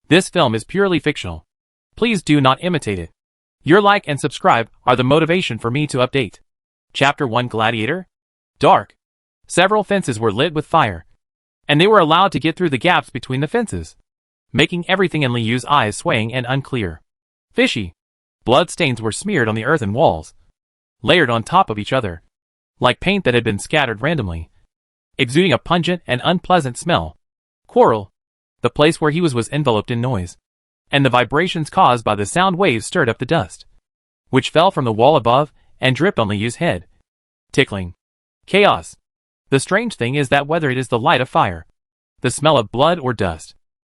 This film is purely fictional. Please do not imitate it. Your like and subscribe are the motivation for me to update. Chapter 1 Gladiator? Dark. Several fences were lit with fire, and they were allowed to get through the gaps between the fences, making everything in Liu's eyes swaying and unclear. Fishy. Blood stains were smeared on the earthen walls, layered on top of each other, like paint that had been scattered randomly, exuding a pungent and unpleasant smell. Quarrel. The place where he was enveloped in noise, and the vibrations caused by the sound waves stirred up the dust, which fell from the wall above and dripped on Liu's head. Tickling. Chaos. The strange thing is that whether it is the light of fire, the smell of blood or dust,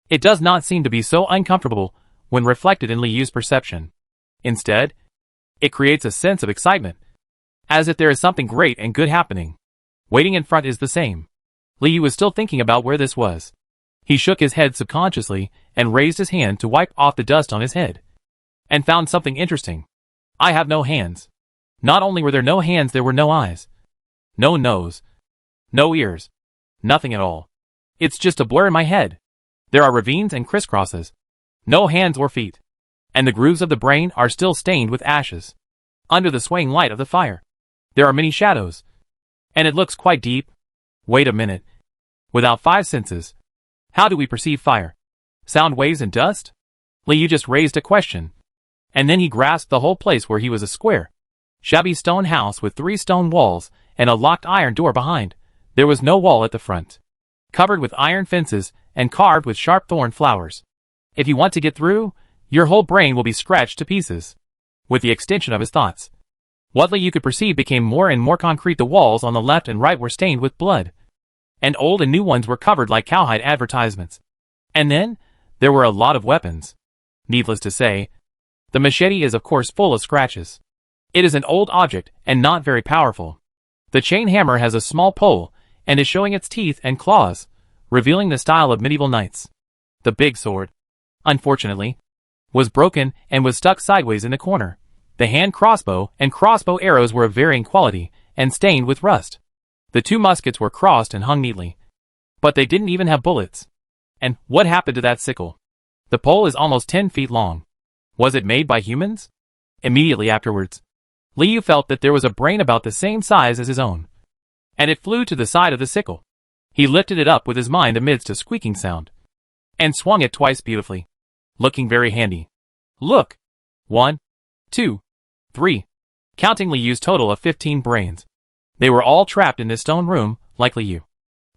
it does not seem to be so uncomfortable when reflected in Liu's perception. Instead, it creates a sense of excitement, as if there is something great and good happening. Waiting in front is the same. Liu was still thinking about where this was. He shook his head subconsciously and raised his hand to wipe off the dust on his head, and found something interesting. I have no hands. Not only were there no hands, there were no eyes, no nose, no ears, nothing at all. It's just a blur in my head. There are ravines and crisscrosses, no hands or feet, and the grooves of the brain are still stained with ashes. Under the swaying light of the fire, there are many shadows, and it looks quite deep. Wait a minute. Without five senses, how do we perceive fire? Sound waves and dust? Liu just raised a question, and then he grasped the whole place where he was a square, shabby stone house with 3 stone walls and a locked iron door behind. There was no wall at the front, covered with iron fences and carved with sharp thorn flowers. If you want to get through, your whole brain will be scratched to pieces. With the extension of his thoughts, what Liu could perceive became more and more concrete. The walls on the left and right were stained with blood, and old and new ones were covered like cowhide advertisements. And then, there were a lot of weapons. Needless to say, the machete is of course full of scratches. It is an old object and not very powerful. The chain hammer has a small pole and is showing its teeth and claws, revealing the style of medieval knights. The big sword, unfortunately, was broken and was stuck sideways in the corner. The hand crossbow and crossbow arrows were of varying quality and stained with rust. The 2 muskets were crossed and hung neatly, but they didn't even have bullets. And what happened to that sickle? The pole is almost 10 feet long. Was it made by humans? Immediately afterwards, Liu felt that there was a brain about the same size as his own, and it flew to the side of the sickle. He lifted it up with his mind amidst a squeaking sound, and swung it twice beautifully, looking very handy. Look! 1, 2, 3. Counting Liu's total of 15 brains. They were all trapped in this stone room, like Liu,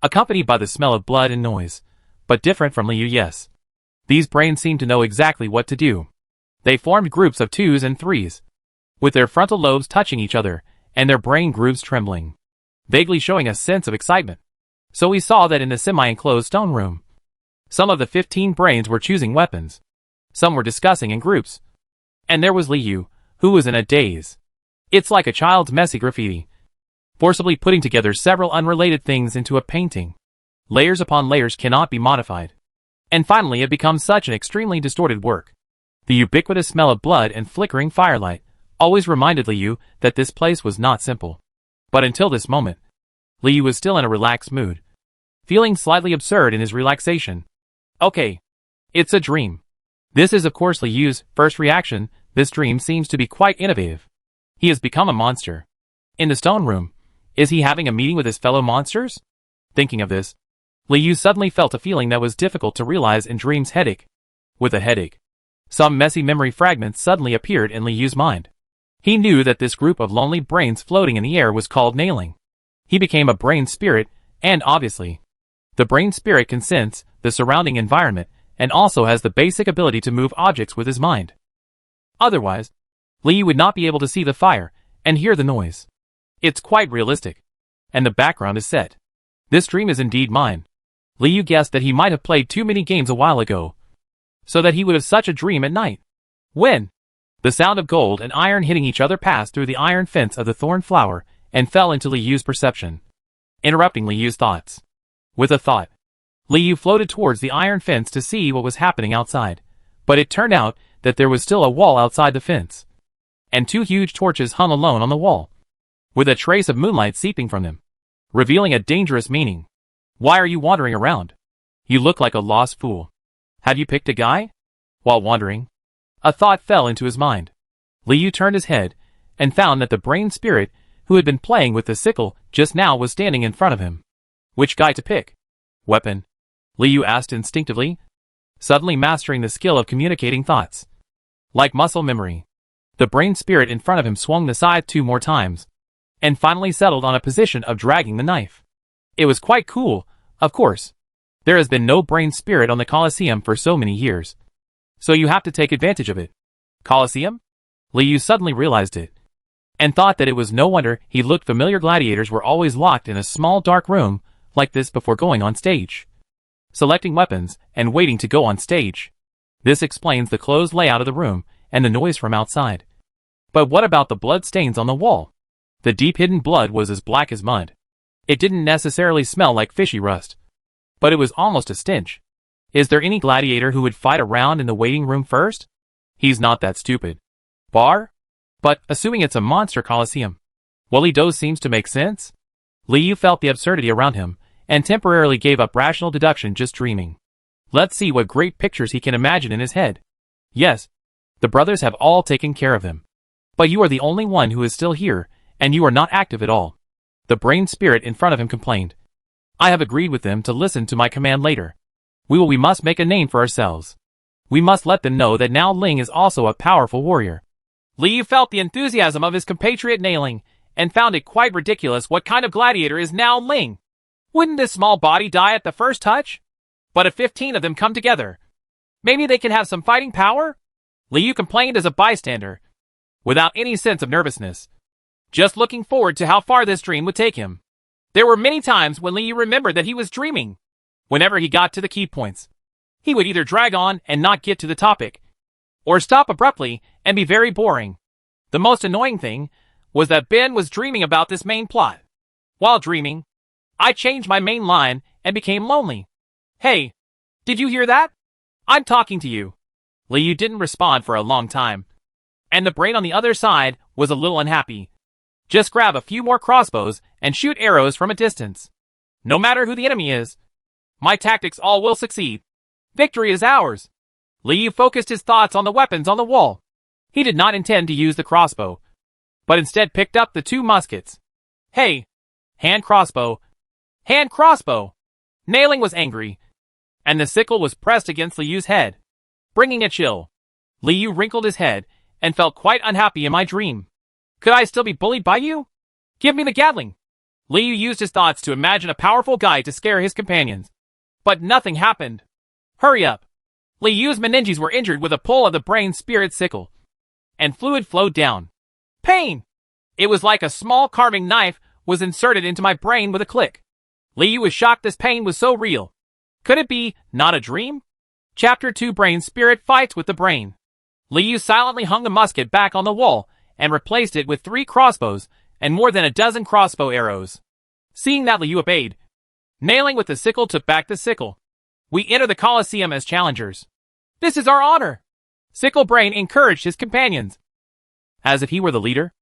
accompanied by the smell of blood and noise, but different from Liu. Yes. These brains seemed to know exactly what to do. They formed groups of 2s and 3s, with their frontal lobes touching each other, and their brain grooves trembling, vaguely showing a sense of excitement. So he saw that in the semi-enclosed stone room, some of the 15 brains were choosing weapons, some were discussing in groups, and there was Liu, who was in a daze. It's like a child's messy graffiti, forcibly putting together several unrelated things into a painting. Layers upon layers cannot be modified, and finally it becomes such an extremely distorted work. The ubiquitous smell of blood and flickering firelight always reminded Liu that this place was not simple. But until this moment, Liu was still in a relaxed mood, feeling slightly absurd in his relaxation. Okay, it's a dream. This is of course Liu's first reaction. This dream seems to be quite innovative. He has become a monster. In the stone room, is he having a meeting with his fellow monsters? Thinking of this, Liu suddenly felt a feeling that was difficult to realize in dreams. Headache. With a headache, some messy memory fragments suddenly appeared in Liu's mind. He knew that this group of lonely brains floating in the air was called nailing. He became a brain spirit, and obviously, the brain spirit can sense the surrounding environment and also has the basic ability to move objects with his mind. Otherwise, Liu would not be able to see the fire and hear the noise. It's quite realistic, and the background is set. This dream is indeed mine. Liu guessed that he might have played too many games a while ago, so that he would have such a dream at night. When the sound of gold and iron hitting each other passed through the iron fence of the thorn flower and fell into Liu's perception, interrupting Liu's thoughts. With a thought, Liu floated towards the iron fence to see what was happening outside, but it turned out that there was still a wall outside the fence, and 2 huge torches hung alone on the wall, with a trace of moonlight seeping from them, revealing a dangerous meaning. Why are you wandering around? You look like a lost fool. Have you picked a guy? While wondering, a thought fell into his mind. Liu turned his head and found that the brain spirit who had been playing with the sickle just now was standing in front of him. Which guy to pick? Weapon? Liu asked instinctively, suddenly mastering the skill of communicating thoughts. Like muscle memory, the brain spirit in front of him swung the scythe 2 more times, and finally settled on a position of dragging the knife. It was quite cool, of course. There has been no brain spirit on the Colosseum for so many years, so you have to take advantage of it. Colosseum? Liu suddenly realized it, and thought that it was no wonder he looked familiar. Gladiators were always locked in a small dark room like this before going on stage, selecting weapons and waiting to go on stage. This explains the closed layout of the room and the noise from outside. But what about the blood stains on the wall? The deep hidden blood was as black as mud. It didn't necessarily smell like fishy rust, but it was almost a stench. Is there any gladiator who would fight around in the waiting room first? He's not that stupid. Bar? But, assuming it's a monster Colosseum, Wooly Doe seems to make sense? Liu felt the absurdity around him, and temporarily gave up rational deduction, just dreaming. Let's see what great pictures he can imagine in his head. Yes, the brothers have all taken care of him. But you are the only one who is still here, and you are not active at all. The brain spirit in front of him complained. I have agreed with them to listen to my command later. We must make a name for ourselves. We must let them know that now Ling is also a powerful warrior. Liu felt the enthusiasm of his compatriot Nailing, and found it quite ridiculous. What kind of gladiator is now Ling? Wouldn't this small body die at the first touch? But if 15 of them come together, maybe they can have some fighting power? Liu complained as a bystander, without any sense of nervousness, just looking forward to how far this dream would take him. There were many times when Liu remembered that he was dreaming. Whenever he got to the key points, he would either drag on and not get to the topic, or stop abruptly and be very boring. The most annoying thing was that Ben was dreaming about this main plot. While dreaming, I changed my main line and became lonely. Hey, did you hear that? I'm talking to you. Liu didn't respond for a long time, and the brain on the other side was a little unhappy. Just grab a few more crossbows and shoot arrows from a distance. No matter who the enemy is, my tactics all will succeed. Victory is ours. Liu focused his thoughts on the weapons on the wall. He did not intend to use the crossbow, but instead picked up the 2 muskets. Hey! Hand crossbow! Hand crossbow! Nailing was angry, and the sickle was pressed against Liu's head, bringing a chill. Liu wrinkled his head and felt quite unhappy in my dream. Could I still be bullied by you? Give me the Gatling! Liu used his thoughts to imagine a powerful guy to scare his companions. But nothing happened. Hurry up! Liu's meninges were injured with a pull of the brain spirit sickle, and fluid flowed down. Pain! It was like a small carving knife was inserted into my brain with a click. Liu was shocked this pain was so real. Could it be not a dream? Chapter 2 Brain Spirit Fights with the Brain. Liu silently hung the musket back on the wall and replaced it with 3 crossbows and more than a dozen crossbow arrows. Seeing that Liu obeyed, Nailing with the sickle took back the sickle. We enter the Colosseum as challengers. This is our honor! Sickle Brain encouraged his companions. As if he were the leader,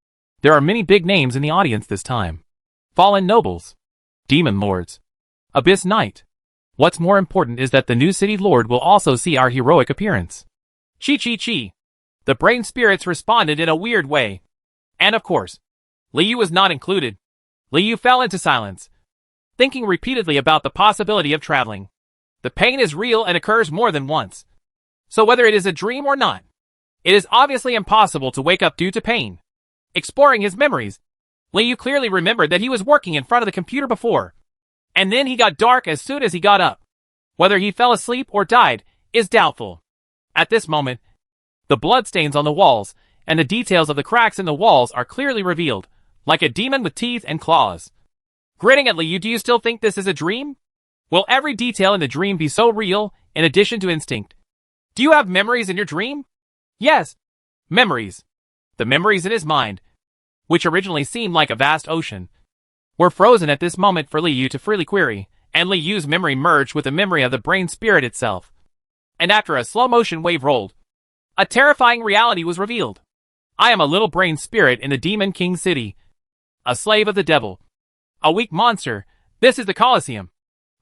there are many big names in the audience this time. Fallen nobles, demon lords, Abyss Knight. What's more important is that the new city lord will also see our heroic appearance. Chi chi chi. The brain spirits responded in a weird way. And of course, Liu was not included. Liu fell into silence, thinking repeatedly about the possibility of traveling. The pain is real and occurs more than once. So whether it is a dream or not, it is obviously impossible to wake up due to pain. Exploring his memories, Liu clearly remembered that he was working in front of the computer before, and then he got dark as soon as he got up. Whether he fell asleep or died is doubtful. At this moment, the bloodstains on the walls and the details of the cracks in the walls are clearly revealed, like a demon with teeth and claws. Grinning at Liu, do you still think this is a dream? Will every detail in the dream be so real, in addition to instinct? Do you have memories in your dream? Yes, memories. The memories in his mind, which originally seemed like a vast ocean, were frozen at this moment for Liu to freely query, and Liu's memory merged with the memory of the brain spirit itself. And after a slow-motion wave rolled, a terrifying reality was revealed. I am a little brain spirit in the Demon King City, a slave of the devil, a weak monster. This is the Colosseum,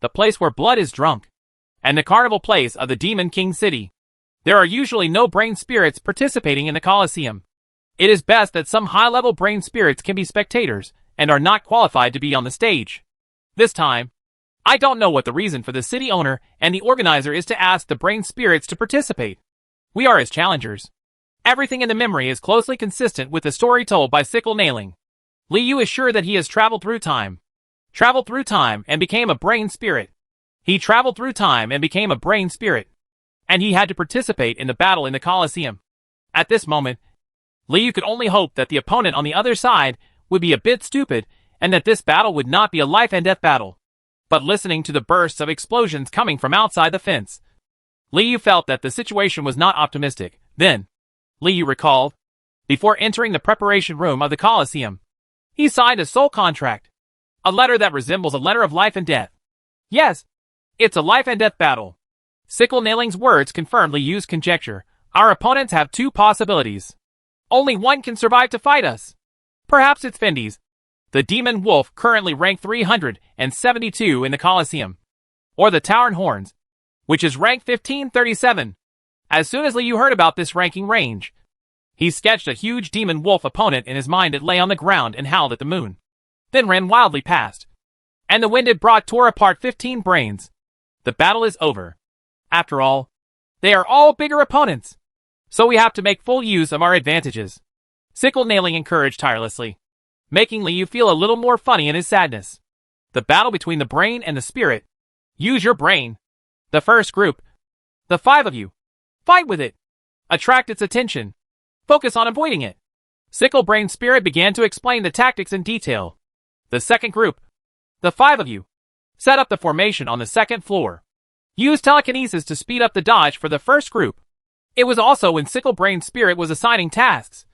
the place where blood is drunk, and the carnival place of the Demon King City. There are usually no brain spirits participating in the Colosseum. It is best that some high-level brain spirits can be spectators and are not qualified to be on the stage. This time, I don't know what the reason for the city owner and the organizer is to ask the brain spirits to participate. We are his challengers. Everything in the memory is closely consistent with the story told by Sickle Nailing. Liu is sure that he has traveled through time and became a brain spirit. He traveled through time and became a brain spirit. And he had to participate in the battle in the Colosseum. At this moment, Liu could only hope that the opponent on the other side would be a bit stupid and that this battle would not be a life and death battle. But listening to the bursts of explosions coming from outside the fence, Liu felt that the situation was not optimistic. Then, Liu recalled, before entering the preparation room of the Colosseum, he signed a soul contract. A letter that resembles a letter of life and death. Yes, it's a life and death battle. Sickle Nailing's words confirmed Liu's conjecture. Our opponents have two possibilities. Only one can survive to fight us. Perhaps it's Fendy's, the demon wolf currently ranked 372 in the Colosseum. Or the Towering Horns, which is ranked 1537. As soon as Liu heard about this ranking range, he sketched a huge demon wolf opponent in his mind that lay on the ground and howled at the moon. Then ran wildly past. And the wind it brought tore apart 15 brains. The battle is over. After all, they are all bigger opponents. So we have to make full use of our advantages. Sickle Nailing encouraged tirelessly, making Liu feel a little more funny in his sadness. The battle between the brain and the spirit. Use your brain. The first group. The 5 of you. Fight with it. Attract its attention. Focus on avoiding it. Sickle Brain Spirit began to explain the tactics in detail. The second group. The 5 of you. Set up the formation on the second floor. Use telekinesis to speed up the dodge for the first group. It was also when Sickle Brain Spirit was assigning tasks.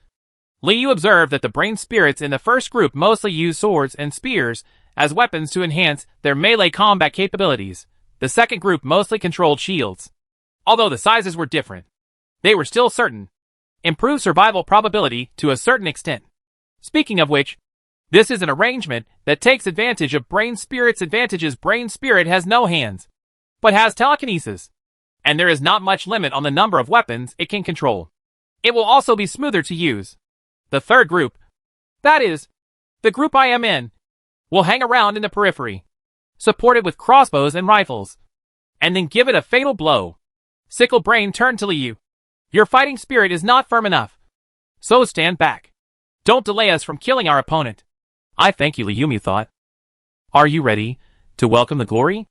Liu observed that the brain spirits in the first group mostly used swords and spears as weapons to enhance their melee combat capabilities. The second group mostly controlled shields. Although the sizes were different, they were still certain. Improved survival probability to a certain extent. Speaking of which, this is an arrangement that takes advantage of Brain Spirit's advantages. Brain Spirit has no hands, but has telekinesis, and there is not much limit on the number of weapons it can control. It will also be smoother to use. The third group, that is, the group I am in, will hang around in the periphery, supported with crossbows and rifles, and then give it a fatal blow. Sickle Brain turned to Liu. Your fighting spirit is not firm enough, so stand back. Don't delay us from killing our opponent. I thank you, Liu thought. Are you ready to welcome the glory?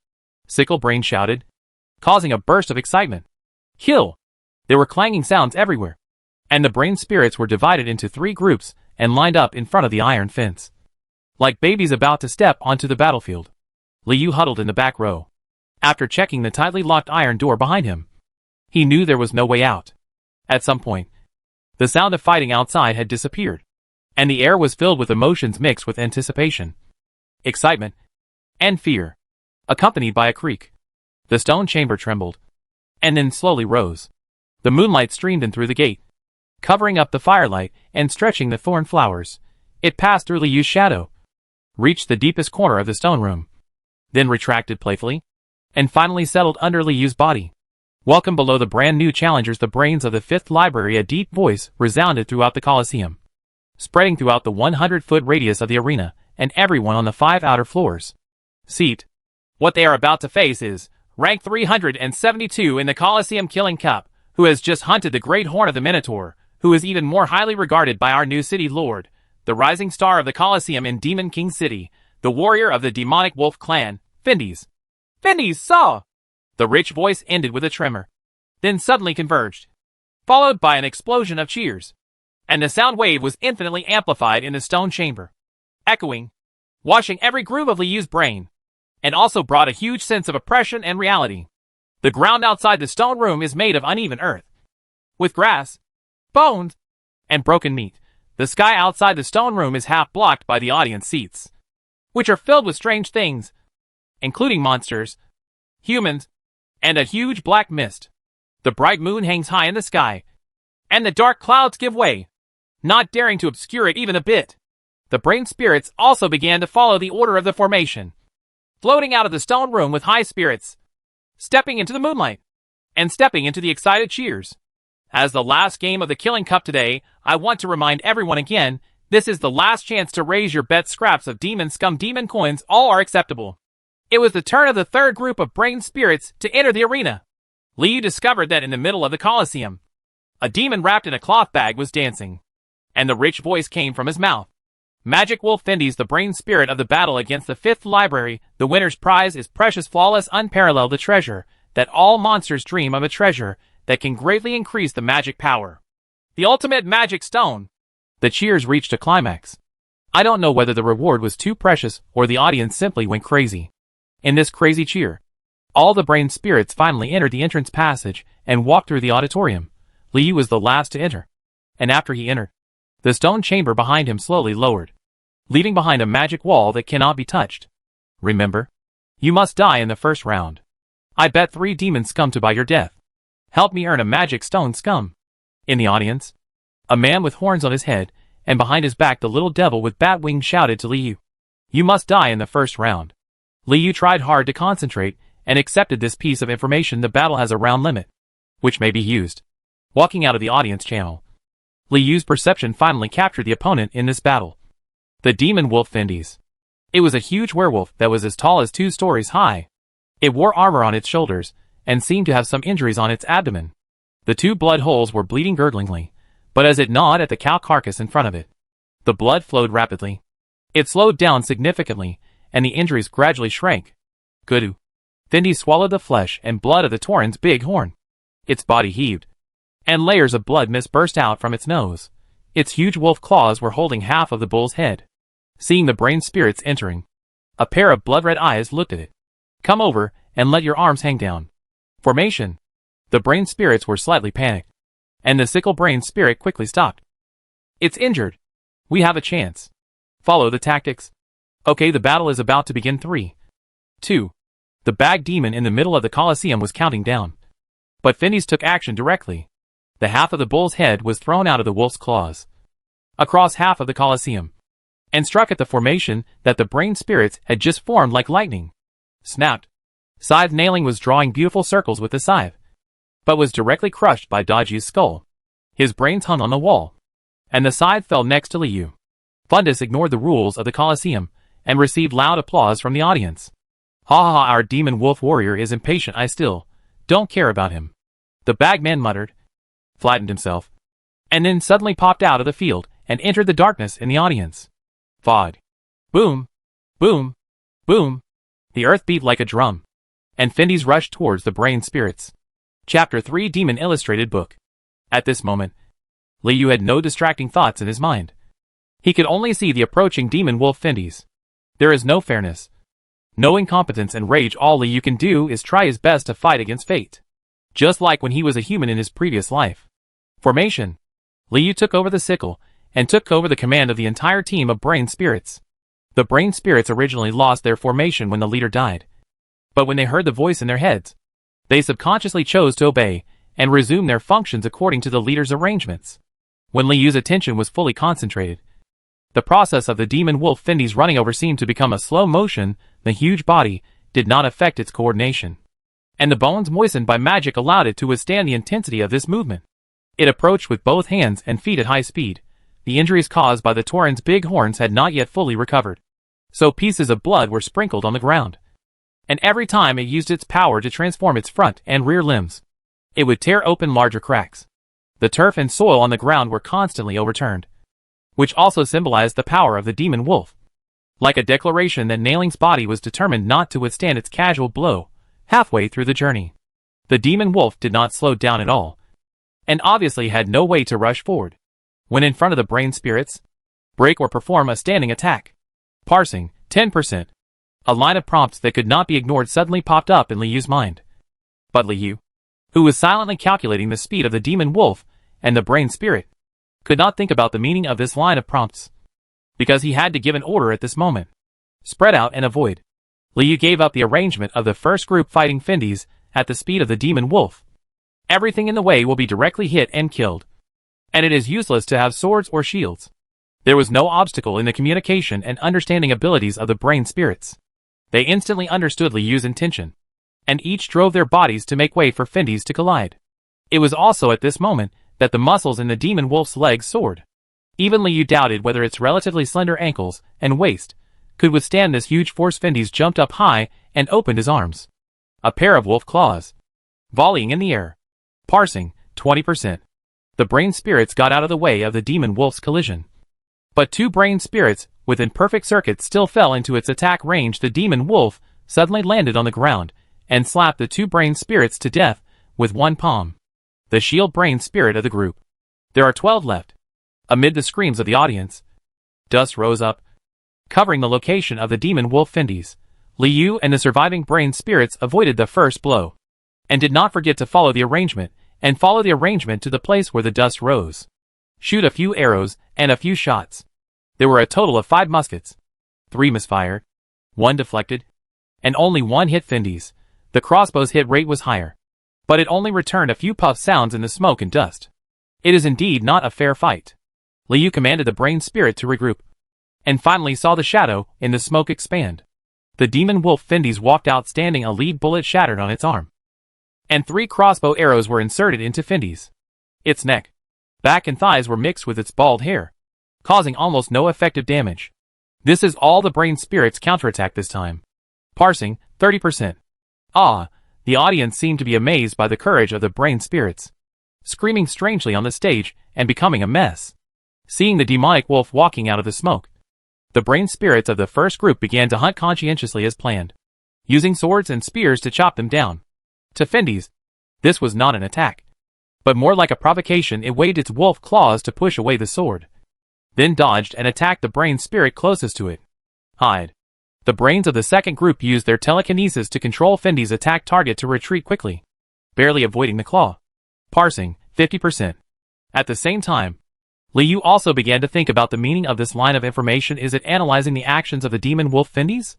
Sickle Brain shouted, causing a burst of excitement. Kill! There were clanging sounds everywhere, and the brain spirits were divided into 3 groups and lined up in front of the iron fence. Like babies about to step onto the battlefield, Liu huddled in the back row. After checking the tightly locked iron door behind him, he knew there was no way out. At some point, the sound of fighting outside had disappeared, and the air was filled with emotions mixed with anticipation, excitement, and fear, accompanied by a creak. The stone chamber trembled, and then slowly rose. The moonlight streamed in through the gate, covering up the firelight and stretching the thorn flowers. It passed through Liu's shadow, reached the deepest corner of the stone room, then retracted playfully, and finally settled under Liu's body. Welcome below the brand new challengers, the brains of the 5th library. A deep voice resounded throughout the Colosseum, spreading throughout the 100-foot radius of the arena and everyone on the 5 outer floors. Seat. What they are about to face is rank 372 in the Colosseum Killing Cup, who has just hunted the Great Horn of the Minotaur, who is even more highly regarded by our new city lord, the rising star of the Colosseum in Demon King City, the warrior of the demonic wolf clan, Fendy's. Fendy's saw! The rich voice ended with a tremor, then suddenly converged, followed by an explosion of cheers. And the sound wave was infinitely amplified in the stone chamber, echoing, washing every groove of Liu's brain, and also brought a huge sense of oppression and reality. The ground outside the stone room is made of uneven earth, with grass, bones, and broken meat. The sky outside the stone room is half blocked by the audience seats, which are filled with strange things, including monsters, humans, and a huge black mist. The bright moon hangs high in the sky, and the dark clouds give way, not daring to obscure it even a bit. The brain spirits also began to follow the order of the formation, floating out of the stone room with high spirits. stepping into the moonlight, and stepping into the excited cheers. As the last game of the Killing Cup today, I want to remind everyone again, this is the last chance to raise your bet. Scraps of demon scum demon coins, all are acceptable. It was the turn of the third group of brain spirits to enter the arena. Liu discovered that in the middle of the Colosseum, a demon wrapped in a cloth bag was dancing, and the rich voice came from his mouth. Magic Wolf Findy's the brain spirit of the battle against the fifth library. The winner's prize is precious, flawless, unparalleled, the treasure that all monsters dream of, a treasure that can greatly increase the magic power. The ultimate magic stone. The cheers reached a climax. I don't know whether the reward was too precious or the audience simply went crazy. In this crazy cheer, all the brain spirits finally entered the entrance passage and walked through the auditorium. Liu was the last to enter, and after he entered, the stone chamber behind him slowly lowered, leaving behind a magic wall that cannot be touched. Remember, you must die in the first round. I bet 3 demon scum to buy your death. Help me earn a magic stone, scum. In the audience, a man with horns on his head and behind his back the little devil with bat wings shouted to Liu, you must die in the first round. Liu tried hard to concentrate and accepted this piece of information. The battle has a round limit, which may be used. Walking out of the audience channel, Liu's perception finally captured the opponent in this battle. The demon wolf Findy's. It was a huge werewolf that was as tall as 2 stories high. It wore armor on its shoulders and seemed to have some injuries on its abdomen. The 2 blood holes were bleeding gurglingly, but as it gnawed at the cow carcass in front of it, the blood flowed rapidly. It slowed down significantly, and the injuries gradually shrank. Kudu. Findy swallowed the flesh and blood of the Tauren's big horn. Its body heaved, and layers of blood mist burst out from its nose. Its huge wolf claws were holding half of the bull's head. Seeing the brain spirits entering, a pair of blood-red eyes looked at it. Come over and let your arms hang down. Formation. The brain spirits were slightly panicked, and the sickle brain spirit quickly stopped. It's injured. We have a chance. Follow the tactics. Okay, the battle is about to begin. 3, 2. The bag demon in the middle of the Colosseum was counting down. But Findy's took action directly. The half of the bull's head was thrown out of the wolf's claws, across half of the Colosseum, and struck at the formation that the brain spirits had just formed like lightning. Snapped. Scythe nailing was drawing beautiful circles with the scythe, but was directly crushed by Daji's skull. His brains hung on the wall, and the scythe fell next to Liu. Fundus ignored the rules of the Colosseum and received loud applause from the audience. Ha ha ha, our demon wolf warrior is impatient. I still don't care about him. The bagman muttered, flattened himself, and then suddenly popped out of the field and entered the darkness in the audience. Fog. Boom. Boom. Boom. The earth beat like a drum, and Findy's rushed towards the brain spirits. Chapter 3 Demon Illustrated Book. At this moment, Liu had no distracting thoughts in his mind. He could only see the approaching demon wolf Findy's. There is no fairness, no incompetence and rage. All Liu can do is try his best to fight against fate, just like when he was a human in his previous life. Formation. Liu took over the sickle and took over the command of the entire team of brain spirits. The brain spirits originally lost their formation when the leader died, but when they heard the voice in their heads, they subconsciously chose to obey and resume their functions according to the leader's arrangements. When Liu's attention was fully concentrated, the process of the demon wolf Findy's running over seemed to become a slow motion. The huge body did not affect its coordination, and the bones moistened by magic allowed it to withstand the intensity of this movement. It approached with both hands and feet at high speed. The injuries caused by the Tauren's big horns had not yet fully recovered, so pieces of blood were sprinkled on the ground. And every time it used its power to transform its front and rear limbs, it would tear open larger cracks. The turf and soil on the ground were constantly overturned, which also symbolized the power of the demon wolf. Like a declaration that Nailing's body was determined not to withstand its casual blow. Halfway through the journey, the demon wolf did not slow down at all, and obviously had no way to rush forward. When in front of the brain spirits, break or perform a standing attack. Parsing, 10%. A line of prompts that could not be ignored suddenly popped up in Liu's mind. But Liu, who was silently calculating the speed of the demon wolf and the brain spirit, could not think about the meaning of this line of prompts, because he had to give an order at this moment. Spread out and avoid. Liu gave up the arrangement of the first group fighting Findy's at the speed of the demon wolf. Everything in the way will be directly hit and killed, and it is useless to have swords or shields. There was no obstacle in the communication and understanding abilities of the brain spirits. They instantly understood Liu's intention. and each drove their bodies to make way for Findy's to collide. It was also at this moment that the muscles in the demon wolf's legs soared. Even Liu doubted whether its relatively slender ankles and waist could withstand this huge force. Findy's jumped up high and opened his arms. A pair of wolf claws, volleying in the air. Parsing, 20%. The brain spirits got out of the way of the demon wolf's collision. But two brain spirits, within perfect circuit, still fell into its attack range. The demon wolf suddenly landed on the ground and slapped the two brain spirits to death with one palm. The shield brain spirit of the group. There are 12 left. Amid the screams of the audience, dust rose up, covering the location of the demon wolf Findy's. Liu and the surviving brain spirits avoided the first blow, and did not forget to follow the arrangement to the place where the dust rose. Shoot a few arrows and a few shots. There were a total of 5 muskets. 3 misfired, 1 deflected, and only 1 hit Findy's. The crossbow's hit rate was higher, but it only returned a few puff sounds in the smoke and dust. It is indeed not a fair fight. Liu commanded the brain spirit to regroup, and finally saw the shadow in the smoke expand. The demon wolf Findy's walked out standing, a lead bullet shattered on its arm, and 3 crossbow arrows were inserted into Findy's. Its neck, back and thighs were mixed with its bald hair, causing almost no effective damage. This is all the brain spirits counterattack this time. Parsing, 30%. The audience seemed to be amazed by the courage of the brain spirits, screaming strangely on the stage and becoming a mess. Seeing the demonic wolf walking out of the smoke, the brain spirits of the first group began to hunt conscientiously as planned, using swords and spears to chop them down. To Findy's, this was not an attack, but more like a provocation. It waved its wolf claws to push away the sword, then dodged and attacked the brain spirit closest to it. Hide. The brains of the second group used their telekinesis to control Findy's attack target to retreat quickly, barely avoiding the claw. Parsing, 50%. At the same time, Liu also began to think about the meaning of this line of information. Is it analyzing the actions of the demon wolf Findy's?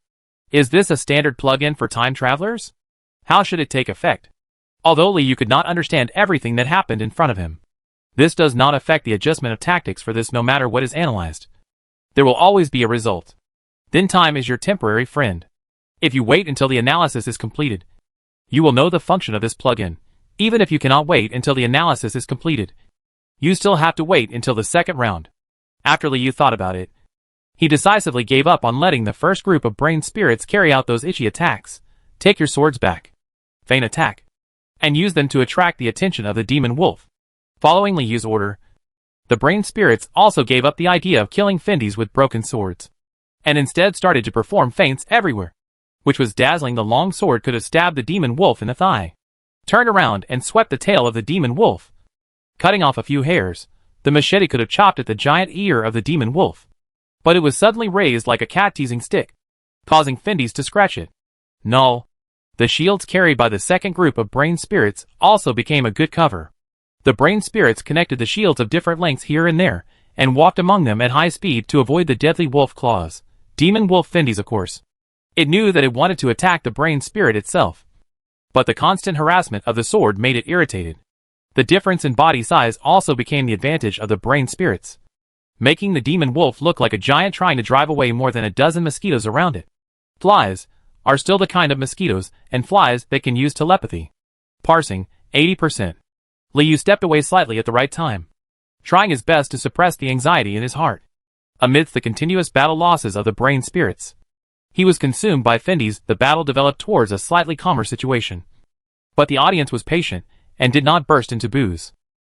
Is this a standard plug-in for time travelers? How should it take effect? Although Liu could not understand everything that happened in front of him, this does not affect the adjustment of tactics for this. No matter what is analyzed, there will always be a result. Then time is your temporary friend. If you wait until the analysis is completed, you will know the function of this plugin. Even if you cannot wait until the analysis is completed, you still have to wait until the second round. After Liu thought about it, he decisively gave up on letting the first group of brain spirits carry out those itchy attacks. Take your swords back, feign attack, and use them to attract the attention of the demon wolf. Following Liu's order, the brain spirits also gave up the idea of killing Findy's with broken swords, and instead started to perform feints everywhere, which was dazzling. The long sword could have stabbed the demon wolf in the thigh, turned around and swept the tail of the demon wolf, cutting off a few hairs. The machete could have chopped at the giant ear of the demon wolf, but it was suddenly raised like a cat-teasing stick, causing Findy's to scratch it. Null. The shields carried by the second group of brain spirits also became a good cover. The brain spirits connected the shields of different lengths here and there, and walked among them at high speed to avoid the deadly wolf claws. Demon wolf Findy's, of course. It knew that it wanted to attack the brain spirit itself, but the constant harassment of the sword made it irritated. The difference in body size also became the advantage of the brain spirits, making the demon wolf look like a giant trying to drive away more than a dozen mosquitoes around it. Flies are still the kind of mosquitoes and flies that can use telepathy. Parsing, 80%. Liu stepped away slightly at the right time, trying his best to suppress the anxiety in his heart. Amidst the continuous battle losses of the brain spirits, he was consumed by Findy's. The battle developed towards a slightly calmer situation, but the audience was patient and did not burst into boos,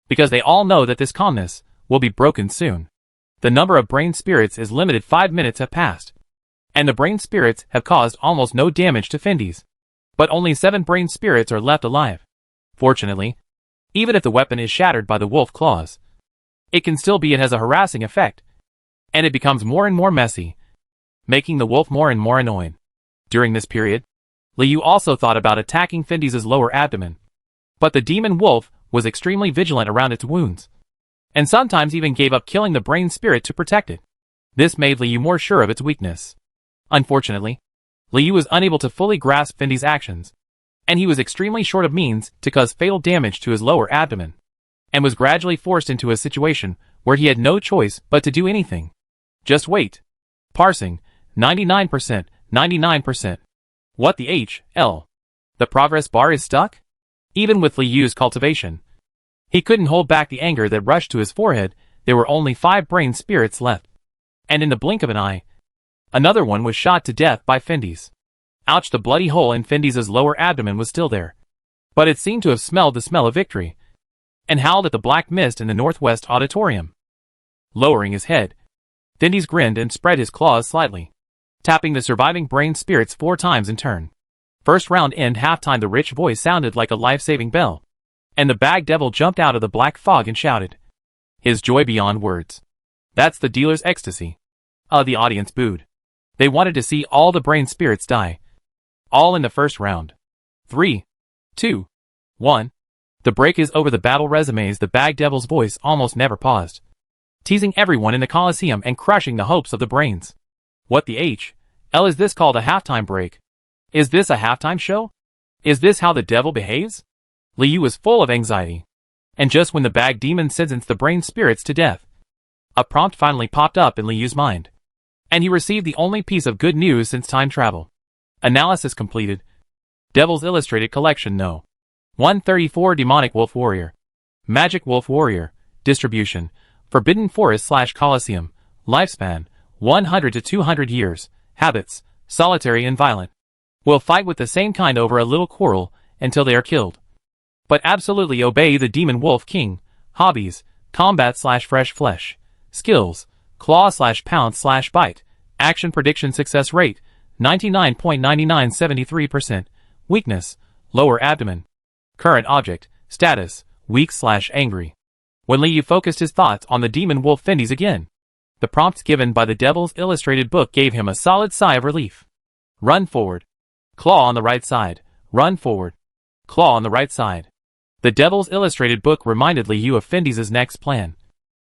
because they all know that this calmness will be broken soon. The number of brain spirits is limited. 5 minutes have passed, and the brain spirits have caused almost no damage to Findy's, but only 7 brain spirits are left alive. Fortunately, even if the weapon is shattered by the wolf claws, it can still be. It has a harassing effect, and it becomes more and more messy, making the wolf more and more annoying. During this period, Liu also thought about attacking Findy's lower abdomen, but the demon wolf was extremely vigilant around its wounds, and sometimes even gave up killing the brain spirit to protect it. This made Liu more sure of its weakness. Unfortunately, Liu was unable to fully grasp Findy's actions, and he was extremely short of means to cause fatal damage to his lower abdomen, and was gradually forced into a situation where he had no choice but to do anything. Just wait. Parsing, 99%, 99%. What the hell? The The progress bar is stuck? Even with Li Yu's cultivation. He couldn't hold back the anger that rushed to his forehead. There were only 5 brain spirits left. And in the blink of an eye, another one was shot to death by Findes. Ouch, the bloody hole in Findes' lower abdomen was still there. But it seemed to have smelled the smell of victory, and howled at the black mist in the northwest auditorium. Lowering his head, Findes grinned and spread his claws slightly, tapping the surviving brain spirits 4 times in turn. First round end halftime, the rich voice sounded like a life-saving bell, and the bag devil jumped out of the black fog and shouted, his joy beyond words. That's the dealer's ecstasy. The audience booed. They wanted to see all the brain spirits die. All in the first round. 3, 2, 1. The break is over. The battle resumes. The bag devil's voice almost never paused, teasing everyone in the Coliseum and crushing the hopes of the brains. What the H.L. is this called a halftime break? Is this a halftime show? Is this how the devil behaves? Li Yu was full of anxiety. And just when the bag demon sentenced the brain spirits to death, a prompt finally popped up in Li Yu's mind. And he received the only piece of good news since time travel. Analysis completed. Devil's Illustrated Collection No. 134 Demonic Wolf Warrior. Magic Wolf Warrior. Distribution. Forbidden Forest / Coliseum. Lifespan. 100 to 200 years. Habits. Solitary and violent. Will fight with the same kind over a little quarrel until they are killed. But absolutely obey the Demon Wolf King. Hobbies. Combat / fresh flesh. Skills. Claw / pound / bite. Action prediction success rate. 99.9973%. Weakness. Lower abdomen. Current object. Status. Weak / angry. When Li Yu focused his thoughts on the demon wolf Findes again, the prompts given by the Devil's Illustrated book gave him a solid sigh of relief. Run forward. Claw on the right side. Run forward. Claw on the right side. The Devil's Illustrated book reminded Li Yu of Findes' next plan.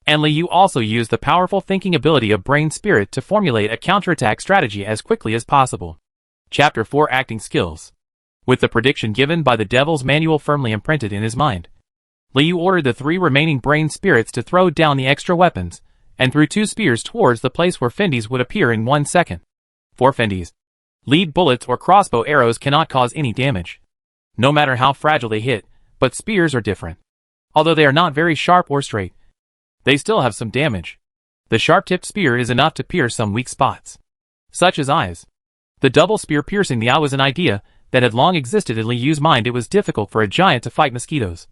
And Li Yu also used the powerful thinking ability of Brain Spirit to formulate a counterattack strategy as quickly as possible. Chapter 4 Acting Skills. With the prediction given by the Devil's Manual firmly imprinted in his mind, Li Yu ordered the 3 remaining Brain Spirits to throw down the extra weapons, and threw 2 spears towards the place where Findes would appear in 1 second. For Findes, lead bullets or crossbow arrows cannot cause any damage, no matter how fragile they hit, but spears are different. Although they are not very sharp or straight, they still have some damage. The sharp-tipped spear is enough to pierce some weak spots, such as eyes. The double spear piercing the eye was an idea that had long existed in Li Yu's mind. It was difficult for a giant to fight mosquitoes,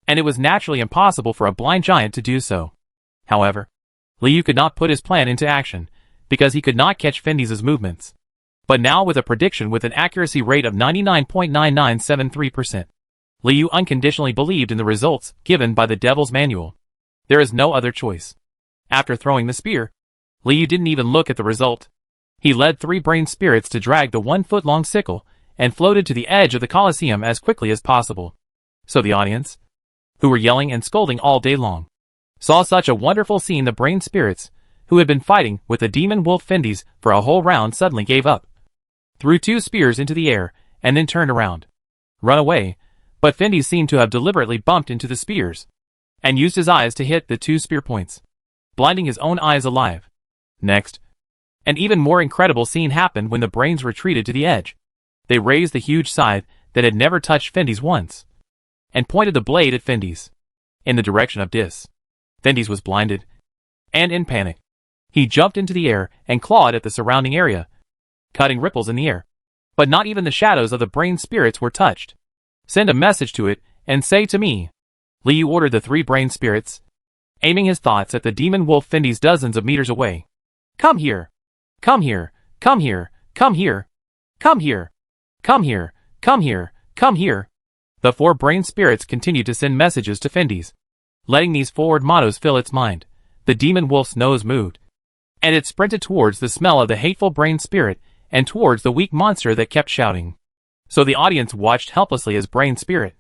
and it was naturally impossible for a blind giant to do so. However, Li Yu could not put his plan into action, because he could not catch Findes' movements. But now, with a prediction with an accuracy rate of 99.9973%, Li Yu unconditionally believed in the results given by the Devil's Manual. There is no other choice. After throwing the spear, Li Yu didn't even look at the result. He led 3 brain spirits to drag the 1-foot-long sickle, and floated to the edge of the Coliseum as quickly as possible. So the audience, who were yelling and scolding all day long, saw such a wonderful scene. The brain spirits, who had been fighting with the demon wolf Findes for a whole round, suddenly gave up, threw 2 spears into the air, and then turned around. Run away, but Findes seemed to have deliberately bumped into the spears, and used his eyes to hit the 2 spear points, blinding his own eyes alive. Next, an even more incredible scene happened when the brains retreated to the edge. They raised the huge scythe that had never touched Findes once, and pointed the blade at Findes, in the direction of Dis. Findes was blinded, and in panic, he jumped into the air and clawed at the surrounding area, cutting ripples in the air. But not even the shadows of the brain spirits were touched. Send a message to it, and say to me. Li Yu ordered the 3 brain spirits, aiming his thoughts at the demon wolf Findes dozens of meters away. Come here! Come here! Come here! Come here! Come here! Come here! Come here! Come here! The 4 brain spirits continued to send messages to Findes, letting these forward mottos fill its mind. The demon wolf's nose moved, and it sprinted towards the smell of the hateful brain spirit and towards the weak monster that kept shouting. So the audience watched helplessly as brain spirit,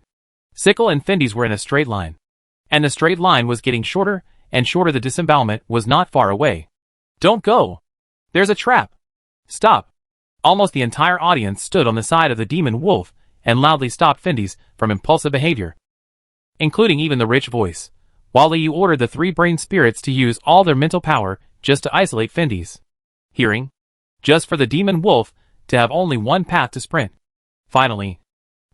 sickle and Findes were in a straight line, and the straight line was getting shorter and shorter. The disembowelment was not far away. Don't go! There's a trap! Stop! Almost the entire audience stood on the side of the demon wolf and loudly stopped Findes from impulsive behavior, including even the rich voice, while Li Yu ordered the 3 brain spirits to use all their mental power just to isolate Findes. Hearing, just for the demon wolf to have only one path to sprint. Finally,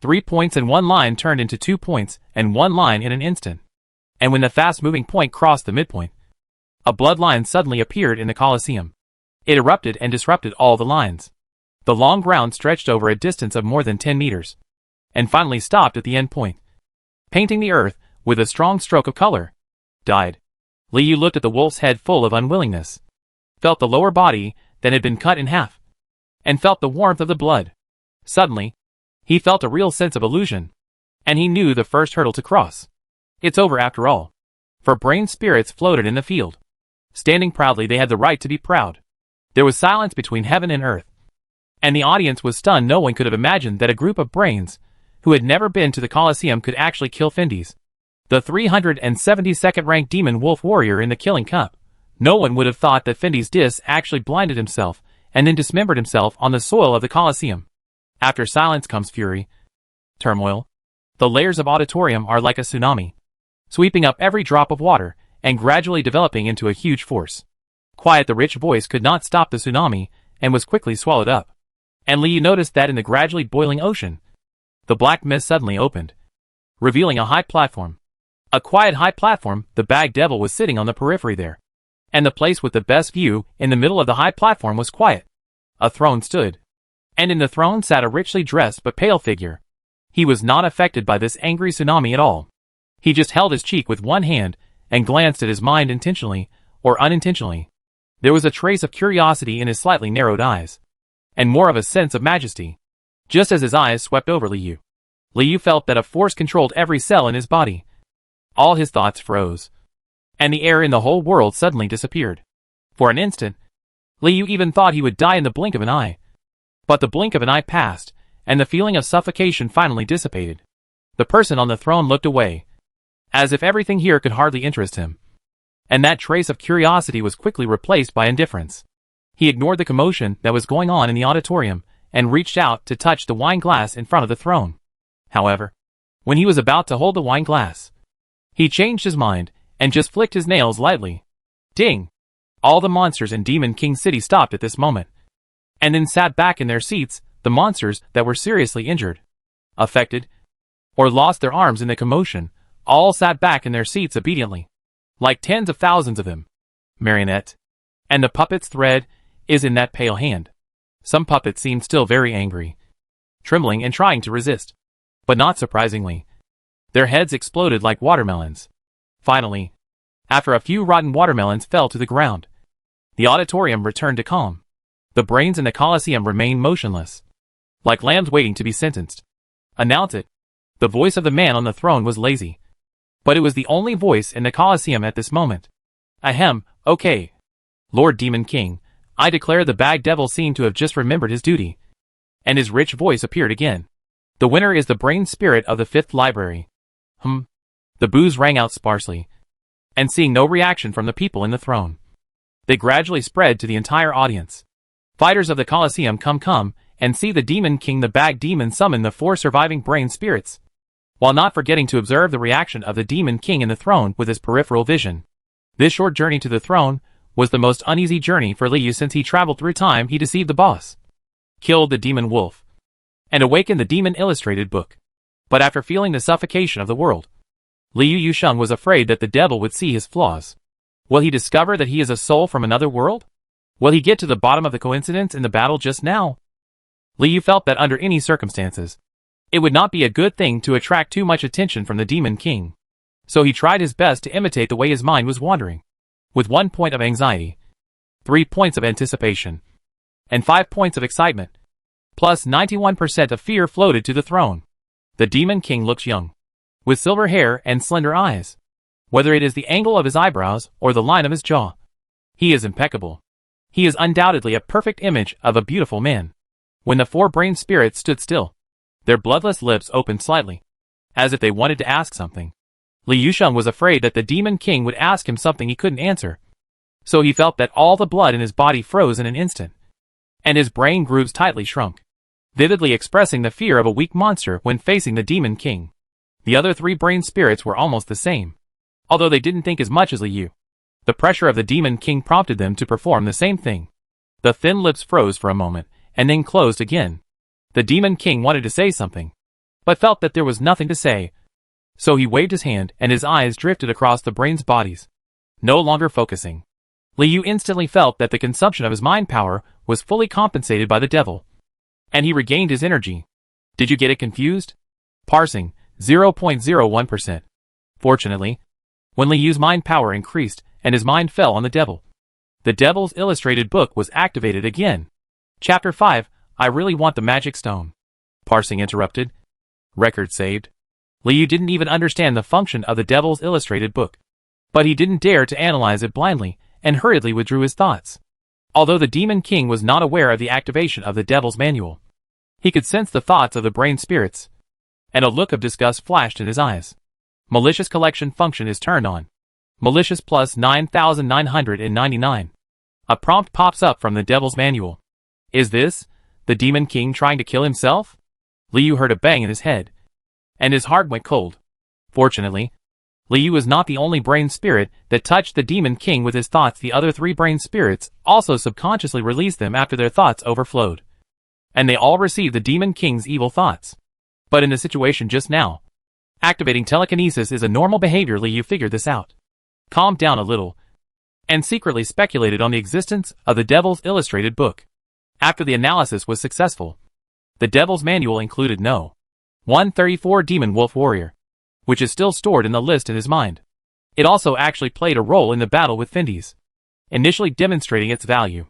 3 points and 1 line turned into 2 points and 1 line in an instant. And when the fast-moving point crossed the midpoint, a bloodline suddenly appeared in the Colosseum. It erupted and disrupted all the lines. The long ground stretched over a distance of more than 10 meters, and finally stopped at the end point, painting the earth with a strong stroke of color. Died. Liu looked at the wolf's head full of unwillingness, felt the lower body that had been cut in half, and felt the warmth of the blood. Suddenly, he felt a real sense of illusion, and he knew the first hurdle to cross. It's over after all. For brain spirits floated in the field. Standing proudly, they had the right to be proud. There was silence between heaven and earth, and the audience was stunned. No one could have imagined that a group of brains who had never been to the Colosseum could actually kill Findes, the 372nd ranked demon wolf warrior in the Killing Cup. No one would have thought that Findes Dis actually blinded himself and then dismembered himself on the soil of the Colosseum. After silence comes fury, turmoil. The layers of auditorium are like a tsunami, sweeping up every drop of water and gradually developing into a huge force. Quiet, the rich voice could not stop the tsunami and was quickly swallowed up. And Liu noticed that in the gradually boiling ocean, the black mist suddenly opened, revealing a high platform. A quiet high platform. The bag devil was sitting on the periphery there, and the place with the best view in the middle of the high platform was quiet. A throne stood, and in the throne sat a richly dressed but pale figure. He was not affected by this angry tsunami at all. He just held his cheek with one hand and glanced at his mind intentionally or unintentionally. There was a trace of curiosity in his slightly narrowed eyes, and more of a sense of majesty. Just as his eyes swept over Liu, Liu felt that a force controlled every cell in his body. All his thoughts froze, and the air in the whole world suddenly disappeared. For an instant, Liu even thought he would die in the blink of an eye. But the blink of an eye passed, and the feeling of suffocation finally dissipated. The person on the throne looked away, as if everything here could hardly interest him. And that trace of curiosity was quickly replaced by indifference. He ignored the commotion that was going on in the auditorium and reached out to touch the wine glass in front of the throne. However, when he was about to hold the wine glass, he changed his mind and just flicked his nails lightly. Ding! All the monsters in Demon King City stopped at this moment, and then sat back in their seats. The monsters that were seriously injured, affected, or lost their arms in the commotion, all sat back in their seats obediently, like tens of thousands of them. Marionette. And the puppet's thread is in that pale hand. Some puppets seemed still very angry, trembling and trying to resist. But not surprisingly, their heads exploded like watermelons. Finally, after a few rotten watermelons fell to the ground, the auditorium returned to calm. The brains in the Colosseum remained motionless, like lambs waiting to be sentenced. Announce it. The voice of the man on the throne was lazy, but it was the only voice in the Colosseum at this moment. Ahem, okay. Lord Demon King, I declare the bag devil seemed to have just remembered his duty, and his rich voice appeared again. The winner is the brain spirit of the 5th library. The boos rang out sparsely, and seeing no reaction from the people in the throne, they gradually spread to the entire audience. Fighters of the Colosseum, come and see the Demon King. The bag demon summon the 4 surviving brain spirits, while not forgetting to observe the reaction of the Demon King in the throne with his peripheral vision. This short journey to the throne was the most uneasy journey for Liu since he traveled through time. He deceived the boss, killed the demon wolf, and awakened the demon illustrated book. But after feeling the suffocation of the world, Liu Yusheng was afraid that the devil would see his flaws. Will he discover that he is a soul from another world? Will he get to the bottom of the coincidence in the battle just now? Liu felt that under any circumstances, it would not be a good thing to attract too much attention from the Demon King. So he tried his best to imitate the way his mind was wandering. With 1 point of anxiety, 3 points of anticipation, and 5 points of excitement, plus 91% of fear floated to the throne. The Demon King looks young, with silver hair and slender eyes. Whether it is the angle of his eyebrows or the line of his jaw, he is impeccable. He is undoubtedly a perfect image of a beautiful man. When the 4 brain spirits stood still, their bloodless lips opened slightly, as if they wanted to ask something. Liu Yusheng was afraid that the Demon King would ask him something he couldn't answer, so he felt that all the blood in his body froze in an instant, and his brain grooves tightly shrunk, vividly expressing the fear of a weak monster when facing the Demon King. The other 3 brain spirits were almost the same, although they didn't think as much as Liu. The pressure of the Demon King prompted them to perform the same thing. The thin lips froze for a moment, and then closed again. The Demon King wanted to say something, but felt that there was nothing to say. So he waved his hand and his eyes drifted across the brain's bodies, no longer focusing. Liu instantly felt that the consumption of his mind power was fully compensated by the devil, and he regained his energy. Did you get it confused? Parsing, 0.01%. Fortunately, when Liu's mind power increased and his mind fell on the devil's illustrated book was activated again. Chapter 5, I really want the magic stone. Parsing interrupted. Record saved. Liu didn't even understand the function of the devil's illustrated book, but he didn't dare to analyze it blindly and hurriedly withdrew his thoughts. Although the Demon King was not aware of the activation of the devil's manual, he could sense the thoughts of the brain spirits, and a look of disgust flashed in his eyes. Malicious collection function is turned on. Malicious plus 9,999. A prompt pops up from the devil's manual. Is this the Demon King trying to kill himself? Liu heard a bang in his head, and his heart went cold. Fortunately, Liu was not the only brain spirit that touched the Demon King with his thoughts. The other three brain spirits also subconsciously released them after their thoughts overflowed, and they all received the Demon King's evil thoughts. But in the situation just now, activating telekinesis is a normal behavior. Liu figured this out, calmed down a little, and secretly speculated on the existence of the devil's illustrated book. After the analysis was successful, the devil's manual included No. 134 Demon Wolf Warrior, which is still stored in the list in his mind. It also actually played a role in the battle with Findies, initially demonstrating its value.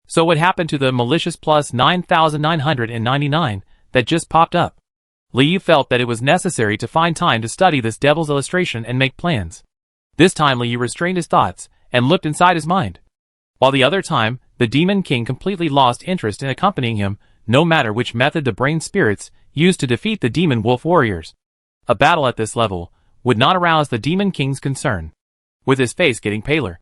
So what happened to the malicious plus 9,999 that just popped up? Liu felt that it was necessary to find time to study this devil's illustration and make plans. This time Liu restrained his thoughts and looked inside his mind, while the other time, the Demon King completely lost interest in accompanying him, no matter which method the brain spirits used to defeat the Demon Wolf Warriors. A battle at this level would not arouse the Demon King's concern. With his face getting paler,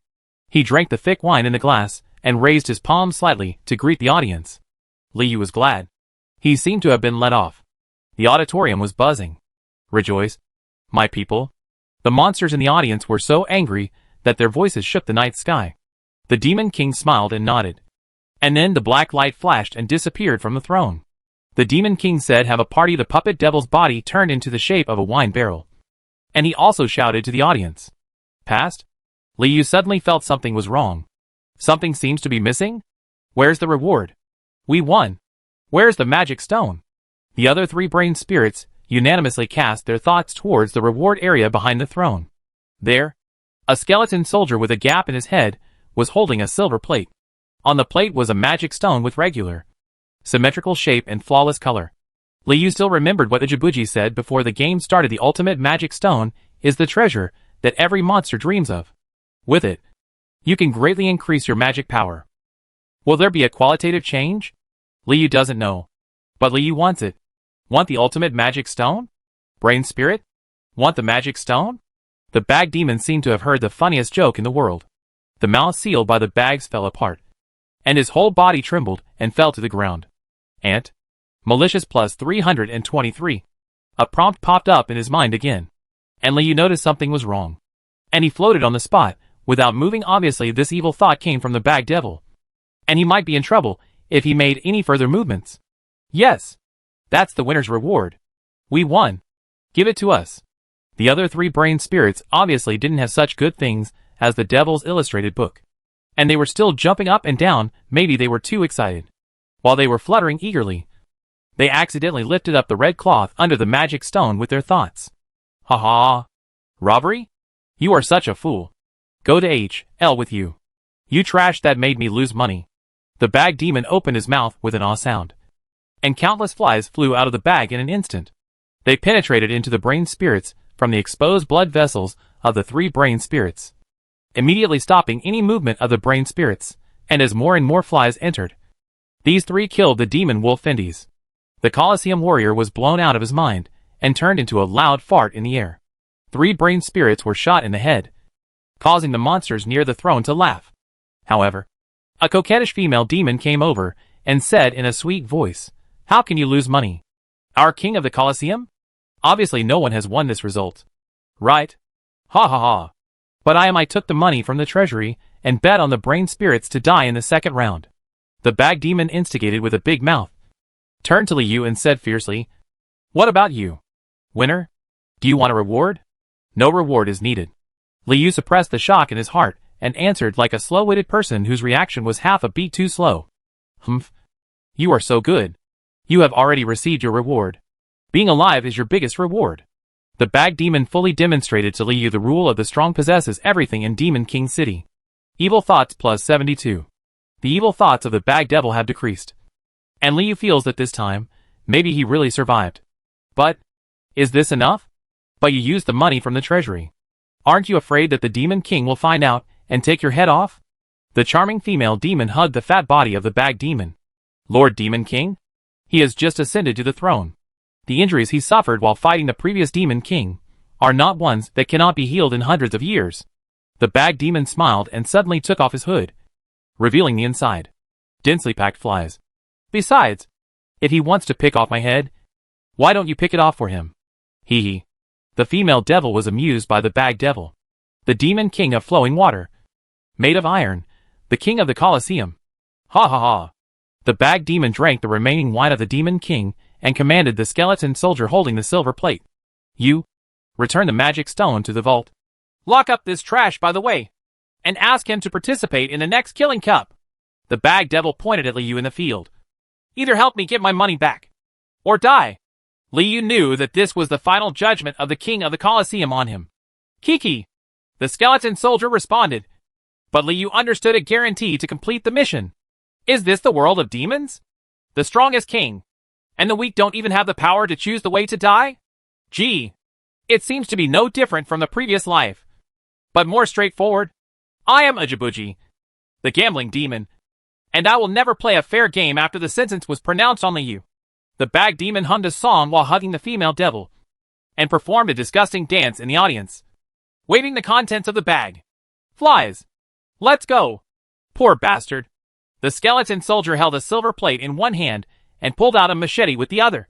he drank the thick wine in the glass and raised his palm slightly to greet the audience. Liu was glad. He seemed to have been let off. The auditorium was buzzing. Rejoice, my people. The monsters in the audience were so angry that their voices shook the night sky. The Demon King smiled and nodded, and then the black light flashed and disappeared from the throne. The Demon King said, "Have a party." The puppet devil's body turned into the shape of a wine barrel, and he also shouted to the audience. Past? Liu suddenly felt something was wrong. Something seems to be missing? Where's the reward? We won. Where's the magic stone? The other three brain spirits unanimously cast their thoughts towards the reward area behind the throne. There, a skeleton soldier with a gap in his head was holding a silver plate. On the plate was a magic stone with regular, symmetrical shape and flawless color. Liu still remembered what the Jibuji said before the game started. The ultimate magic stone is the treasure that every monster dreams of. With it, you can greatly increase your magic power. Will there be a qualitative change? Liu doesn't know, but Liu wants it. Want the ultimate magic stone? Brain spirit? Want the magic stone? The bag demon seemed to have heard the funniest joke in the world. The mouth sealed by the bags fell apart, and his whole body trembled and fell to the ground. Ant? Malicious plus 323. A prompt popped up in his mind again, and Liu noticed something was wrong, and he floated on the spot without moving. Obviously this evil thought came from the bag devil, and he might be in trouble if he made any further movements. Yes, that's the winner's reward. We won. Give it to us. The other three brain spirits obviously didn't have such good things as the devil's illustrated book, and they were still jumping up and down. Maybe they were too excited. While they were fluttering eagerly, they accidentally lifted up the red cloth under the magic stone with their thoughts. Ha ha! Robbery? You are such a fool. Go to hell with you. You trash that made me lose money. The bag demon opened his mouth with an awe sound, and countless flies flew out of the bag in an instant. They penetrated into the brain spirits from the exposed blood vessels of the three brain spirits, immediately stopping any movement of the brain spirits, and as more and more flies entered, these three killed the demon wolf Findies. The Colosseum warrior was blown out of his mind and turned into a loud fart in the air. Three brain spirits were shot in the head, causing the monsters near the throne to laugh. However, a coquettish female demon came over and said in a sweet voice, "How can you lose money? Our king of the Colosseum? Obviously no one has won this result. Right? Ha ha ha. But I took the money from the treasury and bet on the brain spirits to die in the second round." The bag demon, instigated with a big mouth, turned to Liu and said fiercely, What about you? Winner? Do you want a reward? No reward is needed. Liu suppressed the shock in his heart and answered like a slow-witted person whose reaction was half a beat too slow. Humph. You are so good. You have already received your reward. Being alive is your biggest reward. The Bag Demon fully demonstrated to Liu the rule of the strong possesses everything in Demon King City. Evil thoughts plus 72. The evil thoughts of the Bag Devil have decreased. And Liu feels that this time, maybe he really survived. But, is this enough? But you used the money from the treasury. Aren't you afraid that the Demon King will find out and take your head off? The charming female demon hugged the fat body of the Bag Demon. Lord Demon King? He has just ascended to the throne. The injuries he suffered while fighting the previous Demon King are not ones that cannot be healed in hundreds of years. The Bag Demon smiled and suddenly took off his hood, revealing the inside. Densely packed flies. Besides, if he wants to pick off my head, why don't you pick it off for him? Hee hee. The female devil was amused by the Bag Devil. The Demon King of flowing water. Made of iron. The king of the Colosseum. Ha ha ha. The Bag Demon drank the remaining wine of the Demon King and commanded the skeleton soldier holding the silver plate. You, return the magic stone to the vault. Lock up this trash by the way, and ask him to participate in the next killing cup. The Bag Devil pointed at Liu in the field. Either help me get my money back, or die. Liu knew that this was the final judgment of the king of the Colosseum on him. Kiki, the skeleton soldier responded. But Liu understood a guarantee to complete the mission. Is this the world of demons? The strong is king, and the weak don't even have the power to choose the way to die? Gee, it seems to be no different from the previous life, but more straightforward. I am Ujibuji, the gambling demon, and I will never play a fair game after the sentence was pronounced on Liu. The Bag Demon hummed a song while hugging the female devil, and performed a disgusting dance in the audience, waving the contents of the bag. Flies! Let's go! Poor bastard! The skeleton soldier held a silver plate in one hand and pulled out a machete with the other,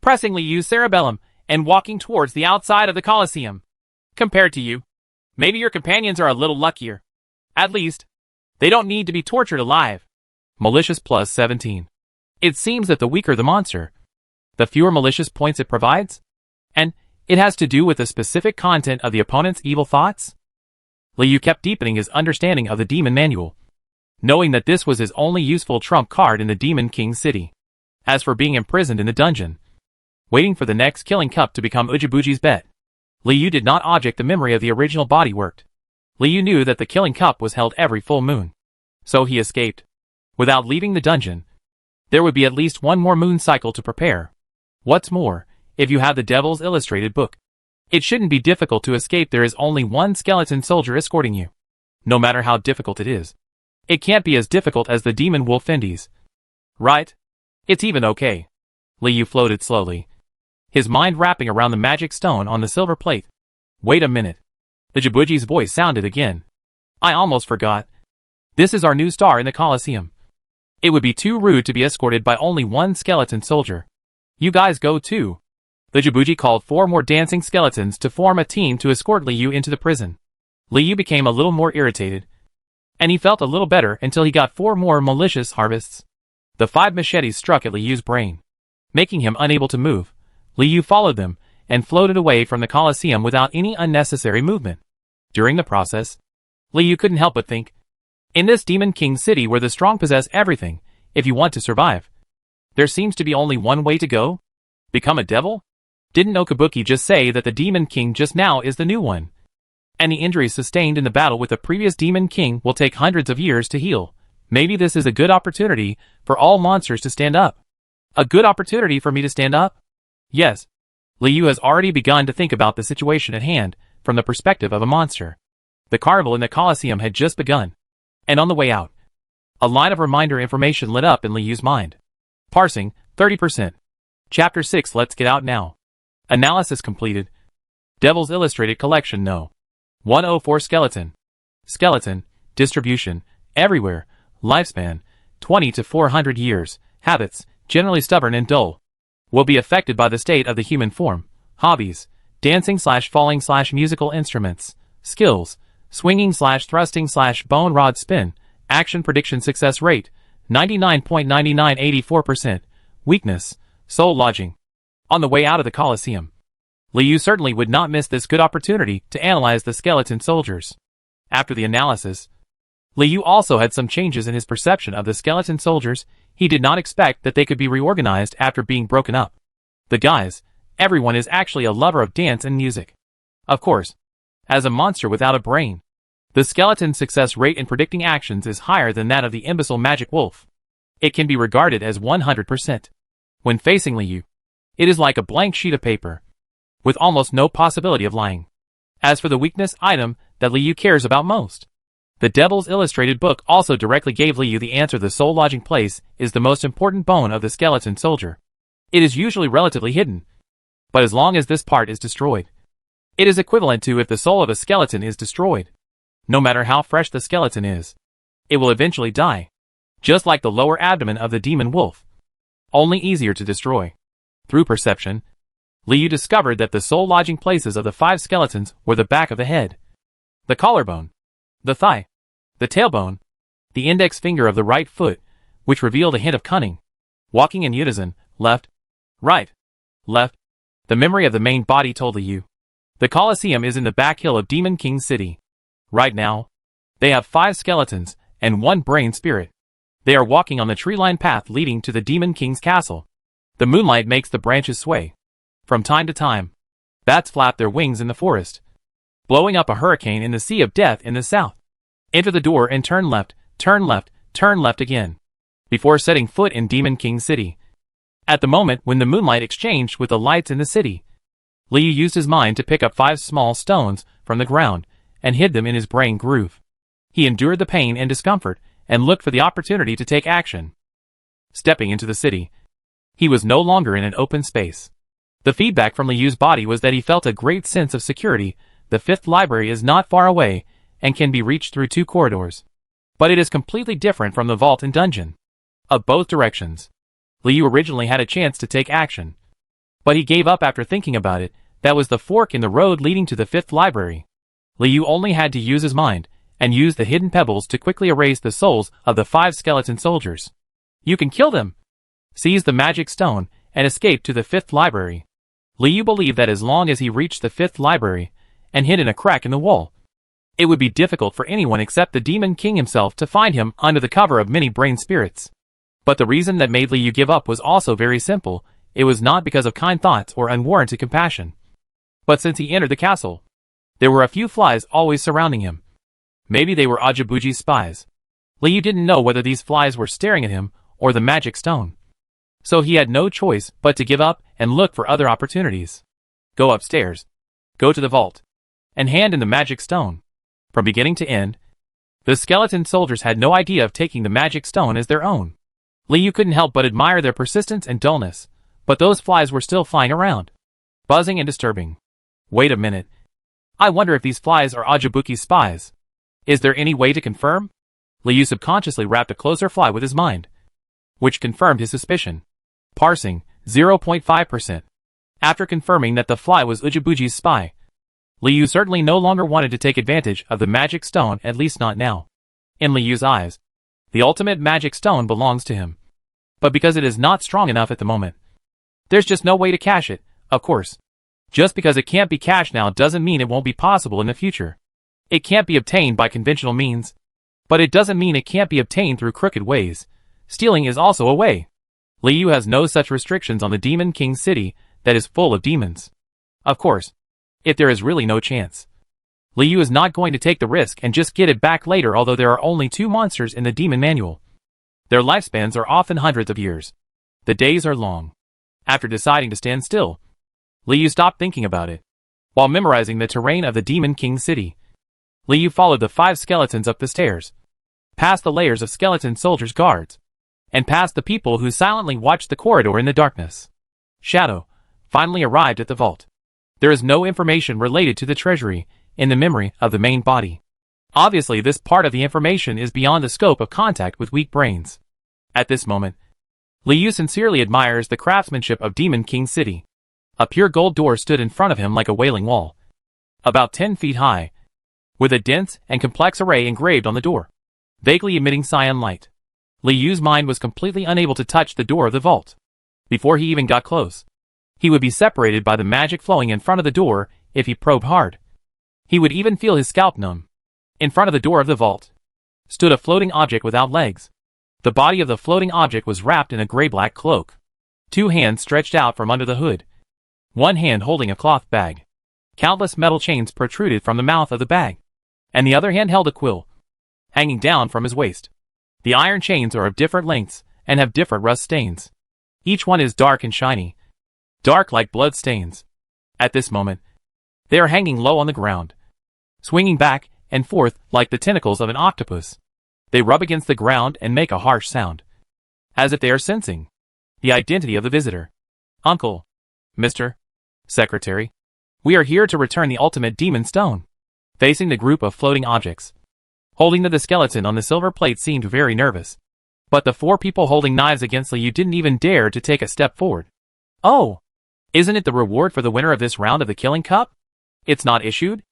pressing Liu's cerebellum and walking towards the outside of the Colosseum. Compared to you, maybe your companions are a little luckier. At least, they don't need to be tortured alive. Malicious plus 17. It seems that the weaker the monster, the fewer malicious points it provides, and it has to do with the specific content of the opponent's evil thoughts. Liu kept deepening his understanding of the demon manual, knowing that this was his only useful trump card in the Demon King City. As for being imprisoned in the dungeon, waiting for the next killing cup to become Ujibuji's bet, Liu did not object the memory of the original body worked. Liu knew that the killing cup was held every full moon, so he escaped. Without leaving the dungeon, there would be at least one more moon cycle to prepare. What's more, if you have the Devil's Illustrated book, it shouldn't be difficult to escape. There is only one skeleton soldier escorting you. No matter how difficult it is, it can't be as difficult as the demon wolf Indies. Right? It's even okay. Liu floated slowly, his mind wrapping around the magic stone on the silver plate. Wait a minute. Ujibuji's voice sounded again. I almost forgot. This is our new star in the Colosseum. It would be too rude to be escorted by only one skeleton soldier. You guys go too. Ujibuji called 4 more dancing skeletons to form a team to escort Liu into the prison. Liu became a little more irritated, and he felt a little better until he got 4 more malicious harvests. The 5 machetes struck at Liu's brain, making him unable to move. Liu followed them and floated away from the Colosseum without any unnecessary movement. During the process, Liu couldn't help but think, in this Demon King City where the strong possess everything, if you want to survive, there seems to be only one way to go? Become a devil? Didn't Okabuki just say that the Demon King just now is the new one? And the injuries sustained in the battle with the previous Demon King will take hundreds of years to heal. Maybe this is a good opportunity for all monsters to stand up. A good opportunity for me to stand up? Yes. Liu has already begun to think about the situation at hand from the perspective of a monster. The carnival in the Colosseum had just begun, and on the way out, a line of reminder information lit up in Liu's mind. Parsing, 30%. Chapter 6. Let's get out now. Analysis completed. Devil's Illustrated Collection No. 104 Skeleton. Skeleton. Distribution. Everywhere. Lifespan. 20 to 400 years. Habits. Generally stubborn and dull. Will be affected by the state of the human form. Hobbies. Dancing/falling/musical instruments. Skills. Swinging/thrusting/bone rod spin. Action prediction success rate. 99.9984%. Weakness. Soul lodging. On the way out of the Colosseum, Liu certainly would not miss this good opportunity to analyze the skeleton soldiers. After the analysis, Liu also had some changes in his perception of the skeleton soldiers. He did not expect that they could be reorganized after being broken up. The guys, everyone is actually a lover of dance and music. Of course, as a monster without a brain, the skeleton's success rate in predicting actions is higher than that of the imbecile magic wolf. It can be regarded as 100%. When facing Liu, it is like a blank sheet of paper, with almost no possibility of lying. As for the weakness item that Liu cares about most, the Devil's Illustrated book also directly gave Liu the answer. The soul lodging place is the most important bone of the skeleton soldier. It is usually relatively hidden, but as long as this part is destroyed, it is equivalent to if the soul of a skeleton is destroyed. No matter how fresh the skeleton is, it will eventually die. Just like the lower abdomen of the demon wolf, only easier to destroy. Through perception, Liu discovered that the soul lodging places of the 5 skeletons were the back of the head, the collarbone, the thigh, the tailbone, the index finger of the right foot, which revealed a hint of cunning. Walking in unison, left, right, left, the memory of the main body told Liu. The Colosseum is in the back hill of Demon King City. Right now, they have 5 skeletons and 1 brain spirit. They are walking on the tree-lined path leading to the Demon King's castle. The moonlight makes the branches sway. From time to time, bats flap their wings in the forest, blowing up a hurricane in the sea of death in the south. Enter the door and turn left, turn left, turn left again, before setting foot in Demon King City. At the moment when the moonlight exchanged with the lights in the city, Liu used his mind to pick up 5 small stones from the ground and hid them in his brain groove. He endured the pain and discomfort and looked for the opportunity to take action. Stepping into the city, he was no longer in an open space. The feedback from Liu's body was that he felt a great sense of security. The 5th library is not far away and can be reached through 2 corridors. But it is completely different from the vault and dungeon. Of both directions, Liu originally had a chance to take action, but he gave up after thinking about it. That was the fork in the road leading to the 5th library. Liu only had to use his mind and use the hidden pebbles to quickly erase the souls of the 5 skeleton soldiers. You can kill them, seize the magic stone, and escape to the 5th library. Liu believed that as long as he reached the 5th library and hid in a crack in the wall, it would be difficult for anyone except the Demon King himself to find him under the cover of many brain spirits. But the reason that made Liu give up was also very simple. It was not because of kind thoughts or unwarranted compassion. But since he entered the castle, there were a few flies always surrounding him. Maybe they were Ajibuji's spies. Liu didn't know whether these flies were staring at him or the magic stone. So he had no choice but to give up and look for other opportunities. Go upstairs, go to the vault, and hand in the magic stone. From beginning to end, the skeleton soldiers had no idea of taking the magic stone as their own. Liu couldn't help but admire their persistence and dullness, but those flies were still flying around, buzzing and disturbing. Wait a minute. I wonder if these flies are Ajibuki's spies. Is there any way to confirm? Liu subconsciously wrapped a closer fly with his mind, which confirmed his suspicion. Parsing, 0.5%. After confirming that the fly was Ajibuji's spy, Liu certainly no longer wanted to take advantage of the magic stone, at least not now. In Liu's eyes, the ultimate magic stone belongs to him. But because it is not strong enough at the moment, there's just no way to cache it, of course. Just because it can't be cached now doesn't mean it won't be possible in the future. It can't be obtained by conventional means, but it doesn't mean it can't be obtained through crooked ways. Stealing is also a way. Liu has no such restrictions on the Demon King City that is full of demons. Of course, if there is really no chance, Liu is not going to take the risk and just get it back later. Although there are only 2 monsters in the demon manual, their lifespans are often hundreds of years. The days are long. After deciding to stand still, Liu stopped thinking about it. While memorizing the terrain of the Demon King City, Liu followed the 5 skeletons up the stairs, past the layers of skeleton soldiers' guards, and past the people who silently watched the corridor in the darkness. Shadow finally arrived at the vault. There is no information related to the treasury in the memory of the main body. Obviously, this part of the information is beyond the scope of contact with weak brains. At this moment, Liu sincerely admires the craftsmanship of Demon King City. A pure gold door stood in front of him like a wailing wall, about 10 feet high, with a dense and complex array engraved on the door, vaguely emitting cyan light. Liu's mind was completely unable to touch the door of the vault. Before he even got close, He would be separated by the magic flowing in front of the door if he probed hard. He would even feel his scalp numb. In front of the door of the vault stood a floating object without legs. The body of the floating object was wrapped in a gray-black cloak. 2 hands stretched out from under the hood. One hand holding a cloth bag. Countless metal chains protruded from the mouth of the bag, and the other hand held a quill, hanging down from his waist. The iron chains are of different lengths and have different rust stains. Each one is dark and shiny, dark like blood stains. At this moment, they are hanging low on the ground, swinging back and forth like the tentacles of an octopus. They rub against the ground and make a harsh sound, as if they are sensing the identity of the visitor. Uncle, Mr. Secretary, we are here to return the ultimate demon stone. Facing the group of floating objects, holding the skeleton on the silver plate seemed very nervous. But the 4 people holding knives against Liu didn't even dare to take a step forward. Oh, isn't it the reward for the winner of this round of the killing cup? It's not issued?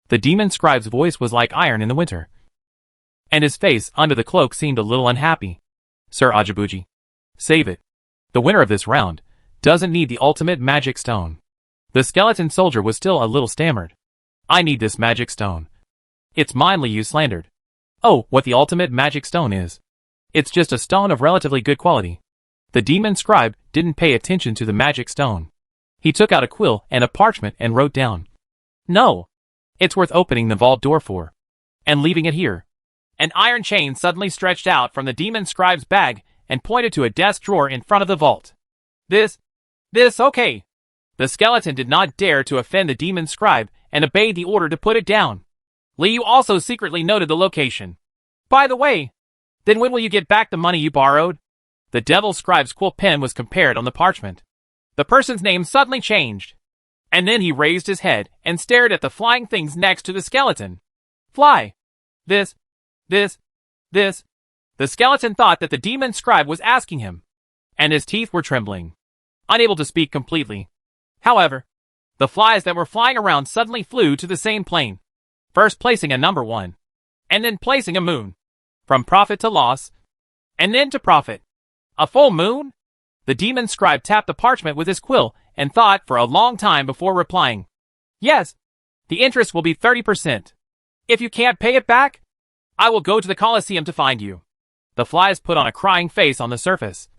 The demon scribe's voice was like iron in the winter, and his face under the cloak seemed a little unhappy. Sir Ajibuji, save it. The winner of this round doesn't need the ultimate magic stone. The skeleton soldier was still a little stammered. I need this magic stone. It's mine, Liu slandered. Oh, what the ultimate magic stone is. It's just a stone of relatively good quality. The demon scribe didn't pay attention to the magic stone. He took out a quill and a parchment and wrote down. No. It's worth opening the vault door for, and leaving it here. An iron chain suddenly stretched out from the demon scribe's bag and pointed to a desk drawer in front of the vault. This, okay. The skeleton did not dare to offend the demon scribe and obeyed the order to put it down. Liu also secretly noted the location. By the way, then when will you get back the money you borrowed? The devil scribe's quill pen was compared on the parchment. The person's name suddenly changed, and then he raised his head and stared at the flying things next to the skeleton. Fly. This. The skeleton thought that the demon scribe was asking him, and his teeth were trembling, unable to speak completely. However, the flies that were flying around suddenly flew to the same plane, first placing a number 1, and then placing a moon. From profit to loss, and then to profit. A full moon? The demon scribe tapped the parchment with his quill and thought for a long time before replying. Yes, the interest will be 30%. If you can't pay it back, I will go to the Colosseum to find you. The flies put on a crying face on the surface,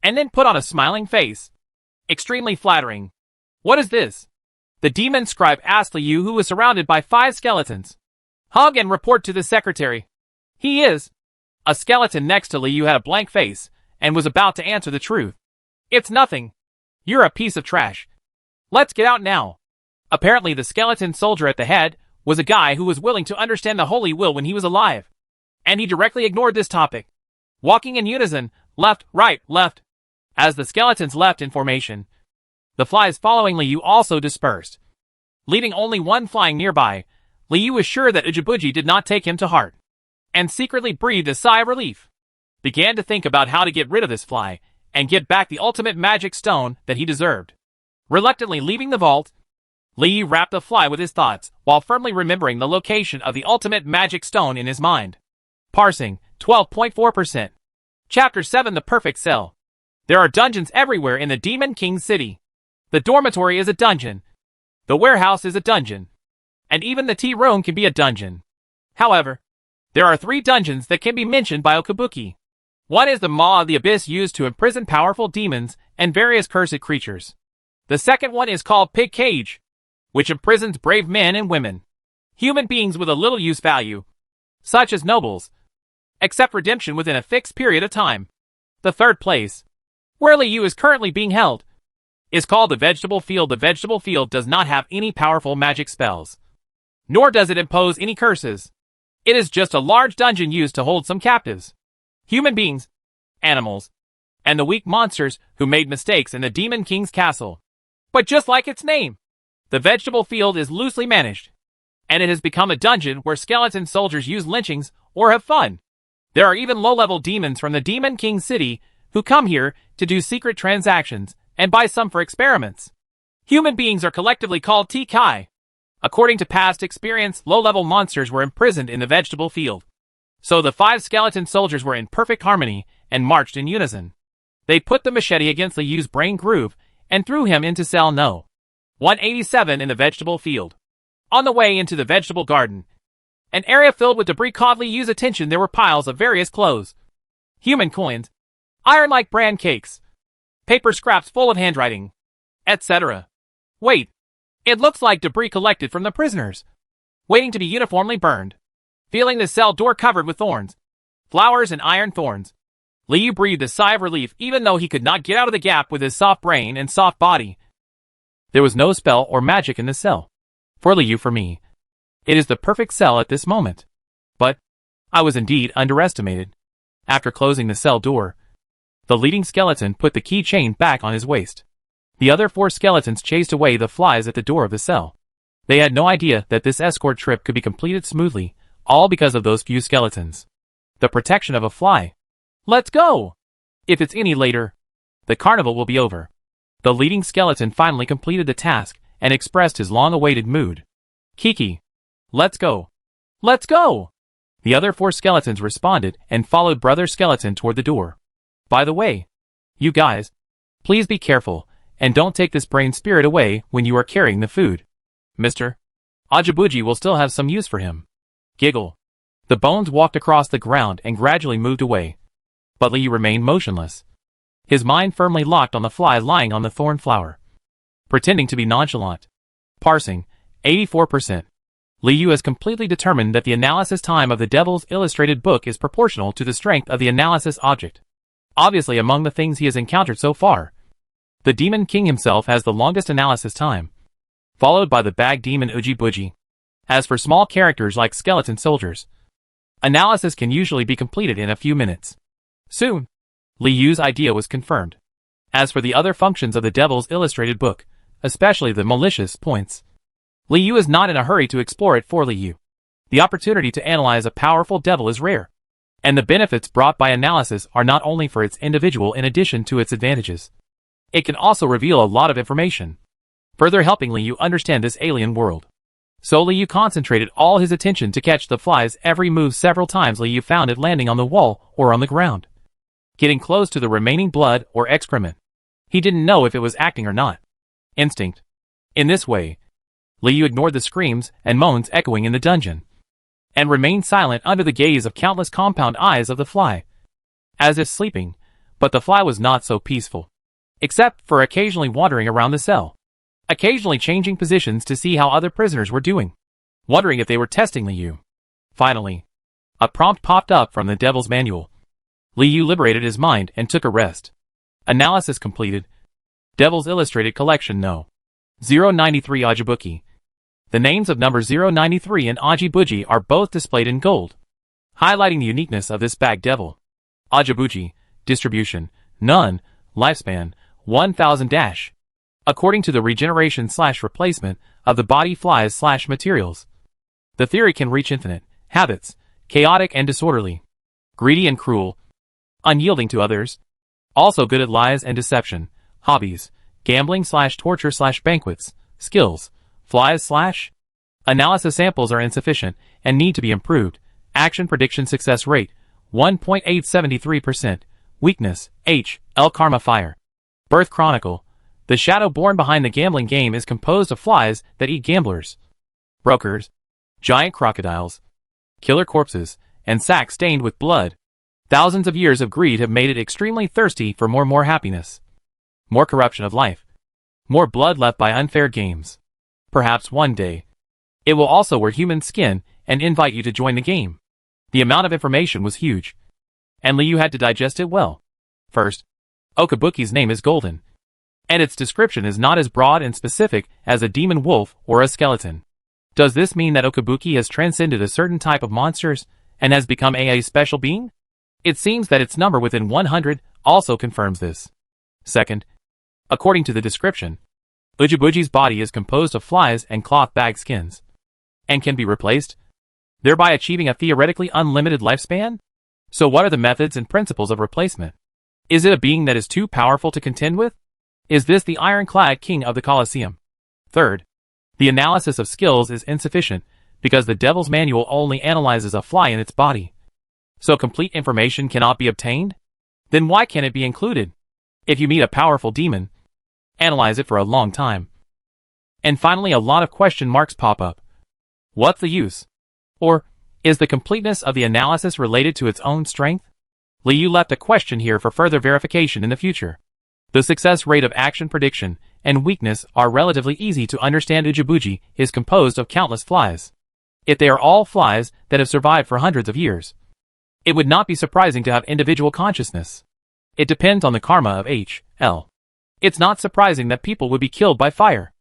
and then put on a smiling face. Extremely flattering. What is this? The demon scribe asked Liu, who was surrounded by 5 skeletons. Hug and report to the secretary. He is. A skeleton next to Liu had a blank face and was about to answer the truth. It's nothing. You're a piece of trash. Let's get out now. Apparently the skeleton soldier at the head was a guy who was willing to understand the Holy Will when he was alive, and he directly ignored this topic. Walking in unison, left, right, left. As the skeletons left in formation, the flies following Liu also dispersed, leaving only one flying nearby. Liu was sure that Ajibuji did not take him to heart, and secretly breathed a sigh of relief. Began to think about how to get rid of this fly, and get back the ultimate magic stone that he deserved. Reluctantly leaving the vault, Liu wrapped the fly with his thoughts, while firmly remembering the location of the ultimate magic stone in his mind. Parsing, 12.4%. Chapter 7 The Perfect Cell. There are dungeons everywhere in the Demon King's city. The dormitory is a dungeon. The warehouse is a dungeon. And even the tea room can be a dungeon. However, there are 3 dungeons that can be mentioned by Okabuki. One is the Maw of the Abyss, used to imprison powerful demons and various cursed creatures. The second one is called Pig Cage, which imprisons brave men and women, human beings with a little use value, such as nobles, accept redemption within a fixed period of time. The third place, where Liu is currently being held, is called the Vegetable Field. The Vegetable Field does not have any powerful magic spells, nor does it impose any curses. It is just a large dungeon used to hold some captives, human beings, animals, and the weak monsters who made mistakes in the Demon King's castle. But just like its name, the Vegetable Field is loosely managed, and it has become a dungeon where skeleton soldiers use lynchings or have fun. There are even low-level demons from the Demon King's city who come here to do secret transactions and buy some for experiments. Human beings are collectively called T-Kai. According to past experience, low-level monsters were imprisoned in the Vegetable Field. So the 5 skeleton soldiers were in perfect harmony and marched in unison. They put the machete against Liu's brain groove and threw him into cell No. 187 in the vegetable field. On the way into the vegetable garden, an area filled with debris caught Li Yu's attention. There were piles of various clothes, human coins, iron-like bran cakes, paper scraps full of handwriting, etc. Wait, it looks like debris collected from the prisoners, waiting to be uniformly burned. Feeling the cell door covered with thorns, flowers and iron thorns, Li Yu breathed a sigh of relief even though he could not get out of the gap with his soft brain and soft body. There was no spell or magic in the cell. For Li Yu, for me, it is the perfect cell at this moment. But I was indeed underestimated. After closing the cell door, the leading skeleton put the key chain back on his waist. The other 4 skeletons chased away the flies at the door of the cell. They had no idea that this escort trip could be completed smoothly, all because of those few skeletons. The protection of a fly. Let's go! If it's any later, the carnival will be over. The leading skeleton finally completed the task and expressed his long-awaited mood. Kiki, let's go! Let's go! The other 4 skeletons responded and followed Brother Skeleton toward the door. By the way, you guys, please be careful and don't take this brain spirit away when you are carrying the food. Mr. Ajibuji will still have some use for him. Giggle. The bones walked across the ground and gradually moved away. But Li Yu remained motionless, his mind firmly locked on the fly lying on the thorn flower. Pretending to be nonchalant. Parsing, 84%. Li Yu has completely determined that the analysis time of the Devil's Illustrated book is proportional to the strength of the analysis object. Obviously, among the things he has encountered so far, the Demon King himself has the longest analysis time, followed by the Bag Demon Ujibuji. As for small characters like skeleton soldiers, analysis can usually be completed in a few minutes. Soon, Li Yu's idea was confirmed. As for the other functions of the Devil's Illustrated book, especially the malicious points, Li Yu is not in a hurry to explore it. For Li Yu, the opportunity to analyze a powerful devil is rare, and the benefits brought by analysis are not only for its individual in addition to its advantages. It can also reveal a lot of information, further helping Li Yu understand this alien world. So Li Yu concentrated all his attention to catch the fly's every move. Several times Li Yu found it landing on the wall or on the ground, getting close to the remaining blood or excrement. He didn't know if it was acting or not. Instinct. In this way, Li Yu ignored the screams and moans echoing in the dungeon, and remained silent under the gaze of countless compound eyes of the fly, as if sleeping, but the fly was not so peaceful, except for occasionally wandering around the cell, occasionally changing positions to see how other prisoners were doing, wondering if they were testing Li Yu. Finally, a prompt popped up from the Devil's Manual. Li Yu liberated his mind and took a rest. Analysis completed. Devil's Illustrated Collection No. 093 Ajibuki. The names of number 093 and Ajibuji are both displayed in gold, highlighting the uniqueness of this bag devil. Ajibuji, distribution, none, lifespan, 1000 dash. According to the regeneration/replacement of the body flies/materials, the theory can reach infinite. Habits, chaotic and disorderly, greedy and cruel, unyielding to others, also good at lies and deception. Hobbies, gambling/torture/banquets. Skills, flies/ analysis samples are insufficient and need to be improved. Action prediction success rate, 1.873%. Weakness, L karma fire. Birth chronicle. The shadow born behind the gambling game is composed of flies that eat gamblers, brokers, giant crocodiles, killer corpses, and sacks stained with blood. Thousands of years of greed have made it extremely thirsty for more happiness, more corruption of life, more blood left by unfair games. Perhaps one day, it will also wear human skin and invite you to join the game. The amount of information was huge, and Li Yu had to digest it well. First, Okabuki's name is golden, and its description is not as broad and specific as a demon wolf or a skeleton. Does this mean that Okabuki has transcended a certain type of monsters and has become a special being? It seems that its number within 100 also confirms this. Second, according to the description, Ujibuji's body is composed of flies and cloth bag skins, and can be replaced, thereby achieving a theoretically unlimited lifespan? So what are the methods and principles of replacement? Is it a being that is too powerful to contend with? Is this the ironclad king of the Colosseum? Third, the analysis of skills is insufficient because the Devil's Manual only analyzes a fly in its body. So complete information cannot be obtained? Then why can't it be included? If you meet a powerful demon, analyze it for a long time. And finally a lot of question marks pop up. What's the use? Or, is the completeness of the analysis related to its own strength? Liu left a question here for further verification in the future. The success rate of action prediction and weakness are relatively easy to understand. Ujibuji is composed of countless flies. If they are all flies that have survived for hundreds of years, it would not be surprising to have individual consciousness. It depends on the karma of H.L. It's not surprising that people would be killed by fire.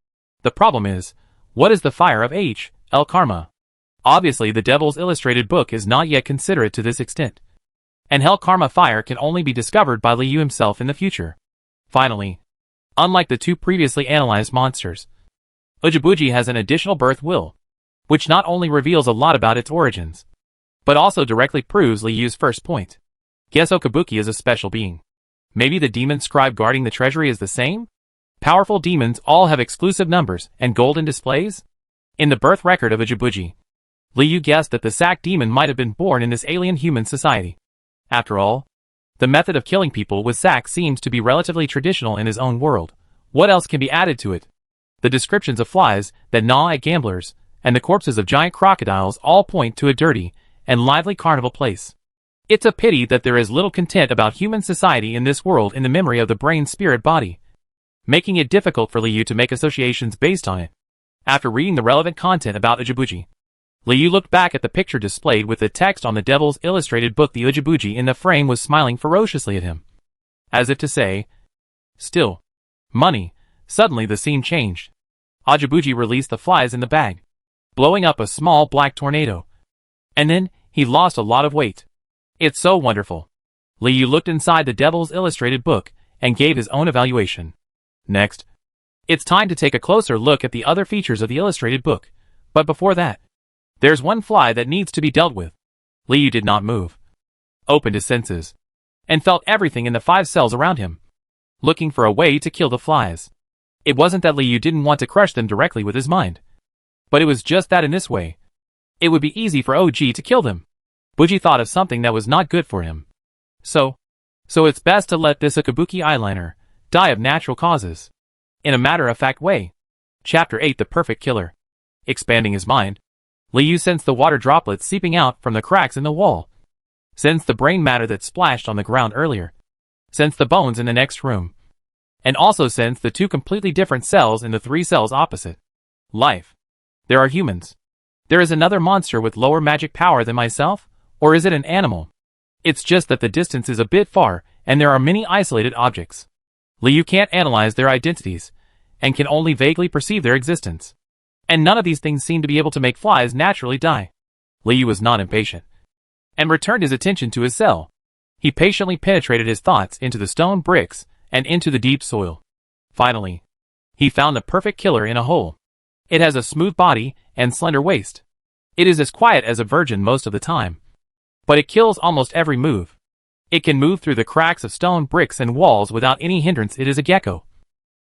The problem is, what is the fire of H.L. karma? Obviously the Devil's Illustrated book is not yet considerate to this extent. And hell karma fire can only be discovered by Liu himself in the future. Finally, unlike the two previously analyzed monsters, Ujibuji has an additional birth will, which not only reveals a lot about its origins, but also directly proves Liu's first point. Gesso Kabuki is a special being. Maybe the demon scribe guarding the treasury is the same? Powerful demons all have exclusive numbers and golden displays? In the birth record of Ujibuji, Liu guessed that the sack demon might have been born in this alien human society. After all, the method of killing people with sacks seems to be relatively traditional in his own world. What else can be added to it? The descriptions of flies that gnaw at gamblers and the corpses of giant crocodiles all point to a dirty and lively carnival place. It's a pity that there is little content about human society in this world in the memory of the brain-spirit body, making it difficult for Liu to make associations based on it. After reading the relevant content about Ujibuji, Liu looked back at the picture displayed with the text on the Devil's Illustrated book. The Ujibuji in the frame was smiling ferociously at him, as if to say, "Still, money." Suddenly the scene changed. Ujibuji released the flies in the bag, blowing up a small black tornado. And then, he lost a lot of weight. It's so wonderful. Liu looked inside the Devil's Illustrated book and gave his own evaluation. Next, it's time to take a closer look at the other features of the Illustrated book. But before that, there's one fly that needs to be dealt with. Liu did not move, opened his senses, and felt everything in the 5 cells around him, looking for a way to kill the flies. It wasn't that Liu didn't want to crush them directly with his mind, but it was just that in this way, it would be easy for OG to kill them. Buji thought of something that was not good for him. So it's best to let this Kabuki eyeliner die of natural causes. In a matter-of-fact way. Chapter 8: The Perfect Killer. Expanding his mind, Liu sensed the water droplets seeping out from the cracks in the wall, sensed the brain matter that splashed on the ground earlier, sensed the bones in the next room, and also sensed the 2 completely different cells in the 3 cells opposite. Life. There are humans. There is another monster with lower magic power than myself, or is it an animal? It's just that the distance is a bit far, and there are many isolated objects. Liu can't analyze their identities, and can only vaguely perceive their existence. And none of these things seem to be able to make flies naturally die. Liu was not impatient, and returned his attention to his cell. He patiently penetrated his thoughts into the stone bricks and into the deep soil. Finally, he found the perfect killer in a hole. It has a smooth body and slender waist. It is as quiet as a virgin most of the time, but it kills almost every move. It can move through the cracks of stone bricks and walls without any hindrance. It is a gecko,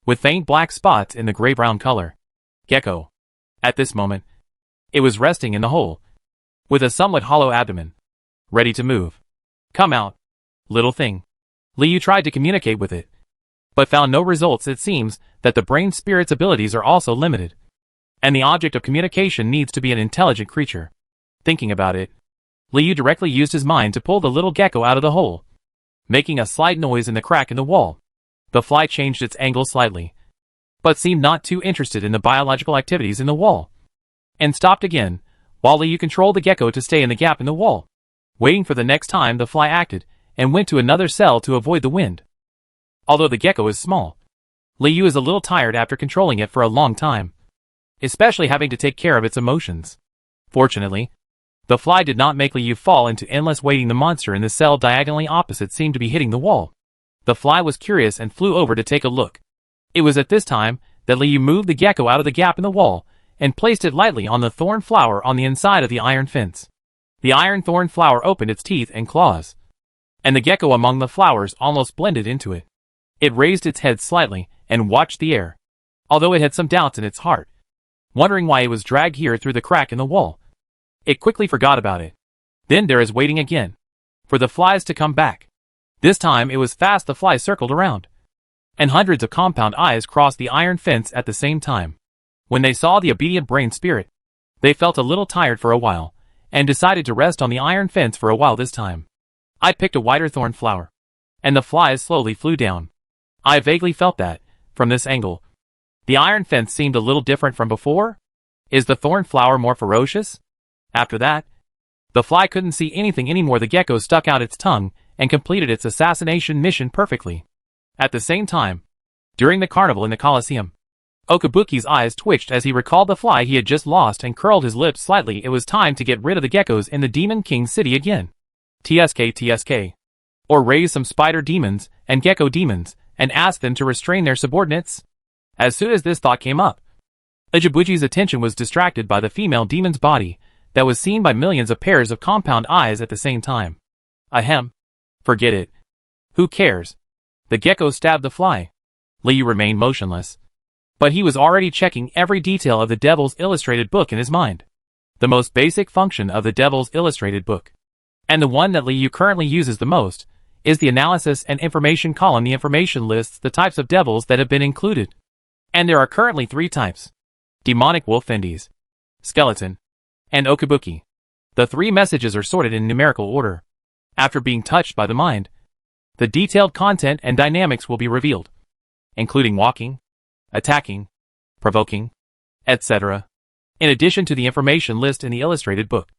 with faint black spots in the gray-brown color. Gecko. At this moment, it was resting in the hole, with a somewhat hollow abdomen, ready to move. "Come out, little thing." Liu tried to communicate with it, but found no results. It seems that the brain spirit's abilities are also limited, and the object of communication needs to be an intelligent creature. Thinking about it, Liu directly used his mind to pull the little gecko out of the hole, making a slight noise in the crack in the wall. The fly changed its angle slightly, but seemed not too interested in the biological activities in the wall, and stopped again, while Liu controlled the gecko to stay in the gap in the wall. Waiting for the next time, the fly acted, and went to another cell to avoid the wind. Although the gecko is small, Liu is a little tired after controlling it for a long time, especially having to take care of its emotions. Fortunately, the fly did not make Liu fall into endless waiting. The monster in the cell diagonally opposite seemed to be hitting the wall. The fly was curious and flew over to take a look. It was at this time that Liu moved the gecko out of the gap in the wall and placed it lightly on the thorn flower on the inside of the iron fence. The iron thorn flower opened its teeth and claws, and the gecko among the flowers almost blended into it. It raised its head slightly and watched the air, although it had some doubts in its heart, wondering why it was dragged here through the crack in the wall. It quickly forgot about it. Then there is waiting again, for the flies to come back. This time it was fast. The fly circled around, and hundreds of compound eyes crossed the iron fence at the same time. When they saw the obedient brain spirit, they felt a little tired for a while, and decided to rest on the iron fence for a while this time. I picked a whiter thorn flower, and the flies slowly flew down. I vaguely felt that, from this angle, the iron fence seemed a little different from before. Is the thorn flower more ferocious? After that, the fly couldn't see anything anymore. The gecko stuck out its tongue and completed its assassination mission perfectly. At the same time, during the carnival in the Colosseum, Okabuki's eyes twitched as he recalled the fly he had just lost and curled his lips slightly. It was time to get rid of the geckos in the Demon King City again. TSK. Or raise some spider demons and gecko demons and ask them to restrain their subordinates. As soon as this thought came up, Ajibuji's attention was distracted by the female demon's body that was seen by millions of pairs of compound eyes at the same time. Ahem. Forget it. Who cares? The gecko stabbed the fly. Liu remained motionless, but he was already checking every detail of the Devil's Illustrated book in his mind. The most basic function of the Devil's Illustrated book, and the one that Liu currently uses the most, is the analysis and information column. The information lists the types of devils that have been included. And there are currently 3 types: demonic wolf Fendies, skeleton, and Okabuki. The 3 messages are sorted in numerical order. After being touched by the mind, the detailed content and dynamics will be revealed, including walking, attacking, provoking, etc., in addition to the information list in the illustrated book.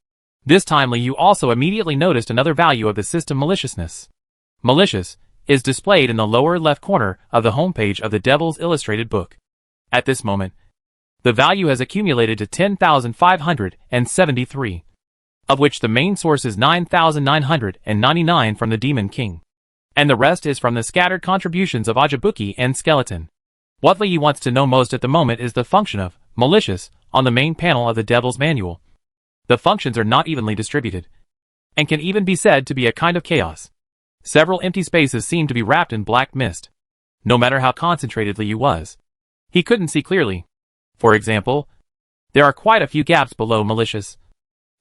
This time Liu also immediately noticed another value of the system: maliciousness. Malicious is displayed in the lower left corner of the homepage of the Devil's Illustrated book. At this moment, the value has accumulated to 10,573, of which the main source is 9,999 from the Demon King, and the rest is from the scattered contributions of Ajibuki and Skeleton. What Liu wants to know most at the moment is the function of malicious on the main panel of the Devil's Manual. The functions are not evenly distributed, and can even be said to be a kind of chaos. Several empty spaces seem to be wrapped in black mist. No matter how concentrated Liu was, he couldn't see clearly. For example, there are quite a few gaps below malicious,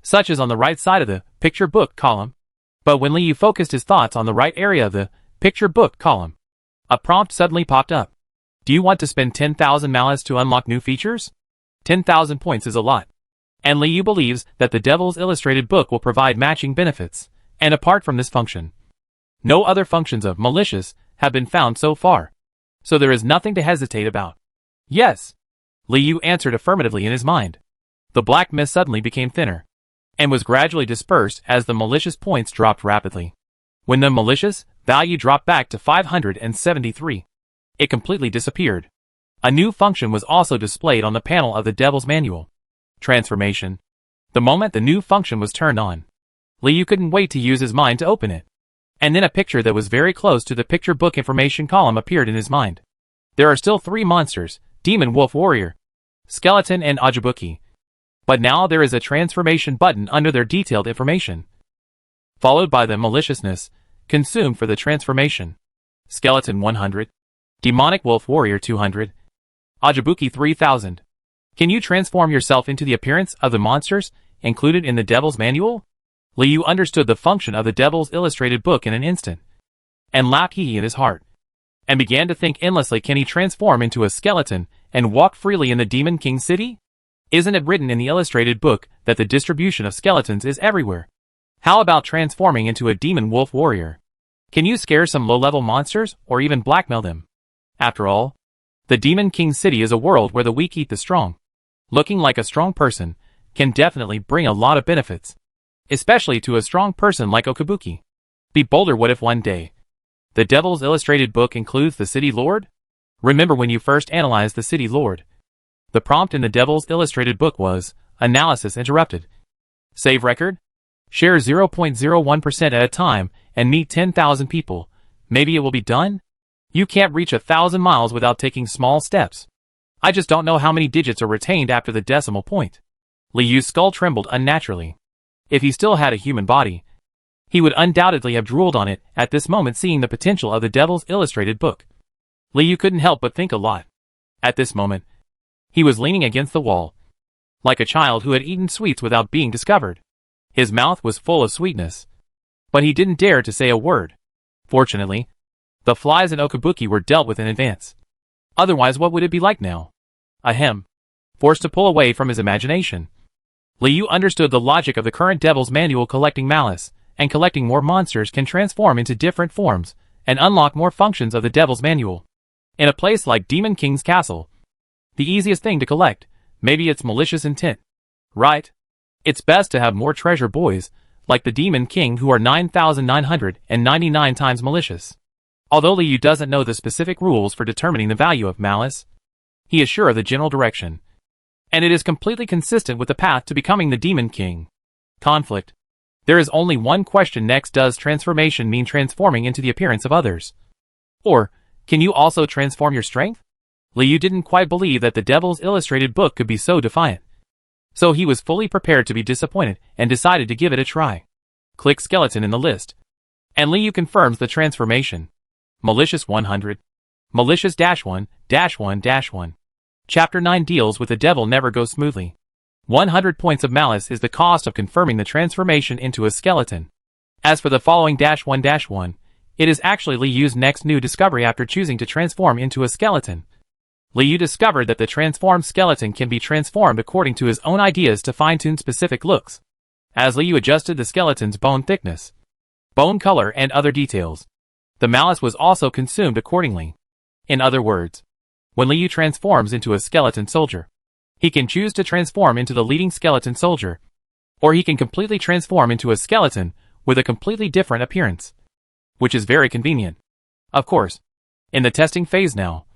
such as on the right side of the picture book column. But when Liu focused his thoughts on the right area of the picture book column, a prompt suddenly popped up. Do you want to spend 10,000 malice to unlock new features? 10,000 points is a lot, and Liu believes that the Devil's Illustrated book will provide matching benefits, and apart from this function, no other functions of malicious have been found so far, so there is nothing to hesitate about. Yes, Liu answered affirmatively in his mind. The black mist suddenly became thinner, and was gradually dispersed as the malicious points dropped rapidly. When the malicious value dropped back to 573, it completely disappeared. A new function was also displayed on the panel of the Devil's Manual: transformation. The moment the new function was turned on, Liu couldn't wait to use his mind to open it. And then a picture that was very close to the picture book information column appeared in his mind. There are still 3 monsters: Demon Wolf Warrior, Skeleton, and Ajibuki. But now there is a transformation button under their detailed information, followed by the maliciousness consumed for the transformation: Skeleton 100, Demonic Wolf Warrior 200, Ajibuki 3000. Can you transform yourself into the appearance of the monsters included in the Devil's Manual? Liu understood the function of the Devil's Illustrated book in an instant, and laughed hee in his heart, and began to think endlessly. Can he transform into a skeleton and walk freely in the Demon King City? Isn't it written in the illustrated book that the distribution of skeletons is everywhere? How about transforming into a Demon Wolf Warrior? Can you scare some low-level monsters or even blackmail them? After all, the Demon King City is a world where the weak eat the strong. Looking like a strong person can definitely bring a lot of benefits, especially to a strong person like Okabuki. Be bolder. What if one day the Devil's Illustrated book includes the City Lord? Remember when you first analyzed the City Lord? The prompt in the Devil's Illustrated book was, analysis interrupted. Save record? Share 0.01% at a time and meet 10,000 people. Maybe it will be done? You can't reach 1,000 miles without taking small steps. I just don't know how many digits are retained after the decimal point. Liu's skull trembled unnaturally. If he still had a human body, he would undoubtedly have drooled on it at this moment, seeing the potential of the Devil's Illustrated book. Liu couldn't help but think a lot. At this moment, he was leaning against the wall, like a child who had eaten sweets without being discovered. His mouth was full of sweetness, but he didn't dare to say a word. Fortunately, The flies in Okabuki were dealt with in advance. Otherwise, what would it be like now? Ahem. Forced to pull away from his imagination, Liu understood the logic of the current Devil's Manual. Collecting malice and collecting more monsters can transform into different forms and unlock more functions of the Devil's Manual. In a place like Demon King's castle, the easiest thing to collect, maybe it's malicious intent. Right? It's best to have more treasure boys, like the Demon King, who are 9,999 times malicious. Although Liu doesn't know the specific rules for determining the value of malice, he is sure of the general direction, and it is completely consistent with the path to becoming the Demon King. Conflict. There is only one question next: does transformation mean transforming into the appearance of others? Or, can you also transform your strength? Liu didn't quite believe that the Devil's Illustrated Book could be so defiant. So he was fully prepared to be disappointed and decided to give it a try. Click skeleton in the list, and Liu confirms the transformation. Malicious 100. Malicious -1-1-1. Chapter 9 deals with the devil never goes smoothly. 100 points of malice is the cost of confirming the transformation into a skeleton. As for the following -1-1, it is actually Liu's next new discovery after choosing to transform into a skeleton. Liu discovered that the transformed skeleton can be transformed according to his own ideas to fine-tune specific looks. As Liu adjusted the skeleton's bone thickness, bone color, and other details, the malice was also consumed accordingly. In other words, when Liu transforms into a skeleton soldier, he can choose to transform into the leading skeleton soldier, or he can completely transform into a skeleton with a completely different appearance, which is very convenient. Of course, in the testing phase now,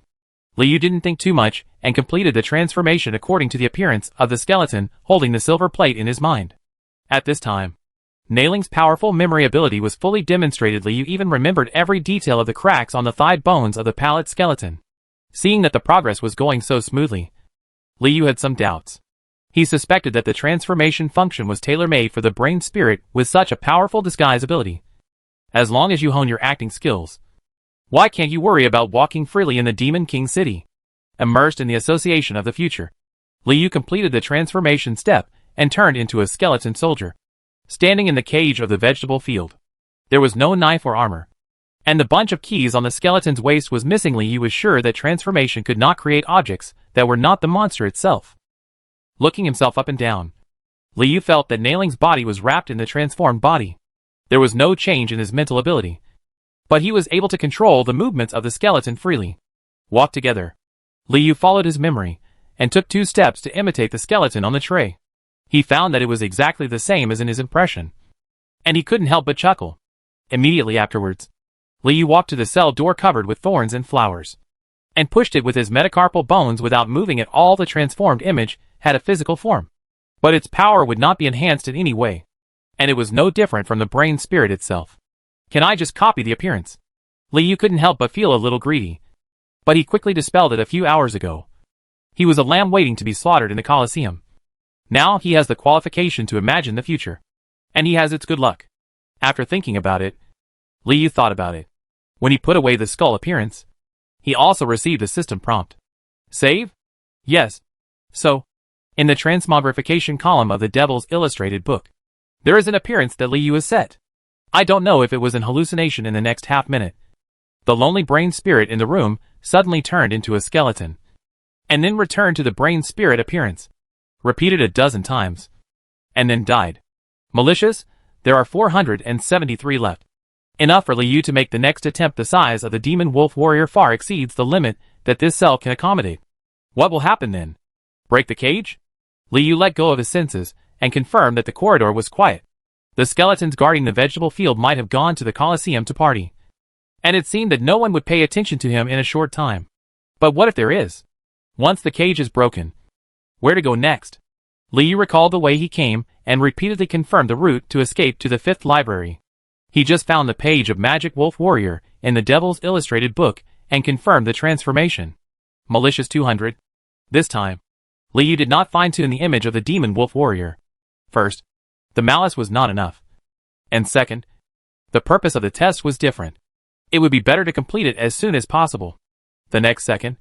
Liu didn't think too much and completed the transformation according to the appearance of the skeleton, holding the silver plate in his mind. At this time, Nailing's powerful memory ability was fully demonstrated. Liu even remembered every detail of the cracks on the thigh bones of the pallet skeleton. Seeing that the progress was going so smoothly, Liu had some doubts. He suspected that the transformation function was tailor-made for the brain spirit with such a powerful disguise ability. As long as you hone your acting skills, why can't you worry about walking freely in the Demon King city? Immersed in the association of the future, Liu completed the transformation step and turned into a skeleton soldier. Standing in the cage of the vegetable field, there was no knife or armor, and the bunch of keys on the skeleton's waist was missing. Liu was sure that transformation could not create objects that were not the monster itself. Looking himself up and down, Liu felt that Nailing's body was wrapped in the transformed body. There was no change in his mental ability, but he was able to control the movements of the skeleton freely. Walk together. Liu followed his memory and took 2 steps to imitate the skeleton on the tray. He found that it was exactly the same as in his impression, and he couldn't help but chuckle. Immediately afterwards, Liu walked to the cell door covered with thorns and flowers, and pushed it with his metacarpal bones without moving at all. The transformed image had a physical form, but its power would not be enhanced in any way, and it was no different from the brain spirit itself. Can I just copy the appearance? Liu couldn't help but feel a little greedy, but he quickly dispelled it. A few hours ago, he was a lamb waiting to be slaughtered in the Colosseum. Now he has the qualification to imagine the future, and he has its good luck. After thinking about it, Liu thought about it. When he put away the skull appearance, he also received a system prompt. Save? Yes. So, in the transmogrification column of the Devil's Illustrated Book, there is an appearance that Liu is set. I don't know if it was an hallucination. In the next half minute, the lonely brain spirit in the room suddenly turned into a skeleton, and then returned to the brain spirit appearance, repeated a dozen times, and then died. Malicious, there are 473 left. Enough for Liu to make the next attempt. The size of the demon wolf warrior far exceeds the limit that this cell can accommodate. What will happen then? Break the cage? Liu let go of his senses and confirmed that the corridor was quiet. The skeletons guarding the vegetable field might have gone to the Colosseum to party, and it seemed that no one would pay attention to him in a short time. But what if there is? Once the cage is broken, where to go next? Liu recalled the way he came and repeatedly confirmed the route to escape to the 5th library. He just found the page of Magic Wolf Warrior in the Devil's Illustrated Book and confirmed the transformation. Malicious 200. This time, Liu did not fine-tune the image of the Demon Wolf Warrior. First, the malice was not enough. And second, the purpose of the test was different. It would be better to complete it as soon as possible. The next second,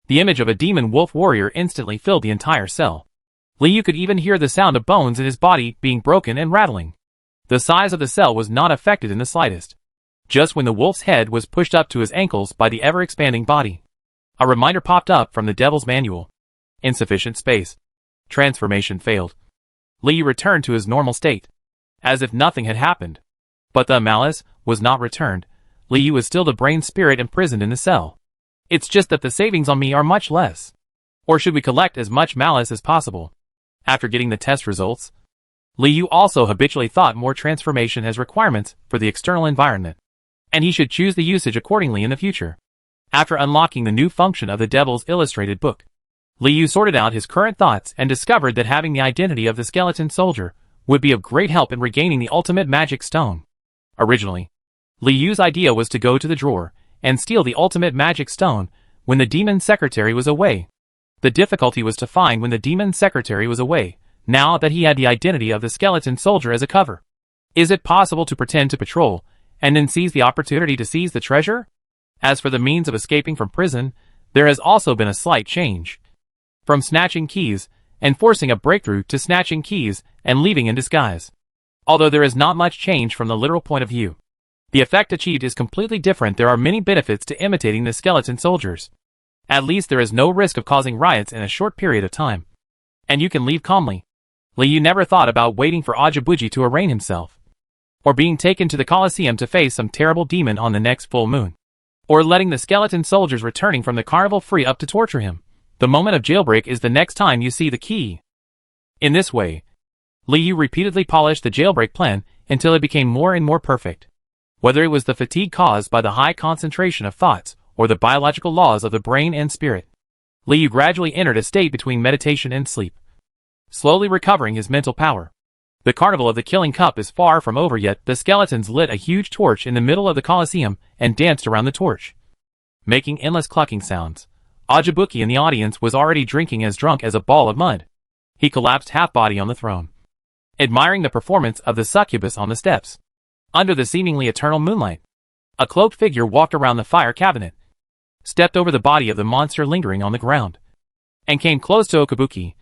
the image of a Demon Wolf Warrior instantly filled the entire cell. Liu could even hear the sound of bones in his body being broken and rattling. The size of the cell was not affected in the slightest. Just when the wolf's head was pushed up to his ankles by the ever-expanding body, a reminder popped up from the devil's manual. Insufficient space. Transformation failed. Li Yu returned to his normal state, as if nothing had happened. But the malice was not returned. Li Yu is still the brain spirit imprisoned in the cell. It's just that the savings on me are much less. Or should we collect as much malice as possible? After getting the test results, Li Yu also habitually thought more transformation has requirements for the external environment, and he should choose the usage accordingly in the future. After unlocking the new function of the Devil's Illustrated book, Li Yu sorted out his current thoughts and discovered that having the identity of the skeleton soldier would be of great help in regaining the ultimate magic stone. Originally, Li Yu's idea was to go to the drawer and steal the ultimate magic stone when the demon secretary was away. The difficulty was to find when the demon secretary was away, now that he had the identity of the skeleton soldier as a cover. Is it possible to pretend to patrol and then seize the opportunity to seize the treasure? As for the means of escaping from prison, there has also been a slight change. From snatching keys and forcing a breakthrough to snatching keys and leaving in disguise. Although there is not much change from the literal point of view, the effect achieved is completely different. There are many benefits to imitating the skeleton soldiers. At least there is no risk of causing riots in a short period of time. And you can leave calmly. Li Yu never thought about waiting for Ajibuji to arraign himself, or being taken to the Colosseum to face some terrible demon on the next full moon, or letting the skeleton soldiers returning from the carnival free up to torture him. The moment of jailbreak is the next time you see the key. In this way, Li Yu repeatedly polished the jailbreak plan until it became more and more perfect. Whether it was the fatigue caused by the high concentration of thoughts or the biological laws of the brain and spirit, Li Yu gradually entered a state between meditation and sleep, slowly recovering his mental power. The carnival of the Killing Cup is far from over yet. The skeletons lit a huge torch in the middle of the Colosseum and danced around the torch, making endless clucking sounds. Ajibuki in the audience was already drinking as drunk as a ball of mud. He collapsed half-body on the throne, admiring the performance of the succubus on the steps. Under the seemingly eternal moonlight, a cloaked figure walked around the fire cabinet, stepped over the body of the monster lingering on the ground, and came close to Okabuki,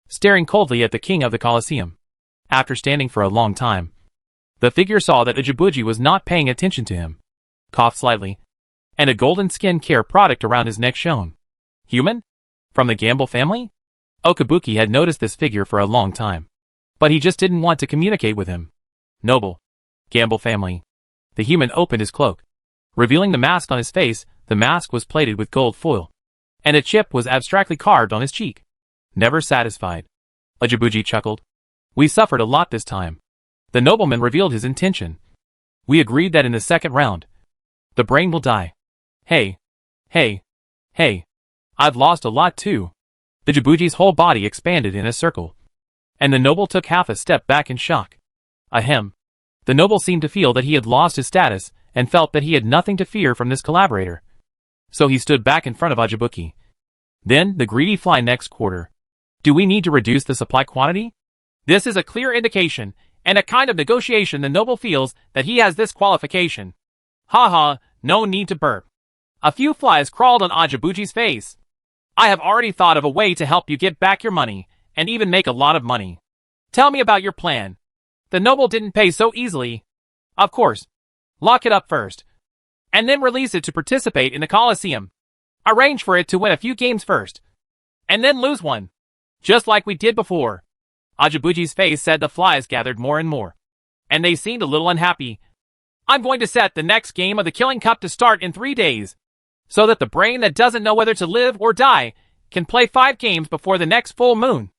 staring coldly at the king of the Colosseum. After standing for a long time, the figure saw that Ajibuji was not paying attention to him, coughed slightly, and a golden skin care product around his neck shone. Human? From the Gamble family? Okabuki had noticed this figure for a long time, but he just didn't want to communicate with him. Noble. Gamble family. The human opened his cloak, revealing the mask on his face. The mask was plated with gold foil, and a chip was abstractly carved on his cheek. Never satisfied, Ajibuji chuckled. We suffered a lot this time. The nobleman revealed his intention. We agreed that in the second round, the brain will die. Hey. I've lost a lot too. The Ajibuji's whole body expanded in a circle, and the noble took half a step back in shock. Ahem. The noble seemed to feel that he had lost his status and felt that he had nothing to fear from this collaborator. So he stood back in front of Ajibuki. Then the greedy fly next quarter. Do we need to reduce the supply quantity? This is a clear indication, and a kind of negotiation. The noble feels that he has this qualification. Haha, no need to burp. A few flies crawled on Ajibuji's face. I have already thought of a way to help you get back your money, and even make a lot of money. Tell me about your plan. The noble didn't pay so easily. Of course. Lock it up first, and then release it to participate in the Colosseum. Arrange for it to win a few games first, and then lose one, just like we did before. Ajibuji's face said. The flies gathered more and more, and they seemed a little unhappy. I'm going to set the next game of the Killing Cup to start in 3 days, so that the brain that doesn't know whether to live or die can play 5 games before the next full moon,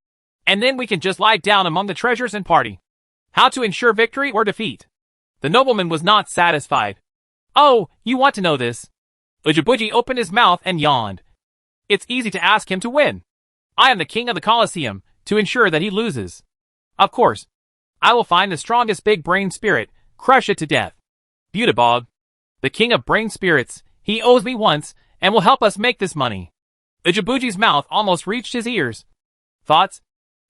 and then we can just lie down among the treasures and party. How to ensure victory or defeat? The nobleman was not satisfied. Oh, you want to know this? Ajibuji opened his mouth and yawned. It's easy to ask him to win. I am the king of the Colosseum, to ensure that he loses. Of course, I will find the strongest big brain spirit, crush it to death. Beautibog, the king of brain spirits, he owes me once, and will help us make this money. Ajibuji's mouth almost reached his ears. Thoughts?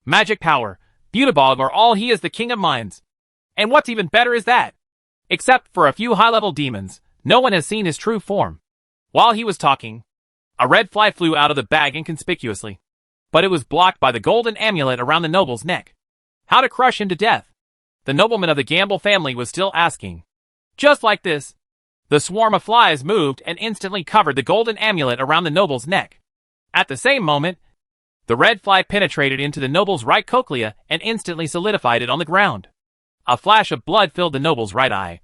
Magic power, Beautibog are all. He is the king of minds. And what's even better is that, except for a few high-level demons, no one has seen his true form. While he was talking, a red fly flew out of the bag inconspicuously, but it was blocked by the golden amulet around the noble's neck. How to crush him to death? The nobleman of the Gamble family was still asking. Just like this. The swarm of flies moved and instantly covered the golden amulet around the noble's neck. At the same moment, the red fly penetrated into the noble's right cochlea and instantly solidified it on the ground. A flash of blood filled the noble's right eye.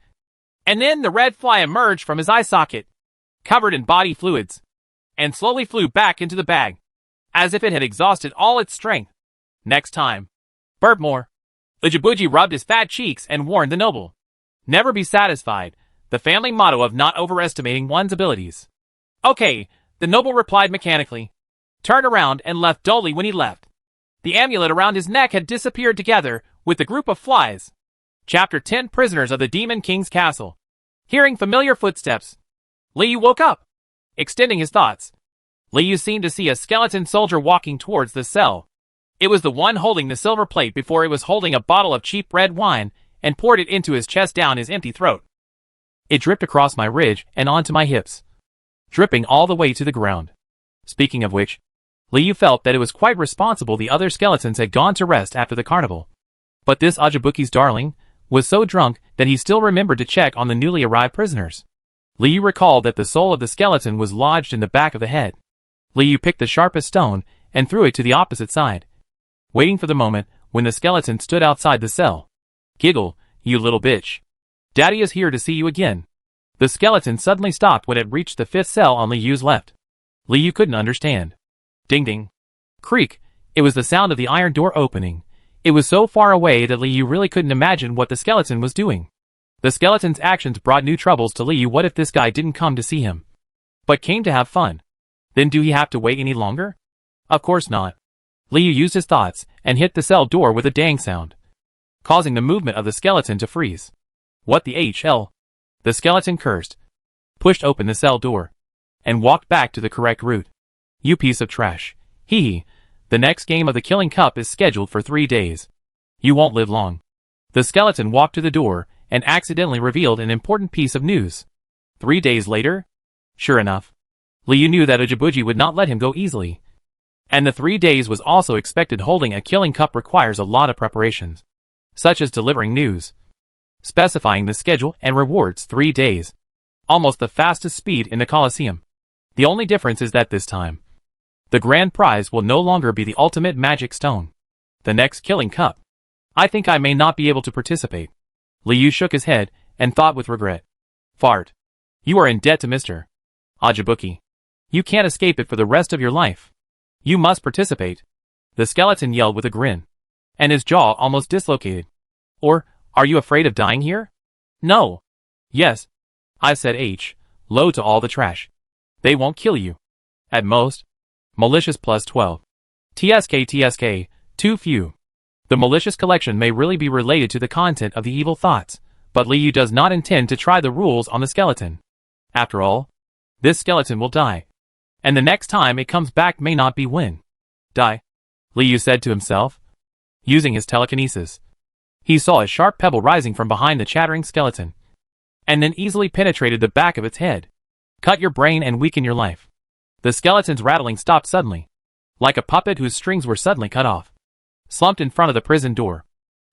And then the red fly emerged from his eye socket, covered in body fluids, and slowly flew back into the bag, as if it had exhausted all its strength. Next time, burp more. Ujibuji rubbed his fat cheeks and warned the noble. Never be satisfied, the family motto of not overestimating one's abilities. Okay, the noble replied mechanically, turned around and left dully when he left. The amulet around his neck had disappeared together with the group of flies. Chapter 10 Prisoners of the Demon King's Castle. Hearing familiar footsteps, Liu woke up. Extending his thoughts, Liu seemed to see a skeleton soldier walking towards the cell. It was the one holding the silver plate before it was holding a bottle of cheap red wine and poured it into his chest down his empty throat. It dripped across my ridge and onto my hips, dripping all the way to the ground. Speaking of which, Liu felt that it was quite responsible the other skeletons had gone to rest after the carnival. But this Ajibuki's darling was so drunk that he still remembered to check on the newly arrived prisoners. Liu recalled that the soul of the skeleton was lodged in the back of the head. Liu picked the sharpest stone and threw it to the opposite side, waiting for the moment when the skeleton stood outside the cell. Giggle, you little bitch. Daddy is here to see you again. The skeleton suddenly stopped when it reached the fifth cell on Liu's left. Liu couldn't understand. Ding ding. Creak. It was the sound of the iron door opening. It was so far away that Liu really couldn't imagine what the skeleton was doing. The skeleton's actions brought new troubles to Liu. What if this guy didn't come to see him, but came to have fun? Then do he have to wait any longer? Of course not. Liu used his thoughts and hit the cell door with a dang sound, causing the movement of the skeleton to freeze. What the HL? The skeleton cursed, pushed open the cell door, and walked back to the correct route. You piece of trash. Hee hee. The next game of the Killing Cup is scheduled for 3 days. You won't live long. The skeleton walked to the door and accidentally revealed an important piece of news. 3 days later? Sure enough, Liu knew that Ujibuji would not let him go easily. And the 3 days was also expected. Holding a Killing Cup requires a lot of preparations, such as delivering news, specifying the schedule and rewards. 3 days. Almost the fastest speed in the Colosseum. The only difference is that this time, the grand prize will no longer be the ultimate magic stone, the next Killing Cup. I think I may not be able to participate. Liu shook his head and thought with regret. Fart. You are in debt to Mr. Ajibuki. You can't escape it for the rest of your life. You must participate. The skeleton yelled with a grin, and his jaw almost dislocated. Or, are you afraid of dying here? No. Yes. I said low to all the trash. They won't kill you. At most. Malicious plus 12. TSK, too few. The malicious collection may really be related to the content of the evil thoughts, but Liu does not intend to try the rules on the skeleton. After all, this skeleton will die, and the next time it comes back may not be when. Die, Liu said to himself. Using his telekinesis, he saw a sharp pebble rising from behind the chattering skeleton, and then easily penetrated the back of its head. Cut your brain and weaken your life. The skeleton's rattling stopped suddenly, like a puppet whose strings were suddenly cut off. Slumped in front of the prison door.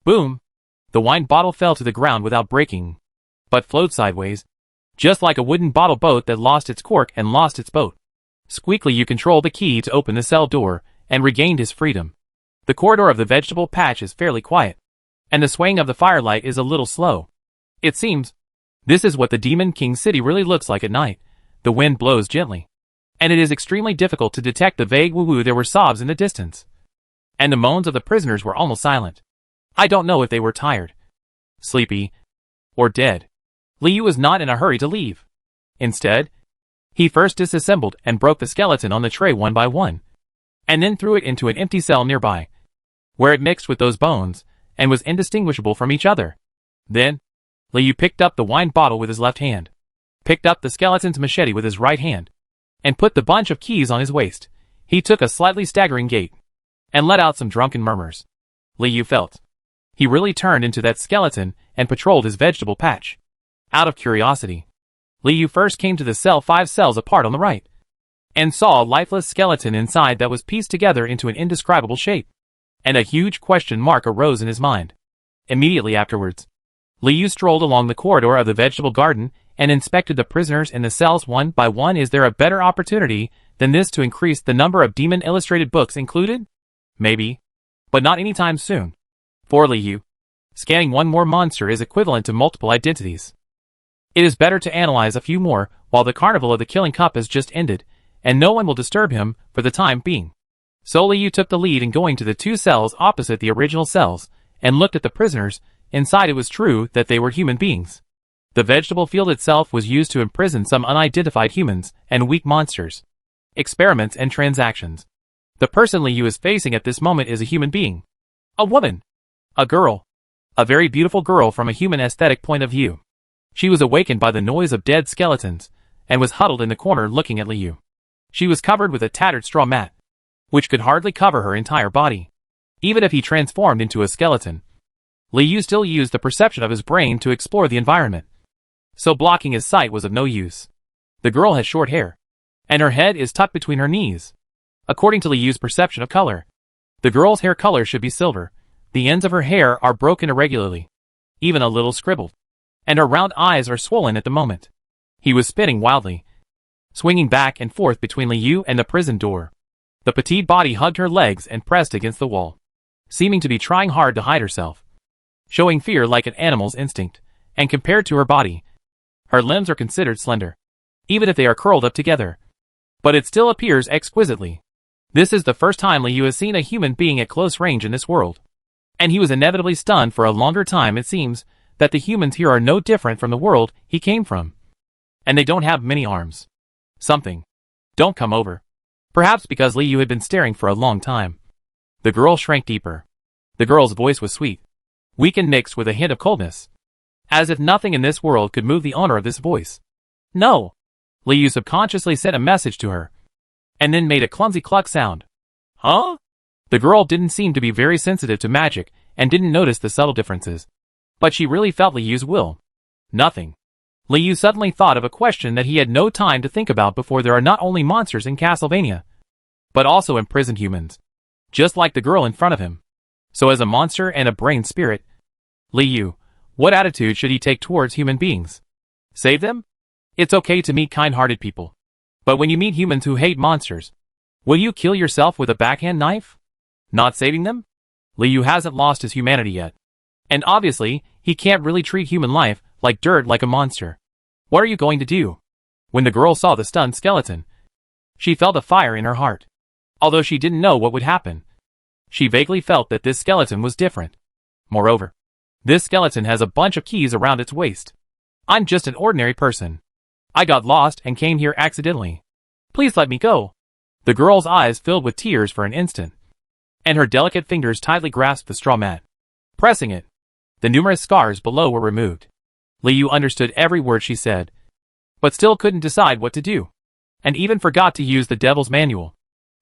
Boom! The wine bottle fell to the ground without breaking, but flowed sideways, just like a wooden bottle boat that lost its cork and lost its boat. Squeakly you controlled the key to open the cell door and regained his freedom. The corridor of the vegetable patch is fairly quiet, and the swaying of the firelight is a little slow. It seems this is what the Demon King City really looks like at night. The wind blows gently, and it is extremely difficult to detect the vague woo-woo. There were sobs in the distance, and the moans of the prisoners were almost silent. I don't know if they were tired, sleepy, or dead. Liu was not in a hurry to leave. Instead, he first disassembled and broke the skeleton on the tray one by one, and then threw it into an empty cell nearby, where it mixed with those bones and was indistinguishable from each other. Then, Liu picked up the wine bottle with his left hand, picked up the skeleton's machete with his right hand, and put the bunch of keys on his waist. He took a slightly staggering gait, and let out some drunken murmurs. Liu felt he really turned into that skeleton and patrolled his vegetable patch. Out of curiosity, Liu first came to the cell 5 cells apart on the right, and saw a lifeless skeleton inside that was pieced together into an indescribable shape, and a huge question mark arose in his mind. Immediately afterwards, Liu strolled along the corridor of the vegetable garden and inspected the prisoners in the cells one by one. Is there a better opportunity than this to increase the number of demon illustrated books included? Maybe. But not anytime soon. For Liu, scanning one more monster is equivalent to multiple identities. It is better to analyze a few more while the carnival of the killing cup has just ended, and no one will disturb him for the time being. So Liu took the lead in going to the two cells opposite the original cells, and looked at the prisoners. Inside it was true that they were human beings. The vegetable field itself was used to imprison some unidentified humans and weak monsters. Experiments and transactions. The person Liu is facing at this moment is a human being. A woman. A girl. A very beautiful girl from a human aesthetic point of view. She was awakened by the noise of dead skeletons, and was huddled in the corner looking at Liu. She was covered with a tattered straw mat, which could hardly cover her entire body. Even if he transformed into a skeleton, Liu still used the perception of his brain to explore the environment. So blocking his sight was of no use. The girl has short hair, and her head is tucked between her knees. According to Liu's perception of color, the girl's hair color should be silver. The ends of her hair are broken irregularly, even a little scribbled, and her round eyes are swollen at the moment. He was spinning wildly, swinging back and forth between Liu and the prison door. The petite body hugged her legs and pressed against the wall, seeming to be trying hard to hide herself, showing fear like an animal's instinct, and compared to her body, her limbs are considered slender, even if they are curled up together. But it still appears exquisitely. This is the first time Liu has seen a human being at close range in this world, and he was inevitably stunned for a longer time. It seems that the humans here are no different from the world he came from, and they don't have many arms. Something. Don't come over. Perhaps because Liu had been staring for a long time. The girl shrank deeper. The girl's voice was sweet, weak and mixed with a hint of coldness, as if nothing in this world could move the owner of this voice. No. Liu subconsciously sent a message to her, and then made a clumsy cluck sound. Huh? The girl didn't seem to be very sensitive to magic, and didn't notice the subtle differences. But she really felt Liu's will. Nothing. Liu suddenly thought of a question that he had no time to think about before. There are not only monsters in Castlevania, but also imprisoned humans, just like the girl in front of him. So as a monster and a brain spirit, Liu, what attitude should he take towards human beings? Save them? It's okay to meet kind-hearted people. But when you meet humans who hate monsters, will you kill yourself with a backhand knife? Not saving them? Liu hasn't lost his humanity yet. And obviously, he can't really treat human life like dirt like a monster. What are you going to do? When the girl saw the stunned skeleton, she felt a fire in her heart. Although she didn't know what would happen, she vaguely felt that this skeleton was different. Moreover, this skeleton has a bunch of keys around its waist. I'm just an ordinary person. I got lost and came here accidentally. Please let me go. The girl's eyes filled with tears for an instant, and her delicate fingers tightly grasped the straw mat, pressing it. The numerous scars below were removed. Liu understood every word she said, but still couldn't decide what to do, and even forgot to use the devil's manual.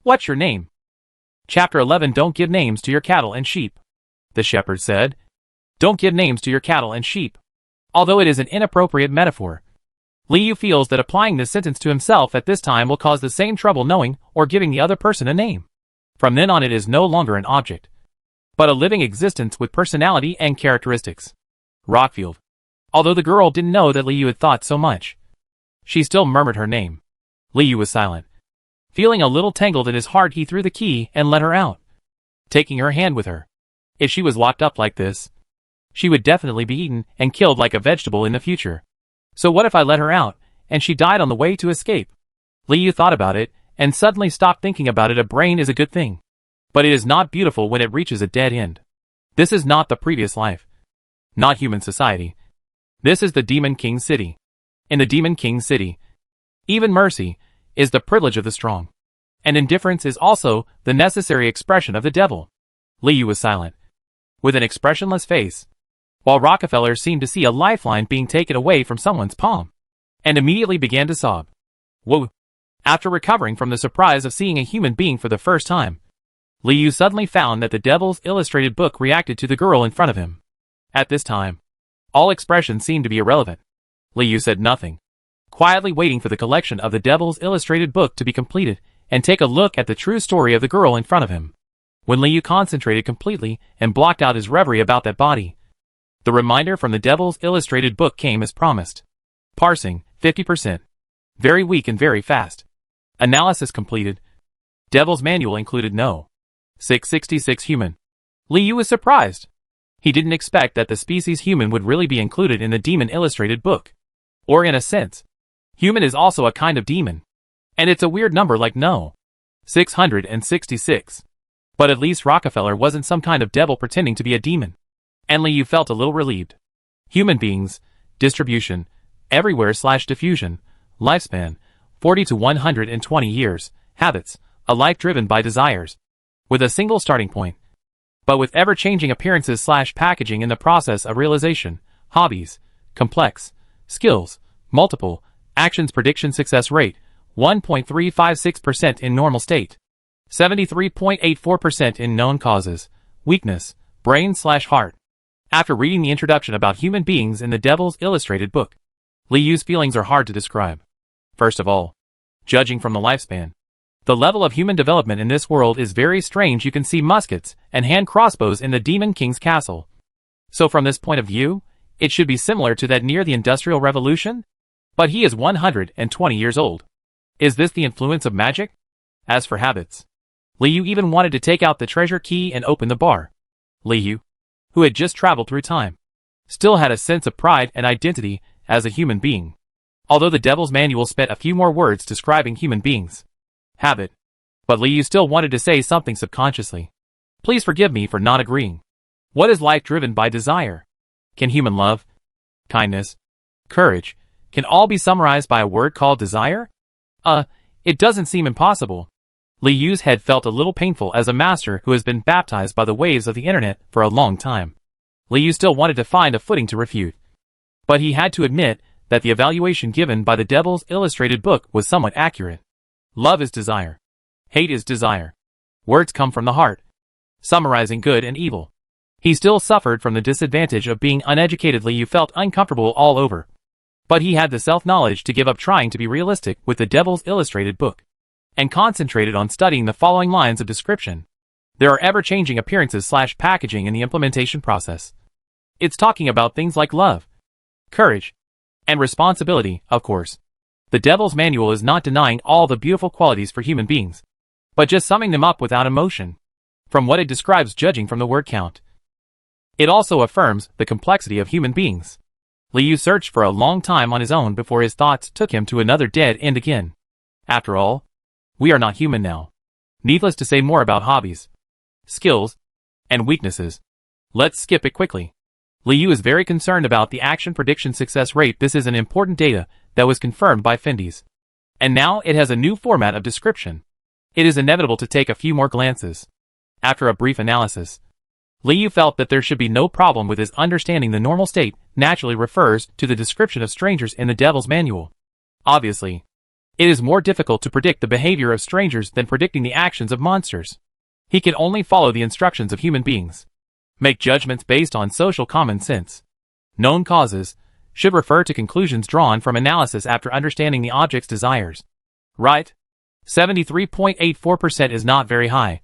What's your name? Chapter 11. Don't give names to your cattle and sheep. The shepherd said. Don't give names to your cattle and sheep. Although it is an inappropriate metaphor, Liu feels that applying this sentence to himself at this time will cause the same trouble knowing or giving the other person a name. From then on it is no longer an object, but a living existence with personality and characteristics. Rockfield. Although the girl didn't know that Liu had thought so much, she still murmured her name. Liu was silent. Feeling a little tangled in his heart, he threw the key and let her out, taking her hand with her. If she was locked up like this, she would definitely be eaten and killed like a vegetable in the future. So what if I let her out, and she died on the way to escape? Liu thought about it, and suddenly stopped thinking about it. A brain is a good thing, but it is not beautiful when it reaches a dead end. This is not the previous life. Not human society. This is the Demon King City. In the Demon King City, even mercy is the privilege of the strong, and indifference is also the necessary expression of the devil. Liu was silent, with an expressionless face, while Rockefeller seemed to see a lifeline being taken away from someone's palm, and immediately began to sob. Whoa! After recovering from the surprise of seeing a human being for the first time, Liu suddenly found that the devil's illustrated book reacted to the girl in front of him. At this time, all expression seemed to be irrelevant. Liu said nothing, quietly waiting for the collection of the devil's illustrated book to be completed and take a look at the true story of the girl in front of him. When Liu concentrated completely and blocked out his reverie about that body, the reminder from the devil's illustrated book came as promised. Parsing, 50%. Very weak and very fast. Analysis completed. Devil's Manual included no. 666 human. Liu was surprised. He didn't expect that the species human would really be included in the demon illustrated book. Or in a sense, human is also a kind of demon. And it's a weird number like no. 666. But at least Rockefeller wasn't some kind of devil pretending to be a demon. And Liu felt a little relieved. Human beings, distribution, everywhere/diffusion, lifespan, 40 to 120 years, habits, a life driven by desires. With a single starting point. But with ever-changing appearances/packaging in the process of realization, hobbies, complex, skills, multiple, actions prediction success rate, 1.356% in normal state. 73.84% in known causes, weakness, brain/heart. After reading the introduction about human beings in the Devil's Illustrated book, Liu's feelings are hard to describe. First of all, judging from the lifespan, the level of human development in this world is very strange. You can see muskets and hand crossbows in the Demon King's castle. So from this point of view, it should be similar to that near the Industrial Revolution? But he is 120 years old. Is this the influence of magic? As for habits, Liu even wanted to take out the treasure key and open the bar. Liu, who had just traveled through time, still had a sense of pride and identity as a human being. Although the Devil's Manual spent a few more words describing human beings. Habit. But Liu still wanted to say something subconsciously. Please forgive me for not agreeing. What is life driven by desire? Can human love, kindness, courage, can all be summarized by a word called desire? It doesn't seem impossible. Liu's head felt a little painful as a master who has been baptized by the waves of the internet for a long time. Liu still wanted to find a footing to refute. But he had to admit that the evaluation given by the Devil's Illustrated book was somewhat accurate. Love is desire. Hate is desire. Words come from the heart, summarizing good and evil. He still suffered from the disadvantage of being uneducated. Liu felt uncomfortable all over. But he had the self-knowledge to give up trying to be realistic with the Devil's Illustrated book, and concentrated on studying the following lines of description. There are ever-changing appearances/packaging in the implementation process. It's talking about things like love, courage, and responsibility, of course. The Devil's Manual is not denying all the beautiful qualities for human beings, but just summing them up without emotion, from what it describes judging from the word count. It also affirms the complexity of human beings. Liu searched for a long time on his own before his thoughts took him to another dead end again. After all, we are not human now. Needless to say more about hobbies, skills, and weaknesses. Let's skip it quickly. Liu is very concerned about the action prediction success rate. This is an important data that was confirmed by Findes. And now it has a new format of description. It is inevitable to take a few more glances. After a brief analysis, Liu felt that there should be no problem with his understanding. The normal state naturally refers to the description of strangers in the Devil's Manual. Obviously, it is more difficult to predict the behavior of strangers than predicting the actions of monsters. He can only follow the instructions of human beings. Make judgments based on social common sense. Known causes should refer to conclusions drawn from analysis after understanding the object's desires. Right? 73.84% is not very high.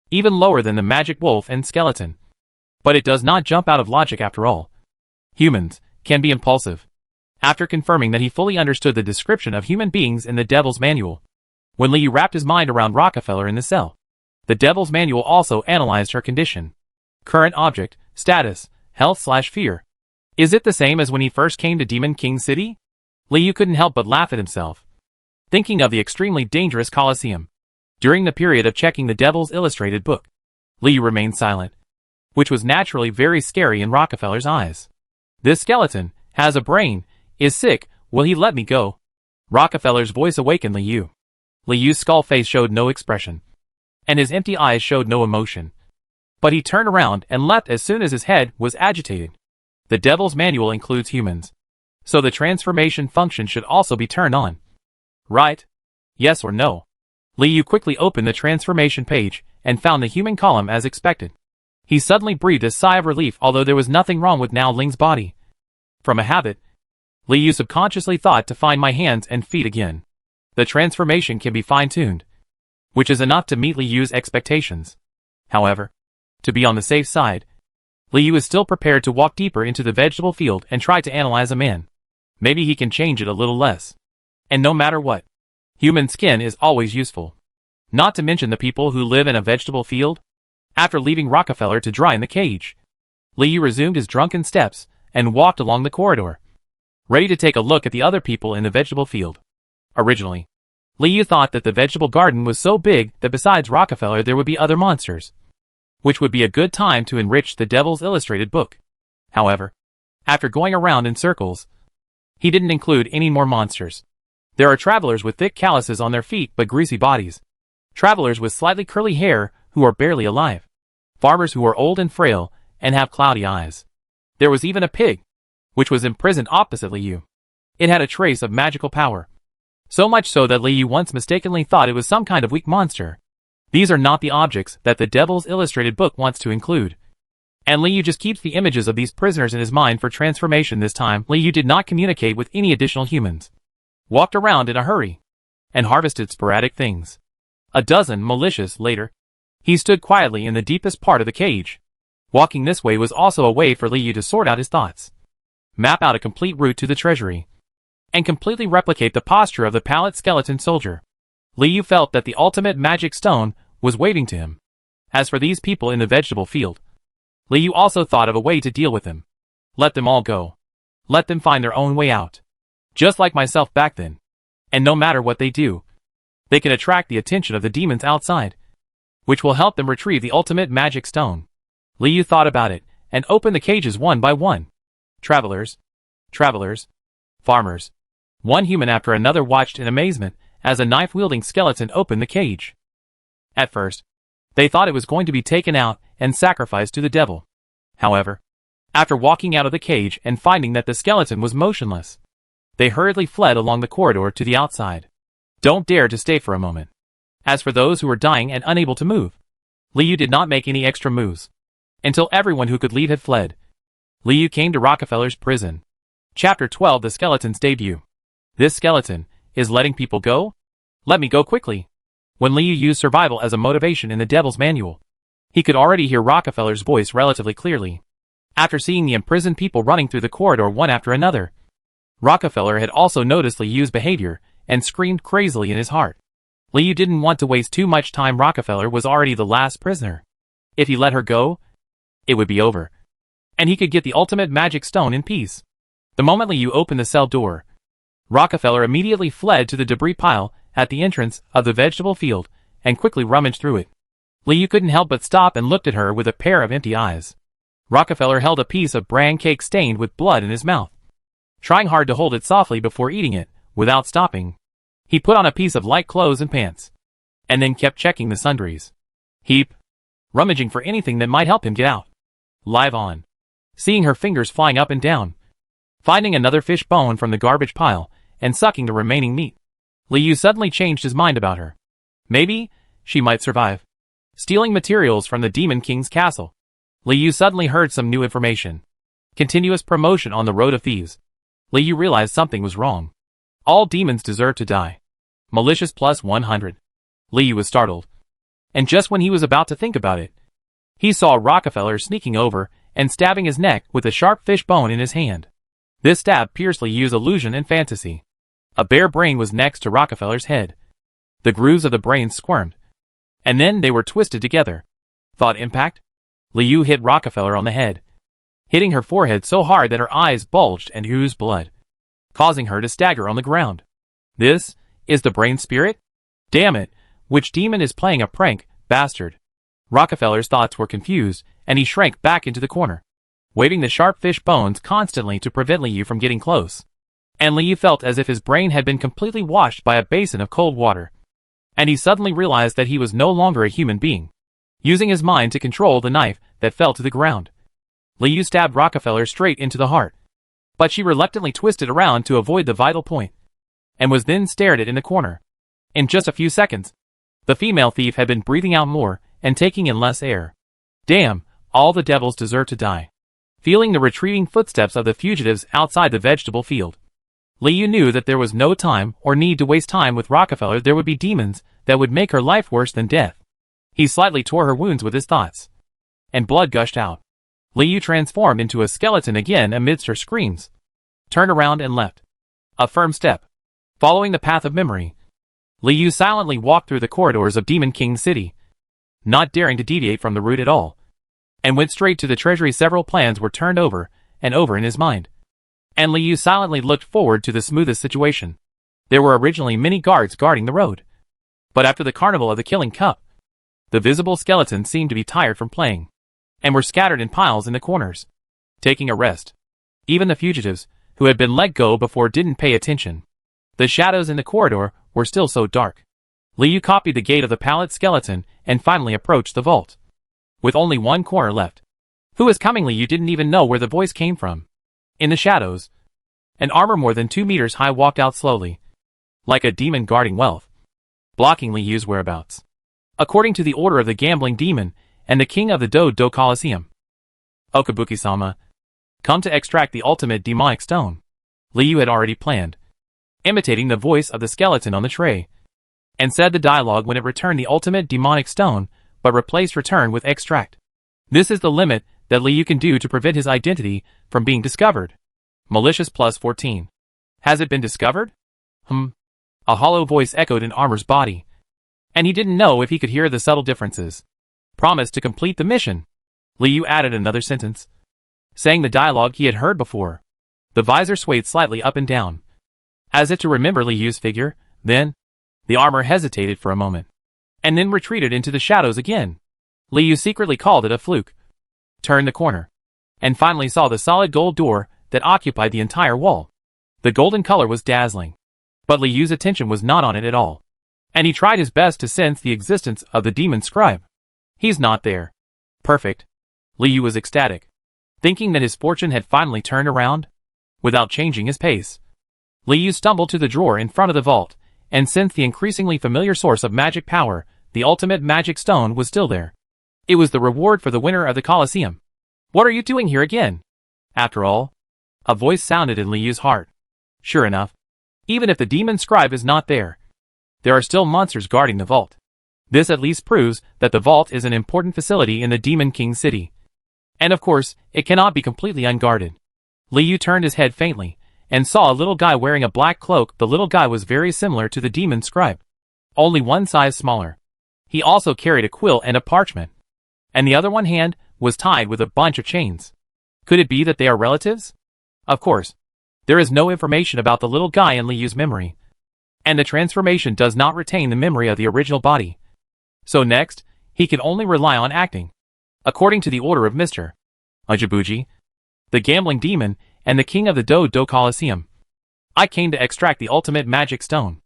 Even lower than the magic wolf and skeleton. But it does not jump out of logic after all. Humans can be impulsive. After confirming that he fully understood the description of human beings in the Devil's Manual, when Liu wrapped his mind around Rockefeller in the cell, the Devil's Manual also analyzed her condition. Current object, status, health/fear. Is it the same as when he first came to Demon King City? Liu couldn't help but laugh at himself, thinking of the extremely dangerous Colosseum. During the period of checking the Devil's Illustrated book, Liu remained silent, which was naturally very scary in Rockefeller's eyes. This skeleton has a brain, is sick, will he let me go? Rockefeller's voice awakened Liu. Liu's skull face showed no expression, and his empty eyes showed no emotion. But he turned around and left as soon as his head was agitated. The Devil's Manual includes humans, so the transformation function should also be turned on. Right? Yes or no? Liu quickly opened the transformation page and found the human column as expected. He suddenly breathed a sigh of relief, although there was nothing wrong with Now Ling's body. From a habit, Liu subconsciously thought to find my hands and feet again. The transformation can be fine-tuned, which is enough to meet Liu's expectations. However, to be on the safe side, Liu is still prepared to walk deeper into the vegetable field and try to analyze a man. Maybe he can change it a little less. And no matter what, human skin is always useful. Not to mention the people who live in a vegetable field. After leaving Rockefeller to dry in the cage, Liu resumed his drunken steps and walked along the corridor, ready to take a look at the other people in the vegetable field. Originally, Liu thought that the vegetable garden was so big that besides Rockefeller there would be other monsters, which would be a good time to enrich the Devil's Illustrated book. However, after going around in circles, he didn't include any more monsters. There are travelers with thick calluses on their feet but greasy bodies, travelers with slightly curly hair who are barely alive, farmers who are old and frail and have cloudy eyes. There was even a pig, which was imprisoned opposite Liu. It had a trace of magical power, so much so that Liu once mistakenly thought it was some kind of weak monster. These are not the objects that the Devil's Illustrated book wants to include. And Liu just keeps the images of these prisoners in his mind for transformation. This time, Liu did not communicate with any additional humans, walked around in a hurry, and harvested sporadic things. A dozen malicious later, he stood quietly in the deepest part of the cage. Walking this way was also a way for Liu to sort out his thoughts, map out a complete route to the treasury, and completely replicate the posture of the pallid skeleton soldier. Liu felt that the ultimate magic stone was waving to him. As for these people in the vegetable field, Liu also thought of a way to deal with them. Let them all go. Let them find their own way out. Just like myself back then. And no matter what they do, they can attract the attention of the demons outside, which will help them retrieve the ultimate magic stone. Liu thought about it, and opened the cages one by one. Travelers, farmers. One human after another watched in amazement as a knife-wielding skeleton opened the cage. At first, they thought it was going to be taken out and sacrificed to the devil. However, after walking out of the cage and finding that the skeleton was motionless, they hurriedly fled along the corridor to the outside. Don't dare to stay for a moment. As for those who were dying and unable to move, Liu did not make any extra moves, until everyone who could leave had fled. Liu came to Rockefeller's prison. Chapter 12: The Skeleton's Debut. This skeleton is letting people go? Let me go quickly. When Liu used survival as a motivation in the Devil's Manual, he could already hear Rockefeller's voice relatively clearly. After seeing the imprisoned people running through the corridor one after another, Rockefeller had also noticed Liu's behavior and screamed crazily in his heart. Liu didn't want to waste too much time. Rockefeller was already the last prisoner. If he let her go, it would be over, and he could get the ultimate magic stone in peace. The moment Liu opened the cell door, Rockefeller immediately fled to the debris pile at the entrance of the vegetable field and quickly rummaged through it. Liu couldn't help but stop and looked at her with a pair of empty eyes. Rockefeller held a piece of bran cake stained with blood in his mouth, trying hard to hold it softly before eating it, without stopping. He put on a piece of light clothes and pants, and then kept checking the sundries heap, rummaging for anything that might help him get out. Live on. Seeing her fingers flying up and down, finding another fish bone from the garbage pile, and sucking the remaining meat, Liu suddenly changed his mind about her. Maybe she might survive. Stealing materials from the Demon King's castle. Liu suddenly heard some new information. Continuous promotion on the road of thieves. Liu realized something was wrong. All demons deserve to die. Malicious plus 100. Liu was startled. And just when he was about to think about it, he saw Rockefeller sneaking over and stabbing his neck with a sharp fish bone in his hand. This stab pierced Liu's illusion and fantasy. A bare brain was next to Rockefeller's head. The grooves of the brain squirmed, and then they were twisted together. Thought impact? Liu hit Rockefeller on the head, hitting her forehead so hard that her eyes bulged and oozed blood, causing her to stagger on the ground. This is the brain spirit? Damn it, which demon is playing a prank, bastard? Rockefeller's thoughts were confused, and he shrank back into the corner, waving the sharp fish bones constantly to prevent Liu from getting close. And Liu felt as if his brain had been completely washed by a basin of cold water. And he suddenly realized that he was no longer a human being, using his mind to control the knife that fell to the ground. Liu stabbed Rockefeller straight into the heart, but she reluctantly twisted around to avoid the vital point, and was then stared at in the corner. In just a few seconds, the female thief had been breathing out more and taking in less air. Damn, all the devils deserve to die. Feeling the retreating footsteps of the fugitives outside the vegetable field, Liu knew that there was no time or need to waste time with Rockefeller. There would be demons that would make her life worse than death. He slightly tore her wounds with his thoughts, and blood gushed out. Liu transformed into a skeleton again amidst her screams, turned around and left. A firm step. Following the path of memory, Liu silently walked through the corridors of Demon King City, not daring to deviate from the route at all, and went straight to the treasury. Several plans were turned over and over in his mind, and Liu silently looked forward to the smoothest situation. There were originally many guards guarding the road, but after the carnival of the Killing Cup, the visible skeletons seemed to be tired from playing, and were scattered in piles in the corners, taking a rest. Even the fugitives, who had been let go before, didn't pay attention. The shadows in the corridor were still so dark. Liu copied the gait of the pallid skeleton and finally approached the vault, with only one corner left. Who was coming? Liu didn't even know where the voice came from. In the shadows, an armor more than 2 meters high walked out slowly, like a demon guarding wealth, blocking Liu's whereabouts. According to the order of the gambling demon and the king of the Do Coliseum, Okabuki-sama, come to extract the ultimate demonic stone. Liu had already planned, imitating the voice of the skeleton on the tray, and said the dialogue when it returned the ultimate demonic stone, but replaced return with extract. This is the limit that Liu can do to prevent his identity from being discovered. Malicious plus 14. Has it been discovered? A hollow voice echoed in Armor's body, and he didn't know if he could hear the subtle differences. Promise to complete the mission. Liu added another sentence, saying the dialogue he had heard before. The visor swayed slightly up and down, as if to remember Liu's figure. Then, the armor hesitated for a moment, and then retreated into the shadows again. Liu secretly called it a fluke, turned the corner, and finally saw the solid gold door that occupied the entire wall. The golden color was dazzling, but Liu's attention was not on it at all, and he tried his best to sense the existence of the demon scribe. He's not there. Perfect. Liu was ecstatic, thinking that his fortune had finally turned around. Without changing his pace, Liu stumbled to the drawer in front of the vault, and sensed the increasingly familiar source of magic power. The ultimate magic stone was still there. It was the reward for the winner of the Colosseum. What are you doing here again? After all, a voice sounded in Liu's heart. Sure enough, even if the demon scribe is not there, there are still monsters guarding the vault. This at least proves that the vault is an important facility in the Demon King City. And of course, it cannot be completely unguarded. Liu turned his head faintly, and saw a little guy wearing a black cloak. The little guy was very similar to the demon scribe, only one size smaller. He also carried a quill and a parchment, and the other one hand was tied with a bunch of chains. Could it be that they are relatives? Of course, there is no information about the little guy in Liu's memory, and the transformation does not retain the memory of the original body. So next, he can only rely on acting, according to the order of Mr. Ajabuji, the gambling demon, and the king of the Do Coliseum. I came to extract the ultimate magic stone.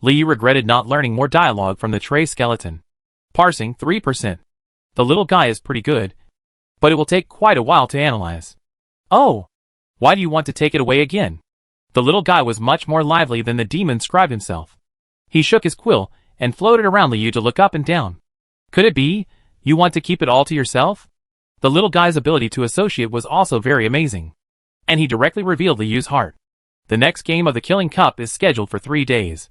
Liu regretted not learning more dialogue from the tray skeleton. Parsing 3%. The little guy is pretty good, but it will take quite a while to analyze. Oh, why do you want to take it away again? The little guy was much more lively than the demon scribe himself. He shook his quill and floated around Liu to look up and down. Could it be you want to keep it all to yourself? The little guy's ability to associate was also very amazing, and he directly revealed Liu's heart. The next game of the Killing Cup is scheduled for 3 days.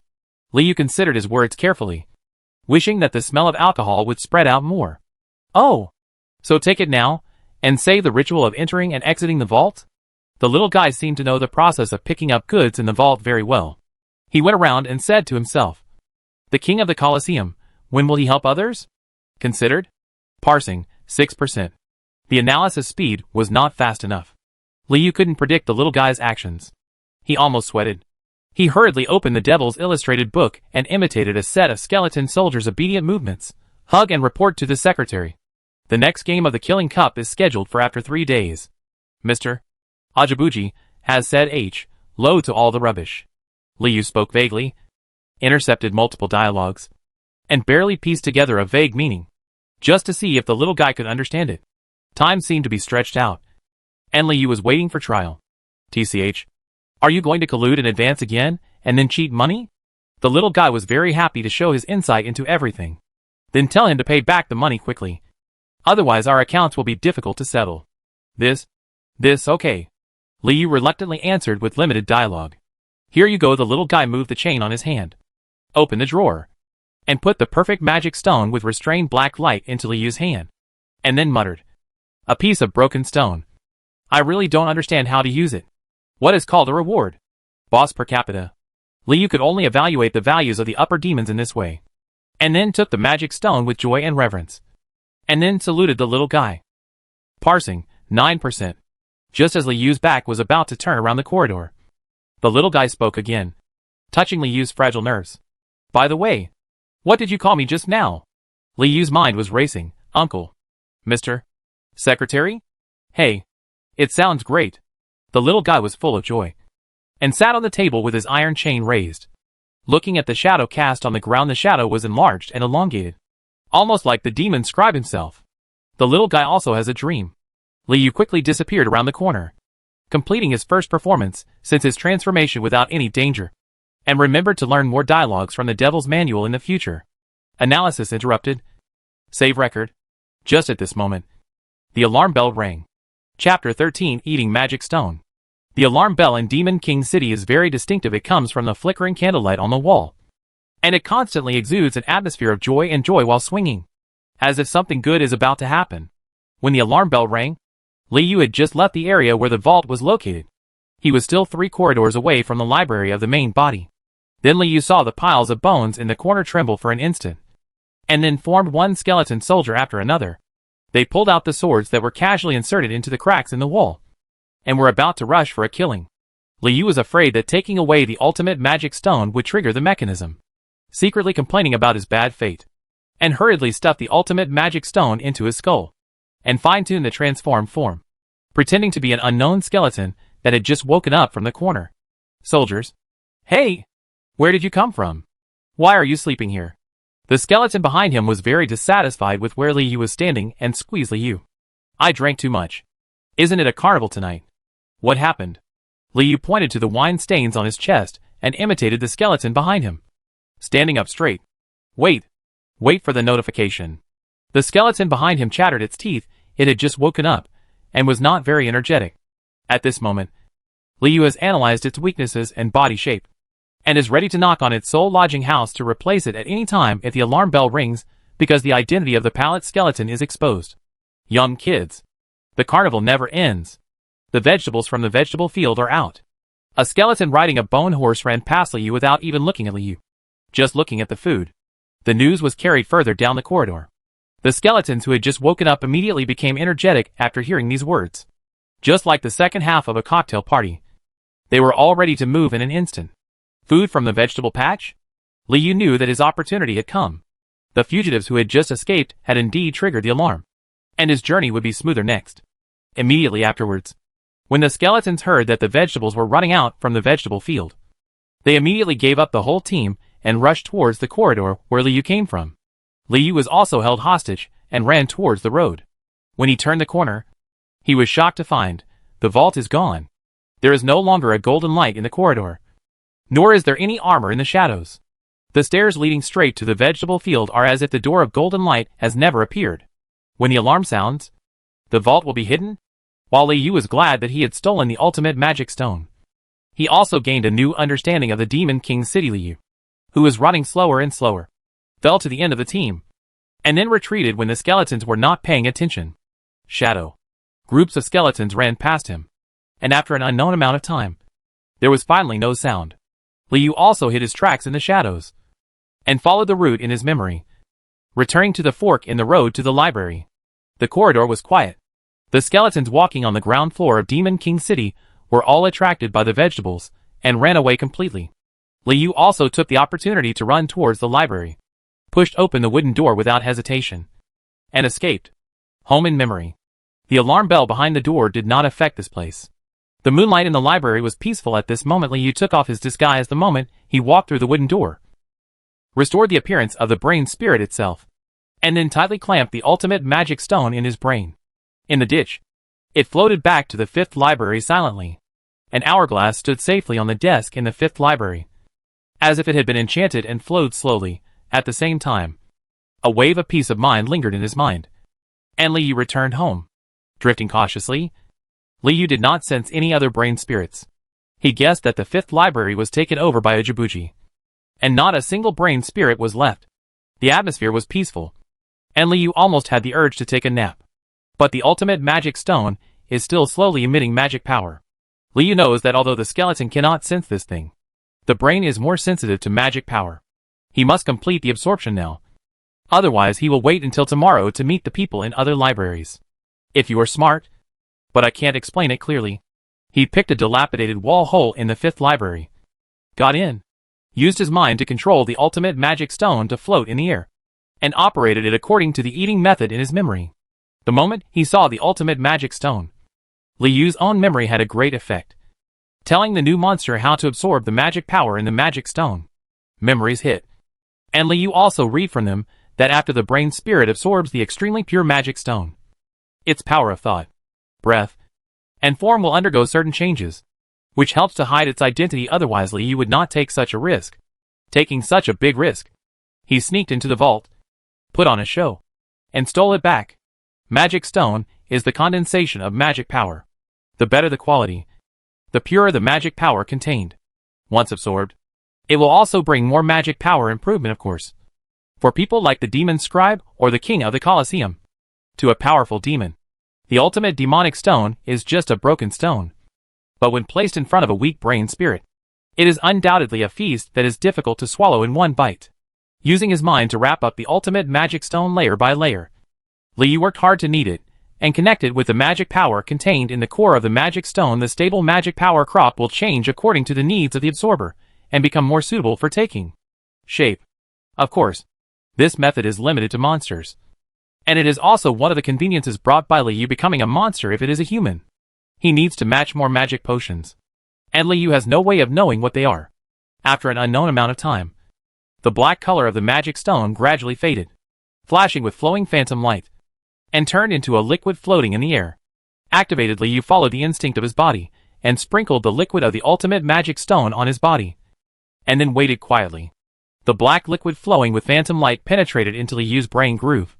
Liu considered his words carefully, wishing that the smell of alcohol would spread out more. Oh, so take it now, and say the ritual of entering and exiting the vault? The little guy seemed to know the process of picking up goods in the vault very well. He went around and said to himself, the king of the Colosseum, when will he help others? Considered. Parsing 6%. The analysis speed was not fast enough. Liu couldn't predict the little guy's actions. He almost sweated. He hurriedly opened the Devil's Illustrated book and imitated a set of skeleton soldiers' obedient movements. Hug and report to the secretary. The next game of the Killing Cup is scheduled for after 3 days. Mr. Ajabuji has said low to all the rubbish. Liu spoke vaguely, intercepted multiple dialogues, and barely pieced together a vague meaning, just to see if the little guy could understand it. Time seemed to be stretched out, and Liu was waiting for trial. TCH. Are you going to collude in advance again, and then cheat money? The little guy was very happy to show his insight into everything. Then tell him to pay back the money quickly. Otherwise our accounts will be difficult to settle. This, okay. Liu reluctantly answered with limited dialogue. Here you go. The little guy moved the chain on his hand, opened the drawer, and put the perfect magic stone with restrained black light into Liu's hand, and then muttered, a piece of broken stone. I really don't understand how to use it. What is called a reward? Boss per capita. Liu could only evaluate the values of the upper demons in this way. And then took the magic stone with joy and reverence. And then saluted the little guy. Parsing, 9%. Just as Liu's back was about to turn around the corridor, the little guy spoke again, touching Liu's fragile nerves. By the way, what did you call me just now? Liu's mind was racing. Uncle. Mr. Secretary? Hey. It sounds great. The little guy was full of joy, and sat on the table with his iron chain raised. Looking at the shadow cast on the ground, the shadow was enlarged and elongated, almost like the demon scribe himself. The little guy also has a dream. Liu quickly disappeared around the corner, completing his first performance since his transformation without any danger, and remembered to learn more dialogues from the Devil's Manual in the future. Analysis interrupted. Save record. Just at this moment, the alarm bell rang. Chapter 13, Eating Magic Stone. The alarm bell in Demon King City is very distinctive. It comes from the flickering candlelight on the wall, and it constantly exudes an atmosphere of joy and joy while swinging, as if something good is about to happen. When the alarm bell rang, Liu had just left the area where the vault was located. He was still 3 corridors away from the library of the main body. Then Liu saw the piles of bones in the corner tremble for an instant, and then formed one skeleton soldier after another. They pulled out the swords that were casually inserted into the cracks in the wall, and were about to rush for a killing. Liu was afraid that taking away the ultimate magic stone would trigger the mechanism, secretly complaining about his bad fate, and hurriedly stuffed the ultimate magic stone into his skull, and fine-tuned the transformed form, pretending to be an unknown skeleton that had just woken up from the corner. Soldiers. Hey! Where did you come from? Why are you sleeping here? The skeleton behind him was very dissatisfied with where Liu was standing and squeezed Liu. I drank too much. Isn't it a carnival tonight? What happened? Liu pointed to the wine stains on his chest and imitated the skeleton behind him, standing up straight. Wait. Wait for the notification. The skeleton behind him chattered its teeth. It had just woken up, and was not very energetic. At this moment, Liu has analyzed its weaknesses and body shape, and is ready to knock on its soul lodging house to replace it at any time if the alarm bell rings, because the identity of the pallet skeleton is exposed. Young kids. The carnival never ends. The vegetables from the vegetable field are out. A skeleton riding a bone horse ran past Liu without even looking at Liu, just looking at the food. The news was carried further down the corridor. The skeletons who had just woken up immediately became energetic after hearing these words. Just like the second half of a cocktail party, they were all ready to move in an instant. Food from the vegetable patch? Liu knew that his opportunity had come. The fugitives who had just escaped had indeed triggered the alarm, and his journey would be smoother next. Immediately afterwards, when the skeletons heard that the vegetables were running out from the vegetable field, they immediately gave up the whole team and rushed towards the corridor where Liu came from. Liu was also held hostage and ran towards the road. When he turned the corner, he was shocked to find the vault is gone. There is no longer a golden light in the corridor, nor is there any armor in the shadows. The stairs leading straight to the vegetable field are as if the door of golden light has never appeared. When the alarm sounds, the vault will be hidden? While Liu was glad that he had stolen the ultimate magic stone, he also gained a new understanding of the Demon King City. Liu, who was running slower and slower, fell to the end of the team, and then retreated when the skeletons were not paying attention. Shadow. Groups of skeletons ran past him, and after an unknown amount of time, there was finally no sound. Liu also hid his tracks in the shadows, and followed the route in his memory, returning to the fork in the road to the library. The corridor was quiet. The skeletons walking on the ground floor of Demon King City were all attracted by the vegetables, and ran away completely. Liu also took the opportunity to run towards the library, pushed open the wooden door without hesitation, and escaped. Home in memory. The alarm bell behind the door did not affect this place. The moonlight in the library was peaceful at this moment. Liu took off his disguise the moment he walked through the wooden door, restored the appearance of the brain spirit itself, and then tightly clamped the ultimate magic stone in his brain. In the ditch, it floated back to the 5th library silently. An hourglass stood safely on the desk in the 5th library, as if it had been enchanted, and flowed slowly. At the same time, a wave of peace of mind lingered in his mind, and Liu returned home. Drifting cautiously, Liu did not sense any other brain spirits. He guessed that the 5th library was taken over by a Jibuji, and not a single brain spirit was left. The atmosphere was peaceful, and Liu almost had the urge to take a nap. But the ultimate magic stone is still slowly emitting magic power. Liu knows that although the skeleton cannot sense this thing, the brain is more sensitive to magic power. He must complete the absorption now. Otherwise he will wait until tomorrow to meet the people in other libraries. If you are smart, but I can't explain it clearly. He picked a dilapidated wall hole in the 5th library. Got in. Used his mind to control the ultimate magic stone to float in the air. And operated it according to the eating method in his memory. The moment he saw the ultimate magic stone, Liu's own memory had a great effect, telling the new monster how to absorb the magic power in the magic stone. Memories hit. And Liu also read from them that after the brain spirit absorbs the extremely pure magic stone, its power of thought, breath, and form will undergo certain changes, which helps to hide its identity. Otherwise Liu would not take such a risk. Taking such a big risk, he sneaked into the vault, put on a show, and stole it back. Magic stone is the condensation of magic power. The better the quality, the purer the magic power contained. Once absorbed, it will also bring more magic power improvement, of course. For people like the demon scribe or the king of the Colosseum. To a powerful demon, the ultimate demonic stone is just a broken stone. But when placed in front of a weak brain spirit, it is undoubtedly a feast that is difficult to swallow in one bite. Using his mind to wrap up the ultimate magic stone layer by layer, Liu worked hard to knead it, and connected with the magic power contained in the core of the magic stone. The stable magic power crop will change according to the needs of the absorber, and become more suitable for taking shape. Of course, this method is limited to monsters. And it is also one of the conveniences brought by Liu becoming a monster if it is a human. He needs to match more magic potions. And Liu has no way of knowing what they are. After an unknown amount of time, the black color of the magic stone gradually faded, flashing with flowing phantom light, and turned into a liquid floating in the air. Activated, Liu followed the instinct of his body, and sprinkled the liquid of the ultimate magic stone on his body. And then waited quietly. The black liquid flowing with phantom light penetrated into Liu's brain groove,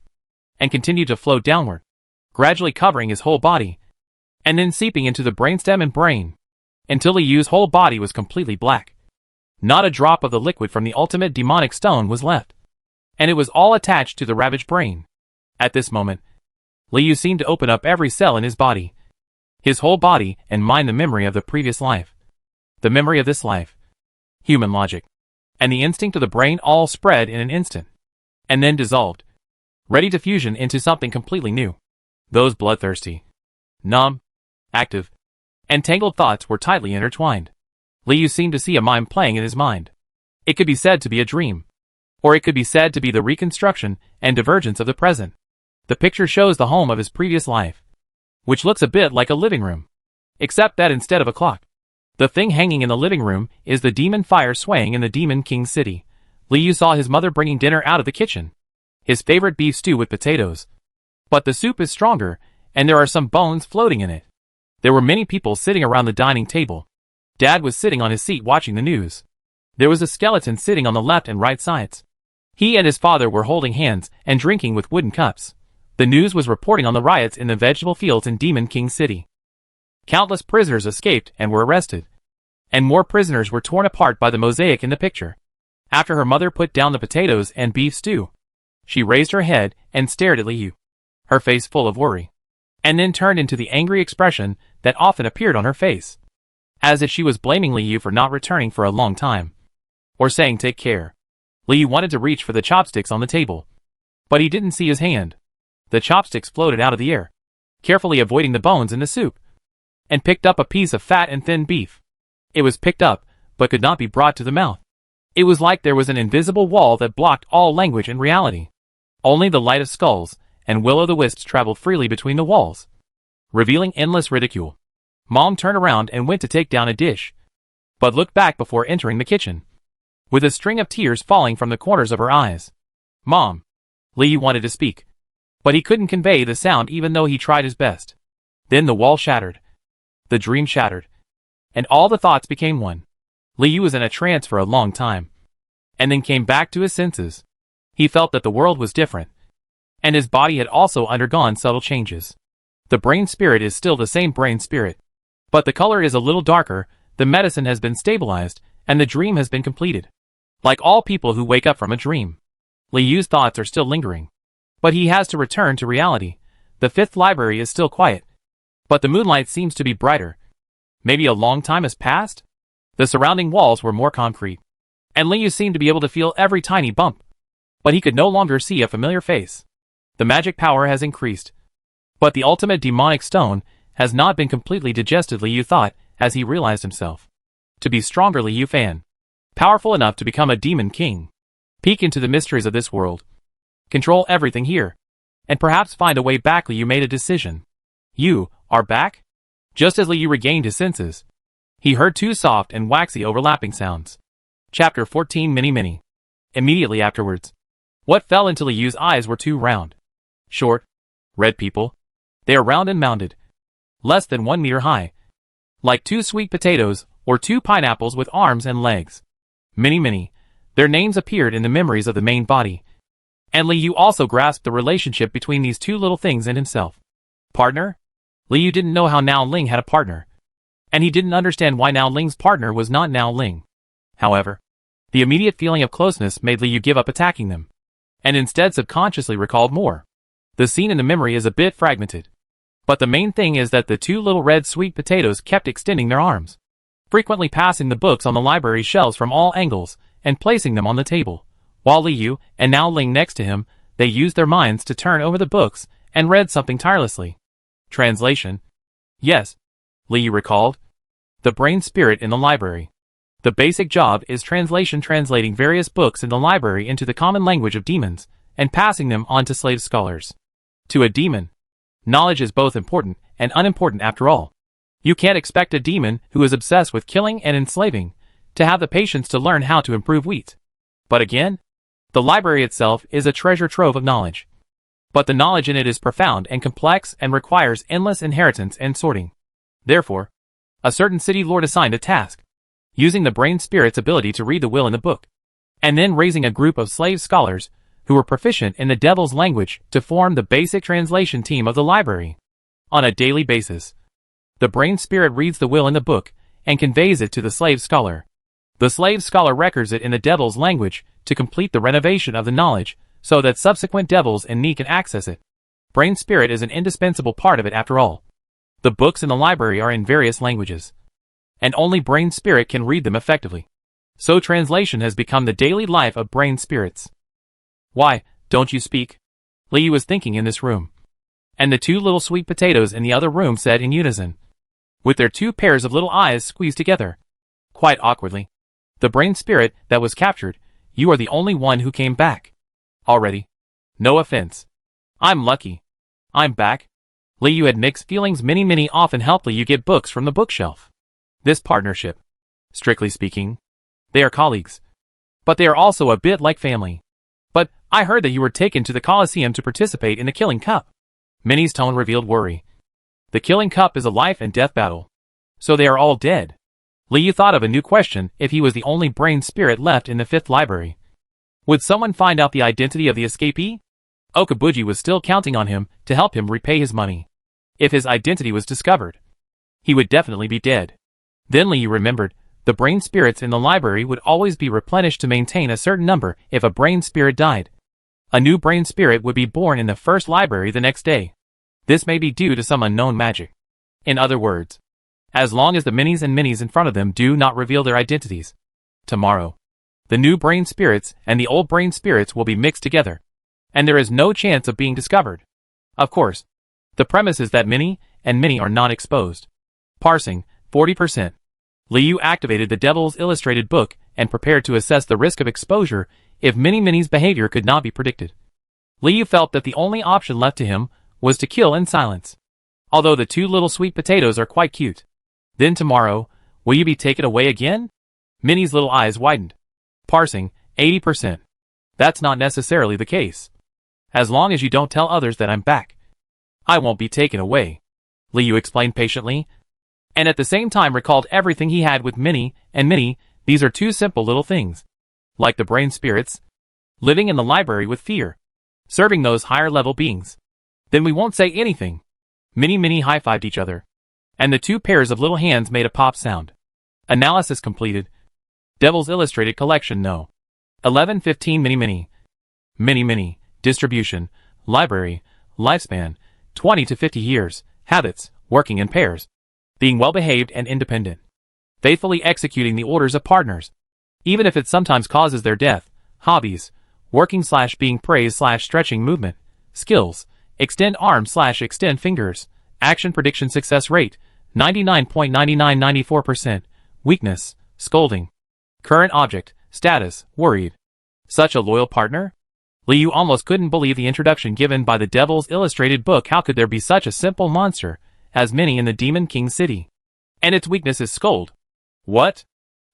and continued to flow downward, gradually covering his whole body, and then seeping into the brainstem and brain, until Liu's whole body was completely black. Not a drop of the liquid from the ultimate demonic stone was left, and it was all attached to the ravaged brain. At this moment, Liu seemed to open up every cell in his body, his whole body and mind, the memory of the previous life, the memory of this life, human logic, and the instinct of the brain all spread in an instant, and then dissolved, ready to fusion into something completely new. Those bloodthirsty, numb, active, and tangled thoughts were tightly intertwined. Liu seemed to see a mime playing in his mind. It could be said to be a dream, or it could be said to be the reconstruction and divergence of the present. The picture shows the home of his previous life, which looks a bit like a living room, except that instead of a clock, the thing hanging in the living room is the demon fire swaying in the Demon King city. Liu saw his mother bringing dinner out of the kitchen, his favorite beef stew with potatoes. But the soup is stronger, and there are some bones floating in it. There were many people sitting around the dining table. Dad was sitting on his seat watching the news. There was a skeleton sitting on the left and right sides. He and his father were holding hands and drinking with wooden cups. The news was reporting on the riots in the vegetable fields in Demon King City. Countless prisoners escaped and were arrested, and more prisoners were torn apart by the mosaic in the picture. After her mother put down the potatoes and beef stew, she raised her head and stared at Liu, her face full of worry, and then turned into the angry expression that often appeared on her face, as if she was blaming Liu for not returning for a long time, or saying take care. Liu wanted to reach for the chopsticks on the table, but he didn't see his hand. The chopsticks floated out of the air, carefully avoiding the bones in the soup, and picked up a piece of fat and thin beef. It was picked up, but could not be brought to the mouth. It was like there was an invisible wall that blocked all language and reality. Only the light of skulls and will-o'-the-wisps traveled freely between the walls, revealing endless ridicule. Mom turned around and went to take down a dish, but looked back before entering the kitchen, with a string of tears falling from the corners of her eyes. Mom! Liu wanted to speak, but he couldn't convey the sound even though he tried his best. Then the wall shattered. The dream shattered. And all the thoughts became one. Liu was in a trance for a long time, and then came back to his senses. He felt that the world was different, and his body had also undergone subtle changes. The brain spirit is still the same brain spirit, but the color is a little darker, the medicine has been stabilized, and the dream has been completed. Like all people who wake up from a dream, Liu's thoughts are still lingering. But he has to return to reality. The 5th library is still quiet, but the moonlight seems to be brighter. Maybe a long time has passed? The surrounding walls were more concrete, and Liu seemed to be able to feel every tiny bump. But he could no longer see a familiar face. The magic power has increased. But the ultimate demonic stone has not been completely digested, Liu thought, as he realized himself to be stronger Liu Fan, powerful enough to become a demon king, peek into the mysteries of this world, control everything here, and perhaps find a way back. Liu made a decision. You are back? Just as Liu regained his senses, he heard two soft and waxy overlapping sounds. Chapter 14 Mini Mini. Immediately afterwards, what fell into Liu's eyes were two round, short, red people. They are round and mounded, less than 1 meter high, like two sweet potatoes or two pineapples with arms and legs. Mini Mini. Their names appeared in the memories of the main body, and Liu also grasped the relationship between these two little things and himself. Partner? Liu didn't know how Nao Ling had a partner, and he didn't understand why Nao Ling's partner was not Nao Ling. However, the immediate feeling of closeness made Liu give up attacking them, and instead subconsciously recalled more. The scene in the memory is a bit fragmented, but the main thing is that the two little red sweet potatoes kept extending their arms, frequently passing the books on the library shelves from all angles and placing them on the table. While Liu and Nao Ling next to him, they used their minds to turn over the books and read something tirelessly. Translation. Yes, Liu recalled. The brain spirit in the library. The basic job is translation, translating various books in the library into the common language of demons and passing them on to slave scholars. To a demon, knowledge is both important and unimportant after all. You can't expect a demon who is obsessed with killing and enslaving to have the patience to learn how to improve wheat. But again, the library itself is a treasure trove of knowledge. But the knowledge in it is profound and complex and requires endless inheritance and sorting. Therefore, a certain city lord assigned a task, using the brain spirit's ability to read the will in the book, and then raising a group of slave scholars who were proficient in the devil's language to form the basic translation team of the library. On a daily basis, the brain spirit reads the will in the book and conveys it to the slave scholar. The slave scholar records it in the devil's language to complete the renovation of the knowledge so that subsequent devils and me can access it. Brain spirit is an indispensable part of it after all. The books in the library are in various languages, and only brain spirit can read them effectively. So translation has become the daily life of brain spirits. Why don't you speak? Liu was thinking in this room, and the two little sweet potatoes in the other room said in unison, with their two pairs of little eyes squeezed together, quite awkwardly. The brain spirit that was captured, you are the only one who came back. Already. No offense. I'm lucky. I'm back. Liu had mixed feelings. Mini Mini often helped Liu get books from the bookshelf. This partnership, strictly speaking, they are colleagues, but they are also a bit like family. But I heard that you were taken to the Colosseum to participate in the Killing Cup. Minnie's tone revealed worry. The Killing Cup is a life and death battle, so they are all dead. Liu thought of a new question. If he was the only brain spirit left in the 5th library, would someone find out the identity of the escapee? Okabuji was still counting on him to help him repay his money. If his identity was discovered, he would definitely be dead. Then Liu remembered, the brain spirits in the library would always be replenished to maintain a certain number. If a brain spirit died, a new brain spirit would be born in the first library the next day. This may be due to some unknown magic. In other words, as long as the minis and minis in front of them do not reveal their identities, tomorrow, the new brain spirits and the old brain spirits will be mixed together, and there is no chance of being discovered. Of course, the premise is that mini and mini are not exposed. Parsing, 40%. Liu activated the Devil's Illustrated book and prepared to assess the risk of exposure if Mini Mini's behavior could not be predicted. Liu felt that the only option left to him was to kill in silence. Although the two little sweet potatoes are quite cute. Then tomorrow, will you be taken away again? Minnie's little eyes widened. Parsing, 80%. That's not necessarily the case. As long as you don't tell others that I'm back, I won't be taken away, Liu explained patiently, and at the same time recalled everything he had with Minnie and Minnie. These are two simple little things, like the brain spirits, living in the library with fear, serving those higher level beings. Then we won't say anything. Minnie high-fived each other, and the two pairs of little hands made a pop sound. Analysis completed. Devil's Illustrated Collection No. 1115 Mini. Distribution, library, lifespan, 20 to 50 years, habits, working in pairs. being well-behaved and independent, faithfully executing the orders of partners, even if it sometimes causes their death. Hobbies: working/being praised/stretching movement, skills, extend arms/extend fingers, action prediction success rate, 99.9994%, weakness, scolding. Current object, status, worried. Such a loyal partner? Liu almost couldn't believe the introduction given by the Devil's Illustrated book. How could there be such a simple monster as many in the Demon King City? And its weakness is scold. What?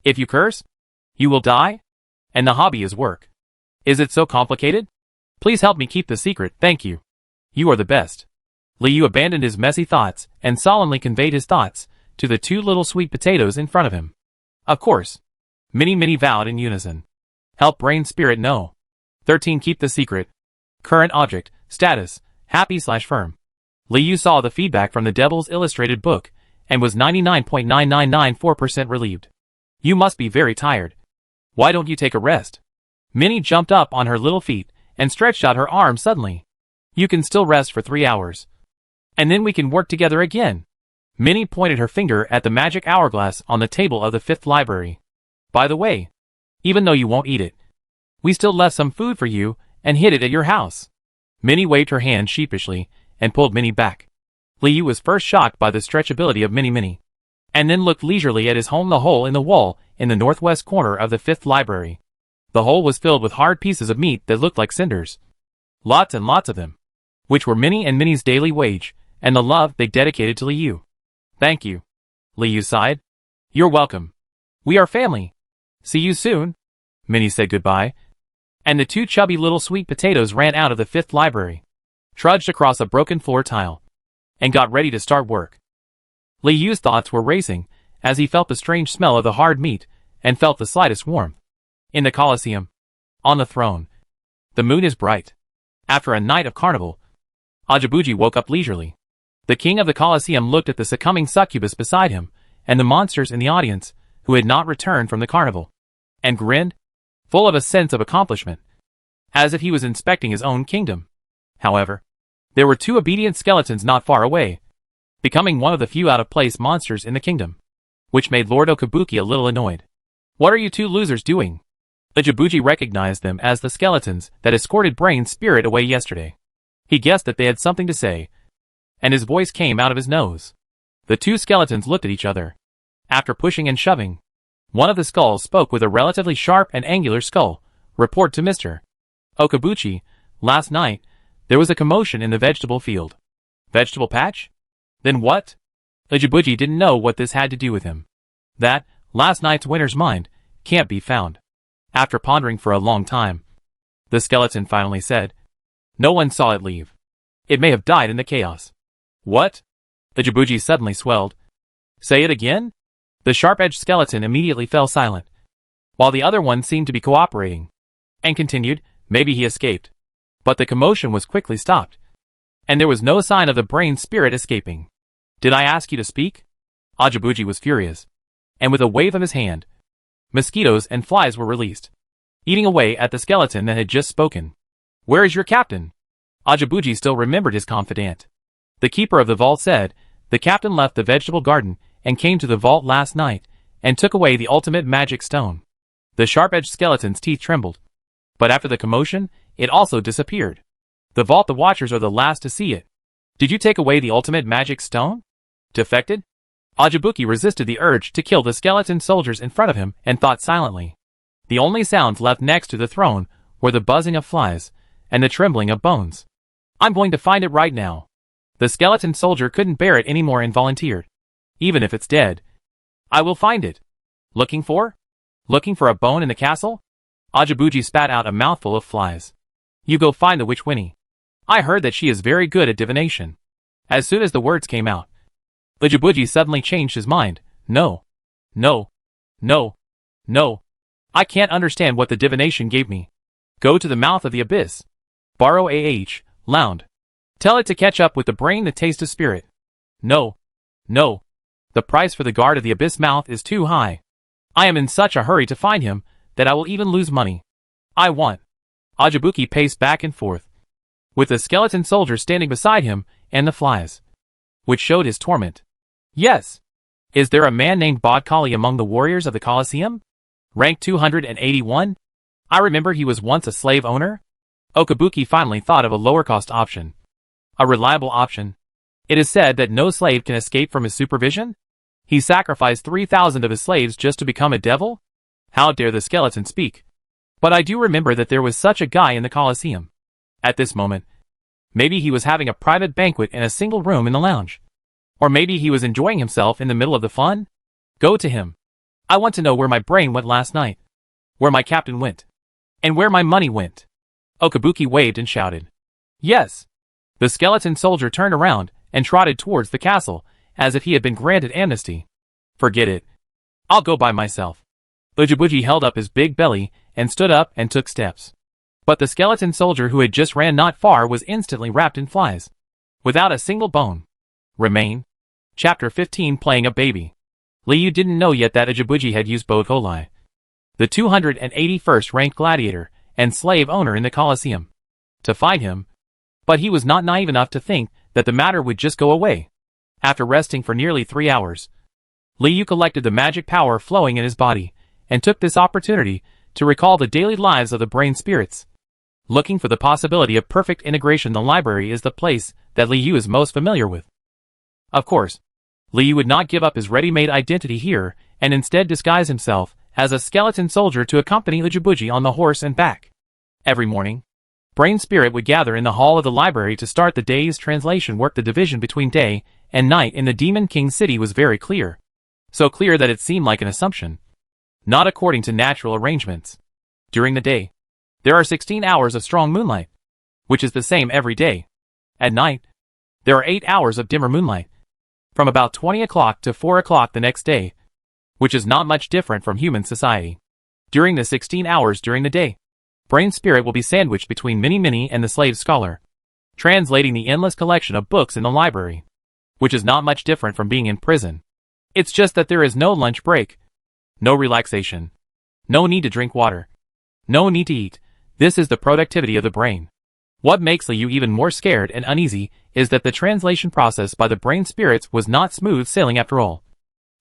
If you curse, you will die? And the hobby is work. Is it so complicated? Please help me keep the secret, thank you. You are the best. Liu abandoned his messy thoughts and solemnly conveyed his thoughts to the two little sweet potatoes in front of him. Of course. Many vowed in unison. Help brain spirit know. 13. Keep the secret. Current object, status, happy/firm. Liu saw the feedback from the Devil's Illustrated book and was 99.9994% relieved. You must be very tired. Why don't you take a rest? Minnie jumped up on her little feet and stretched out her arms suddenly. You can still rest for 3 hours. And then we can work together again. Minnie pointed her finger at the magic hourglass on the table of the 5th library. By the way, even though you won't eat it, we still left some food for you and hid it at your house. Minnie waved her hand sheepishly and pulled Minnie back. Liu was first shocked by the stretchability of Minnie, and then looked leisurely at his home, the hole in the wall in the northwest corner of the 5th library. The hole was filled with hard pieces of meat that looked like cinders. Lots and lots of them, which were Minnie and Minnie's daily wage, and the love they dedicated to Liu. Thank you. Liu sighed. You're welcome. We are family. See you soon. Minnie said goodbye, and the two chubby little sweet potatoes ran out of the 5th library, trudged across a broken floor tile, and got ready to start work. Liu's thoughts were racing as he felt the strange smell of the hard meat and felt the slightest warmth. In the Colosseum, on the throne, the moon is bright. After a night of carnival, Ajibuji woke up leisurely. The king of the Colosseum looked at the succumbing succubus beside him and the monsters in the audience who had not returned from the carnival, and grinned, full of a sense of accomplishment, as if he was inspecting his own kingdom. However, there were 2 obedient skeletons not far away, becoming one of the few out-of-place monsters in the kingdom, which made Lord Okabuki a little annoyed. What are you 2 losers doing? Ajibuji recognized them as the skeletons that escorted Brain Spirit away yesterday. He guessed that they had something to say, and his voice came out of his nose. The 2 skeletons looked at each other. After pushing and shoving, one of the skulls spoke with a relatively sharp and angular skull. Report to Mr. Okabuchi. Last night, there was a commotion in the vegetable field. Vegetable patch? Then what? Ajibuji didn't know what this had to do with him. That, last night's winner's mind, can't be found. After pondering for a long time, the skeleton finally said, no one saw it leave. It may have died in the chaos. What? Ajibuji suddenly swelled. Say it again? The sharp-edged skeleton immediately fell silent, while the other one seemed to be cooperating, and continued, maybe he escaped. But the commotion was quickly stopped, and there was no sign of the Brain Spirit escaping. Did I ask you to speak? Ajibuji was furious, and with a wave of his hand, mosquitoes and flies were released, eating away at the skeleton that had just spoken. Where is your captain? Ajibuji still remembered his confidant. The keeper of the vault said, the captain left the vegetable garden and came to the vault last night and took away the ultimate magic stone. The sharp-edged skeleton's teeth trembled, but after the commotion, it also disappeared. The vault, the watchers are the last to see it. Did you take away the ultimate magic stone? Defected? Ajibuki resisted the urge to kill the skeleton soldiers in front of him and thought silently. The only sounds left next to the throne were the buzzing of flies and the trembling of bones. I'm going to find it right now. The skeleton soldier couldn't bear it anymore and volunteered. Even if it's dead, I will find it. Looking for? Looking for a bone in the castle? Ajibuji spat out a mouthful of flies. You go find the witch Winnie. I heard that she is very good at divination. As soon as the words came out, Ajibuji suddenly changed his mind. No. No. No. No. I can't understand what the divination gave me. Go to the mouth of the abyss. Borrow Lound. Tell it to catch up with the brain that tastes of spirit. No. No. The price for the guard of the abyss mouth is too high. I am in such a hurry to find him that I will even lose money. I want. Ajibuki paced back and forth, with the skeleton soldier standing beside him and the flies, which showed his torment. Yes, Is there a man named Bodkali among the warriors of the Colosseum? Rank 281? I remember he was once a slave owner. Okabuki finally thought of a lower-cost option. A reliable option. It is said that no slave can escape from his supervision? He sacrificed 3,000 of his slaves just to become a devil? How dare the skeleton speak? But I do remember that there was such a guy in the Colosseum. At this moment, maybe he was having a private banquet in a single room in the lounge. Or maybe he was enjoying himself in the middle of the fun? Go to him. I want to know where my brain went last night. Where my captain went. And where my money went. Okabuki waved and shouted. Yes. The skeleton soldier turned around and trotted towards the castle, as if he had been granted amnesty. Forget it. I'll go by myself. Ujibuji held up his big belly and stood up and took steps. But the skeleton soldier who had just ran not far was instantly wrapped in flies. Without a single bone. Remain. Chapter 15 Playing a Baby. Liu didn't know yet that Ujibuji had used both Olai. The 281st ranked gladiator and slave owner in the Colosseum. To fight him. But he was not naive enough to think that the matter would just go away. After resting for nearly 3 hours, Liu collected the magic power flowing in his body, and took this opportunity to recall the daily lives of the brain spirits. Looking for the possibility of perfect integration, the library is the place that Liu is most familiar with. Of course, Liu would not give up his ready-made identity here, and instead disguise himself as a skeleton soldier to accompany Ujibuji on the horse and back. Every morning, Brain Spirit would gather in the hall of the library to start the day's translation work. The division between day and night in the Demon King City was very clear. So clear that it seemed like an assumption. Not according to natural arrangements. During the day, there are 16 hours of strong moonlight, which is the same every day. At night, there are 8 hours of dimmer moonlight, from about 20 o'clock to 4 o'clock the next day, which is not much different from human society. During the 16 hours during the day, Brain Spirit will be sandwiched between Mini and the slave scholar, translating the endless collection of books in the library, which is not much different from being in prison. It's just that there is no lunch break, no relaxation, no need to drink water, no need to eat. This is the productivity of the brain. What makes Liu even more scared and uneasy is that the translation process by the brain spirits was not smooth sailing after all.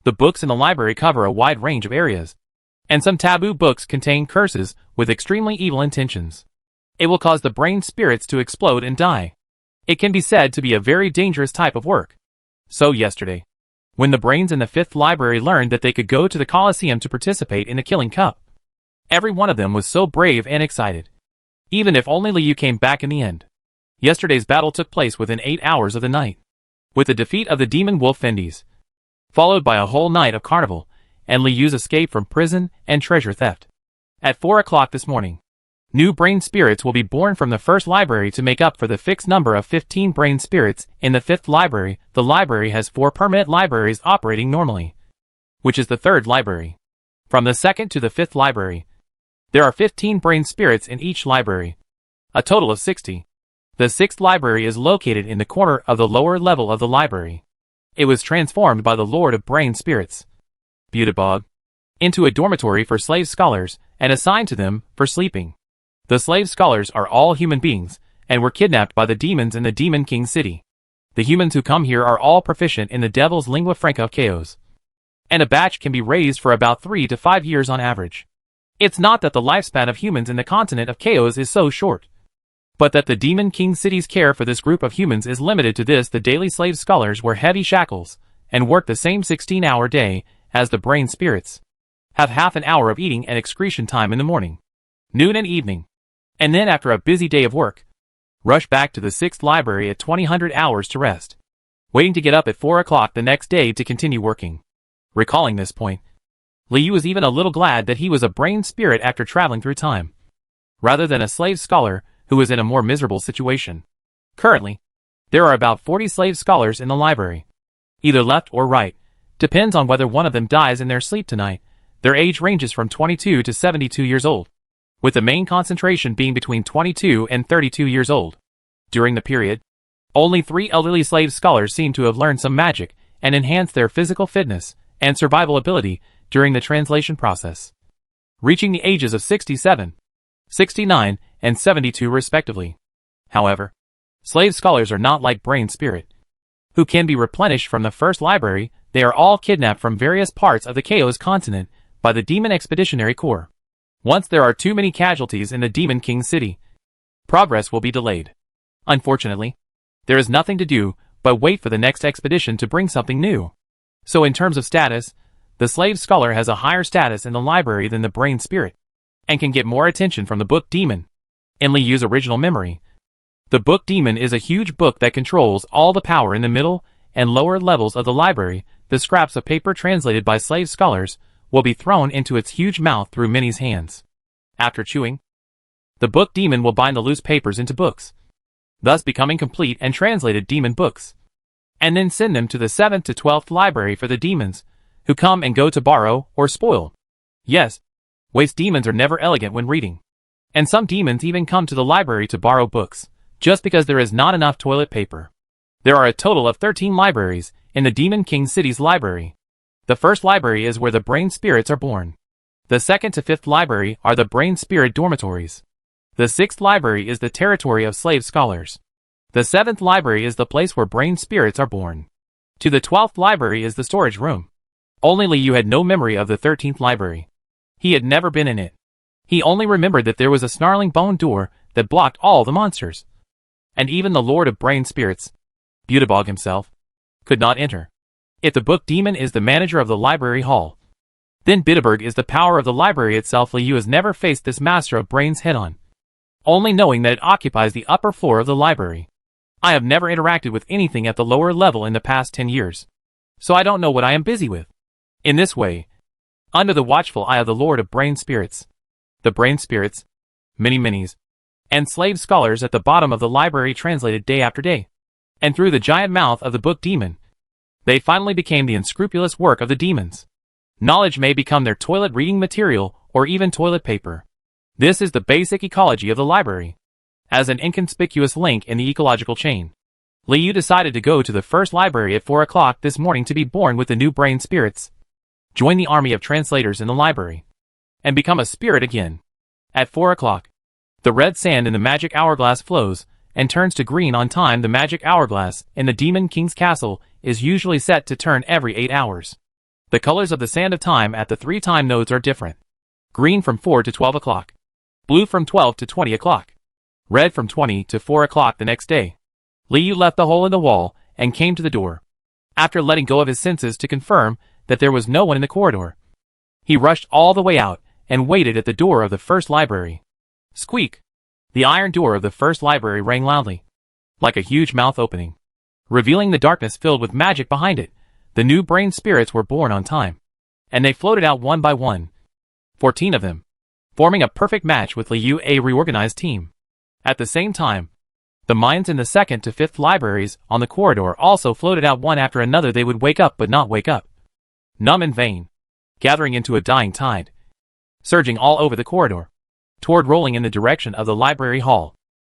The books in the library cover a wide range of areas, and some taboo books contain curses with extremely evil intentions. It will cause the brain spirits to explode and die. It can be said to be a very dangerous type of work. So yesterday, when the brains in the 5th library learned that they could go to the Colosseum to participate in the Killing Cup, every one of them was so brave and excited. Even if only Liu came back in the end. Yesterday's battle took place within 8 hours of the night, with the defeat of the demon wolf Fendi's, followed by a whole night of carnival, and Liu's escape from prison and treasure theft. At 4 o'clock this morning, new brain spirits will be born from the 1st library to make up for the fixed number of 15 brain spirits in the 5th library. The library has 4 permanent libraries operating normally, which is the 3rd library. From the 2nd to the 5th library, there are 15 brain spirits in each library, a total of 60. The 6th library is located in the corner of the lower level of the library. It was transformed by the Lord of Brain Spirits, Butibog, into a dormitory for slave scholars and assigned to them for sleeping. The slave scholars are all human beings and were kidnapped by the demons in the Demon King City. The humans who come here are all proficient in the devil's lingua franca of chaos, and a batch can be raised for about 3 to 5 years on average. It's not that the lifespan of humans in the continent of chaos is so short, but that the Demon King City's care for this group of humans is limited to this. The daily slave scholars wear heavy shackles and work the same 16-hour day as the brain spirits, have half an hour of eating and excretion time in the morning, noon and evening, and then after a busy day of work, rush back to the 6th library at 2000 hours to rest, waiting to get up at 4 o'clock the next day to continue working. Recalling this point, Liu was even a little glad that he was a brain spirit after traveling through time, rather than a slave scholar who was in a more miserable situation. Currently, there are about 40 slave scholars in the library, either left or right, depends on whether one of them dies in their sleep tonight. Their age ranges from 22 to 72 years old, with the main concentration being between 22 and 32 years old. During the period, only 3 elderly slave scholars seem to have learned some magic and enhanced their physical fitness and survival ability during the translation process, reaching the ages of 67, 69, and 72 respectively. However, slave scholars are not like brain spirit, who can be replenished from the 1st library. They are all kidnapped from various parts of the Chaos continent by the Demon Expeditionary Corps. Once there are too many casualties in the Demon King City, progress will be delayed. Unfortunately, there is nothing to do but wait for the next expedition to bring something new. So in terms of status, the slave scholar has a higher status in the library than the brain spirit, and can get more attention from the book demon. In Li Yu's original memory, the book demon is a huge book that controls all the power in the middle and lower levels of the library. The scraps of paper translated by slave scholars will be thrown into its huge mouth through Minnie's hands. After chewing, the book demon will bind the loose papers into books, thus becoming complete and translated demon books, and then send them to the 7th to 12th library for the demons who come and go to borrow or spoil. Yes, waste demons are never elegant when reading, and some demons even come to the library to borrow books, just because there is not enough toilet paper. There are a total of 13 libraries in the Demon King City's library. The first library is where the brain spirits are born. The 2nd to 5th library are the brain spirit dormitories. The 6th library is the territory of slave scholars. The 7th library is the place where brain spirits are born. To the 12th library is the storage room. Only Li Yu had no memory of the 13th library. He had never been in it. He only remembered that there was a snarling bone door that blocked all the monsters. And even the Lord of Brain Spirits, Butebog himself, could not enter. If the book demon is the manager of the library hall, then Butebog is the power of the library itself. Li Yu has never faced this master of brains head-on, only knowing that it occupies the upper floor of the library. I have never interacted with anything at the lower level in the past 10 years, so I don't know what I am busy with. In this way, under the watchful eye of the Lord of Brain Spirits, the Brain Spirits, Minis, and slave scholars at the bottom of the library translated day after day, and through the giant mouth of the book demon, they finally became the unscrupulous work of the demons. Knowledge may become their toilet reading material or even toilet paper. This is the basic ecology of the library. As an inconspicuous link in the ecological chain, Li Yu decided to go to the first library at 4 o'clock this morning to be born with the new brain spirits, join the army of translators in the library, and become a spirit again. At 4 o'clock, the red sand in the magic hourglass flows and turns to green on time. The magic hourglass in the Demon King's castle is usually set to turn every 8 hours. The colors of the sand of time at the 3 time nodes are different. Green from 4 to 12 o'clock, blue from 12 to 20 o'clock, red from 20 to 4 o'clock the next day. Li Yu left the hole in the wall and came to the door. After letting go of his senses to confirm that there was no one in the corridor, he rushed all the way out and waited at the door of the first library. Squeak! The iron door of the first library rang loudly, like a huge mouth opening, revealing the darkness filled with magic behind it. The new brain spirits were born on time, and they floated out one by one, 14 of them, forming a perfect match with Li Yu, a reorganized team. At the same time, the minds in the 2nd to 5th libraries on the corridor also floated out one after another. They would wake up but not wake up, numb and vain, gathering into a dying tide, surging all over the corridor, toward rolling in the direction of the library hall.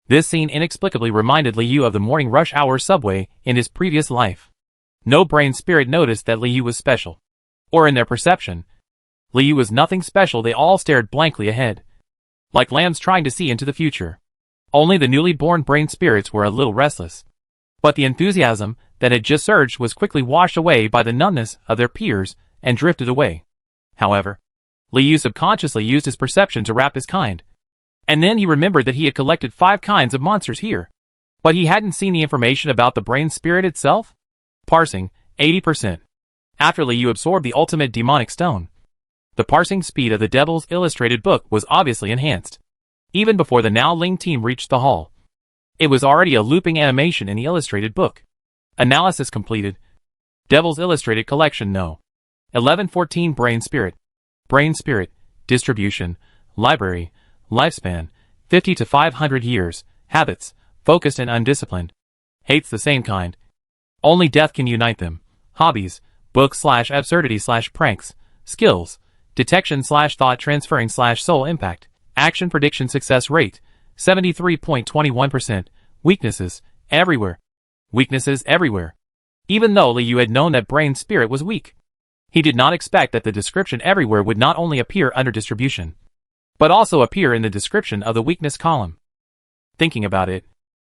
This scene inexplicably reminded Li Yu of the morning rush hour subway in his previous life. No brain spirit noticed that Li Yu was special, or in their perception, Li Yu was nothing special. They all stared blankly ahead, like lambs trying to see into the future. Only the newly born brain spirits were a little restless, but the enthusiasm that had just surged was quickly washed away by the numbness of their peers and drifted away. However, Li Yu subconsciously used his perception to wrap his kind, and then he remembered that he had collected 5 kinds of monsters here, but he hadn't seen the information about the brain spirit itself. Parsing, 80%. After Li Yu absorbed the ultimate demonic stone, the parsing speed of the Devil's Illustrated book was obviously enhanced. Even before the Now Ling team reached the hall, it was already a looping animation in the illustrated book. Analysis completed. Devil's Illustrated Collection No. 1114 Brain Spirit, Distribution, Library, Lifespan, 50 to 500 years, Habits, Focused and Undisciplined, Hates the same kind. Only death can unite them. Hobbies, book/absurdity/pranks, skills, detection/thought transferring/soul impact, action prediction success rate, 73.21%, weaknesses, everywhere. Weaknesses everywhere. Even though Li Yu had known that brain spirit was weak, he did not expect that the description everywhere would not only appear under distribution, but also appear in the description of the weakness column. Thinking about it,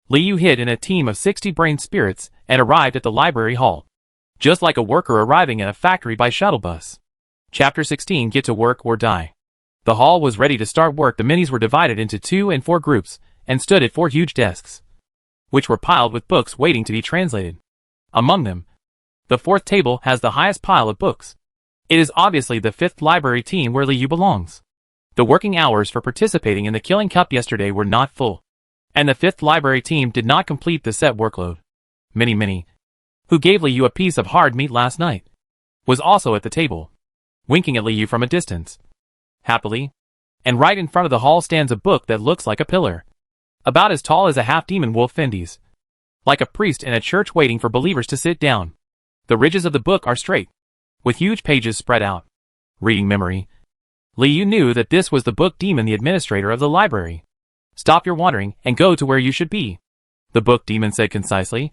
Li Yu hid in a team of 60 brain spirits and arrived at the library hall. just like a worker arriving at a factory by shuttle bus. Chapter 16 Get to Work or Die. The hall was ready to start work. The minis were divided into 2 and 4 groups, and stood at 4 huge desks, which were piled with books waiting to be translated. Among them, the 4th table has the highest pile of books. It is obviously the 5th library team where Liu belongs. The working hours for participating in the Killing Cup yesterday were not full, and the 5th library team did not complete the set workload. Mini, who gave Liu a piece of hard meat last night, was also at the table, winking at Liu from a distance. Happily, and right in front of the hall stands a book that looks like a pillar, about as tall as a half-demon wolf Fendi's, like a priest in a church waiting for believers to sit down. The ridges of the book are straight, with huge pages spread out. Reading memory, Liu knew that this was the book demon, the administrator of the library. Stop your wandering and go to where you should be, the book demon said concisely,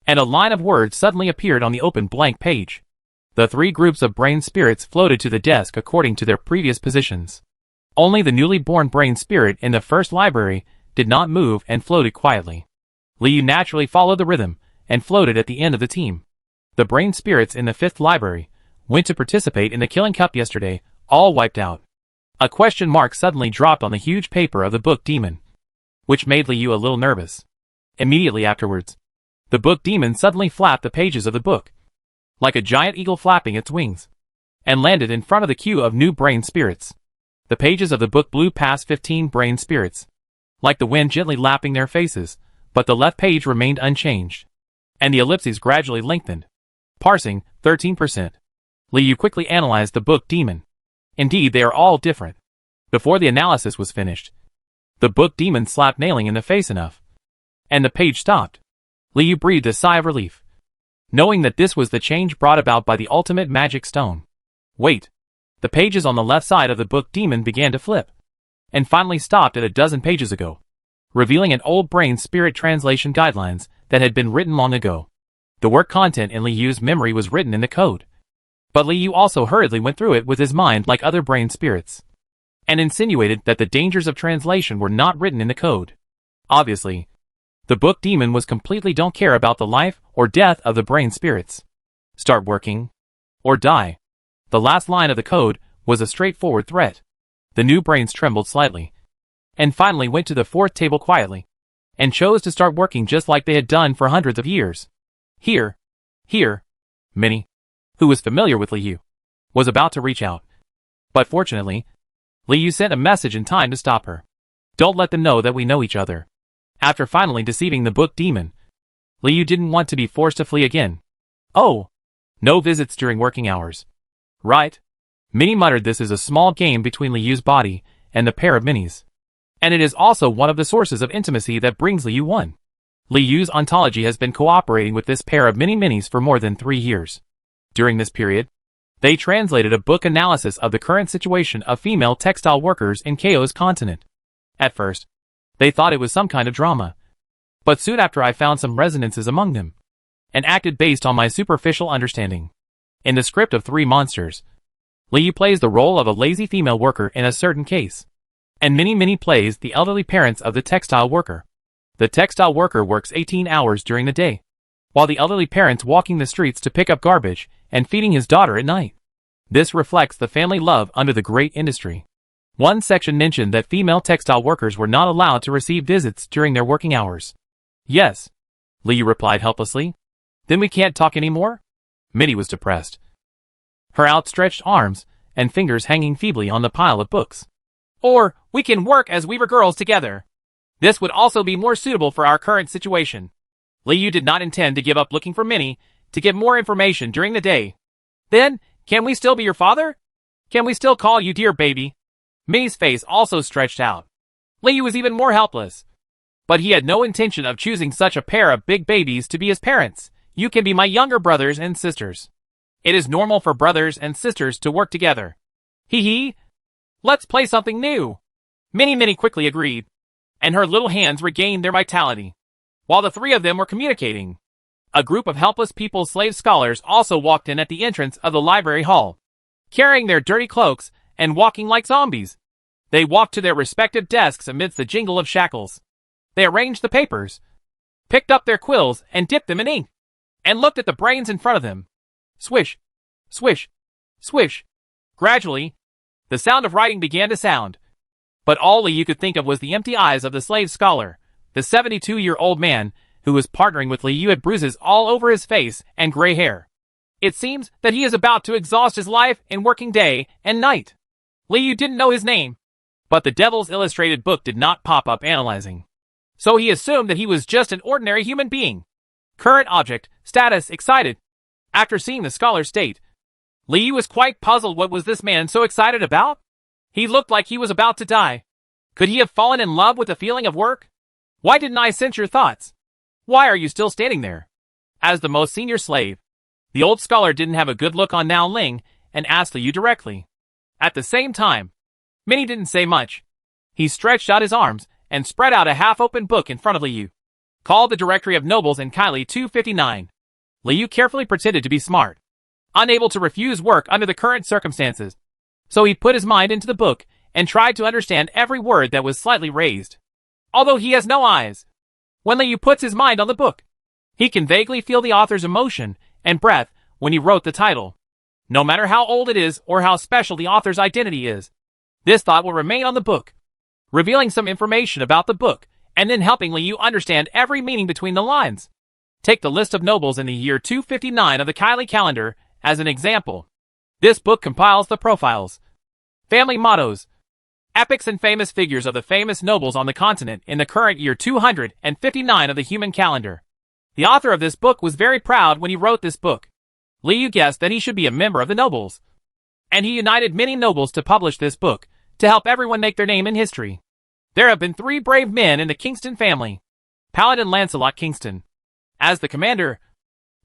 and a line of words suddenly appeared on the open blank page. The 3 groups of brain spirits floated to the desk according to their previous positions. Only the newly born brain spirit in the first library did not move and floated quietly. Liu naturally followed the rhythm and floated at the end of the team. The brain spirits in the 5th library went to participate in the Killing Cup yesterday, all wiped out. A question mark suddenly dropped on the huge paper of the book demon, which made Liu a little nervous. Immediately afterwards, the book demon suddenly flapped the pages of the book, like a giant eagle flapping its wings, and landed in front of the queue of new brain spirits. The pages of the book blew past 15 brain spirits, like the wind gently lapping their faces, but the left page remained unchanged, and the ellipses gradually lengthened. Parsing, 13%. Liu quickly analyzed the book demon. Indeed, they are all different. Before the analysis was finished, the book demon slapped nailing in the face enough, and the page stopped. Liu breathed a sigh of relief, knowing that this was the change brought about by the ultimate magic stone. Wait. The pages on the left side of the book demon began to flip, and finally stopped at a dozen pages ago, revealing an old brain spirit translation guidelines that had been written long ago. The work content in Liu's memory was written in the code, but Liu also hurriedly went through it with his mind like other brain spirits, and insinuated that the dangers of translation were not written in the code. Obviously, the book demon was completely don't care about the life or death of the brain spirits. Start working or die. The last line of the code was a straightforward threat. The new brains trembled slightly, and finally went to the 4th table quietly, and chose to start working just like they had done for hundreds of years. Here. Minnie, who was familiar with Liu, was about to reach out, but fortunately, Liu sent a message in time to stop her. Don't let them know that we know each other. After finally deceiving the book demon, Liu didn't want to be forced to flee again. Oh, no visits during working hours. Right? Minnie muttered. This is a small game between Liu's body and the pair of minis, and it is also one of the sources of intimacy that brings Liu one. Liu's ontology has been cooperating with this pair of minis for more than 3 years. During this period, they translated a book analysis of the current situation of female textile workers in Chaos continent. At first, they thought it was some kind of drama, but soon after I found some resonances among them, and acted based on my superficial understanding. In the script of 3 Monsters, Liu plays the role of a lazy female worker in a certain case, and Minnie plays the elderly parents of the textile worker. The textile worker works 18 hours during the day, while the elderly parents walking the streets to pick up garbage and feeding his daughter at night. This reflects the family love under the great industry. One section mentioned that female textile workers were not allowed to receive visits during their working hours. Yes, Liu replied helplessly. Then we can't talk anymore? Minnie was depressed, her outstretched arms and fingers hanging feebly on the pile of books. Or, we can work as Weaver girls together. This would also be more suitable for our current situation. Liu did not intend to give up looking for Minnie to get more information during the day. Then, can we still be your father? Can we still call you dear baby? Minnie's face also stretched out. Liu was even more helpless. But he had no intention of choosing such a pair of big babies to be his parents. You can be my younger brothers and sisters. It is normal for brothers and sisters to work together. Hee. Let's play something new. Minnie quickly agreed, and her little hands regained their vitality. While the 3 of them were communicating, a group of helpless people's slave scholars also walked in at the entrance of the library hall, carrying their dirty cloaks and walking like zombies. They walked to their respective desks amidst the jingle of shackles. They arranged the papers, picked up their quills and dipped them in ink, and looked at the brains in front of them. Swish, swish, swish. Gradually, the sound of writing began to sound. But all Liu could think of was the empty eyes of the slave scholar, the 72-year-old man, who was partnering with Liu had bruises all over his face and gray hair. It seems that he is about to exhaust his life in working day and night. Liu didn't know his name, but the Devil's Illustrated book did not pop up analyzing. So he assumed that he was just an ordinary human being. Current object, status, excited. After seeing the scholar's state, Liu was quite puzzled. What was this man so excited about? He looked like he was about to die. Could he have fallen in love with the feeling of work? Why didn't I sense your thoughts? Why are you still standing there? As the most senior slave, the old scholar didn't have a good look on Nao Ling and asked Liu directly. At the same time, Minnie didn't say much. He stretched out his arms and spread out a half-open book in front of Liu. Called the Directory of Nobles in Kylie 259. Liu carefully pretended to be smart, unable to refuse work under the current circumstances. So he put his mind into the book and tried to understand every word that was slightly raised. Although he has no eyes, when Liu puts his mind on the book, he can vaguely feel the author's emotion and breath when he wrote the title. No matter how old it is or how special the author's identity is, this thought will remain on the book, revealing some information about the book and then helping Liu understand every meaning between the lines. Take the list of nobles in the year 259 of the Kylie calendar as an example. This book compiles the profiles, family mottos, epics and famous figures of the famous nobles on the continent in the current year 259 of the human calendar. The author of this book was very proud when he wrote this book. Liu guessed that he should be a member of the nobles, and he united many nobles to publish this book to help everyone make their name in history. There have been 3 brave men in the Kingston family. Paladin Lancelot Kingston, as the commander,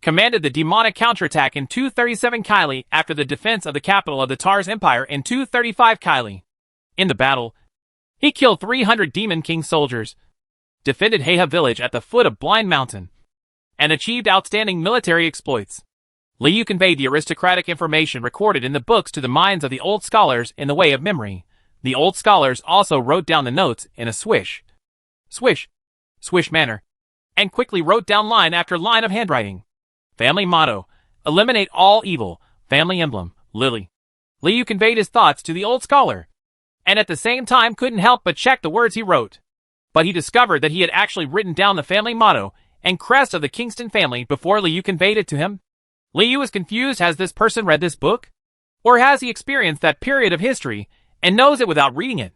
commanded the demonic counterattack in 237 Kylie after the defense of the capital of the Tars Empire in 235 Kylie. In the battle, he killed 300 Demon King soldiers, defended Heiha village at the foot of Blind Mountain, and achieved outstanding military exploits. Liu conveyed the aristocratic information recorded in the books to the minds of the old scholars in the way of memory. The old scholars also wrote down the notes in a swish, swish, swish manner, and quickly wrote down line after line of handwriting. Family motto, eliminate all evil. Family emblem, lily. Liu conveyed his thoughts to the old scholar, and at the same time couldn't help but check the words he wrote. But he discovered that he had actually written down the family motto and crest of the Kingston family before Liu conveyed it to him. Liu was confused. Has this person read this book? Or has he experienced that period of history and knows it without reading it?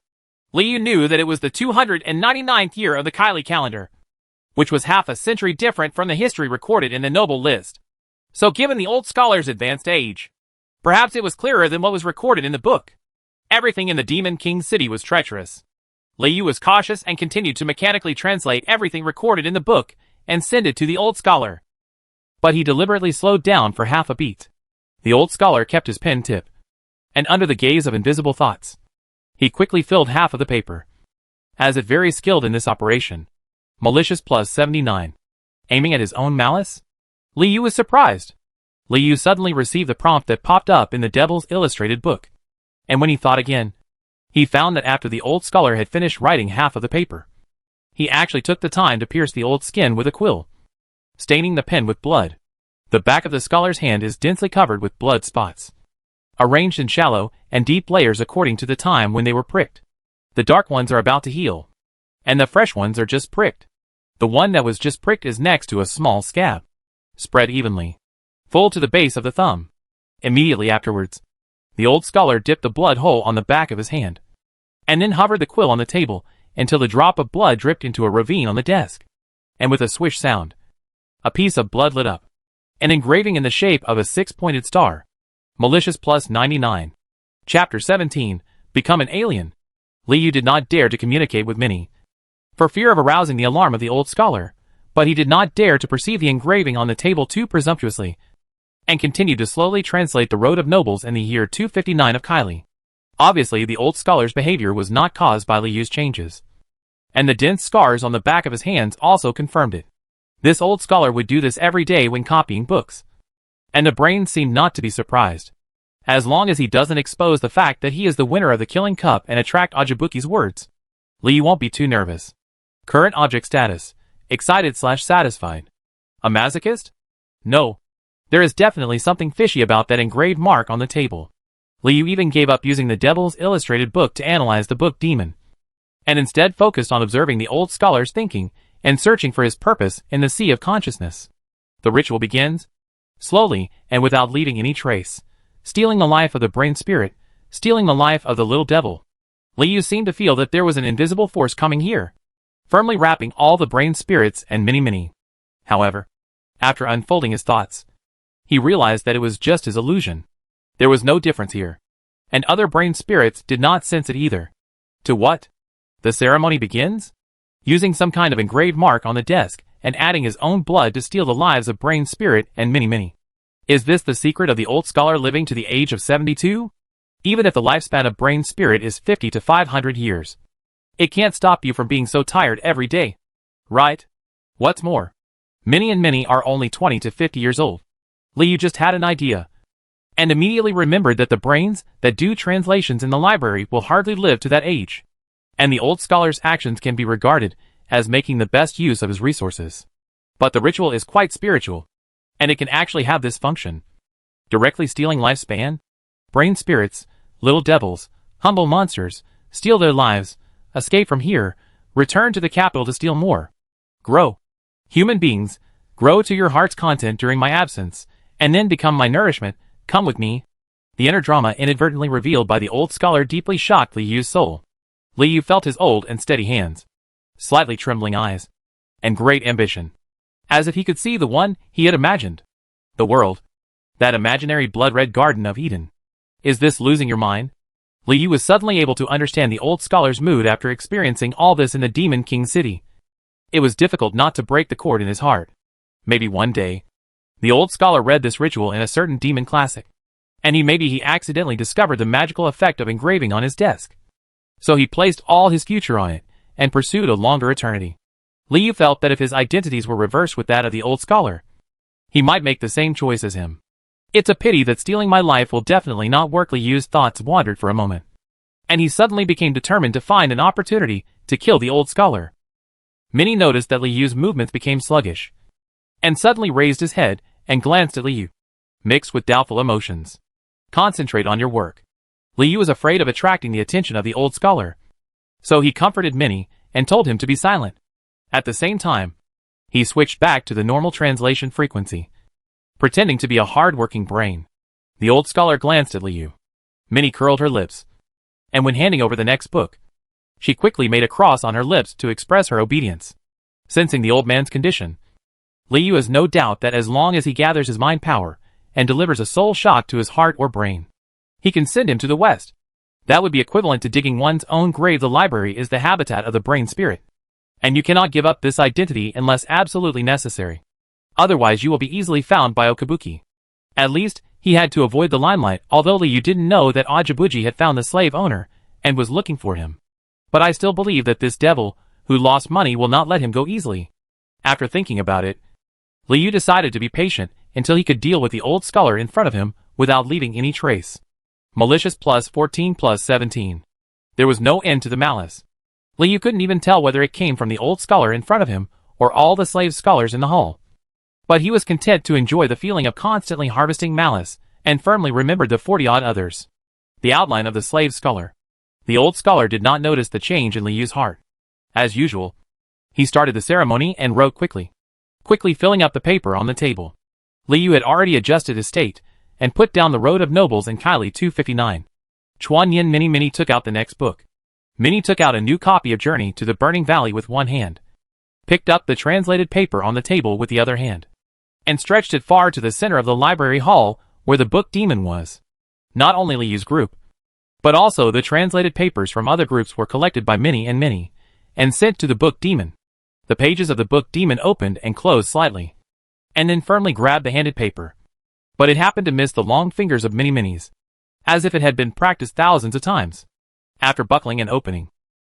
Liu knew that it was the 299th year of the Kylie calendar, which was half a century different from the history recorded in the noble list. So given the old scholar's advanced age, perhaps it was clearer than what was recorded in the book. Everything in the Demon King city was treacherous. Liu was cautious and continued to mechanically translate everything recorded in the book and send it to the old scholar. But he deliberately slowed down for half a beat. The old scholar kept his pen tip, and under the gaze of invisible thoughts, he quickly filled half of the paper. As if very skilled in this operation, malicious plus 79. Aiming at his own malice? Liu was surprised. Liu suddenly received the prompt that popped up in the Devil's Illustrated book. And when he thought again, he found that after the old scholar had finished writing half of the paper, he actually took the time to pierce the old skin with a quill, staining the pen with blood. The back of the scholar's hand is densely covered with blood spots, arranged in shallow and deep layers according to the time when they were pricked. The dark ones are about to heal, and the fresh ones are just pricked. The one that was just pricked is next to a small scab, spread evenly, full to the base of the thumb. Immediately afterwards, the old scholar dipped the blood hole on the back of his hand, and then hovered the quill on the table until the drop of blood dripped into a ravine on the desk. And with a swish sound, a piece of blood lit up, an engraving in the shape of a 6-pointed star. Malicious plus 99. Chapter 17, Become an Alien. Liu did not dare to communicate with Minnie, for fear of arousing the alarm of the old scholar, but he did not dare to perceive the engraving on the table too presumptuously, and continued to slowly translate the Road of Nobles in the year 259 of Kylie. Obviously, the old scholar's behavior was not caused by Liu's changes, and the dense scars on the back of his hands also confirmed it. This old scholar would do this every day when copying books, and the brain seemed not to be surprised, as long as he doesn't expose the fact that he is the winner of the Killing Cup and attract Ajibuki's words. Liu won't be too nervous. Current object status, excited/satisfied. A masochist? No. There is definitely something fishy about that engraved mark on the table. Liu even gave up using the Devil's Illustrated book to analyze the book demon, and instead focused on observing the old scholar's thinking and searching for his purpose in the sea of consciousness. The ritual begins, slowly and without leaving any trace, stealing the life of the brain spirit, stealing the life of the little devil. Liu seemed to feel that there was an invisible force coming here, firmly wrapping all the brain spirits and many. However, after unfolding his thoughts, he realized that it was just his illusion. There was no difference here, and other brain spirits did not sense it either. To what? The ceremony begins? Using some kind of engraved mark on the desk and adding his own blood to steal the lives of brain spirit and many. Is this the secret of the old scholar living to the age of 72? Even if the lifespan of brain spirit is 50 to 500 years, it can't stop you from being so tired every day, right? What's more, many are only 20 to 50 years old. Liu just had an idea, and immediately remembered that the brains that do translations in the library will hardly live to that age, and the old scholar's actions can be regarded as making the best use of his resources. But the ritual is quite spiritual, and it can actually have this function. Directly stealing lifespan, brain spirits, little devils, humble monsters, steal their lives, escape from here, return to the capital to steal more. Grow. Human beings, grow to your heart's content during my absence, and then become my nourishment. Come with me. The inner drama inadvertently revealed by the old scholar deeply shocked Liu's soul. Liu felt his old and steady hands, slightly trembling eyes, and great ambition, as if he could see the one he had imagined. The world. That imaginary blood-red Garden of Eden. Is this losing your mind? Liu was suddenly able to understand the old scholar's mood after experiencing all this in the Demon King city. It was difficult not to break the cord in his heart. Maybe one day, the old scholar read this ritual in a certain demon classic, and maybe he accidentally discovered the magical effect of engraving on his desk. So he placed all his future on it, and pursued a longer eternity. Liu felt that if his identities were reversed with that of the old scholar, he might make the same choice as him. It's a pity that stealing my life will definitely not work. Liu's thoughts wandered for a moment, and he suddenly became determined to find an opportunity to kill the old scholar. Minnie noticed that Liu's movements became sluggish, and suddenly raised his head and glanced at Liu, mixed with doubtful emotions. Concentrate on your work. Liu was afraid of attracting the attention of the old scholar, so he comforted Minnie and told him to be silent. At the same time, he switched back to the normal translation frequency, pretending to be a hard-working brain. The old scholar glanced at Liu. Minnie curled her lips, and when handing over the next book, she quickly made a cross on her lips to express her obedience. Sensing the old man's condition, Liu has no doubt that as long as he gathers his mind power and delivers a soul shock to his heart or brain, he can send him to the west. That would be equivalent to digging one's own grave. The library is the habitat of the brain spirit, and you cannot give up this identity unless absolutely necessary. Otherwise you will be easily found by Okabuki. At least, he had to avoid the limelight, although Liu didn't know that Ajibuji had found the slave owner and was looking for him. But I still believe that this devil, who lost money, will not let him go easily. After thinking about it, Liu decided to be patient until he could deal with the old scholar in front of him without leaving any trace. Malicious plus 14 plus 17. There was no end to the malice. Liu couldn't even tell whether it came from the old scholar in front of him or all the slave scholars in the hall. But he was content to enjoy the feeling of constantly harvesting malice, and firmly remembered the 40-odd others. The outline of the slave scholar. The old scholar did not notice the change in Liu's heart. As usual, he started the ceremony and wrote quickly filling up the paper on the table. Liu had already adjusted his state, and put down the Road of Nobles in Kylie 259. Chuan Yin. Minnie took out the next book. Minnie took out a new copy of Journey to the Burning Valley with one hand, picked up the translated paper on the table with the other hand, and stretched it far to the center of the library hall where the book demon was. Not only Liu's group, but also the translated papers from other groups were collected by Minnie and sent to the book demon. The pages of the book demon opened and closed slightly, and then firmly grabbed the handed paper. But it happened to miss the long fingers of Minnie's, as if it had been practiced thousands of times. After buckling and opening,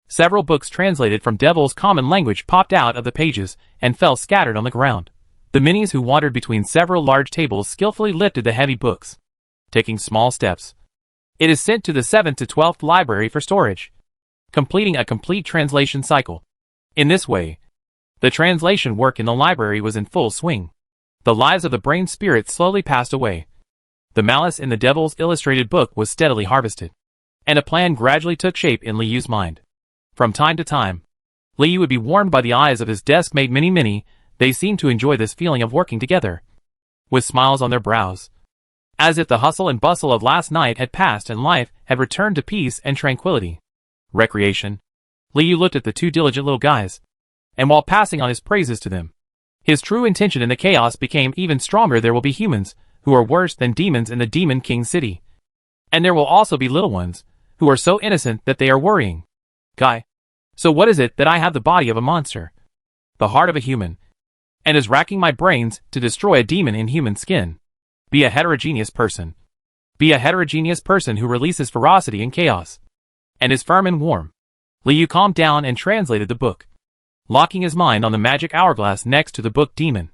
several books translated from Devil's common language popped out of the pages and fell scattered on the ground. The Minnies, who wandered between several large tables, skillfully lifted the heavy books. Taking small steps, it is sent to the 7th to 12th library for storage, completing a complete translation cycle. In this way, the translation work in the library was in full swing. The lives of the brain spirits slowly passed away. The malice in the Devil's Illustrated book was steadily harvested, and a plan gradually took shape in Liu's mind. From time to time, Liu would be warmed by the eyes of his desk-mate Mini. They seemed to enjoy this feeling of working together, with smiles on their brows, as if the hustle and bustle of last night had passed and life had returned to peace and tranquility. Recreation. Liu looked at the two diligent little guys, and while passing on his praises to them, his true intention in the chaos became even stronger. There will be humans who are worse than demons in the Demon King City. And there will also be little ones who are so innocent that they are worrying. Guy. So what is it that I have the body of a monster, the heart of a human, and is racking my brains to destroy a demon in human skin? Be a heterogeneous person. Be a heterogeneous person who releases ferocity and chaos, and is firm and warm. Liu calmed down and translated the book, locking his mind on the magic hourglass next to the book demon,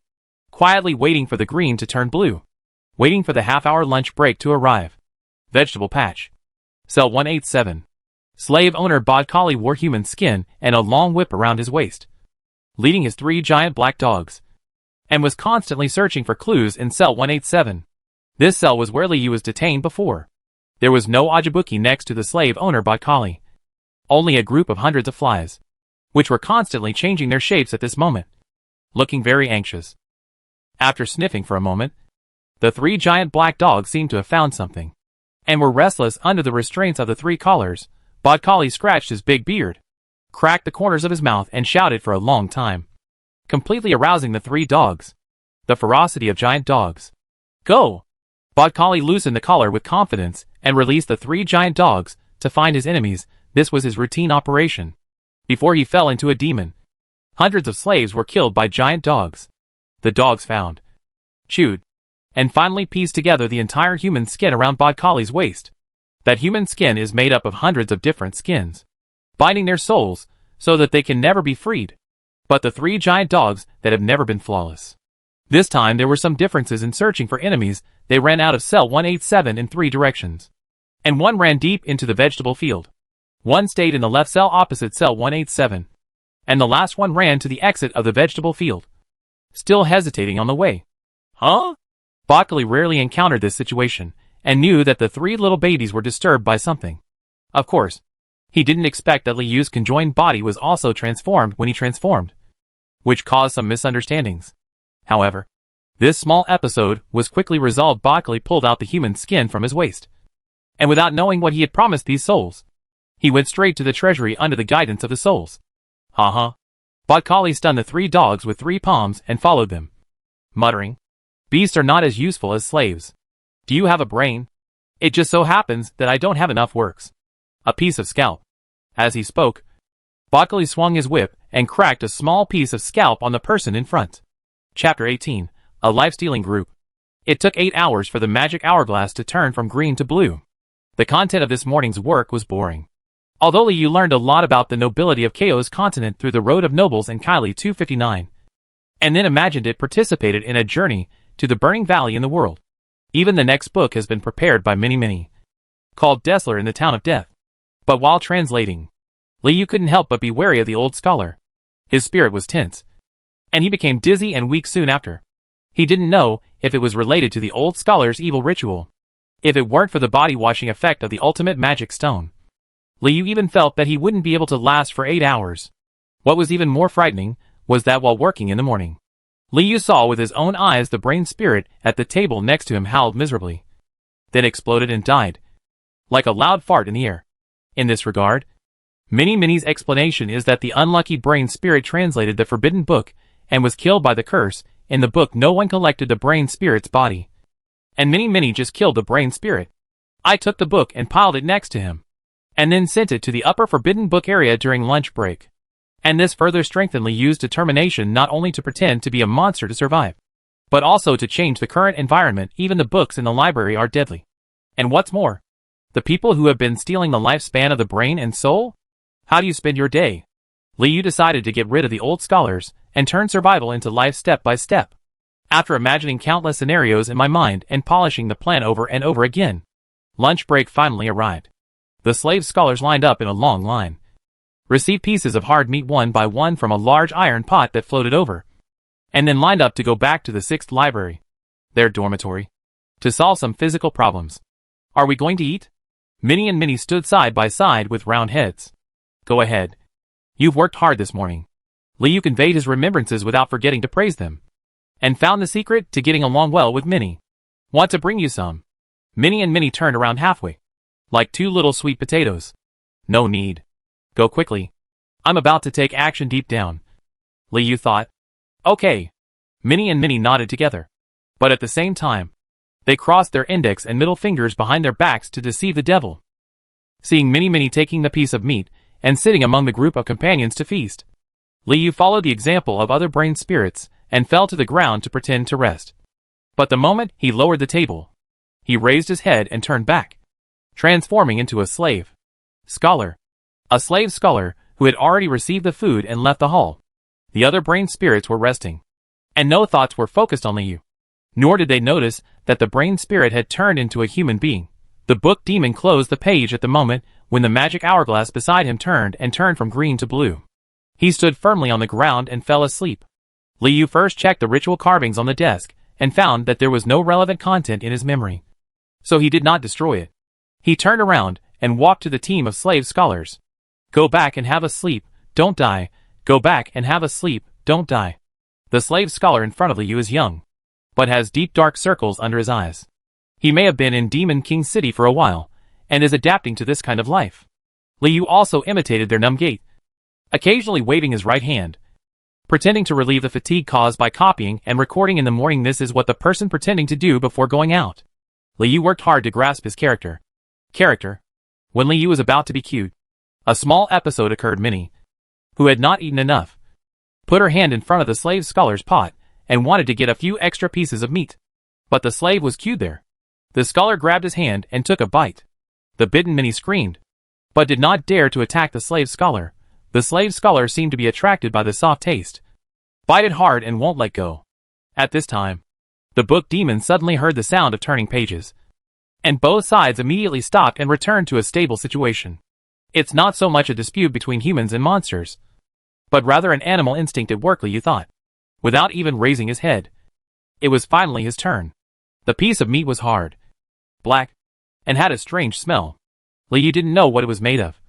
quietly waiting for the green to turn blue, waiting for the half-hour lunch break to arrive. Vegetable patch. Cell 187. Slave owner Bodkali wore human skin and a long whip around his waist, leading his 3 giant black dogs, and was constantly searching for clues in cell 187. This cell was where Liu was detained before. There was no Ajibuki next to the slave owner Bodkali, only a group of hundreds of flies, which were constantly changing their shapes at this moment, looking very anxious. After sniffing for a moment, the 3 giant black dogs seemed to have found something, and were restless under the restraints of the 3 collars. Bodkali scratched his big beard, cracked the corners of his mouth and shouted for a long time, completely arousing the 3 dogs. The ferocity of giant dogs. Go! Bodkali loosened the collar with confidence and released the 3 giant dogs to find his enemies. This was his routine operation before he fell into a demon. Hundreds of slaves were killed by giant dogs. The dogs found, chewed, and finally pieced together the entire human skin around Bodkali's waist. That human skin is made up of hundreds of different skins, binding their souls so that they can never be freed. But the 3 giant dogs that have never been flawless. This time there were some differences in searching for enemies. They ran out of cell 187 in 3 directions, and one ran deep into the vegetable field. One stayed in the left cell opposite cell 187, and the last one ran to the exit of the vegetable field, still hesitating on the way. Huh? Bodkali rarely encountered this situation, and knew that the 3 little babies were disturbed by something. Of course, he didn't expect that Liu's conjoined body was also transformed when he transformed, which caused some misunderstandings. However, this small episode was quickly resolved. Bodkali pulled out the human skin from his waist, and without knowing what he had promised these souls, he went straight to the treasury under the guidance of the souls. Ha. Bodkali stunned the 3 dogs with 3 palms and followed them, muttering, "Beasts are not as useful as slaves. Do you have a brain? It just so happens that I don't have enough works. A piece of scalp." As he spoke, Bodkali swung his whip and cracked a small piece of scalp on the person in front. Chapter 18. A Life-Stealing Group. It took 8 hours for the magic hourglass to turn from green to blue. The content of this morning's work was boring. Although Liu learned a lot about the nobility of Chaos continent through the Road of Nobles and Kylie 259, and then imagined it participated in a journey to the burning valley in the world. Even the next book has been prepared by Mini, called Dessler in the Town of Death. But while translating, Liu couldn't help but be wary of the old scholar. His spirit was tense, and he became dizzy and weak soon after. He didn't know if it was related to the old scholar's evil ritual, if it weren't for the body-washing effect of the ultimate magic stone. Liu even felt that he wouldn't be able to last for 8 hours. What was even more frightening was that while working in the morning, Liu saw with his own eyes the brain spirit at the table next to him howled miserably, then exploded and died, like a loud fart in the air. In this regard, Mini's explanation is that the unlucky brain spirit translated the forbidden book and was killed by the curse. In the book no one collected the brain spirit's body, and Mini just killed the brain spirit. I took the book and piled it next to him, and then sent it to the upper forbidden book area during lunch break. And this further strengthened Liu's determination not only to pretend to be a monster to survive, but also to change the current environment. Even the books in the library are deadly. And what's more, the people who have been stealing the lifespan of the brain and soul? How do you spend your day? Liu decided to get rid of the old scholars and turn survival into life step by step. After imagining countless scenarios in my mind and polishing the plan over and over again, lunch break finally arrived. The slave scholars lined up in a long line, received pieces of hard meat one by one from a large iron pot that floated over. and then lined up to go back to the 6th library, their dormitory, to solve some physical problems. Are we going to eat? Minnie and Minnie stood side by side with round heads. Go ahead. You've worked hard this morning. Liu conveyed his remembrances without forgetting to praise them, and found the secret to getting along well with Minnie. Want to bring you some? Minnie and Minnie turned around halfway, like two little sweet potatoes. No need. Go quickly. I'm about to take action deep down. Liu thought. Okay. Minnie and Minnie nodded together, but at the same time, they crossed their index and middle fingers behind their backs to deceive the devil. Seeing Minnie taking the piece of meat and sitting among the group of companions to feast, Liu followed the example of other brain spirits and fell to the ground to pretend to rest. But the moment he lowered the table, he raised his head and turned back, transforming into a slave scholar. A slave scholar who had already received the food and left the hall. The other brain spirits were resting, and no thoughts were focused on Liu. Nor did they notice that the brain spirit had turned into a human being. The book demon closed the page at the moment when the magic hourglass beside him turned from green to blue. He stood firmly on the ground and fell asleep. Liu first checked the ritual carvings on the desk and found that there was no relevant content in his memory. So he did not destroy it. He turned around and walked to the team of slave scholars. Go back and have a sleep, don't die. Go back and have a sleep, don't die. The slave scholar in front of Liu is young, but has deep dark circles under his eyes. He may have been in Demon King City for a while, and is adapting to this kind of life. Liu also imitated their numb gait, occasionally waving his right hand, pretending to relieve the fatigue caused by copying and recording in the morning. This is what the person pretending to do before going out. Liu worked hard to grasp his character. When Liu was about to be cute, a small episode occurred. Minnie, who had not eaten enough, put her hand in front of the slave scholar's pot and wanted to get a few extra pieces of meat. But the slave was cued there. The scholar grabbed his hand and took a bite. The bitten Minnie screamed, but did not dare to attack the slave scholar. The slave scholar seemed to be attracted by the soft taste. Bite it hard and won't let go. At this time, the book demon suddenly heard the sound of turning pages, and both sides immediately stopped and returned to a stable situation. It's not so much a dispute between humans and monsters, but rather an animal instinct at work, Liu thought, without even raising his head. It was finally his turn. The piece of meat was hard, black, and had a strange smell. Liu didn't know what it was made of,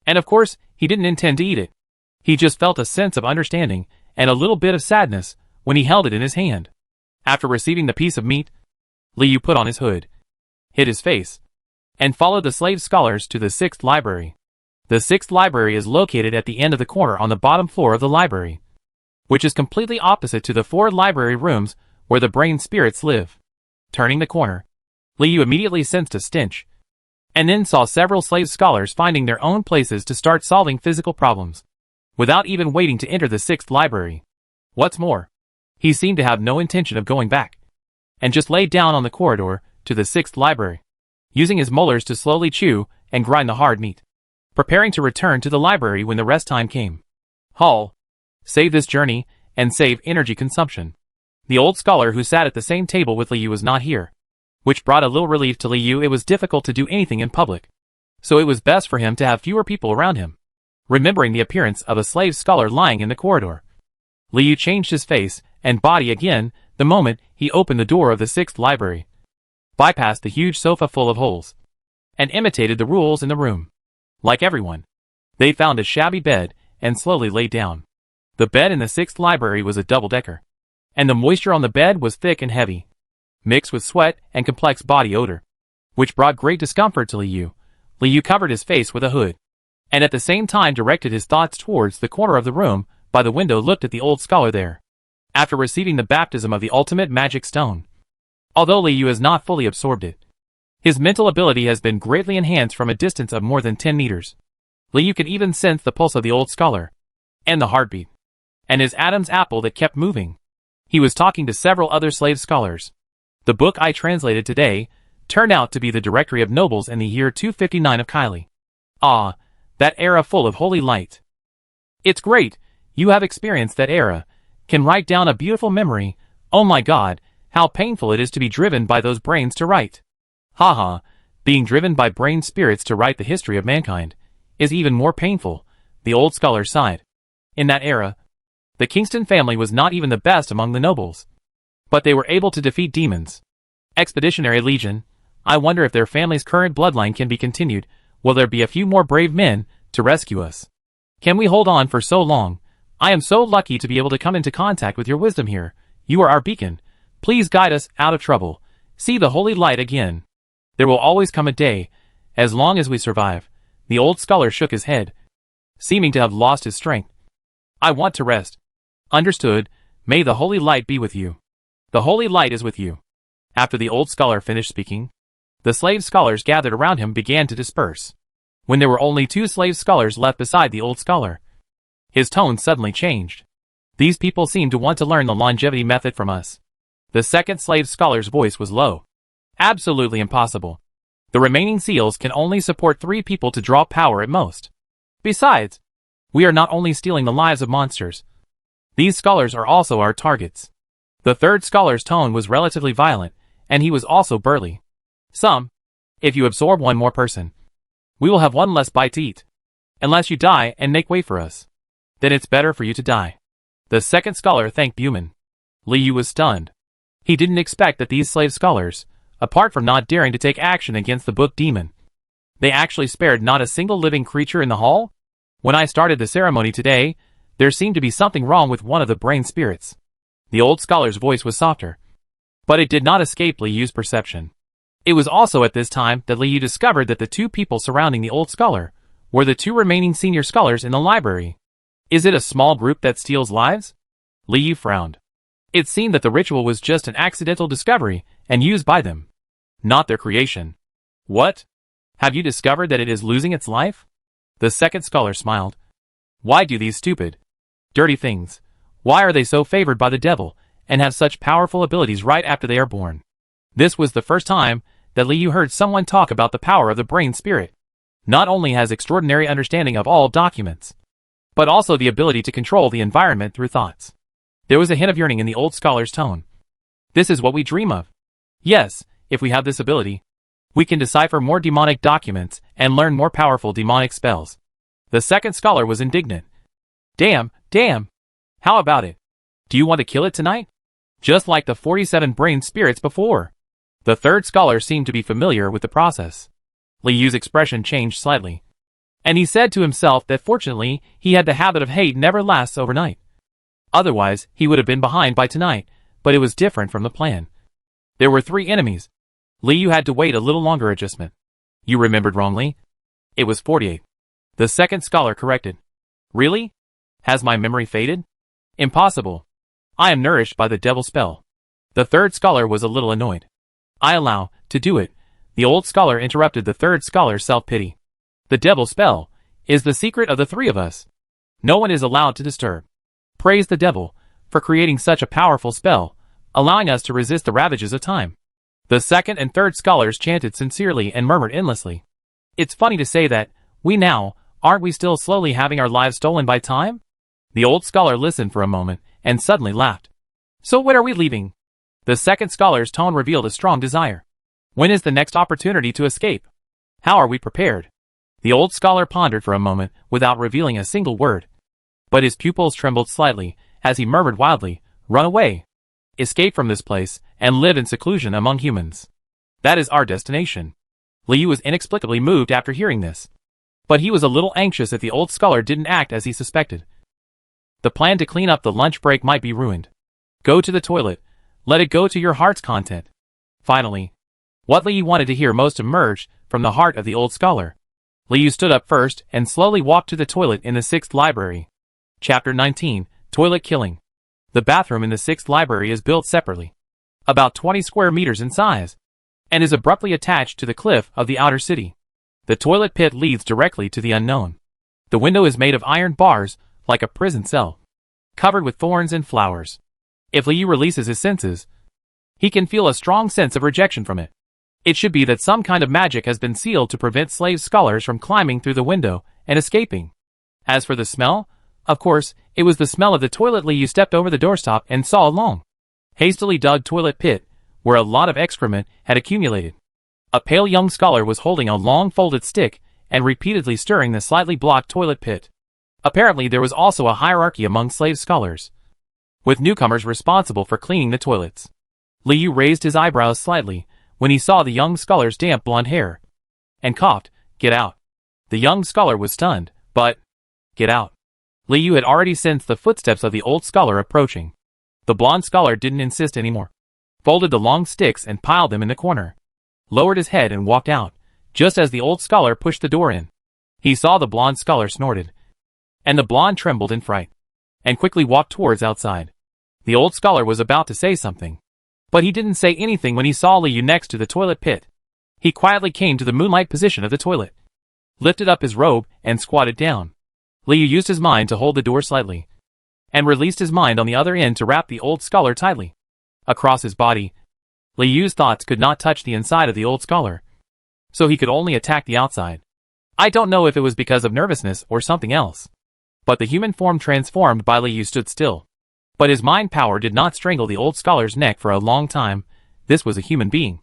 and of course, he didn't intend to eat it. He just felt a sense of understanding and a little bit of sadness when he held it in his hand. After receiving the piece of meat, Liu put on his hood, hid his face, and followed the slave scholars to the 6th library. The 6th library is located at the end of the corner on the bottom floor of the library, which is completely opposite to the 4 library rooms where the brain spirits live. Turning the corner, Liu immediately sensed a stench, and then saw several slave scholars finding their own places to start solving physical problems, without even waiting to enter the 6th library. What's more, he seemed to have no intention of going back, and just lay down on the corridor to the 6th library, using his molars to slowly chew and grind the hard meat, preparing to return to the library when the rest time came. Save this journey, and save energy consumption. The old scholar who sat at the same table with Liu was not here, which brought a little relief to Liu. It was difficult to do anything in public, so it was best for him to have fewer people around him. Remembering the appearance of a slave scholar lying in the corridor, Liu changed his face and body again the moment he opened the door of the 6th library, bypassed the huge sofa full of holes, and imitated the rules in the room. Like everyone, they found a shabby bed and slowly lay down. The bed in the 6th library was a double-decker, and the moisture on the bed was thick and heavy, mixed with sweat and complex body odor, which brought great discomfort to Liu. Liu covered his face with a hood, and at the same time directed his thoughts towards the corner of the room by the window. Looked at the old scholar there, after receiving the baptism of the ultimate magic stone. Although Liu has not fully absorbed it, his mental ability has been greatly enhanced from a distance of more than 10 meters. Liu could even sense the pulse of the old scholar, and the heartbeat, and his Adam's apple that kept moving. He was talking to several other slave scholars. The book I translated today turned out to be the Directory of Nobles in the year 259 of Kylie. Ah, that era full of holy light. It's great, you have experienced that era, can write down a beautiful memory. Oh my god, how painful it is to be driven by those brains to write. Haha, being driven by brain spirits to write the history of mankind is even more painful, the old scholar sighed. In that era, The Kingston family was not even the best among the nobles. But they were able to defeat demons. Expeditionary Legion, I wonder if their family's current bloodline can be continued. Will there be a few more brave men to rescue us? Can we hold on for so long? I am so lucky to be able to come into contact with your wisdom here. You are our beacon. Please guide us out of trouble. See the holy light again. There will always come a day, as long as we survive. The old scholar shook his head, seeming to have lost his strength. I want to rest. Understood. May the holy light be with you. The holy light is with you. After the old scholar finished speaking, the slave scholars gathered around him began to disperse. When there were only 2 slave scholars left beside the old scholar, his tone suddenly changed. These people seem to want to learn the longevity method from us. The second slave scholar's voice was low. Absolutely impossible. The remaining seals can only support 3 people to draw power at most. Besides, we are not only stealing the lives of monsters. These scholars are also our targets. The third scholar's tone was relatively violent, and he was also burly. If you absorb 1 more person, we will have 1 less bite to eat. Unless you die and make way for us, then it's better for you to die. The second scholar thanked Buman. Liu was stunned. He didn't expect that these slave scholars, apart from not daring to take action against the book demon, they actually spared not a single living creature in the hall? When I started the ceremony today, there seemed to be something wrong with one of the brain spirits. The old scholar's voice was softer, but it did not escape Liu's perception. It was also at this time that Liu discovered that the 2 people surrounding the old scholar were the 2 remaining senior scholars in the library. Is it a small group that steals lives? Liu frowned. It seemed that the ritual was just an accidental discovery and used by them, not their creation. What? Have you discovered that it is losing its life? The second scholar smiled. Why do these stupid, dirty things? Why are they so favored by the devil and have such powerful abilities right after they are born? This was the first time that Liu heard someone talk about the power of the brain spirit. Not only has extraordinary understanding of all documents, but also the ability to control the environment through thoughts. There was a hint of yearning in the old scholar's tone. This is what we dream of. Yes, if we have this ability, we can decipher more demonic documents and learn more powerful demonic spells. The second scholar was indignant. Damn. How about it? Do you want to kill it tonight? Just like the 47 brain spirits before. The third scholar seemed to be familiar with the process. Liu's expression changed slightly, and he said to himself that fortunately he had the habit of hate never lasts overnight. Otherwise, he would have been behind by tonight, but it was different from the plan. There were 3 enemies. Liu had to wait a little longer adjustment. You remembered wrongly. It was 48. The second scholar corrected. Really? Has my memory faded? Impossible. I am nourished by the devil spell. The third scholar was a little annoyed. I allow to do it. The old scholar interrupted the third scholar's self-pity. The devil spell is the secret of the 3 of us. No one is allowed to disturb. Praise the devil for creating such a powerful spell, allowing us to resist the ravages of time. The second and third scholars chanted sincerely and murmured endlessly. It's funny to say that, aren't we still slowly having our lives stolen by time? The old scholar listened for a moment and suddenly laughed. So when are we leaving? The second scholar's tone revealed a strong desire. When is the next opportunity to escape? How are we prepared? The old scholar pondered for a moment without revealing a single word. But his pupils trembled slightly as he murmured wildly, run away. Escape from this place and live in seclusion among humans. That is our destination. Liu was inexplicably moved after hearing this. But he was a little anxious that the old scholar didn't act as he suspected. The plan to clean up the lunch break might be ruined. Go to the toilet. Let it go to your heart's content. Finally, what Liu wanted to hear most emerged from the heart of the old scholar. Liu stood up first and slowly walked to the toilet in the 6th library. Chapter 19, Toilet Killing. The bathroom in the 6th library is built separately, about 20 square meters in size, and is abruptly attached to the cliff of the outer city. The toilet pit leads directly to the unknown. The window is made of iron bars, like a prison cell, covered with thorns and flowers. If Liu releases his senses, he can feel a strong sense of rejection from it. It should be that some kind of magic has been sealed to prevent slave scholars from climbing through the window and escaping. As for the smell, of course, it was the smell of the toilet. Liu stepped over the doorstop and saw a long, hastily dug toilet pit, where a lot of excrement had accumulated. A pale young scholar was holding a long folded stick and repeatedly stirring the slightly blocked toilet pit. Apparently there was also a hierarchy among slave scholars, with newcomers responsible for cleaning the toilets. Liu raised his eyebrows slightly when he saw the young scholar's damp blonde hair, and coughed, "Get out." The young scholar was stunned, but, "Get out." Liu had already sensed the footsteps of the old scholar approaching. The blonde scholar didn't insist anymore, folded the long sticks and piled them in the corner, lowered his head and walked out, just as the old scholar pushed the door in. He saw the blonde scholar snorted, and the blonde trembled in fright, and quickly walked towards outside. The old scholar was about to say something, but he didn't say anything when he saw Liu next to the toilet pit. He quietly came to the moonlight position of the toilet, lifted up his robe, and squatted down. Liu used his mind to hold the door slightly, and released his mind on the other end to wrap the old scholar tightly across his body. Liu's thoughts could not touch the inside of the old scholar, so he could only attack the outside. I don't know if it was because of nervousness or something else, but the human form transformed by Liu stood still. But his mind power did not strangle the old scholar's neck for a long time. This was a human being.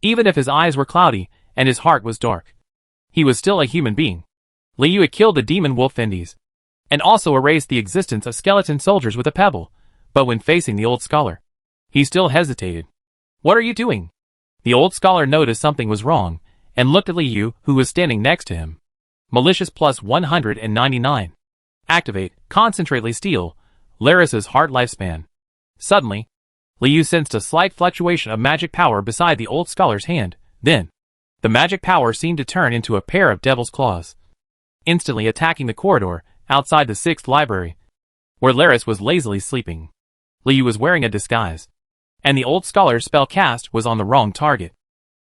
Even if his eyes were cloudy and his heart was dark, he was still a human being. Liu had killed the demon wolf Fendies, and also erased the existence of skeleton soldiers with a pebble, but when facing the old scholar, he still hesitated. "What are you doing?" The old scholar noticed something was wrong, and looked at Liu, who was standing next to him. Malicious plus 199. Activate, concentrately steal, Laris's heart lifespan. Suddenly, Liu sensed a slight fluctuation of magic power beside the old scholar's hand. Then, the magic power seemed to turn into a pair of devil's claws, instantly attacking the corridor outside the 6th library, where Laris was lazily sleeping. Liu was wearing a disguise, and the old scholar's spell cast was on the wrong target.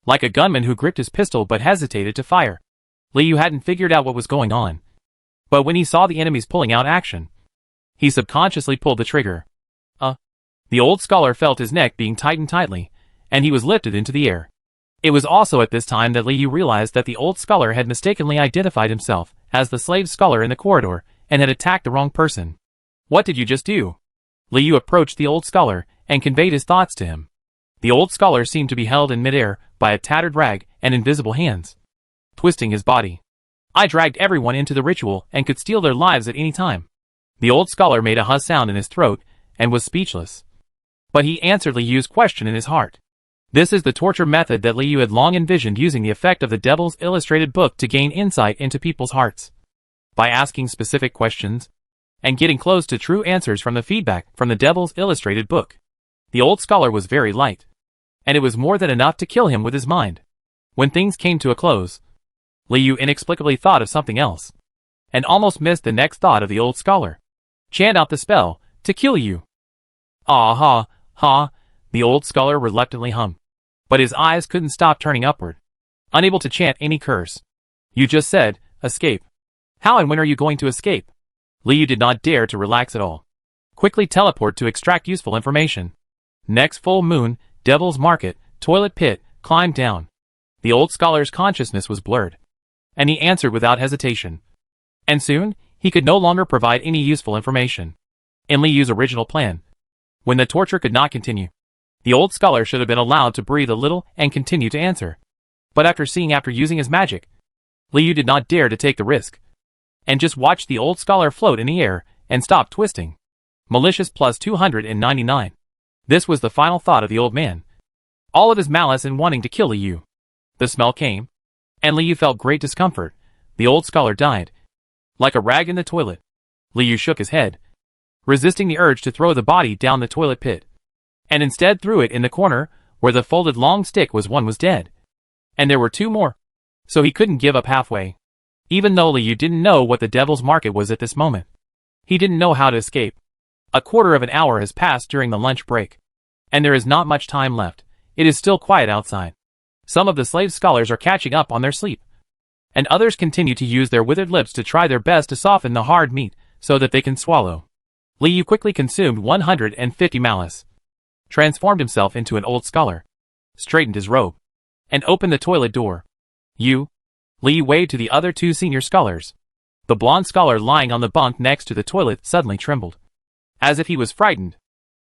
Like a gunman who gripped his pistol but hesitated to fire, Liu hadn't figured out what was going on. But when he saw the enemies pulling out action, he subconsciously pulled the trigger. The old scholar felt his neck being tightened tightly, and he was lifted into the air. It was also at this time that Liu realized that the old scholar had mistakenly identified himself as the slave scholar in the corridor and had attacked the wrong person. "What did you just do?" Liu approached the old scholar and conveyed his thoughts to him. The old scholar seemed to be held in midair by a tattered rag and invisible hands, twisting his body. "I dragged everyone into the ritual and could steal their lives at any time." The old scholar made a huss sound in his throat and was speechless. But he answered Liu's question in his heart. This is the torture method that Liu had long envisioned, using the effect of the Devil's Illustrated Book to gain insight into people's hearts. By asking specific questions, and getting close to true answers from the feedback from the Devil's Illustrated Book. The old scholar was very light, and it was more than enough to kill him with his mind. When things came to a close, Liu inexplicably thought of something else, and almost missed the next thought of the old scholar. "Chant out the spell, to kill you." "Ah ha, ha," the old scholar reluctantly hummed, but his eyes couldn't stop turning upward, unable to chant any curse. "You just said, escape. How and when are you going to escape?" Liu did not dare to relax at all. Quickly teleport to extract useful information. Next full moon, Devil's Market, toilet pit, climbed down. The old scholar's consciousness was blurred, and he answered without hesitation. And soon, he could no longer provide any useful information. In Liu's original plan, when the torture could not continue, the old scholar should have been allowed to breathe a little and continue to answer. But after using his magic, Liu did not dare to take the risk, and just watched the old scholar float in the air and stop twisting. Malicious plus 299. This was the final thought of the old man. All of his malice in wanting to kill Liu. The smell came, and Liu felt great discomfort. The old scholar died, like a rag in the toilet. Liu shook his head, resisting the urge to throw the body down the toilet pit, and instead threw it in the corner where the folded long stick was. One was dead, and there were 2 more, so he couldn't give up halfway. Even though Liu didn't know what the Devil's Market was at this moment, he didn't know how to escape. A quarter of an hour has passed during the lunch break, and there is not much time left. It is still quiet outside. Some of the slave scholars are catching up on their sleep, and others continue to use their withered lips to try their best to soften the hard meat so that they can swallow. Liu quickly consumed 150 malice, transformed himself into an old scholar, straightened his robe, and opened the toilet door. Liu waved to the other 2 senior scholars. The blonde scholar lying on the bunk next to the toilet suddenly trembled, as if he was frightened.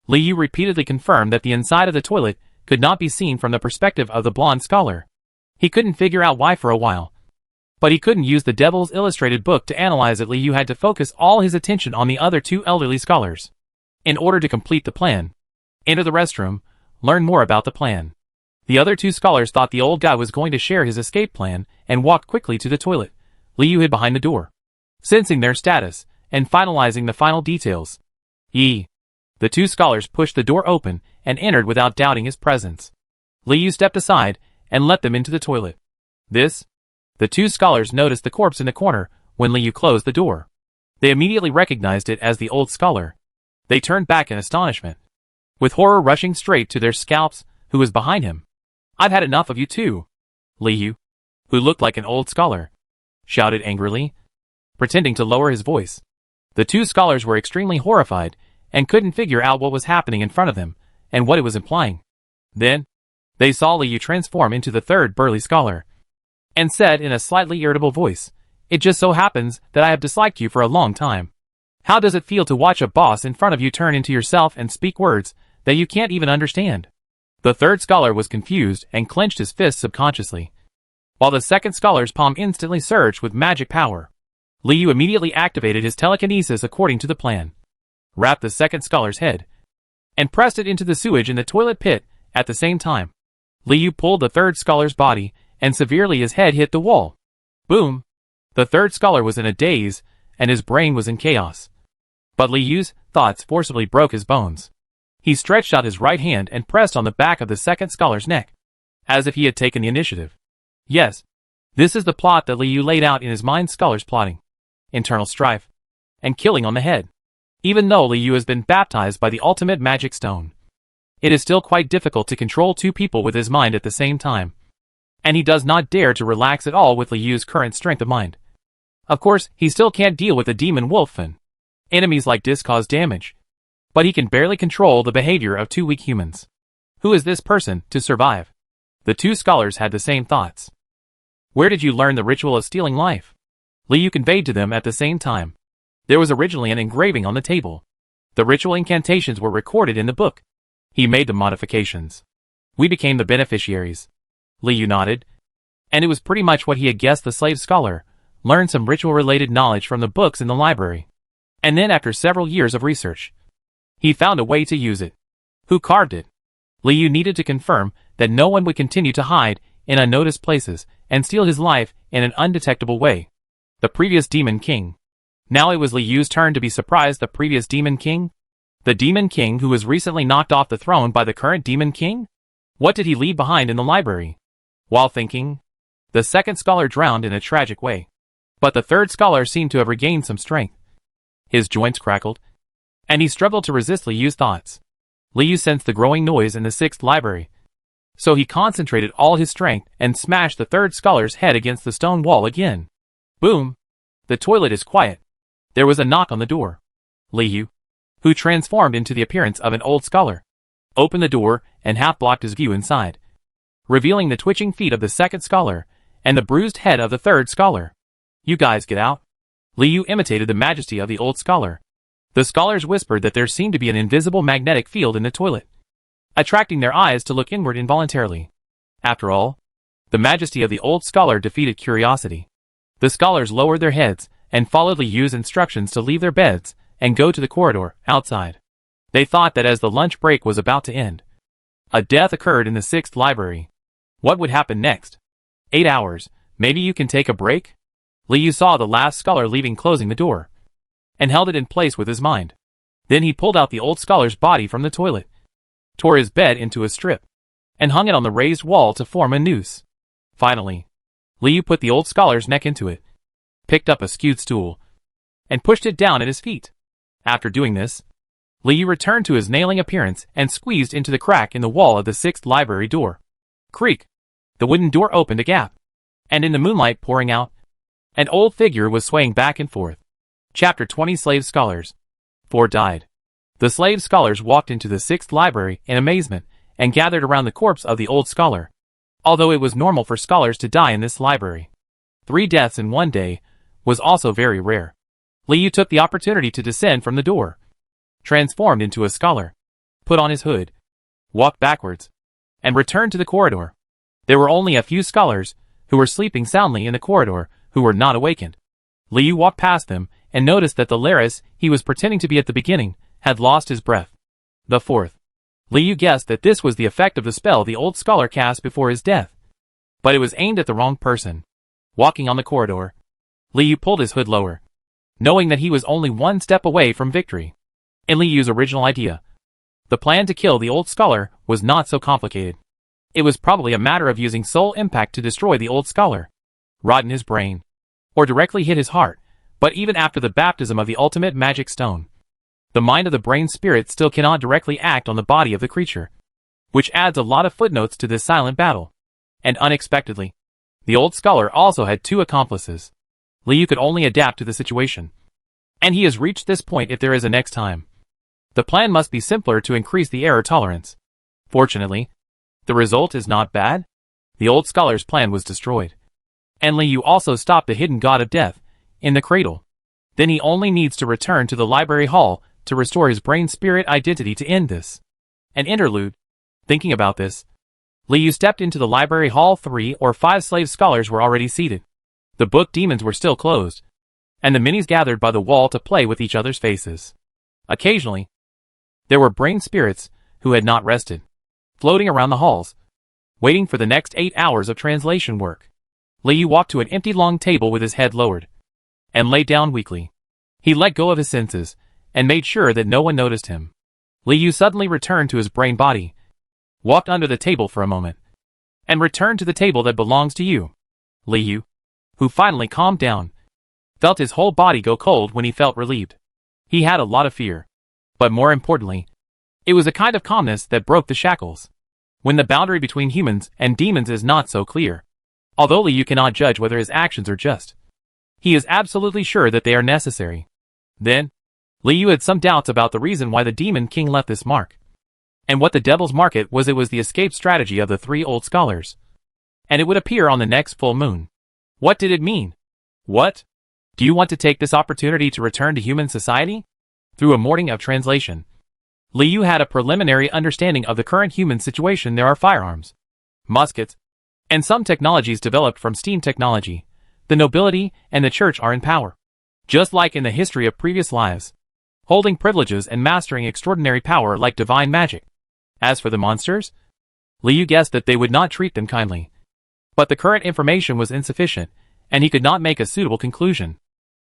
Liu repeatedly confirmed that the inside of the toilet could not be seen from the perspective of the blonde scholar. He couldn't figure out why for a while, But he couldn't use the Devil's Illustrated book to analyze it. Liu had to focus all his attention on the other two elderly scholars. In order to complete the plan, enter the restroom, learn more about the plan. The other two scholars thought the old guy was going to share his escape plan and walked quickly to the toilet. Liu hid behind the door, sensing their status and finalizing the final details. The two scholars pushed the door open and entered without doubting his presence. Liu stepped aside and let them into the toilet. The two scholars noticed the corpse in the corner when Liu closed the door. They immediately recognized it as the old scholar. They turned back in astonishment, with horror rushing straight to their scalps. Who was behind him? I've had enough of you too. Liu, who looked like an old scholar, shouted angrily, pretending to lower his voice. The two scholars were extremely horrified and couldn't figure out what was happening in front of them and what it was implying. Then, they saw Liu transform into the third burly scholar, and said in a slightly irritable voice, "It just so happens that I have disliked you for a long time. How does it feel to watch a boss in front of you turn into yourself and speak words that you can't even understand?" The third scholar was confused and clenched his fists subconsciously, while the second scholar's palm instantly surged with magic power. Liu immediately activated his telekinesis according to the plan, wrapped the second scholar's head, and pressed it into the sewage in the toilet pit at the same time. Liu pulled the third scholar's body, and severely his head hit the wall. Boom! The third scholar was in a daze, and his brain was in chaos. But Liu's thoughts forcibly broke his bones. He stretched out his right hand and pressed on the back of the second scholar's neck, as if he had taken the initiative. Yes, this is the plot that Liu laid out in his mind. Scholars plotting, internal strife, and killing on the head. Even though Liu has been baptized by the ultimate magic stone, it is still quite difficult to control two people with his mind at the same time. And he does not dare to relax at all with Liu's current strength of mind. Of course, he still can't deal with the demon Wolfen. Enemies like this cause damage. But he can barely control the behavior of two weak humans. Who is this person to survive? The two scholars had the same thoughts. Where did you learn the ritual of stealing life? Liu conveyed to them at the same time. There was originally an engraving on the table. The ritual incantations were recorded in the book. He made the modifications. We became the beneficiaries. Liu nodded. And it was pretty much what he had guessed. The slave scholar learned some ritual-related knowledge from the books in the library. And then after several years of research, he found a way to use it. Who carved it? Liu needed to confirm that no one would continue to hide in unnoticed places and steal his life in an undetectable way. The previous Demon King. Now it was Liu's turn to be surprised. The previous Demon King? The Demon King who was recently knocked off the throne by the current Demon King? What did he leave behind in the library? While thinking, the second scholar drowned in a tragic way. But the third scholar seemed to have regained some strength. His joints crackled, and he struggled to resist Liu's thoughts. Liu sensed the growing noise in the sixth library, so he concentrated all his strength and smashed the third scholar's head against the stone wall again. Boom! The toilet is quiet. There was a knock on the door. Liu, who transformed into the appearance of an old scholar, opened the door and half blocked his view inside, revealing the twitching feet of the second scholar and the bruised head of the third scholar. You guys get out. Liu imitated the majesty of the old scholar. The scholars whispered that there seemed to be an invisible magnetic field in the toilet, attracting their eyes to look inward involuntarily. After all, the majesty of the old scholar defeated curiosity. The scholars lowered their heads and followed Liu's instructions to leave their beds and go to the corridor outside. They thought that as the lunch break was about to end, a death occurred in the sixth library. What would happen next? 8 hours. Maybe you can take a break? Liu saw the last scholar leaving, closing the door, and held it in place with his mind. Then he pulled out the old scholar's body from the toilet, tore his bed into a strip, and hung it on the raised wall to form a noose. Finally, Liu put the old scholar's neck into it, picked up a skewed stool, and pushed it down at his feet. After doing this, Liu returned to his nailing appearance and squeezed into the crack in the wall of the sixth library door. Creak! The wooden door opened a gap, and in the moonlight pouring out, an old figure was swaying back and forth. Chapter 20. Slave Scholars. 4 died. The slave scholars walked into the sixth library in amazement and gathered around the corpse of the old scholar. Although it was normal for scholars to die in this library, 3 deaths in one day was also very rare. Liu took the opportunity to descend from the door, transformed into a scholar, put on his hood, walked backwards, and returned to the corridor. There were only a few scholars who were sleeping soundly in the corridor, who were not awakened. Liu walked past them and noticed that the Laris he was pretending to be at the beginning had lost his breath. The fourth. Liu guessed that this was the effect of the spell the old scholar cast before his death. But it was aimed at the wrong person. Walking on the corridor, Liu pulled his hood lower, knowing that he was only one step away from victory. In Liu's original idea, the plan to kill the old scholar was not so complicated. It was probably a matter of using soul impact to destroy the old scholar, rotten his brain, or directly hit his heart. But even after the baptism of the ultimate magic stone, the mind of the brain spirit still cannot directly act on the body of the creature, which adds a lot of footnotes to this silent battle. And unexpectedly, the old scholar also had two accomplices. Liu could only adapt to the situation. And he has reached this point if there is a next time. The plan must be simpler to increase the error tolerance. Fortunately, the result is not bad. The old scholar's plan was destroyed. And Liu also stopped the hidden god of death in the cradle. Then he only needs to return to the library hall to restore his brain spirit identity to end this. An interlude. Thinking about this, Liu stepped into the library hall. 3 or 5 slave scholars were already seated. The book demons were still closed, and the minis gathered by the wall to play with each other's faces. Occasionally, there were brain spirits who had not rested, floating around the halls, waiting for the next 8 hours of translation work. Liu walked to an empty long table with his head lowered, and lay down weakly. He let go of his senses, and made sure that no one noticed him. Liu suddenly returned to his brain body, walked under the table for a moment, and returned to the table that belongs to you. Liu, who finally calmed down, felt his whole body go cold when he felt relieved. He had a lot of fear, but more importantly, it was a kind of calmness that broke the shackles. When the boundary between humans and demons is not so clear, although Liu cannot judge whether his actions are just, he is absolutely sure that they are necessary. Then, Liu had some doubts about the reason why the Demon King left this mark. And what the Devil's Market was. It was the escape strategy of the 3 old scholars. And it would appear on the next full moon. What did it mean? What? Do you want to take this opportunity to return to human society? Through a morning of translation, Liu had a preliminary understanding of the current human situation. There are firearms, muskets, and some technologies developed from steam technology. The nobility and the church are in power, just like in the history of previous lives, holding privileges and mastering extraordinary power like divine magic. As for the monsters, Liu guessed that they would not treat them kindly. But the current information was insufficient, and he could not make a suitable conclusion.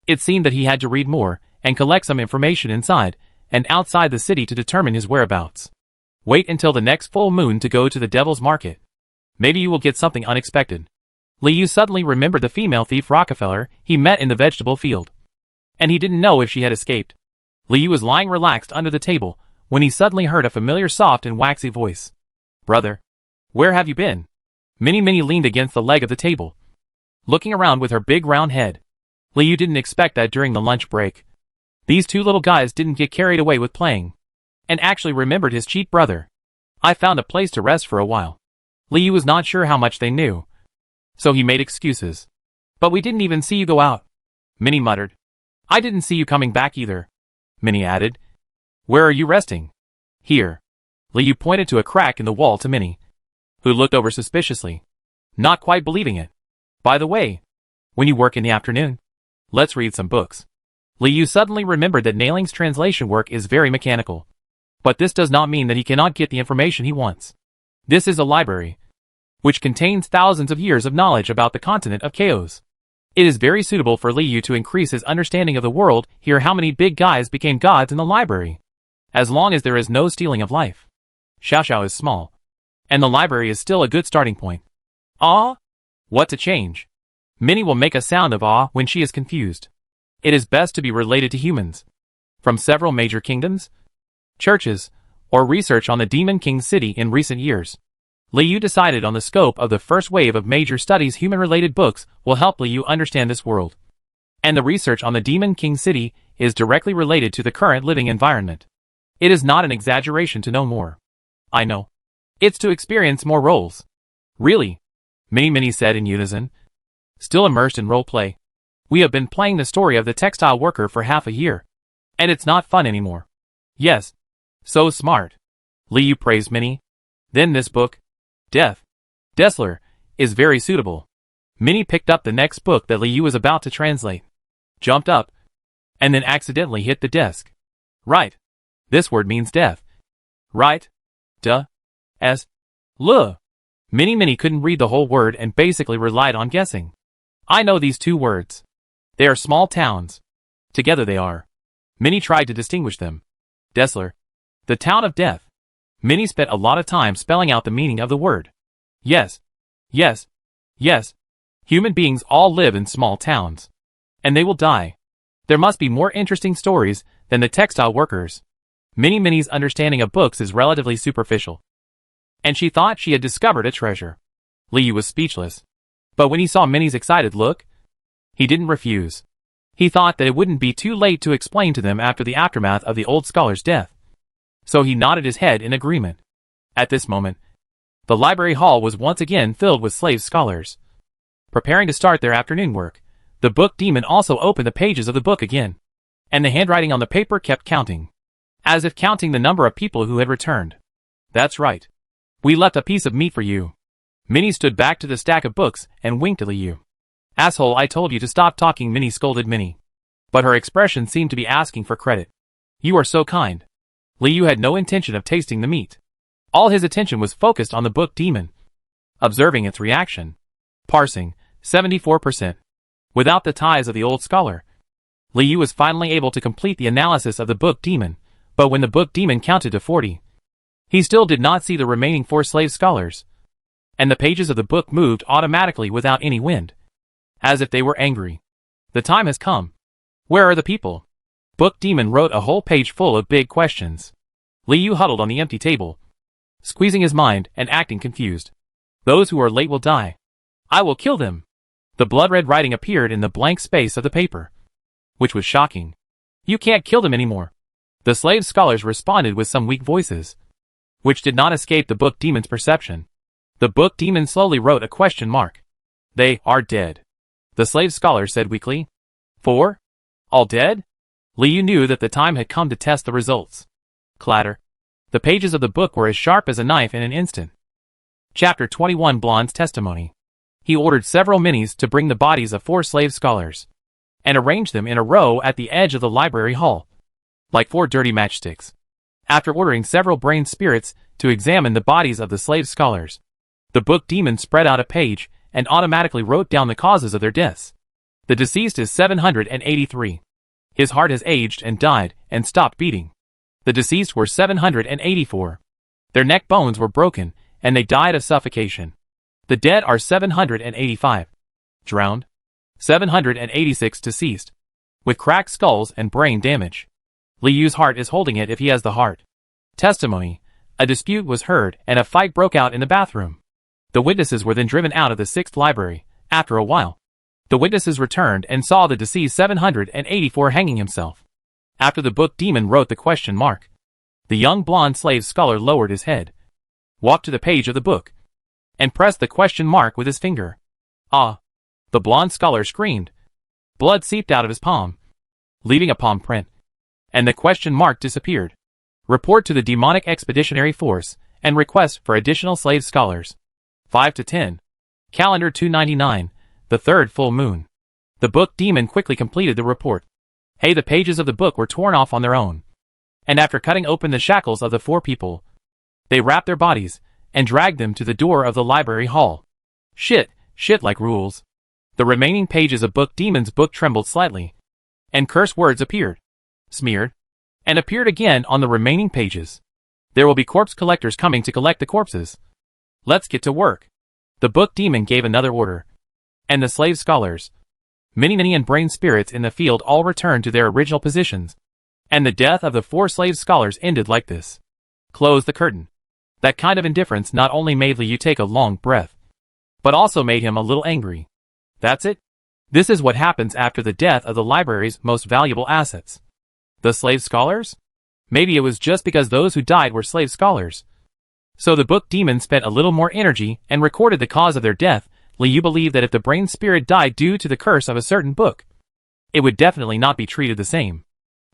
It seemed that he had to read more and collect some information inside and outside the city to determine his whereabouts. Wait until the next full moon to go to the Devil's Market. Maybe you will get something unexpected. Liu suddenly remembered the female thief Rockefeller he met in the vegetable field, and he didn't know if she had escaped. Liu was lying relaxed under the table when he suddenly heard a familiar soft and waxy voice. "Brother, where have you been?" Minnie leaned against the leg of the table, looking around with her big round head. Liu didn't expect that during the lunch break. These 2 little guys didn't get carried away with playing, and actually remembered his cheat brother. "I found a place to rest for a while." Liu was not sure how much they knew, so he made excuses. "But we didn't even see you go out," Minnie muttered. "I didn't see you coming back either," Minnie added. "Where are you resting?" "Here." Liu pointed to a crack in the wall to Minnie, who looked over suspiciously, not quite believing it. "By the way, when you work in the afternoon, let's read some books." Liu suddenly remembered that Nailing's translation work is very mechanical. But this does not mean that he cannot get the information he wants. This is a library, which contains thousands of years of knowledge about the continent of Chaos. It is very suitable for Liu to increase his understanding of the world. Hear how many big guys became gods in the library. As long as there is no stealing of life. Xiao is small, and the library is still a good starting point. Ah? What to change? Minnie will make a sound of awe when she is confused. It is best to be related to humans, from several major kingdoms, churches, or research on the Demon King city in recent years. Liu decided on the scope of the first wave of major studies. Human-related books will help Liu understand this world. And the research on the Demon King city is directly related to the current living environment. It is not an exaggeration to know more. I know. It's to experience more roles. Really? Minnie said in unison. Still immersed in role-play. We have been playing the story of the textile worker for half a year. And it's not fun anymore. Yes. So smart. Liu praised Minnie. Then this book, Death, Dessler, is very suitable. Minnie picked up the next book that Liu was about to translate, jumped up, and then accidentally hit the desk. Right. This word means death. Right. Duh. S. L. Minnie couldn't read the whole word and basically relied on guessing. I know these two words. They are small towns. Together they are. Minnie tried to distinguish them. Desler. The town of death. Minnie spent a lot of time spelling out the meaning of the word. Yes. Yes. Yes. Human beings all live in small towns. And they will die. There must be more interesting stories than the textile workers. Minnie's understanding of books is relatively superficial. And she thought she had discovered a treasure. Liu was speechless. But when he saw Minnie's excited look, he didn't refuse. He thought that it wouldn't be too late to explain to them after the aftermath of the old scholar's death. So he nodded his head in agreement. At this moment, the library hall was once again filled with slave scholars. Preparing to start their afternoon work, the book demon also opened the pages of the book again. And the handwriting on the paper kept counting. As if counting the number of people who had returned. That's right. We left a piece of meat for you. Minnie stood back to the stack of books and winked at Liu. Asshole, I told you to stop talking, Minnie scolded Minnie. But her expression seemed to be asking for credit. You are so kind. Liu had no intention of tasting the meat. All his attention was focused on the book demon. Observing its reaction. Parsing, 74%. Without the ties of the old scholar. Liu was finally able to complete the analysis of the book demon, but when the book demon counted to 40, he still did not see the remaining 4 slave scholars. And the pages of the book moved automatically without any wind. As if they were angry. The time has come. Where are the people? Book demon wrote a whole page full of big questions. Liu huddled on the empty table, squeezing his mind and acting confused. Those who are late will die. I will kill them. The blood-red writing appeared in the blank space of the paper. Which was shocking. You can't kill them anymore. The slave scholars responded with some weak voices, which did not escape the book demon's perception. The book demon slowly wrote a question mark. They are dead. The slave scholar said weakly. 4? All dead? Liu knew that the time had come to test the results. Clatter. The pages of the book were as sharp as a knife in an instant. Chapter 21 Blonde's Testimony. He ordered several minis to bring the bodies of 4 slave scholars and arrange them in a row at the edge of the library hall, like 4 dirty matchsticks. After ordering several brain spirits to examine the bodies of the slave scholars, the book demon spread out a page and automatically wrote down the causes of their deaths. The deceased is 783. His heart has aged and died and stopped beating. The deceased were 784. Their neck bones were broken and they died of suffocation. The dead are 785. Drowned. 786 deceased. With cracked skulls and brain damage. Liu's heart is holding it if he has the heart. Testimony. A dispute was heard and a fight broke out in the bathroom. The witnesses were then driven out of the 6th library. After a while, the witnesses returned and saw the deceased 784 hanging himself. After the book demon wrote the question mark, the young blonde slave scholar lowered his head, walked to the page of the book, and pressed the question mark with his finger. Ah! The blonde scholar screamed. Blood seeped out of his palm, leaving a palm print, and the question mark disappeared. Report to the demonic expeditionary force and request for additional slave scholars. 5 to 10. Calendar 299, the 3rd full moon. The book demon quickly completed the report. Hey, the pages of the book were torn off on their own. And after cutting open the shackles of the 4 people, they wrapped their bodies and dragged them to the door of the library hall. Shit like rules. The remaining pages of book demon's book trembled slightly, and curse words appeared, smeared, and appeared again on the remaining pages. There will be corpse collectors coming to collect the corpses. Let's get to work. The book demon gave another order. And the slave scholars, Minnie and brain spirits in the field all returned to their original positions. And the death of the 4 slave scholars ended like this. Close the curtain. That kind of indifference not only made Liu take a long breath, but also made him a little angry. That's it? This is what happens after the death of the library's most valuable assets. The slave scholars? Maybe it was just because those who died were slave scholars. So the book demon spent a little more energy and recorded the cause of their death. Liu believed that if the brain spirit died due to the curse of a certain book, it would definitely not be treated the same.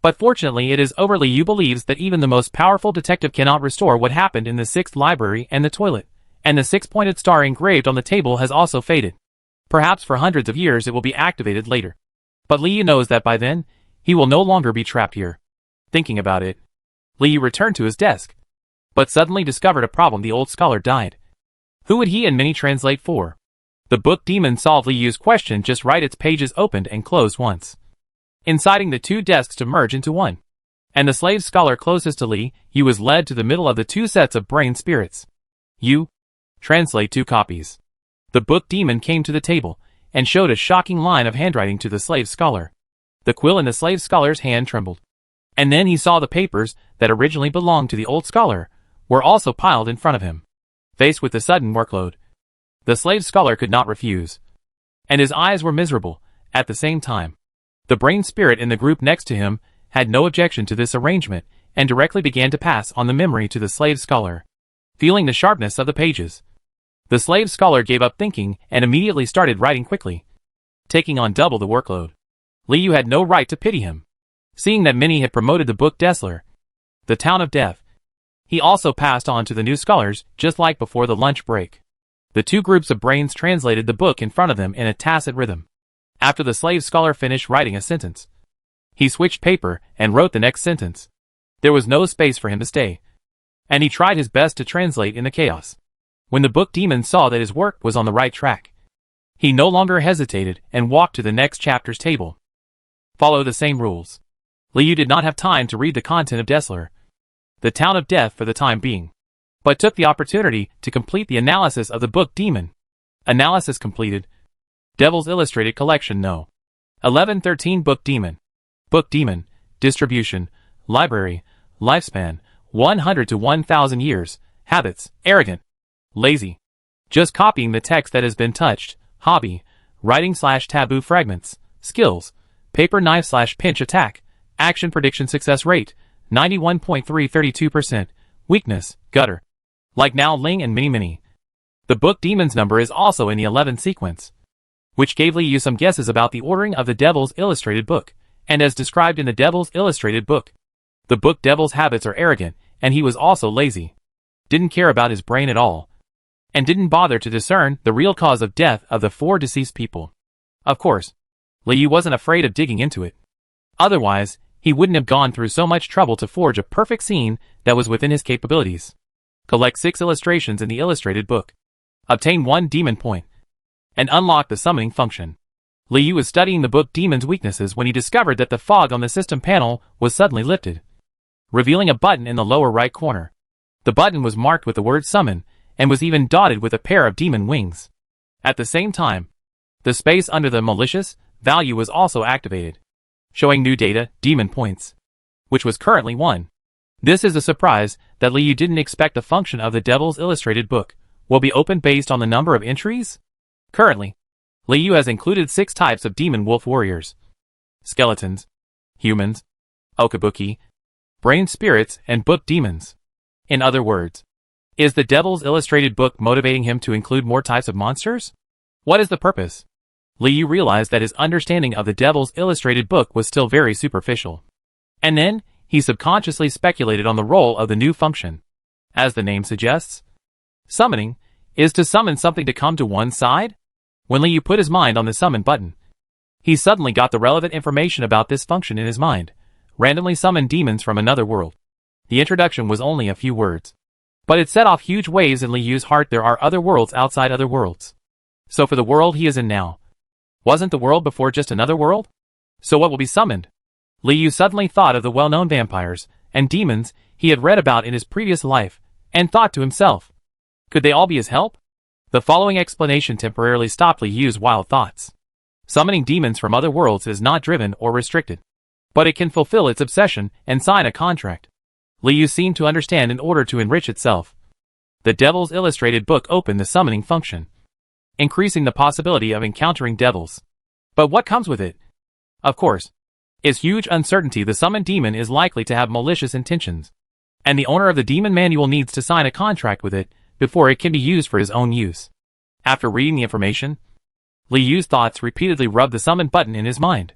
But fortunately it is over. Liu believes that even the most powerful detective cannot restore what happened in the 6th library and the toilet, and the 6-pointed star engraved on the table has also faded. Perhaps for hundreds of years it will be activated later. But Liu knows that by then, he will no longer be trapped here. Thinking about it, Liu returned to his desk, but suddenly discovered a problem. The old scholar died. Who would he and Minnie translate for? The book demon solved Liu's question just right. Its pages opened and closed once, inciting the two desks to merge into one. And the slave scholar closest to Li, he was led to the middle of the two sets of brain spirits. You translate two copies. The book demon came to the table and showed a shocking line of handwriting to the slave scholar. The quill in the slave scholar's hand trembled. And then he saw the papers that originally belonged to the old scholar were also piled in front of him. Faced with the sudden workload, the slave scholar could not refuse. And his eyes were miserable at the same time. The brain spirit in the group next to him had no objection to this arrangement and directly began to pass on the memory to the slave scholar. Feeling the sharpness of the pages, the slave scholar gave up thinking and immediately started writing quickly, taking on double the workload. Liu had no right to pity him. Seeing that Minnie had promoted the book Dessler, the town of death, he also passed on to the new scholars just like before the lunch break. The two groups of brains translated the book in front of them in a tacit rhythm. After the slave scholar finished writing a sentence, he switched paper and wrote the next sentence. There was no space for him to stay, and he tried his best to translate in the chaos. When the book demon saw that his work was on the right track, he no longer hesitated and walked to the next chapter's table. Follow the same rules. Liu did not have time to read the content of Dessler, the town of death for the time being, but took the opportunity to complete the analysis of the book demon. Analysis completed. Devil's Illustrated Collection No. 1113 Book Demon. Book Demon. Distribution. Library. Lifespan. 100 to 1000 years. Habits. Arrogant. Lazy. Just copying the text that has been touched. Hobby. Writing/taboo fragments. Skills. Paper knife/pinch attack. Action prediction success rate. 91.332%. Weakness. Gutter. Like Now Ling and Mini. The book demon's number is also in the 11 sequence, which gave Liu some guesses about the ordering of the Devil's Illustrated book, and as described in the Devil's Illustrated book. The book Devil's habits are arrogant, and he was also lazy. Didn't care about his brain at all, and didn't bother to discern the real cause of death of the 4 deceased people. Of course, Liu wasn't afraid of digging into it. Otherwise, he wouldn't have gone through so much trouble to forge a perfect scene that was within his capabilities. Collect 6 illustrations in the illustrated book. Obtain 1 demon point, and unlock the summoning function. Liu was studying the book demon's weaknesses when he discovered that the fog on the system panel was suddenly lifted, revealing a button in the lower right corner. The button was marked with the word summon, and was even dotted with a pair of demon wings. At the same time, the space under the malicious value was also activated, showing new data, demon points, which was currently 1. This is a surprise that Liu didn't expect. The function of the Devil's Illustrated book will be opened based on the number of entries. Currently, Liu has included 6 types of demon wolf warriors: skeletons, humans, okabuki, brain spirits, and book demons. In other words, is the Devil's Illustrated book motivating him to include more types of monsters? What is the purpose? Liu realized that his understanding of the Devil's Illustrated book was still very superficial. And then, he subconsciously speculated on the role of the new function. As the name suggests, summoning is to summon something to come to one side. When Liu put his mind on the summon button, he suddenly got the relevant information about this function in his mind. Randomly summon demons from another world. The introduction was only a few words, but it set off huge waves in Liu's heart. There are other worlds outside other worlds. So for the world he is in now, wasn't the world before just another world? So what will be summoned? Liu suddenly thought of the well-known vampires and demons he had read about in his previous life, and thought to himself, could they all be his help? The following explanation temporarily stopped Liu's wild thoughts. Summoning demons from other worlds is not driven or restricted, but it can fulfill its obsession and sign a contract. Liu seemed to understand in order to enrich itself. The Devil's Illustrated book opened the summoning function, increasing the possibility of encountering devils. But what comes with it? Of course, is huge uncertainty. The summoned demon is likely to have malicious intentions, and the owner of the demon manual needs to sign a contract with it before it can be used for his own use. After reading the information, Liu's thoughts repeatedly rubbed the summon button in his mind,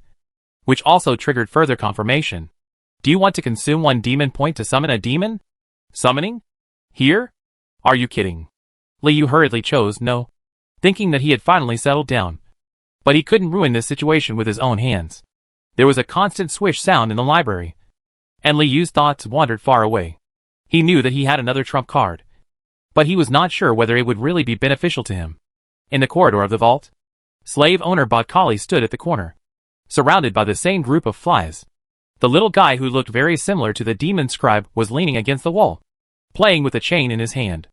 which also triggered further confirmation. Do you want to consume 1 demon point to summon a demon? Summoning? Here? Are you kidding? Liu hurriedly chose no, thinking that he had finally settled down. But he couldn't ruin this situation with his own hands. There was a constant swish sound in the library, and Li Yu's thoughts wandered far away. He knew that he had another trump card, but he was not sure whether it would really be beneficial to him. In the corridor of the vault, slave owner Bodkali stood at the corner, surrounded by the same group of flies. The little guy who looked very similar to the demon scribe was leaning against the wall, playing with a chain in his hand.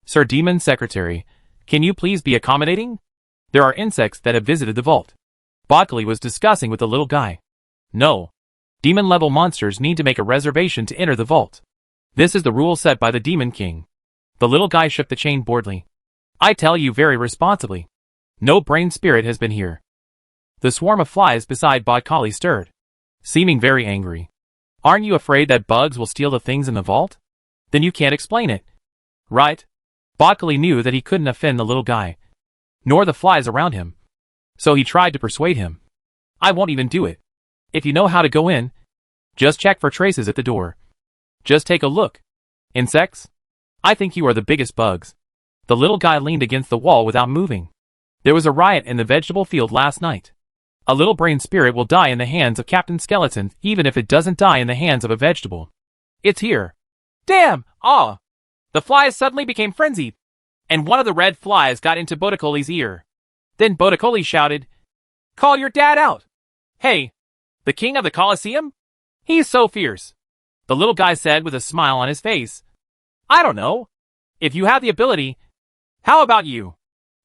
Sir Demon Secretary, can you please be accommodating? There are insects that have visited the vault. Bodkali was discussing with the little guy. No. Demon-level monsters need to make a reservation to enter the vault. This is the rule set by the Demon King. The little guy shook the chain boredly. I tell you very responsibly. No brain spirit has been here. The swarm of flies beside Bodkali stirred, seeming very angry. Aren't you afraid that bugs will steal the things in the vault? Then you can't explain it. Right? Bodkali knew that he couldn't offend the little guy, nor the flies around him. So he tried to persuade him. I won't even do it. If you know how to go in, just check for traces at the door. Just take a look. Insects? I think you are the biggest bugs. The little guy leaned against the wall without moving. There was a riot in the vegetable field last night. A little brain spirit will die in the hands of Captain Skeleton even if it doesn't die in the hands of a vegetable. It's here. Damn! Ah! The flies suddenly became frenzied, and one of the red flies got into Bodakoli's ear. Then Bodakoli shouted, Call your dad out! Hey! The king of the Colosseum? He's so fierce. The little guy said with a smile on his face. I don't know. If you have the ability, how about you?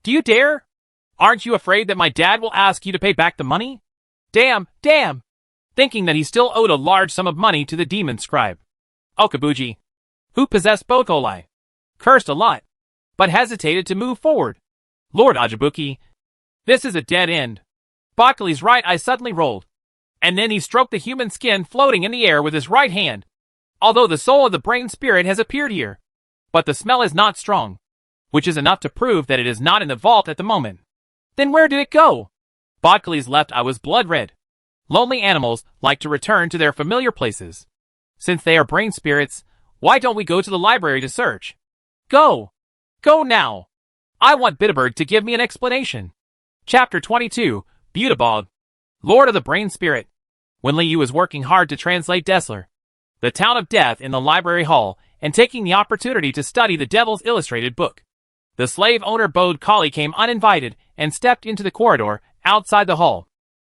Do you dare? Aren't you afraid that my dad will ask you to pay back the money? Damn! Thinking that he still owed a large sum of money to the demon scribe. Okabuji, who possessed Bodakoli, cursed a lot, but hesitated to move forward. Lord Ajibuki, this is a dead end. Bodkali's right eye suddenly rolled, and then he stroked the human skin floating in the air with his right hand. Although the soul of the brain spirit has appeared here, but the smell is not strong, which is enough to prove that it is not in the vault at the moment. Then where did it go? Bodkali's left eye was blood red. Lonely animals like to return to their familiar places. Since they are brain spirits, why don't we go to the library to search? Go! Go now! I want Bitterberg to give me an explanation. Chapter 22, Butabog, Lord of the Brain Spirit. When Li Yu was working hard to translate Dessler, the Town of Death in the library hall, and taking the opportunity to study the Devil's Illustrated book, the slave owner Bodkali came uninvited and stepped into the corridor outside the hall.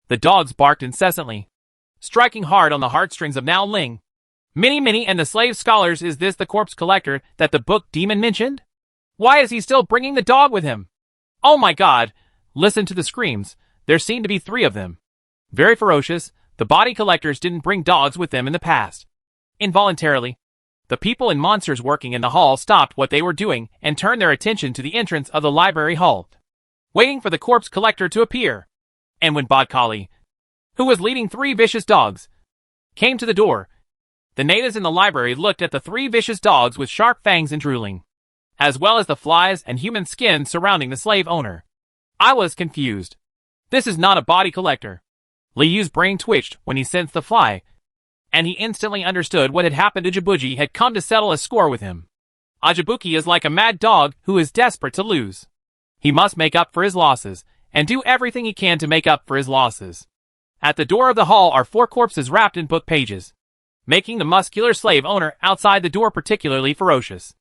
The dogs barked incessantly, striking hard on the heartstrings of Nao Ling. Mini and the slave scholars, is this the corpse collector that the book demon mentioned? Why is he still bringing the dog with him? Oh my god, listen to the screams, there seem to be 3 of them. Very ferocious, the body collectors didn't bring dogs with them in the past. Involuntarily, the people and monsters working in the hall stopped what they were doing and turned their attention to the entrance of the library hall, waiting for the corpse collector to appear. And when Bodkali, who was leading 3 vicious dogs, came to the door, the natives in the library looked at the 3 vicious dogs with sharp fangs and drooling, as well as the flies and human skin surrounding the slave owner. I was confused. This is not a body collector. Li Yu's brain twitched when he sensed the fly, and he instantly understood what had happened to Ajibuki had come to settle a score with him. Ajibuki is like a mad dog who is desperate to lose. He must make up for his losses, and do everything he can to make up for his losses. At the door of the hall are 4 corpses wrapped in book pages, making the muscular slave owner outside the door particularly ferocious.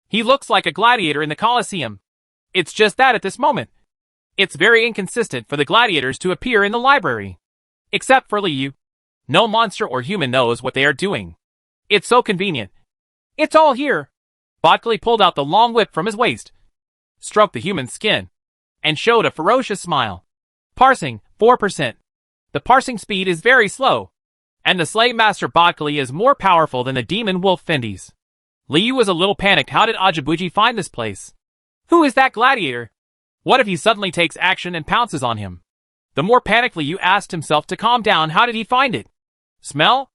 He looks like a gladiator in the Colosseum. It's just that at this moment, it's very inconsistent for the gladiators to appear in the library. Except for Li Yu. No monster or human knows what they are doing. It's so convenient. It's all here. Bodkali pulled out the long whip from his waist, stroked the human skin, and showed a ferocious smile. Parsing, 4%. The parsing speed is very slow, and the slave master Bodkali is more powerful than the demon wolf Fendi's. Li Yu was a little panicked. How did Ajibuji find this place? Who is that gladiator? What if he suddenly takes action and pounces on him? The more panicked Li Yu asked himself to calm down. How did he find it? Smell?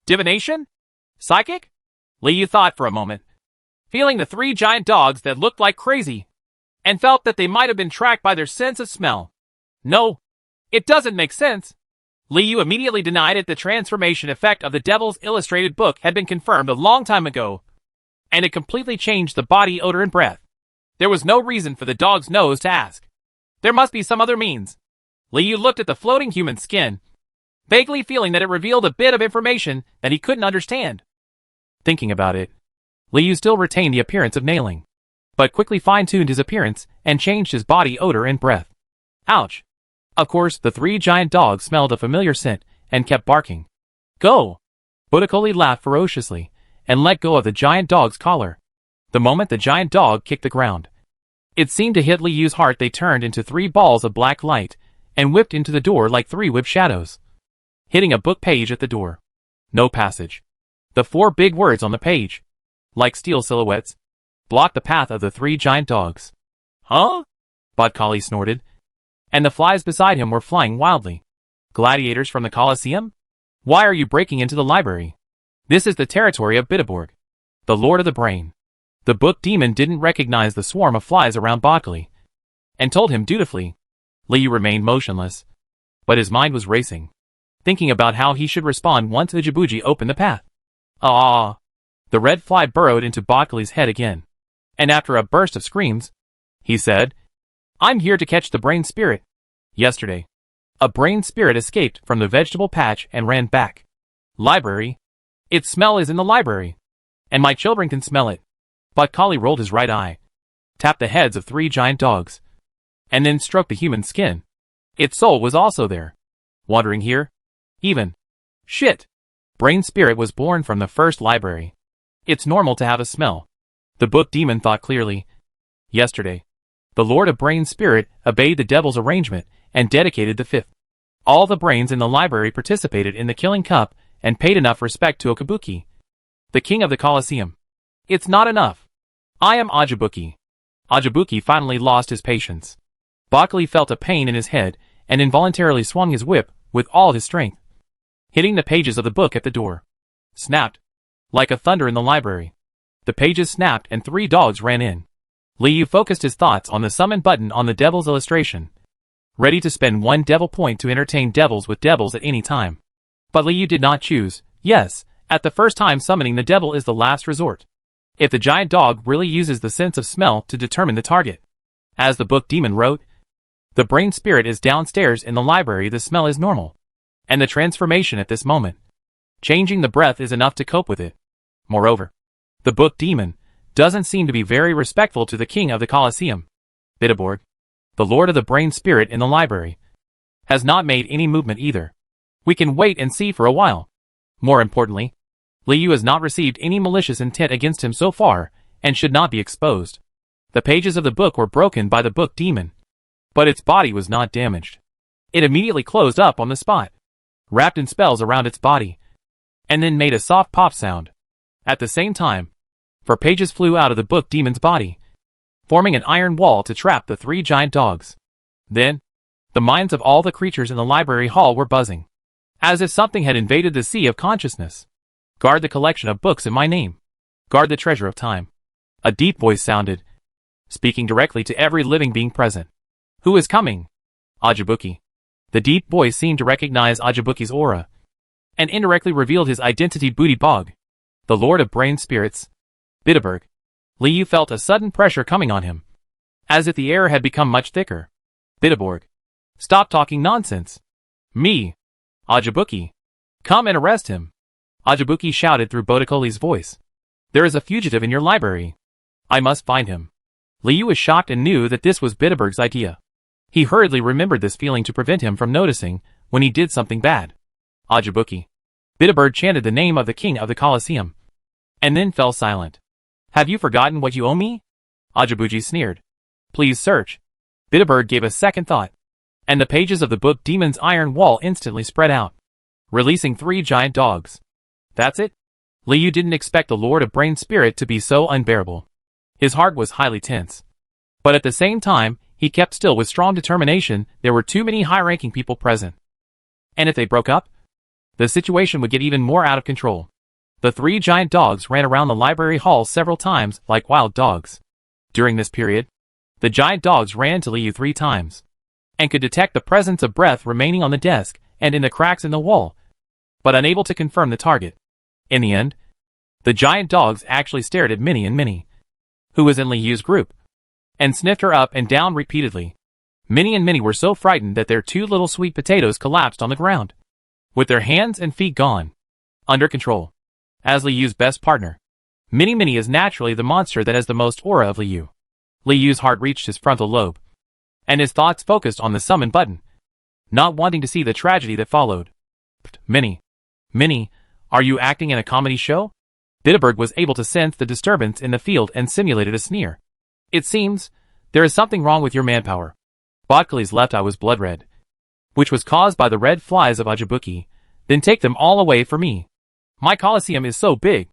Divination? Psychic? Li Yu thought for a moment, feeling the 3 giant dogs that looked like crazy, and felt that they might have been tracked by their sense of smell. No, it doesn't make sense. Li Yu immediately denied it. The transformation effect of the Devil's Illustrated book had been confirmed a long time ago, and it completely changed the body odor and breath. There was no reason for the dog's nose to ask. There must be some other means. Liu looked at the floating human skin, vaguely feeling that it revealed a bit of information that he couldn't understand. Thinking about it, Liu still retained the appearance of nailing, but quickly fine-tuned his appearance and changed his body odor and breath. Ouch! Of course, the three giant dogs smelled a familiar scent and kept barking. Go! Botakoli laughed ferociously and let go of the giant dog's collar. The moment the giant dog kicked the ground, it seemed to hit Liu's heart. They turned into three balls of black light and whipped into the door like three whipped shadows, hitting a book page at the door. No passage. The four big words on the page, like steel silhouettes, blocked the path of the three giant dogs. Huh? Botakoli snorted, and the flies beside him were flying wildly. Gladiators from the Colosseum? Why are you breaking into the library? This is the territory of Bitaborg, the Lord of the Brain. The book demon didn't recognize the swarm of flies around Botakoli, and told him dutifully. Liu remained motionless, but his mind was racing, thinking about how he should respond once Ujibuji opened the path. Ah! The red fly burrowed into Botakoli's head again, and after a burst of screams, he said, I'm here to catch the brain spirit. Yesterday, a brain spirit escaped from the vegetable patch and ran back. Library? Its smell is in the library, and my children can smell it. Botakoli rolled his right eye, tapped the heads of three giant dogs, and then stroked the human skin. Its soul was also there, wandering here. Even. Shit! Brain spirit was born from the first library. It's normal to have a smell. The book demon thought clearly. Yesterday, the Lord of Brain Spirit obeyed the devil's arrangement and dedicated the fifth. All the brains in the library participated in the killing cup and paid enough respect to Okabuki, the king of the Colosseum. It's not enough. I am Ajibuki. Ajibuki finally lost his patience. Botakoli felt a pain in his head and involuntarily swung his whip with all his strength, hitting the pages of the book at the door. Snapped. Like a thunder in the library. The pages snapped and three dogs ran in. Liu focused his thoughts on the summon button on the devil's illustration, ready to spend one devil point to entertain devils with devils at any time. But Liu did not choose. Yes, at the first time summoning the devil is the last resort. If the giant dog really uses the sense of smell to determine the target. As the book demon wrote, the brain spirit is downstairs in the library. The smell is normal, and the transformation at this moment, changing the breath, is enough to cope with it. Moreover, the book demon doesn't seem to be very respectful to the king of the Colosseum. Bitaborg, the lord of the brain spirit in the library, has not made any movement either. We can wait and see for a while. More importantly, Liu has not received any malicious intent against him so far, and should not be exposed. The pages of the book were broken by the book demon, but its body was not damaged. It immediately closed up on the spot, wrapped in spells around its body, and then made a soft pop sound. At the same time, 4 pages flew out of the book demon's body, forming an iron wall to trap the 3 giant dogs. Then, the minds of all the creatures in the library hall were buzzing, as if something had invaded the sea of consciousness. Guard the collection of books in my name. Guard the treasure of time. A deep voice sounded, speaking directly to every living being present. Who is coming? Ajibuki. The deep voice seemed to recognize Ajibuki's aura, and indirectly revealed his identity. Booty Bog, the lord of brain spirits. Bitaborg. Liu felt a sudden pressure coming on him, as if the air had become much thicker. Bitaborg. Stop talking nonsense. Me. Ajibuki. Come and arrest him. Ajibuki shouted through Botakoli's voice. There is a fugitive in your library. I must find him. Liu was shocked and knew that this was Bitaborg's idea. He hurriedly remembered this feeling to prevent him from noticing when he did something bad. Ajibuki. Bitaborg chanted the name of the king of the Colosseum, and then fell silent. Have you forgotten what you owe me? Ajibuki sneered. Please search. Bitaborg gave a second thought, and the pages of the book demon's iron wall instantly spread out, releasing 3 giant dogs. That's it? Liu didn't expect the Lord of Brain Spirit to be so unbearable. His heart was highly tense, but at the same time, he kept still with strong determination. There were too many high-ranking people present, and if they broke up, the situation would get even more out of control. The 3 giant dogs ran around the library hall several times like wild dogs. During this period, the giant dogs ran to Liu 3 times, and could detect the presence of breath remaining on the desk and in the cracks in the wall, but unable to confirm the target. In the end, the giant dogs actually stared at Minnie, who was in Liu's group, and sniffed her up and down repeatedly. Minnie and Minnie were so frightened that their two little sweet potatoes collapsed on the ground, with their hands and feet gone. Under control. As Liyu's best partner, Minnie is naturally the monster that has the most aura of Liyu. Liyu's heart reached his frontal lobe, and his thoughts focused on the summon button, not wanting to see the tragedy that followed. Minnie, are you acting in a comedy show? Bitterberg was able to sense the disturbance in the field and simulated a sneer. It seems there is something wrong with your manpower. Botkali's left eye was blood red, which was caused by the red flies of Ajibuki. Then take them all away for me. My coliseum is so big.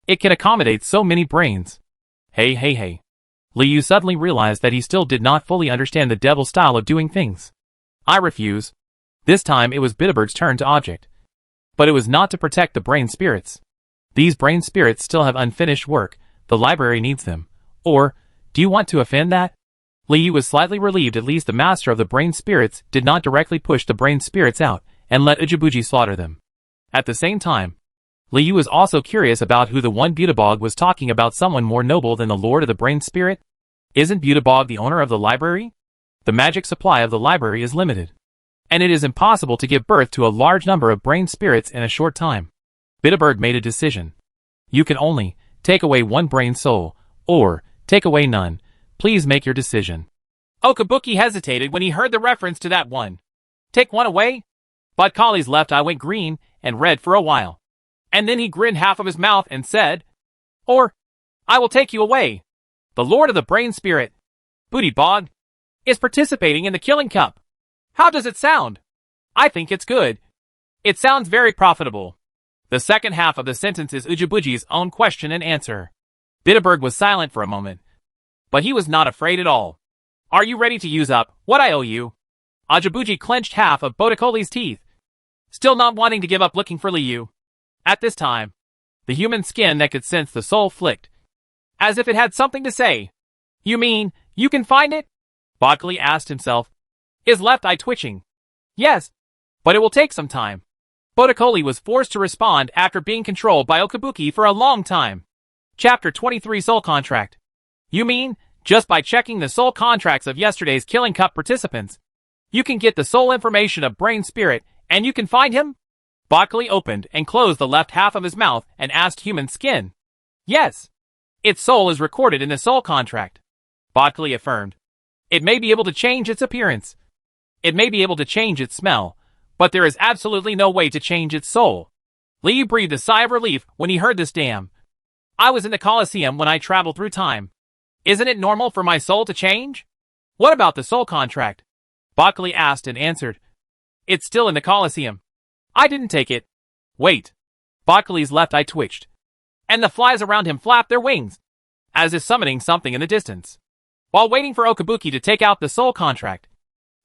It can accommodate so many brains. Hey. Liyu suddenly realized that he still did not fully understand the devil style of doing things. I refuse. This time it was Bitterberg's turn to object. But it was not to protect the brain spirits. These brain spirits still have unfinished work. The library needs them. Or, do you want to offend that? Liyu was slightly relieved at least the master of the brain spirits did not directly push the brain spirits out and let Ujibuji slaughter them. At the same time, Liyu was also curious about who the one Butabog was talking about, someone more noble than the lord of the brain spirit. Isn't Butabog the owner of the library? The magic supply of the library is limited, and it is impossible to give birth to a large number of brain spirits in a short time. Bitterberg made a decision. You can only take away one brain soul, or take away none. Please make your decision. Okabuki hesitated when he heard the reference to that one. Take one away? Botkali's left eye went green and red for a while, and then he grinned half of his mouth and said, Or, I will take you away. The Lord of the Brain Spirit, Butabog, is participating in the Killing Cup. How does it sound? I think it's good. It sounds very profitable. The second half of the sentence is Ujibuji's own question and answer. Bitterberg was silent for a moment, but he was not afraid at all. Are you ready to use up what I owe you? Ajibuji clenched half of Botakoli's teeth, still not wanting to give up looking for Liyu. At this time, the human skin that could sense the soul flicked, as if it had something to say. You mean, you can find it? Botkali asked himself, his left eye twitching. Yes, but it will take some time. Botakoli was forced to respond after being controlled by Okabuki for a long time. Chapter 23 Soul Contract. You mean, just by checking the soul contracts of yesterday's Killing Cup participants, you can get the soul information of Brain Spirit, and you can find him? Botkali opened and closed the left half of his mouth and asked Human Skin. Yes. Its soul is recorded in the soul contract. Botkali affirmed. It may be able to change its appearance. It may be able to change its smell, but there is absolutely no way to change its soul. Liyu breathed a sigh of relief when he heard this. Damn. I was in the Colosseum when I traveled through time. Isn't it normal for my soul to change? What about the soul contract? Botkali asked and answered. It's still in the Colosseum. I didn't take it. Wait. Botkali's left eye twitched, and the flies around him flapped their wings, as if summoning something in the distance. While waiting for Okabuki to take out the soul contract,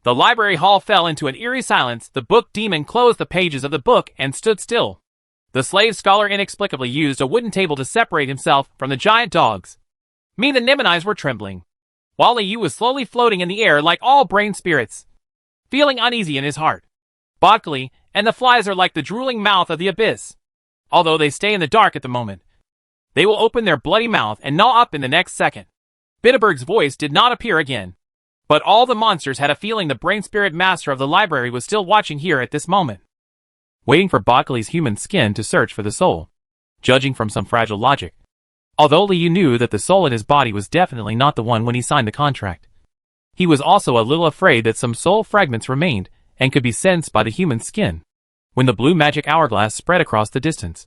the library hall fell into an eerie silence. The book demon closed the pages of the book and stood still. The slave scholar inexplicably used a wooden table to separate himself from the giant dogs. The Nimonais were trembling, while Liyu was slowly floating in the air like all brain spirits, feeling uneasy in his heart. Botkali and the flies are like the drooling mouth of the abyss. Although they stay in the dark at the moment, they will open their bloody mouth and gnaw up in the next second. Bitterberg's voice did not appear again, but all the monsters had a feeling the brain spirit master of the library was still watching here at this moment, waiting for Botkali's human skin to search for the soul, judging from some fragile logic. Although Liyu knew that the soul in his body was definitely not the one when he signed the contract, he was also a little afraid that some soul fragments remained and could be sensed by the human skin. When the blue magic hourglass spread across the distance,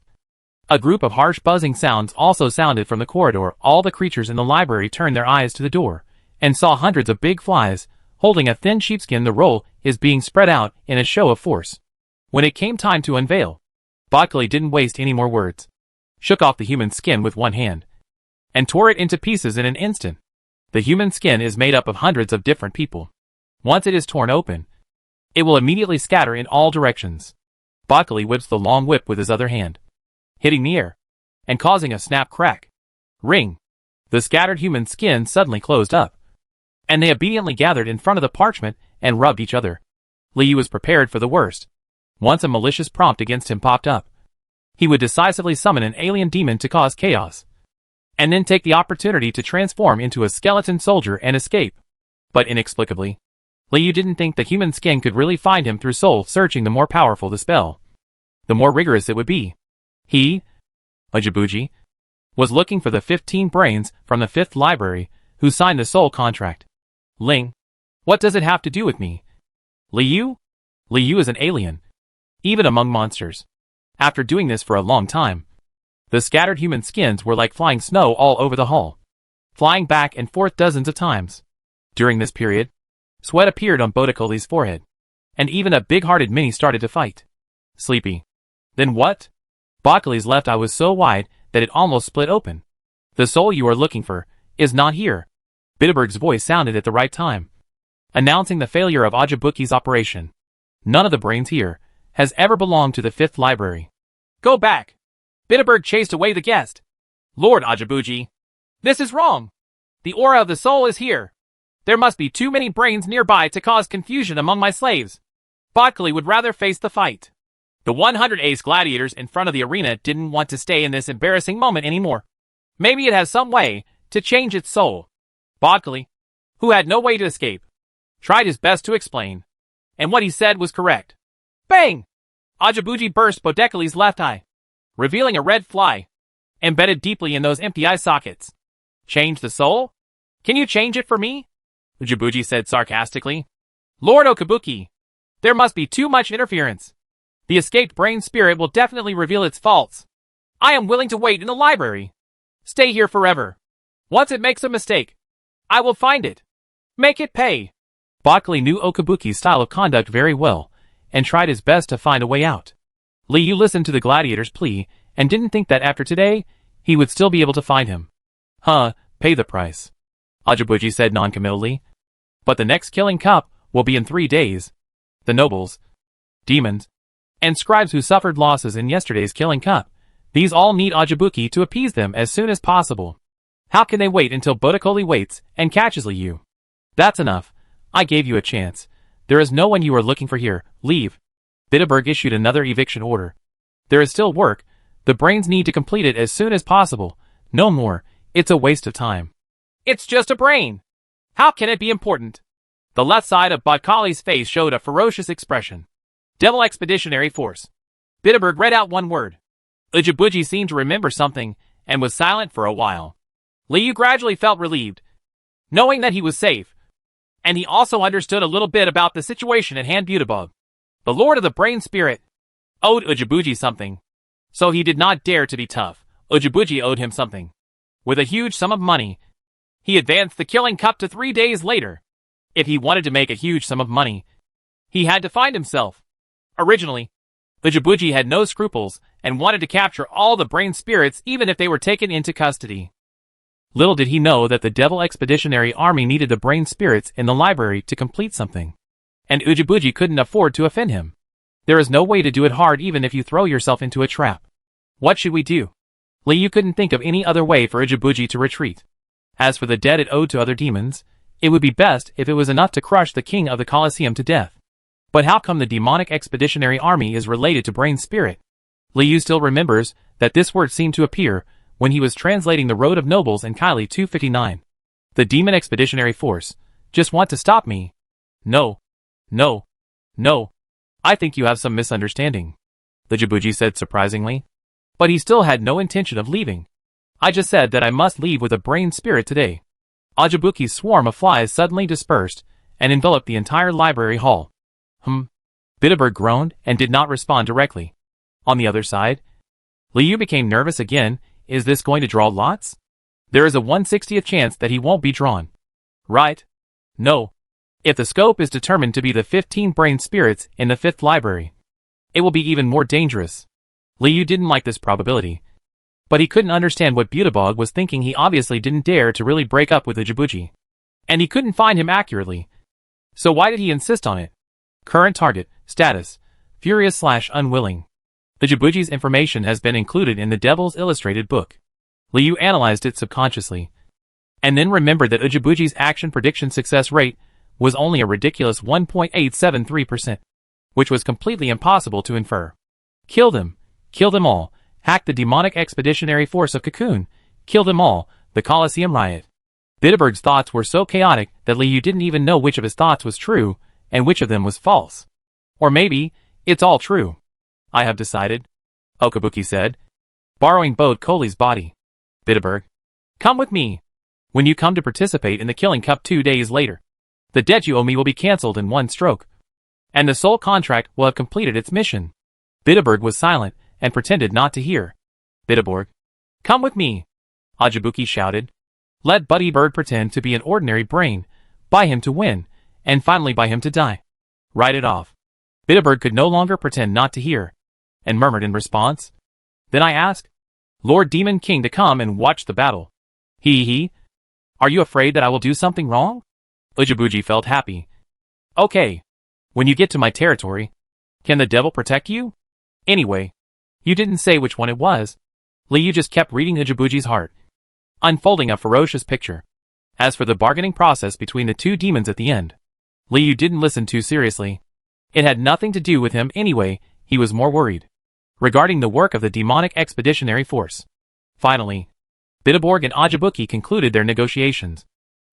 a group of harsh buzzing sounds also sounded from the corridor. All the creatures in the library turned their eyes to the door and saw hundreds of big flies holding a thin sheepskin. The roll is being spread out in a show of force. When it came time to unveil, Botkali didn't waste any more words, shook off the human skin with one hand, and tore it into pieces in an instant. The human skin is made up of hundreds of different people. Once it is torn open, it will immediately scatter in all directions. Botkali whips the long whip with his other hand, hitting the air, and causing a snap crack. Ring. The scattered human skin suddenly closed up, and they obediently gathered in front of the parchment and rubbed each other. Liyu was prepared for the worst. Once a malicious prompt against him popped up, he would decisively summon an alien demon to cause chaos, and then take the opportunity to transform into a skeleton soldier and escape. But inexplicably, Liu didn't think the human skin could really find him through soul searching. The more powerful the spell, the more rigorous it would be. He, Ujibuji, was looking for the 15 brains from the 5th library who signed the soul contract. Ling, what does it have to do with me? Liu? Liu is an alien, even among monsters. After doing this for a long time, the scattered human skins were like flying snow all over the hall, flying back and forth dozens of times. During this period, sweat appeared on Bodicoli's forehead, and even a big-hearted Mini started to fight. Sleepy. Then what? Bodicoli's left eye was so wide that it almost split open. The soul you are looking for is not here. Bitterberg's voice sounded at the right time, announcing the failure of Ajibuki's operation. None of the brains here has ever belonged to the 5th library. Go back! Bitterberg chased away the guest. Lord Ajibuji, this is wrong. The aura of the soul is here. There must be too many brains nearby to cause confusion among my slaves. Bodicoli would rather face the fight. The 100 ace gladiators in front of the arena didn't want to stay in this embarrassing moment anymore. Maybe it has some way to change its soul. Bodicoli, who had no way to escape, tried his best to explain, and what he said was correct. Bang! Ajibuji burst Bodicoli's left eye, revealing a red fly, embedded deeply in those empty eye sockets. Change the soul? Can you change it for me? Ujibuji said sarcastically. Lord Okabuki, there must be too much interference. The escaped brain spirit will definitely reveal its faults. I am willing to wait in the library. Stay here forever. Once it makes a mistake, I will find it. Make it pay. Bodicoli knew Okabuki's style of conduct very well, and tried his best to find a way out. Liu listened to the gladiator's plea, and didn't think that after today, he would still be able to find him. Pay the price. Ajibuji said noncommittally. But the next killing cup will be in 3 days. The nobles, demons, and scribes who suffered losses in yesterday's killing cup, these all need Ajibuki to appease them as soon as possible. How can they wait until Bodicoli waits and catches Liu? That's enough. I gave you a chance. There is no one you are looking for here. Leave. Bitterberg issued another eviction order. There is still work. The brains need to complete it as soon as possible. No more. It's a waste of time. It's just a brain. How can it be important? The left side of Bodicoli's face showed a ferocious expression. Devil Expeditionary Force. Bitterberg read out one word. Ujibuji seemed to remember something, and was silent for a while. Liu gradually felt relieved, knowing that he was safe. And he also understood a little bit about the situation at hand. Bitterberg, the Lord of the Brain Spirit, owed Ujibuji something. So he did not dare to be tough. Ujibuji owed him something. With a huge sum of money, he advanced the killing cup to 3 days later. If he wanted to make a huge sum of money, he had to find himself. Originally, Ujibuji had no scruples and wanted to capture all the brain spirits even if they were taken into custody. Little did he know that the Devil Expeditionary Army needed the brain spirits in the library to complete something. And Ujibuji couldn't afford to offend him. There is no way to do it hard even if you throw yourself into a trap. What should we do? Liu couldn't think of any other way for Ujibuji to retreat. As for the debt it owed to other demons, it would be best if it was enough to crush the king of the Colosseum to death. But how come the demonic expeditionary army is related to brain spirit? Liu still remembers that this word seemed to appear when he was translating The Road of Nobles in Kylie 259. The demon expeditionary force just want to stop me. No. No. No. I think you have some misunderstanding, Ujibuji said surprisingly. But he still had no intention of leaving. I just said that I must leave with a brain spirit today. Ajibuki's swarm of flies suddenly dispersed and enveloped the entire library hall. Bitterberg groaned and did not respond directly. On the other side, Liu became nervous again. Is this going to draw lots? There is a 1/60th chance that he won't be drawn. Right? No. If the scope is determined to be the 15 brain spirits in the 5th library, it will be even more dangerous. Liu didn't like this probability, but he couldn't understand what Bitterberg was thinking. He obviously didn't dare to really break up with Ujibuji, and he couldn't find him accurately. So why did he insist on it? Current target, status, furious/unwilling. Ujibuji's information has been included in the Devil's Illustrated book. Liu analyzed it subconsciously, and then remembered that Ujibuji's action prediction success rate was only a ridiculous 1.873%, which was completely impossible to infer. Kill them all, hack the demonic expeditionary force of Cocoon, kill them all, the Colosseum riot. Bitterberg's thoughts were so chaotic that Liu didn't even know which of his thoughts was true and which of them was false. Or maybe, it's all true. I have decided, Okabuki said, borrowing Bode Kohli's body. Bitterberg, come with me. When you come to participate in the Killing Cup 2 days later, the debt you owe me will be cancelled in one stroke, and the soul contract will have completed its mission. Bitterberg was silent and pretended not to hear. Bitterberg, come with me, Ajibuki shouted. Let Buddy Bird pretend to be an ordinary brain, buy him to win, and finally buy him to die. Write it off. Bitterberg could no longer pretend not to hear, and murmured in response. Then I asked Lord Demon King to come and watch the battle. He. Are you afraid that I will do something wrong? Ujibuji felt happy. Okay. When you get to my territory, can the devil protect you? Anyway, you didn't say which one it was. Liu just kept reading Ujibuji's heart, unfolding a ferocious picture. As for the bargaining process between the two demons at the end, Liu didn't listen too seriously. It had nothing to do with him anyway, he was more worried regarding the work of the demonic expeditionary force. Finally, Bitterberg and Ajibuki concluded their negotiations,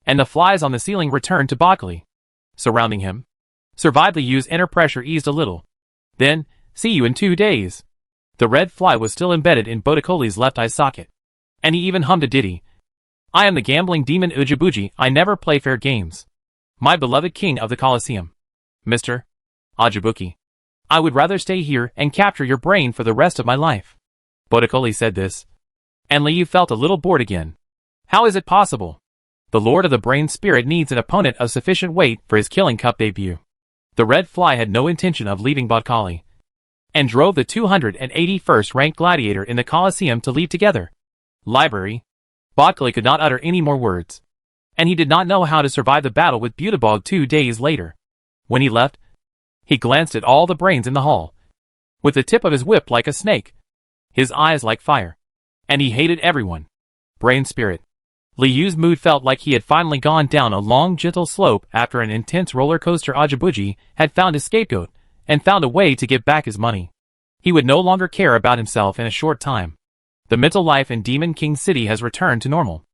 and the flies on the ceiling returned to Bakali. Surrounding him, survived Liu's inner pressure eased a little. Then, see you in 2 days. The red fly was still embedded in Bodekoli's left eye socket, and he even hummed a ditty. I am the gambling demon Ujibuji, I never play fair games. My beloved king of the Colosseum. Mr. Ajibuki, I would rather stay here and capture your brain for the rest of my life. Bodekoli said this, and Liu felt a little bored again. How is it possible? The Lord of the Brain Spirit needs an opponent of sufficient weight for his Killing Cup debut. The red fly had no intention of leaving Bodekoli, and drove the 281st ranked gladiator in the Colosseum to leave together. Library. Bodekoli could not utter any more words, and he did not know how to survive the battle with Butebog 2 days later. When he left, he glanced at all the brains in the hall, with the tip of his whip like a snake, his eyes like fire, and he hated everyone. Brain Spirit. Liu's mood felt like he had finally gone down a long gentle slope after an intense roller coaster. Ajibuji had found his scapegoat, and found a way to get back his money. He would no longer care about himself in a short time. The mental life in Demon King City has returned to normal.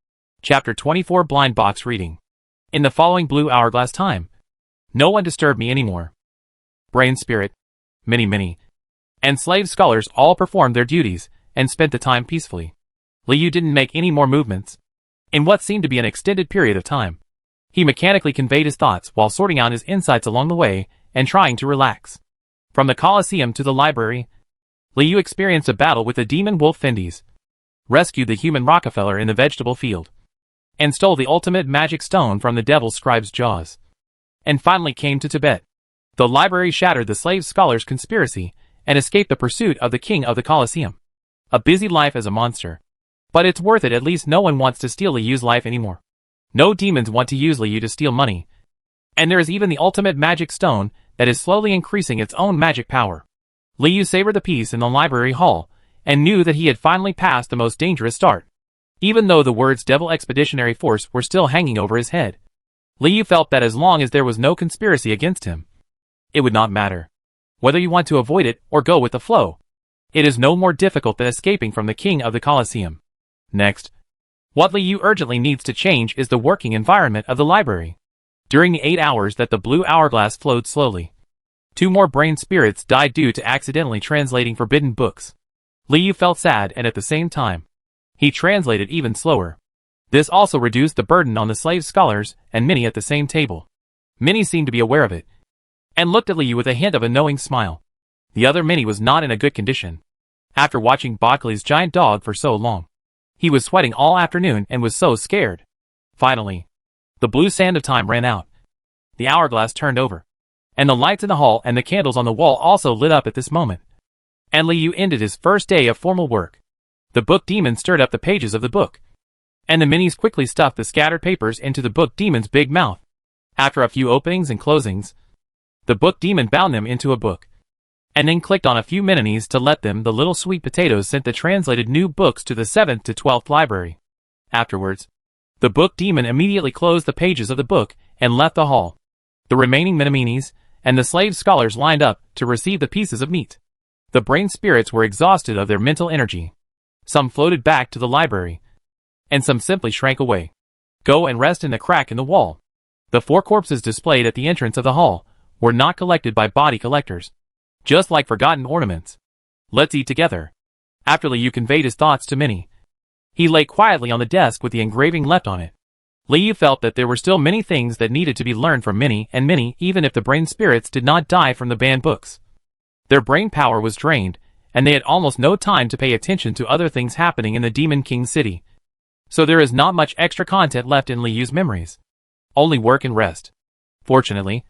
Chapter 24 Blind Box Reading. In the following blue hourglass time, no one disturbed me anymore. Brain Spirit, Mini, and slave scholars all performed their duties, and spent the time peacefully. Liu didn't make any more movements. In what seemed to be an extended period of time, he mechanically conveyed his thoughts while sorting out his insights along the way, and trying to relax. From the Colosseum to the library, Liu experienced a battle with the demon wolf Fendies, rescued the human Rockefeller in the vegetable field, and stole the ultimate magic stone from the devil scribe's jaws, and finally came to Tibet. The library shattered the slave scholar's conspiracy, and escaped the pursuit of the king of the Colosseum. A busy life as a monster. But it's worth it, at least no one wants to steal Liu's life anymore. No demons want to use Liu to steal money. And there is even the ultimate magic stone that is slowly increasing its own magic power. Liu savored the peace in the library hall, and knew that he had finally passed the most dangerous start. Even though the words Devil Expeditionary Force were still hanging over his head, Liu felt that as long as there was no conspiracy against him, it would not matter whether you want to avoid it or go with the flow. It is no more difficult than escaping from the king of the Colosseum. Next, what Liu urgently needs to change is the working environment of the library. During the 8 hours that the blue hourglass flowed slowly, 2 more brain spirits died due to accidentally translating forbidden books. Liu felt sad, and at the same time, he translated even slower. This also reduced the burden on the slave scholars and Minnie at the same table. Minnie seemed to be aware of it, and looked at Liu with a hint of a knowing smile. The other Minnie was not in a good condition. After watching Bakali's giant dog for so long, he was sweating all afternoon and was so scared. Finally, the blue sand of time ran out. The hourglass turned over, and the lights in the hall and the candles on the wall also lit up at this moment. And Liu ended his first day of formal work. The book demon stirred up the pages of the book, and the minis quickly stuffed the scattered papers into the book demon's big mouth. After a few openings and closings, the book demon bound them into a book, and then clicked on a few minis to let them. The little sweet potatoes sent the translated new books to the 7th to 12th library. Afterwards, the book demon immediately closed the pages of the book and left the hall. The remaining miniminis and the slave scholars lined up to receive the pieces of meat. The brain spirits were exhausted of their mental energy. Some floated back to the library, and some simply shrank away. Go and rest in the crack in the wall. The 4 corpses displayed at the entrance of the hall were not collected by body collectors. Just like forgotten ornaments. Let's eat together. After Liu conveyed his thoughts to Minnie. He lay quietly on the desk with the engraving left on it. Liu felt that there were still many things that needed to be learned from Minnie and Minnie, even if the brain spirits did not die from the banned books. Their brain power was drained, and they had almost no time to pay attention to other things happening in the Demon King city. So there is not much extra content left in Liu's memories. Only work and rest. Fortunately,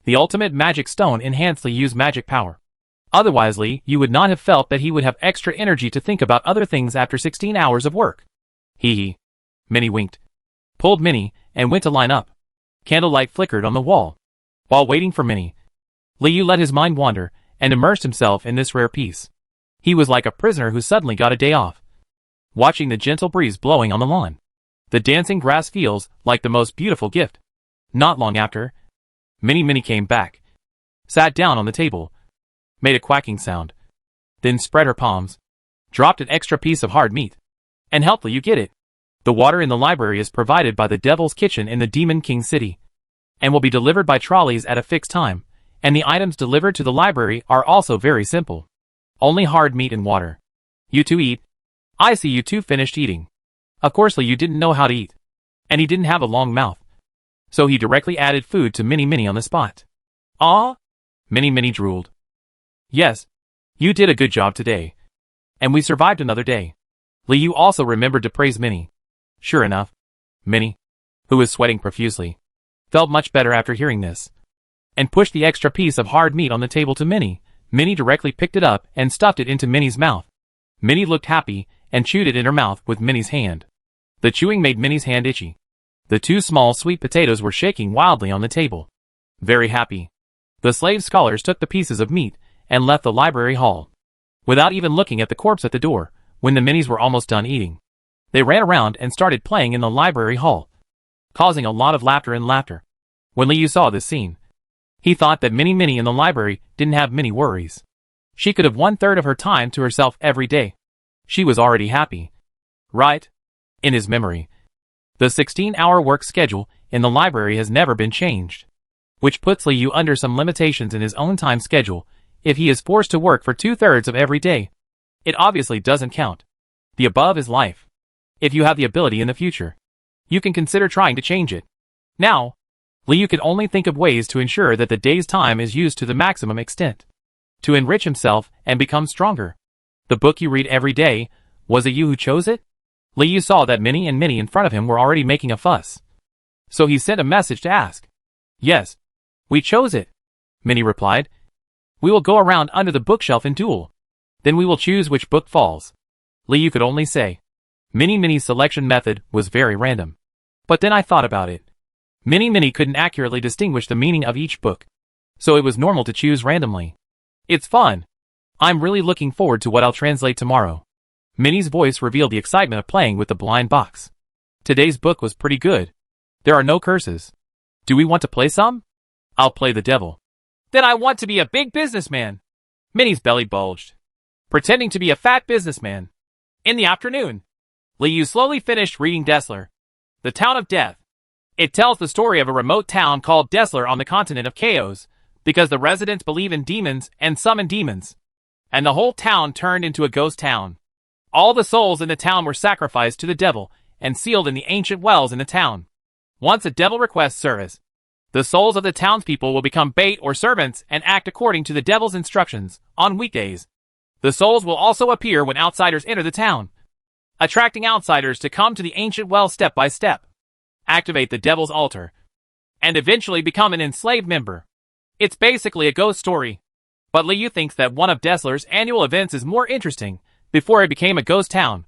the ultimate magic stone enhanced Liu's magic power. Otherwise Liu would not have felt that he would have extra energy to think about other things after 16 hours of work. Hee. Minnie winked, pulled Minnie, and went to line up. Candlelight flickered on the wall. While waiting for Minnie, Liu let his mind wander and immersed himself in this rare peace. He was like a prisoner who suddenly got a day off. Watching the gentle breeze blowing on the lawn. The dancing grass feels like the most beautiful gift. Not long after, Minnie came back, sat down on the table, made a quacking sound, then spread her palms, dropped an extra piece of hard meat, and helped Liu get it. The water in the library is provided by the Devil's Kitchen in the Demon King city, and will be delivered by trolleys at a fixed time, and the items delivered to the library are also very simple. Only hard meat and water. You two eat. I see you two finished eating. Of course Liu didn't know how to eat, and he didn't have a long mouth, so he directly added food to Minnie on the spot. Ah? Minnie drooled. Yes, you did a good job today. And we survived another day. Liu also remembered to praise Minnie. Sure enough, Minnie, who was sweating profusely, felt much better after hearing this, and pushed the extra piece of hard meat on the table to Minnie. Minnie directly picked it up and stuffed it into Minnie's mouth. Minnie looked happy and chewed it in her mouth with Minnie's hand. The chewing made Minnie's hand itchy. The 2 small sweet potatoes were shaking wildly on the table. Very happy, the slave scholars took the pieces of meat and left the library hall, without even looking at the corpse at the door. When the Minnies were almost done eating, they ran around and started playing in the library hall, causing a lot of laughter. When Liu saw this scene, he thought that Minnie in the library didn't have many worries. She could have 1/3 of her time to herself every day. She was already happy. Right? In his memory, the 16-hour work schedule in the library has never been changed, which puts Liu under some limitations in his own time schedule. If he is forced to work for 2/3 of every day, it obviously doesn't count. The above is life. If you have the ability in the future, you can consider trying to change it. Now, Liu could only think of ways to ensure that the day's time is used to the maximum extent, to enrich himself and become stronger. The book you read every day, was it you who chose it? Liu saw that Minnie in front of him were already making a fuss, so he sent a message to ask. Yes, we chose it, Minnie replied. We will go around under the bookshelf and duel. Then we will choose which book falls. Liu could only say. Minnie's selection method was very random. But then I thought about it. Minnie couldn't accurately distinguish the meaning of each book, so it was normal to choose randomly. It's fun. I'm really looking forward to what I'll translate tomorrow. Minnie's voice revealed the excitement of playing with the blind box. Today's book was pretty good. There are no curses. Do we want to play some? I'll play the devil. Then I want to be a big businessman. Minnie's belly bulged, pretending to be a fat businessman. In the afternoon, Liu slowly finished reading Dessler, The Town of Death. It tells the story of a remote town called Dessler on the continent of Chaos, because the residents believe in demons and summon demons, and the whole town turned into a ghost town. All the souls in the town were sacrificed to the devil and sealed in the ancient wells in the town. Once a devil requests service, the souls of the townspeople will become bait or servants and act according to the devil's instructions on weekdays. The souls will also appear when outsiders enter the town, attracting outsiders to come to the ancient well step by step, activate the devil's altar, and eventually become an enslaved member. It's basically a ghost story. But Liu thinks that one of Dessler's annual events is more interesting. Before it became a ghost town,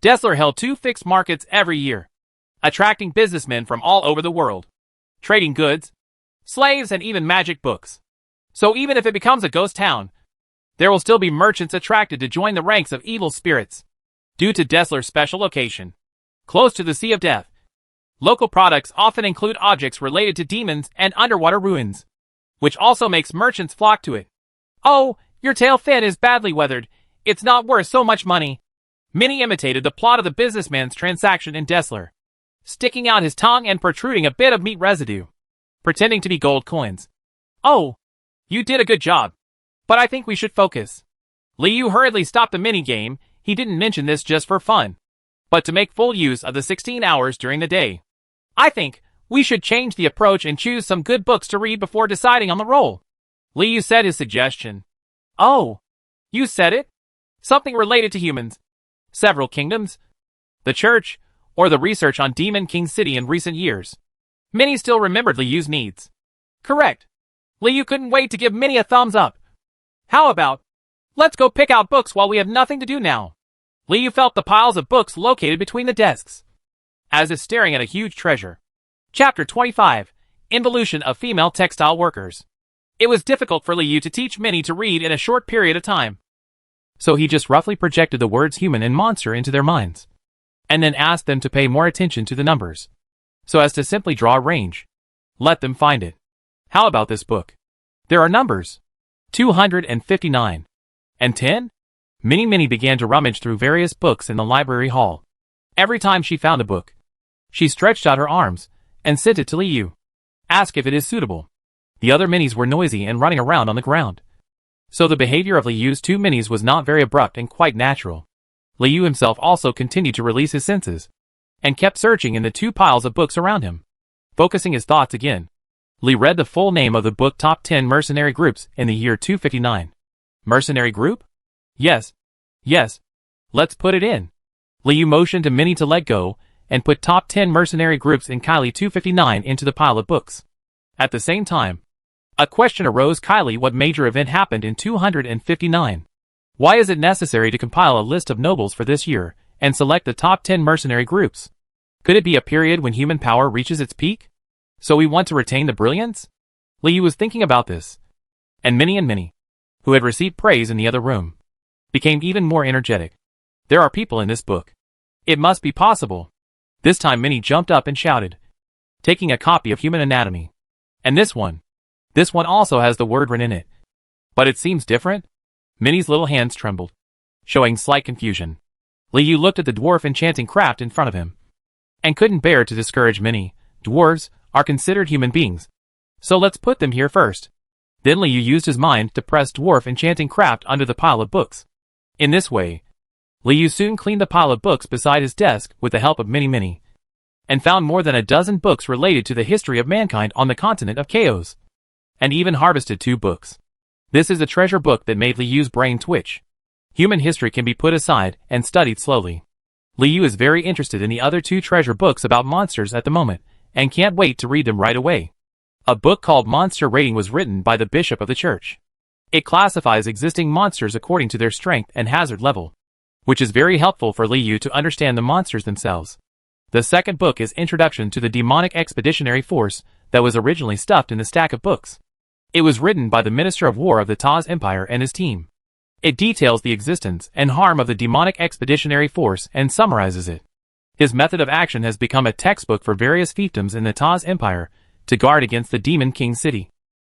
Dessler held 2 fixed markets every year, attracting businessmen from all over the world, trading goods, slaves, and even magic books. So even if it becomes a ghost town, there will still be merchants attracted to join the ranks of evil spirits. Due to Dessler's special location, close to the Sea of Death, local products often include objects related to demons and underwater ruins, which also makes merchants flock to it. Oh, your tail fin is badly weathered. It's not worth so much money. Minnie imitated the plot of the businessman's transaction in Dessler. sticking out his tongue and protruding a bit of meat residue, pretending to be gold coins. "Oh, you did a good job. But I think we should focus." Liu hurriedly stopped the mini-game. He didn't mention this just for fun, but to make full use of the 16 hours during the day. "I think we should change the approach and choose some good books to read before deciding on the role." Liu said his suggestion. "Oh, you said it? Something related to humans, several kingdoms, the church, or the research on Demon King City in recent years." Minnie still remembered Liu's needs. "Correct." Liu couldn't wait to give Minnie a thumbs up. "How about, let's go pick out books while we have nothing to do now." Liu felt the piles of books located between the desks, as if staring at a huge treasure. Chapter 25, Involution of Female Textile Workers. It was difficult for Liu to teach Minnie to read in a short period of time. So he just roughly projected the words human and monster into their minds, and then asked them to pay more attention to the numbers, so as to simply draw a range. Let them find it. How about this book? There are numbers. 259. And 10? Minnie began to rummage through various books in the library hall. Every time she found a book, she stretched out her arms and sent it to Liu. Ask if it is suitable. The other minis were noisy and running around on the ground, so the behavior of Liu's two minis was not very abrupt and quite natural. Liu himself also continued to release his senses, and kept searching in the two piles of books around him. Focusing his thoughts again, Li read the full name of the book Top 10 Mercenary Groups in the year 259. Mercenary group? Yes. Let's put it in. Liu motioned to Minnie to let go, and put Top 10 Mercenary Groups in Kylie 259 into the pile of books. At the same time, a question arose. "Kylie, what major event happened in 259? Why is it necessary to compile a list of nobles for this year, and select the top 10 mercenary groups? Could it be a period when human power reaches its peak? So we want to retain the brilliance?" Liu was thinking about this, and Minnie, who had received praise in the other room, became even more energetic. "There are people in this book. It must be possible." This time Minnie jumped up and shouted, taking a copy of Human Anatomy. "And this one also has the word written in it. But it seems different?" Minnie's little hands trembled, showing slight confusion. Liu looked at the dwarf enchanting craft in front of him, and couldn't bear to discourage Minnie. Dwarves are considered human beings, so let's put them here first. Then Liu used his mind to press dwarf enchanting craft under the pile of books. In this way, Liu soon cleaned the pile of books beside his desk with the help of Minnie, and found more than a dozen books related to the history of mankind on the continent of Chaos, and even harvested 2 books. This is a treasure book that made Liu's brain twitch. Human history can be put aside and studied slowly. Liu is very interested in the other 2 treasure books about monsters at the moment, and can't wait to read them right away. A book called Monster Rating was written by the Bishop of the Church. It classifies existing monsters according to their strength and hazard level, which is very helpful for Liu to understand the monsters themselves. The second book is Introduction to the Demonic Expeditionary Force that was originally stuffed in the stack of books. It was written by the Minister of War of the Taz Empire and his team. It details the existence and harm of the Demonic Expeditionary Force and summarizes it. His method of action has become a textbook for various fiefdoms in the Taz Empire to guard against the Demon King City.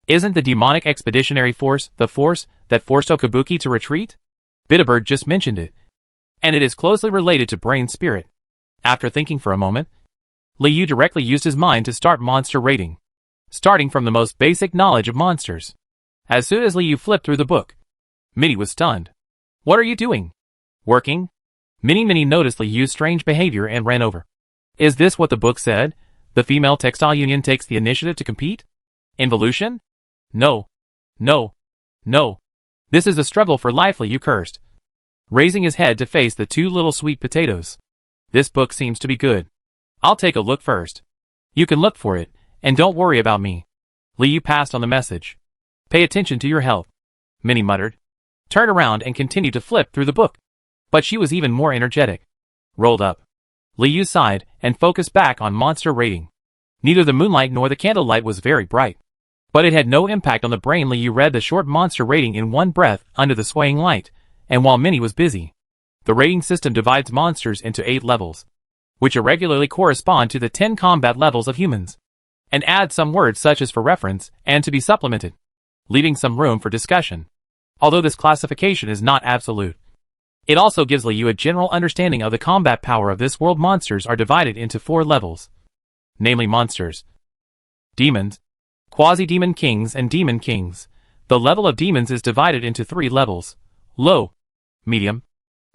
Isn't the Demonic Expeditionary Force the force that forced Okabuki to retreat? Bitterbird just mentioned it, and it is closely related to brain spirit. After thinking for a moment, Liu directly used his mind to start monster rating, starting from the most basic knowledge of monsters. As soon as Liu flipped through the book, Minnie was stunned. "What are you doing?" "Working." Minnie noticed Liu's strange behavior and ran over. "Is this what the book said? The female textile union takes the initiative to compete? Involution? No. This is a struggle for life," Liu cursed, raising his head to face the 2 little sweet potatoes. "This book seems to be good. I'll take a look first. You can look for it, and don't worry about me." Liu passed on the message. "Pay attention to your health," Minnie muttered, turned around and continued to flip through the book. But she was even more energetic. "Rolled up." Liu sighed and focused back on monster rating. Neither the moonlight nor the candlelight was very bright, but it had no impact on the brain. Liu read the short monster rating in one breath under the swaying light, and while Minnie was busy. The rating system divides monsters into 8 levels, which irregularly correspond to the 10 combat levels of humans, and adds some words such as for reference and to be supplemented, leaving some room for discussion. Although this classification is not absolute, It also gives Liu a general understanding of the combat power of this world. Monsters are divided into 4 levels, namely monsters, demons, quasi-demon kings, and demon kings. The level of demons is divided into 3 levels, low, medium,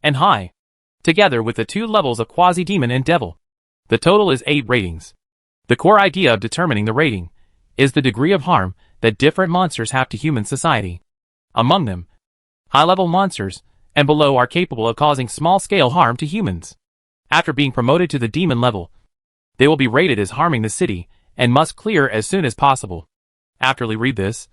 and high, together with the 2 levels of quasi-demon and devil. The total is 8 ratings. The core idea of determining the rating is the degree of harm that different monsters have to human society. Among them, high-level monsters and below are capable of causing small-scale harm to humans. After being promoted to the demon level, they will be rated as harming the city and must clear as soon as possible. After Li read this,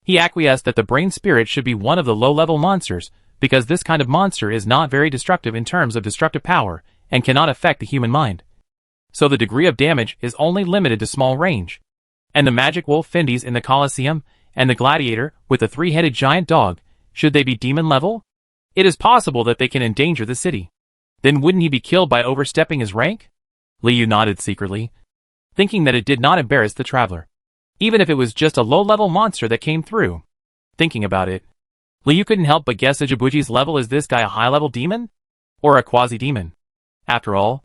he acquiesced that the brain spirit should be one of the low-level monsters because this kind of monster is not very destructive in terms of destructive power and cannot affect the human mind. So the degree of damage is only limited to small range. And the magic wolf Findies in the Colosseum and the gladiator with the 3-headed giant dog, should they be demon level? It is possible that they can endanger the city. Then wouldn't he be killed by overstepping his rank? Liu nodded secretly, thinking that it did not embarrass the traveler, even if it was just a low-level monster that came through. Thinking about it, Liu couldn't help but guess Ijibuji's level. Is this guy a high-level demon? Or a quasi-demon? After all,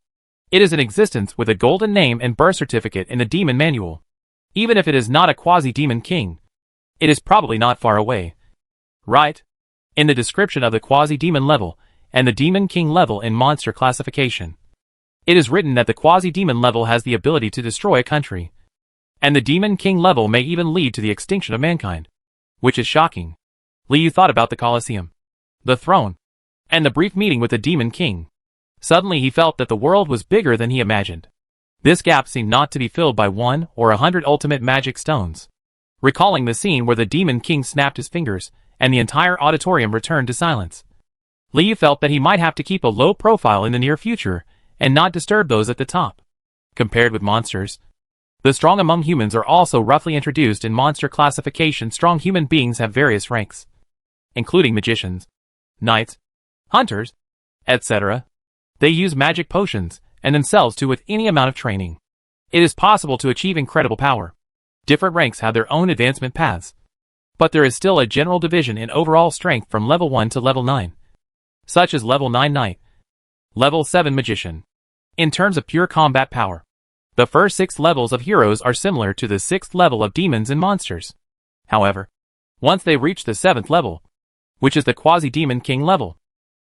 it is in existence with a golden name and birth certificate in the demon manual. Even if it is not a quasi-demon king, it is probably not far away. Right? In the description of the quasi-demon level and the demon king level in monster classification, it is written that the quasi-demon level has the ability to destroy a country, and the demon king level may even lead to the extinction of mankind, which is shocking. Liu thought about the Colosseum, the throne, and the brief meeting with the demon king. Suddenly he felt that the world was bigger than he imagined. This gap seemed not to be filled by 1 or 100 ultimate magic stones. Recalling the scene where the demon king snapped his fingers and the entire auditorium returned to silence, Liu felt that he might have to keep a low profile in the near future and not disturb those at the top. Compared with monsters, the strong among humans are also roughly introduced in monster classification. Strong human beings have various ranks, including magicians, knights, hunters, etc. They use magic potions and themselves too with any amount of training. It is possible to achieve incredible power. Different ranks have their own advancement paths, but there is still a general division in overall strength from level 1 to level 9, such as level 9 knight, level 7 magician. In terms of pure combat power, the first 6 levels of heroes are similar to the 6th level of demons and monsters. However, once they reach the 7th level, which is the quasi-demon king level,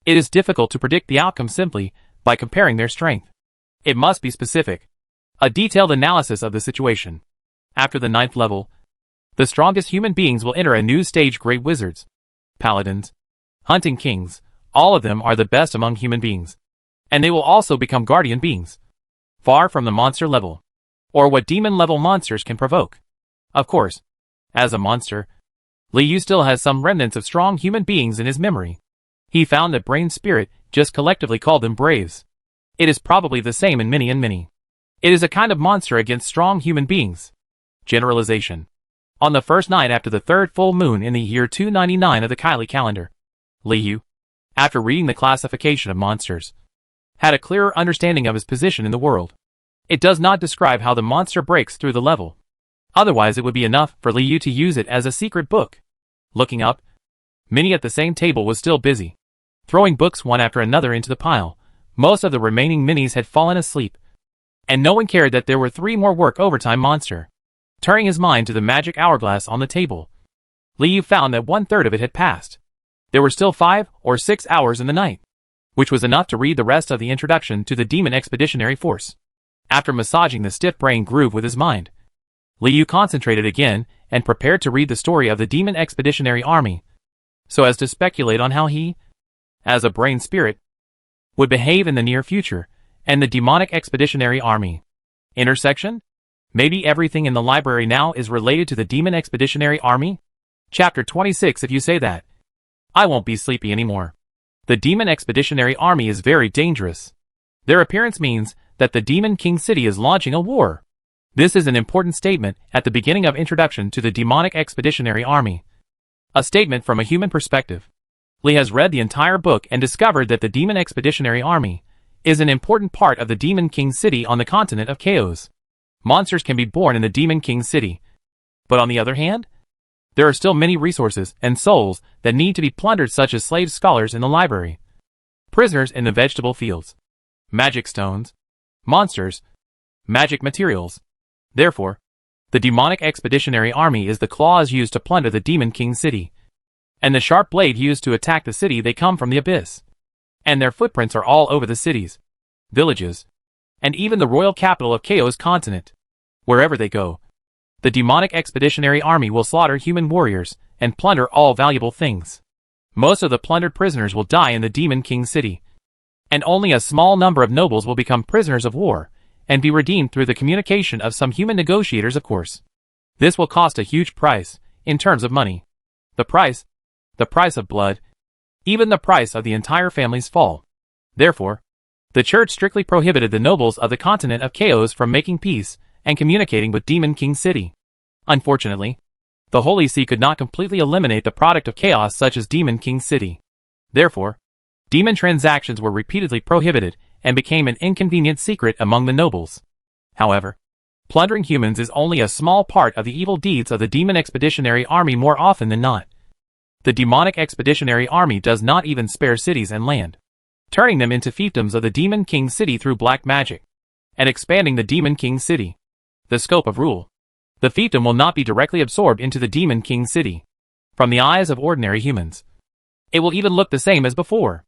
it is difficult to predict the outcome simply by comparing their strength. It must be specific, a detailed analysis of the situation. After the 9th level, the strongest human beings will enter a new stage. Great wizards, paladins, hunting kings, all of them are the best among human beings. And they will also become guardian beings, far from the monster level, or what demon level monsters can provoke. Of course, as a monster, Liu still has some remnants of strong human beings in his memory. He found that brain spirit just collectively called them braves. It is probably the same in many and many. It is a kind of monster against strong human beings. Generalization. On the first night after the 3rd full moon in the year 299 of the Kylie calendar, Liu, after reading the classification of monsters, had a clearer understanding of his position in the world. It does not describe how the monster breaks through the level. Otherwise it would be enough for Liu to use it as a secret book. Looking up, Minnie at the same table was still busy, throwing books one after another into the pile. Most of the remaining minis had fallen asleep, and no one cared that there were 3 more work overtime monster. Turning his mind to the magic hourglass on the table, Liu found that 1/3 of it had passed. There were still 5 or 6 hours in the night, which was enough to read the rest of the introduction to the Demon Expeditionary Force. After massaging the stiff brain groove with his mind, Liu concentrated again and prepared to read the story of the Demon Expeditionary Army, so as to speculate on how he, as a brain spirit, would behave in the near future, and the Demonic Expeditionary Army. Intersection? Maybe everything in the library now is related to the Demon Expeditionary Army? Chapter 26. If you say that, I won't be sleepy anymore. The Demon Expeditionary Army is very dangerous. Their appearance means that the Demon King City is launching a war. This is an important statement at the beginning of Introduction to the Demonic Expeditionary Army. A statement from a human perspective. Lee has read the entire book and discovered that the Demon Expeditionary Army is an important part of the Demon King City on the continent of Chaos. Monsters can be born in the Demon King City, but on the other hand, there are still many resources and souls that need to be plundered, such as slave scholars in the library. prisoners in the vegetable fields, magic stones, monsters, magic materials. Therefore, the demonic expeditionary army is the claws used to plunder the Demon King city, and the sharp blade used to attack the city. They come from the abyss, and their footprints are all over the cities, villages, and even the royal capital of Chaos continent. Wherever they go, the demonic expeditionary army will slaughter human warriors and plunder all valuable things. Most of the plundered prisoners will die in the Demon King city, and only a small number of nobles will become prisoners of war and be redeemed through the communication of some human negotiators, of course. This will cost a huge price, in terms of money. The price of blood, even the price of the entire family's fall. Therefore, the church strictly prohibited the nobles of the continent of Chaos from making peace and communicating with Demon King city. Unfortunately, the Holy See could not completely eliminate the product of chaos such as Demon King city. Therefore, demon transactions were repeatedly prohibited and became an inconvenient secret among the nobles. However, plundering humans is only a small part of the evil deeds of the Demon Expeditionary Army. More often than not, the Demonic Expeditionary Army does not even spare cities and land, turning them into fiefdoms of the Demon King city through black magic, and expanding the Demon King city. The scope of rule. The fiefdom will not be directly absorbed into the Demon King city from the eyes of ordinary humans. It will even look the same as before.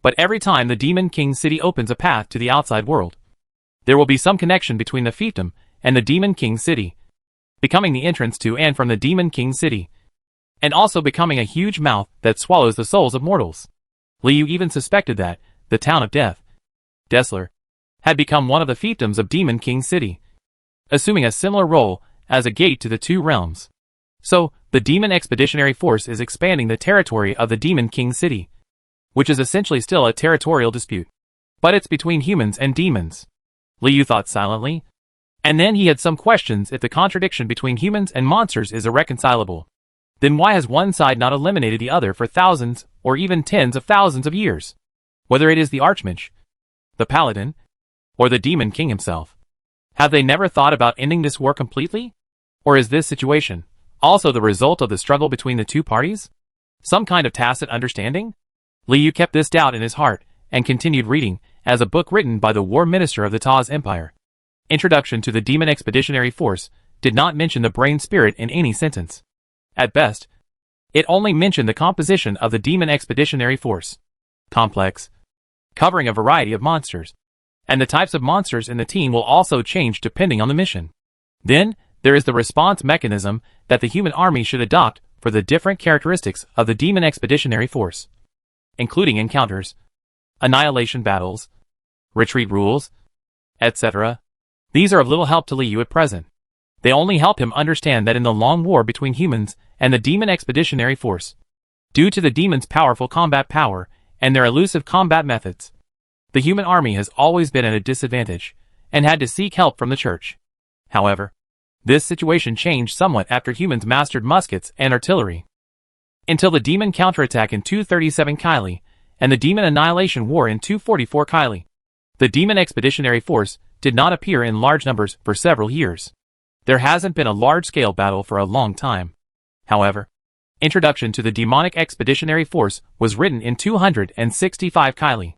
But every time the Demon King city opens a path to the outside world, there will be some connection between the fiefdom and the Demon King city, becoming the entrance to and from the Demon King city, and also becoming a huge mouth that swallows the souls of mortals. Liu even suspected that the town of Death, Dessler, had become one of the fiefdoms of Demon King city, assuming a similar role as a gate to the two realms. So, the Demon Expeditionary Force is expanding the territory of the Demon King city, which is essentially still a territorial dispute. But it's between humans and demons. Liu thought silently, and then he had some questions. If the contradiction between humans and monsters is irreconcilable, then why has one side not eliminated the other for thousands or even tens of thousands of years? Whether it is the Archmage, the Paladin, or the Demon King himself, have they never thought about ending this war completely? Or is this situation also the result of the struggle between the two parties? Some kind of tacit understanding? Liu kept this doubt in his heart and continued reading as a book written by the War Minister of the Taz Empire. Introduction to the Demon Expeditionary Force did not mention the brain spirit in any sentence. At best, it only mentioned the composition of the Demon Expeditionary Force. Complex, covering a variety of monsters, and the types of monsters in the team will also change depending on the mission. Then, there is the response mechanism that the human army should adopt for the different characteristics of the Demon Expeditionary Force, including encounters, annihilation battles, retreat rules, etc. These are of little help to Liu at present. They only help him understand that in the long war between humans and the Demon Expeditionary Force, due to the demons' powerful combat power and their elusive combat methods, the human army has always been at a disadvantage and had to seek help from the church. However, this situation changed somewhat after humans mastered muskets and artillery. Until the demon counterattack in 237 Kylie, and the demon annihilation war in 244 Kylie, the Demon Expeditionary Force did not appear in large numbers for several years. There hasn't been a large-scale battle for a long time. However, Introduction to the Demonic Expeditionary Force was written in 265 Kylie.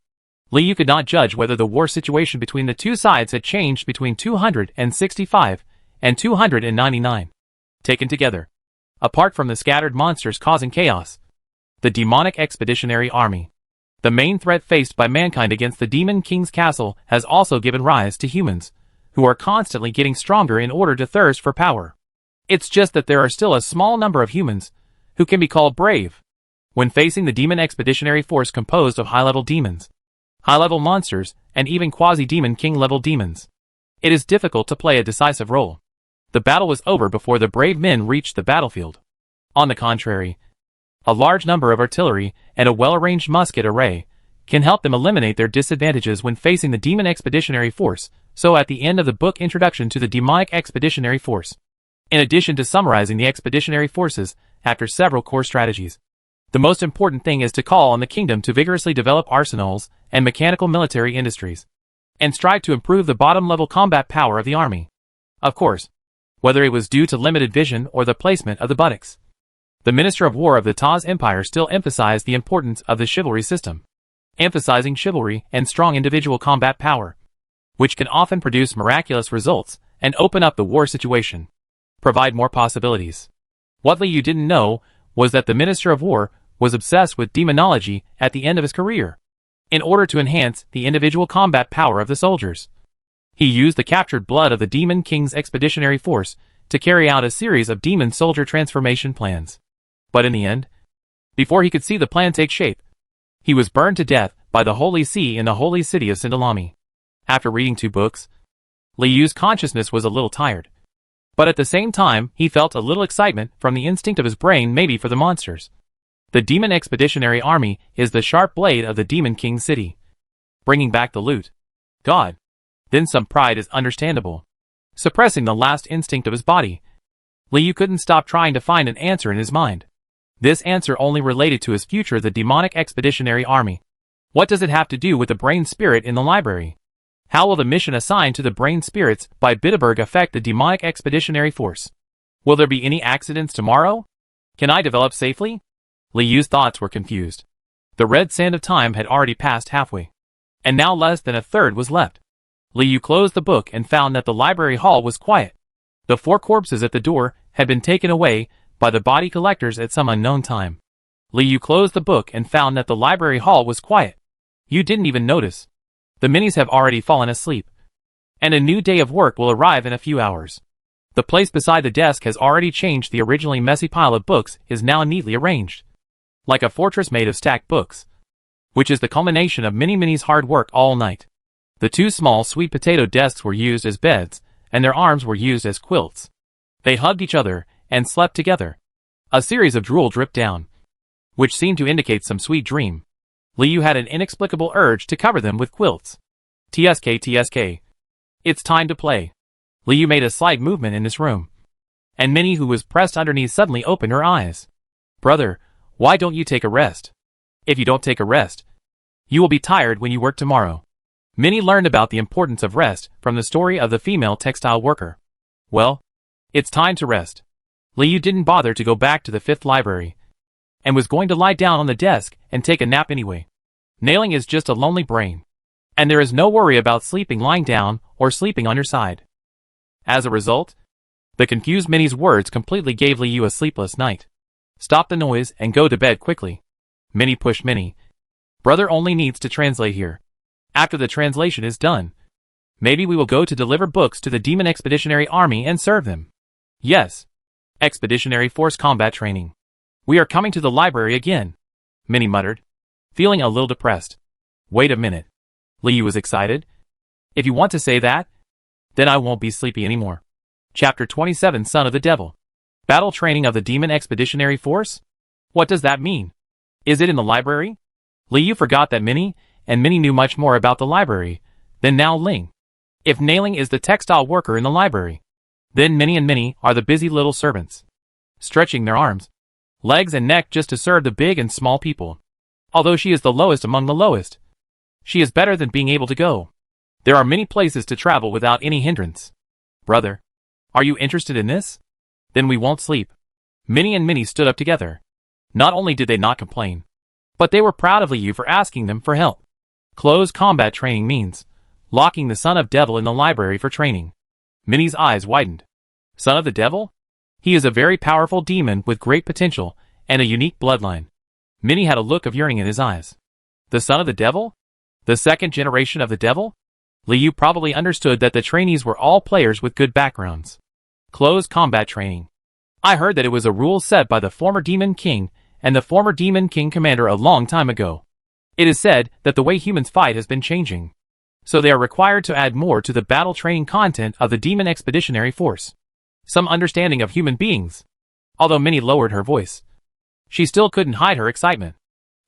Liu could not judge whether the war situation between the two sides had changed between 265 and 299. Taken together, apart from the scattered monsters causing chaos, the Demonic Expeditionary Army, the main threat faced by mankind against the Demon King's castle, has also given rise to humans, who are constantly getting stronger in order to thirst for power. It's just that there are still a small number of humans who can be called brave when facing the Demon Expeditionary Force composed of high-level demons, high-level monsters, and even quasi-Demon King-level demons. It is difficult to play a decisive role. The battle was over before the brave men reached the battlefield. On the contrary, a large number of artillery and a well-arranged musket array can help them eliminate their disadvantages when facing the Demon Expeditionary Force. So at the end of the book Introduction to the Demonic Expeditionary Force, in addition to summarizing the expeditionary forces after several core strategies, the most important thing is to call on the kingdom to vigorously develop arsenals and mechanical military industries, and strive to improve the bottom-level combat power of the army. Of course, whether it was due to limited vision or the placement of the buttocks, the Minister of War of the Taz Empire still emphasized the importance of the chivalry system. emphasizing chivalry and strong individual combat power, which can often produce miraculous results and open up the war situation, provide more possibilities. What Liu didn't know was that the Minister of War was obsessed with demonology at the end of his career. In order to enhance the individual combat power of the soldiers, he used the captured blood of the Demon King's expeditionary force to carry out a series of demon soldier transformation plans. But in the end, before he could see the plan take shape, he was burned to death by the Holy See in the holy city of Sindalami. After reading 2 books, Liu's consciousness was a little tired. But at the same time, he felt a little excitement from the instinct of his brain, maybe for the monsters. The Demon Expeditionary Army is the sharp blade of the Demon King's city, bringing back the loot. God. Then some pride is understandable. Suppressing the last instinct of his body, Liu couldn't stop trying to find an answer in his mind. This answer only related to his future, the Demonic Expeditionary Army. What does it have to do with the brain spirit in the library? How will the mission assigned to the brain spirits by Bitterberg affect the Demonic Expeditionary Force? Will there be any accidents tomorrow? Can I develop safely? Liu's thoughts were confused. The red sand of time had already passed halfway, and now less than a third was left. Liu closed the book and found that the library hall was quiet. The 4 corpses at the door had been taken away by the body collectors at some unknown time. Liu closed the book and found that the library hall was quiet. You didn't even notice. The minis have already fallen asleep, and a new day of work will arrive in a few hours. The place beside the desk has already changed. The originally messy pile of books is now neatly arranged, like a fortress made of stacked books, which is the culmination of Mini's hard work all night. The 2 small sweet potato desks were used as beds, and their arms were used as quilts. They hugged each other and slept together. A series of drool dripped down, which seemed to indicate some sweet dream. Liu had an inexplicable urge to cover them with quilts. TSK. It's time to play. Liu made a slight movement in this room, and Minnie, who was pressed underneath, suddenly opened her eyes. Brother, why don't you take a rest? If you don't take a rest, you will be tired when you work tomorrow. Minnie learned about the importance of rest from the story of the female textile worker. Well, it's time to rest. Liu didn't bother to go back to the 5th library, and was going to lie down on the desk and take a nap anyway. Nailing is just a lonely brain, and there is no worry about sleeping lying down or sleeping on your side. As a result, the confused Minnie's words completely gave Liu a sleepless night. Stop the noise and go to bed quickly. Minnie pushed Minnie. Brother only needs to translate here. After the translation is done, maybe we will go to deliver books to the Demon Expeditionary Army and serve them. Yes. Expeditionary Force combat training. We are coming to the library again, Minnie muttered, feeling a little depressed. Wait a minute. Liu was excited. If you want to say that, then I won't be sleepy anymore. Chapter 27, Son of the Devil. Battle training of the Demon Expeditionary Force? What does that mean? Is it in the library? Liu forgot that Minnie knew much more about the library than Nao Ling. If Nailing is the textile worker in the library, then Minnie and Minnie are the busy little servants, stretching their arms, legs and neck just to serve the big and small people. Although she is the lowest among the lowest, she is better than being able to go. There are many places to travel without any hindrance. Brother, are you interested in this? Then we won't sleep. Minnie and Minnie stood up together. Not only did they not complain, but they were proud of Liu for asking them for help. Close combat training means locking the Son of Devil in the library for training. Minnie's eyes widened. Son of the Devil? He is a very powerful demon with great potential and a unique bloodline. Minnie had a look of yearning in his eyes. The Son of the Devil? The 2nd generation of the Devil? Liu probably understood that the trainees were all players with good backgrounds. Close combat training. I heard that it was a rule set by the former Demon King and the former Demon King commander a long time ago. It is said that the way humans fight has been changing, so they are required to add more to the battle training content of the Demon Expeditionary Force. Some understanding of human beings. Although Minnie lowered her voice, she still couldn't hide her excitement.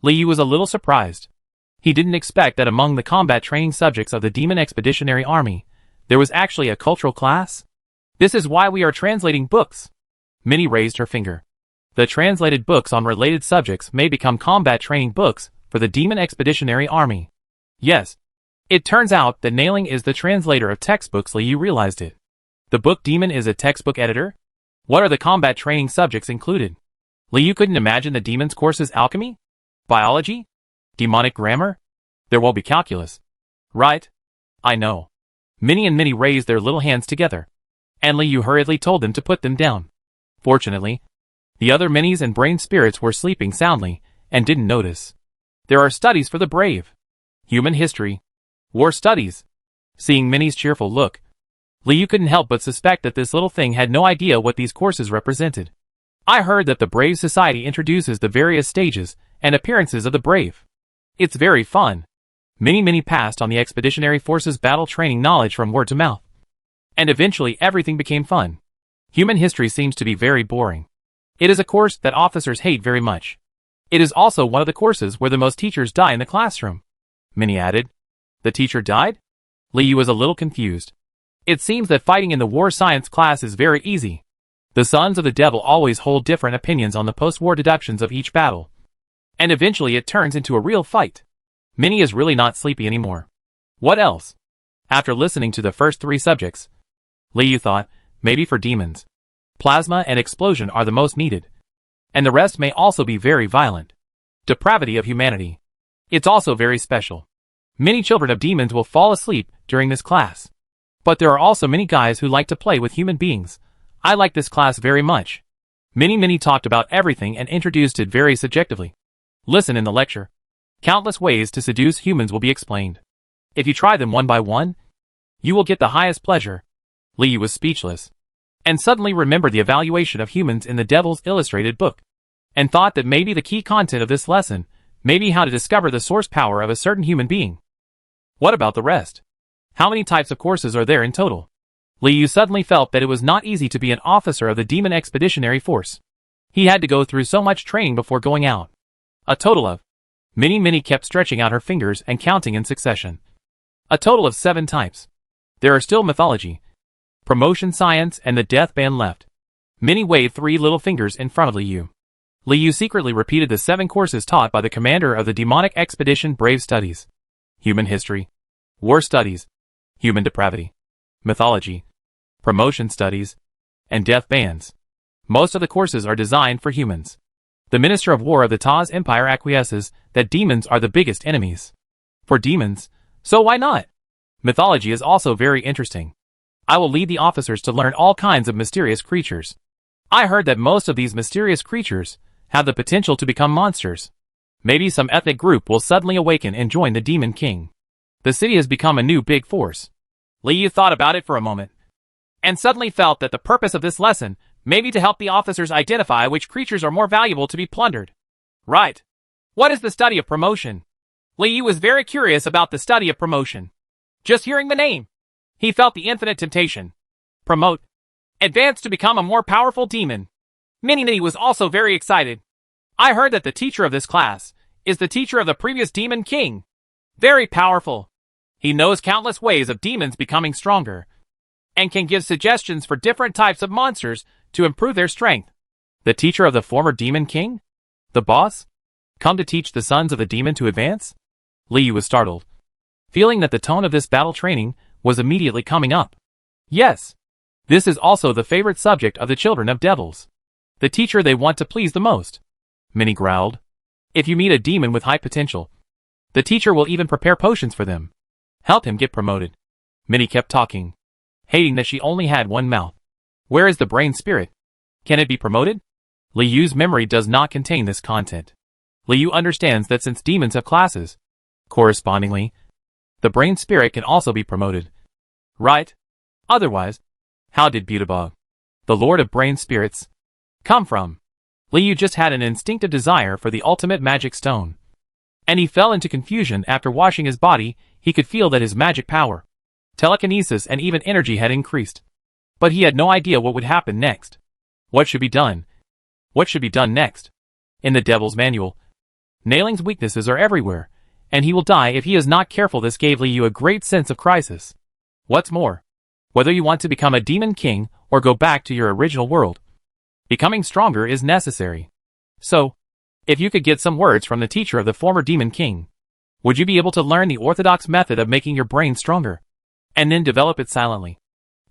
Liu was a little surprised. He didn't expect that among the combat training subjects of the Demon Expeditionary Army, there was actually a cultural class. This is why we are translating books. Minnie raised her finger. The translated books on related subjects may become combat training books for the Demon Expeditionary Army. Yes. It turns out that Nailing is the translator of textbooks. Liu realized it. The book Demon is a textbook editor? What are the combat training subjects included? Liu couldn't imagine the demon's courses: alchemy, biology, demonic grammar, There won't be calculus. Right? I know. Minnie and Minnie raised their little hands together, and Liu hurriedly told them to put them down. Fortunately, the other Minnies and brain spirits were sleeping soundly and didn't notice. There are studies for the brave. Human history. War studies. Seeing Minnie's cheerful look, Liu couldn't help but suspect that this little thing had no idea what these courses represented. I heard that the Brave Society introduces the various stages and appearances of the brave. It's very fun. Minnie passed on the Expeditionary Forces battle training knowledge from word to mouth. And eventually everything became fun. Human history seems to be very boring. It is a course that officers hate very much. It is also one of the courses where the most teachers die in the classroom. Minnie added. The teacher died? Liu was a little confused. It seems that fighting in the war science class is very easy. The sons of the devil always hold different opinions on the post-war deductions of each battle. And eventually it turns into a real fight. Minnie is really not sleepy anymore. What else? After listening to the first 3 subjects, Liu thought, maybe for demons, plasma and explosion are the most needed. And the rest may also be very violent. Depravity of humanity. It's also very special. Many children of demons will fall asleep during this class. But there are also many guys who like to play with human beings. I like this class very much. Minnie talked about everything and introduced it very subjectively. Listen in the lecture. Countless ways to seduce humans will be explained. If you try them one by one, you will get the highest pleasure. Liu was speechless, and suddenly remembered the evaluation of humans in the Devil's Illustrated book, and thought that maybe the key content of this lesson may be how to discover the source power of a certain human being. What about the rest? How many types of courses are there in total? Liu suddenly felt that it was not easy to be an officer of the Demon Expeditionary Force. He had to go through so much training before going out. A total of... Minnie kept stretching out her fingers and counting in succession. A total of 7 types. There are still mythology, promotion science, and the death band left. Minnie waved 3 little fingers in front of Liu. Liu secretly repeated the 7 courses taught by the commander of the demonic expedition Brave Studies. Human history, war studies, human depravity, mythology, promotion studies, and death bands. Most of the courses are designed for humans. The Minister of War of the Taz Empire acquiesces that demons are the biggest enemies. For demons, so why not? Mythology is also very interesting. I will lead the officers to learn all kinds of mysterious creatures. I heard that most of these mysterious creatures have the potential to become monsters. Maybe some ethnic group will suddenly awaken and join the Demon King. The city has become a new big force. Liu thought about it for a moment, and suddenly felt that the purpose of this lesson may be to help the officers identify which creatures are more valuable to be plundered. Right. What is the study of promotion? Liu was very curious about the study of promotion. Just hearing the name, he felt the infinite temptation. Promote. Advance to become a more powerful demon. Minnie was also very excited. I heard that the teacher of this class is the teacher of the previous Demon King. Very powerful. He knows countless ways of demons becoming stronger, and can give suggestions for different types of monsters to improve their strength. The teacher of the former Demon King? The boss? Come to teach the sons of the demon to advance? Liu was startled, feeling that the tone of this battle training was immediately coming up. Yes. This is also the favorite subject of the children of devils. The teacher they want to please the most. Minnie growled. If you meet a demon with high potential, the teacher will even prepare potions for them. Help him get promoted. Minnie kept talking, hating that she only had one mouth. Where is the brain spirit? Can it be promoted? Liu's memory does not contain this content. Liu understands that since demons have classes, correspondingly, the brain spirit can also be promoted. Right? Otherwise, how did Beelzebub, the Lord of Brain Spirits, come from? Liu just had an instinctive desire for the ultimate magic stone, and he fell into confusion after washing his body. He could feel that his magic power, telekinesis, and even energy had increased. But he had no idea what would happen next. What should be done? What should be done next? In the Devil's Manual, Nailing's weaknesses are everywhere, and he will die if he is not careful. This gave Liu a great sense of crisis. What's more, whether you want to become a demon king or go back to your original world, becoming stronger is necessary. So, if you could get some words from the teacher of the former demon king, would you be able to learn the orthodox method of making your brain stronger, and then develop it silently,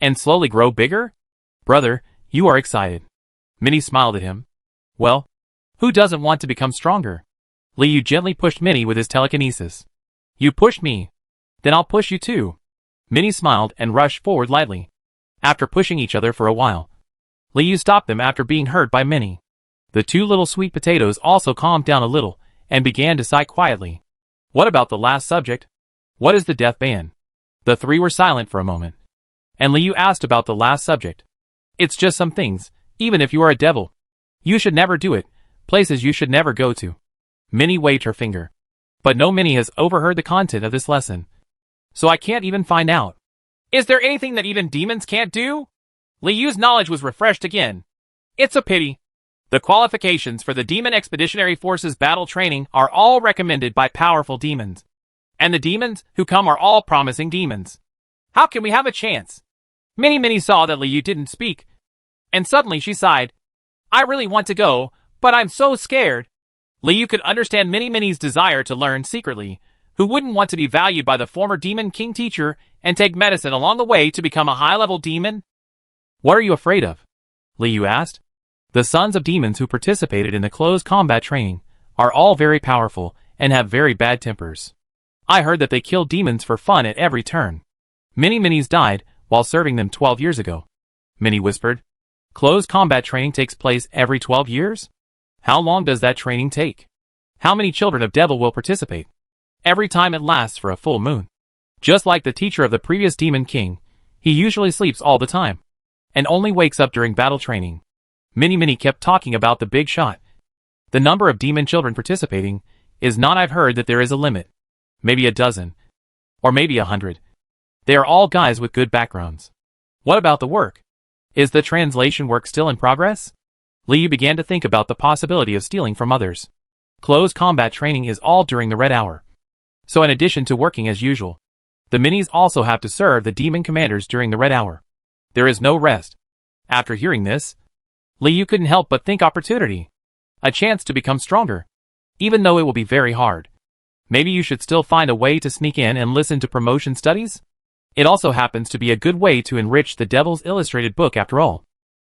and slowly grow bigger? Brother, you are excited. Minnie smiled at him. Well, who doesn't want to become stronger? Liu gently pushed Minnie with his telekinesis. You pushed me. Then I'll push you too. Minnie smiled and rushed forward lightly. After pushing each other for a while, Liu stopped them after being hurt by Minnie. The two little sweet potatoes also calmed down a little and began to sigh quietly. What about the last subject? What is the death ban? The three were silent for a moment. And Liu asked about the last subject. It's just some things, even if you are a devil. You should never do it, places you should never go to. Minnie waved her finger. But no Minnie has overheard the content of this lesson. So I can't even find out. Is there anything that even demons can't do? Liu's knowledge was refreshed again. It's a pity. The qualifications for the Demon Expeditionary Forces battle training are all recommended by powerful demons. And the demons who come are all promising demons. How can we have a chance? Minnie saw that Liu didn't speak. And suddenly she sighed. I really want to go, but I'm so scared. Liu could understand Minnie's desire to learn secretly. Who wouldn't want to be valued by the former Demon King teacher and take medicine along the way to become a high-level demon? What are you afraid of? Liu asked. The sons of demons who participated in the close combat training are all very powerful and have very bad tempers. I heard that they kill demons for fun at every turn. Minnie's died while serving them 12 years ago. Minnie whispered. Close combat training takes place every 12 years? How long does that training take? How many children of devil will participate? Every time it lasts for a full moon. Just like the teacher of the previous Demon King, he usually sleeps all the time and only wakes up during battle training. Minnie kept talking about the big shot. The number of demon children participating is not. I've heard that there is a limit. Maybe a dozen. Or maybe 100. They are all guys with good backgrounds. What about the work? Is the translation work still in progress? Liu began to think about the possibility of stealing from others. Close combat training is all during the Red Hour. So in addition to working as usual, the Minis also have to serve the demon commanders during the Red Hour. There is no rest. After hearing this, Liu couldn't help but think opportunity. A chance to become stronger. Even though it will be very hard. Maybe you should still find a way to sneak in and listen to promotion studies? It also happens to be a good way to enrich the Devil's Illustrated book after all.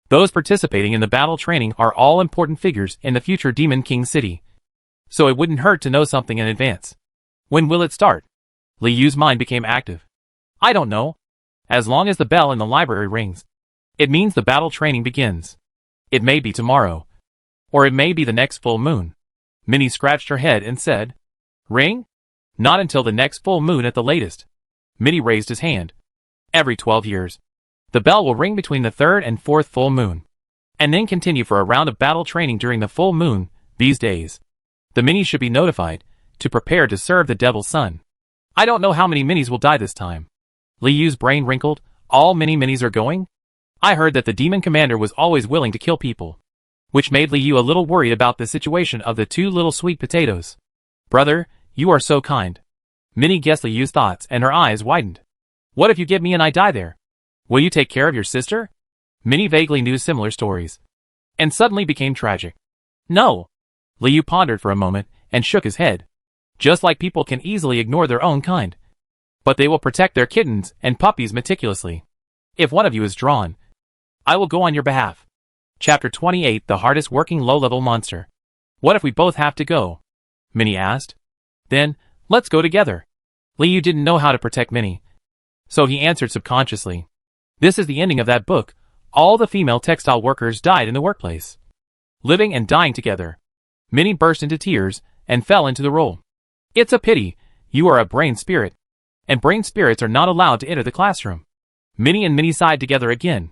Those participating in the battle training are all important figures in the future Demon King City. So it wouldn't hurt to know something in advance. When will it start? Liu's mind became active. I don't know. As long as the bell in the library rings, it means the battle training begins. It may be tomorrow. Or it may be the next full moon. Minnie scratched her head and said, Ring? Not until the next full moon at the latest. Minnie raised his hand. Every 12 years. The bell will ring between the third and fourth full moon. And then continue for a round of battle training during the full moon, these days. The Minis should be notified, to prepare to serve the Devil's Son. I don't know how many Minis will die this time. Liu's brain wrinkled. All Minis are going? I heard that the demon commander was always willing to kill people. Which made Liu a little worried about the situation of the two little sweet potatoes. Brother, you are so kind. Minnie guessed Liu's thoughts and her eyes widened. What if you get me and I die there? Will you take care of your sister? Minnie vaguely knew similar stories. And suddenly became tragic. No. Liu pondered for a moment and shook his head. Just like people can easily ignore their own kind. But they will protect their kittens and puppies meticulously. If one of you is drawn, I will go on your behalf. Chapter 28 The Hardest Working Low-Level Monster. What if we both have to go? Minnie asked. Then, let's go together. Liu didn't know how to protect Minnie. So he answered subconsciously. This is the ending of that book. All the female textile workers died in the workplace. Living and dying together. Minnie burst into tears and fell into the role. It's a pity. You are a brain spirit. And brain spirits are not allowed to enter the classroom. Minnie and Minnie sighed together again.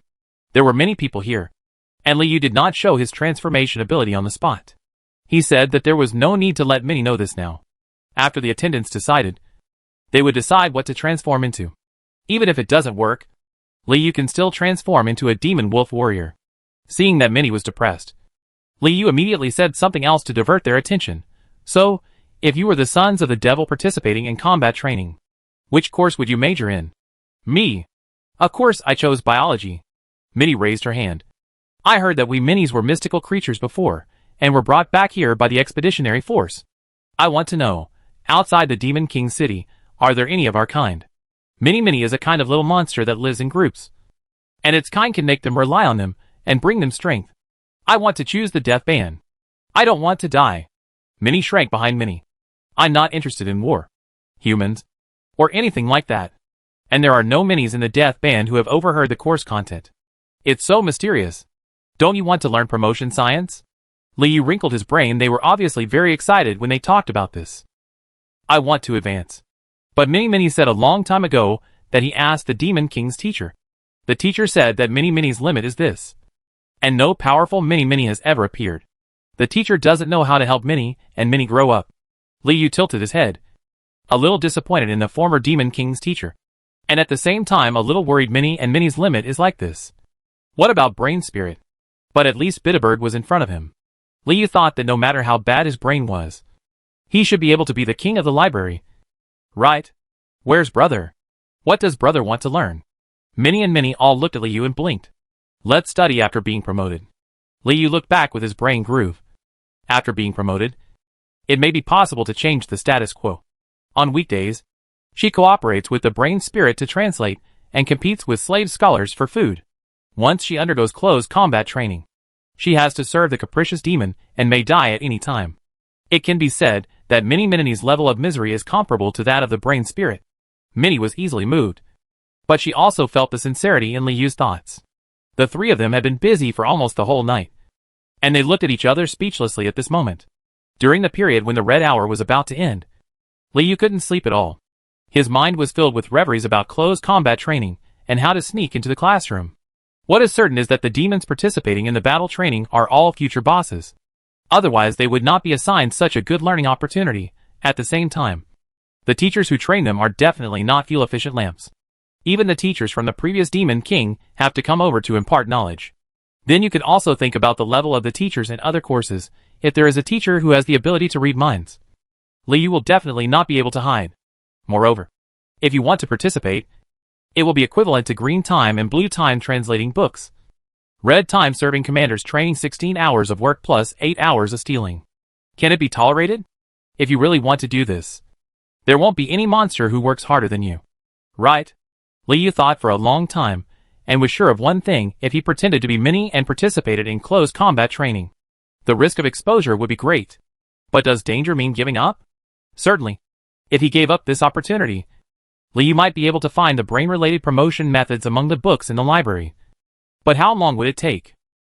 There were many people here. And Liu did not show his transformation ability on the spot. He said that there was no need to let Minnie know this now. After the attendants decided, they would decide what to transform into. Even if it doesn't work, Liu can still transform into a demon wolf warrior. Seeing that Minnie was depressed, Liu immediately said something else to divert their attention. So, if you were the sons of the devil participating in combat training, which course would you major in? Me. Of course I chose biology. Minnie raised her hand. I heard that we Minis were mystical creatures before, and were brought back here by the expeditionary force. I want to know, outside the Demon King City, are there any of our kind? Minnie is a kind of little monster that lives in groups. And its kind can make them rely on them, and bring them strength. I want to choose the death ban. I don't want to die. Minnie shrank behind Minnie. I'm not interested in war. humans, or anything like that. And there are no minis in the death band who have overheard the course content. It's so mysterious. Don't you want to learn promotion science? Liu wrinkled his brain. They were obviously very excited when they talked about this. I want to advance. But Mini said a long time ago that he asked the Demon King's teacher. The teacher said that Mini's limit is this. And no powerful Mini has ever appeared. The teacher doesn't know how to help Mini and Mini grow up. Liu tilted his head, a little disappointed in the former Demon King's teacher. And at the same time a little worried Mini and Mini's limit is like this. What about brain spirit? But at least Bitterberg was in front of him. Liu thought that no matter how bad his brain was, he should be able to be the king of the library. Right? Where's brother? What does brother want to learn? Mini and Mini all looked at Liu and blinked. Let's study after being promoted. Liu looked back with his brain groove. After being promoted, it may be possible to change the status quo. On weekdays, she cooperates with the brain spirit to translate and competes with slave scholars for food. Once she undergoes close combat training, she has to serve the capricious demon and may die at any time. It can be said that Mini's level of misery is comparable to that of the brain spirit. Mini was easily moved, but she also felt the sincerity in Liu's thoughts. The three of them had been busy for almost the whole night, and they looked at each other speechlessly at this moment. During the period when the red hour was about to end, Liu couldn't sleep at all. His mind was filled with reveries about close combat training and how to sneak into the classroom. What is certain is that the demons participating in the battle training are all future bosses. Otherwise they would not be assigned such a good learning opportunity. At the same time, the teachers who train them are definitely not fuel-efficient lamps. Even the teachers from the previous Demon King have to come over to impart knowledge. Then you could also think about the level of the teachers in other courses. If there is a teacher who has the ability to read minds, Liu will definitely not be able to hide. Moreover, if you want to participate, it will be equivalent to green time and blue time translating books. Red time serving commanders training 16 hours of work plus 8 hours of stealing. Can it be tolerated? If you really want to do this, there won't be any monster who works harder than you. Right? Liu thought for a long time, and was sure of one thing: if he pretended to be Mini and participated in close combat training, the risk of exposure would be great. But does danger mean giving up? Certainly. If he gave up this opportunity, Liu might be able to find the brain-related promotion methods among the books in the library. But how long would it take?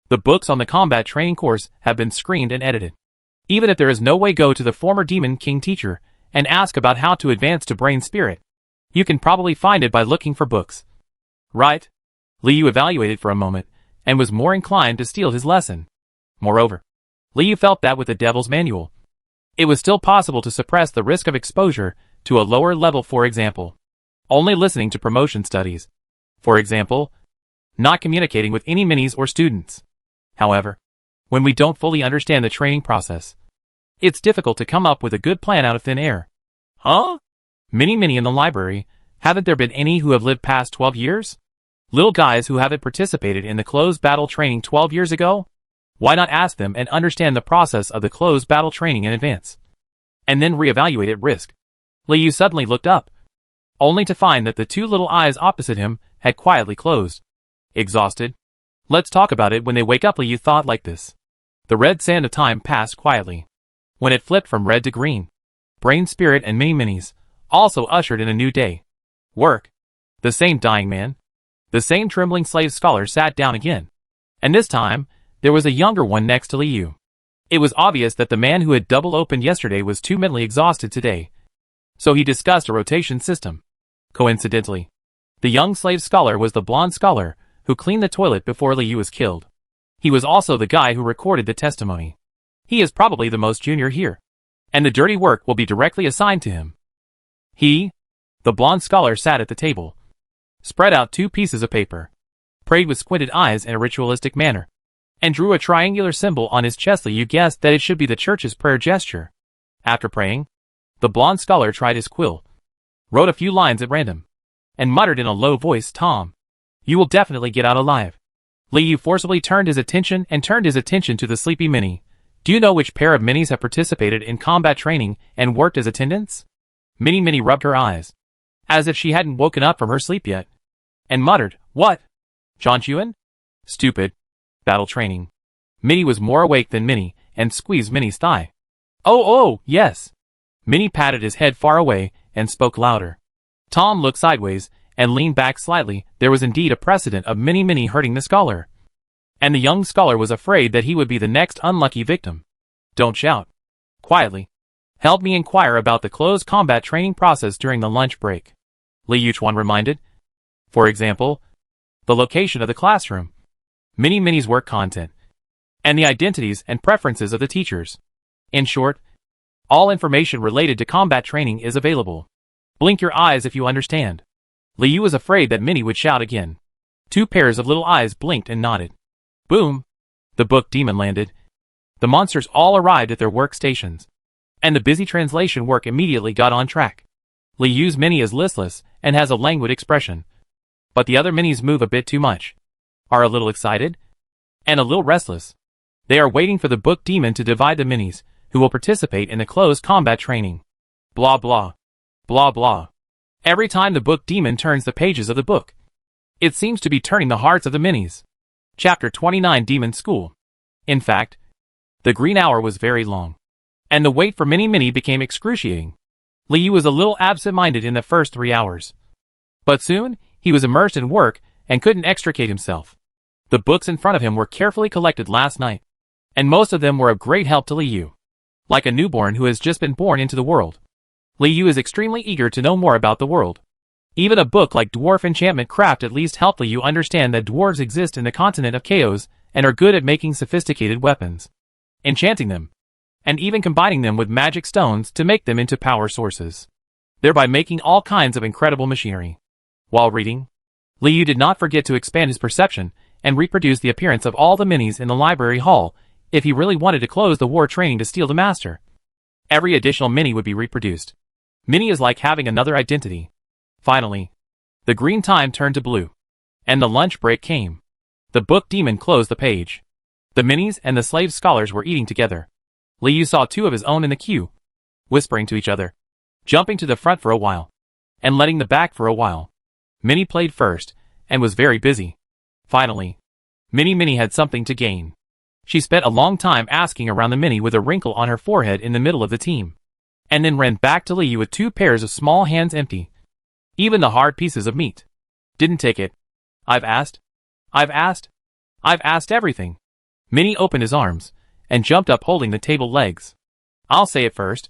The books on the combat training course have been screened and edited. Even if there is no way, go to the former Demon King teacher and ask about how to advance to brain spirit. You can probably find it by looking for books. Right? Liu evaluated for a moment and was more inclined to steal his lesson. Moreover, Liu felt that with the Devil's Manual, it was still possible to suppress the risk of exposure to a lower level. For example, only listening to promotion studies. For example, not communicating with any minis or students. However, when we don't fully understand the training process, it's difficult to come up with a good plan out of thin air. Huh? Mini in the library, haven't there been any who have lived past 12 years? Little guys who haven't participated in the closed battle training 12 years ago? Why not ask them and understand the process of the closed battle training in advance? And then reevaluate at risk. Liu suddenly looked up, only to find that the two little eyes opposite him had quietly closed. Exhausted? Let's talk about it when they wake up. Liu thought like this. The red sand of time passed quietly. When it flipped from red to green, brain spirit and minis also ushered in a new day. Work. The same dying man, the same trembling slave scholar sat down again. And this time, there was a younger one next to Liu. It was obvious that the man who had double opened yesterday was too mentally exhausted today. So he discussed a rotation system. Coincidentally, the young slave scholar was the blonde scholar who cleaned the toilet before Liu was killed. He was also the guy who recorded the testimony. He is probably the most junior here, and the dirty work will be directly assigned to him. The blonde scholar sat at the table, spread out 2 pieces of paper, prayed with squinted eyes in a ritualistic manner, and drew a triangular symbol on his chest. Liu guessed that it should be the church's prayer gesture. After praying, the blonde scholar tried his quill, wrote a few lines at random, and muttered in a low voice, "Tom, you will definitely get out alive." Liu forcibly turned his attention to the sleepy Mini. Do you know which pair of minis have participated in combat training and worked as attendants? Mini rubbed her eyes, as if she hadn't woken up from her sleep yet, and muttered, "What? Zhangquan? Stupid. Battle training." Mini was more awake than Mini, and squeezed Mini's thigh. Oh, yes. Mini patted his head far away and spoke louder. Tom looked sideways and leaned back slightly. There was indeed a precedent of Minnie hurting the scholar. And the young scholar was afraid that he would be the next unlucky victim. Don't shout. Quietly. Help me inquire about the close combat training process during the lunch break. Li Yuchuan reminded. For example, the location of the classroom, Minnie's work content, and the identities and preferences of the teachers. In short, all information related to combat training is available. Blink your eyes if you understand. Li Yu was afraid that Minnie would shout again. 2 pairs of little eyes blinked and nodded. Boom! The book demon landed. The monsters all arrived at their workstations, and the busy translation work immediately got on track. Li Yu's Minnie is listless and has a languid expression. But the other Minnies move a bit too much, are a little excited, and a little restless. They are waiting for the book demon to divide the Minnies, who will participate in the close combat training. Blah blah. Blah blah. Every time the book demon turns the pages of the book, it seems to be turning the hearts of the Minnies. Chapter 29 Demon School. In fact, the green hour was very long, and the wait for Minnie became excruciating. Li Yu was a little absent-minded in the first 3 hours. But soon, he was immersed in work and couldn't extricate himself. The books in front of him were carefully collected last night, and most of them were of great help to Li Yu. Like a newborn who has just been born into the world, Li Yu is extremely eager to know more about the world. Even a book like Dwarf Enchantment Craft at least helped Li Yu understand that dwarves exist in the continent of Chaos and are good at making sophisticated weapons, enchanting them, and even combining them with magic stones to make them into power sources, thereby making all kinds of incredible machinery. While reading, Li Yu did not forget to expand his perception and reproduce the appearance of all the Minnies in the library hall if he really wanted to close the war training to steal the master. Every additional Minnie would be reproduced. Minnie is like having another identity. Finally, the green time turned to blue, and the lunch break came. The book demon closed the page. The Minnies and the slave scholars were eating together. Li Yu saw 2 of his own in the queue, whispering to each other, jumping to the front for a while, and letting the back for a while. Minnie played first, and was very busy. Finally, Minnie had something to gain. She spent a long time asking around the Minnie with a wrinkle on her forehead in the middle of the team, and then ran back to Li Yu with 2 pairs of small hands empty. Even the hard pieces of meat. Didn't take it. I've asked everything. Minnie opened his arms, and jumped up holding the table legs. I'll say it first.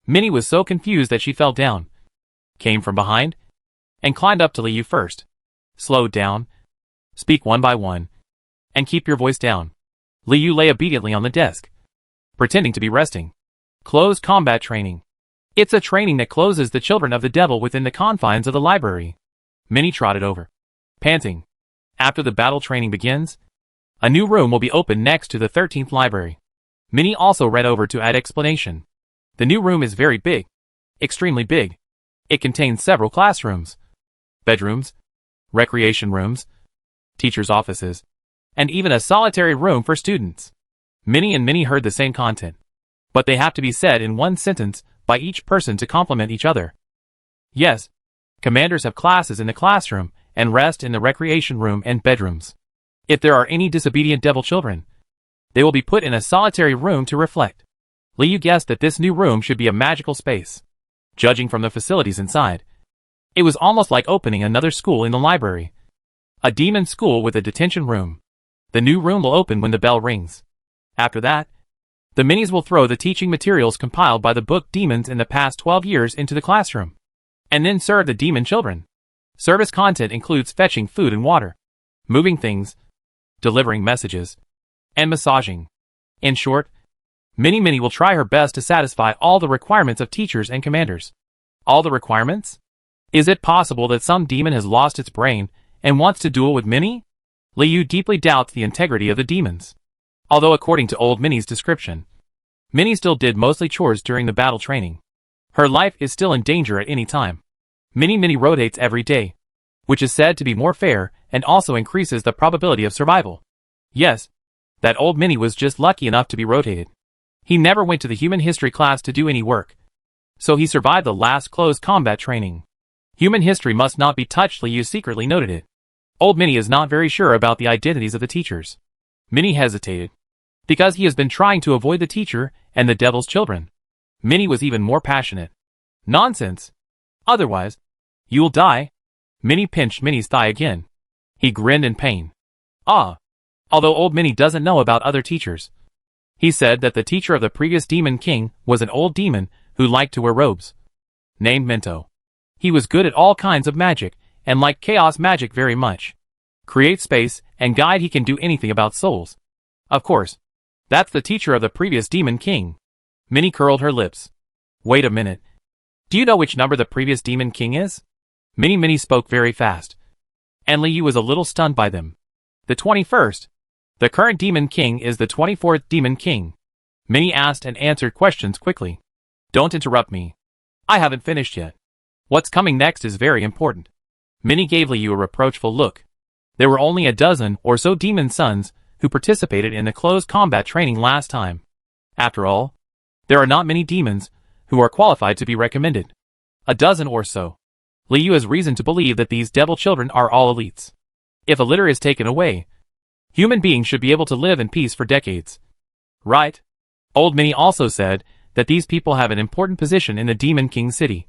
Minnie was so confused that she fell down, came from behind, and climbed up to Li Yu first. Slowed down. Speak one by one, and keep your voice down. Li Yu lay obediently on the desk, pretending to be resting. Closed combat training. It's a training that closes the children of the devil within the confines of the library. Minnie trotted over, panting. After the battle training begins, a new room will be opened next to the 13th library. Minnie also read over to add explanation. The new room is very big. Extremely big. It contains several classrooms, bedrooms, recreation rooms, teachers' offices, and even a solitary room for students. Minnie and Minnie heard the same content, but they have to be said in one sentence by each person to complement each other. Yes, commanders have classes in the classroom and rest in the recreation room and bedrooms. If there are any disobedient devil children, they will be put in a solitary room to reflect. Li Yu guessed that this new room should be a magical space. Judging from the facilities inside, it was almost like opening another school in the library. A demon school with a detention room. The new room will open when the bell rings. After that, the Minnies will throw the teaching materials compiled by the book demons in the past 12 years into the classroom, and then serve the demon children. Service content includes fetching food and water, moving things, delivering messages, and massaging. In short, Minnie will try her best to satisfy all the requirements of teachers and commanders. All the requirements? Is it possible that some demon has lost its brain and wants to duel with Minnie? Li Yu deeply doubts the integrity of the demons. Although according to old Minnie's description, Minnie still did mostly chores during the battle training. Her life is still in danger at any time. Minnie rotates every day, which is said to be more fair and also increases the probability of survival. Yes, that old Minnie was just lucky enough to be rotated. He never went to the human history class to do any work, so he survived the last close combat training. Human history must not be touched, Li Yu secretly noted it. Old Minnie is not very sure about the identities of the teachers. Minnie hesitated, because he has been trying to avoid the teacher and the devil's children. Minnie was even more passionate. Nonsense. Otherwise, you'll die. Minnie pinched Minnie's thigh again. He grinned in pain. Ah. Although old Minnie doesn't know about other teachers. He said that the teacher of the previous Demon King was an old demon who liked to wear robes. Named Minto. He was good at all kinds of magic, and liked chaos magic very much. Create space, and guide he can do anything about souls. Of course. That's the teacher of the previous Demon King. Minnie curled her lips. Wait a minute. Do you know which number the previous Demon King is? Minnie spoke very fast. And Liu was a little stunned by them. The 21st. The current Demon King is the 24th Demon King. Minnie asked and answered questions quickly. Don't interrupt me. I haven't finished yet. What's coming next is very important. Minnie gave Liu a reproachful look. There were only a dozen or so demon sons who participated in the close combat training last time. After all, there are not many demons who are qualified to be recommended. A dozen or so. Liu has reason to believe that these devil children are all elites. If a litter is taken away, human beings should be able to live in peace for decades. Right? Old Minnie also said that these people have an important position in the Demon King city.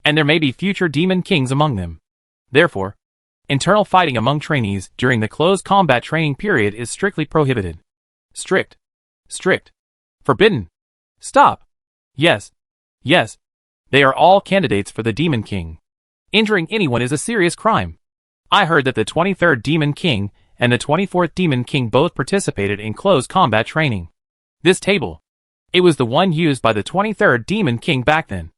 And there may be future Demon Kings among them. Therefore, internal fighting among trainees during the closed combat training period is strictly prohibited. Strict. Strict. Forbidden. Stop. Yes. Yes. They are all candidates for the Demon King. Injuring anyone is a serious crime. I heard that the 23rd Demon King and the 24th Demon King both participated in close combat training. This table. It was the one used by the 23rd Demon King back then.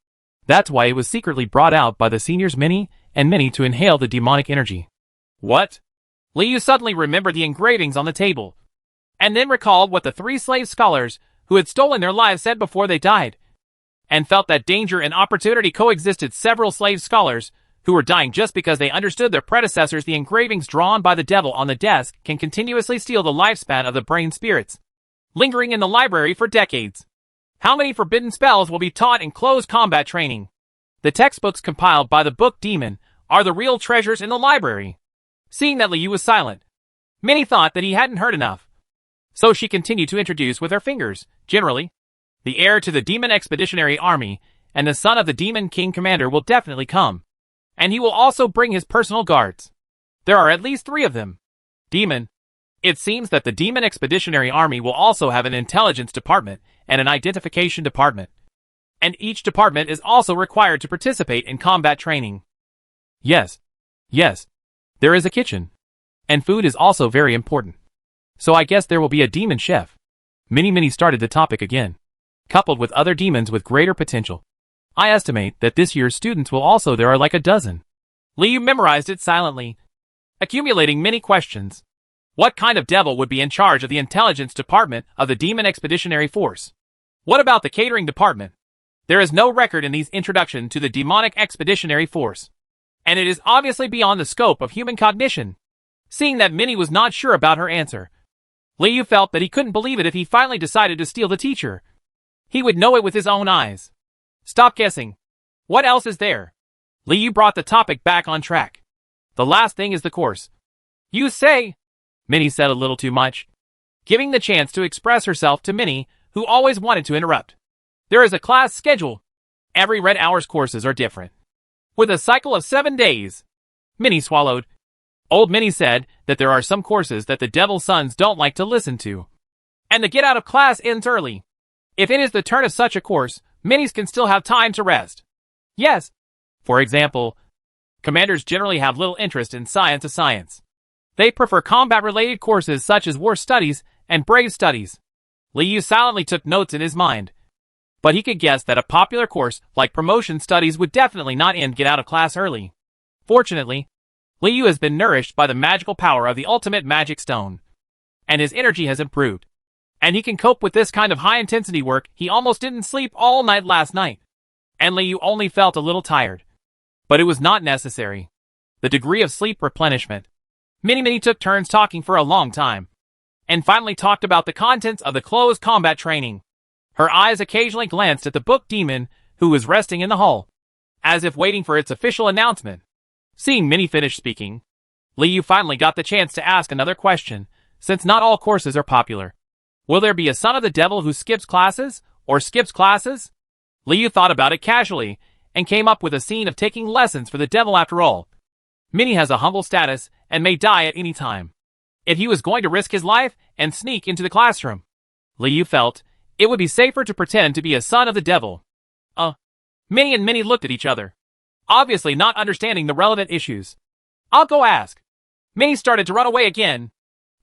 That's why it was secretly brought out by the seniors Minnie and Minnie to inhale the demonic energy. What? Liu suddenly remembered the engravings on the table, and then recalled what the 3 slave scholars who had stolen their lives said before they died, and felt that danger and opportunity coexisted. Several slave scholars who were dying just because they understood their predecessors. The engravings drawn by the devil on the desk can continuously steal the lifespan of the brain spirits, lingering in the library for decades. How many forbidden spells will be taught in close combat training? The textbooks compiled by the book Demon are the real treasures in the library. Seeing that Liu was silent, Minnie thought that he hadn't heard enough. So she continued to introduce with her fingers, generally. The heir to the Demon Expeditionary Army and the son of the Demon King Commander will definitely come. And he will also bring his personal guards. There are at least 3 of them. Demon. It seems that the Demon Expeditionary Army will also have an intelligence department and an identification department. And each department is also required to participate in combat training. Yes. Yes. There is a kitchen. And food is also very important. So I guess there will be a demon chef. Minnie started the topic again. Coupled with other demons with greater potential. I estimate that this year's students will also there are like a dozen. Liu memorized it silently, accumulating many questions. What kind of devil would be in charge of the intelligence department of the Demon Expeditionary Force? What about the catering department? There is no record in these introduction to the Demonic Expeditionary Force. And it is obviously beyond the scope of human cognition. Seeing that Minnie was not sure about her answer, Liu felt that he couldn't believe it if he finally decided to steal the teacher. He would know it with his own eyes. Stop guessing. What else is there? Liu brought the topic back on track. The last thing is the course. You say? Minnie said a little too much, giving the chance to express herself to Minnie, who always wanted to interrupt. There is a class schedule. Every red hour's courses are different, with a cycle of 7 days. Minnie swallowed. Old Minnie said that there are some courses that the Devil's Sons don't like to listen to, and the get out of class ends early. If it is the turn of such a course, Minnie's can still have time to rest. Yes. For example, commanders generally have little interest in science. They prefer combat-related courses such as war studies and brave studies. Liu silently took notes in his mind, but he could guess that a popular course like promotion studies would definitely not end get out of class early. Fortunately, Liu has been nourished by the magical power of the ultimate magic stone, and his energy has improved, and he can cope with this kind of high-intensity work. He almost didn't sleep all night last night, and Liu only felt a little tired, but it was not necessary. The degree of sleep replenishment. Minnie took turns talking for a long time, and finally talked about the contents of the closed combat training. Her eyes occasionally glanced at the book Demon, who was resting in the hall, as if waiting for its official announcement. Seeing Minnie finish speaking, Liu finally got the chance to ask another question, since not all courses are popular. Will there be a son of the devil who skips classes, or skips classes? Liu thought about it casually, and came up with a scene of taking lessons for the devil after all. Minnie has a humble status and may die at any time. If he was going to risk his life and sneak into the classroom, Liu felt it would be safer to pretend to be a son of the devil. Minnie and Minnie looked at each other, obviously not understanding the relevant issues. I'll go ask. Minnie started to run away again,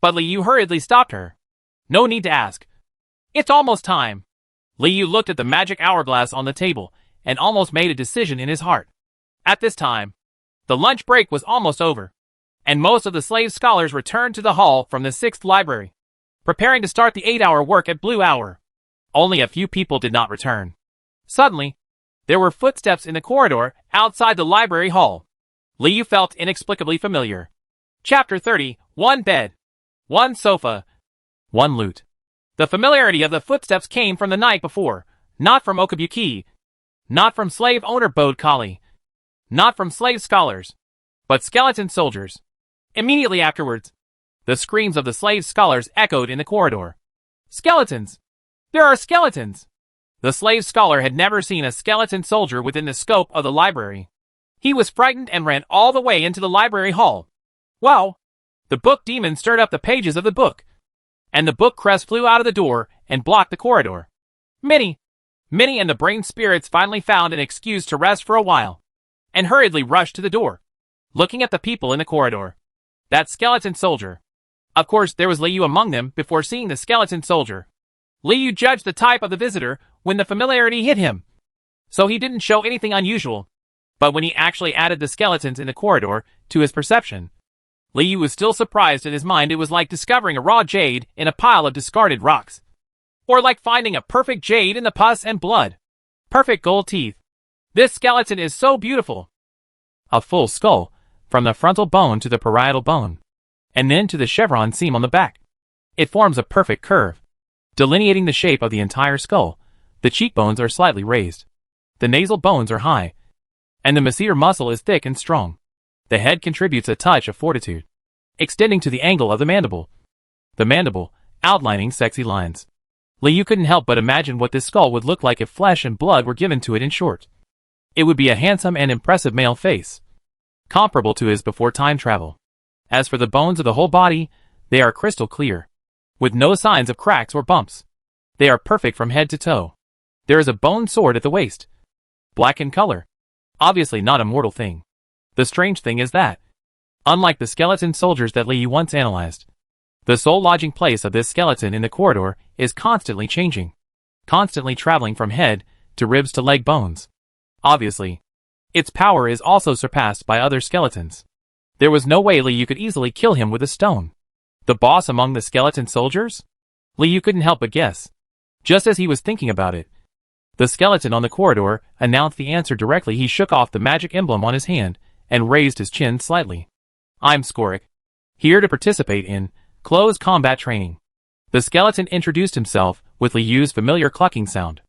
but Liu hurriedly stopped her. No need to ask. It's almost time. Liu looked at the magic hourglass on the table and almost made a decision in his heart. At this time, the lunch break was almost over, and most of the slave scholars returned to the hall from the 6th library, preparing to start the 8-hour work at Blue Hour. Only a few people did not return. Suddenly, there were footsteps in the corridor outside the library hall. Liu felt inexplicably familiar. Chapter 30, 1 bed, 1 sofa, 1 loot. The familiarity of the footsteps came from the night before, not from Okabuki, not from slave owner Bode Kali, not from slave scholars, but skeleton soldiers. Immediately afterwards, the screams of the slave scholars echoed in the corridor. Skeletons! There are skeletons! The slave scholar had never seen a skeleton soldier within the scope of the library. He was frightened and ran all the way into the library hall. Wow! The book demon stirred up the pages of the book, and the book crest flew out of the door and blocked the corridor. Minnie and the brain spirits finally found an excuse to rest for a while, and hurriedly rushed to the door, looking at the people in the corridor. That skeleton soldier. Of course, there was Liu among them before seeing the skeleton soldier. Liu judged the type of the visitor when the familiarity hit him, so he didn't show anything unusual. But when he actually added the skeletons in the corridor to his perception, Liu was still surprised. In his mind, it was like discovering a raw jade in a pile of discarded rocks, or like finding a perfect jade in the pus and blood. Perfect gold teeth. This skeleton is so beautiful. A full skull, from the frontal bone to the parietal bone, and then to the chevron seam on the back. It forms a perfect curve, delineating the shape of the entire skull. The cheekbones are slightly raised. The nasal bones are high, and the masseter muscle is thick and strong. The head contributes a touch of fortitude, extending to the angle of the mandible. The mandible, outlining sexy lines. Liu couldn't help but imagine what this skull would look like if flesh and blood were given to it. In short, it would be a handsome and impressive male face, comparable to his before time travel. As for the bones of the whole body, they are crystal clear, with no signs of cracks or bumps. They are perfect from head to toe. There is a bone sword at the waist, black in color, obviously not a mortal thing. The strange thing is that, unlike the skeleton soldiers that Liu once analyzed, the sole lodging place of this skeleton in the corridor is constantly changing, constantly traveling from head to ribs to leg bones. Obviously, its power is also surpassed by other skeletons. There was no way Liu could easily kill him with a stone. The boss among the skeleton soldiers? Liu couldn't help but guess. Just as he was thinking about it, the skeleton on the corridor announced the answer directly. He shook off the magic emblem on his hand and raised his chin slightly. I'm Skorik, here to participate in close combat training. The skeleton introduced himself with Liu's familiar clucking sound.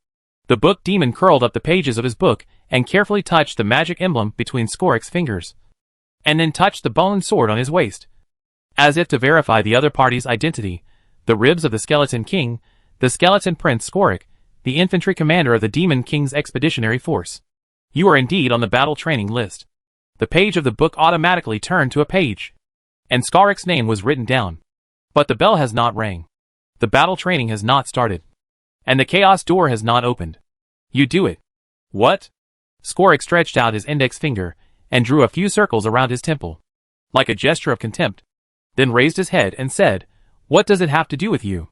The book demon curled up the pages of his book and carefully touched the magic emblem between Skorik's fingers, and then touched the bone sword on his waist, as if to verify the other party's identity. The ribs of the skeleton king, the skeleton prince Skorik, the infantry commander of the demon king's expeditionary force. You are indeed on the battle training list. The page of the book automatically turned to a page, and Skorik's name was written down. But the bell has not rang. The battle training has not started, and the chaos door has not opened. You do it. What? Skorik stretched out his index finger and drew a few circles around his temple, like a gesture of contempt, then raised his head and said, What does it have to do with you?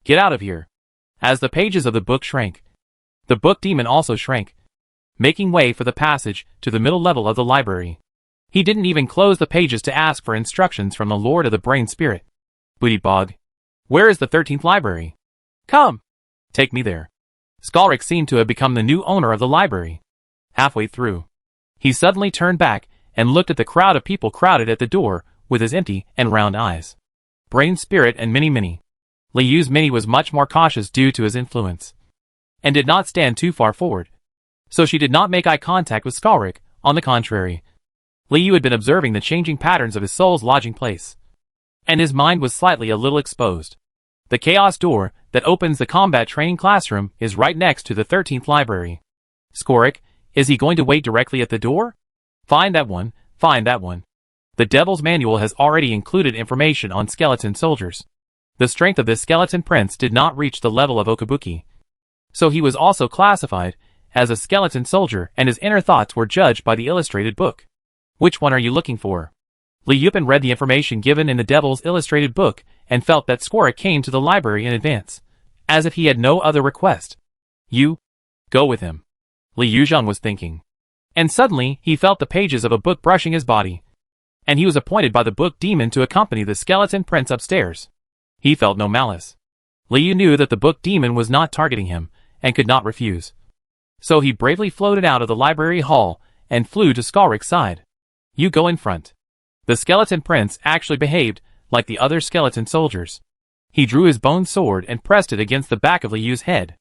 Get out of here. As the pages of the book shrank, the book demon also shrank, making way for the passage to the middle level of the library. He didn't even close the pages to ask for instructions from the Lord of the Brain Spirit. Booty Bog. Where is the 13th library? Come. Take me there. Skorik seemed to have become the new owner of the library. Halfway through, he suddenly turned back and looked at the crowd of people crowded at the door with his empty and round eyes. Brain Spirit and Minnie. Liu's Minnie was much more cautious due to his influence, and did not stand too far forward, so she did not make eye contact with Skorik. On the contrary, Liu had been observing the changing patterns of his soul's lodging place, and his mind was slightly a little exposed. The chaos door that opens the combat training classroom is right next to the 13th library. Skorik, Is he going to wait directly at the door? Find that one, find that one. The Devil's Manual has already included information on skeleton soldiers. The strength of this skeleton prince did not reach the level of Okabuki. So he was also classified as a skeleton soldier, and his inner thoughts were judged by the illustrated book. Which one are you looking for? Li Yupin read the information given in the Devil's illustrated book and felt that Skorik came to the library in advance, as if he had no other request. You go with him, Li Yuzhang was thinking. And suddenly he felt the pages of a book brushing his body, and he was appointed by the book demon to accompany the skeleton prince upstairs. He felt no malice. Li Yu knew that the book demon was not targeting him, and could not refuse. So he bravely floated out of the library hall and flew to Skorik's side. You go in front. The skeleton prince actually behaved like the other skeleton soldiers. He drew his bone sword and pressed it against the back of Li Yu's head.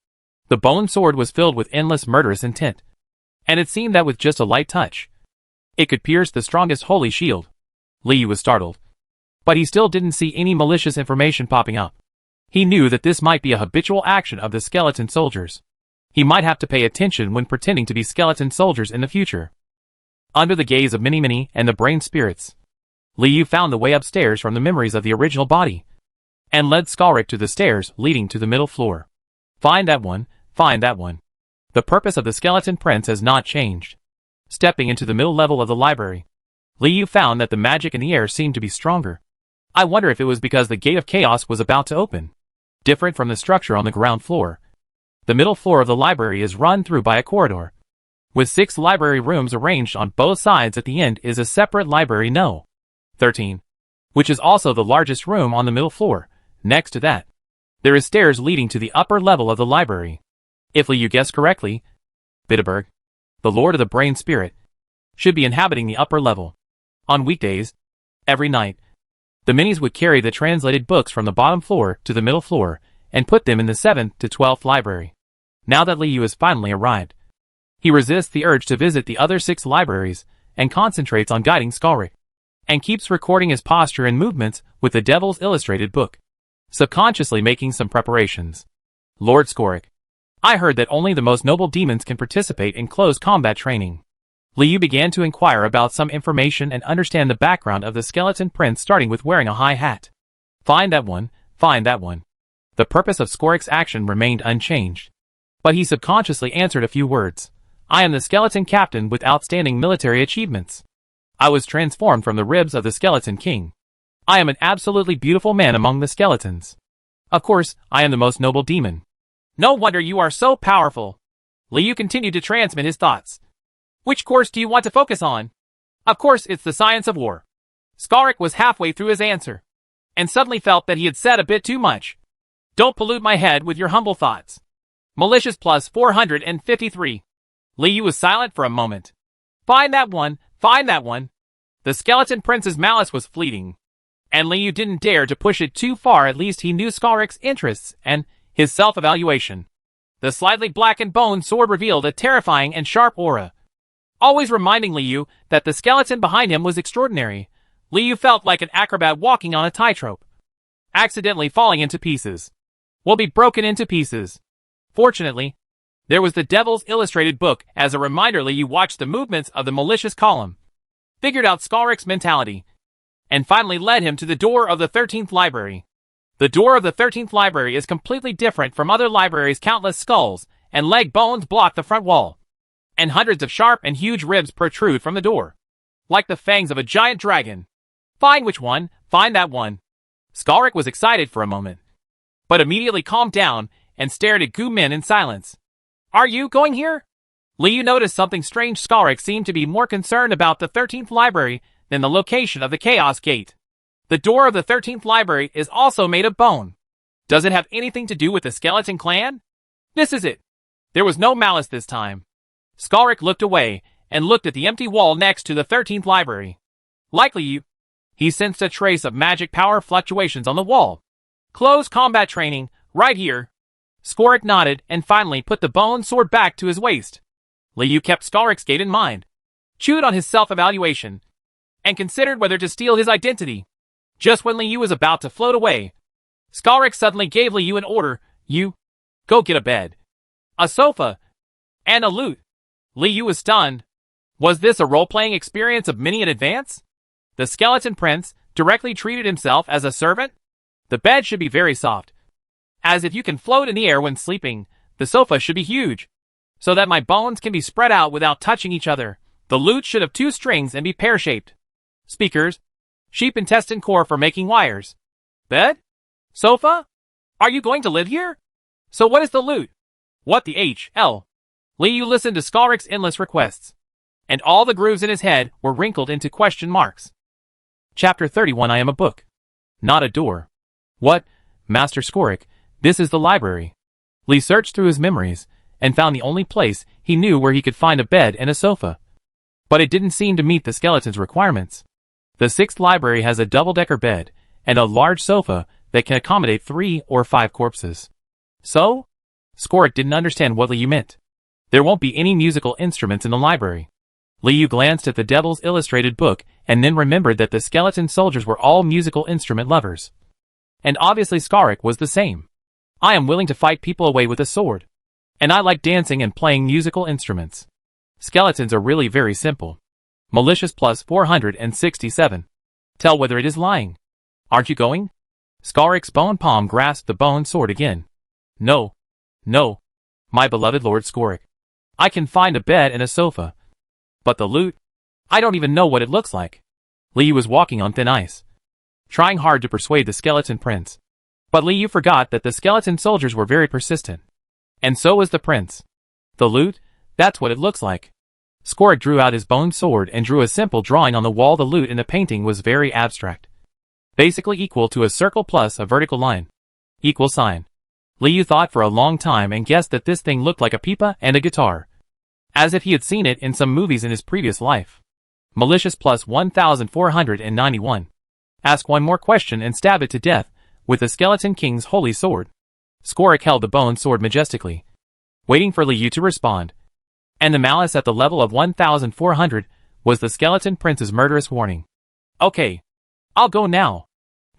The bone sword was filled with endless murderous intent, and it seemed that with just a light touch, it could pierce the strongest holy shield. Li Yu was startled, but he still didn't see any malicious information popping up. He knew that this might be a habitual action of the skeleton soldiers. He might have to pay attention when pretending to be skeleton soldiers in the future. Under the gaze of Mini and the brain spirits, Li Yu found the way upstairs from the memories of the original body, and led Skorik to the stairs leading to the middle floor. Find that one, find that one. The purpose of the skeleton prince has not changed. Stepping into the middle level of the library, Li Yu found that the magic in the air seemed to be stronger. I wonder if it was because the gate of chaos was about to open. Different from the structure on the ground floor, the middle floor of the library is run through by a corridor. With 6 library rooms arranged on both sides, at the end is a separate library No. 13, which is also the largest room on the middle floor. Next to that, there is stairs leading to the upper level of the library. If Li Yu guessed correctly, Bitterberg, the Lord of the Brain Spirit, should be inhabiting the upper level. On weekdays, every night, the minis would carry the translated books from the bottom floor to the middle floor and put them in the 7th to 12th library. Now that Li Yu has finally arrived, he resists the urge to visit the other 6 libraries and concentrates on guiding Skorik, and keeps recording his posture and movements with the Devil's illustrated book, subconsciously making some preparations. Lord Skorik, I heard that only the most noble demons can participate in close combat training. Li Yu began to inquire about some information and understand the background of the skeleton prince, starting with wearing a high hat. Find that one, find that one. The purpose of Skorik's action remained unchanged, but he subconsciously answered a few words. I am the skeleton captain with outstanding military achievements. I was transformed from the ribs of the skeleton king. I am an absolutely beautiful man among the skeletons. Of course, I am the most noble demon. No wonder you are so powerful. Li Yu continued to transmit his thoughts. Which course do you want to focus on? Of course, it's the science of war. Skorik was halfway through his answer, and suddenly felt that he had said a bit too much. Don't pollute my head with your humble thoughts. Malicious plus 453. Li Yu was silent for a moment. Find that one, find that one. The skeleton prince's malice was fleeting, and Li Yu didn't dare to push it too far. At least he knew Skorik's interests and his self-evaluation. The slightly blackened bone sword revealed a terrifying and sharp aura, always reminding Li Yu that the skeleton behind him was extraordinary. Li Yu felt like an acrobat walking on a tightrope, accidentally falling into pieces. Will be broken into pieces. Fortunately, there was the Devil's illustrated book as a reminder. Li Yu watched the movements of the malicious column, figured out Skorik's mentality, and finally led him to the door of the 13th library. The door of the 13th library is completely different from other libraries. Countless skulls and leg bones block the front wall, and hundreds of sharp and huge ribs protrude from the door, like the fangs of a giant dragon. Find which one, find that one. Skorik was excited for a moment, but immediately calmed down and stared at Gu Min in silence. Are you going here? Li Yu noticed something strange. Skorik seemed to be more concerned about the 13th library than the location of the Chaos Gate. The door of the 13th library is also made of bone. Does it have anything to do with the skeleton clan? This is it. There was no malice this time. Skorik looked away and looked at the empty wall next to the 13th library. Likely you. He sensed a trace of magic power fluctuations on the wall. Close combat training, right here. Skorik nodded and finally put the bone sword back to his waist. Li Yu kept Skorik's gate in mind, chewed on his self-evaluation, and considered whether to steal his identity. Just when Li Yu was about to float away, Skorik suddenly gave Li Yu an order. You, go get a bed, a sofa, and a lute. Li Yu was stunned. Was this a role-playing experience of Minnie in advance? The skeleton prince directly treated himself as a servant? The bed should be very soft. As if you can float in the air when sleeping, the sofa should be huge, so that my bones can be spread out without touching each other. The lute should have 2 strings and be pear-shaped. Speakers, sheep intestine core for making wires. Bed? Sofa? Are you going to live here? So what is the lute? What the hell? Li Yu listened to Skalrik's endless requests, and all the grooves in his head were wrinkled into question marks. Chapter 31 I am a book, not a door. What, Master Skalrik, this is the library. Li searched through his memories, and found the only place he knew where he could find a bed and a sofa. But it didn't seem to meet the skeleton's requirements. The 6th library has a double-decker bed, and a large sofa that can accommodate 3 or 5 corpses. So? Skalrik didn't understand what Li Yu meant. There won't be any musical instruments in the library. Li Yu glanced at the Devil's Illustrated book and then remembered that the skeleton soldiers were all musical instrument lovers. And obviously Skalrik was the same. I am willing to fight people away with a sword. And I like dancing and playing musical instruments. Skeletons are really very simple. Malicious plus 467. Tell whether it is lying. Aren't you going? Skalrik's bone palm grasped the bone sword again. No. No. My beloved Lord Skalrik. I can find a bed and a sofa. But the lute? I don't even know what it looks like. Li Yu was walking on thin ice, trying hard to persuade the skeleton prince. But Li Yu forgot that the skeleton soldiers were very persistent. And so was the prince. The lute? That's what it looks like. Skalrik drew out his bone sword and drew a simple drawing on the wall. The lute in the painting was very abstract. Basically equal to a circle plus a vertical line. Equal sign. Li Yu thought for a long time and guessed that this thing looked like a pipa and a guitar, as if he had seen it in some movies in his previous life. Malicious plus 1491. Ask one more question and stab it to death with the Skeleton King's holy sword. Skalrik held the bone sword majestically, waiting for Li Yu to respond. And the malice at the level of 1400 was the skeleton prince's murderous warning. Okay. I'll go now.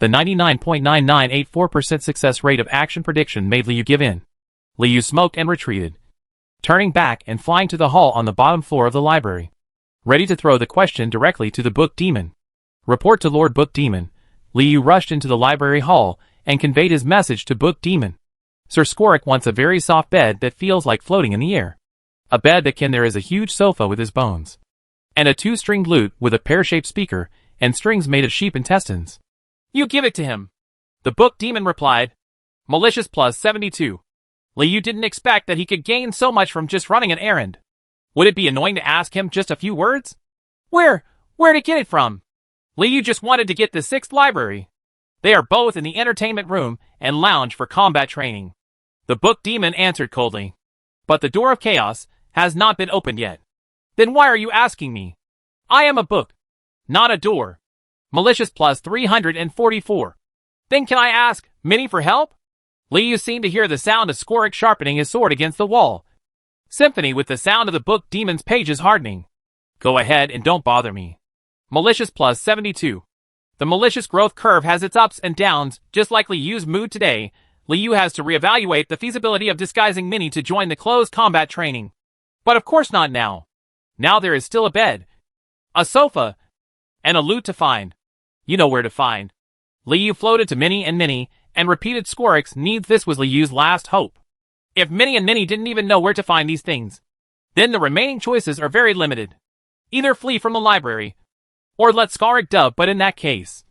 The 99.9984% success rate of action prediction made Li Yu give in. Li Yu smoked and retreated, turning back and flying to the hall on the bottom floor of the library, ready to throw the question directly to the Book Demon. Report to Lord Book Demon. Li Yu rushed into the library hall and conveyed his message to Book Demon. Sir Skalrik wants a very soft bed that feels like floating in the air. A bed that can there is a huge sofa with his bones, and a 2-stringed lute with a pear-shaped speaker and strings made of sheep intestines. You give it to him. The Book Demon replied. Malicious plus 72. Li Yu didn't expect that he could gain so much from just running an errand. Would it be annoying to ask him just a few words? Where to get it from? Li Yu just wanted to get the 6th library. They are both in the entertainment room and lounge for combat training. The Book Demon answered coldly. But the door of chaos has not been opened yet. Then why are you asking me? I am a book, not a door. Malicious plus 344. Then can I ask Minnie for help? Li Yu seemed to hear the sound of Skalrik sharpening his sword against the wall, symphony with the sound of the Book Demon's pages hardening. Go ahead and don't bother me. Malicious plus 72. The malicious growth curve has its ups and downs, just like Li Yu's mood today. Li Yu has to reevaluate the feasibility of disguising Minnie to join the closed combat training. But of course not now. Now there is still a bed, a sofa, and a lute to find. You know where to find. Li Yu floated to Minnie and repeated Skalrik's needs. This was Li Yu's last hope. If Minnie didn't even know where to find these things, then the remaining choices are very limited. Either flee from the library, or let Skalrik dub, but in that case,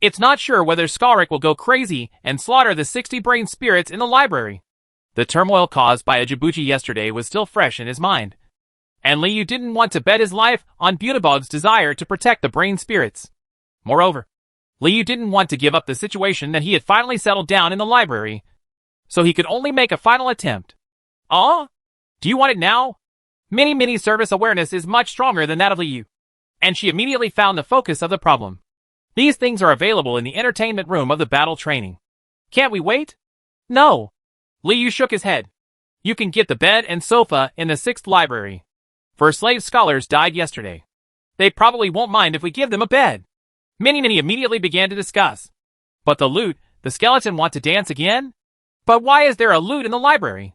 it's not sure whether Skalrik will go crazy and slaughter the 60 brain spirits in the library. The turmoil caused by Ajibuchi yesterday was still fresh in his mind, and Li Yu didn't want to bet his life on Butabog's desire to protect the brain spirits. Moreover, Li Yu didn't want to give up the situation that he had finally settled down in the library, so he could only make a final attempt. Do you want it now? Minnie's service awareness is much stronger than that of Li Yu, and she immediately found the focus of the problem. These things are available in the entertainment room of the battle training. Can't we wait? No. Li Yu shook his head. You can get the bed and sofa in the 6th library. First slave scholars died yesterday. They probably won't mind if we give them a bed. Minnie immediately began to discuss. But the lute, the skeleton want to dance again? But why is there a lute in the library?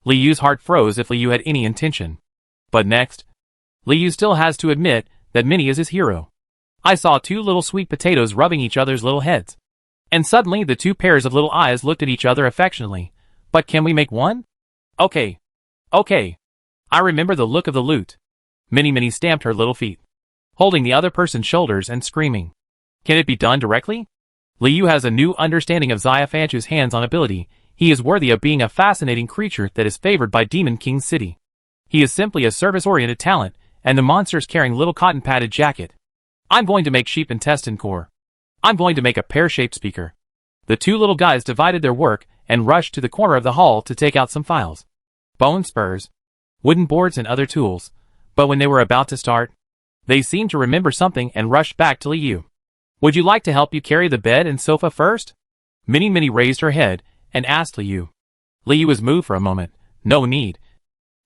Li Yu's heart froze if Li Yu had any intention But next, Liu still has to admit that Minnie is his hero. I saw two little sweet potatoes rubbing each other's little heads. And suddenly the two pairs of little eyes looked at each other affectionately. But can we make one? Okay. Okay. I remember the look of the lute. Minnie stamped her little feet, holding the other person's shoulders and screaming. Can it be done directly? Liu has a new understanding of Xiafanchu's hands-on ability. He is worthy of being a fascinating creature that is favored by Demon King's city. He is simply a service-oriented talent, and the monster's carrying little cotton-padded jacket. I'm going to make sheep intestine core. I'm going to make a pear-shaped speaker. The two little guys divided their work and rushed to the corner of the hall to take out some files, bone spurs, wooden boards and other tools. But when they were about to start, they seemed to remember something and rushed back to Liu. Would you like to help you carry the bed and sofa first? Minnie raised her head and asked Liu. Liu was moved for a moment. No need.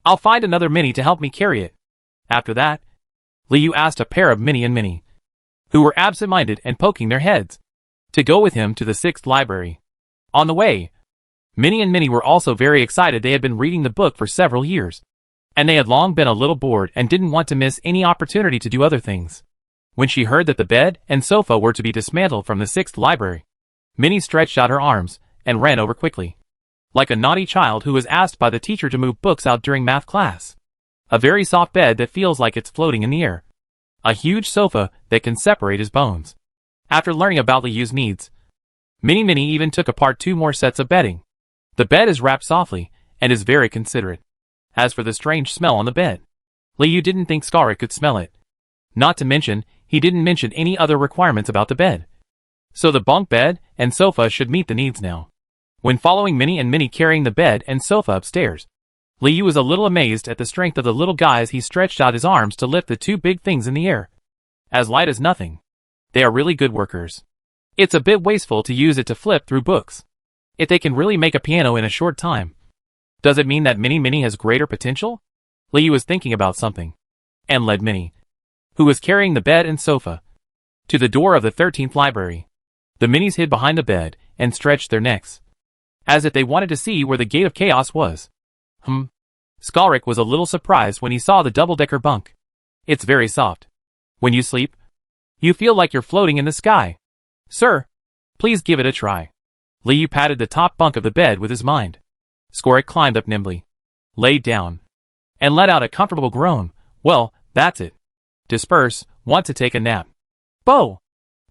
I'll find another Minnie to help me carry it. After that, Liu asked a pair of Minnie, who were absent-minded and poking their heads, to go with him to the 6th library. On the way, Minnie were also very excited. They had been reading the book for several years, and they had long been a little bored and didn't want to miss any opportunity to do other things. When she heard that the bed and sofa were to be dismantled from the 6th library, Minnie stretched out her arms and ran over quickly, like a naughty child who was asked by the teacher to move books out during math class. A very soft bed that feels like it's floating in the air. A huge sofa that can separate his bones. After learning about Liu's needs, Minnie even took apart 2 more sets of bedding. The bed is wrapped softly and is very considerate. As for the strange smell on the bed, Liu didn't think Scarlet could smell it. Not to mention, he didn't mention any other requirements about the bed. So the bunk bed and sofa should meet the needs now. When following Minnie carrying the bed and sofa upstairs, Liu was a little amazed at the strength of the little guys. He stretched out his arms to lift the 2 big things in the air. As light as nothing. They are really good workers. It's a bit wasteful to use it to flip through books. If they can really make a piano in a short time, does it mean that Minnie has greater potential? Liu was thinking about something, and led Minnie, who was carrying the bed and sofa, to the door of the 13th library. The Minnies hid behind the bed and stretched their necks, as if they wanted to see where the gate of chaos was. Skalrik was a little surprised when he saw the double-decker bunk. It's very soft. When you sleep, you feel like you're floating in the sky. Sir, please give it a try. Liu patted the top bunk of the bed with his mind. Skalrik climbed up nimbly, laid down, and let out a comfortable groan. Well, that's it. Disperse, want to take a nap. Bo!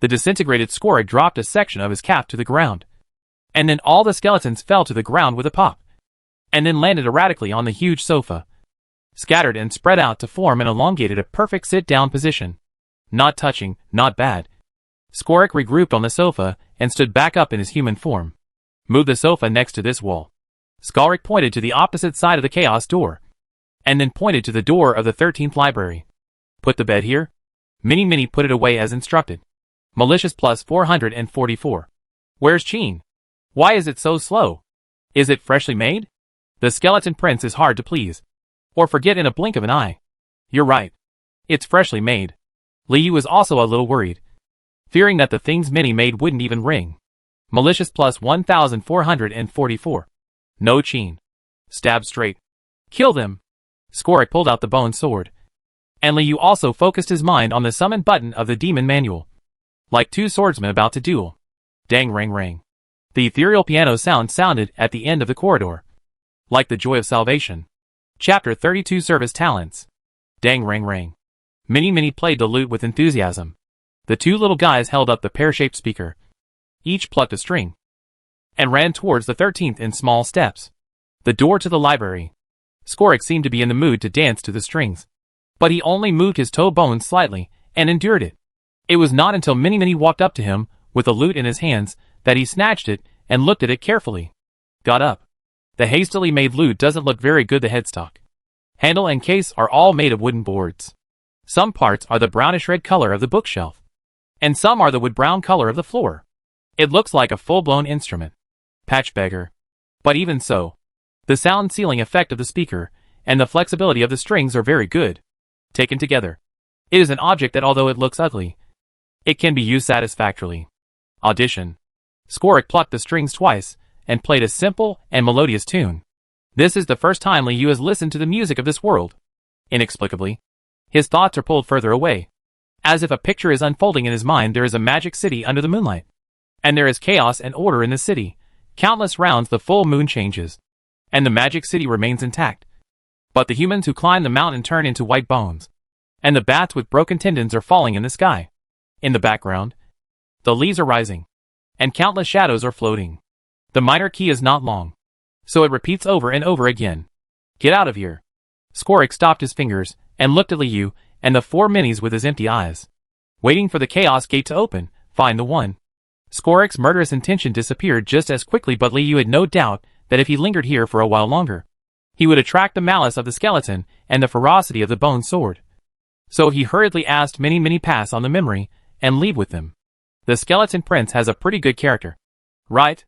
The disintegrated Skalrik dropped a section of his cap to the ground. And then all the skeletons fell to the ground with a pop, and then landed erratically on the huge sofa, scattered and spread out to form an elongated a perfect sit-down position. Not touching, not bad. Skalrik regrouped on the sofa and stood back up in his human form. Move the sofa next to this wall. Skalrik pointed to the opposite side of the chaos door, and then pointed to the door of the 13th library. Put the bed here. Minnie put it away as instructed. Malicious plus 444. Where's Chin? Why is it so slow? Is it freshly made? The skeleton prince is hard to please, or forget in a blink of an eye. You're right. It's freshly made. Liu was also a little worried, fearing that the things Minnie made wouldn't even ring. Malicious plus 1444. No Chin. Stab straight. Kill them. Skalrik pulled out the bone sword, and Liu also focused his mind on the summon button of the demon manual, like 2 swordsmen about to duel. Dang rang rang. The ethereal piano sound sounded at the end of the corridor, like the joy of salvation. Chapter 32 Service Talents. Dang rang rang. Minnie played the lute with enthusiasm. The 2 little guys held up the pear-shaped speaker. Each plucked a string, and ran towards the 13th in small steps. The door to the library. Skalrik seemed to be in the mood to dance to the strings, but he only moved his toe bones slightly, and endured it. It was not until Minnie walked up to him, with the lute in his hands, that he snatched it, and looked at it carefully. Got up. The hastily made lute doesn't look very good. The headstock, handle and case are all made of wooden boards. Some parts are the brownish-red color of the bookshelf, and some are the wood-brown color of the floor. It looks like a full-blown instrument. Patch beggar. But even so, the sound-sealing effect of the speaker and the flexibility of the strings are very good. Taken together, it is an object that, although it looks ugly, it can be used satisfactorily. Audition. Skalrik plucked the strings twice and played a simple and melodious tune. This is the first time Liu has listened to the music of this world. Inexplicably, his thoughts are pulled further away. As if a picture is unfolding in his mind, there is a magic city under the moonlight. And there is chaos and order in the city. Countless rounds the full moon changes. And the magic city remains intact. But the humans who climb the mountain turn into white bones. And the bats with broken tendons are falling in the sky. In the background, the leaves are rising. And countless shadows are floating. The minor key is not long. So it repeats over and over again. Get out of here. Skorik stopped his fingers and looked at Liu and the 4 minis with his empty eyes. Waiting for the chaos gate to open, find the one. Skorik's murderous intention disappeared just as quickly, but Liu had no doubt that if he lingered here for a while longer, he would attract the malice of the skeleton and the ferocity of the bone sword. So he hurriedly asked Mini pass on the memory and leave with them. The skeleton prince has a pretty good character. Right?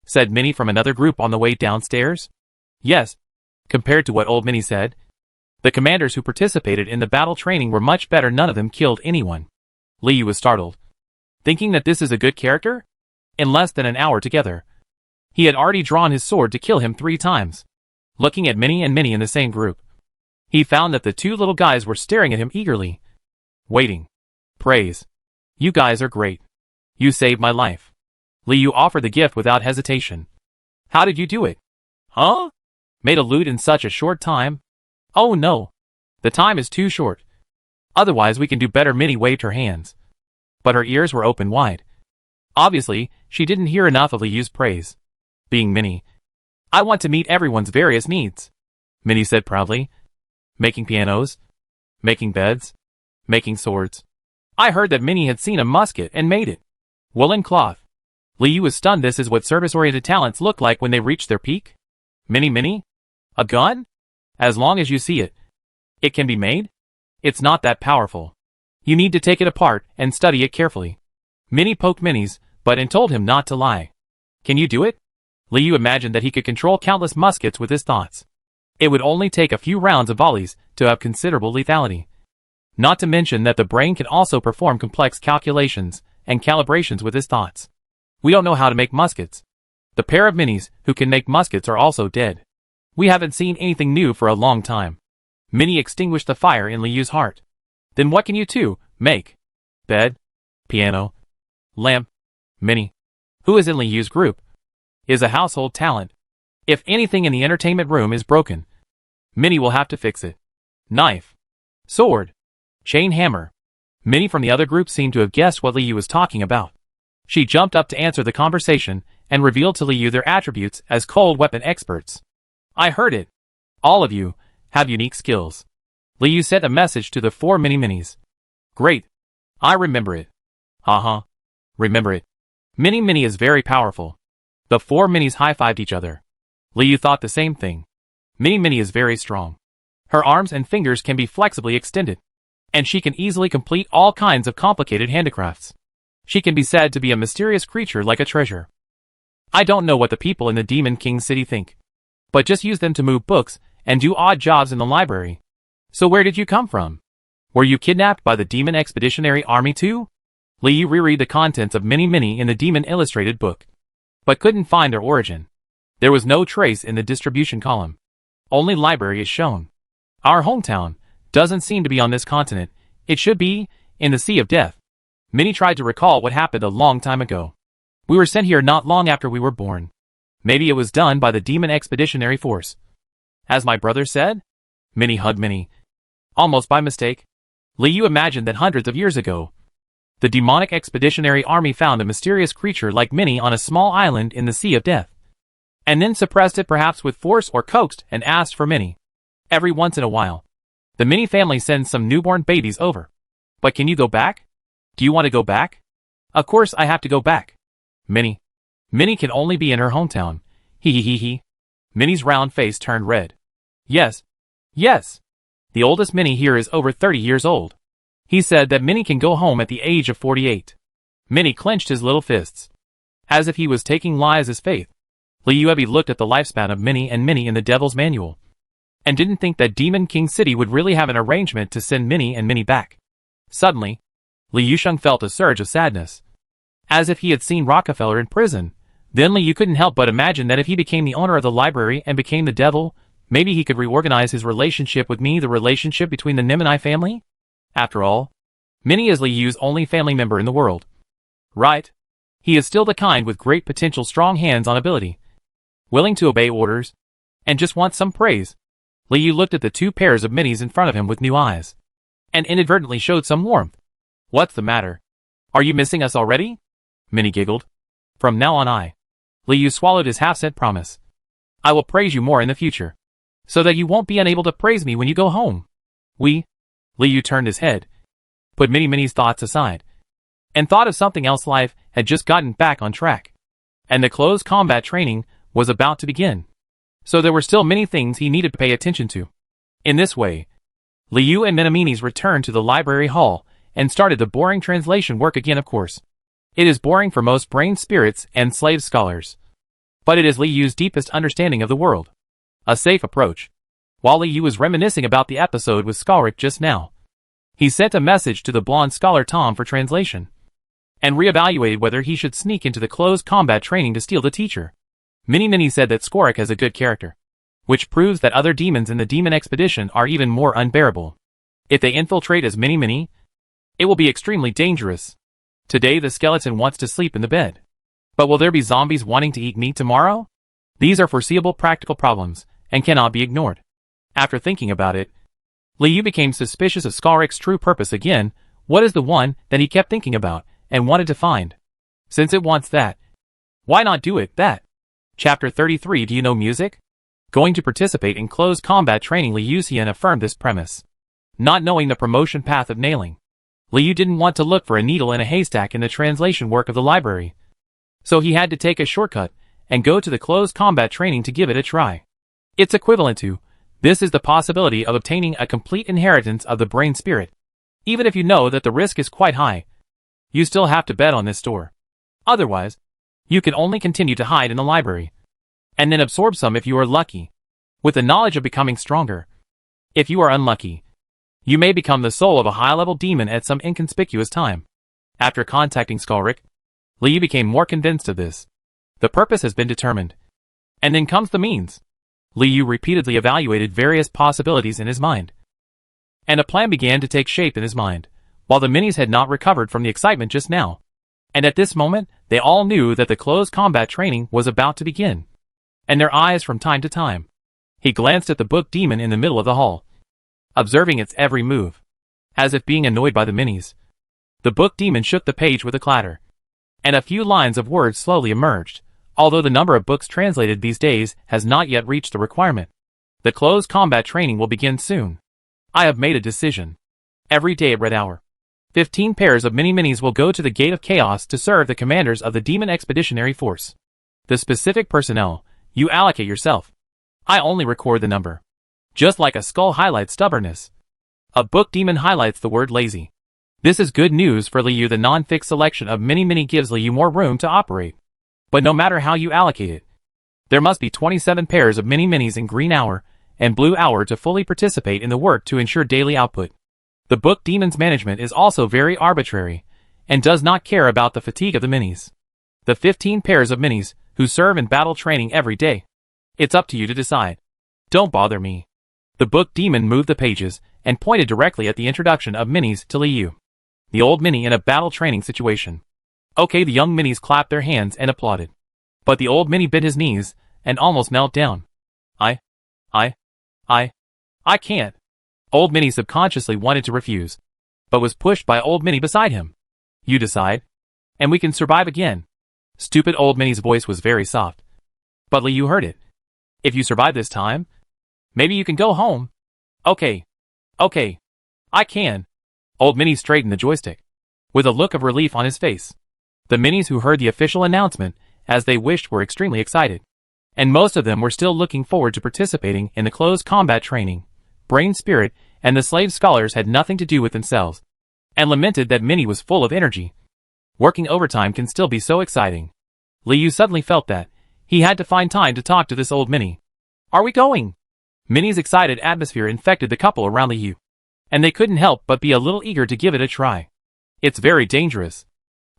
Said Mini from another group on the way downstairs. Yes. Compared to what old Mini said, the commanders who participated in the battle training were much better. None of them killed anyone. Liu was startled. Thinking that this is a good character? In less than an hour together, he had already drawn his sword to kill him 3 times. Looking at Mini and Mini in the same group, he found that the 2 little guys were staring at him eagerly. Waiting. Praise. You guys are great. You saved my life. Liu offered the gift without hesitation. How did you do it? Huh? Made a loot in such a short time? Oh no. The time is too short. Otherwise we can do better. Mini waved her hands. But her ears were open wide. Obviously, she didn't hear enough of Liu's praise. Being Mini, I want to meet everyone's various needs. Mini said proudly. Making pianos. Making beds. Making swords. I heard that Mini had seen a musket and made it. Woolen cloth. Liu was stunned. This is what service-oriented talents look like when they reach their peak? Mini? A gun? As long as you see it. It can be made? It's not that powerful. You need to take it apart and study it carefully. Mini poked Mini's butt and told him not to lie. Can you do it? Liu imagined that he could control countless muskets with his thoughts. It would only take a few rounds of volleys to have considerable lethality. Not to mention that the brain can also perform complex calculations and calibrations with his thoughts. We don't know how to make muskets. The pair of Minis who can make muskets are also dead. We haven't seen anything new for a long time. Mini extinguished the fire in Liu's heart. Then what can you two make? Bed? Piano? Lamp? Mini, who is in Liu's group, is a household talent. If anything in the entertainment room is broken, Mini will have to fix it. Knife. Sword. Chain hammer. Mini from the other group seemed to have guessed what Liu was talking about. She jumped up to answer the conversation and revealed to Liu their attributes as cold weapon experts. I heard it. All of you have unique skills. Liu sent a message to the 4 Minis. Great. I remember it. Haha. Remember it. Mini is very powerful. The 4 Minis high-fived each other. Liu thought the same thing. Mini is very strong. Her arms and fingers can be flexibly extended, and she can easily complete all kinds of complicated handicrafts. She can be said to be a mysterious creature like a treasure. I don't know what the people in the Demon King City think, but just use them to move books and do odd jobs in the library. So where did you come from? Were you kidnapped by the Demon Expeditionary Army too? Liu reread the contents of Mini in the Demon Illustrated book, but couldn't find their origin. There was no trace in the distribution column. Only library is shown. Our hometown doesn't seem to be on this continent. It should be in the Sea of Death. Mini tried to recall what happened a long time ago. We were sent here not long after we were born. Maybe it was done by the Demon Expeditionary Force. As my brother said? Mini hugged Mini. Almost by mistake. Liu imagined that hundreds of years ago, the demonic expeditionary army found a mysterious creature like Mini on a small island in the Sea of Death, and then suppressed it perhaps with force or coaxed and asked for Mini. Every once in a while, the Mini family sends some newborn babies over. But can you go back? Do you want to go back? Of course I have to go back. Mini can only be in her hometown. He. Mini's round face turned red. Yes. The oldest Mini here is over 30 years old. He said that Mini can go home at the age of 48. Mini clenched his little fists, as if he was taking lies as faith. Liu looked at the lifespan of Mini in the Devil's Manual, and didn't think that Demon King City would really have an arrangement to send Mini back. Suddenly, Liu felt a surge of sadness, as if he had seen Rockefeller in prison. Then Liu couldn't help but imagine that if he became the owner of the library and became the devil, Maybe he could reorganize his relationship with me, the relationship between the Nim and I family? After all, Minnie is Li Yu's only family member in the world. Right? He is still the kind with great potential, strong hands-on ability, willing to obey orders, and just wants some praise. Li Yu looked at the two pairs of minis in front of him with new eyes, and inadvertently showed some warmth. What's the matter? Are you missing us already? Minnie giggled. From now on Li Yu swallowed his half-said promise. I will praise you more in the future, so that you won't be unable to praise me when you go home. Li Yu turned his head, put Minnie's thoughts aside, and thought of something else. Life had just gotten back on track, and the close combat training was about to begin. So there were still many things he needed to pay attention to. In this way, Li Yu and Minnie returned to the library hall and started the boring translation work again. Of course, it is boring for most brain spirits and slave scholars, but it is Li Yu's deepest understanding of the world. A safe approach. While Li Yu was reminiscing about the episode with Skalric just now, he sent a message to the blonde scholar Tom for translation, and reevaluated whether he should sneak into the close combat training to steal the teacher. Minnie said that Skalric has a good character, which proves that other demons in the demon expedition are even more unbearable. If they infiltrate as Minnie, it will be extremely dangerous. Today the skeleton wants to sleep in the bed. But will there be zombies wanting to eat meat tomorrow? These are foreseeable practical problems, and cannot be ignored. After thinking about it, Li Yu became suspicious of Skalric's true purpose again. What is the one that he kept thinking about, and wanted to find? Since it wants that, why not do it, that? Chapter 33. Do you know music? Going to participate in close combat training. Li Yuxian affirmed this premise. Not knowing the promotion path of nailing, Li Yu didn't want to look for a needle in a haystack in the translation work of the library. So he had to take a shortcut and go to the close combat training to give it a try. It's equivalent to, this is the possibility of obtaining a complete inheritance of the brain spirit. Even if you know that the risk is quite high, you still have to bet on this store. Otherwise, you can only continue to hide in the library, and then absorb some if you are lucky, with the knowledge of becoming stronger. If you are unlucky, you may become the soul of a high-level demon at some inconspicuous time. After contacting Skalric, Li Yu became more convinced of this. The purpose has been determined, and then comes the means. Li Yu repeatedly evaluated various possibilities in his mind, and a plan began to take shape in his mind, while the minis had not recovered from the excitement just now. And at this moment, they all knew that the close combat training was about to begin, and their eyes from time to time. He glanced at the book demon in the middle of the hall, observing its every move. As if being annoyed by the minis, the book demon shook the page with a clatter, and a few lines of words slowly emerged. Although the number of books translated these days has not yet reached the requirement, the close combat training will begin soon. I have made a decision. Every day at Red Hour, 15 pairs of minis will go to the Gate of Chaos to serve the commanders of the Demon Expeditionary Force. The specific personnel, you allocate yourself. I only record the number. Just like a skull highlights stubbornness, a book demon highlights the word lazy. This is good news for Li Yu. The non-fixed selection of mini gives Li Yu more room to operate. But no matter how you allocate it, there must be 27 pairs of minis in Green Hour and Blue Hour to fully participate in the work to ensure daily output. The book demon's management is also very arbitrary, and does not care about the fatigue of the minis. The 15 pairs of minis, who serve in battle training every day. It's up to you to decide. Don't bother me. The book demon moved the pages, and pointed directly at the introduction of minis to Li Yu. The old mini in a battle training situation. Okay, the young minis clapped their hands and applauded. But the old mini bit his knees, and almost knelt down. I can't. Old Mini subconsciously wanted to refuse, but was pushed by Old Mini beside him. You decide, and we can survive again. Stupid Old Mini's voice was very soft, but Li Yu heard it. If you survive this time, maybe you can go home. Okay, I can. Old Mini straightened the joystick, with a look of relief on his face. The minis who heard the official announcement, as they wished, were extremely excited, and most of them were still looking forward to participating in the close combat training. Brain Spirit and the slave scholars had nothing to do with themselves, and lamented that Mini was full of energy. Working overtime can still be so exciting. Li Yu suddenly felt that he had to find time to talk to this old Mini. Are we going? Mini's excited atmosphere infected the couple around Li Yu, and they couldn't help but be a little eager to give it a try. It's very dangerous.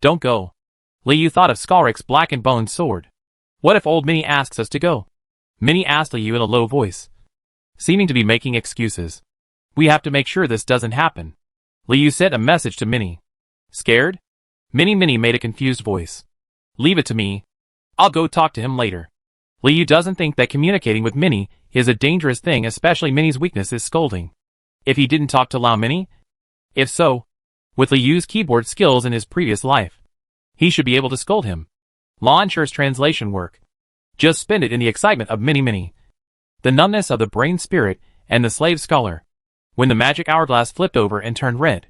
Don't go. Li Yu thought of Skalric's black and bone sword. What if old Mini asks us to go? Mini asked Li Yu in a low voice. seeming to be making excuses. We have to make sure this doesn't happen. Liu sent a message to Minnie. Scared? Minnie made a confused voice. Leave it to me. I'll go talk to him later. Liu doesn't think that communicating with Minnie is a dangerous thing, especially Minnie's weakness is scolding. If he didn't talk to Lao Minnie? If so, with Liu's keyboard skills in his previous life, he should be able to scold him. Law ensures translation work. Just spend it in the excitement of Minnie. The numbness of the brain spirit and the slave scholar. When the magic hourglass flipped over and turned red,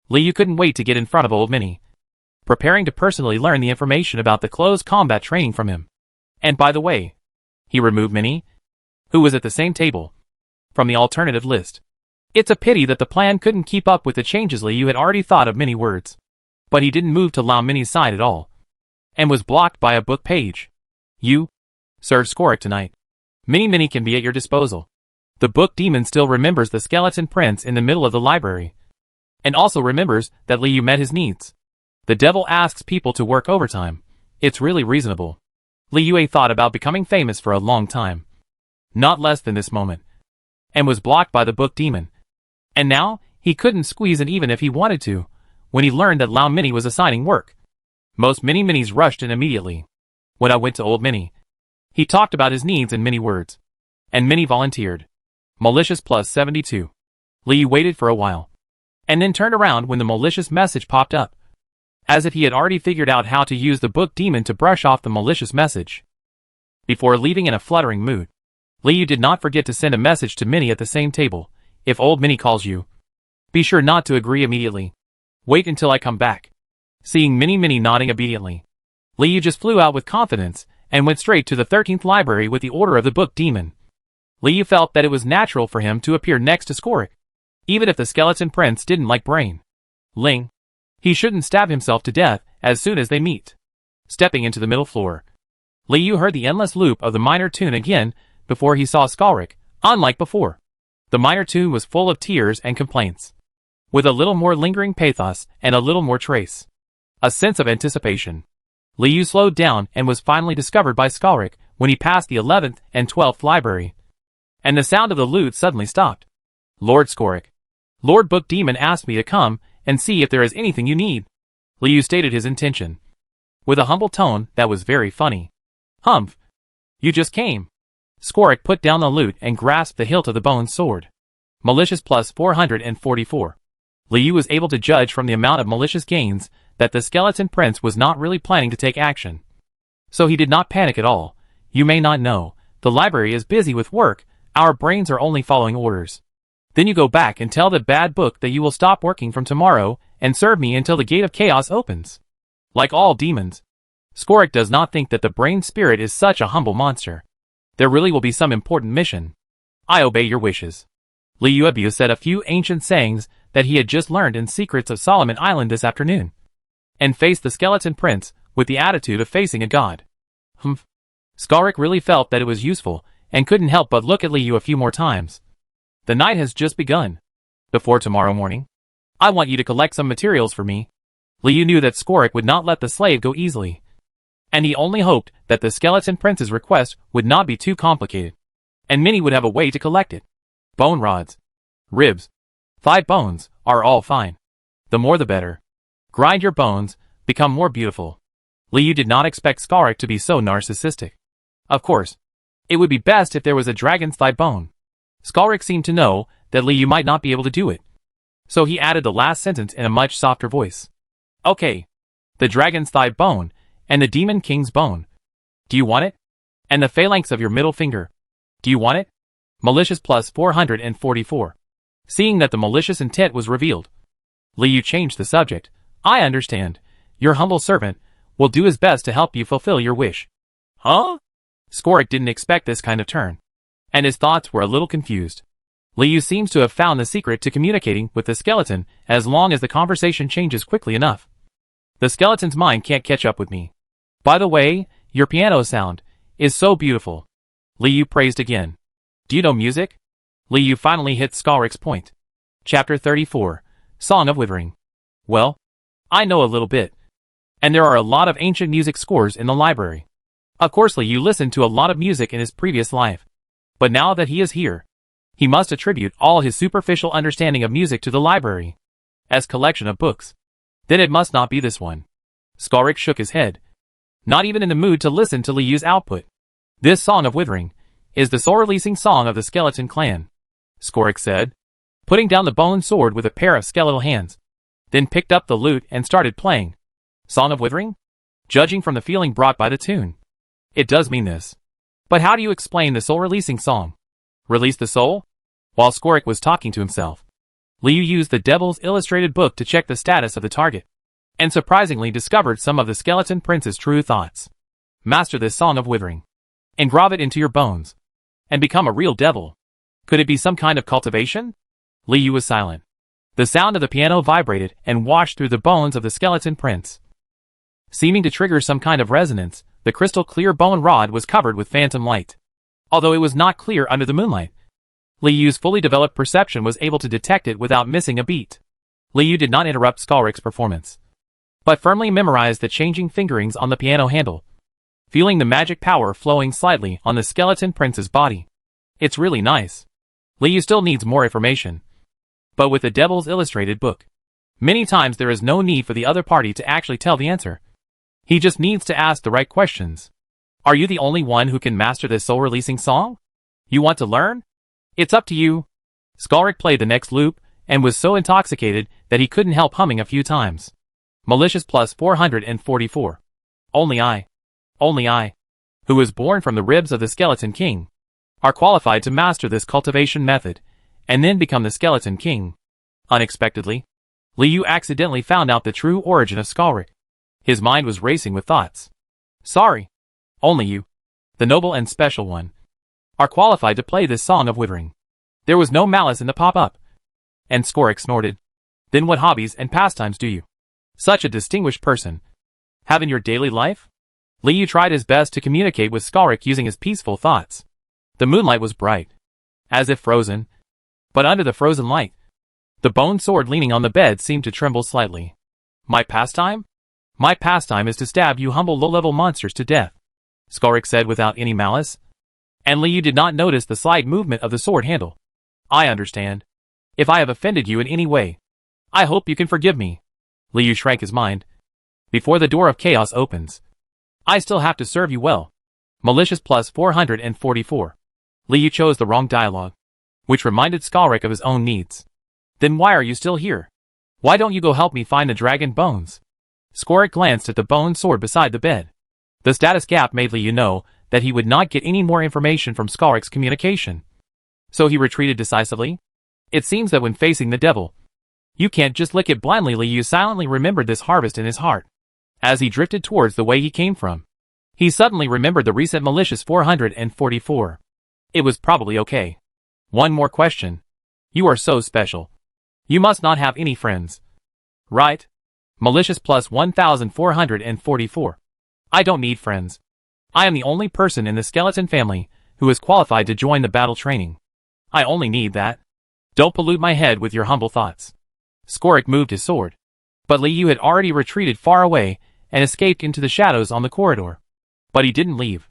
Liu couldn't wait to get in front of old Minnie, preparing to personally learn the information about the close combat training from him. And by the way, he removed Minnie, who was at the same table, from the alternative list. It's a pity that the plan couldn't keep up with the changes Liu had already thought of Minnie words. But he didn't move to Lao Minnie's side at all, and was blocked by a book page. You serve Skorik tonight. Minnie can be at your disposal. The book demon still remembers the skeleton prince in the middle of the library, and also remembers that Liu met his needs. The devil asks people to work overtime. It's really reasonable. Liu thought about becoming famous for a long time, not less than this moment, and was blocked by the book demon. And now, he couldn't squeeze in even if he wanted to, when he learned that Lao Minnie was assigning work. Most Minnies rushed in immediately. When I went to old Minnie, he talked about his needs in Minnie words, and Minnie volunteered. Malicious plus 72. Liu waited for a while, and then turned around when the malicious message popped up, as if he had already figured out how to use the book demon to brush off the malicious message. Before leaving in a fluttering mood, Liu did not forget to send a message to Minnie at the same table. If old Minnie calls you, be sure not to agree immediately. Wait until I come back. Seeing Minnie nodding obediently, Liu just flew out with confidence and went straight to the 13th library with the order of the book demon. Liu felt that it was natural for him to appear next to Skorik, even if the skeleton prince didn't like Brain Ling. He shouldn't stab himself to death as soon as they meet. Stepping into the middle floor, Liu heard the endless loop of the minor tune again before he saw Skorik. Unlike before, the minor tune was full of tears and complaints, with a little more lingering pathos and a little more trace. A sense of anticipation. Liu slowed down and was finally discovered by Skorik when he passed the 11th and 12th library, and the sound of the lute suddenly stopped. Lord Skorik, Lord Book Demon asked me to come and see if there is anything you need. Liu stated his intention, with a humble tone that was very funny. Humph! You just came. Skorik put down the lute and grasped the hilt of the bone sword. Malicious plus 444. Liu was able to judge from the amount of malicious gains that the skeleton prince was not really planning to take action. So he did not panic at all. You may not know, the library is busy with work, our brains are only following orders. Then you go back and tell the bad book that you will stop working from tomorrow and serve me until the gate of chaos opens. Like all demons, Skorik does not think that the brain spirit is such a humble monster. There really will be some important mission. I obey your wishes. Liu said a few ancient sayings that he had just learned in Secrets of Solomon Island this afternoon, and faced the skeleton prince with the attitude of facing a god. Humph. Skorik really felt that it was useful, and couldn't help but look at Liu a few more times. The night has just begun. Before tomorrow morning, I want you to collect some materials for me. Liu knew that Skorik would not let the slave go easily, and he only hoped that the skeleton prince's request would not be too complicated, and Minnie would have a way to collect it. Bone rods, ribs, thigh bones are all fine. The more the better. Grind your bones, become more beautiful. Liu did not expect Skorik to be so narcissistic. Of course, it would be best if there was a dragon's thigh bone. Skorik seemed to know that Liu might not be able to do it, so he added the last sentence in a much softer voice. Okay, the dragon's thigh bone, and the demon king's bone. Do you want it? And the phalanx of your middle finger. Do you want it? Malicious plus 444. Seeing that the malicious intent was revealed, Liu changed the subject. I understand. Your humble servant will do his best to help you fulfill your wish. Huh? Skorik didn't expect this kind of turn, and his thoughts were a little confused. Liu seems to have found the secret to communicating with the skeleton as long as the conversation changes quickly enough. The skeleton's mind can't catch up with me. By the way, your piano sound is so beautiful. Liu praised again. Do you know music? Liu finally hit Skorik's point. Chapter 34, Song of Withering. Well, I know a little bit. And there are a lot of ancient music scores in the library. Of course Liu listened to a lot of music in his previous life. But now that he is here, He must attribute all his superficial understanding of music to the library as collection of books. Then it must not be this one. Skalrik shook his head, not even in the mood to listen to Liyu's output. This Song of Withering is the soul-releasing song of the skeleton clan, Skalrik said, putting down the bone sword with a pair of skeletal hands, then picked up the lute and started playing. Song of Withering? Judging from the feeling brought by the tune, it does mean this. But how do you explain the soul-releasing song? Release the soul? While Skalrik was talking to himself, Liyu used the Devil's Illustrated book to check the status of the target, and surprisingly discovered some of the skeleton prince's true thoughts. Master this Song of Withering. Engrave it into your bones, and become a real devil. Could it be some kind of cultivation? Liyu was silent. The sound of the piano vibrated and washed through the bones of the skeleton prince. Seeming to trigger some kind of resonance, the crystal-clear bone rod was covered with phantom light. Although it was not clear under the moonlight, Liyu's fully developed perception was able to detect it without missing a beat. Liyu did not interrupt Skalrik's performance, but firmly memorized the changing fingerings on the piano handle, feeling the magic power flowing slightly on the skeleton prince's body. It's really nice. Liyu still needs more information, but with the Devil's Illustrated book, many times there is no need for the other party to actually tell the answer. He just needs to ask the right questions. Are you the only one who can master this soul-releasing song? You want to learn? It's up to you. Skalrik played the next loop, and was so intoxicated that he couldn't help humming a few times. Malicious plus 444. Only I, who was born from the ribs of the Skeleton King, are qualified to master this cultivation method, and then become the Skeleton King. Unexpectedly, Liyu accidentally found out the true origin of Skalrik. His mind was racing with thoughts. Sorry. Only you, the noble and special one, are qualified to play this Song of Withering. There was no malice in the pop-up. And Skalrik snorted. Then what hobbies and pastimes do you, such a distinguished person, have in your daily life? Liyu tried his best to communicate with Skalrik using his peaceful thoughts. The moonlight was bright, as if frozen, but under the frozen light, the bone sword leaning on the bed seemed to tremble slightly. My pastime? My pastime is to stab you humble low-level monsters to death, Skalrik said without any malice. And Liyu did not notice the slight movement of the sword handle. I understand. If I have offended you in any way, I hope you can forgive me. Liyu shrank his mind. Before the door of chaos opens, I still have to serve you well. Malicious plus 444. Liyu chose the wrong dialogue, which reminded Skalrik of his own needs. Then why are you still here? Why don't you go help me find the dragon bones? Skalrik glanced at the bone sword beside the bed. The status gap made Liyu know that he would not get any more information from Skalrik's communication. So he retreated decisively. It seems that when facing the devil, you can't just lick it blindly. Liyu silently remembered this harvest in his heart. As he drifted towards the way he came from, he suddenly remembered the recent malicious 444. It was probably okay. One more question. You are so special. You must not have any friends, right? Malicious plus 1444. I don't need friends. I am the only person in the skeleton family who is qualified to join the battle training. I only need that. Don't pollute my head with your humble thoughts. Skalrik moved his sword, but Liyu had already retreated far away and escaped into the shadows on the corridor. But he didn't leave.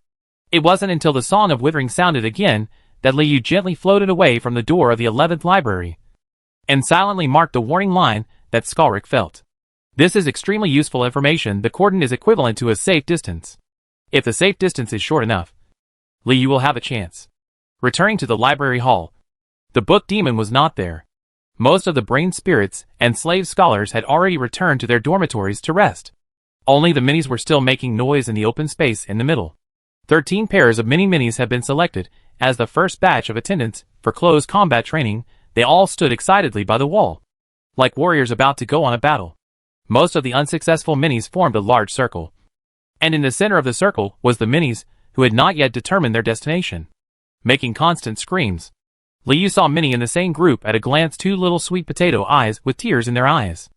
It wasn't until the Song of Withering sounded again that Liyu gently floated away from the door of the 11th library, and silently marked the warning line that Skalrik felt. This is extremely useful information. The cordon is equivalent to a safe distance. If the safe distance is short enough, Liyu will have a chance. Returning to the library hall, the book demon was not there. Most of the brain spirits and slave scholars had already returned to their dormitories to rest. Only the minis were still making noise in the open space in the middle. 13 pairs of mini-minis have been selected as the first batch of attendants for close combat training. They all stood excitedly by the wall, like warriors about to go on a battle. Most of the unsuccessful minis formed a large circle, and in the center of the circle was the minis who had not yet determined their destination, making constant screams. Liyu saw Minnie in the same group at a glance, two little sweet potato eyes with tears in their eyes.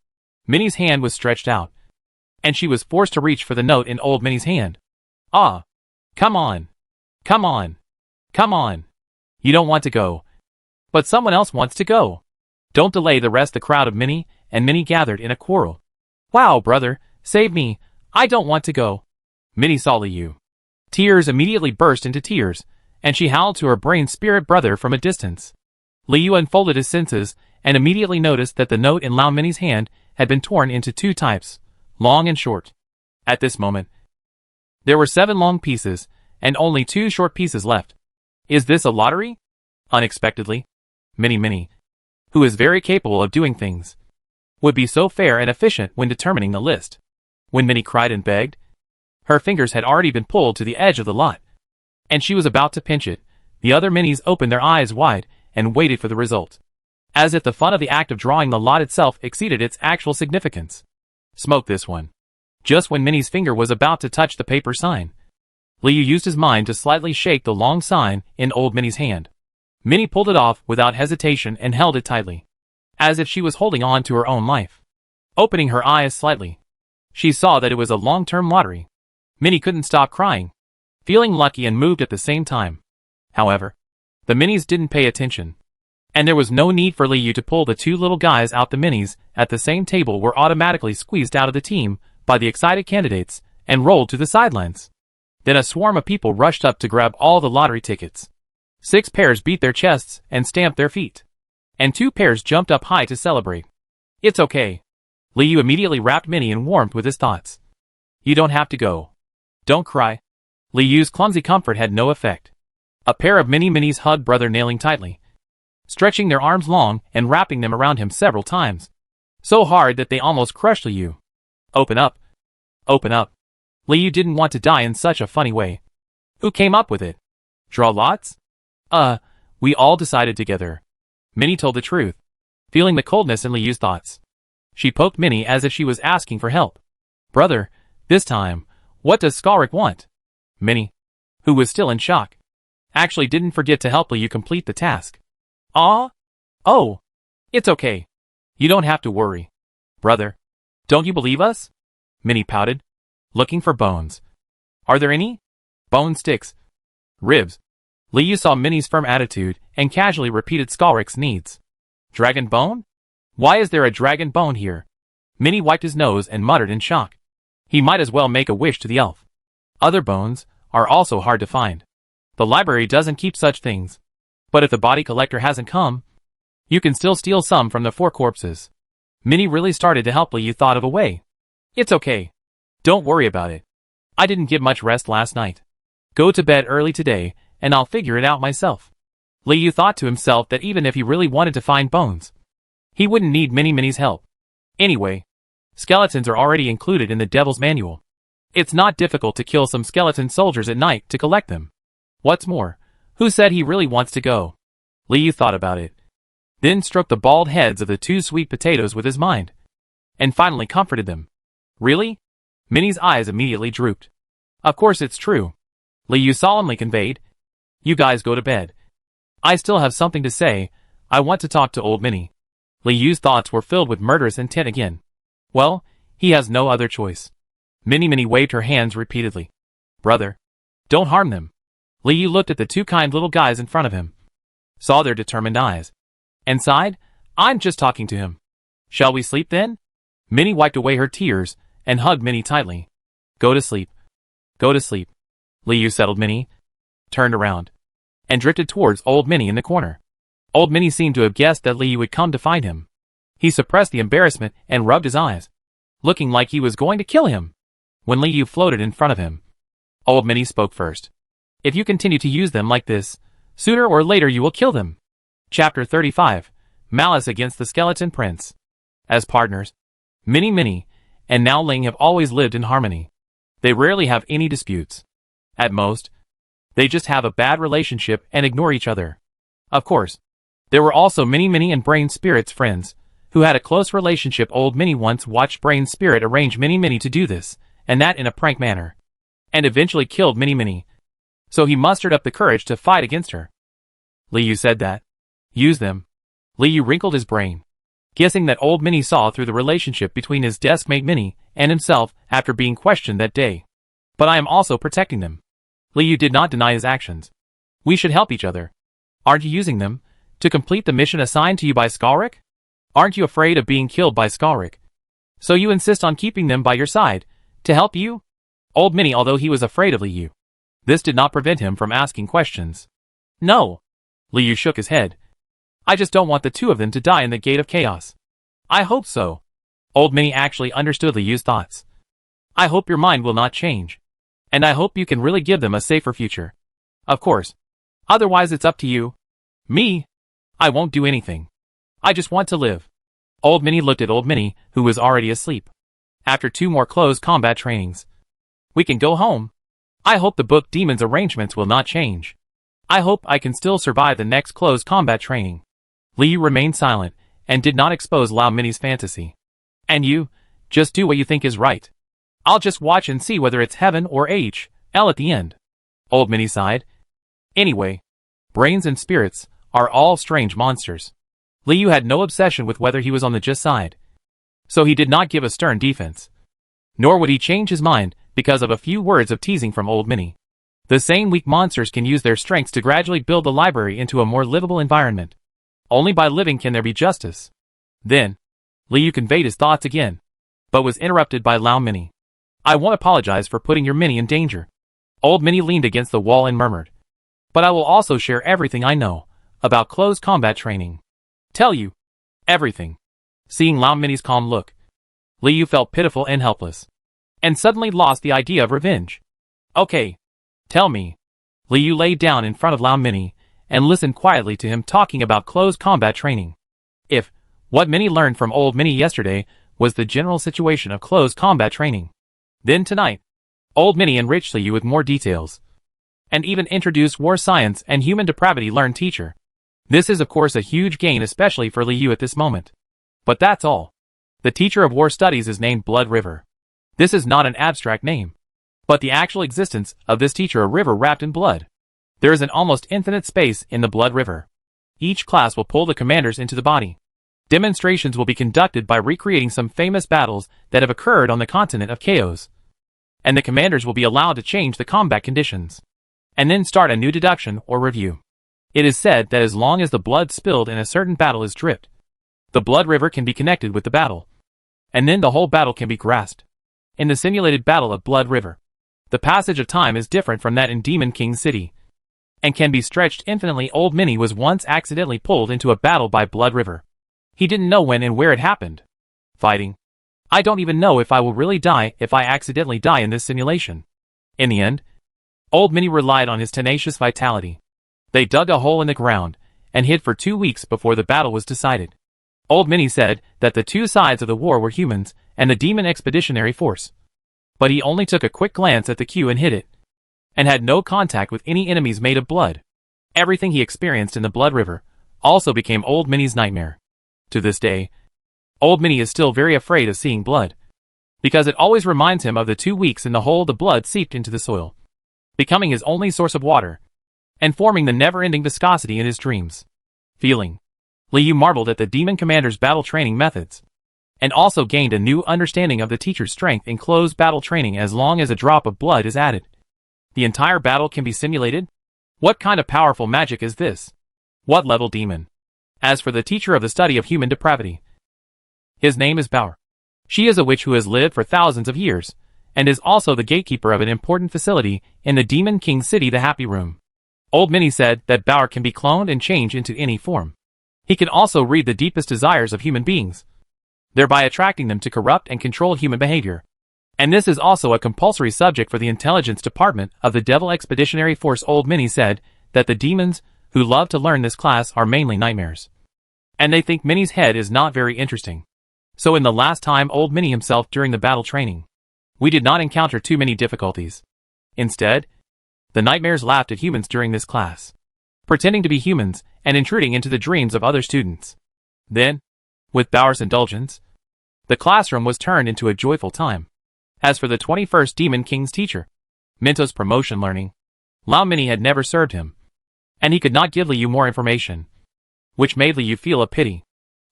Minnie's hand was stretched out, and she was forced to reach for the note in old Minnie's hand. Ah! Come on! Come on! Come on! You don't want to go. But someone else wants to go. Don't delay. The rest. The crowd of Minnie and Minnie gathered in a quarrel. Wow, brother, save me. I don't want to go. Minnie saw Liyu. Tears immediately burst into tears, and she howled to her brain spirit brother from a distance. Liu unfolded his senses and immediately noticed that the note in Lao Mini's hand had been torn into two types, long and short. At this moment, there were 7 long pieces and only 2 short pieces left. Is this a lottery? Unexpectedly, Mini, who is very capable of doing things, would be so fair and efficient when determining the list. When Mini cried and begged, her fingers had already been pulled to the edge of the lot, and she was about to pinch it. The other Minis opened their eyes wide and waited for the result, as if the fun of the act of drawing the lot itself exceeded its actual significance. Smoke this one. Just when Mini's finger was about to touch the paper sign, Liu used his mind to slightly shake the long sign in old Mini's hand. Mini pulled it off without hesitation and held it tightly, as if she was holding on to her own life. Opening her eyes slightly, she saw that it was a long-term lottery. Mini couldn't stop crying, feeling lucky and moved at the same time. However, the Minis didn't pay attention, and there was no need for Liu to pull the 2 little guys out. The Minis at the same table were automatically squeezed out of the team by the excited candidates and rolled to the sidelines. Then a swarm of people rushed up to grab all the lottery tickets. 6 pairs beat their chests and stamped their feet, and 2 pairs jumped up high to celebrate. It's okay. Liu immediately wrapped Mini in warmth with his thoughts. You don't have to go. Don't cry. Liu's clumsy comfort had no effect. A pair of Minis hugged Brother Nailing tightly, stretching their arms long and wrapping them around him several times, so hard that they almost crushed Liu. Open up. Open up. Liu didn't want to die in such a funny way. Who came up with it? Draw lots? We all decided together. Mini told the truth, feeling the coldness in Liu's thoughts. She poked Mini as if she was asking for help. Brother, this time, what does Skalrik want? Mini, who was still in shock, actually didn't forget to help Liu complete the task. Ah? Oh. It's okay. You don't have to worry. Brother, don't you believe us? Mini pouted, looking for bones. Are there any? Bone sticks. Ribs. Liu saw Mini's firm attitude and casually repeated Skalrik's needs. Dragon bone? Why is there a dragon bone here? Mini wiped his nose and muttered in shock. He might as well make a wish to the elf. Other bones are also hard to find. The library doesn't keep such things. But if the body collector hasn't come, you can still steal some from the 4 corpses. Mini really started to help Liu thought of a way. It's okay. Don't worry about it. I didn't get much rest last night. Go to bed early today, and I'll figure it out myself. Liu thought to himself that even if he really wanted to find bones, he wouldn't need Mini's help. Anyway, skeletons are already included in the Devil's Manual. It's not difficult to kill some skeleton soldiers at night to collect them. What's more, who said he really wants to go? Liu thought about it, then stroked the bald heads of the 2 sweet potatoes with his mind, and finally comforted them. Really? Mini's eyes immediately drooped. Of course it's true. Liu solemnly conveyed. You guys go to bed. I still have something to say. I want to talk to old Mini. Liu's thoughts were filled with murderous intent again. Well, he has no other choice. Mini waved her hands repeatedly. Brother, don't harm them. Liu looked at the 2 kind little guys in front of him, saw their determined eyes, and sighed. I'm just talking to him. Shall we sleep then? Mini wiped away her tears and hugged Mini tightly. Go to sleep. Go to sleep. Liu settled Mini, turned around, and drifted towards old Mini in the corner. Old Mini seemed to have guessed that Liu would come to find him. He suppressed the embarrassment and rubbed his eyes, looking like he was going to kill him. When Liu floated in front of him, old Mini spoke first. If you continue to use them like this, sooner or later you will kill them. Chapter 35. Malice against the Skeleton Prince. As partners, Mini and Now Ling have always lived in harmony. They rarely have any disputes. At most, they just have a bad relationship and ignore each other. Of course, there were also Mini and Brain Spirit's friends, who had a close relationship. Old Mini once watched Brain Spirit arrange Mini to do this, and that in a prank manner, and eventually killed Mini. So he mustered up the courage to fight against her. Liu said that. Use them. Liu wrinkled his brain, guessing that old Mini saw through the relationship between his deskmate Mini and himself after being questioned that day. But I am also protecting them. Liu did not deny his actions. We should help each other. Aren't you using them to complete the mission assigned to you by Skalrik? Aren't you afraid of being killed by Skalrik? So you insist on keeping them by your side to help you? Old Mini, although he was afraid of Liu, this did not prevent him from asking questions. No. Liu shook his head. I just don't want the two of them to die in the gate of chaos. I hope so. Old Minnie actually understood Liyu's thoughts. I hope your mind will not change. And I hope you can really give them a safer future. Of course. Otherwise it's up to you. Me? I won't do anything. I just want to live. Old Minnie looked at Old Minnie, who was already asleep. After 2 more close combat trainings, we can go home. I hope the book demon's arrangements will not change. I hope I can still survive the next close combat training. Liyu remained silent, and did not expose Lao Minnie's fantasy. And you, just do what you think is right. I'll just watch and see whether it's heaven or hell at the end. Old Minnie sighed. Anyway, brains and spirits are all strange monsters. Liu had no obsession with whether he was on the just side. So he did not give a stern defense. Nor would he change his mind because of a few words of teasing from Old Minnie. The same weak monsters can use their strengths to gradually build the library into a more livable environment. Only by living can there be justice. Then, Liu conveyed his thoughts again, but was interrupted by Lao Minnie. I won't apologize for putting your Minnie in danger. Old Minnie leaned against the wall and murmured. But I will also share everything I know about close combat training. Tell you everything. Seeing Lao Minnie's calm look, Liu felt pitiful and helpless, and suddenly lost the idea of revenge. Okay, tell me. Liu lay down in front of Lao Minnie and listened quietly to him talking about close combat training. If what Minnie learned from Old Minnie yesterday was the general situation of close combat training, then tonight, Old Minnie enriched Liu with more details, and even introduced war science and human depravity learned teacher. This is of course a huge gain especially for Liu at this moment. But that's all. The teacher of war studies is named Blood River. This is not an abstract name, but the actual existence of this teacher, a river wrapped in blood. There is an almost infinite space in the Blood River. Each class will pull the commanders into the body. Demonstrations will be conducted by recreating some famous battles that have occurred on the continent of Chaos. And the commanders will be allowed to change the combat conditions, and then start a new deduction or review. It is said that as long as the blood spilled in a certain battle is dripped, the blood river can be connected with the battle, and then the whole battle can be grasped. In the simulated battle of Blood River, the passage of time is different from that in Demon King City, and can be stretched infinitely. Old Minnie was once accidentally pulled into a battle by Blood River. He didn't know when and where it happened. Fighting. I don't even know if I will really die if I accidentally die in this simulation. In the end, Old Minnie relied on his tenacious vitality. They dug a hole in the ground, and hid for 2 weeks before the battle was decided. Old Minnie said that the two sides of the war were humans and the demon expeditionary force. But he only took a quick glance at the queue and hid it, and had no contact with any enemies made of blood. Everything he experienced in the Blood River also became Old Minnie's nightmare. To this day, Old Minnie is still very afraid of seeing blood, because it always reminds him of the 2 weeks in the hole the blood seeped into the soil, becoming his only source of water, and forming the never-ending viscosity in his dreams. Feeling. Liu marveled at the demon commander's battle training methods, and also gained a new understanding of the teacher's strength in closed battle training. As long as a drop of blood is added, the entire battle can be simulated? What kind of powerful magic is this? What level demon? As for the teacher of the study of human depravity, his name is Bauer. She is a witch who has lived for thousands of years, and is also the gatekeeper of an important facility in the Demon King City, the Happy Room. Old Minnie said that Bauer can be cloned and changed into any form. He can also read the deepest desires of human beings, thereby attracting them to corrupt and control human behavior. And this is also a compulsory subject for the intelligence department of the Devil Expeditionary Force. Old Minnie said that the demons who love to learn this class are mainly nightmares, and they think Minnie's head is not very interesting. So in the last time Old Minnie himself during the battle training, we did not encounter too many difficulties. Instead, the nightmares laughed at humans during this class, pretending to be humans and intruding into the dreams of other students. Then, with Bauer's indulgence, the classroom was turned into a joyful time. As for the 21st Demon King's teacher, Minto's promotion learning, Lao Minnie had never served him, and he could not give Liu more information, which made Liu feel a pity.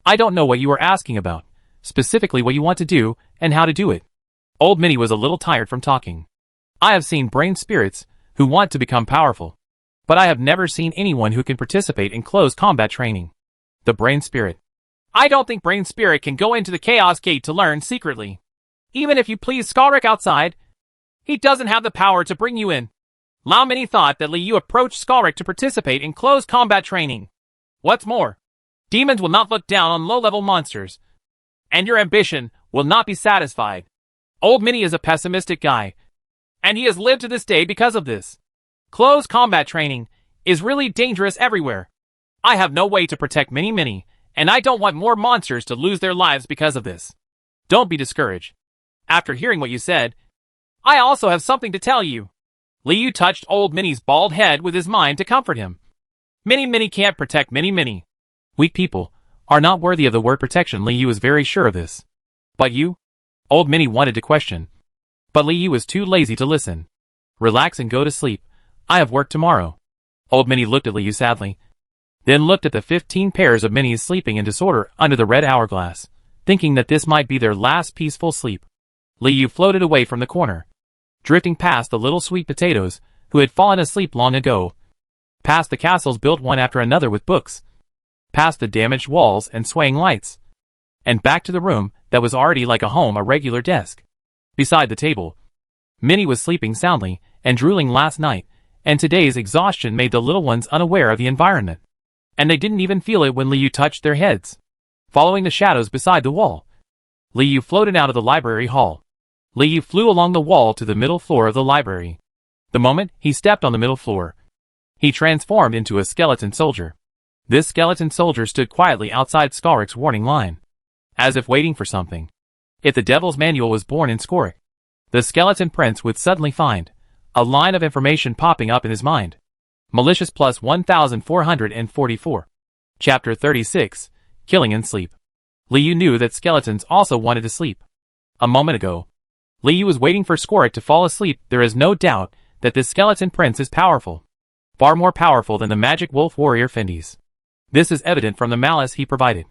I don't know what you are asking about, specifically what you want to do and how to do it. Old Minnie was a little tired from talking. I have seen brain spirits who want to become powerful, but I have never seen anyone who can participate in close combat training. The brain spirit. I don't think brain spirit can go into the Chaos Gate to learn secretly. Even if you please Skalrik outside, he doesn't have the power to bring you in. Lao Minnie thought that Liu approached Skalrik to participate in close combat training. What's more, Demons will not look down on low-level monsters, and your ambition will not be satisfied. Old Minnie is a pessimistic guy, and he has lived to this day because of this. Close combat training is really dangerous everywhere. I have no way to protect Minnie, and I don't want more monsters to lose their lives because of this. Don't be discouraged. After hearing what you said, I also have something to tell you. Liu touched old Minnie's bald head with his mind to comfort him. Minnie can't protect Minnie. Weak people are not worthy of the word protection. Liu was very sure of this. But you? Old Minnie wanted to question. But Liu was too lazy to listen. Relax and go to sleep. I have work tomorrow. Old Minnie looked at Liu sadly, then looked at the 15 pairs of Minnies sleeping in disorder under the red hourglass, thinking that this might be their last peaceful sleep. Liu floated away from the corner, drifting past the little sweet potatoes who had fallen asleep long ago, past the castles built one after another with books, past the damaged walls and swaying lights, and back to the room that was already like a home, a regular desk. Beside the table, Minnie was sleeping soundly and drooling last night, and today's exhaustion made the little ones unaware of the environment, and they didn't even feel it when Liu touched their heads. Following the shadows beside the wall, Liu floated out of the library hall. Liu flew along the wall to the middle floor of the library. The moment he stepped on the middle floor, he transformed into a skeleton soldier. This skeleton soldier stood quietly outside Skorik's warning line, as if waiting for something. If the Devil's Manual was born in Skorik, the skeleton prince would suddenly find a line of information popping up in his mind. Malicious plus 1444. Chapter 36, Killing in Sleep. Liu knew that skeletons also wanted to sleep. A moment ago, Liu was waiting for Skorik to fall asleep. There is no doubt that this skeleton prince is powerful. Far more powerful than the magic wolf warrior Findies. This is evident from the malice he provided.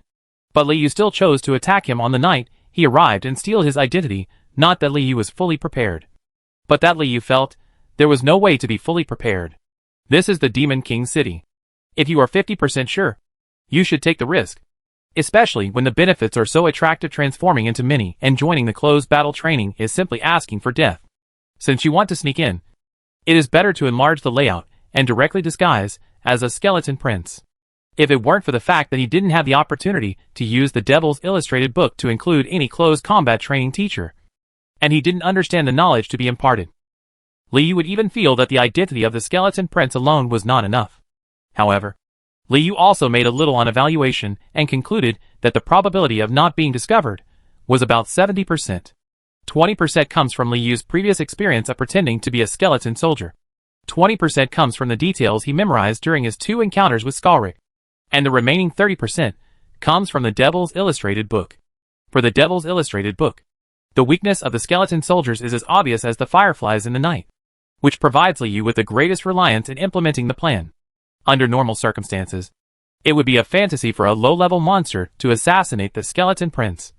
But Liu still chose to attack him on the night he arrived and steal his identity, not that Liu was fully prepared, but that Liu felt there was no way to be fully prepared. This is the Demon King City. If you are 50% sure, you should take the risk. Especially when the benefits are so attractive. Transforming into Minnie and joining the closed battle training is simply asking for death. Since you want to sneak in, it is better to enlarge the layout and directly disguise as a skeleton prince. If it weren't for the fact that he didn't have the opportunity to use the Devil's Illustrated book to include any closed combat training teacher, and he didn't understand the knowledge to be imparted, Liu would even feel that the identity of the skeleton prince alone was not enough. However, Liu also made a little on evaluation and concluded that the probability of not being discovered was about 70%. 20% comes from Liu's previous experience of pretending to be a skeleton soldier. 20% comes from the details he memorized during his 2 encounters with Skorik. And the remaining 30% comes from the Devil's Illustrated book. For the Devil's Illustrated book, the weakness of the skeleton soldiers is as obvious as the fireflies in the night, which provides Liu with the greatest reliance in implementing the plan. Under normal circumstances, it would be a fantasy for a low-level monster to assassinate the skeleton prince.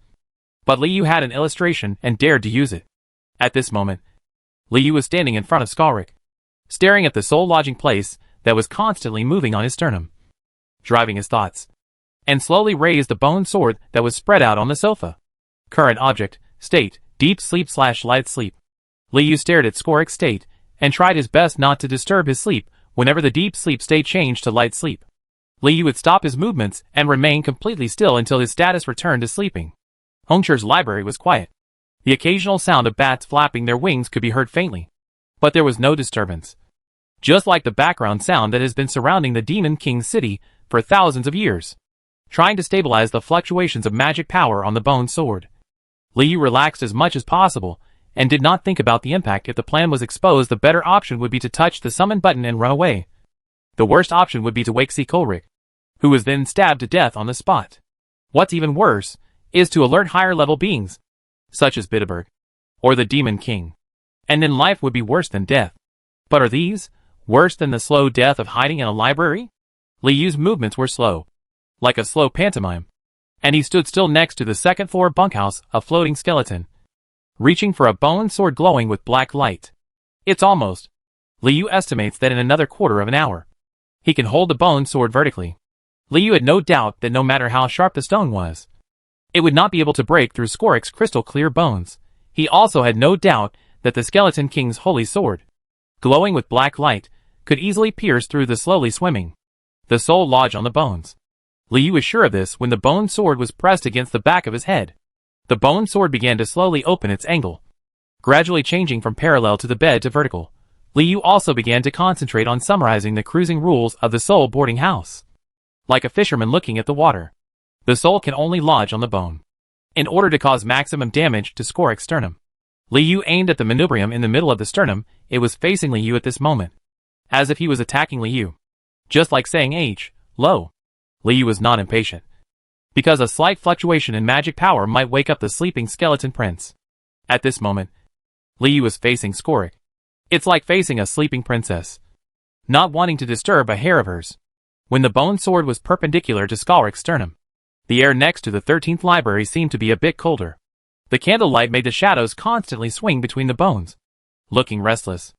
But Liu had an illustration and dared to use it. At this moment, Liu was standing in front of Skorik, staring at the soul-lodging place that was constantly moving on his sternum, driving his thoughts, and slowly raised the bone sword that was spread out on the sofa. Current object, state, deep sleep/light sleep. Liu stared at Skorik's state and tried his best not to disturb his sleep whenever the deep sleep state changed to light sleep. Liu would stop his movements and remain completely still until his status returned to sleeping. Hongchu's library was quiet. The occasional sound of bats flapping their wings could be heard faintly, but there was no disturbance. Just like the background sound that has been surrounding the Demon King City for thousands of years, trying to stabilize the fluctuations of magic power on the bone sword. Liu relaxed as much as possible and did not think about the impact. If the plan was exposed, the better option would be to touch the summon button and run away. The worst option would be to wake Skorik, who was then stabbed to death on the spot. What's even worse is to alert higher level beings, such as Bitterberg, or the Demon King. And then life would be worse than death. But are these worse than the slow death of hiding in a library? Liu's movements were slow, like a slow pantomime, and he stood still next to the second floor bunkhouse, a floating skeleton, reaching for a bone sword glowing with black light. It's almost. Liu estimates that in another quarter of an hour, he can hold the bone sword vertically. Liu had no doubt that no matter how sharp the stone was, it would not be able to break through Skorik's crystal clear bones. He also had no doubt that the skeleton king's holy sword, glowing with black light, could easily pierce through the slowly swimming the soul lodge on the bones. Liu was sure of this when the bone sword was pressed against the back of his head. The bone sword began to slowly open its angle, gradually changing from parallel to the bed to vertical. Liu also began to concentrate on summarizing the cruising rules of the soul boarding house. Like a fisherman looking at the water, the soul can only lodge on the bone. In order to cause maximum damage to Skorik's sternum, Liu aimed at the manubrium in the middle of the sternum. It was facing Liu at this moment, as if he was attacking Liu. Just like saying H, low. Liu was not impatient, because a slight fluctuation in magic power might wake up the sleeping skeleton prince. At this moment, Liu was facing Skorik. It's like facing a sleeping princess, not wanting to disturb a hair of hers. When the bone sword was perpendicular to Skorik's sternum, the air next to the 13th library seemed to be a bit colder. The candlelight made the shadows constantly swing between the bones, looking restless.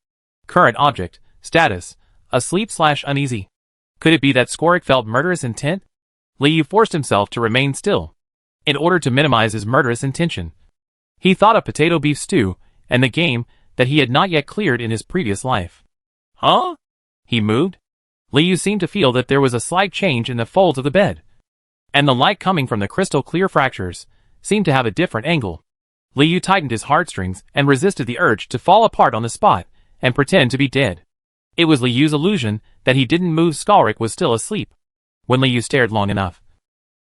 Current object, status, asleep/uneasy. Could it be that Skorik felt murderous intent? Liu forced himself to remain still, in order to minimize his murderous intention. He thought of potato beef stew, and the game that he had not yet cleared in his previous life. Huh? He moved. Liu seemed to feel that there was a slight change in the folds of the bed, and the light coming from the crystal clear fractures seemed to have a different angle. Liu tightened his heartstrings and resisted the urge to fall apart on the spot and pretend to be dead. It was Liu's illusion that he didn't move. Skorik was still asleep. When Liu stared long enough,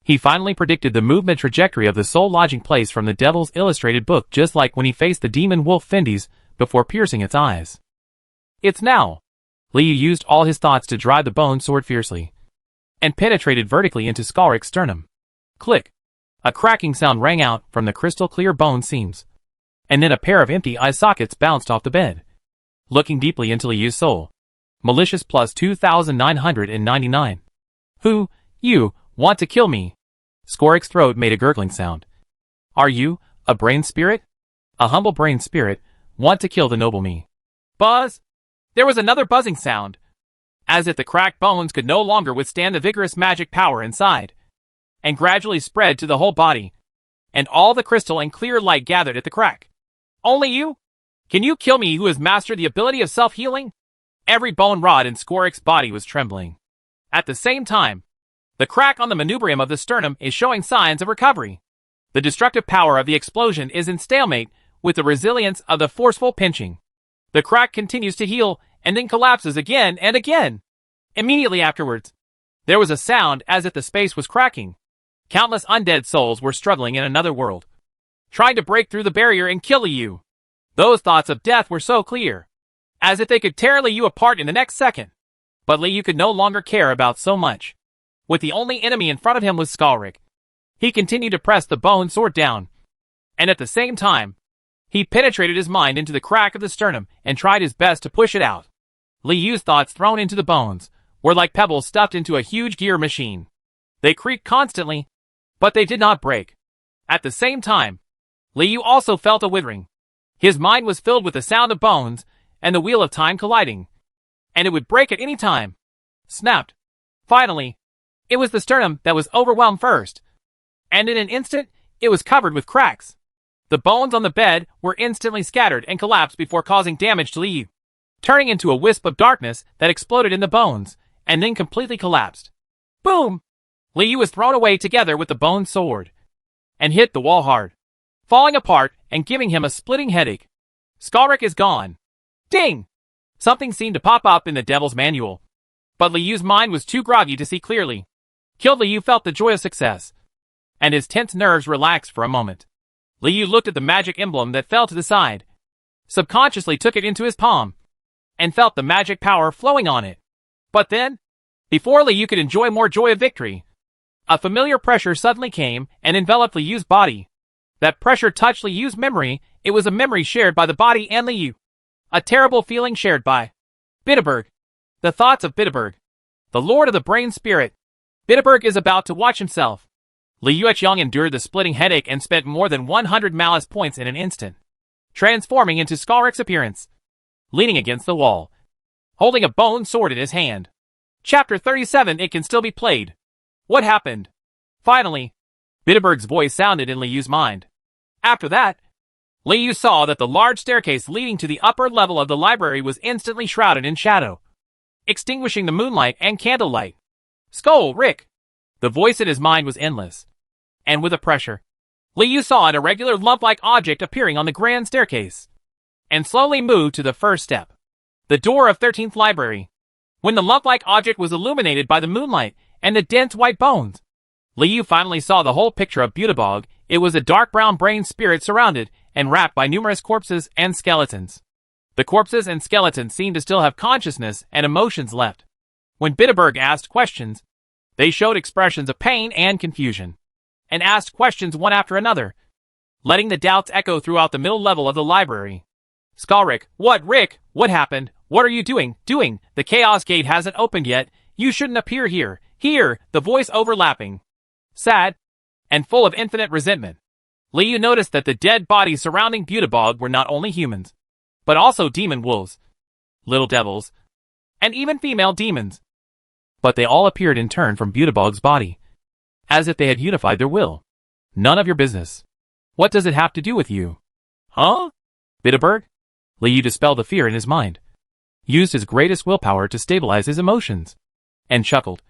he finally predicted the movement trajectory of the soul lodging place from the Devil's Illustrated book, just like when he faced the demon wolf Findes before piercing its eyes. It's now. Liu used all his thoughts to drive the bone sword fiercely, and penetrated vertically into Skorik's sternum. Click! A cracking sound rang out from the crystal clear bone seams, and then a pair of empty eye sockets bounced off the bed. Looking deeply into Liu's soul, malicious plus 2,999. Who, you, want to kill me? Skorik's throat made a gurgling sound. Are you, a brain spirit? A humble brain spirit, want to kill the noble me? Buzz! There was another buzzing sound, as if the cracked bones could no longer withstand the vigorous magic power inside, and gradually spread to the whole body, and all the crystal and clear light gathered at the crack. Only you? Can you kill me who has mastered the ability of self-healing? Every bone rod in Skorik's body was trembling. At the same time, the crack on the manubrium of the sternum is showing signs of recovery. The destructive power of the explosion is in stalemate with the resilience of the forceful pinching. The crack continues to heal and then collapses again and again. Immediately afterwards, there was a sound as if the space was cracking. Countless undead souls were struggling in another world, trying to break through the barrier and kill you. Those thoughts of death were so clear, as if they could tear Liu apart in the next second. But Liu could no longer care about so much. With the only enemy in front of him was Skorik, he continued to press the bone sword down, and at the same time, he penetrated his mind into the crack of the sternum and tried his best to push it out. Liu's thoughts thrown into the bones were like pebbles stuffed into a huge gear machine. They creaked constantly, but they did not break. At the same time, Liu also felt a withering. His mind was filled with the sound of bones and the wheel of time colliding, and it would break at any time. Snapped. Finally, it was the sternum that was overwhelmed first, and in an instant, it was covered with cracks. The bones on the bed were instantly scattered and collapsed before causing damage to Liu, turning into a wisp of darkness that exploded in the bones, and then completely collapsed. Boom! Liu was thrown away together with the bone sword, and hit the wall hard, falling apart and giving him a splitting headache. Skorik is gone. Ding! Something seemed to pop up in the Devil's Manual, but Liu's mind was too groggy to see clearly. Killed Liu felt the joy of success, and his tense nerves relaxed for a moment. Liu looked at the magic emblem that fell to the side, subconsciously took it into his palm, and felt the magic power flowing on it. But then, before Liu could enjoy more joy of victory, a familiar pressure suddenly came and enveloped Liu's body. That pressure touched Liu's memory. It was a memory shared by the body and Liu. A terrible feeling shared by Bitterberg. The thoughts of Bitterberg, the lord of the brain spirit. Bitterberg is about to watch himself. Liu Yuechang endured the splitting headache and spent more than 100 malice points in an instant, transforming into Skorik's appearance, leaning against the wall, holding a bone sword in his hand. Chapter 37. It can still be played. What happened? Finally, Bitterberg's voice sounded in Liu's mind. After that, Liu saw that the large staircase leading to the upper level of the library was instantly shrouded in shadow, extinguishing the moonlight and candlelight. Skull, Rick! The voice in his mind was endless. And with a pressure, Liu saw an irregular lump-like object appearing on the grand staircase, and slowly moved to the first step, the door of 13th library. When the lump-like object was illuminated by the moonlight and the dense white bones, Liu finally saw the whole picture of Butebog. It was a dark brown brain spirit surrounded and wrapped by numerous corpses and skeletons. The corpses and skeletons seemed to still have consciousness and emotions left. When Butebog asked questions, they showed expressions of pain and confusion, and asked questions one after another, letting the doubts echo throughout the middle level of the library. Skalric, what, Rick? What happened? What are you doing? The Chaos Gate hasn't opened yet. You shouldn't appear here. Here, the voice overlapping, sad, and full of infinite resentment. Liu noticed that the dead bodies surrounding Butebog were not only humans, but also demon wolves, little devils, and even female demons. But they all appeared in turn from Butebog's body, as if they had unified their will. None of your business. What does it have to do with you? Huh? Butebog? Liu dispelled the fear in his mind, used his greatest willpower to stabilize his emotions, and chuckled.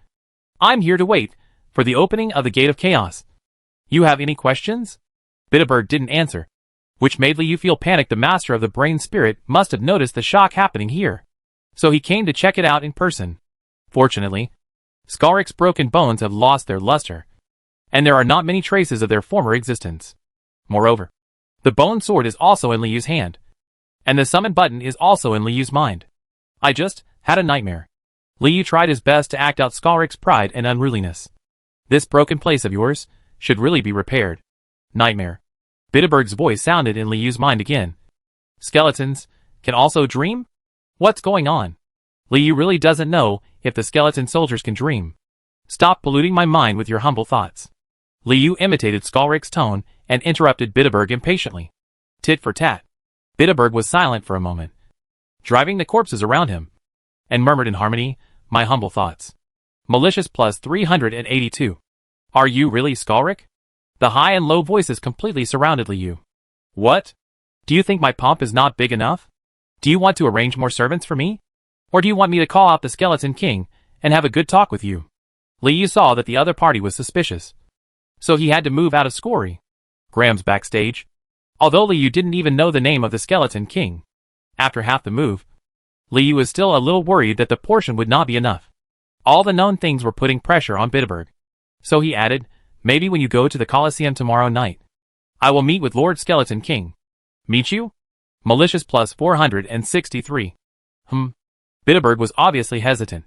I'm here to wait for the opening of the Gate of Chaos. You have any questions? Butebog didn't answer, which made Liu feel panicked. The master of the brain spirit must have noticed the shock happening here, so he came to check it out in person. Fortunately, Skalric's broken bones have lost their luster, and there are not many traces of their former existence. Moreover, the bone sword is also in Liu's hand, and the summon button is also in Liu's mind. I just had a nightmare. Liu tried his best to act out Skalric's pride and unruliness. This broken place of yours should really be repaired. Nightmare. Butebog's voice sounded in Liu's mind again. Skeletons can also dream? What's going on? Liu really doesn't know if the skeleton soldiers can dream. Stop polluting my mind with your humble thoughts. Liu imitated Skalric's tone and interrupted Butebog impatiently. Tit for tat. Butebog was silent for a moment, driving the corpses around him, and murmured in harmony, my humble thoughts. Malicious plus 382. Are you really Skalric? The high and low voices completely surrounded Liu. What? Do you think my pomp is not big enough? Do you want to arrange more servants for me? Or do you want me to call out the Skeleton King and have a good talk with you? Liu saw that the other party was suspicious, so he had to move out of Scory. Graham's backstage. Although Liu didn't even know the name of the Skeleton King, after half the move, Liu was still a little worried that the portion would not be enough. All the known things were putting pressure on Butebog, so he added, maybe when you go to the Colosseum tomorrow night, I will meet with Lord Skeleton King. Meet you? Malicious plus 463. Butebog was obviously hesitant,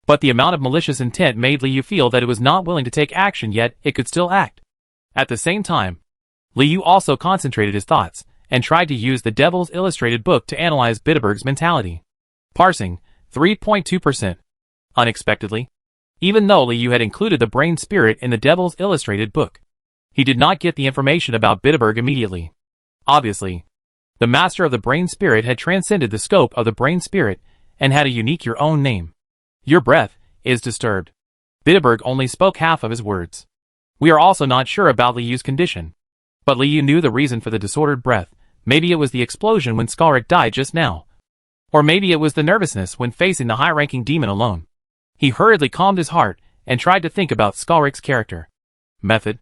but the amount of malicious intent made Liu feel that it was not willing to take action, yet it could still act. At the same time, Liu also concentrated his thoughts and tried to use the Devil's Illustrated book to analyze Butebog's mentality. Parsing, 3.2%. Unexpectedly, even though Liu had included the brain spirit in the Devil's Illustrated book, he did not get the information about Butebog immediately. Obviously, the master of the brain spirit had transcended the scope of the brain spirit and had a unique your own name. Your breath is disturbed. Butebog only spoke half of his words. We are also not sure about Liu's condition, but Liu knew the reason for the disordered breath. Maybe it was the explosion when Skalric died just now, or maybe it was the nervousness when facing the high-ranking demon alone. He hurriedly calmed his heart and tried to think about Skalric's character. Method.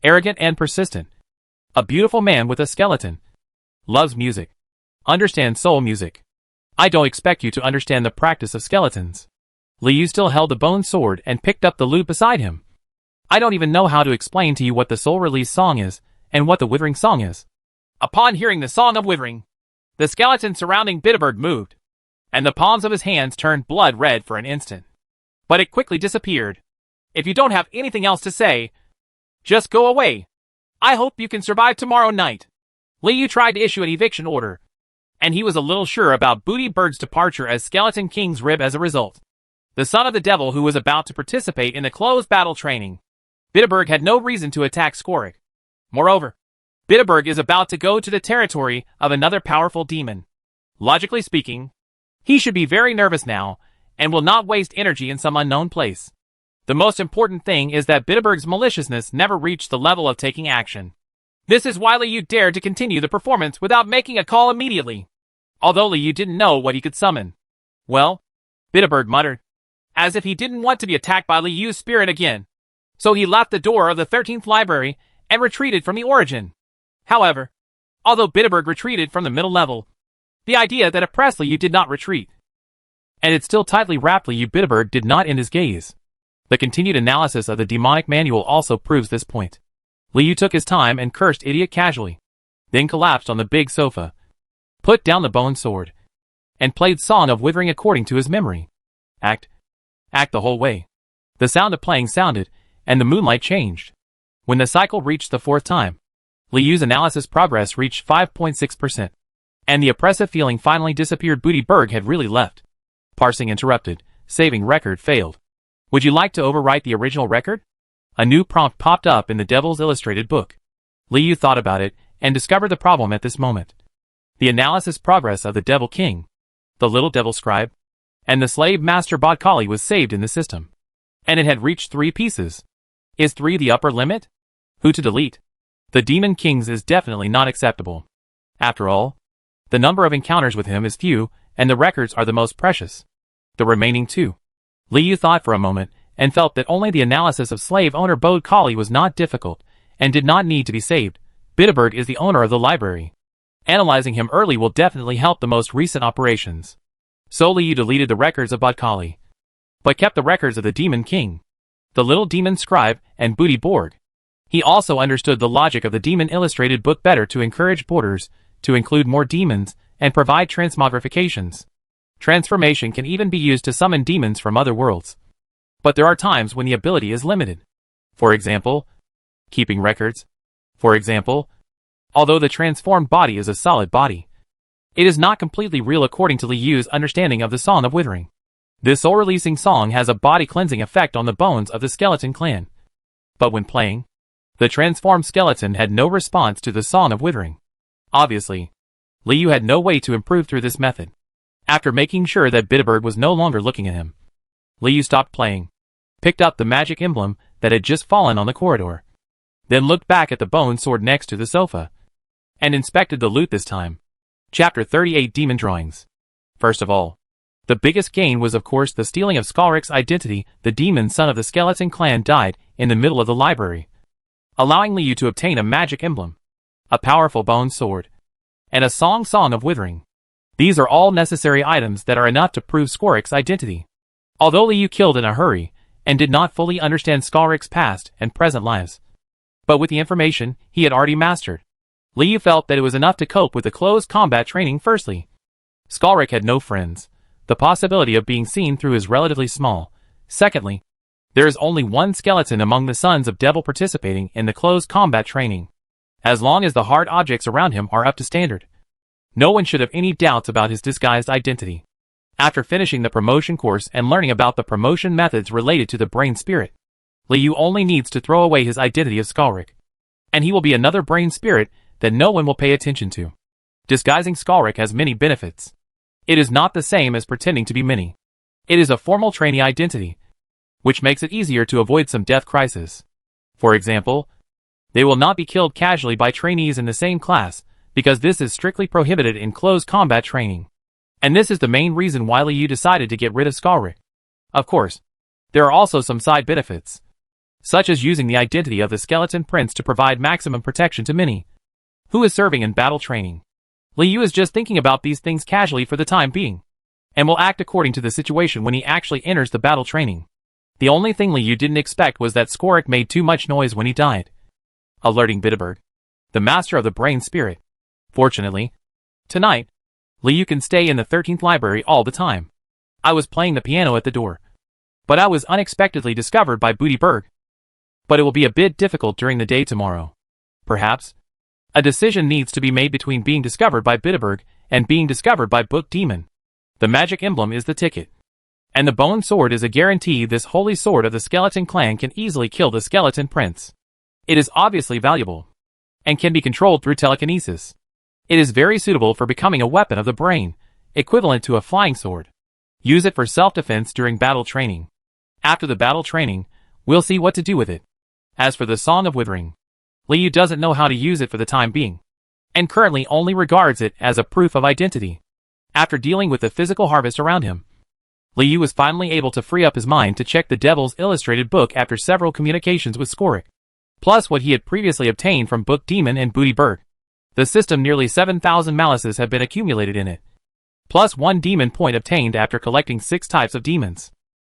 Arrogant and persistent. A beautiful man with a skeleton. Loves music. Understands soul music. I don't expect you to understand the practice of skeletons. Liu still held the bone sword and picked up the lute beside him. I don't even know how to explain to you what the soul release song is and what the withering song is. Upon hearing the song of withering, the skeleton surrounding Butebog moved, and the palms of his hands turned blood red for an instant. But it quickly disappeared. If you don't have anything else to say, just go away. I hope you can survive tomorrow night. Liu tried to issue an eviction order, and he was a little sure about Butebog's departure as Skeleton King's rib as a result. The son of the devil who was about to participate in the closed battle training. Butebog had no reason to attack Skalric. Moreover, Butebog is about to go to the territory of another powerful demon. Logically speaking, he should be very nervous now, and will not waste energy in some unknown place. The most important thing is that Butebog's maliciousness never reached the level of taking action. This is why Liu dared to continue the performance without making a call immediately, although Liu didn't know what he could summon. Well, Butebog muttered, as if he didn't want to be attacked by Liu's spirit again. So he left the door of the 13th library and retreated from the origin. However, although Bitterberg retreated from the middle level, the idea that oppressed Liu did not retreat, and it still tightly wrapped Liu, Bitterberg did not end his gaze. The continued analysis of the demonic manual also proves this point. Liu took his time and cursed idiot casually, then collapsed on the big sofa, put down the bone sword, and played Song of Withering according to his memory. Act the whole way. The sound of playing sounded, and the moonlight changed. When the cycle reached the 4th time, Liu's analysis progress reached 5.6%, and the oppressive feeling finally disappeared. Bitterberg had really left. Parsing interrupted. Saving record failed. Would you like to overwrite the original record? A new prompt popped up in the Devil's Illustrated book. Liu thought about it, and discovered the problem at this moment. The analysis progress of the Devil King, the Little Devil Scribe, and the Slave Master Bodkali was saved in the system. And it had reached 3 pieces. Is 3 the upper limit? Who to delete? The Demon King's is definitely not acceptable. After all, the number of encounters with him is few, and the records are the most precious. The remaining 2. Liu thought for a moment, and felt that only the analysis of slave owner Bodkali was not difficult, and did not need to be saved. Bitterberg is the owner of the library. Analyzing him early will definitely help the most recent operations. So Liu deleted the records of Bodkali, but kept the records of the Demon King, the Little Demon Scribe, and Bitterberg. He also understood the logic of the Demon Illustrated book better to encourage boarders to include more demons and provide transmogrifications. Transformation can even be used to summon demons from other worlds. But there are times when the ability is limited. For example, keeping records. For example, although the transformed body is a solid body, it is not completely real according to Liu's understanding of the Song of Withering. This soul-releasing song has a body-cleansing effect on the bones of the skeleton clan. But when playing, the transformed skeleton had no response to the Song of Withering. Obviously, Liu had no way to improve through this method. After making sure that Bitterberg was no longer looking at him, Liu stopped playing, picked up the magic emblem that had just fallen on the corridor, then looked back at the bone sword next to the sofa, and inspected the loot this time. Chapter 38 Demon Drawings. First of all, the biggest gain was of course the stealing of Skalric's identity. The demon son of the skeleton clan died in the middle of the library, allowing Liu to obtain a magic emblem, a powerful bone sword, and a Song of Withering. These are all necessary items that are enough to prove Skalric's identity. Although Liu killed in a hurry, and did not fully understand Skalric's past and present lives, but with the information he had already mastered, Liu felt that it was enough to cope with the close combat training. Firstly, Skalric had no friends. The possibility of being seen through is relatively small. Secondly, there is only one skeleton among the sons of Devil participating in the close combat training. As long as the hard objects around him are up to standard, no one should have any doubts about his disguised identity. After finishing the promotion course and learning about the promotion methods related to the brain spirit, Liu only needs to throw away his identity of Skalric, and he will be another brain spirit that no one will pay attention to. Disguising Skalric has many benefits. It is not the same as pretending to be many. It is a formal trainee identity, which makes it easier to avoid some death crisis. For example, they will not be killed casually by trainees in the same class, because this is strictly prohibited in close combat training. And this is the main reason why Liu decided to get rid of Skalric. Of course, there are also some side benefits, such as using the identity of the Skeleton Prince to provide maximum protection to Minnie, who is serving in battle training. Liu is just thinking about these things casually for the time being, and will act according to the situation when he actually enters the battle training. The only thing Liu didn't expect was that Skalric made too much noise when he died, alerting Bitterberg, the master of the brain spirit. Fortunately, tonight, Liu can stay in the 13th library all the time. I was playing the piano at the door, but I was unexpectedly discovered by Bitterberg. But it will be a bit difficult during the day tomorrow. Perhaps a decision needs to be made between being discovered by Bitterberg and being discovered by Book Demon. The magic emblem is the ticket, and the bone sword is a guarantee. This holy sword of the skeleton clan can easily kill the skeleton prince. It is obviously valuable, and can be controlled through telekinesis. It is very suitable for becoming a weapon of the brain, equivalent to a flying sword. Use it for self-defense during battle training. After the battle training, we'll see what to do with it. As for the Song of Withering, Liu doesn't know how to use it for the time being, and currently only regards it as a proof of identity. After dealing with the physical harvest around him, Liu was finally able to free up his mind to check the Devil's Illustrated book after several communications with Skorik, plus what he had previously obtained from Book Demon and Booty Bird. The system nearly 7,000 malices have been accumulated in it, plus 1 demon point obtained after collecting 6 types of demons.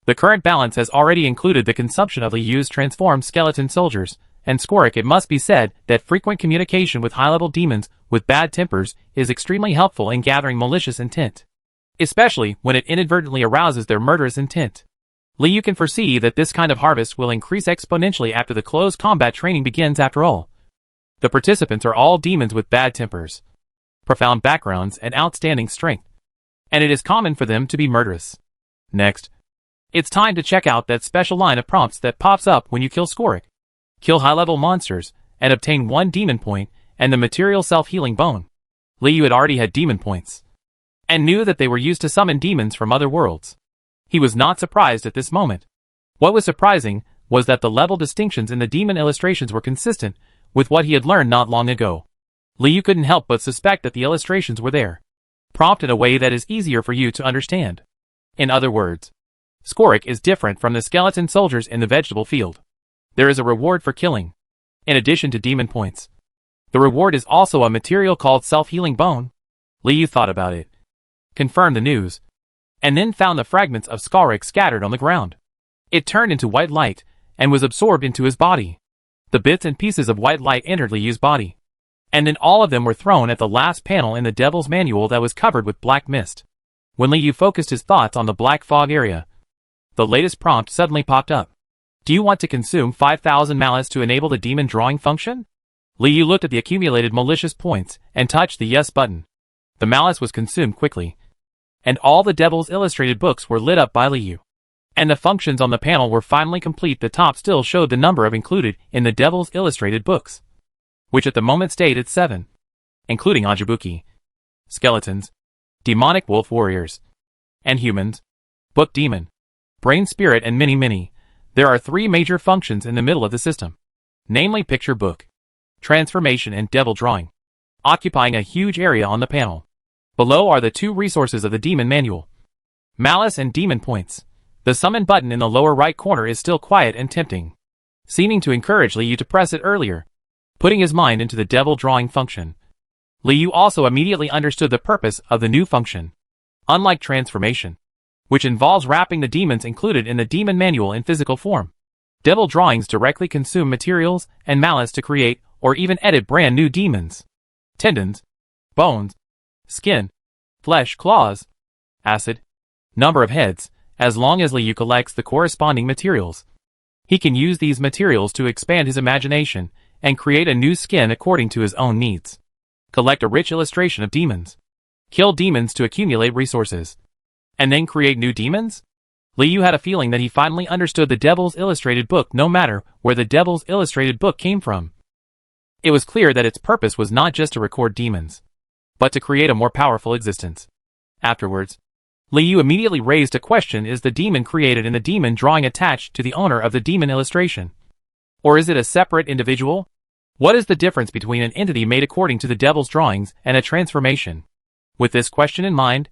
The current balance has already included the consumption of Liu's transformed skeleton soldiers, and Skorik, it must be said that frequent communication with high-level demons with bad tempers is extremely helpful in gathering malicious intent, especially when it inadvertently arouses their murderous intent. Liu can foresee that this kind of harvest will increase exponentially after the close combat training begins. After all, the participants are all demons with bad tempers, profound backgrounds, and outstanding strength, and it is common for them to be murderous. Next, it's time to check out that special line of prompts that pops up when you kill Skorik. Kill high-level monsters, and obtain 1 demon point, and the material self-healing bone. Liu had already had demon points, and knew that they were used to summon demons from other worlds. He was not surprised at this moment. What was surprising was that the level distinctions in the demon illustrations were consistent with what he had learned not long ago. Liu couldn't help but suspect that the illustrations were there, prompted in a way that is easier for you to understand. In other words, Skorik is different from the skeleton soldiers in the vegetable field. There is a reward for killing, in addition to demon points. The reward is also a material called self-healing bone. Liu thought about it, confirmed the news, and then found the fragments of Skorik scattered on the ground. It turned into white light, and was absorbed into his body. The bits and pieces of white light entered Liu's body, and then all of them were thrown at the last panel in the Devil's Manual that was covered with black mist. When Liu focused his thoughts on the black fog area, the latest prompt suddenly popped up. Do you want to consume 5,000 malice to enable the demon drawing function? Liu looked at the accumulated malicious points and touched the yes button. The malice was consumed quickly, and all the Devil's Illustrated books were lit up by Liu. And the functions on the panel were finally complete. The top still showed the number of included in the Devil's Illustrated books, which at the moment stayed at 7, including Ajibuki, skeletons, demonic wolf warriors, and humans, book demon, brain spirit, and many. There are 3 major functions in the middle of the system, namely picture book, transformation, and devil drawing, occupying a huge area on the panel. Below are the 2 resources of the demon manual, malice and demon points. The summon button in the lower right corner is still quiet and tempting, seeming to encourage Liu to press it earlier, putting his mind into the devil drawing function. Liu also immediately understood the purpose of the new function. Unlike transformation, which involves wrapping the demons included in the demon manual in physical form, devil drawings directly consume materials and malice to create or even edit brand new demons. Tendons, bones, skin, flesh, claws, acid, number of heads. As long as Liu collects the corresponding materials, he can use these materials to expand his imagination and create a new skin according to his own needs. Collect a rich illustration of demons. Kill demons to accumulate resources, and then create new demons? Liu had a feeling that he finally understood the Devil's Illustrated book, no matter where the Devil's Illustrated book came from. It was clear that its purpose was not just to record demons, but to create a more powerful existence. Afterwards, Liu immediately raised a question: is the demon created in the demon drawing attached to the owner of the demon illustration? Or is it a separate individual? What is the difference between an entity made according to the devil's drawings and a transformation? With this question in mind,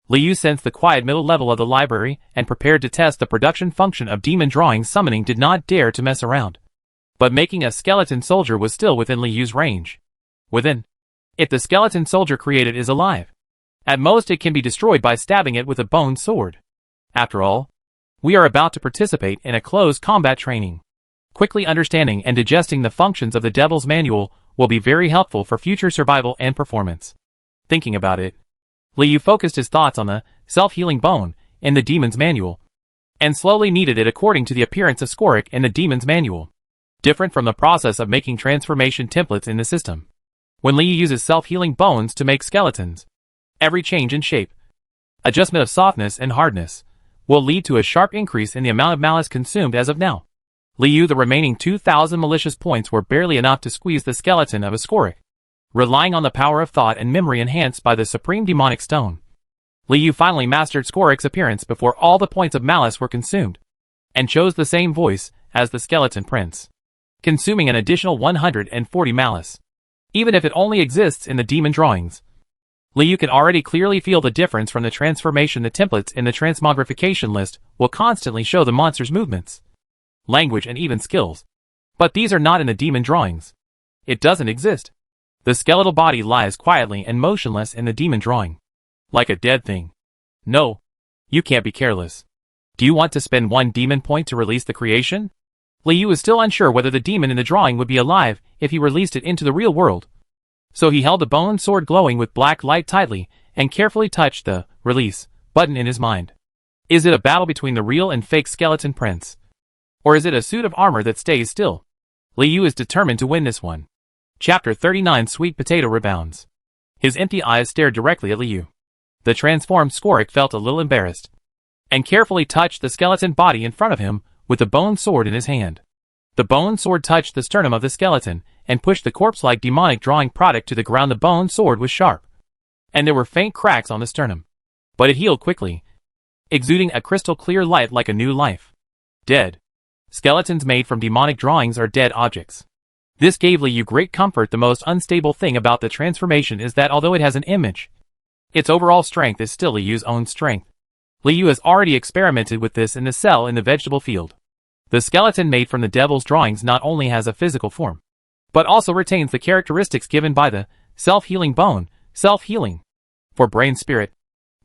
Liu sensed the quiet middle level of the library and prepared to test the production function of demon drawing. Summoning did not dare to mess around, but making a skeleton soldier was still within Liu's range. If the skeleton soldier created is alive, at most it can be destroyed by stabbing it with a bone sword. After all, we are about to participate in a close combat training. Quickly understanding and digesting the functions of the Devil's Manual will be very helpful for future survival and performance. Thinking about it, Liu focused his thoughts on the self-healing bone in the Demon's Manual, and slowly kneaded it according to the appearance of Skorik in the Demon's Manual, different from the process of making transformation templates in the system. When Liu uses self-healing bones to make skeletons, every change in shape, adjustment of softness and hardness, will lead to a sharp increase in the amount of malice consumed. As of now, Liu, the remaining 2,000 malicious points were barely enough to squeeze the skeleton of a Skorik. Relying on the power of thought and memory enhanced by the Supreme Demonic Stone, Liu finally mastered Skorik's appearance before all the points of malice were consumed, and chose the same voice as the Skeleton Prince, consuming an additional 140 malice. Even if it only exists in the demon drawings, Liu can already clearly feel the difference from the transformation. The templates in the transmogrification list will constantly show the monster's movements, language, and even skills. But these are not in the demon drawings. It doesn't exist. The skeletal body lies quietly and motionless in the demon drawing, like a dead thing. No, you can't be careless. Do you want to spend 1 demon point to release the creation? Liu is still unsure whether the demon in the drawing would be alive if he released it into the real world. So he held the bone sword glowing with black light tightly and carefully touched the release button in his mind. Is it a battle between the real and fake skeleton prince? Or is it a suit of armor that stays still? Liu is determined to win this one. Chapter 39 Sweet Potato Rebounds. His empty eyes stared directly at Liu. The transformed Skorik felt a little embarrassed, and carefully touched the skeleton body in front of him with the bone sword in his hand. The bone sword touched the sternum of the skeleton and pushed the corpse-like demonic drawing product to the ground. The bone sword was sharp, and there were faint cracks on the sternum, but it healed quickly, exuding a crystal-clear light like a new life. Dead. Skeletons made from demonic drawings are dead objects. This gave Liu great comfort. The most unstable thing about the transformation is that although it has an image, its overall strength is still Liu's own strength. Liu has already experimented with this in the cell in the vegetable field. The skeleton made from the devil's drawings not only has a physical form, but also retains the characteristics given by the self-healing bone, self-healing. For brain spirit,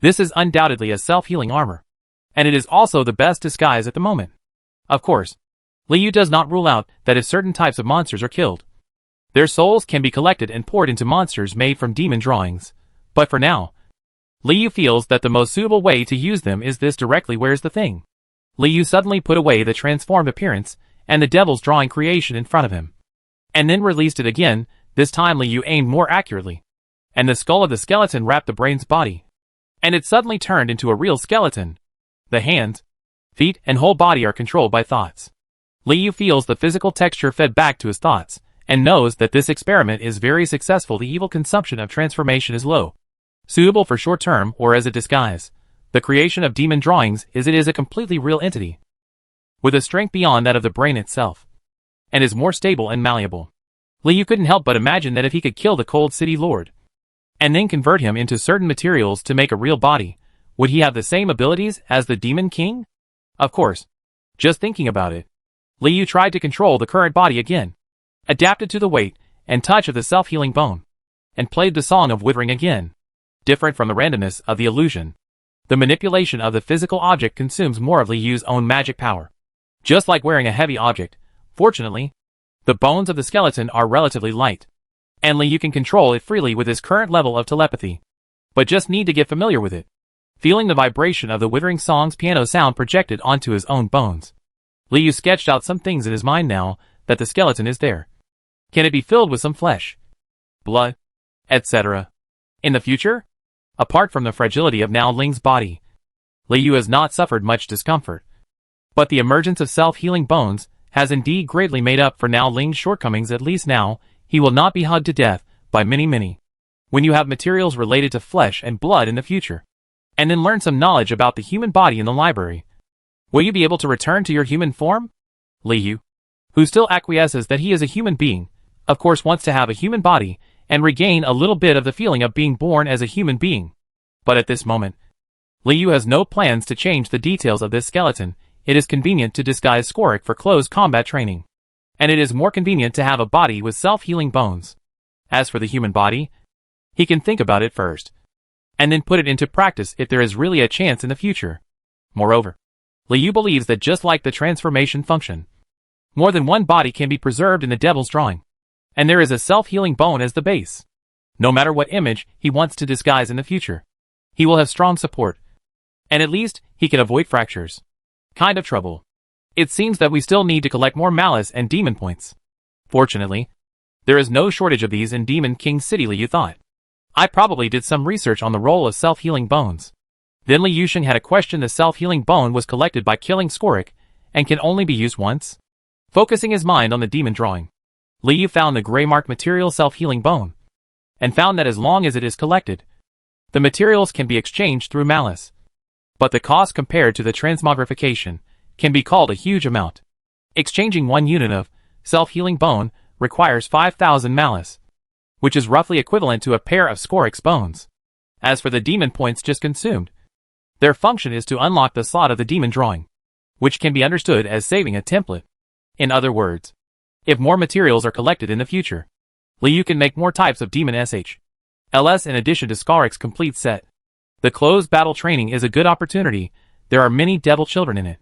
this is undoubtedly a self-healing armor, and it is also the best disguise at the moment. Of course, Liu does not rule out that if certain types of monsters are killed, their souls can be collected and poured into monsters made from demon drawings. But for now, Liu feels that the most suitable way to use them is this directly. Where's the thing? Liu suddenly put away the transformed appearance and the devil's drawing creation in front of him, and then released it again. This time Liu aimed more accurately, and the skull of the skeleton wrapped the brain's body, and it suddenly turned into a real skeleton. The hands, feet, and whole body are controlled by thoughts. Liu feels the physical texture fed back to his thoughts, and knows that this experiment is very successful. The evil consumption of transformation is low, suitable for short-term or as a disguise. The creation of demon drawings is a completely real entity, with a strength beyond that of the brain itself, and is more stable and malleable. Liu couldn't help but imagine that if he could kill the Cold City Lord, and then convert him into certain materials to make a real body, would he have the same abilities as the Demon King? Of course. Just thinking about it, Liu tried to control the current body again, adapted to the weight and touch of the self-healing bone, and played the song of withering again. Different from the randomness of the illusion, the manipulation of the physical object consumes more of Liu's own magic power. Just like wearing a heavy object, fortunately, the bones of the skeleton are relatively light, and Liu can control it freely with his current level of telepathy. But just need to get familiar with it. Feeling the vibration of the withering song's piano sound projected onto his own bones, Liu sketched out some things in his mind. Now that the skeleton is there, can it be filled with some flesh, blood, etc.? In the future? Apart from the fragility of Now Ling's body, Liu has not suffered much discomfort. But the emergence of self-healing bones has indeed greatly made up for Now Ling's shortcomings. At least now, he will not be hugged to death by many. When you have materials related to flesh and blood in the future, and then learn some knowledge about the human body in the library, will you be able to return to your human form? Liu, who still acquiesces that he is a human being, of course wants to have a human body and regain a little bit of the feeling of being born as a human being. But at this moment, Liu has no plans to change the details of this skeleton. It is convenient to disguise Skorik for close combat training, and it is more convenient to have a body with self-healing bones. As for the human body, he can think about it first, and then put it into practice if there is really a chance in the future. Moreover, Liu believes that just like the transformation function, more than one body can be preserved in the devil's drawing, and there is a self-healing bone as the base. No matter what image he wants to disguise in the future, he will have strong support, and at least he can avoid fractures. Kind of trouble. It seems that we still need to collect more malice and demon points. Fortunately, there is no shortage of these in Demon King City. Liu thought. I probably did some research on the role of self-healing bones. Then Liu Xing had a question. The self-healing bone was collected by killing Skorik, and can only be used once? Focusing his mind on the demon drawing, Liu found the gray-marked material self-healing bone, and found that as long as it is collected, the materials can be exchanged through malice. But the cost compared to the transmogrification can be called a huge amount. Exchanging 1 unit of self-healing bone requires 5,000 malice, which is roughly equivalent to a pair of Skorik's bones. As for the demon points just consumed, their function is to unlock the slot of the demon drawing, which can be understood as saving a template. In other words, if more materials are collected in the future, Liu can make more types of demon SHLs in addition to Skalric's complete set. The closed battle training is a good opportunity. There are many devil children in it.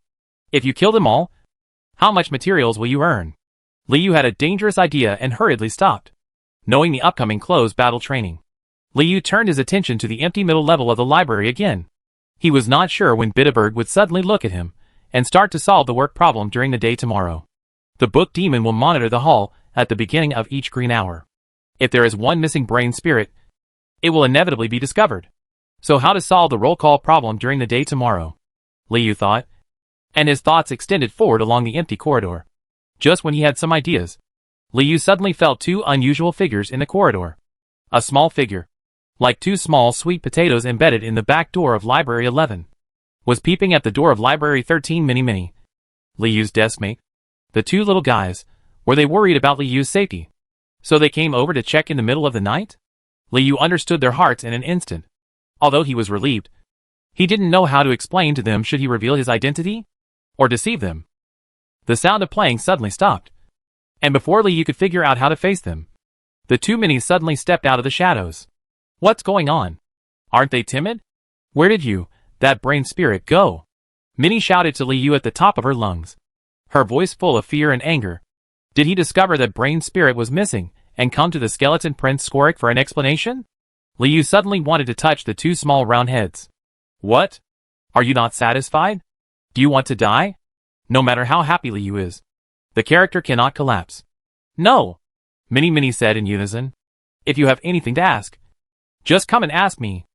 If you kill them all, how much materials will you earn? Liu had a dangerous idea and hurriedly stopped. Knowing the upcoming closed battle training, Liu turned his attention to the empty middle level of the library again. He was not sure when Bitterberg would suddenly look at him and start to solve the work problem during the day tomorrow. The book demon will monitor the hall at the beginning of each green hour. If there is one missing brain spirit, it will inevitably be discovered. So how to solve the roll call problem during the day tomorrow? Liu thought, and his thoughts extended forward along the empty corridor. Just when he had some ideas, Liu suddenly felt two unusual figures in the corridor. A small figure, like two small sweet potatoes embedded in the back door of Library 11, was peeping at the door of Library 13. Mini, Liu's deskmate. The two little guys, were they worried about Liu's safety? So they came over to check in the middle of the night? Liu understood their hearts in an instant. Although he was relieved, he didn't know how to explain to them should he reveal his identity or deceive them. The sound of playing suddenly stopped, and before Liu could figure out how to face them, the two minis suddenly stepped out of the shadows. What's going on? Aren't they timid? Where did you, that brain spirit, go? Minnie shouted to Liu at the top of her lungs, her voice full of fear and anger. Did he discover that brain spirit was missing and come to the skeleton Prince Skalric for an explanation? Liu suddenly wanted to touch the two small round heads. What? Are you not satisfied? Do you want to die? No matter how happy Liu is, the character cannot collapse. No, Mini said in unison. If you have anything to ask, just come and ask me.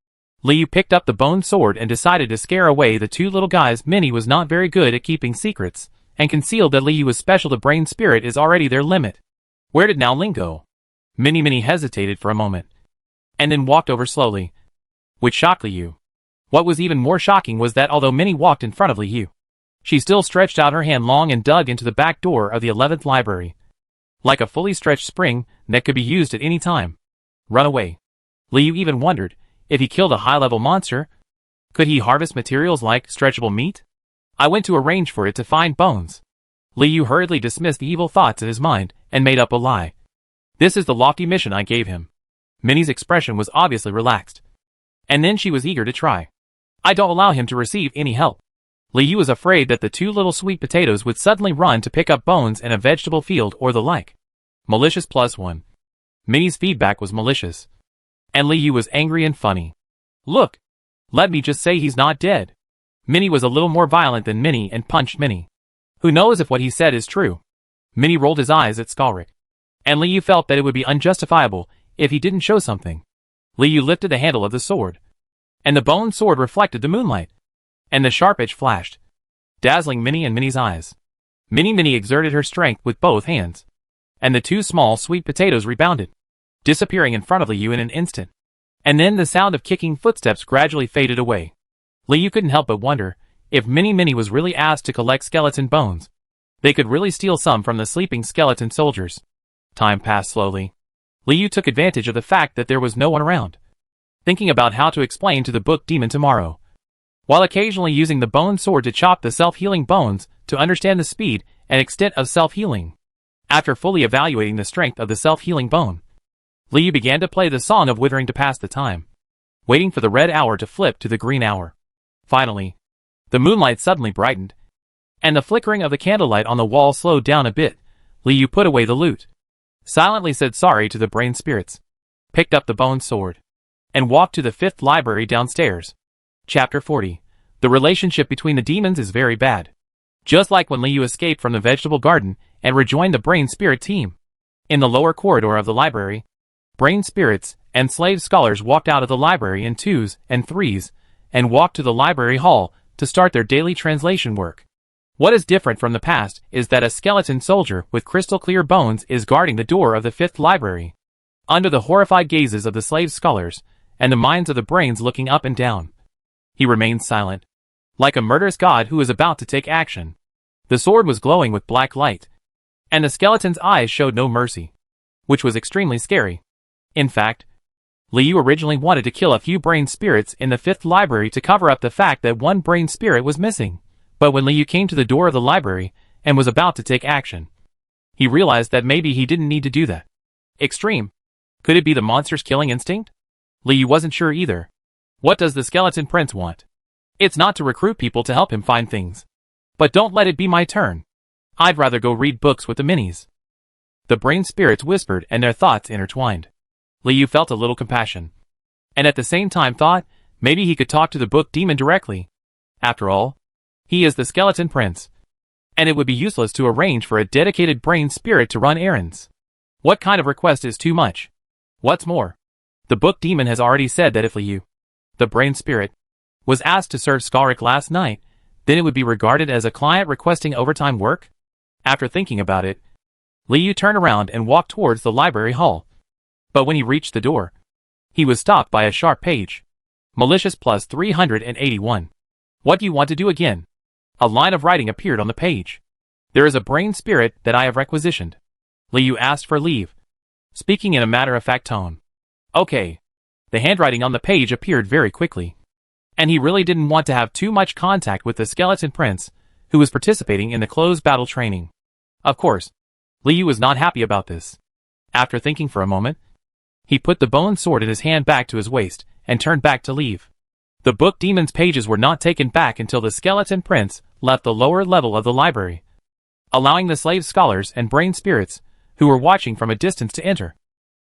Liu picked up the bone sword and decided to scare away the two little guys. Mini was not very good at keeping secrets, and concealed that Liu was special to brain spirit is already their limit. Where did now Ling go? Mini hesitated for a moment, and then walked over slowly, which shocked Liu. What was even more shocking was that although Minnie walked in front of Liu, she still stretched out her hand long and dug into the back door of the 11th library, like a fully stretched spring that could be used at any time. Run away. Liu even wondered, if he killed a high-level monster, could he harvest materials like stretchable meat? I went to arrange for it to find bones. Liu hurriedly dismissed the evil thoughts in his mind and made up a lie. This is the lofty mission I gave him. Minnie's expression was obviously relaxed, and then she was eager to try. I don't allow him to receive any help. Liu was afraid that the two little sweet potatoes would suddenly run to pick up bones in a vegetable field or the like. Malicious +1. Minnie's feedback was malicious, and Liu was angry and funny. Look, let me just say he's not dead. Minnie was a little more violent than Minnie and punched Minnie. Who knows if what he said is true? Minnie rolled his eyes at Skalric, and Liu felt that it would be unjustifiable if he didn't show something. Liu lifted the handle of the sword, and the bone sword reflected the moonlight, and the sharp edge flashed, dazzling Minnie and Minnie's eyes. Minnie exerted her strength with both hands, and the two small sweet potatoes rebounded, disappearing in front of Liu in an instant. And then the sound of kicking footsteps gradually faded away. Liu couldn't help but wonder, if Minnie was really asked to collect skeleton bones, they could really steal some from the sleeping skeleton soldiers. Time passed slowly. Liu took advantage of the fact that there was no one around, thinking about how to explain to the book demon tomorrow, while occasionally using the bone sword to chop the self-healing bones to understand the speed and extent of self-healing. After fully evaluating the strength of the self-healing bone, Liu began to play the Song of Withering to pass the time, waiting for the red hour to flip to the green hour. Finally, the moonlight suddenly brightened, and the flickering of the candlelight on the wall slowed down a bit. Liu put away the lute, silently said sorry to the brain spirits, picked up the bone sword, and walked to the 5th library downstairs. Chapter 40. The relationship between the demons is very bad. Just like when Liu escaped from the vegetable garden and rejoined the brain spirit team. In the lower corridor of the library, brain spirits and slave scholars walked out of the library in 2s and 3s and walked to the library hall to start their daily translation work. What is different from the past is that a skeleton soldier with crystal clear bones is guarding the door of the 5th library, under the horrified gazes of the slave scholars and the minds of the brains looking up and down. He remained silent, like a murderous god who is about to take action. The sword was glowing with black light, and the skeleton's eyes showed no mercy, which was extremely scary. In fact, Liu originally wanted to kill a few brain spirits in the 5th library to cover up the fact that one brain spirit was missing. But when Liu came to the door of the library and was about to take action, he realized that maybe he didn't need to do that. Extreme. Could it be the monster's killing instinct? Liu wasn't sure either. What does the skeleton prince want? It's not to recruit people to help him find things. But don't let it be my turn. I'd rather go read books with the minis. The brain spirits whispered and their thoughts intertwined. Liu felt a little compassion. And at the same time thought, maybe he could talk to the book demon directly. After all, he is the skeleton prince. And it would be useless to arrange for a dedicated brain spirit to run errands. What kind of request is too much? What's more, the book demon has already said that if Liu, the brain spirit, was asked to serve Skalrik last night, then it would be regarded as a client requesting overtime work? After thinking about it, Liu turned around and walked towards the library hall. But when he reached the door, he was stopped by a sharp page. Malicious plus 381. What do you want to do again? A line of writing appeared on the page. There is a brain spirit that I have requisitioned. Liu asked for leave, speaking in a matter-of-fact tone. Okay. The handwriting on the page appeared very quickly. And he really didn't want to have too much contact with the skeleton prince, who was participating in the closed battle training. Of course, Liu was not happy about this. After thinking for a moment, he put the bone sword in his hand back to his waist, and turned back to leave. The book demon's pages were not taken back until the skeleton prince left the lower level of the library, allowing the slave scholars and brain spirits, who were watching from a distance to enter,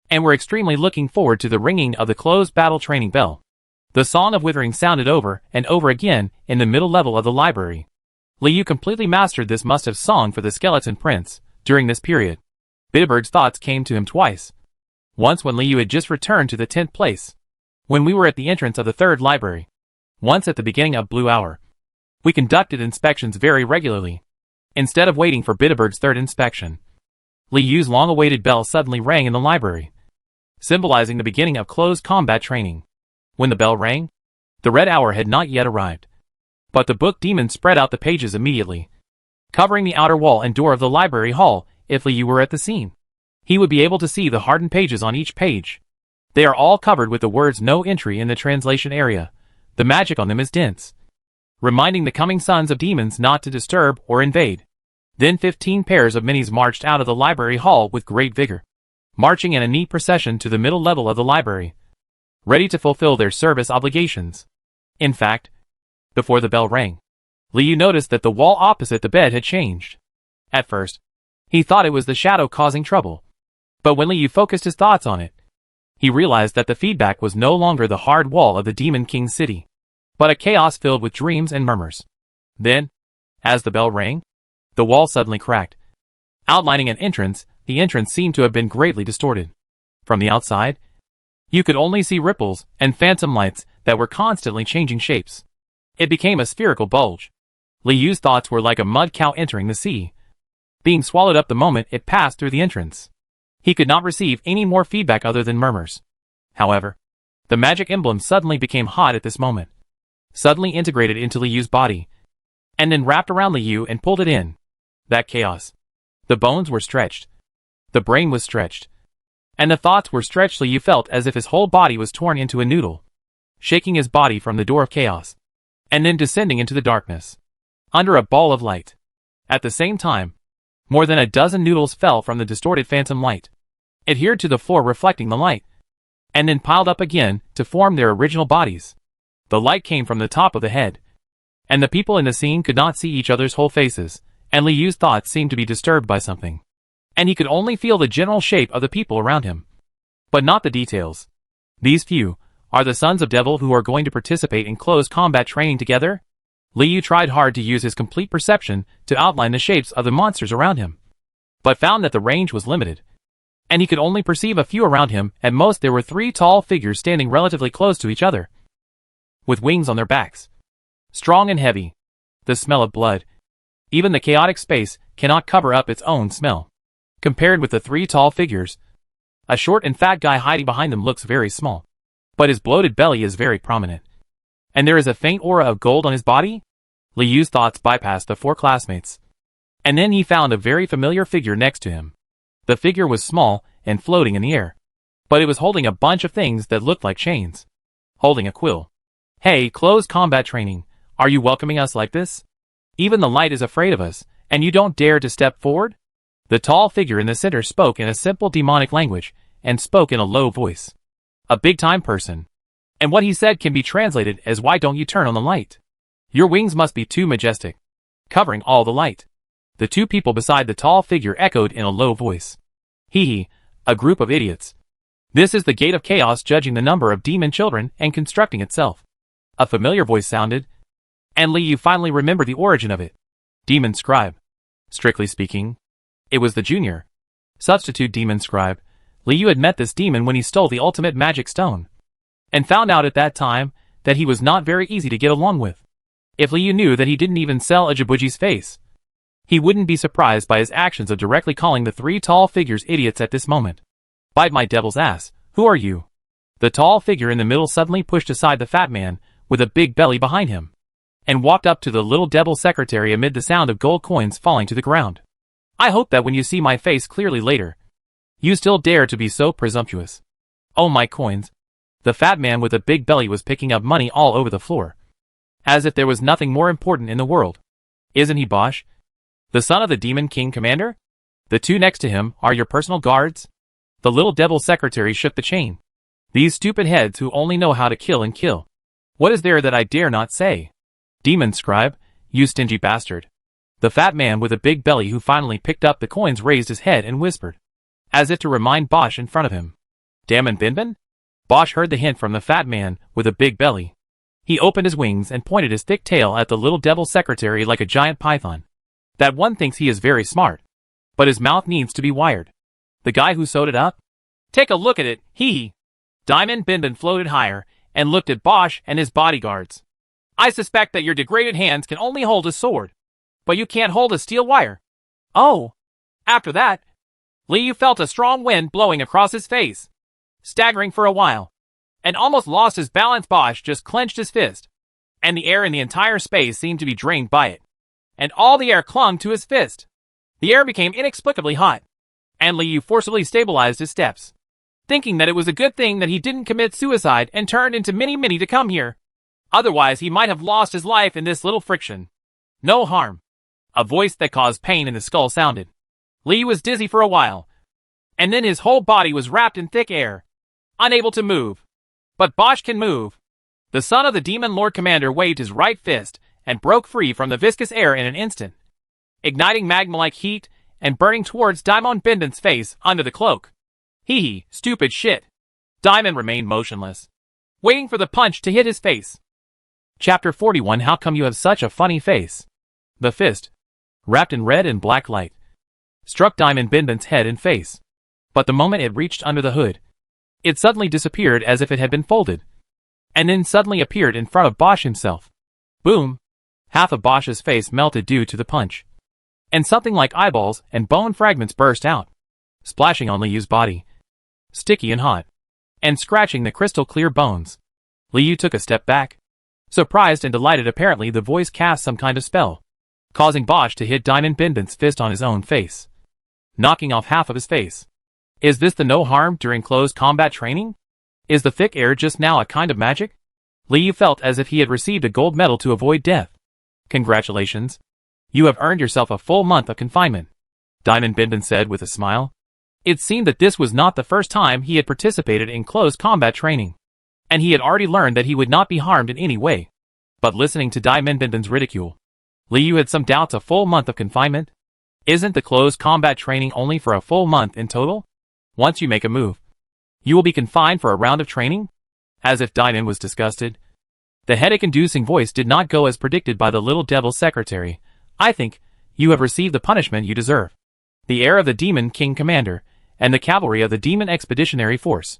and were extremely looking forward to the ringing of the closed battle training bell. The Song of Withering sounded over and over again in the middle level of the library. Liu completely mastered this must-have song for the skeleton prince during this period. Bitterberg's thoughts came to him twice. Once when Liu had just returned to the 10th place, when we were at the entrance of the 3rd library. Once at the beginning of Blue Hour. We conducted inspections very regularly. Instead of waiting for Bitterberg's 3rd inspection, Liu's long-awaited bell suddenly rang in the library, symbolizing the beginning of closed combat training. When the bell rang, the red hour had not yet arrived. But the book demon spread out the pages immediately, covering the outer wall and door of the library hall. If Liu were at the scene, he would be able to see the hardened pages on each page. They are all covered with the words no entry in the translation area. The magic on them is dense, reminding the coming sons of demons not to disturb or invade. Then 15 pairs of minis marched out of the library hall with great vigor, marching in a neat procession to the middle level of the library, ready to fulfill their service obligations. In fact, before the bell rang, Liu noticed that the wall opposite the bed had changed. At first, he thought it was the shadow causing trouble. But when Liu focused his thoughts on it, he realized that the feedback was no longer the hard wall of the Demon King's city, but a chaos filled with dreams and murmurs. Then, as the bell rang, the wall suddenly cracked, outlining an entrance. The entrance seemed to have been greatly distorted. From the outside, you could only see ripples and phantom lights that were constantly changing shapes. It became a spherical bulge. Liu's thoughts were like a mud cow entering the sea, being swallowed up the moment it passed through the entrance. He could not receive any more feedback other than murmurs. However, the magic emblem suddenly became hot at this moment, suddenly integrated into Liu's body, and then wrapped around Liu and pulled it in. That chaos. The bones were stretched. The brain was stretched. And the thoughts were stretched. Liu felt as if his whole body was torn into a noodle, shaking his body from the door of chaos, and then descending into the darkness, under a ball of light. At the same time, more than a dozen noodles fell from the distorted phantom light, adhered to the floor reflecting the light, and then piled up again to form their original bodies. The light came from the top of the head, and the people in the scene could not see each other's whole faces, and Liu's thoughts seemed to be disturbed by something, and he could only feel the general shape of the people around him, but not the details. These few are the sons of Devil who are going to participate in close combat training together? Liu tried hard to use his complete perception to outline the shapes of the monsters around him, but found that the range was limited, and he could only perceive a few around him. At most there were 3 tall figures standing relatively close to each other, with wings on their backs, strong and heavy. The smell of blood, even the chaotic space, cannot cover up its own smell. Compared with the 3 tall figures, a short and fat guy hiding behind them looks very small, but his bloated belly is very prominent. And there is a faint aura of gold on his body? Liu's thoughts bypassed the 4 classmates, and then he found a very familiar figure next to him. The figure was small and floating in the air, but it was holding a bunch of things that looked like chains. Holding a quill. Hey, closed combat training, are you welcoming us like this? Even the light is afraid of us, and you don't dare to step forward? The tall figure in the center spoke in a simple demonic language, and spoke in a low voice. A big-time person. And what he said can be translated as, why don't you turn on the light? Your wings must be too majestic, covering all the light. The two people beside the tall figure echoed in a low voice. Hee, a group of idiots. This is the gate of chaos, judging the number of demon children and constructing itself. A familiar voice sounded, and Liu finally remembered the origin of it. Demon Scribe. Strictly speaking, it was the junior substitute demon scribe. Liu had met this demon when he stole the ultimate magic stone, and found out at that time that he was not very easy to get along with. If Liu knew that he didn't even sell a Jibuji's face, he wouldn't be surprised by his actions of directly calling the three tall figures idiots at this moment. Bite my devil's ass, who are you? The tall figure in the middle suddenly pushed aside the fat man with a big belly behind him, and walked up to the little devil secretary amid the sound of gold coins falling to the ground. I hope that when you see my face clearly later, you still dare to be so presumptuous. Oh, my coins. The fat man with a big belly was picking up money all over the floor, as if there was nothing more important in the world. Isn't he Bosch, the son of the Demon King Commander? The two next to him are your personal guards? The little devil secretary shook the chain. These stupid heads who only know how to kill and kill. What is there that I dare not say? Demon Scribe, you stingy bastard. The fat man with a big belly who finally picked up the coins raised his head and whispered, as if to remind Bosch in front of him. Damn Binbin? Bosch heard the hint from the fat man with a big belly. He opened his wings and pointed his thick tail at the little devil secretary like a giant python. That one thinks he is very smart, but his mouth needs to be wired. The guy who sewed it up? Take a look at it, hee. Diamond Binbin floated higher and looked at Bosch and his bodyguards. I suspect that your degraded hands can only hold a sword, but you can't hold a steel wire. Oh. After that, Liu felt a strong wind blowing across his face. Staggering for a while, and almost lost his balance. Bosch just clenched his fist, and the air in the entire space seemed to be drained by it, and all the air clung to his fist. The air became inexplicably hot, and Liu forcibly stabilized his steps, thinking that it was a good thing that he didn't commit suicide and turned into Mini to come here. Otherwise he might have lost his life in this little friction. No harm. A voice that caused pain in the skull sounded. Liu was dizzy for a while, and then his whole body was wrapped in thick air, unable to move. But Bosch can move. The son of the Demon Lord Commander waved his right fist and broke free from the viscous air in an instant, igniting magma-like heat and burning towards Diamond Binbin's face under the cloak. Hee, stupid shit. Diamond remained motionless, waiting for the punch to hit his face. Chapter 41. How come you have such a funny face? The fist, wrapped in red and black light, struck Diamond Binbin's head and face. But the moment it reached under the hood, it suddenly disappeared as if it had been folded, and then suddenly appeared in front of Bosch himself. Boom! Half of Bosch's face melted due to the punch, and something like eyeballs and bone fragments burst out, splashing on Liu's body, sticky and hot, and scratching the crystal-clear bones. Liu took a step back, surprised and delighted. Apparently the voice cast some kind of spell, causing Bosch to hit Diamond Binbin's fist on his own face, knocking off half of his face. Is this the no harm during close combat training? Is the thick air just now a kind of magic? Liu felt as if he had received a gold medal to avoid death. Congratulations. You have earned yourself a full month of confinement, Diamond Binbin said with a smile. It seemed that this was not the first time he had participated in close combat training, and he had already learned that he would not be harmed in any way. But listening to Diamond Binbin's ridicule, Liu had some doubts. A full month of confinement? Isn't the close combat training only for a full month in total? Once you make a move, you will be confined for a round of training? As if Diamond was disgusted, the headache-inducing voice did not go as predicted by the little devil secretary. I think you have received the punishment you deserve. The heir of the Demon King Commander, and the cavalry of the Demon Expeditionary Force,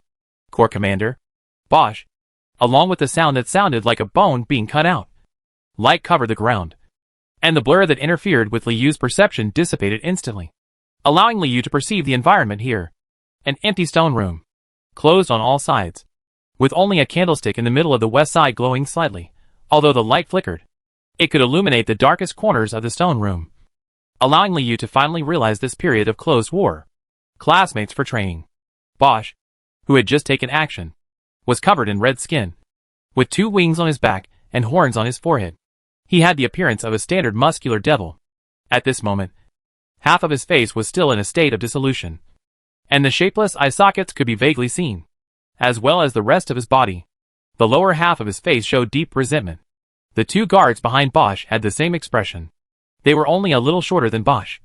Corps Commander, Bosch, along with the sound that sounded like a bone being cut out. Light covered the ground, and the blur that interfered with Liu's perception dissipated instantly, allowing Liu to perceive the environment here. An empty stone room, closed on all sides, with only a candlestick in the middle of the west side glowing slightly. Although the light flickered, it could illuminate the darkest corners of the stone room, allowing Liu to finally realize this period of closed war. Classmates for training. Bosch, who had just taken action, was covered in red skin, with 2 wings on his back and horns on his forehead. He had the appearance of a standard muscular devil. At this moment, half of his face was still in a state of dissolution, and the shapeless eye sockets could be vaguely seen, as well as the rest of his body. The lower half of his face showed deep resentment. The 2 guards behind Bosch had the same expression. They were only a little shorter than Bosch,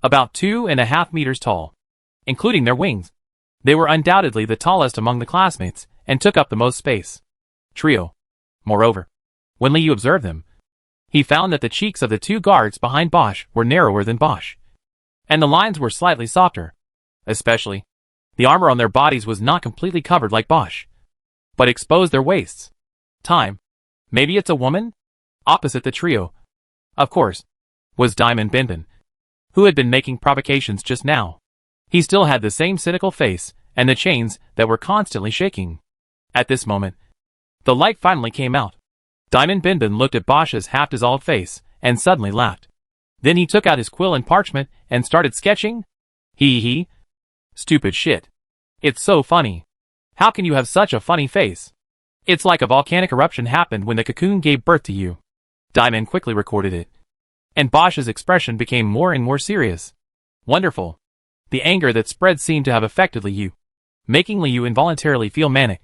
about 2.5 meters tall, including their wings. They were undoubtedly the tallest among the classmates and took up the most space. Trio. Moreover, when Liu observed them, he found that the cheeks of the 2 guards behind Bosch were narrower than Bosch, and the lines were slightly softer. Especially, the armor on their bodies was not completely covered like Bosch, but exposed their waists. Time. Maybe it's a woman? Opposite the trio, of course, was Diamond Binbin, who had been making provocations just now. He still had the same cynical face and the chains that were constantly shaking. At this moment, the light finally came out. Diamond Binbin looked at Bosch's half-dissolved face and suddenly laughed. Then he took out his quill and parchment and started sketching. Hee. Stupid shit. It's so funny. How can you have such a funny face? It's like a volcanic eruption happened when the cocoon gave birth to you. Diamond quickly recorded it, and Bosch's expression became more and more serious. Wonderful. The anger that spread seemed to have affected Liu, making Liu involuntarily feel manic,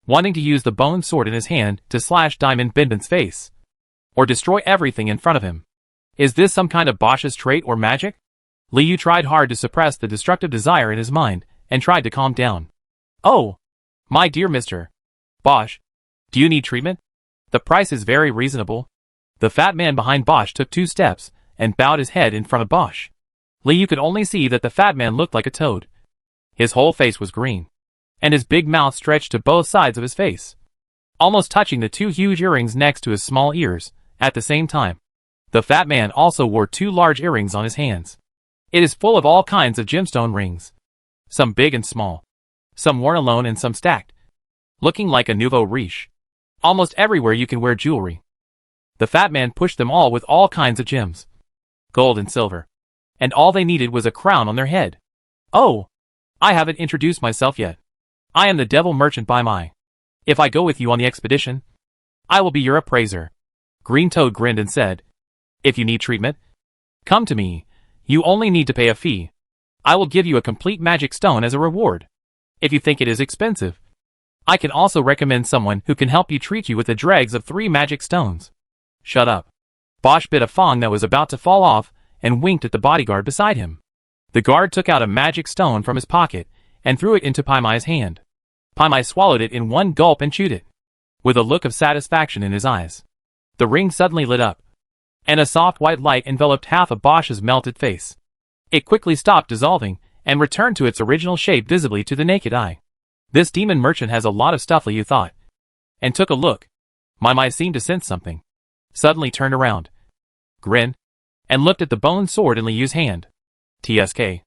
wanting to use the bone sword in his hand to slash Diamond Binbin's face, or destroy everything in front of him. Is this some kind of Bosch's trait or magic? Liu tried hard to suppress the destructive desire in his mind and tried to calm down. Oh, my dear Mr. Bosch, do you need treatment? The price is very reasonable. The fat man behind Bosch took 2 steps and bowed his head in front of Bosch. Liu could only see that the fat man looked like a toad. His whole face was green, and his big mouth stretched to both sides of his face, almost touching the 2 huge earrings next to his small ears. At the same time, the fat man also wore 2 large earrings on his hands. It is full of all kinds of gemstone rings, some big and small, some worn alone and some stacked, looking like a nouveau riche. Almost everywhere you can wear jewelry. The fat man pushed them all with all kinds of gems, gold and silver, and all they needed was a crown on their head. Oh, I haven't introduced myself yet. I am the devil merchant by my. If I go with you on the expedition, I will be your appraiser. Green Toad grinned and said, if you need treatment, come to me. You only need to pay a fee. I will give you a complete magic stone as a reward. If you think it is expensive, I can also recommend someone who can help you treat you with the dregs of 3 magic stones. Shut up. Bosch bit a fong that was about to fall off and winked at the bodyguard beside him. The guard took out a magic stone from his pocket and threw it into Pai Mai's hand. Pai Mai swallowed it in one gulp and chewed it, with a look of satisfaction in his eyes. The ring suddenly lit up, and a soft white light enveloped half of Bosch's melted face. It quickly stopped dissolving and returned to its original shape visibly to the naked eye. This demon merchant has a lot of stuff, Liu thought, and took a look. Pai Mai seemed to sense something, suddenly turned around, grinned, and looked at the bone sword in Liu's hand. TSK.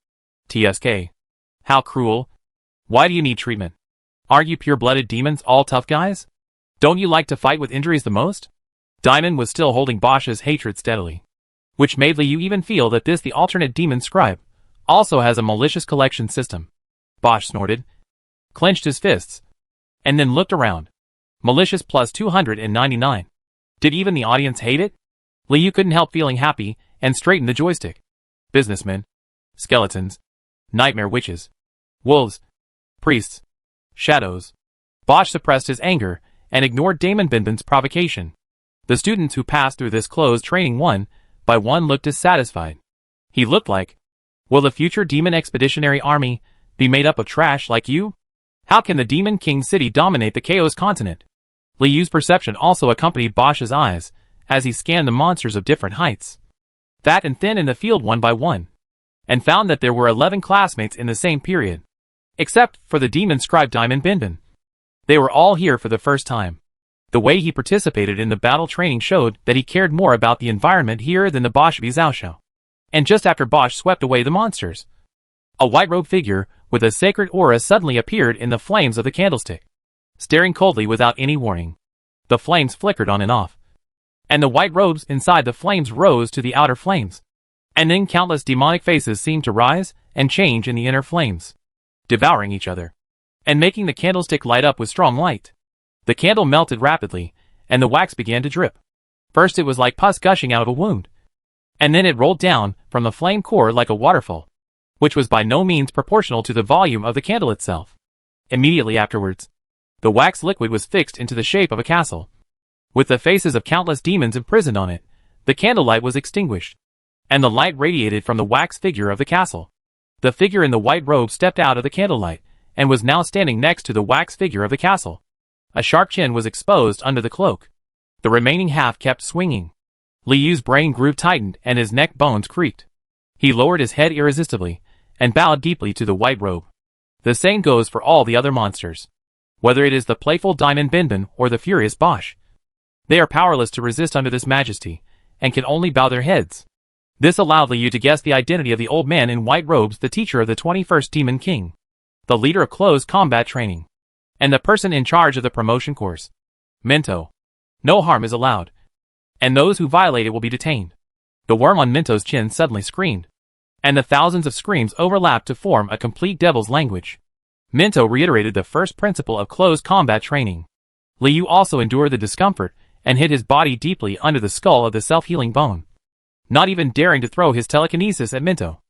How cruel. Why do you need treatment? Aren't you pure-blooded demons all tough guys? Don't you like to fight with injuries the most? Diamond was still holding Bosch's hatred steadily, which made Liu even feel that the alternate demon scribe also has a malicious collection system. Bosch snorted, clenched his fists, and then looked around. Malicious plus 299. Did even the audience hate it? Liu couldn't help feeling happy and straightened the joystick. Businessmen, skeletons, nightmare witches, wolves, priests, shadows. Bosch suppressed his anger and ignored Damon Binbin's provocation. The students who passed through this closed training one by one looked dissatisfied. He looked like, will the future demon expeditionary army be made up of trash like you? How can the Demon King City dominate the Chaos continent? Liu's perception also accompanied Bosch's eyes as he scanned the monsters of different heights, fat and thin in the field one by one, and found that there were 11 classmates in the same period, except for the demon scribe Diamond Binbin. They were all here for the first time. The way he participated in the battle training showed that he cared more about the environment here than the Bosch Zhaoshao. And just after Bosch swept away the monsters, a white-robed figure with a sacred aura suddenly appeared in the flames of the candlestick, staring coldly without any warning. The flames flickered on and off, and the white robes inside the flames rose to the outer flames, and then countless demonic faces seemed to rise and change in the inner flames, devouring each other, and making the candlestick light up with strong light. The candle melted rapidly, and the wax began to drip. First it was like pus gushing out of a wound, and then it rolled down from the flame core like a waterfall, which was by no means proportional to the volume of the candle itself. Immediately afterwards, the wax liquid was fixed into the shape of a castle. With the faces of countless demons imprisoned on it, the candlelight was extinguished, and the light radiated from the wax figure of the castle. The figure in the white robe stepped out of the candlelight, and was now standing next to the wax figure of the castle. A sharp chin was exposed under the cloak. The remaining half kept swinging. Liyu's brain grew tightened and his neck bones creaked. He lowered his head irresistibly, and bowed deeply to the white robe. The same goes for all the other monsters. Whether it is the playful Diamond Binbin or the furious Bosch, they are powerless to resist under this majesty, and can only bow their heads. This allowed Liyu to guess the identity of the old man in white robes, the teacher of the 21st Demon King, the leader of closed combat training, and the person in charge of the promotion course. Minto. No harm is allowed, and those who violate it will be detained. The worm on Minto's chin suddenly screamed, and the thousands of screams overlapped to form a complete devil's language. Minto reiterated the first principle of closed combat training. Liyu also endured the discomfort and hid his body deeply under the skull of the self-healing bone, not even daring to throw his telekinesis at Minto.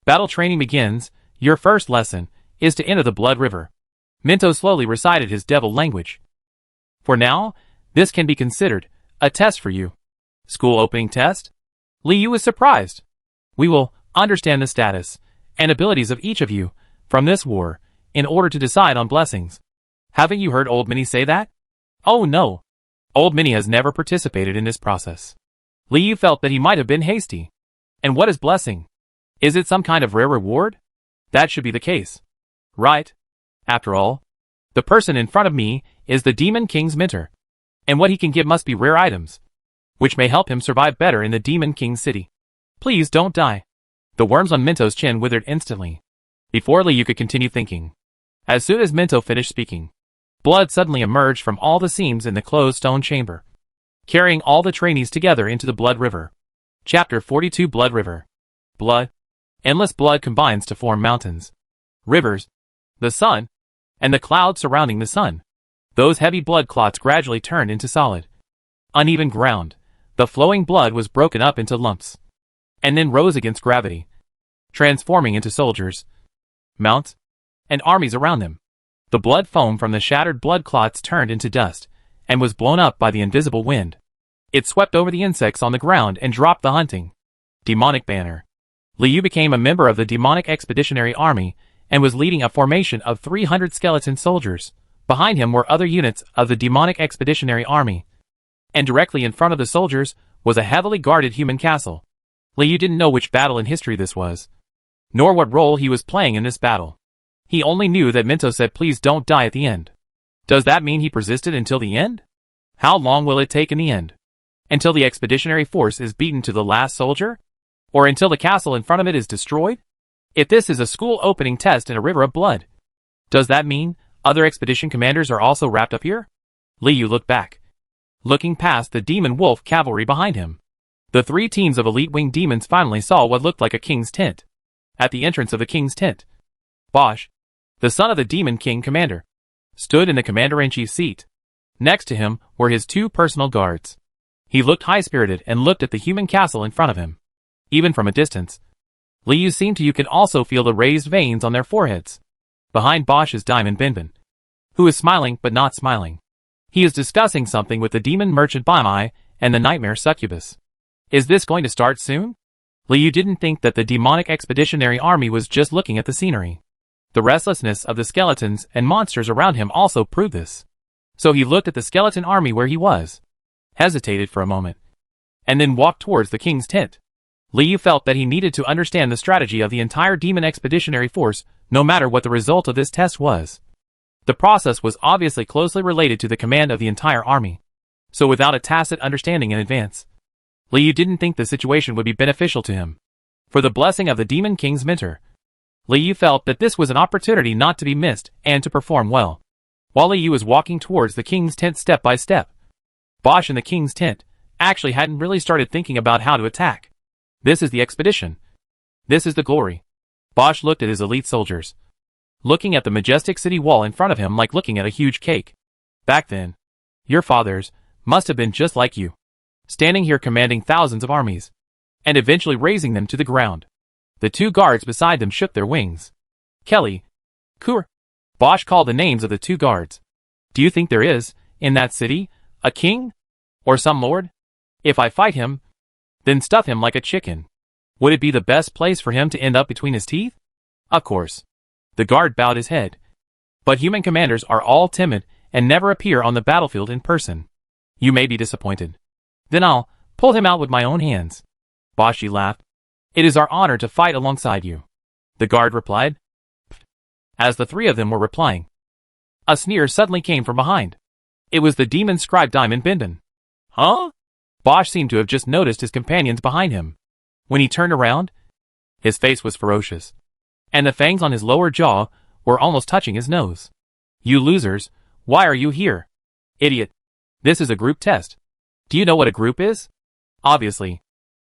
Battle training begins. Your first lesson is to enter the blood river. Minto slowly recited his devil language. For now, this can be considered a test for you. School opening test? Liyu is surprised. We will understand the status and abilities of each of you from this war in order to decide on blessings. Haven't you heard Old Minnie say that? Oh no. Old Minnie has never participated in this process. Liyu felt that he might have been hasty. And what is blessing? Is it some kind of rare reward? That should be the case. Right. After all, the person in front of me is the Demon King's mentor, and what he can give must be rare items, which may help him survive better in the Demon King's city. Please don't die. The worms on Minto's chin withered instantly, before Liyu could continue thinking. As soon as Minto finished speaking, blood suddenly emerged from all the seams in the closed stone chamber, carrying all the trainees together into the blood river. Chapter 42 Blood River. Blood. Endless blood combines to form mountains, rivers, the sun, and the clouds surrounding the sun. Those heavy blood clots gradually turned into solid, uneven ground. The flowing blood was broken up into lumps, and then rose against gravity, transforming into soldiers, mounts, and armies around them. The blood foam from the shattered blood clots turned into dust, and was blown up by the invisible wind. It swept over the insects on the ground and dropped the hunting demonic banner. Liyu became a member of the Demonic Expeditionary Army, and was leading a formation of 300 skeleton soldiers. Behind him were other units of the Demonic Expeditionary Army, and directly in front of the soldiers was a heavily guarded human castle. Liyu didn't know which battle in history this was, nor what role he was playing in this battle. He only knew that Minto said please don't die at the end. Does that mean he persisted until the end? How long will it take in the end? Until the expeditionary force is beaten to the last soldier? Or until the castle in front of it is destroyed? If this is a school opening test in a river of blood, does that mean other expedition commanders are also wrapped up here? Liyu looked back, looking past the demon wolf cavalry behind him. The 3 teams of elite winged demons finally saw what looked like a king's tent. At the entrance of the king's tent, Bosch, the son of the Demon King commander, stood in the commander-in-chief's seat. Next to him were his 2 personal guards. He looked high-spirited and looked at the human castle in front of him. Even from a distance, Liyu seemed to you can also feel the raised veins on their foreheads. Behind Bosch is Diamond Binbin, who is smiling but not smiling. He is discussing something with the demon merchant Baimai and the nightmare succubus. Is this going to start soon? Liyu didn't think that the Demonic Expeditionary Army was just looking at the scenery. The restlessness of the skeletons and monsters around him also proved this. So he looked at the skeleton army where he was, hesitated for a moment, and then walked towards the king's tent. Liyu felt that he needed to understand the strategy of the entire demon expeditionary force, no matter what the result of this test was. The process was obviously closely related to the command of the entire army. So without a tacit understanding in advance, Liyu didn't think the situation would be beneficial to him. For the blessing of the Demon King's mentor, Liyu felt that this was an opportunity not to be missed and to perform well. While Liyu was walking towards the king's tent step by step, Bosch in the king's tent actually hadn't really started thinking about how to attack. This is the expedition. This is the glory. Bosch looked at his elite soldiers. looking at the majestic city wall in front of him like looking at a huge cake. Back then, your fathers must have been just like you, standing here commanding thousands of armies, and eventually razing them to the ground. The two guards beside them shook their wings. Kelly, Kur. Bosch called the names of the two guards. Do you think there is, in that city, a king? Or some lord? If I fight him, then stuff him like a chicken. Would it be the best place for him to end up between his teeth? Of course. The guard bowed his head. But human commanders are all timid and never appear on the battlefield in person. You may be disappointed. Then I'll pull him out with my own hands. Boshi laughed. It is our honor to fight alongside you. The guard replied. As the three of them were replying, a sneer suddenly came from behind. It was the demon scribe Diamond Bindon. Huh? Bosch seemed to have just noticed his companions behind him. When he turned around, his face was ferocious, and the fangs on his lower jaw were almost touching his nose. You losers, why are you here? Idiot. This is a group test. Do you know what a group is? Obviously,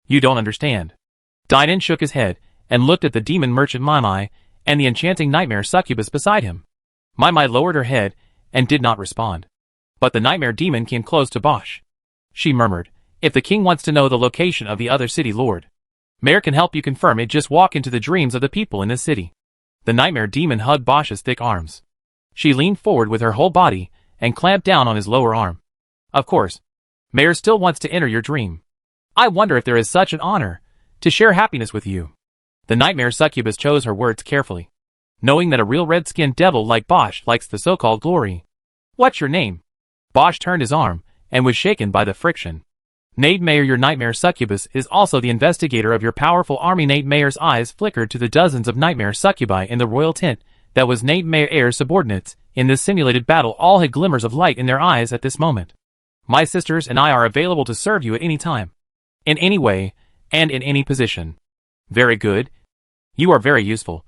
you don't understand. Dinan shook his head and looked at the demon merchant Maimai and the enchanting nightmare succubus beside him. Maimai lowered her head and did not respond. But the nightmare demon came close to Bosch. She murmured, if the king wants to know the location of the other city lord, Mayor can help you confirm it. Just walk into the dreams of the people in this city. The nightmare demon hugged Bosch's thick arms. She leaned forward with her whole body and clamped down on his lower arm. Of course, Mayor still wants to enter your dream. I wonder if there is such an honor to share happiness with you. The nightmare succubus chose her words carefully, knowing that a real red-skinned devil like Bosch likes the so-called glory. What's your name? Bosch turned his arm and was shaken by the friction. Nade Mayor, your nightmare succubus is also the investigator of your powerful army. Nade Mayor's eyes flickered to the dozens of nightmare succubi in the royal tent that was Nade Mayor's subordinates. In this simulated battle, all had glimmers of light in their eyes at this moment. My sisters and I are available to serve you at any time, in any way, and in any position. Very good. You are very useful.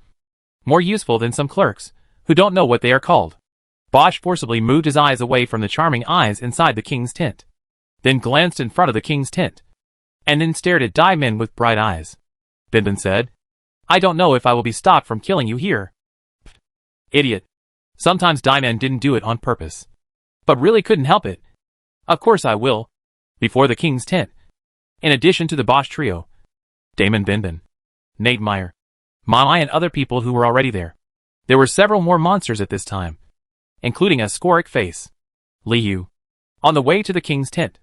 More useful than some clerks, who don't know what they are called. Bosch forcibly moved his eyes away from the charming eyes inside the king's tent, then glanced in front of the king's tent, and then stared at Diamond with bright eyes. Bindon said, I don't know if I will be stopped from killing you here. Idiot. Sometimes Diamond didn't do it on purpose, but really couldn't help it. Of course I will. Before the king's tent, in addition to the Bosch trio, Damon Bindon, Nate Meyer, Maimai and other people who were already there. There were several more monsters at this time, including a scoric face, Li Yu. On the way to the king's tent,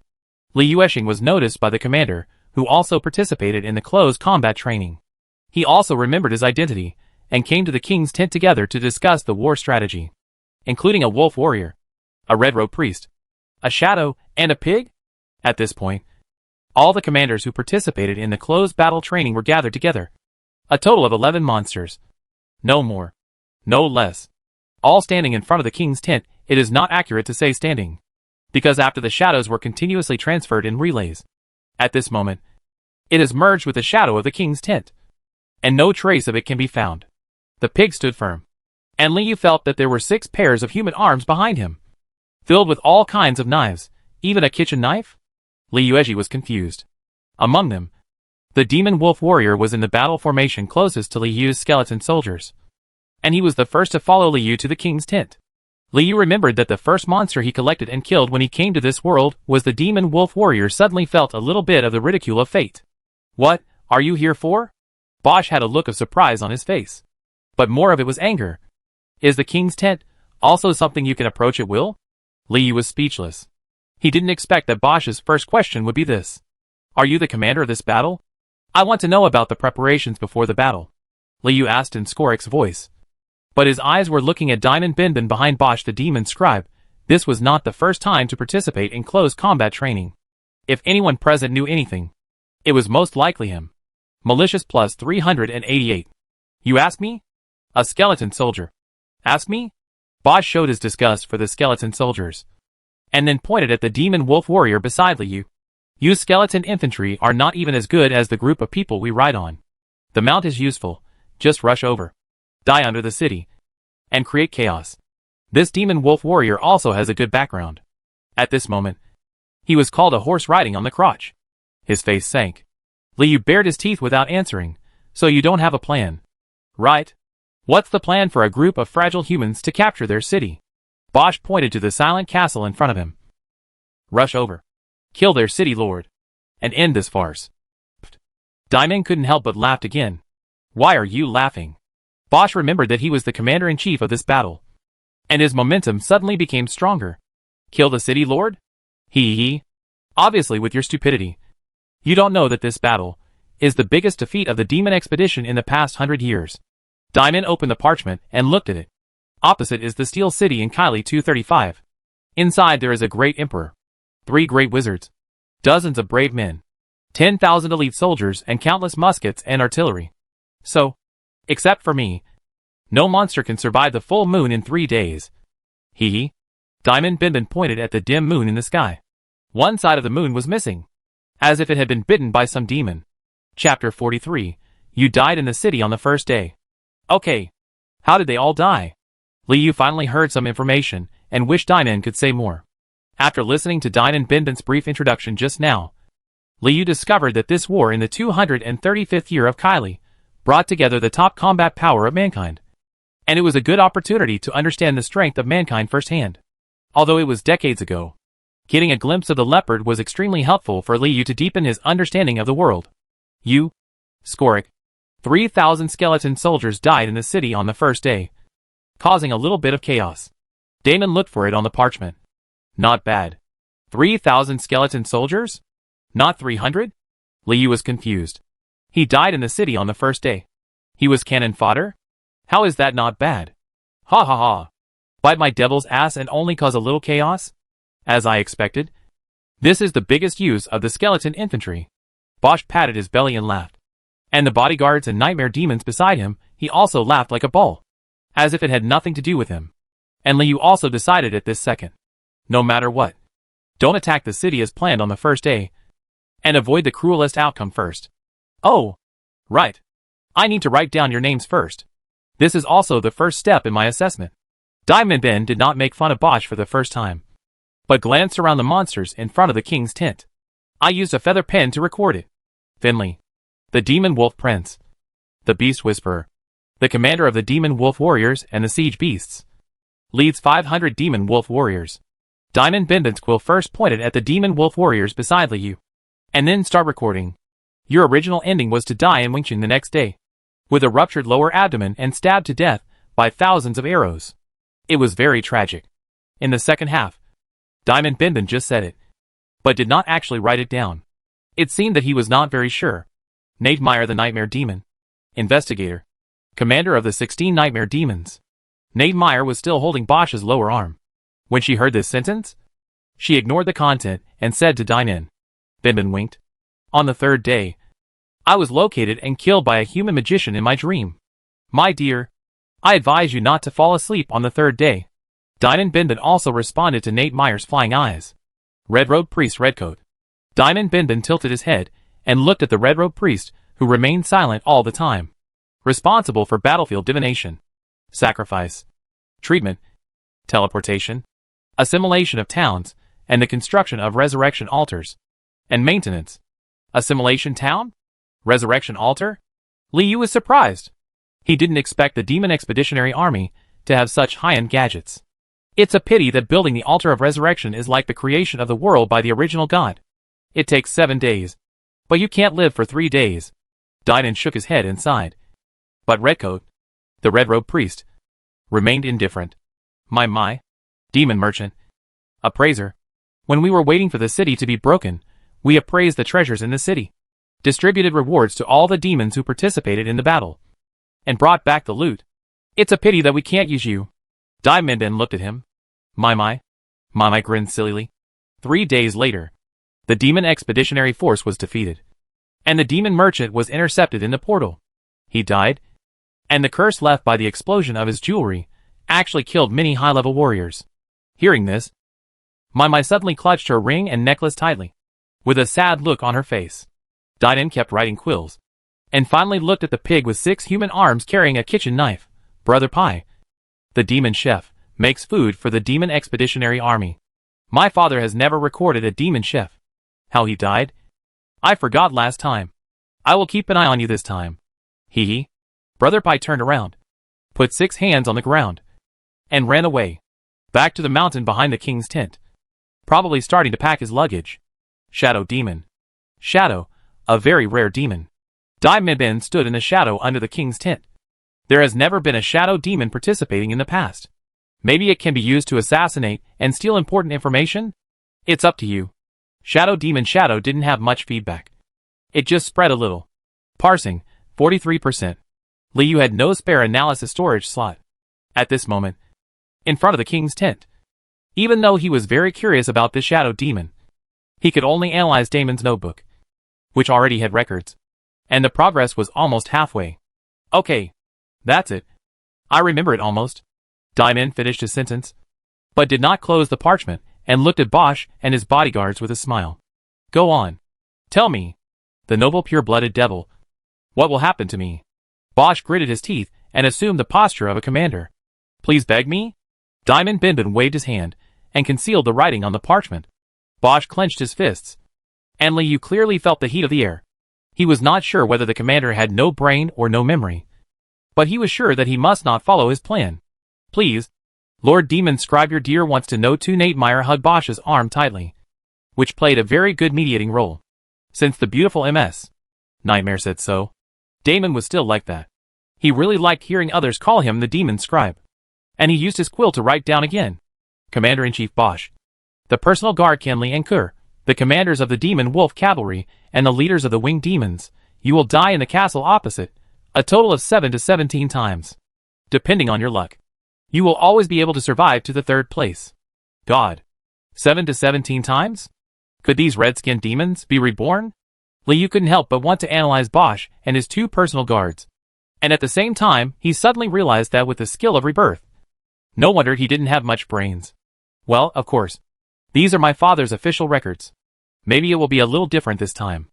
Li Yueshing was noticed by the commander, who also participated in the close combat training. He also remembered his identity, and came to the king's tent together to discuss the war strategy, including a wolf warrior, a red-robe priest, a shadow, and a pig. At this point, all the commanders who participated in the closed battle training were gathered together. A total of 11 monsters. No more. No less. All standing in front of the king's tent. It is not accurate to say standing, because after the shadows were continuously transferred in relays. At this moment, it has merged with the shadow of the king's tent, and no trace of it can be found. The pig stood firm, and Liu felt that there were 6 pairs of human arms behind him, filled with all kinds of knives, even a kitchen knife? Liu Eji was confused. Among them, the demon wolf warrior was in the battle formation closest to Liu's skeleton soldiers, and he was the first to follow Liu to the king's tent. Liu remembered that the first monster he collected and killed when he came to this world was the demon wolf warrior. Suddenly felt a little bit of the ridicule of fate. What are you here for? Bosch had a look of surprise on his face, but more of it was anger. Is the king's tent also something you can approach at will? Liu was speechless. He didn't expect that Bosch's first question would be this. Are you the commander of this battle? I want to know about the preparations before the battle, Liu asked in Skorik's voice. But his eyes were looking at Diamond Bindon behind Bosch the demon scribe. This was not the first time to participate in close combat training. If anyone present knew anything, it was most likely him. Malicious plus 388. You ask me? A skeleton soldier. Ask me? Bosch showed his disgust for the skeleton soldiers, and then pointed at the demon wolf warrior beside Liu. You skeleton infantry are not even as good as the group of people we ride on. The mount is useful. Just rush over, die under the city, and create chaos. This demon wolf warrior also has a good background. At this moment, he was called a horse riding on the crotch. His face sank. Liu bared his teeth without answering. So you don't have a plan, right? What's the plan for a group of fragile humans to capture their city? Bosch pointed to the silent castle in front of him. Rush over. Kill their city lord. And end this farce. Diamond couldn't help but laugh again. Why are you laughing? Bosch remembered that he was the commander-in-chief of this battle. And his momentum suddenly became stronger. Kill the city lord? Hee. Obviously with your stupidity. You don't know that this battle is the biggest defeat of the demon expedition in the past 100 years. Diamond opened the parchment and looked at it. Opposite is the Steel City in Kylie 235. Inside there is a great emperor, 3 great wizards, dozens of brave men, 10,000 elite soldiers and countless muskets and artillery. So, except for me, no monster can survive the full moon in 3 days. Hee. Diamond Binbin pointed at the dim moon in the sky. One side of the moon was missing, as if it had been bitten by some demon. Chapter 43. You died in the city on the first day. Okay. How did they all die? Liu finally heard some information and wished Diamond could say more. After listening to Diamond Binbin's brief introduction just now, Liu discovered that this war in the 235th year of Kylie brought together the top combat power of mankind. And it was a good opportunity to understand the strength of mankind firsthand. Although it was decades ago, getting a glimpse of the leopard was extremely helpful for Liu to deepen his understanding of the world. Skorik. 3,000 skeleton soldiers died in the city on the first day, causing a little bit of chaos. Damon looked for it on the parchment. Not bad. 3,000 skeleton soldiers? Not 300? Liu was confused. He died in the city on the first day. He was cannon fodder? How is that not bad? Ha ha ha. Bite my devil's ass and only cause a little chaos? As I expected. This is the biggest use of the skeleton infantry. Bosch patted his belly and laughed. And the bodyguards and nightmare demons beside him, he also laughed like a bull, as if it had nothing to do with him. And Liu also decided at this second. No matter what, don't attack the city as planned on the first day, and avoid the cruelest outcome first. Oh, right. I need to write down your names first. This is also the first step in my assessment. Diamond Ben did not make fun of Bosch for the first time, but glanced around the monsters in front of the king's tent. I used a feather pen to record it. Finley, the Demon Wolf Prince, the Beast Whisperer, the commander of the Demon Wolf Warriors and the Siege Beasts, leads 500 Demon Wolf Warriors. Diamond Binbin's quill first pointed at the Demon Wolf Warriors beside Liu, and then start recording. Your original ending was to die in Wingqing the next day, with a ruptured lower abdomen and stabbed to death by thousands of arrows. It was very tragic. In the second half, Diamond Binbin just said it, but did not actually write it down. It seemed that he was not very sure. Nate Meyer, the Nightmare Demon, investigator, commander of the 16 Nightmare Demons. Nate Meyer was still holding Bosch's lower arm. When she heard this sentence, she ignored the content and said to Diamond. Binbin winked. On the third day, I was located and killed by a human magician in my dream. My dear, I advise you not to fall asleep on the third day. Diamond Binbin also responded to Nate Meyer's flying eyes. Red Robe Priest Redcoat. Diamond Binbin tilted his head and looked at the Red Robe Priest, who remained silent all the time. Responsible for battlefield divination, sacrifice, treatment, teleportation, assimilation of towns, and the construction of resurrection altars, and maintenance. Assimilation town? Resurrection altar? Liu was surprised. He didn't expect the Demon Expeditionary Army to have such high-end gadgets. It's a pity that building the altar of resurrection is like the creation of the world by the original god. It takes 7 days. But you can't live for 3 days. Dinan shook his head and sighed. But Redcoat, the Red Robe Priest, remained indifferent. My, demon merchant, appraiser. When we were waiting for the city to be broken, we appraised the treasures in the city, distributed rewards to all the demons who participated in the battle, and brought back the loot. It's a pity that we can't use you. Diamond looked at him. My grinned sillily. 3 days later, the Demon Expeditionary Force was defeated, and the Demon Merchant was intercepted in the portal. He died, and the curse left by the explosion of his jewelry actually killed many high-level warriors. Hearing this, Mai suddenly clutched her ring and necklace tightly, with a sad look on her face. Dinan kept writing quills, and finally looked at the pig with 6 human arms carrying a kitchen knife. Brother Pi, the demon chef, makes food for the Demon Expeditionary Army. My father has never recorded a demon chef. How he died? I forgot last time. I will keep an eye on you this time. Hee. Brother Pi turned around. put 6 hands on the ground, and ran away. Back to the mountain behind the king's tent. Probably starting to pack his luggage. Shadow Demon. Shadow, a very rare demon. Diamond Ben stood in the shadow under the king's tent. There has never been a shadow demon participating in the past. Maybe it can be used to assassinate and steal important information? It's up to you. Shadow Demon Shadow didn't have much feedback. It just spread a little. Parsing, 43%. Liu had no spare analysis storage slot. At this moment, in front of the king's tent. Even though he was very curious about this shadow demon, he could only analyze Damon's notebook, which already had records. And the progress was almost halfway. Okay. That's it. I remember it almost. Diamond finished his sentence, but did not close the parchment and looked at Bosch and his bodyguards with a smile. Go on. Tell me, the noble pure-blooded devil, what will happen to me? Bosch gritted his teeth and assumed the posture of a commander. Please beg me? Diamond Ben waved his hand and concealed the writing on the parchment. Bosch clenched his fists, and Liu clearly felt the heat of the air. He was not sure whether the commander had no brain or no memory, but he was sure that he must not follow his plan. Please, Lord Demon Scribe, your dear wants to know to. Nate Meyer hugged Bosch's arm tightly, which played a very good mediating role. Since the beautiful MS. Nightmare said so. Damon was still like that. He really liked hearing others call him the Demon Scribe. And he used his quill to write down again. Commander-in-Chief Bosch, the personal guard Kenley and Kerr, the commanders of the Demon Wolf Cavalry, and the leaders of the Winged Demons, you will die in the castle opposite, a total of 7 to 17 times. Depending on your luck. You will always be able to survive to the 3rd place. God. 7 to 17 times? Could these red-skinned demons be reborn? Liu couldn't help but want to analyze Bosch and his 2 personal guards. And at the same time, he suddenly realized that with the skill of rebirth, no wonder he didn't have much brains. Well, of course. These are my father's official records. Maybe it will be a little different this time.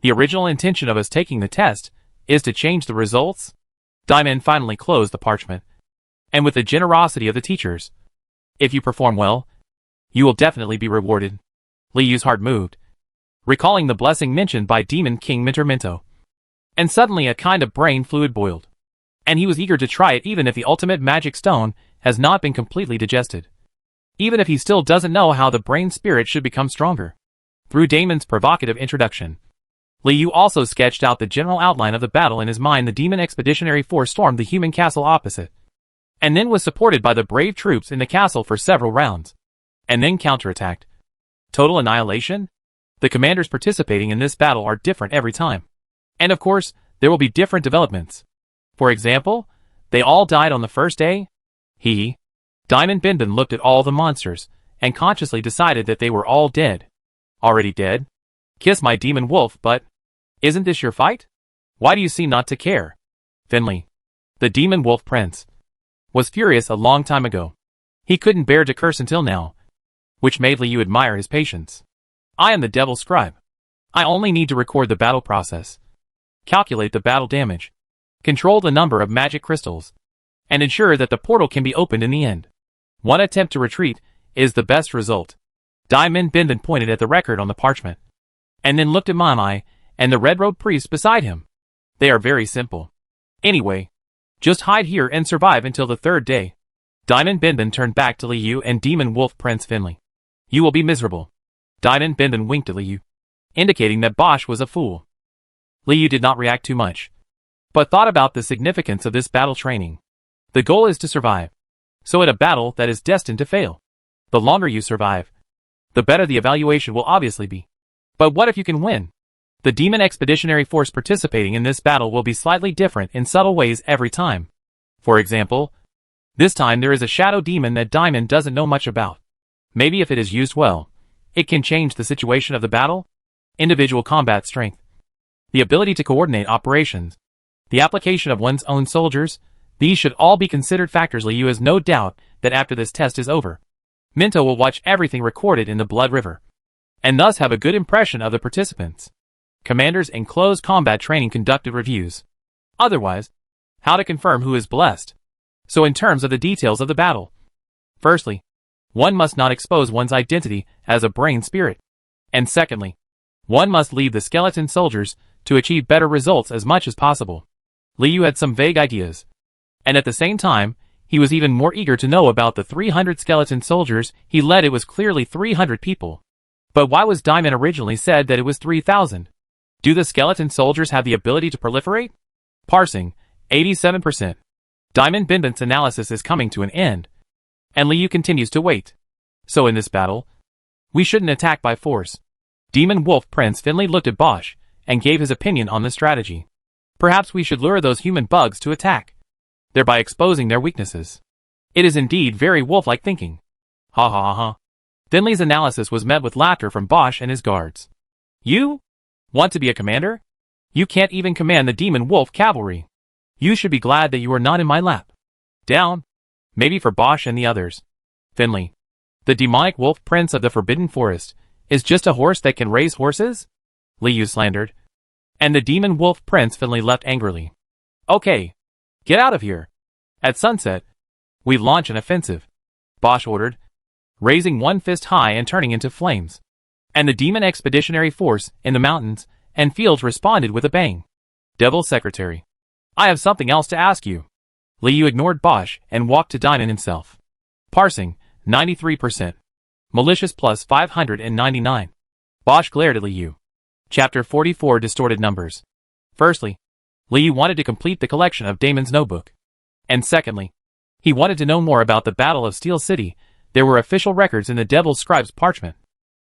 The original intention of us taking the test is to change the results. Diamond finally closed the parchment. And with the generosity of the teachers, if you perform well, you will definitely be rewarded. Liu's heart moved, recalling the blessing mentioned by Demon King Mintermento. And suddenly a kind of brain fluid boiled. And he was eager to try it even if the ultimate magic stone has not been completely digested. Even if he still doesn't know how the brain spirit should become stronger. Through Damon's provocative introduction, Liu also sketched out the general outline of the battle in his mind. The Demon Expeditionary Force stormed the human castle opposite, and then was supported by the brave troops in the castle for several rounds, and then counterattacked. Total annihilation? The commanders participating in this battle are different every time. And of course, there will be different developments. For example, they all died on the first day? Diamond Ben looked at all the monsters, and consciously decided that they were all dead. Already dead? Kiss my demon wolf, but isn't this your fight? Why do you seem not to care? Finley, the demon wolf prince, was furious a long time ago. He couldn't bear to curse until now, which made Liu admire his patience. I am the devil scribe. I only need to record the battle process, calculate the battle damage, control the number of magic crystals, and ensure that the portal can be opened in the end. One attempt to retreat is the best result. Diamond Ben pointed at the record on the parchment, and then looked at Mamai and the red-robed priest beside him. They are very simple. Anyway, just hide here and survive until the 3rd day. Diamond Ben turned back to Liu and Demon Wolf Prince Finley. You will be miserable. Diamond Ben winked at Liu, indicating that Bosch was a fool. Liu did not react too much, but thought about the significance of this battle training. The goal is to survive. So at a battle that is destined to fail, the longer you survive, the better the evaluation will obviously be. But what if you can win? The Demon Expeditionary Force participating in this battle will be slightly different in subtle ways every time. For example, this time there is a shadow demon that Diamond doesn't know much about. Maybe if it is used well, it can change the situation of the battle. Individual combat strength, the ability to coordinate operations, the application of one's own soldiers, these should all be considered factors. Liu has no doubt that after this test is over, Minto will watch everything recorded in the Blood River, and thus have a good impression of the participants. Commanders in close combat training conducted reviews. Otherwise, how to confirm who is blessed? So in terms of the details of the battle, firstly, one must not expose one's identity as a brain spirit. And secondly, one must leave the skeleton soldiers to achieve better results as much as possible. Liu had some vague ideas. And at the same time, he was even more eager to know about the 300 skeleton soldiers he led. It was clearly 300 people. But why was Diamond originally said that it was 3,000? Do the skeleton soldiers have the ability to proliferate? Parsing, 87%. Diamond Binbin's analysis is coming to an end. And Liu continues to wait. So in this battle, we shouldn't attack by force. Demon Wolf Prince Finley looked at Bosch and gave his opinion on the strategy. Perhaps we should lure those human bugs to attack, thereby exposing their weaknesses. It is indeed very wolf-like thinking. Ha ha ha ha. Finley's analysis was met with laughter from Bosch and his guards. You? Want to be a commander? You can't even command the Demon Wolf Cavalry. You should be glad that you are not in my lap. Down. Maybe for Bosch and the others. Finley. The demonic wolf prince of the Forbidden Forest is just a horse that can raise horses? Liu slandered. And the demon wolf prince Finley left angrily. Okay. Get out of here. At sunset, we launch an offensive. Bosch ordered, raising one fist high and turning into flames. And the demon expeditionary force in the mountains and fields responded with a bang. Devil's Secretary. I have something else to ask you. Liu ignored Bosch and walked to Dinan himself. Parsing, 93%. Malicious plus 599. Bosch glared at Liu. Chapter 44 Distorted Numbers. Firstly, Liu wanted to complete the collection of Damon's notebook. And secondly, he wanted to know more about the Battle of Steel City. There were official records in the Devil's Scribe's parchment.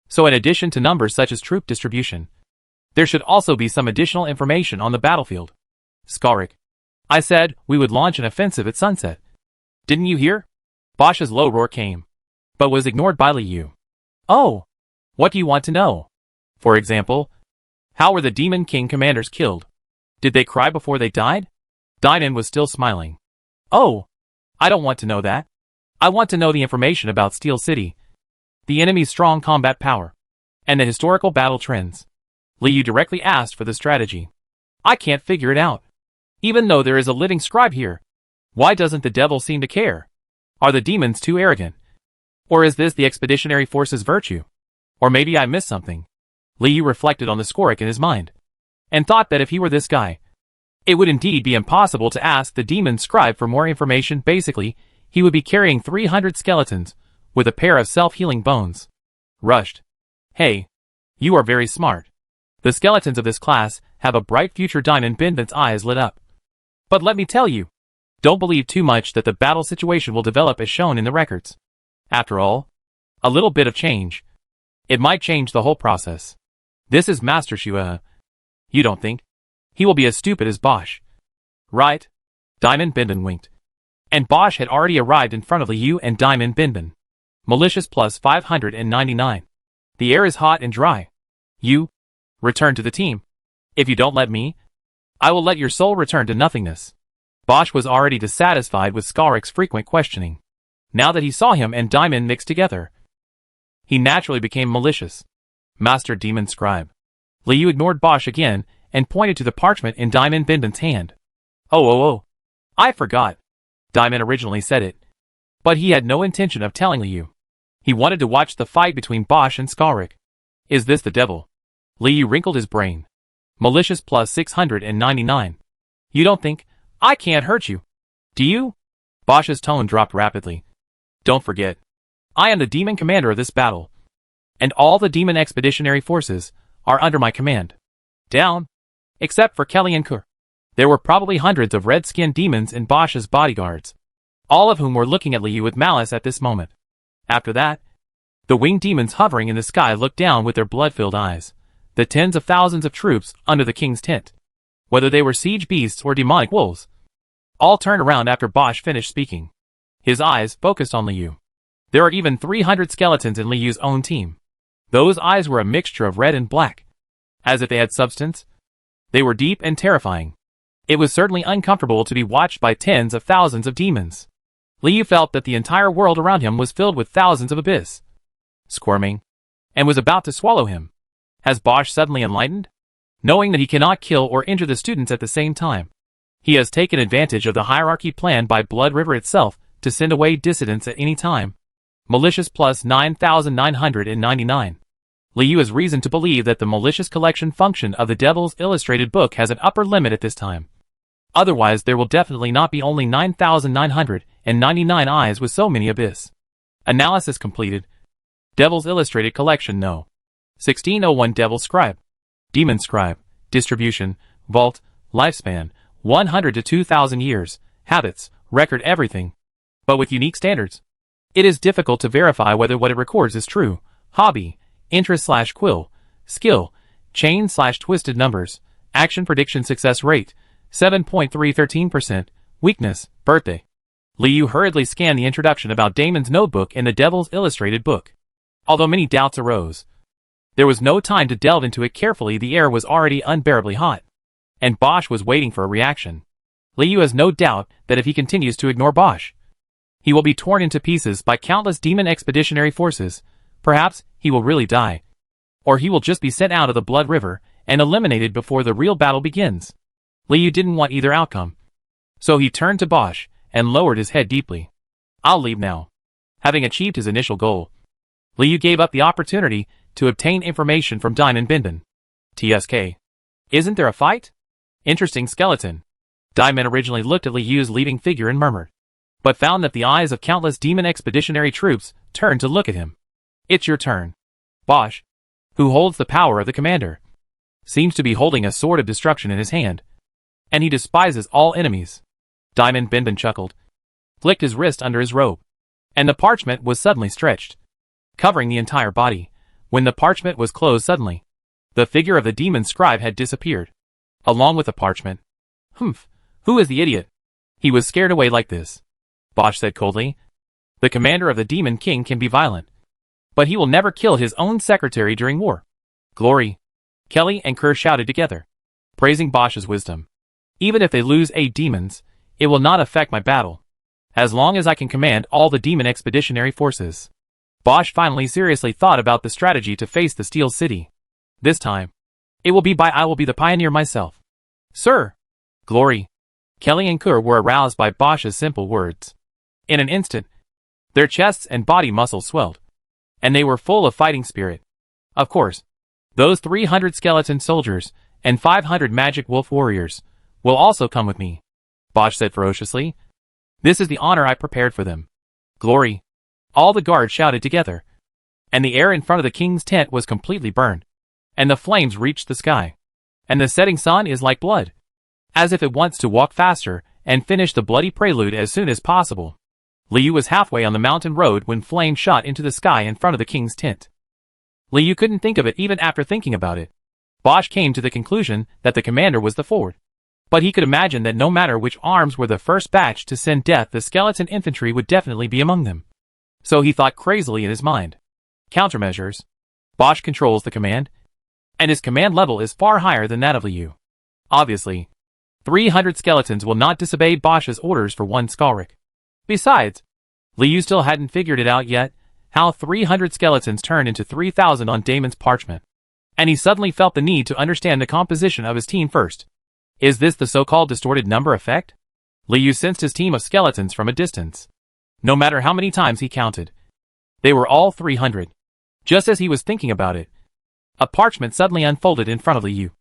So in addition to numbers such as troop distribution, there should also be some additional information on the battlefield. Skalrik. I said we would launch an offensive at sunset. Didn't you hear? Bosch's low roar came, but was ignored by Liu. Oh, what do you want to know? For example, how were the Demon King commanders killed? Did they cry before they died? Dinan was still smiling. Oh, I don't want to know that. I want to know the information about Steel City, the enemy's strong combat power, and the historical battle trends. Liu directly asked for the strategy. I can't figure it out. Even though there is a living scribe here, why doesn't the devil seem to care? Are the demons too arrogant? Or is this the expeditionary force's virtue? Or maybe I missed something. Liu reflected on the Skalrik in his mind, and thought that if he were this guy, it would indeed be impossible to ask the demon scribe for more information. Basically, he would be carrying 300 skeletons, with a pair of self-healing bones. Rushed. Hey, you are very smart. The skeletons of this class have a bright future. Dinan Binbin's eyes lit up. But let me tell you, don't believe too much that the battle situation will develop as shown in the records. After all, a little bit of change, it might change the whole process. This is Master Shua. You don't think he will be as stupid as Bosch? Right? Dinan Binbin winked. And Bosch had already arrived in front of Liu and Dinan Binbin. Malicious plus 599. The air is hot and dry. You return to the team. If you don't let me, I will let your soul return to nothingness. Bosch was already dissatisfied with Skalrik's frequent questioning. Now that he saw him and Diamond mixed together, he naturally became malicious. Master Demon Scribe. Liu ignored Bosch again and pointed to the parchment in Diamond Binbin's hand. Oh. I forgot. Diamond originally said it, but he had no intention of telling Liu. He wanted to watch the fight between Bosch and Skalrik. Is this the devil? Liu wrinkled his brain. Malicious plus 699. You don't think I can't hurt you, do you? Bosch's tone dropped rapidly. Don't forget, I am the demon commander of this battle, and all the demon expeditionary forces are under my command. Down. Except for Kelly and Kur. There were probably hundreds of red-skinned demons in Bosch's bodyguards, all of whom were looking at Liu with malice at this moment. After that, the winged demons hovering in the sky looked down with their blood-filled eyes. The tens of thousands of troops under the king's tent, whether they were siege beasts or demonic wolves, all turned around after Bosch finished speaking. His eyes focused on Liu. There are even 300 skeletons in Liu's own team. Those eyes were a mixture of red and black. As if they had substance, they were deep and terrifying. It was certainly uncomfortable to be watched by tens of thousands of demons. Liu felt that the entire world around him was filled with thousands of abyss, squirming, and was about to swallow him. Has Bosch suddenly enlightened? Knowing that he cannot kill or injure the students at the same time, he has taken advantage of the hierarchy planned by Blood River itself to send away dissidents at any time. Malicious plus 9,999. Liu has reason to believe that the malicious collection function of the Devil's Illustrated book has an upper limit at this time. Otherwise there will definitely not be only 9,999 eyes with so many abyss. Analysis completed. Devil's Illustrated Collection No. 1601 Devil Scribe. Demon Scribe. Distribution. Vault. Lifespan. 100 to 2,000 years. Habits. Record everything. But with unique standards. It is difficult to verify whether what it records is true. Hobby. Interest/quill. Skill. Chain/twisted numbers. Action prediction success rate. 7.313%. Weakness. Birthday. Liu hurriedly scanned the introduction about Damon's notebook in the Devil's Illustrated book. Although many doubts arose, there was no time to delve into it carefully. The air was already unbearably hot, and Bosch was waiting for a reaction. Liu has no doubt that if he continues to ignore Bosch, he will be torn into pieces by countless demon expeditionary forces. Perhaps he will really die, or he will just be sent out of the Blood River and eliminated before the real battle begins. Liu didn't want either outcome, so he turned to Bosch and lowered his head deeply. I'll leave now. Having achieved his initial goal, Liu gave up the opportunity to obtain information from Diamond Bindon. TSK. Isn't there a fight? Interesting skeleton. Diamond originally looked at Liu's leaving figure and murmured, but found that the eyes of countless demon expeditionary troops turned to look at him. It's your turn. Bosch, who holds the power of the commander, seems to be holding a sword of destruction in his hand, and he despises all enemies. Diamond Bindon chuckled, flicked his wrist under his robe, and the parchment was suddenly stretched, covering the entire body. When the parchment was closed suddenly, the figure of the demon scribe had disappeared, along with the parchment. Humph, who is the idiot? He was scared away like this. Bosch said coldly. The commander of the Demon King can be violent, but he will never kill his own secretary during war. Glory. Kelly and Kerr shouted together, praising Bosch's wisdom. Even if they lose 8 demons, it will not affect my battle, as long as I can command all the demon expeditionary forces. Bosch finally seriously thought about the strategy to face the Steel City. This time, I will be the pioneer myself. Sir! Glory! Kelly and Kerr were aroused by Bosch's simple words. In an instant, their chests and body muscles swelled, and they were full of fighting spirit. Of course, those 300 skeleton soldiers and 500 magic wolf warriors will also come with me, Bosch said ferociously. This is the honor I prepared for them. Glory! All the guards shouted together, and the air in front of the king's tent was completely burned, and the flames reached the sky, and the setting sun is like blood, as if it wants to walk faster and finish the bloody prelude as soon as possible. Liu was halfway on the mountain road when flames shot into the sky in front of the king's tent. Liu couldn't think of it even after thinking about it. Bosch came to the conclusion that the commander was the forward, but he could imagine that no matter which arms were the first batch to send death, the skeleton infantry would definitely be among them. So he thought crazily in his mind. Countermeasures. Bosch controls the command, and his command level is far higher than that of Liu. Obviously, 300 skeletons will not disobey Bosch's orders for one Skalrik. Besides, Liu still hadn't figured it out yet, how 300 skeletons turned into 3,000 on Damon's parchment. And he suddenly felt the need to understand the composition of his team first. Is this the so-called distorted number effect? Liu sensed his team of skeletons from a distance. No matter how many times he counted, they were all 300. Just as he was thinking about it, a parchment suddenly unfolded in front of Liu,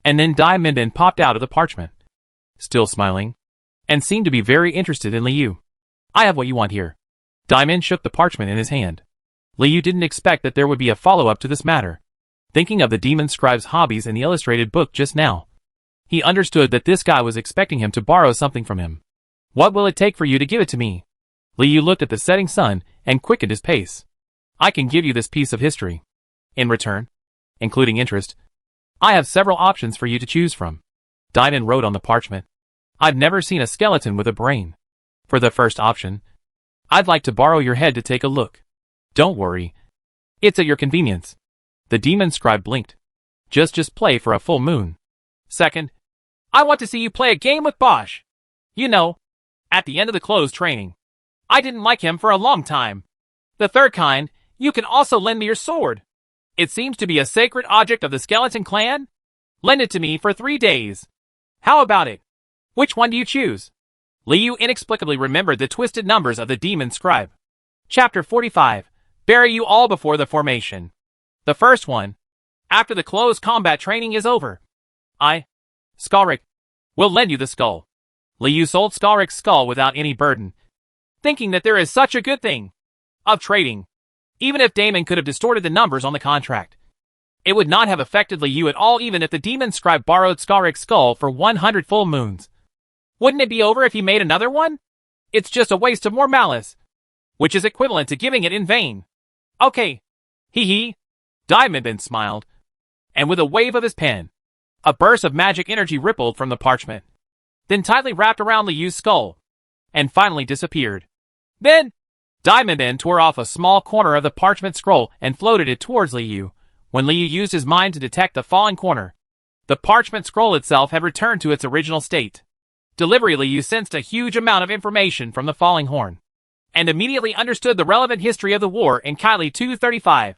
and then Diamond Bindon popped out of the parchment, still smiling, and seemed to be very interested in Liu. I have what you want here. Diamond shook the parchment in his hand. Liu didn't expect that there would be a follow-up to this matter. Thinking of the demon scribe's hobbies in the illustrated book just now, he understood that this guy was expecting him to borrow something from him. What will it take for you to give it to me? Liu looked at the setting sun and quickened his pace. I can give you this piece of history. In return, including interest, I have several options for you to choose from. Diamond wrote on the parchment. I've never seen a skeleton with a brain. For the first option, I'd like to borrow your head to take a look. Don't worry. It's at your convenience. The demon scribe blinked. Just play for a full moon. Second, I want to see you play a game with Bosch. You know, at the end of the closed training. I didn't like him for a long time. The third kind, you can also lend me your sword. It seems to be a sacred object of the skeleton clan. Lend it to me for 3 days. How about it? Which one do you choose? Liu inexplicably remembered the twisted numbers of the demon scribe. Chapter 45. Bury you all before the formation. The first one. After the close combat training is over, I, Skalrik, will lend you the skull. Liu sold Skalrik's skull without any burden, thinking that there is such a good thing of trading. Even if Damon could have distorted the numbers on the contract, it would not have affected Liu at all, even if the demon scribe borrowed Skalrik's skull for 100 full moons. Wouldn't it be over if he made another one? It's just a waste of more malice, which is equivalent to giving it in vain. Okay. Hee hee. Diamondbin smiled, and with a wave of his pen, a burst of magic energy rippled from the parchment, then tightly wrapped around Liu's skull, and finally disappeared. Then, Diamondbin tore off a small corner of the parchment scroll and floated it towards Liu. When Liu used his mind to detect the falling corner, the parchment scroll itself had returned to its original state. Deliberately, Liu sensed a huge amount of information from the falling horn, and immediately understood the relevant history of the war in Kylie 235,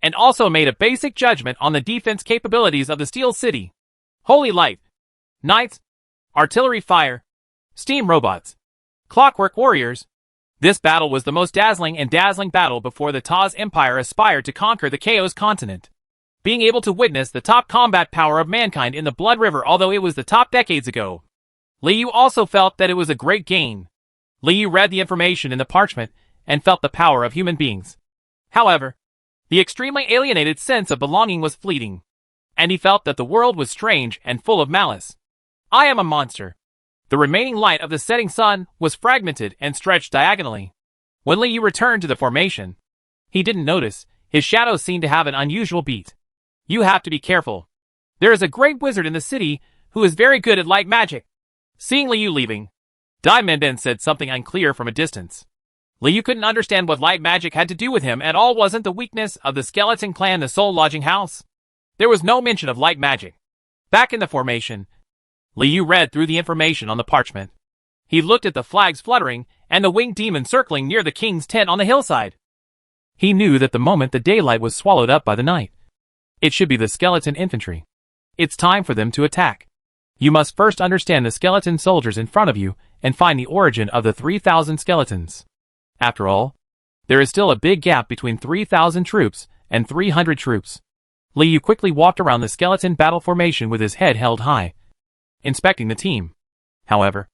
and also made a basic judgment on the defense capabilities of the Steel City. Holy light, knights, artillery fire, steam robots, clockwork warriors. This battle was the most dazzling battle before the Taz Empire aspired to conquer the Chaos continent. Being able to witness the top combat power of mankind in the Blood River, although it was the top decades ago, Liu also felt that it was a great gain. Liu read the information in the parchment and felt the power of human beings. However, the extremely alienated sense of belonging was fleeting, and he felt that the world was strange and full of malice. I am a monster. The remaining light of the setting sun was fragmented and stretched diagonally. When Liu returned to the formation, he didn't notice his shadow seemed to have an unusual beat. You have to be careful. There is a great wizard in the city who is very good at light magic. Seeing Liu leaving, Diamondbin said something unclear from a distance. Liu couldn't understand what light magic had to do with him at all. Wasn't the weakness of the skeleton clan the sole lodging house? There was no mention of light magic. Back in the formation, Liu read through the information on the parchment. He looked at the flags fluttering and the winged demon circling near the king's tent on the hillside. He knew that the moment the daylight was swallowed up by the night, it should be the skeleton infantry. It's time for them to attack. You must first understand the skeleton soldiers in front of you and find the origin of the 3,000 skeletons. After all, there is still a big gap between 3,000 troops and 300 troops. Liu quickly walked around the skeleton battle formation with his head held high, inspecting the team. However,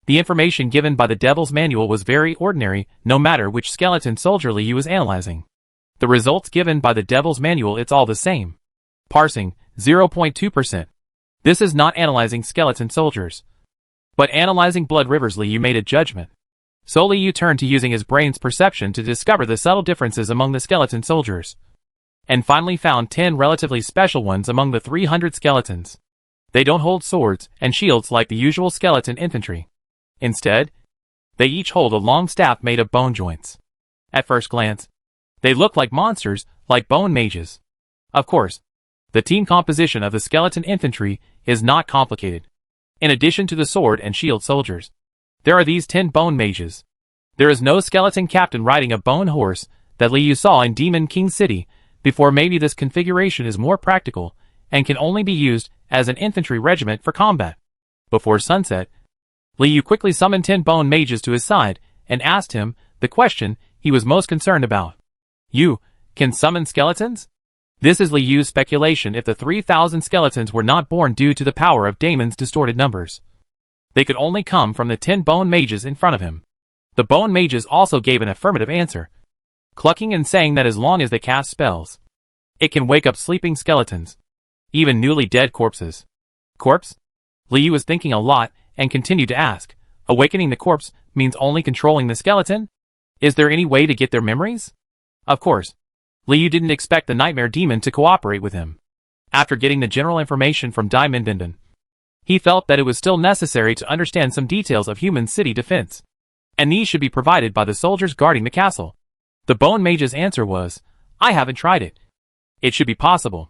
the information given by the Devil's Manual was very ordinary, no matter which skeleton soldier Liu was analyzing. The results given by the Devil's Manual, it's all the same. Parsing, 0.2%. This is not analyzing skeleton soldiers, but analyzing blood rivers. Liu made a judgment. So Liu turned to using his brain's perception to discover the subtle differences among the skeleton soldiers, and finally found 10 relatively special ones among the 300 skeletons. They don't hold swords and shields like the usual skeleton infantry. Instead, they each hold a long staff made of bone joints. At first glance, they look like monsters, like bone mages. Of course, the team composition of the skeleton infantry is not complicated. In addition to the sword and shield soldiers, there are these 10 bone mages. There is no skeleton captain riding a bone horse that Liu saw in Demon King City before. Maybe this configuration is more practical and can only be used as an infantry regiment for combat. Before sunset, Liu quickly summoned 10 bone mages to his side and asked him the question he was most concerned about. You can summon skeletons? This is Liu's speculation. If the 3,000 skeletons were not born due to the power of Damon's distorted numbers, they could only come from the 10 bone mages in front of him. The bone mages also gave an affirmative answer, clucking and saying that as long as they cast spells, it can wake up sleeping skeletons, even newly dead corpses. Corpse? Liu was thinking a lot and continued to ask, awakening the corpse means only controlling the skeleton? Is there any way to get their memories? Of course, Liu didn't expect the nightmare demon to cooperate with him. After getting the general information from Diamondbin, he felt that it was still necessary to understand some details of human city defense, and these should be provided by the soldiers guarding the castle. The bone mage's answer was, I haven't tried it. It should be possible.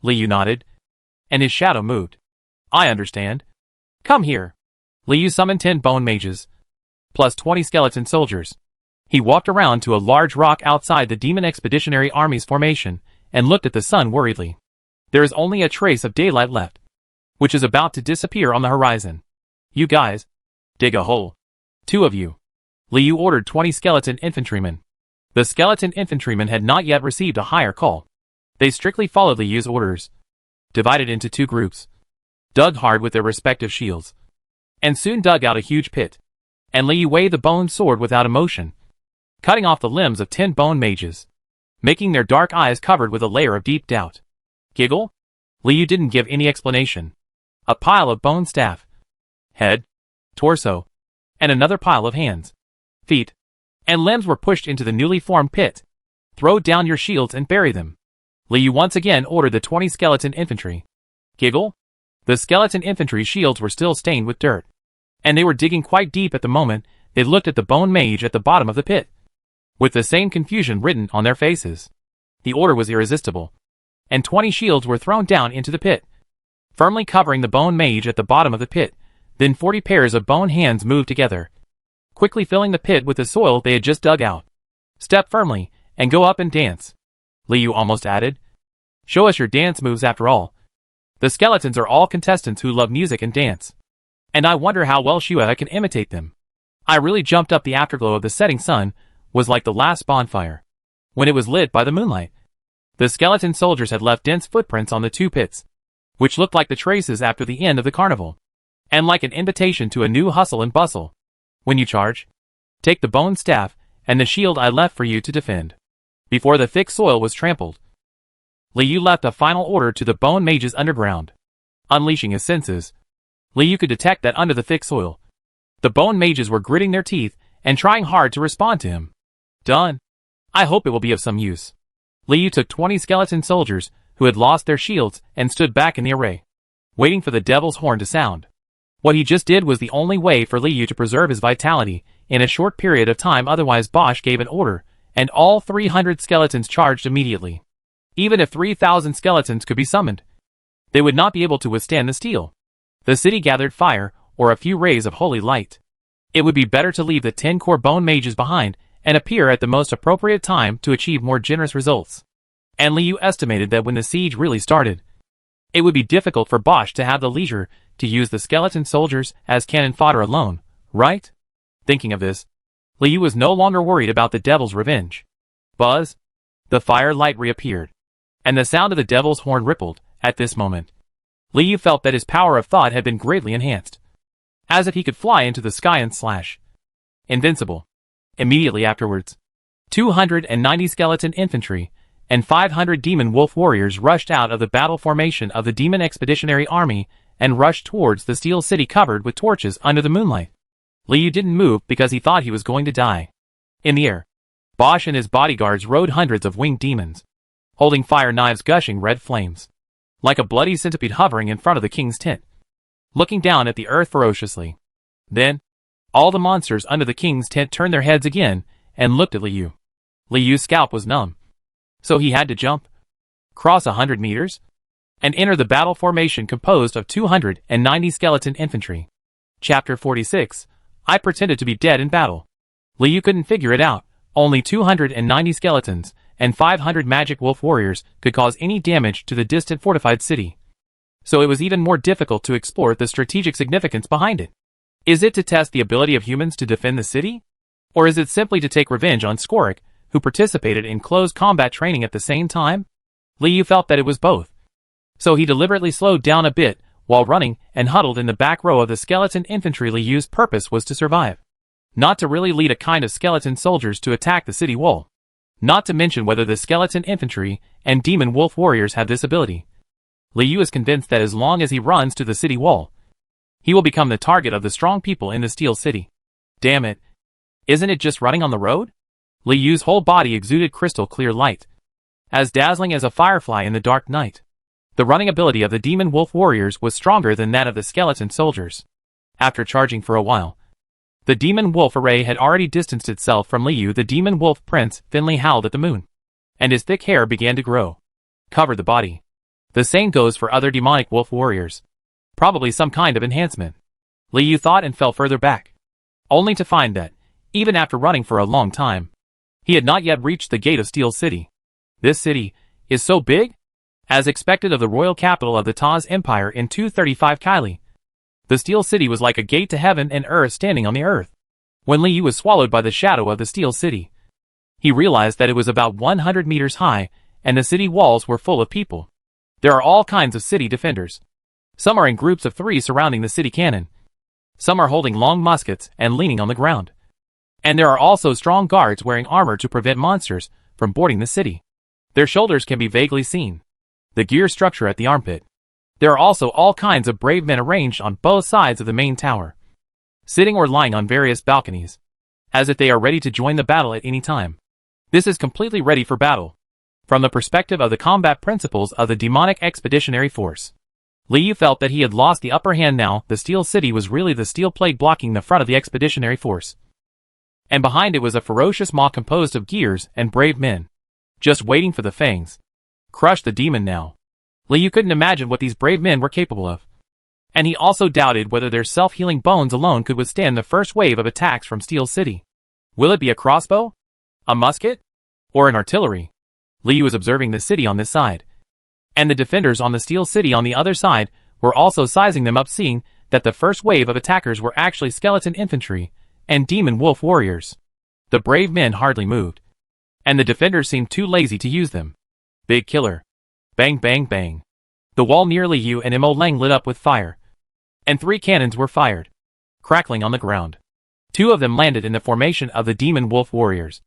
Liu nodded, and his shadow moved. I understand. Come here. Liu summoned 10 bone mages, plus 20 skeleton soldiers. He walked around to a large rock outside the Demon Expeditionary Army's formation, and looked at the sun worriedly. There is only a trace of daylight left, which is about to disappear on the horizon. You guys, dig a hole. 2 of you. Liu ordered 20 skeleton infantrymen. The skeleton infantrymen had not yet received a higher call. They strictly followed Liu's orders, divided into 2 groups, dug hard with their respective shields. and soon dug out a huge pit. And Liu waved the bone sword without emotion, cutting off the limbs of 10 bone mages, making their dark eyes covered with a layer of deep doubt. Giggle? Liu didn't give any explanation. A pile of bone staff, head, torso, and another pile of hands, feet, and limbs were pushed into the newly formed pit. Throw down your shields and bury them. Liu once again ordered the 20 skeleton infantry. Giggle? The skeleton infantry shields were still stained with dirt, and they were digging quite deep at the moment they looked at the bone mage at the bottom of the pit, with the same confusion written on their faces. The order was irresistible, and 20 shields were thrown down into the pit, firmly covering the bone mage at the bottom of the pit. Then 40 pairs of bone hands moved together, quickly filling the pit with the soil they had just dug out. Step firmly, and go up and dance, Liu almost added. Show us your dance moves after all. The skeletons are all contestants who love music and dance, and I wonder how well Shua can imitate them. I really jumped up. The afterglow of the setting sun was like the last bonfire, when it was lit by the moonlight. The skeleton soldiers had left dense footprints on the 2 pits, which looked like the traces after the end of the carnival, and like an invitation to a new hustle and bustle. When you charge, take the bone staff and the shield I left for you to defend. Before the thick soil was trampled, Liu left a final order to the bone mages underground. Unleashing his senses, Liu could detect that under the thick soil, the bone mages were gritting their teeth and trying hard to respond to him. Done. I hope it will be of some use. Liu took 20 skeleton soldiers who had lost their shields and stood back in the array, waiting for the devil's horn to sound. What he just did was the only way for Liu to preserve his vitality in a short period of time. Otherwise, Bosch gave an order, and all 300 skeletons charged immediately. Even if 3,000 skeletons could be summoned, they would not be able to withstand the steel. The city gathered fire, or a few rays of holy light. It would be better to leave the 10 core bone mages behind and appear at the most appropriate time to achieve more generous results. And Liu estimated that when the siege really started, it would be difficult for Bosch to have the leisure to use the skeleton soldiers as cannon fodder alone, right? Thinking of this, Liu was no longer worried about the devil's revenge. Buzz! The fire light reappeared, and the sound of the devil's horn rippled. At this moment, Liu felt that his power of thought had been greatly enhanced, as if he could fly into the sky and slash. Invincible. Immediately afterwards, 290 skeleton infantry and 500 demon wolf warriors rushed out of the battle formation of the demon expeditionary army and rushed towards the steel city covered with torches under the moonlight. Liu didn't move because he thought he was going to die. In the air, Bosch and his bodyguards rode hundreds of winged demons, holding fire knives gushing red flames, like a bloody centipede hovering in front of the king's tent, looking down at the earth ferociously. Then, all the monsters under the king's tent turned their heads again and looked at Liu. Liu's scalp was numb, so he had to jump, cross 100 meters, and enter the battle formation composed of 290 skeleton infantry. Chapter 46. I pretended to be dead in battle. Liu couldn't figure it out. Only 290 skeletons and 500 magic wolf warriors could cause any damage to the distant fortified city. So it was even more difficult to explore the strategic significance behind it. Is it to test the ability of humans to defend the city? Or is it simply to take revenge on Skorik, who participated in close combat training at the same time? Liu felt that it was both. So he deliberately slowed down a bit while running and huddled in the back row of the skeleton infantry. Liu's purpose was to survive, not to really lead a kind of skeleton soldiers to attack the city wall. Not to mention whether the skeleton infantry and demon wolf warriors have this ability. Liu is convinced that as long as he runs to the city wall, he will become the target of the strong people in the steel city. Damn it. Isn't it just running on the road? Liu's whole body exuded crystal clear light, as dazzling as a firefly in the dark night. The running ability of the demon wolf warriors was stronger than that of the skeleton soldiers. After charging for a while, the demon wolf array had already distanced itself from Liu. The demon wolf prince Finley howled at the moon, and his thick hair began to grow, cover the body. The same goes for other demonic wolf warriors. Probably some kind of enhancement. Liu thought and fell further back, only to find that, even after running for a long time, he had not yet reached the gate of Steel City. This city is so big? As expected of the royal capital of the Taz Empire in 235 Kylie, the Steel City was like a gate to heaven and earth standing on the earth. When Liu was swallowed by the shadow of the Steel City, he realized that it was about 100 meters high, and the city walls were full of people. There are all kinds of city defenders. Some are in groups of 3 surrounding the city cannon. Some are holding long muskets and leaning on the ground. And there are also strong guards wearing armor to prevent monsters from boarding the city. Their shoulders can be vaguely seen. The gear structure at the armpit. There are also all kinds of brave men arranged on both sides of the main tower, sitting or lying on various balconies, as if they are ready to join the battle at any time. This is completely ready for battle, from the perspective of the combat principles of the demonic expeditionary force. Liu felt that he had lost the upper hand now. The Steel City was really the steel plate blocking the front of the expeditionary force. And behind it was a ferocious maw composed of gears and brave men, just waiting for the fangs. Crush the demon now. Liu couldn't imagine what these brave men were capable of. And he also doubted whether their self-healing bones alone could withstand the first wave of attacks from Steel City. Will it be a crossbow? A musket? Or an artillery? Liu was observing the city on this side. And the defenders on the Steel City on the other side were also sizing them up, seeing that the first wave of attackers were actually skeleton infantry and demon wolf warriors. The brave men hardly moved, and the defenders seemed too lazy to use them. Big killer. Bang bang bang. The wall near Liu and Mo Lang lit up with fire, and 3 cannons were fired, crackling on the ground. 2 of them landed in the formation of the demon wolf warriors,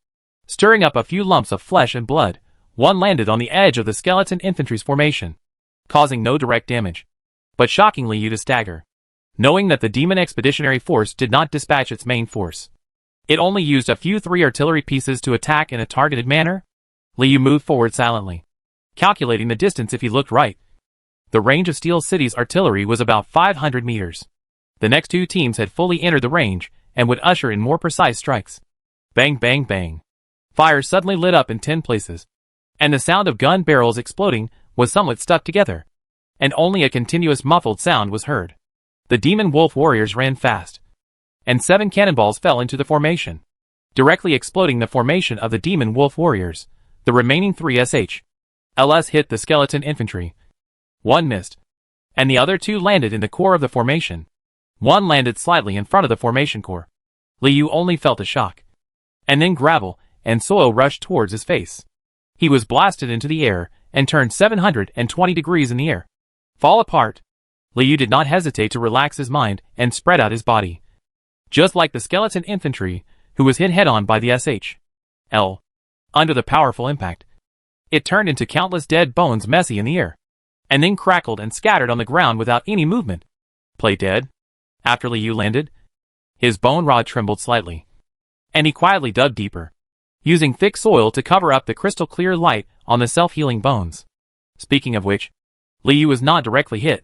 stirring up a few lumps of flesh and blood. 1 landed on the edge of the skeleton infantry's formation, causing no direct damage, but shocking Liu to stagger, knowing that the demon expeditionary force did not dispatch its main force. It only used a few 3 artillery pieces to attack in a targeted manner. Liu moved forward silently, calculating the distance if he looked right. The range of Steel City's artillery was about 500 meters. The next 2 teams had fully entered the range and would usher in more precise strikes. Bang bang bang. Fire suddenly lit up in 10 places, and the sound of gun barrels exploding was somewhat stuck together, and only a continuous muffled sound was heard. The demon wolf warriors ran fast, and 7 cannonballs fell into the formation, directly exploding the formation of the demon wolf warriors. The remaining 3 SHLs hit the skeleton infantry. 1 missed, and the other 2 landed in the core of the formation. 1 landed slightly in front of the formation core. Liu only felt a shock, and then gravel and soil rushed towards his face. He was blasted into the air and turned 720 degrees in the air. Fall apart. Liu did not hesitate to relax his mind and spread out his body, just like the skeleton infantry, who was hit head-on by the SHL. Under the powerful impact, it turned into countless dead bones messy in the air, and then crackled and scattered on the ground without any movement. Play dead? After Liu landed, his bone rod trembled slightly, and he quietly dug deeper, using thick soil to cover up the crystal clear light on the self-healing bones. Speaking of which, Liu was not directly hit,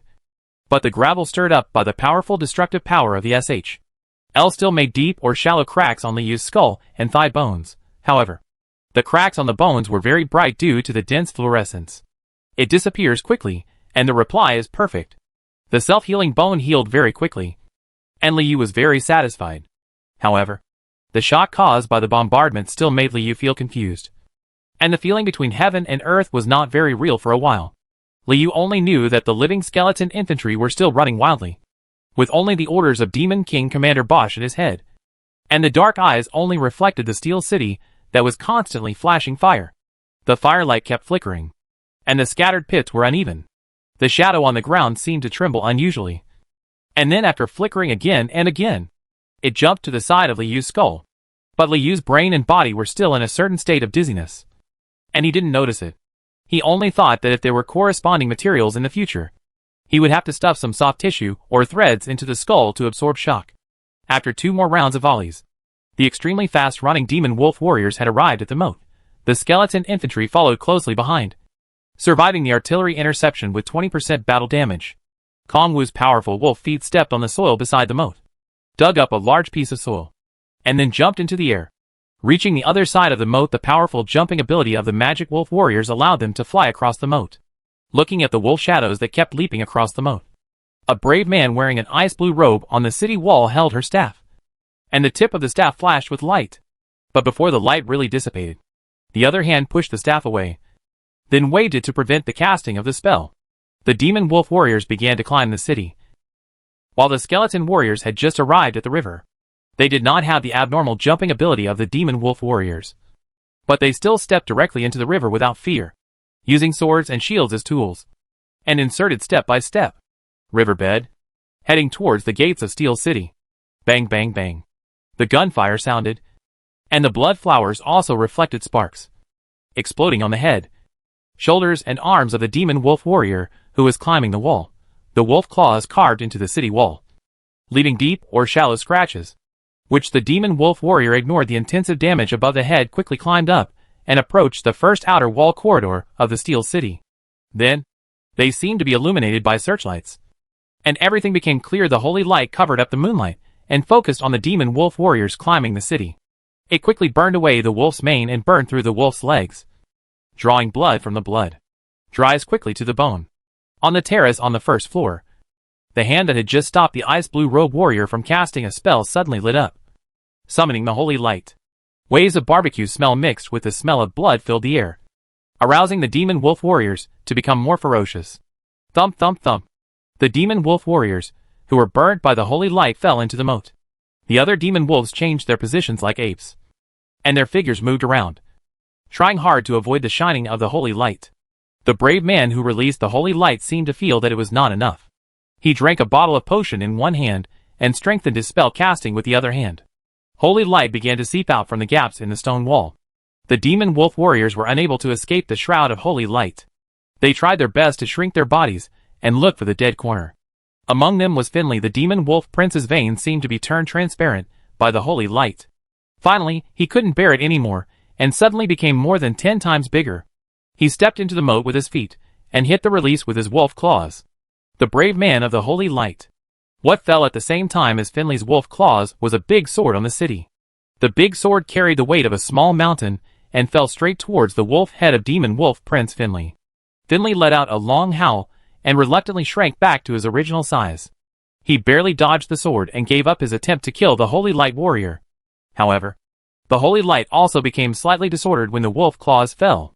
but the gravel stirred up by the powerful destructive power of the SHL still made deep or shallow cracks on Liu's skull and thigh bones. However, the cracks on the bones were very bright due to the dense fluorescence. It disappears quickly, and the reply is perfect. The self-healing bone healed very quickly, and Liu was very satisfied. However, the shock caused by the bombardment still made Liu feel confused, and the feeling between heaven and earth was not very real for a while. Liu only knew that the living skeleton infantry were still running wildly, with only the orders of Demon King Commander Bosch in his head, and the dark eyes only reflected the Steel City that was constantly flashing fire. The firelight kept flickering, and the scattered pits were uneven. The shadow on the ground seemed to tremble unusually, and then after flickering again and again, it jumped to the side of Liu's skull. But Liu's brain and body were still in a certain state of dizziness, and he didn't notice it. He only thought that if there were corresponding materials in the future, he would have to stuff some soft tissue or threads into the skull to absorb shock. After 2 more rounds of volleys, the extremely fast-running demon wolf warriors had arrived at the moat. The skeleton infantry followed closely behind, surviving the artillery interception with 20% battle damage. Kong Wu's powerful wolf feet stepped on the soil beside the moat, dug up a large piece of soil, and then jumped into the air. Reaching the other side of the moat, the powerful jumping ability of the magic wolf warriors allowed them to fly across the moat, looking at the wolf shadows that kept leaping across the moat. A brave man wearing an ice blue robe on the city wall held her staff, and the tip of the staff flashed with light. But before the light really dissipated, the other hand pushed the staff away, then waved it to prevent the casting of the spell. The demon wolf warriors began to climb the city, while the skeleton warriors had just arrived at the river. They did not have the abnormal jumping ability of the demon wolf warriors, but they still stepped directly into the river without fear, using swords and shields as tools, and inserted step by step. Riverbed, heading towards the gates of Steel City. Bang bang bang. The gunfire sounded, and the blood flowers also reflected sparks, exploding on the head, shoulders and arms of the demon wolf warrior who was climbing the wall. The wolf claws carved into the city wall, leaving deep or shallow scratches, which the demon wolf warrior ignored. The intensive damage above the head quickly climbed up and approached the first outer wall corridor of the steel city. Then, they seemed to be illuminated by searchlights, and everything became clear. The holy light covered up the moonlight and focused on the demon wolf warriors climbing the city. It quickly burned away the wolf's mane and burned through the wolf's legs, drawing blood from the blood. Dries quickly to the bone. On the terrace on the first floor, the hand that had just stopped the ice blue robe warrior from casting a spell suddenly lit up, summoning the holy light. Waves of barbecue smell mixed with the smell of blood filled the air, arousing the demon wolf warriors to become more ferocious. Thump thump thump. The demon wolf warriors, who were burnt by the holy light, fell into the moat. The other demon wolves changed their positions like apes, and their figures moved around, trying hard to avoid the shining of the holy light. The brave man who released the holy light seemed to feel that it was not enough. He drank a bottle of potion in one hand and strengthened his spell casting with the other hand. Holy light began to seep out from the gaps in the stone wall. The demon wolf warriors were unable to escape the shroud of holy light. They tried their best to shrink their bodies and look for the dead corner. Among them was Finley. The demon wolf prince's veins seemed to be turned transparent by the holy light. Finally, he couldn't bear it anymore and suddenly became more than 10 times bigger. He stepped into the moat with his feet and hit the release with his wolf claws. The brave man of the holy light. What fell at the same time as Finley's wolf claws was a big sword on the city. The big sword carried the weight of a small mountain and fell straight towards the wolf head of demon wolf Prince Finley. Finley let out a long howl and reluctantly shrank back to his original size. He barely dodged the sword and gave up his attempt to kill the holy light warrior. However, the holy light also became slightly disordered when the wolf claws fell.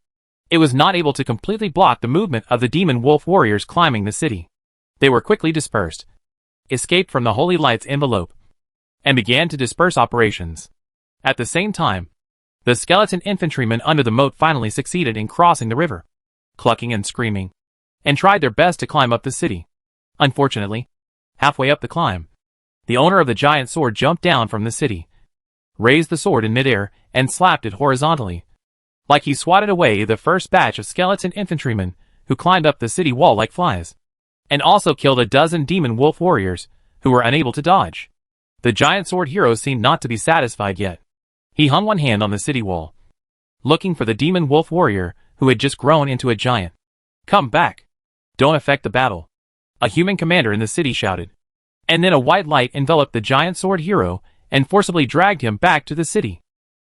It was not able to completely block the movement of the demon wolf warriors climbing the city. They were quickly dispersed, escaped from the holy light's envelope, and began to disperse operations. At the same time, the skeleton infantrymen under the moat finally succeeded in crossing the river, clucking and screaming, and tried their best to climb up the city. Unfortunately, halfway up the climb, the owner of the giant sword jumped down from the city, raised the sword in midair, and slapped it horizontally, like he swatted away the first batch of skeleton infantrymen who climbed up the city wall like flies, and also killed a dozen demon wolf warriors who were unable to dodge. The giant sword hero seemed not to be satisfied yet. He hung one hand on the city wall, looking for the demon wolf warrior who had just grown into a giant. "Come back! Don't affect the battle!" a human commander in the city shouted. And then a white light enveloped the giant sword hero and forcibly dragged him back to the city.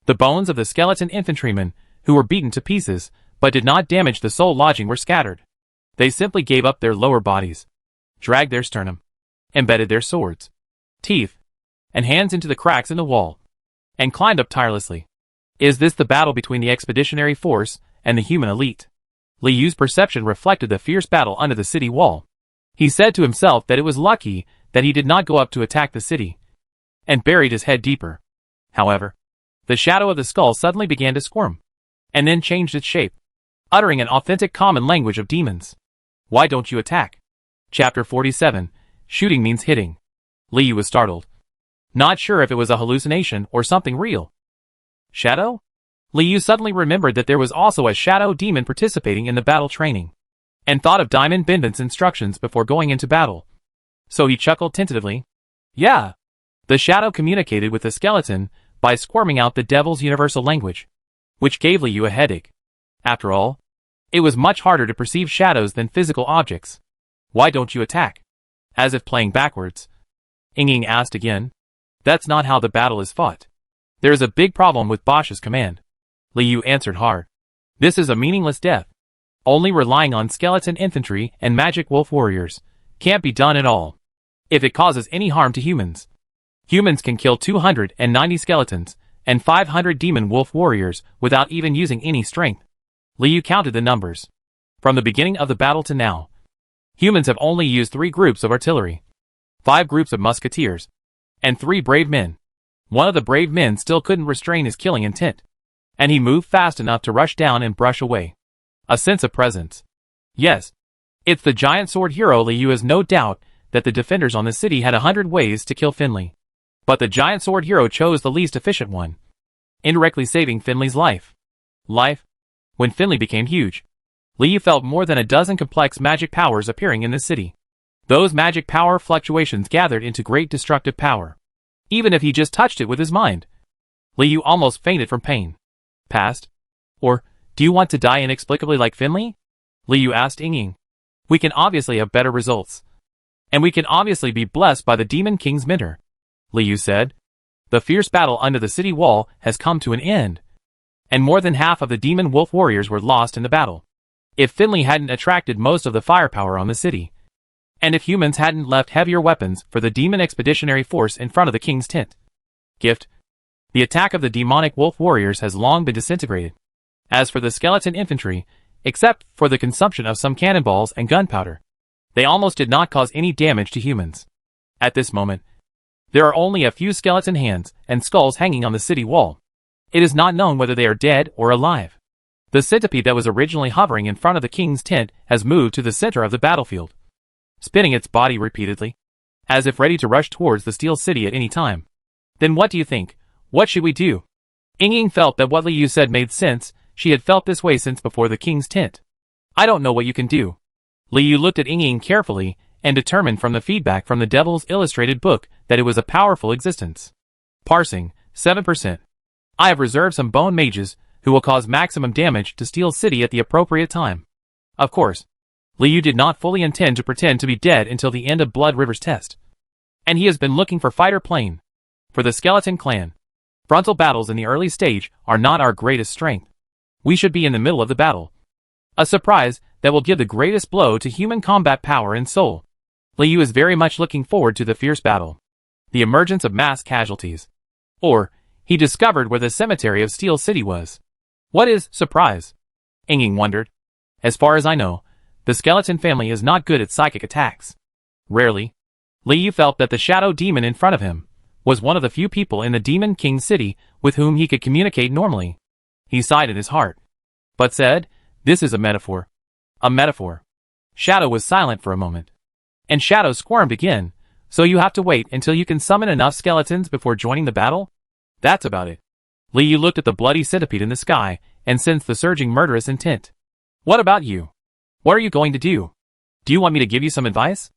The bones of the skeleton infantrymen, who were beaten to pieces, but did not damage the soul lodging, were scattered. They simply gave up their lower bodies, dragged their sternum, embedded their swords, teeth, and hands into the cracks in the wall, and climbed up tirelessly. Is this the battle between the expeditionary force and the human elite? Li Yu's perception reflected the fierce battle under the city wall. He said to himself that it was lucky that he did not go up to attack the city, and buried his head deeper. However, the shadow of the skull suddenly began to squirm, and then changed its shape, uttering an authentic common language of demons. "Why don't you attack?" Chapter 47. Shooting means hitting. Li Yu was startled, not sure if it was a hallucination or something real. Shadow? Li Yu suddenly remembered that there was also a shadow demon participating in the battle training, and thought of Diamond Bindent's instructions before going into battle. So he chuckled tentatively. Yeah. The shadow communicated with the skeleton by squirming out the devil's universal language, which gave Li Yu a headache. After all, it was much harder to perceive shadows than physical objects. "Why don't you attack?" As if playing backwards, Ying asked again. "That's not how the battle is fought. There is a big problem with Bosch's command." Li Yu answered hard. "This is a meaningless death. Only relying on skeleton infantry and magic wolf warriors can't be done at all. If it causes any harm to humans, humans can kill 290 skeletons and 500 demon wolf warriors without even using any strength." Li Yu counted the numbers. From the beginning of the battle to now, humans have only used 3 groups of artillery, 5 groups of musketeers, and 3 brave men. One of the brave men still couldn't restrain his killing intent, and he moved fast enough to rush down and brush away. A sense of presence. Yes, it's the giant sword hero. Li Yu has no doubt that the defenders on the city had 100 ways to kill Finley. But the giant sword hero chose the least efficient one, indirectly saving Finley's life. When Finley became huge, Liu felt more than a dozen complex magic powers appearing in the city. Those magic power fluctuations gathered into great destructive power. Even if he just touched it with his mind, Liu almost fainted from pain. Past? Or, do you want to die inexplicably like Finley? Liu asked Ying. We can obviously have better results. And we can obviously be blessed by the Demon King's mentor, Liu said. The fierce battle under the city wall has come to an end, and more than half of the demon wolf warriors were lost in the battle. If Finley hadn't attracted most of the firepower on the city, and if humans hadn't left heavier weapons for the demon expeditionary force in front of the king's tent, the attack of the demonic wolf warriors has long been disintegrated. As for the skeleton infantry, except for the consumption of some cannonballs and gunpowder, they almost did not cause any damage to humans. At this moment, there are only a few skeleton hands and skulls hanging on the city wall. It is not known whether they are dead or alive. The centipede that was originally hovering in front of the king's tent has moved to the center of the battlefield, spinning its body repeatedly, as if ready to rush towards the steel city at any time. Then what do you think? What should we do? Ying felt that what Liu said made sense. She had felt this way since before the king's tent. I don't know what you can do. Liu looked at Ying carefully and determined from the feedback from the Devil's Illustrated book that it was a powerful existence. Parsing, 7%. I have reserved some bone mages who will cause maximum damage to Steel City at the appropriate time. Of course, Liu did not fully intend to pretend to be dead until the end of Blood River's test. And he has been looking for fighter plane. For the Skeleton Clan, frontal battles in the early stage are not our greatest strength. We should be in the middle of the battle. A surprise that will give the greatest blow to human combat power and soul. Liu is very much looking forward to the fierce battle. The emergence of mass casualties. Or, he discovered where the cemetery of Steel City was. What is surprise? Ying wondered. As far as I know, the skeleton family is not good at psychic attacks. Rarely. Liu felt that the shadow demon in front of him was one of the few people in the Demon King city with whom he could communicate normally. He sighed in his heart, but said, this is a metaphor. A metaphor. Shadow was silent for a moment. And Shadow squirmed again. So you have to wait until you can summon enough skeletons before joining the battle? That's about it. Liu looked at the bloody centipede in the sky and sensed the surging murderous intent. What about you? What are you going to do? Do you want me to give you some advice?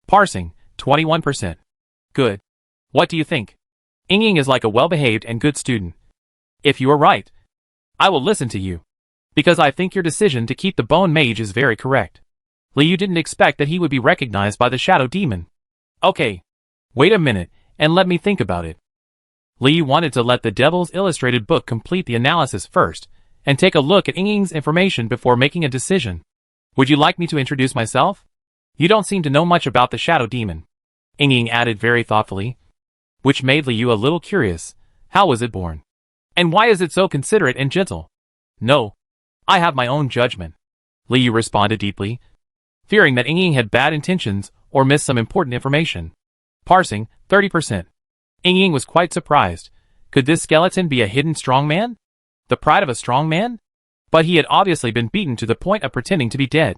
Parsing, 21%. Good. What do you think? Ying is like a well-behaved and good student. If you are right, I will listen to you. Because I think your decision to keep the bone mage is very correct. Liu didn't expect that he would be recognized by the shadow demon. Okay. Wait a minute, and let me think about it. Liu wanted to let the Devil's Illustrated book complete the analysis first, and take a look at Ying's information before making a decision. Would you like me to introduce myself? You don't seem to know much about the shadow demon. Ying added very thoughtfully. Which made Liu a little curious. How was it born? And why is it so considerate and gentle? No. I have my own judgment. Liu responded deeply, fearing that Ying had bad intentions or missed some important information. Parsing, 30%. Ying was quite surprised. Could this skeleton be a hidden strongman? The pride of a strongman? But he had obviously been beaten to the point of pretending to be dead.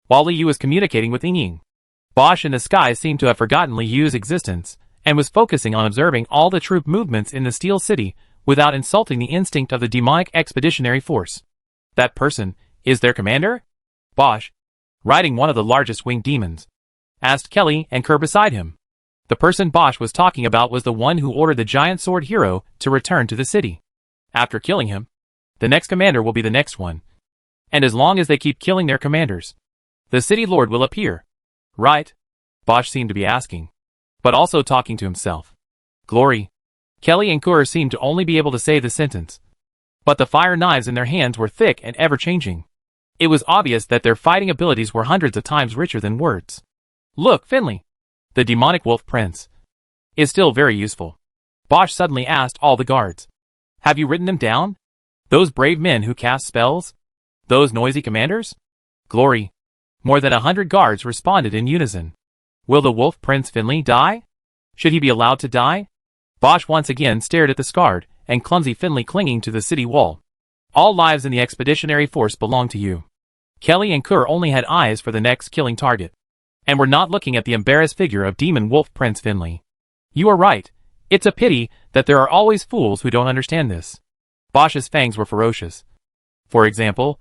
While Liu was communicating with Ying, Bosch in the sky seemed to have forgotten Liu's existence, and was focusing on observing all the troop movements in the Steel City without insulting the instinct of the demonic expeditionary force. That person is their commander? Bosch, riding one of the largest winged demons, asked Kelly and Kerr beside him. The person Bosch was talking about was the one who ordered the giant sword hero to return to the city. After killing him, the next commander will be the next one. And as long as they keep killing their commanders, the city lord will appear. Right? Bosch seemed to be asking, but also talking to himself. Glory. Kelly and Kerr seemed to only be able to say the sentence. But the fire knives in their hands were thick and ever-changing. It was obvious that their fighting abilities were hundreds of times richer than words. Look, Finley. The demonic wolf prince is still very useful. Bosch suddenly asked all the guards. Have you written them down? Those brave men who cast spells? Those noisy commanders? Glory. More than 100 guards responded in unison. Will the wolf prince Finley die? Should he be allowed to die? Bosch once again stared at the scarred and clumsy Finley clinging to the city wall. All lives in the expeditionary force belong to you. Kelly and Kerr only had eyes for the next killing target, and were not looking at the embarrassed figure of demon wolf prince Finley. You are right. It's a pity that there are always fools who don't understand this. Bosch's fangs were ferocious. For example,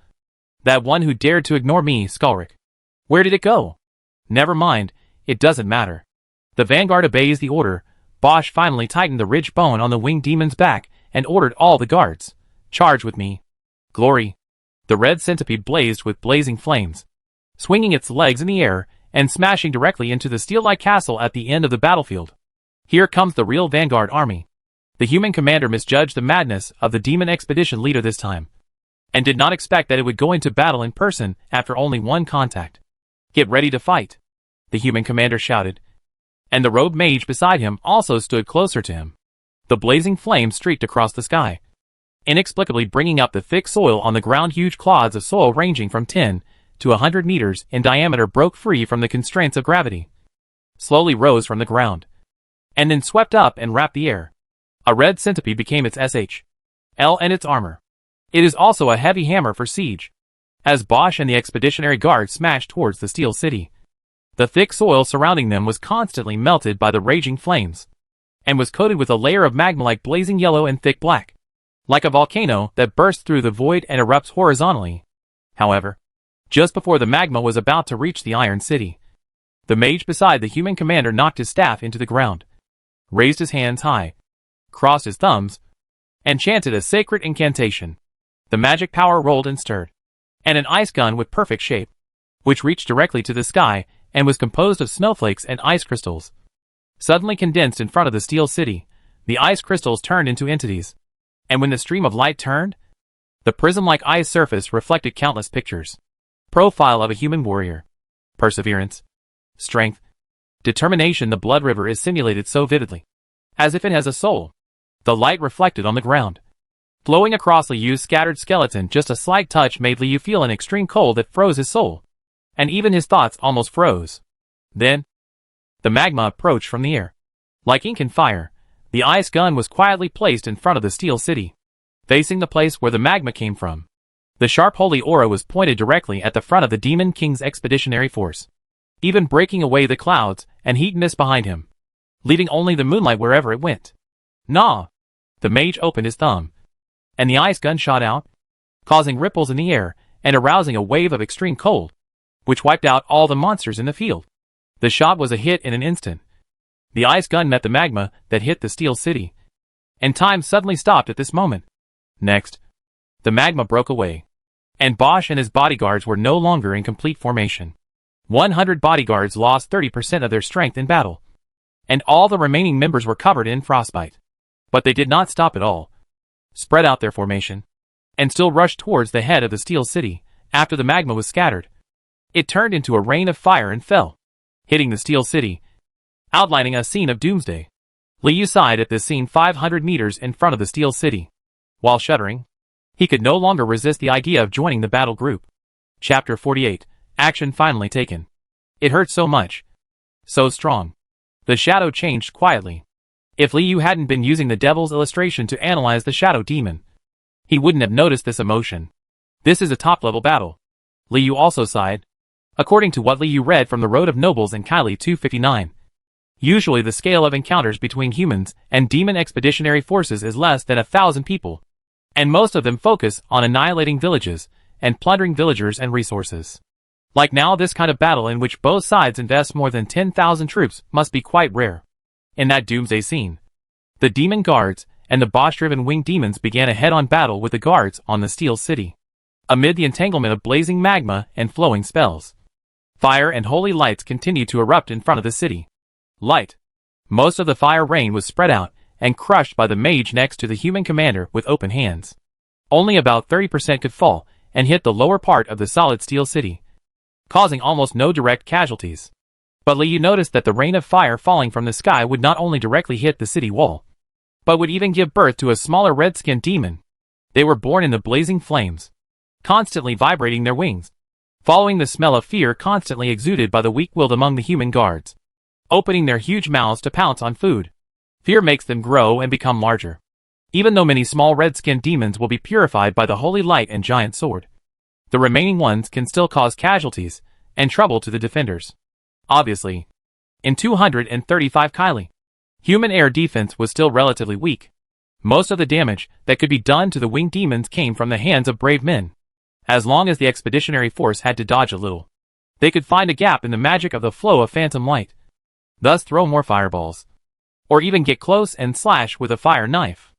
that one who dared to ignore me, Skullrick. Where did it go? Never mind, it doesn't matter. The vanguard obeys the order. Bosch finally tightened the ridged bone on the winged demon's back and ordered all the guards. Charge with me. Glory. The red centipede blazed with blazing flames, swinging its legs in the air and smashing directly into the steel-like castle at the end of the battlefield. Here comes the real vanguard army. The human commander misjudged the madness of the demon expedition leader this time, and did not expect that it would go into battle in person after only one contact. Get ready to fight, the human commander shouted, and the robed mage beside him also stood closer to him. The blazing flames streaked across the sky, inexplicably bringing up the thick soil on the ground. Huge clods of soil ranging from 10 to 100 meters in diameter broke free from the constraints of gravity, slowly rose from the ground, and then swept up and wrapped the air. A red centipede became its SHL and its armor. It is also a heavy hammer for siege. As Bosch and the expeditionary guard smashed towards the steel city, the thick soil surrounding them was constantly melted by the raging flames, and was coated with a layer of magma like blazing yellow and thick black, like a volcano that bursts through the void and erupts horizontally. However, just before the magma was about to reach the Iron City, the mage beside the human commander knocked his staff into the ground, raised his hands high, crossed his thumbs, and chanted a sacred incantation. The magic power rolled and stirred, and an ice gun with perfect shape, which reached directly to the sky and was composed of snowflakes and ice crystals, suddenly condensed in front of the steel city. The ice crystals turned into entities, and when the stream of light turned, the prism-like ice surface reflected countless pictures. Profile of a human warrior. Perseverance, strength, determination. The blood river is simulated so vividly, as if it has a soul. The light reflected on the ground, flowing across Liu's scattered skeleton. Just a slight touch made Liu feel an extreme cold that froze his soul, and even his thoughts almost froze. Then, the magma approached from the air. Like ink and fire, the ice gun was quietly placed in front of the steel city, facing the place where the magma came from. The sharp holy aura was pointed directly at the front of the Demon King's expeditionary force, even breaking away the clouds and heat mist behind him, leaving only the moonlight wherever it went. Nah! The mage opened his thumb, and the ice gun shot out, causing ripples in the air and arousing a wave of extreme cold, which wiped out all the monsters in the field. The shot was a hit in an instant. The ice gun met the magma that hit the steel city, and time suddenly stopped at this moment. Next, the magma broke away, and Bosch and his bodyguards were no longer in complete formation. 100 bodyguards lost 30% of their strength in battle, and all the remaining members were covered in frostbite. But they did not stop at all, spread out their formation, and still rushed towards the head of the steel city. After the magma was scattered, it turned into a rain of fire and fell, hitting the steel city, outlining a scene of doomsday. Liu sighed at this scene 500 meters in front of the steel city. While shuddering, he could no longer resist the idea of joining the battle group. Chapter 48. Action finally taken. It hurt so much. So strong. The shadow changed quietly. If Liu hadn't been using the devil's illustration to analyze the shadow demon, he wouldn't have noticed this emotion. This is a top-level battle. Liu also sighed. According to what Liu read from the Road of Nobles in Kylie 259, usually the scale of encounters between humans and demon expeditionary forces is less than 1,000 people, and most of them focus on annihilating villages and plundering villagers and resources. Like now, this kind of battle in which both sides invest more than 10,000 troops must be quite rare. In that doomsday scene, the demon guards and the Bosch-driven winged demons began a head-on battle with the guards on the steel city, amid the entanglement of blazing magma and flowing spells. Fire and holy lights continued to erupt in front of the city. Light. Most of the fire rain was spread out and crushed by the mage next to the human commander with open hands. Only about 30% could fall and hit the lower part of the solid steel city, causing almost no direct casualties. But Liu noticed that the rain of fire falling from the sky would not only directly hit the city wall, but would even give birth to a smaller red-skinned demon. They were born in the blazing flames, constantly vibrating their wings, following the smell of fear constantly exuded by the weak-willed among the human guards, opening their huge mouths to pounce on food. Fear makes them grow and become larger. Even though many small red-skinned demons will be purified by the holy light and giant sword, the remaining ones can still cause casualties and trouble to the defenders. Obviously, in 235 Kylie, Human air defense was still relatively weak. Most of the damage that could be done to the winged demons came from the hands of brave men. As long as the expeditionary force had to dodge a little, they could find a gap in the magic of the flow of phantom light, thus throw more fireballs, or even get close and slash with a fire knife.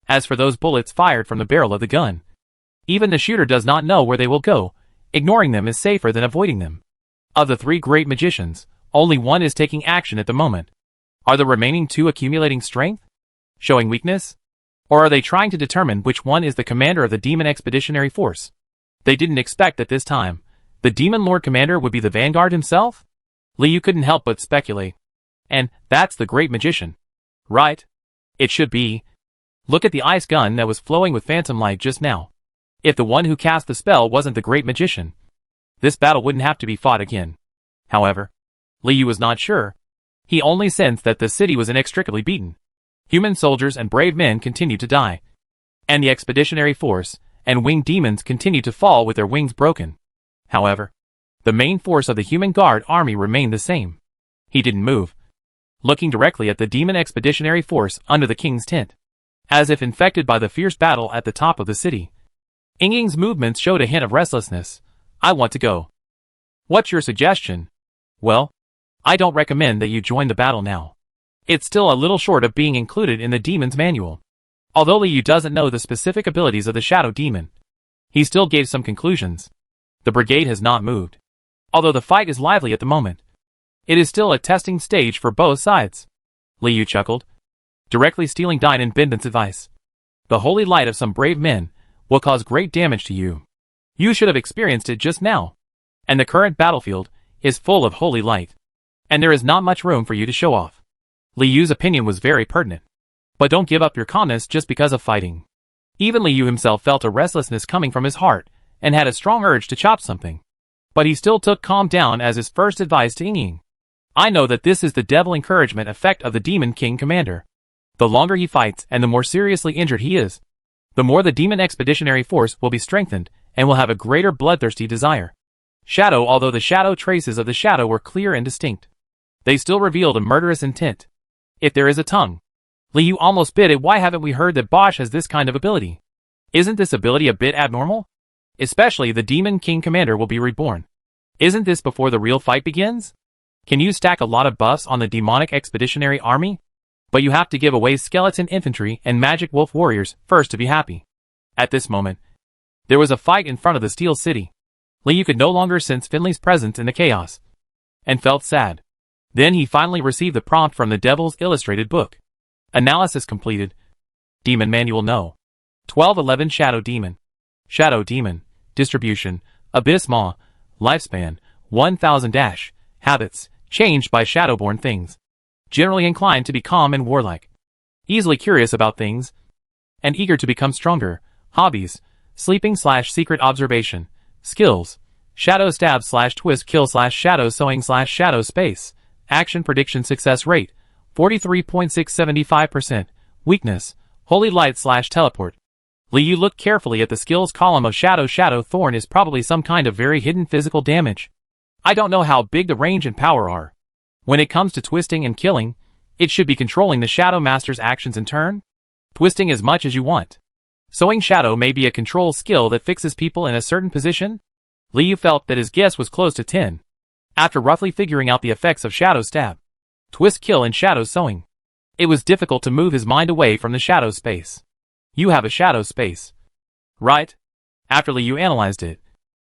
As for those bullets fired from the barrel of the gun, even the shooter does not know where they will go. Ignoring them is safer than avoiding them. Of the three great magicians, only one is taking action at the moment. Are the remaining two accumulating strength? Showing weakness? Or are they trying to determine which one is the commander of the demon expeditionary force? They didn't expect that this time the demon lord commander would be the vanguard himself? Liu couldn't help but speculate. And that's the great magician, right? It should be. Look at the ice gun that was flowing with phantom light just now. If the one who cast the spell wasn't the great magician, this battle wouldn't have to be fought again. However, Liu was not sure. He only sensed that the city was inextricably beaten. Human soldiers and brave men continued to die, and the expeditionary force and winged demons continued to fall with their wings broken. However, the main force of the human guard army remained the same. He didn't move, looking directly at the demon expeditionary force under the king's tent, as if infected by the fierce battle at the top of the city. Ying's movements showed a hint of restlessness. I want to go. What's your suggestion? Well, I don't recommend that you join the battle now. It's still a little short of being included in the demon's manual. Although Liu doesn't know the specific abilities of the shadow demon, he still gave some conclusions. The brigade has not moved. Although the fight is lively at the moment, it is still a testing stage for both sides. Liu chuckled, directly stealing Dine and Bindon's advice. The holy light of some brave men will cause great damage to you. You should have experienced it just now. And the current battlefield is full of holy light, and there is not much room for you to show off. Liu's opinion was very pertinent. But don't give up your calmness just because of fighting. Even Liu himself felt a restlessness coming from his heart, and had a strong urge to chop something. But he still took calm down as his first advice to Ying. I know that this is the devil encouragement effect of the Demon King Commander. The longer he fights and the more seriously injured he is, the more the Demon Expeditionary Force will be strengthened and will have a greater bloodthirsty desire. Shadow. Although the shadow traces of the shadow were clear and distinct, they still revealed a murderous intent. If there is a tongue, Liu almost bit it. Why haven't we heard that Bosch has this kind of ability? Isn't this ability a bit abnormal? Especially the Demon King Commander will be reborn. Isn't this before the real fight begins? Can you stack a lot of buffs on the demonic expeditionary army? But you have to give away skeleton infantry and magic wolf warriors first to be happy. At this moment, there was a fight in front of the Steel City. Liu could no longer sense Finley's presence in the chaos, and felt sad. Then he finally received the prompt from the Devil's Illustrated Book. Analysis completed. Demon Manual No. 1211 Shadow Demon. Shadow Demon. Distribution. Abyss Maw. Lifespan. 1000 dash. Habits. Changed by shadowborn things. Generally inclined to be calm and warlike. Easily curious about things, and eager to become stronger. Hobbies. Sleeping/secret observation. Skills. Shadow stab/twist kill/shadow sewing/shadow space. Action prediction success rate. 43.675%. Weakness. Holy light/teleport. Liu looked carefully at the skills column of Shadow. Shadow Thorn is probably some kind of very hidden physical damage. I don't know how big the range and power are. When it comes to twisting and killing, it should be controlling the Shadow Master's actions in turn. Twisting as much as you want. Sewing Shadow may be a control skill that fixes people in a certain position. Liu felt that his guess was close to 10. After roughly figuring out the effects of Shadow Stab, Twist Kill and Shadow Sewing, it was difficult to move his mind away from the shadow space. You have a shadow space, right? After Liu analyzed it,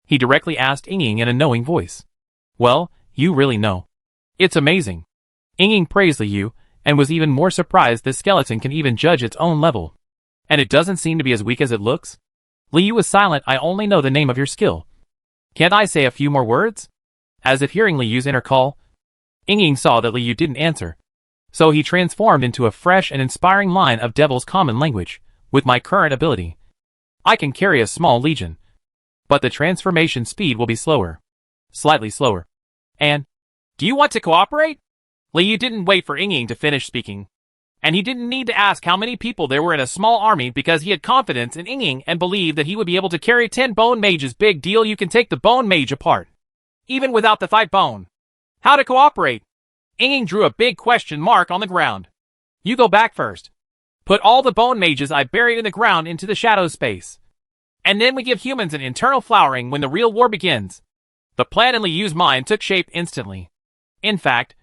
he directly asked Ying in a knowing voice. Well, you really know. It's amazing. Ying praised Liu, and was even more surprised this skeleton can even judge its own level. And it doesn't seem to be as weak as it looks? Liu was silent. I only know the name of your skill. Can't I say a few more words? As if hearing Liu's inner call, Ying saw that Liu didn't answer. So he transformed into a fresh and inspiring line of Devil's common language. With my current ability, I can carry a small legion. But the transformation speed will be slower. Slightly slower. And, do you want to cooperate? Liu didn't wait for Ying to finish speaking. And he didn't need to ask how many people there were in a small army because he had confidence in Ying and believed that he would be able to carry 10 bone mages. Big deal, you can take the bone mage apart. Even without the thigh bone. How to cooperate? Ying drew a big question mark on the ground. You go back first. Put all the bone mages I buried in the ground into the shadow space. And then we give humans an internal flowering when the real war begins. The plan in Liu's mind took shape instantly. In fact,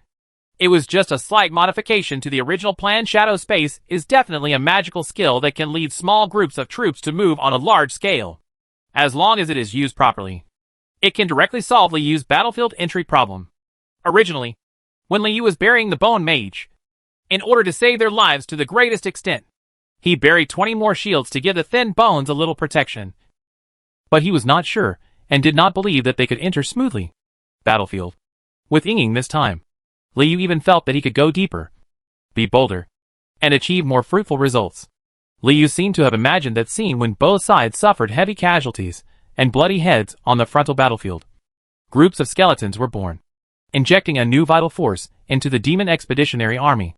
it was just a slight modification to the original plan. Shadow space is definitely a magical skill that can lead small groups of troops to move on a large scale. As long as it is used properly, it can directly solve Liu's battlefield entry problem. Originally, when Liu was burying the bone mage, in order to save their lives to the greatest extent, he buried 20 more shields to give the thin bones a little protection. But he was not sure, and did not believe that they could enter smoothly battlefield with Yinging this time. Liu even felt that he could go deeper, be bolder, and achieve more fruitful results. Liu seemed to have imagined that scene when both sides suffered heavy casualties and bloody heads on the frontal battlefield. Groups of skeletons were born, injecting a new vital force into the demon expeditionary army.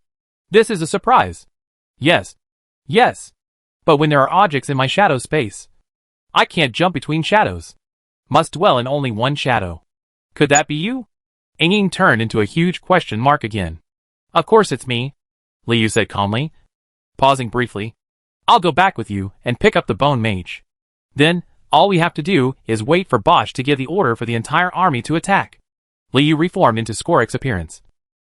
This is a surprise. Yes. Yes. But when there are objects in my shadow space, I can't jump between shadows. Must dwell in only one shadow. Could that be you? Yinging turned into a huge question mark again. Of course it's me, Liu said calmly, pausing briefly. I'll go back with you and pick up the bone mage. Then, all we have to do is wait for Bosch to give the order for the entire army to attack. Liu reformed into Skorik's appearance,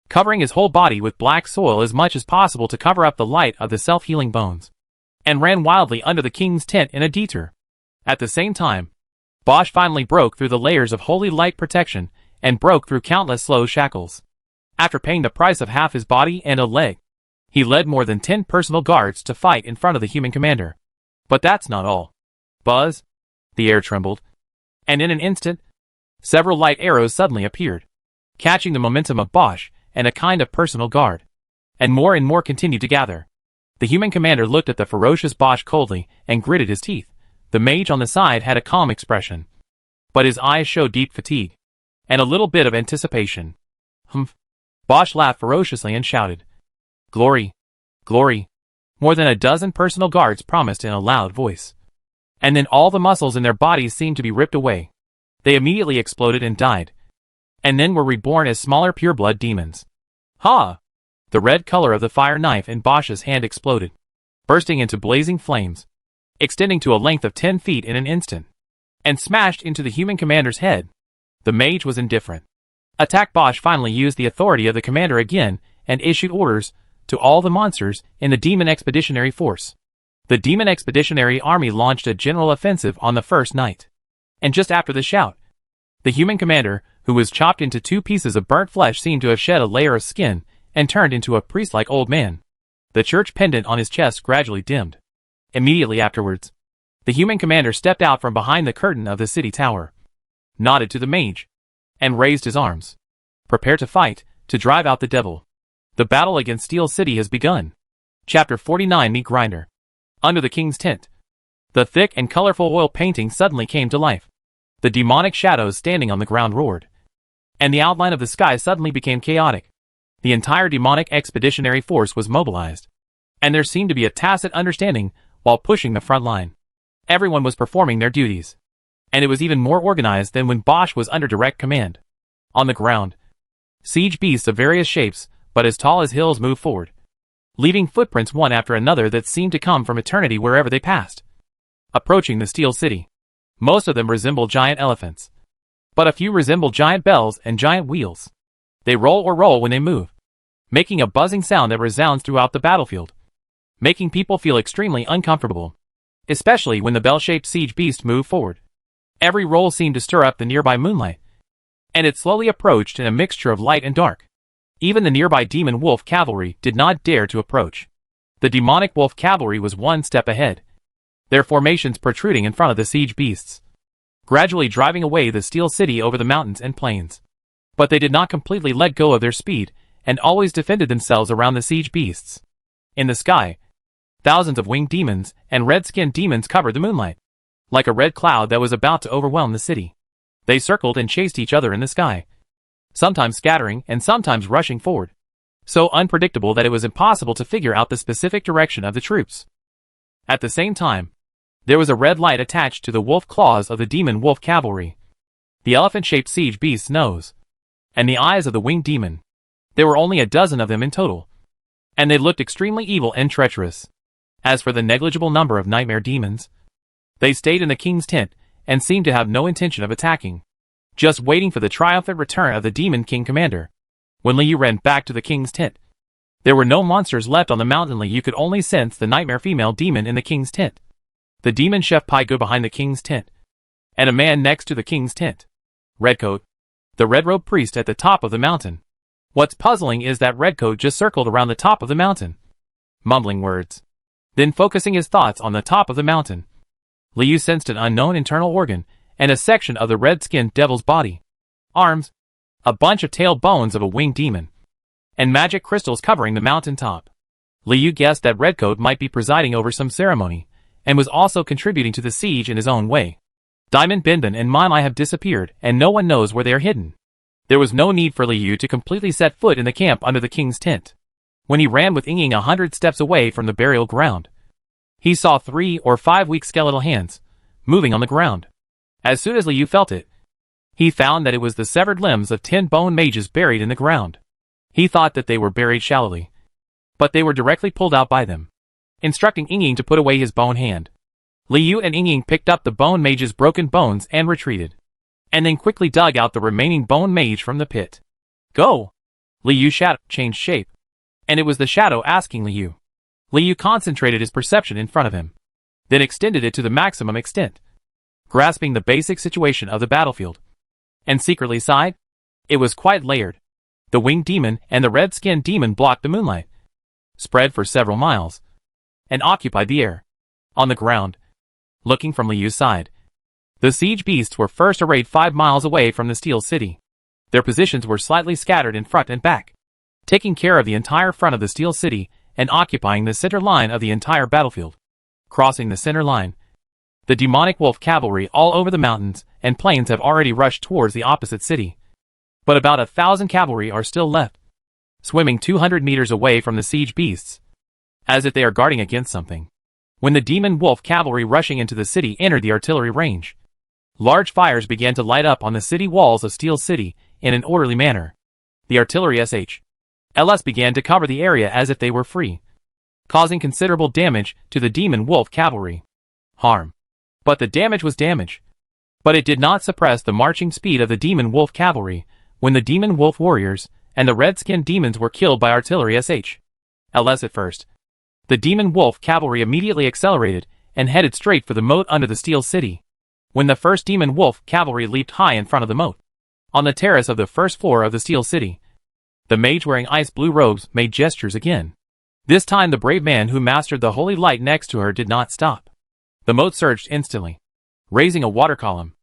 covering his whole body with black soil as much as possible to cover up the light of the self-healing bones, and ran wildly under the king's tent in a detour. At the same time, Bosch finally broke through the layers of holy light protection and broke through countless slow shackles. After paying the price of half his body and a leg, he led more than 10 personal guards to fight in front of the human commander. But that's not all. Buzz! The air trembled, and in an instant, several light arrows suddenly appeared, catching the momentum of Bosch and a kind of personal guard. And more continued to gather. The human commander looked at the ferocious Bosch coldly and gritted his teeth. The mage on the side had a calm expression, but his eyes showed deep fatigue and a little bit of anticipation. Humph! Bosch laughed ferociously and shouted, "Glory! Glory!" More than a dozen personal guards promised in a loud voice. And then all the muscles in their bodies seemed to be ripped away. They immediately exploded and died, and then were reborn as smaller pureblood demons. Ha! The red color of the fire knife in Bosch's hand exploded, bursting into blazing flames, extending to a length of 10 feet in an instant, and smashed into the human commander's head. The mage was indifferent. Attack! Bosch finally used the authority of the commander again and issued orders to all the monsters in the Demon Expeditionary Force. The Demon Expeditionary Army launched a general offensive on the first night. And just after the shout, the human commander, who was chopped into 2 pieces of burnt flesh, seemed to have shed a layer of skin and turned into a priest-like old man. The church pendant on his chest gradually dimmed. Immediately afterwards, the human commander stepped out from behind the curtain of the city tower, nodded to the mage, and raised his arms. Prepare to fight, to drive out the devil. The battle against Steel City has begun. Chapter 49. Meat Grinder. Under the king's tent, the thick and colorful oil painting suddenly came to life. The demonic shadows standing on the ground roared, and the outline of the sky suddenly became chaotic. The entire demonic expeditionary force was mobilized, and there seemed to be a tacit understanding while pushing the front line. Everyone was performing their duties, and it was even more organized than when Bosch was under direct command. On the ground, siege beasts of various shapes, but as tall as hills, moved forward, leaving footprints one after another that seemed to come from eternity wherever they passed. Approaching the Steel City, most of them resembled giant elephants, but a few resembled giant bells and giant wheels. They roll when they move, making a buzzing sound that resounds throughout the battlefield, making people feel extremely uncomfortable, especially when the bell-shaped siege beast moved forward. Every roll seemed to stir up the nearby moonlight, and it slowly approached in a mixture of light and dark. Even the nearby demon wolf cavalry did not dare to approach. The demonic wolf cavalry was one step ahead, their formations protruding in front of the siege beasts, gradually driving away the Steel City over the mountains and plains. But they did not completely let go of their speed, and always defended themselves around the siege beasts. In the sky, thousands of winged demons and red-skinned demons covered the moonlight, like a red cloud that was about to overwhelm the city. They circled and chased each other in the sky, sometimes scattering and sometimes rushing forward, so unpredictable that it was impossible to figure out the specific direction of the troops. At the same time, there was a red light attached to the wolf claws of the demon wolf cavalry, the elephant-shaped siege beast's nose, and the eyes of the winged demon. There were only a dozen of them in total, and they looked extremely evil and treacherous. As for the negligible number of nightmare demons, they stayed in the king's tent and seemed to have no intention of attacking, just waiting for the triumphant return of the Demon King Commander. When Liu ran back to the king's tent, there were no monsters left on the mountain. Liu could only sense the nightmare female demon in the king's tent, the demon chef Pai Gu behind the king's tent, and a man next to the king's tent. Redcoat, the red-robed priest at the top of the mountain. What's puzzling is that Redcoat just circled around the top of the mountain, mumbling words, then focusing his thoughts on the top of the mountain. Liu sensed an unknown internal organ and a section of the red-skinned devil's body, arms, a bunch of tail bones of a winged demon, and magic crystals covering the mountain top. Liu guessed that Redcoat might be presiding over some ceremony, and was also contributing to the siege in his own way. Diamond Binbin and Mai have disappeared, and no one knows where they are hidden. There was no need for Liu to completely set foot in the camp under the king's tent. When he ran with Ying 100 steps away from the burial ground, he saw 3 or 5 weak skeletal hands moving on the ground. As soon as Liu felt it, he found that it was the severed limbs of 10 bone mages buried in the ground. He thought that they were buried shallowly, but they were directly pulled out by them, instructing Ying to put away his bone hand. Liu and Ying picked up the bone mage's broken bones and retreated, and then quickly dug out the remaining bone mage from the pit. Go! Liu's shadow changed shape, and it was the shadow asking Liu. Liu concentrated his perception in front of him, then extended it to the maximum extent, grasping the basic situation of the battlefield, and secretly sighed. It was quite layered. The winged demon and the red-skinned demon blocked the moonlight, spread for several miles, and occupied the air. On the ground, looking from Liu's side, the siege beasts were first arrayed 5 miles away from the Steel City. Their positions were slightly scattered in front and back, taking care of the entire front of the Steel City and occupying the center line of the entire battlefield. Crossing the center line, the demonic wolf cavalry all over the mountains and plains have already rushed towards the opposite city. But about 1,000 cavalry are still left, swimming 200 meters away from the siege beasts, as if they are guarding against something. When the demon wolf cavalry rushing into the city entered the artillery range, large fires began to light up on the city walls of Steel City in an orderly manner. The artillery SHLs began to cover the area as if they were free, causing considerable damage to the demon wolf cavalry. But the damage was damage. But it did not suppress the marching speed of the demon wolf cavalry when the demon wolf warriors and the red-skinned demons were killed by artillery SHLs at first. The demon wolf cavalry immediately accelerated and headed straight for the moat under the Steel City. When the first demon wolf cavalry leaped high in front of the moat, on the terrace of the first floor of the Steel City, the mage wearing ice blue robes made gestures again. This time the brave man who mastered the holy light next to her did not stop. The moat surged instantly, raising a water column.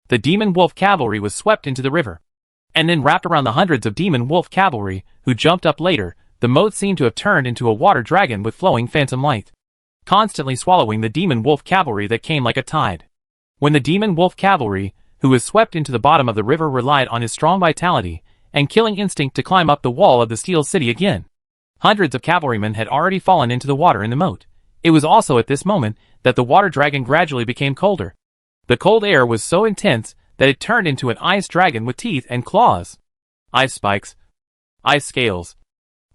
The demon wolf cavalry was swept into the river, and then wrapped around the hundreds of demon wolf cavalry who jumped up later. The moat seemed to have turned into a water dragon with flowing phantom light, constantly swallowing the demon wolf cavalry that came like a tide. When the demon wolf cavalry, who was swept into the bottom of the river, relied on his strong vitality and killing instinct to climb up the wall of the Steel City again, hundreds of cavalrymen had already fallen into the water in the moat. It was also at this moment that the water dragon gradually became colder. The cold air was so intense that it turned into an ice dragon with teeth and claws, ice spikes, ice scales,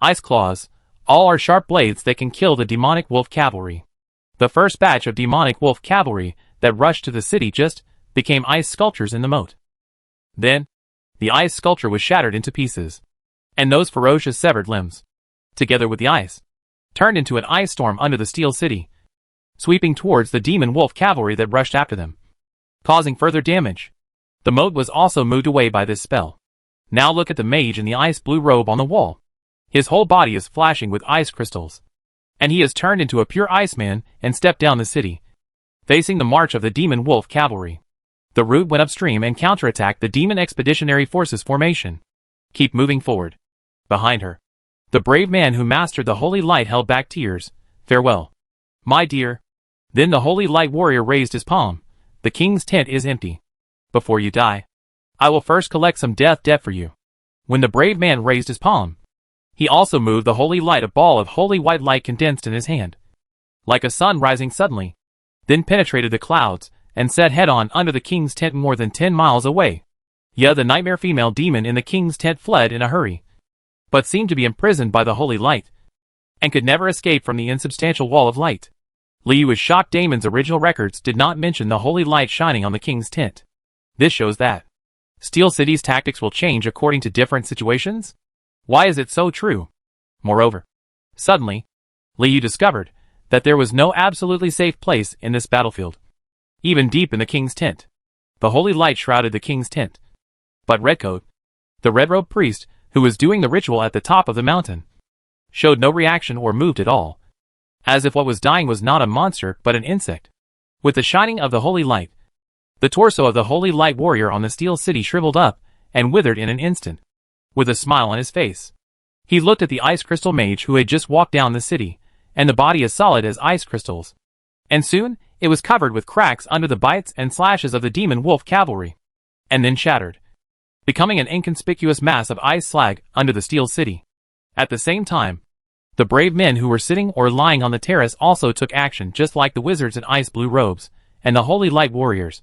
ice claws, all are sharp blades that can kill the demonic wolf cavalry. The first batch of demonic wolf cavalry that rushed to the city just became ice sculptures in the moat. Then, the ice sculpture was shattered into pieces, and those ferocious severed limbs, together with the ice, turned into an ice storm under the Steel City, sweeping towards the demon wolf cavalry that rushed after them, causing further damage. The moat was also moved away by this spell. Now look at the mage in the ice blue robe on the wall. His whole body is flashing with ice crystals, and he has turned into a pure iceman and stepped down the city, facing the march of the demon wolf cavalry. The route went upstream and counterattacked the demon expeditionary forces formation. Keep moving forward. Behind her, the brave man who mastered the holy light held back tears. Farewell, my dear. Then the holy light warrior raised his palm. The king's tent is empty. Before you die, I will first collect some death debt for you. When the brave man raised his palm, he also moved the holy light. A ball of holy white light condensed in his hand, like a sun rising suddenly, then penetrated the clouds and set head-on under the king's tent more than 10 miles away. The nightmare female demon in the king's tent fled in a hurry, but seemed to be imprisoned by the holy light. and could never escape from the insubstantial wall of light. Liu was shocked Damon's original records did not mention the holy light shining on the king's tent. This shows that Steel City's tactics will change according to different situations? Why is it so true? Moreover, suddenly, Liu discovered that there was no absolutely safe place in this battlefield. Even deep in the king's tent, the holy light shrouded the king's tent. But Redcoat, the red-robed priest, who was doing the ritual at the top of the mountain, showed no reaction or moved at all, as if what was dying was not a monster but an insect. With the shining of the holy light, the torso of the holy light warrior on the Steel City shriveled up and withered in an instant. With a smile on his face, he looked at the ice crystal mage who had just walked down the city, and the body as solid as ice crystals. And soon, it was covered with cracks under the bites and slashes of the demon wolf cavalry, and then shattered, becoming an inconspicuous mass of ice slag under the Steel City. At the same time, the brave men who were sitting or lying on the terrace also took action just like the wizards in ice blue robes, and the holy light warriors.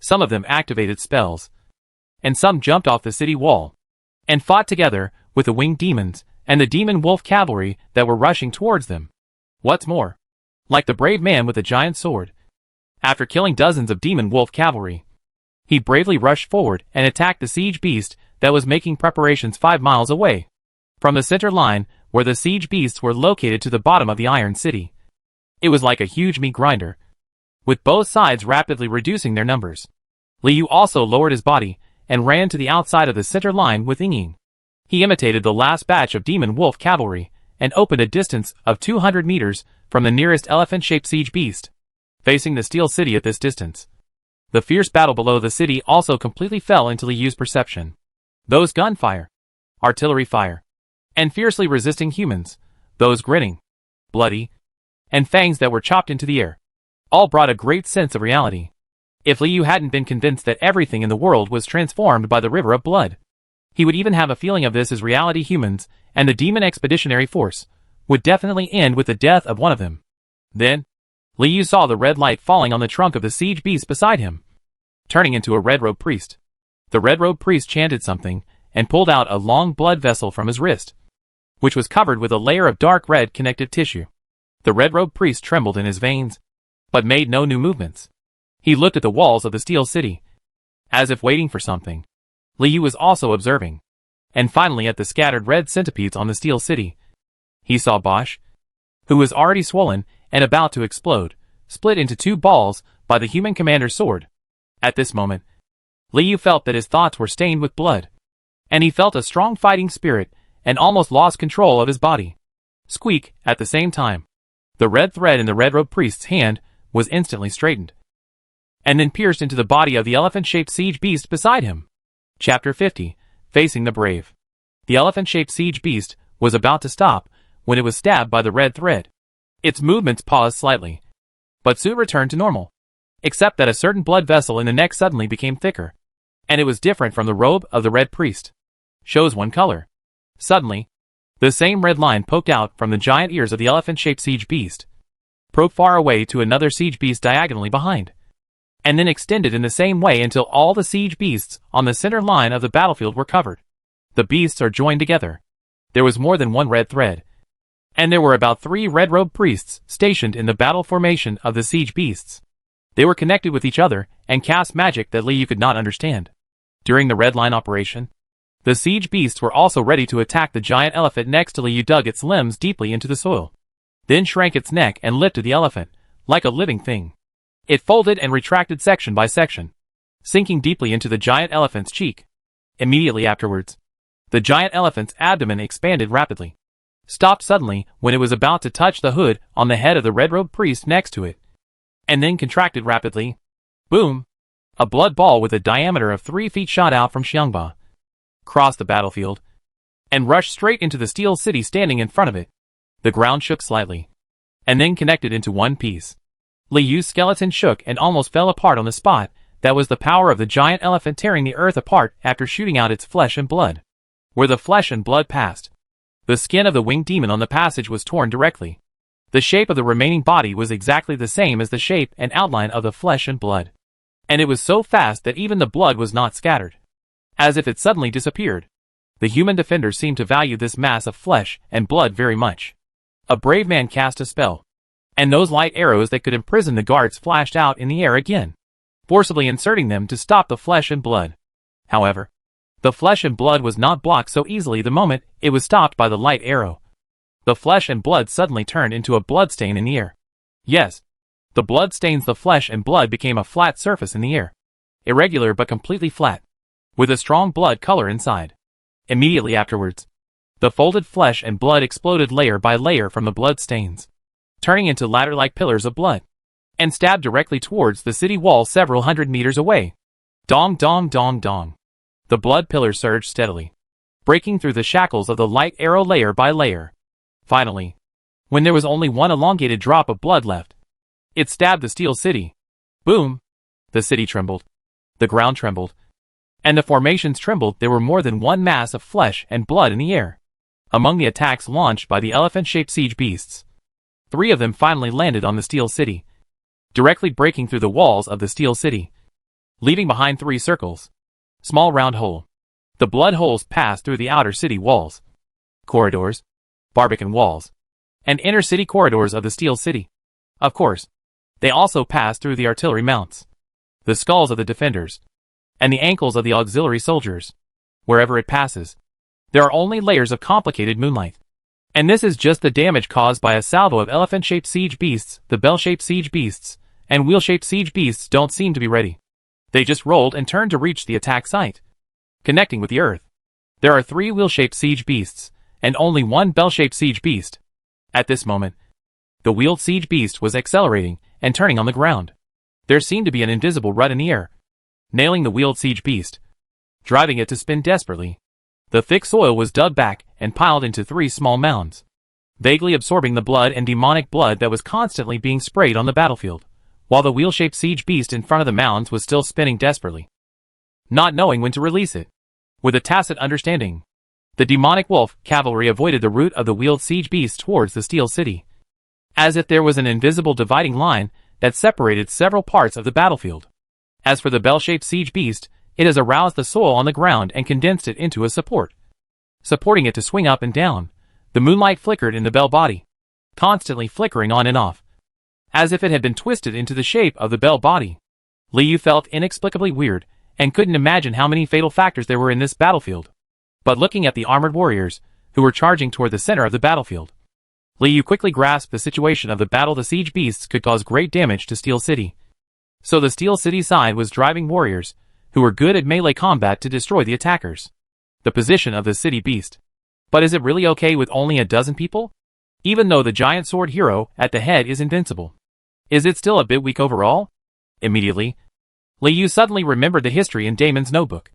Some of them activated spells, and some jumped off the city wall, and fought together with the winged demons and the demon wolf cavalry that were rushing towards them. What's more, like the brave man with the giant sword, after killing dozens of demon wolf cavalry, he bravely rushed forward and attacked the siege beast that was making preparations 5 miles away from the center line where the siege beasts were located to the bottom of the Iron City. It was like a huge meat grinder, with both sides rapidly reducing their numbers. Liu also lowered his body and ran to the outside of the center line with Ying. He imitated the last batch of demon wolf cavalry and opened a distance of 200 meters from the nearest elephant-shaped siege beast, facing the Steel City at this distance. The fierce battle below the city also completely fell into Liu's perception. Those gunfire, artillery fire, and fiercely resisting humans, those grinning, bloody, and fangs that were chopped into the air, all brought a great sense of reality. If Liu hadn't been convinced that everything in the world was transformed by the river of blood, he would even have a feeling of this as reality. Humans and the demon expeditionary force would definitely end with the death of one of them. Then, Liu saw the red light falling on the trunk of the siege beast beside him, turning into a red-robed priest. The red-robed priest chanted something and pulled out a long blood vessel from his wrist, which was covered with a layer of dark red connective tissue. The red-robed priest trembled in his veins, but made no new movements. He looked at the walls of the Steel City, as if waiting for something. Liu was also observing, and finally at the scattered red centipedes on the Steel City. He saw Bosch, who was already swollen and about to explode, split into 2 balls by the human commander's sword. At this moment, Liu felt that his thoughts were stained with blood, and he felt a strong fighting spirit and almost lost control of his body. Squeak! At the same time, the red thread in the red-robed priest's hand was instantly straightened, and then pierced into the body of the elephant-shaped siege beast beside him. Chapter 50. Facing the Brave. The elephant-shaped siege beast was about to stop when it was stabbed by the red thread. Its movements paused slightly, but soon returned to normal, except that a certain blood vessel in the neck suddenly became thicker, and it was different from the robe of the red priest. Shows one color. Suddenly, the same red line poked out from the giant ears of the elephant-shaped siege beast, probed far away to another siege beast diagonally behind, and then extended in the same way until all the siege beasts on the center line of the battlefield were covered. The beasts are joined together. There was more than one red thread, and there were about 3 red-robed priests stationed in the battle formation of the siege beasts. They were connected with each other and cast magic that Liu could not understand. During the red line operation, the siege beasts were also ready to attack the giant elephant next to Liu. Dug its limbs deeply into the soil, then shrank its neck and lifted the elephant, like a living thing. It folded and retracted section by section, sinking deeply into the giant elephant's cheek. Immediately afterwards, the giant elephant's abdomen expanded rapidly, stopped suddenly when it was about to touch the hood on the head of the red-robed priest next to it, and then contracted rapidly. Boom! A blood ball with a diameter of 3 feet shot out from Xiangba, crossed the battlefield, and rushed straight into the Steel City standing in front of it. The ground shook slightly, and then connected into one piece. Liu's skeleton shook and almost fell apart on the spot. That was the power of the giant elephant tearing the earth apart after shooting out its flesh and blood. Where the flesh and blood passed, the skin of the winged demon on the passage was torn directly. The shape of the remaining body was exactly the same as the shape and outline of the flesh and blood. And it was so fast that even the blood was not scattered, as if it suddenly disappeared. The human defenders seemed to value this mass of flesh and blood very much. A brave man cast a spell, and those light arrows that could imprison the guards flashed out in the air again, forcibly inserting them to stop the flesh and blood. However, the flesh and blood was not blocked so easily the moment it was stopped by the light arrow. The flesh and blood suddenly turned into a bloodstain in the air. Yes, the blood stains the flesh and blood became a flat surface in the air. Irregular but completely flat, with a strong blood color inside. Immediately afterwards, the folded flesh and blood exploded layer by layer from the blood stains, turning into ladder-like pillars of blood, and stabbed directly towards the city wall several hundred meters away. Dong dong dong dong. The blood pillars surged steadily, breaking through the shackles of the light arrow layer by layer. Finally, when there was only one elongated drop of blood left, it stabbed the steel city. Boom! The city trembled. The ground trembled. And the formations trembled. There were more than one mass of flesh and blood in the air. Among the attacks launched by the elephant-shaped siege beasts, 3 of them finally landed on the steel city, directly breaking through the walls of the steel city, leaving behind 3 circles. Small round hole. The blood holes passed through the outer city walls, corridors, barbican walls, and inner city corridors of the steel city. Of course, they also passed through the artillery mounts, the skulls of the defenders, and the ankles of the auxiliary soldiers. Wherever it passes, there are only layers of complicated moonlight. And this is just the damage caused by a salvo of elephant-shaped siege beasts. The bell-shaped siege beasts and wheel-shaped siege beasts don't seem to be ready. They just rolled and turned to reach the attack site, connecting with the earth. There are 3 wheel-shaped siege beasts, and only 1 bell-shaped siege beast. At this moment, the wheeled siege beast was accelerating and turning on the ground. There seemed to be an invisible rut in the air, nailing the wheeled siege beast, driving it to spin desperately. The thick soil was dug back and piled into 3 small mounds, vaguely absorbing the blood and demonic blood that was constantly being sprayed on the battlefield, while the wheel-shaped siege beast in front of the mounds was still spinning desperately, not knowing when to release it. With a tacit understanding, the demonic wolf cavalry avoided the route of the wheeled siege beast towards the steel city, as if there was an invisible dividing line that separated several parts of the battlefield. As for the bell-shaped siege beast, it has aroused the soil on the ground and condensed it into a support, supporting it to swing up and down. The moonlight flickered in the bell body, constantly flickering on and off, as if it had been twisted into the shape of the bell body. Liu felt inexplicably weird, and couldn't imagine how many fatal factors there were in this battlefield. But looking at the armored warriors, who were charging toward the center of the battlefield, Liu quickly grasped the situation of the battle. The siege beasts could cause great damage to Steel City. So the Steel City side was driving warriors, who were good at melee combat, to destroy the attackers. The position of the city beast. But is it really okay with only a dozen people? Even though the giant sword hero at the head is invincible, is it still a bit weak overall? Immediately, Liu suddenly remembered the history in Damon's notebook,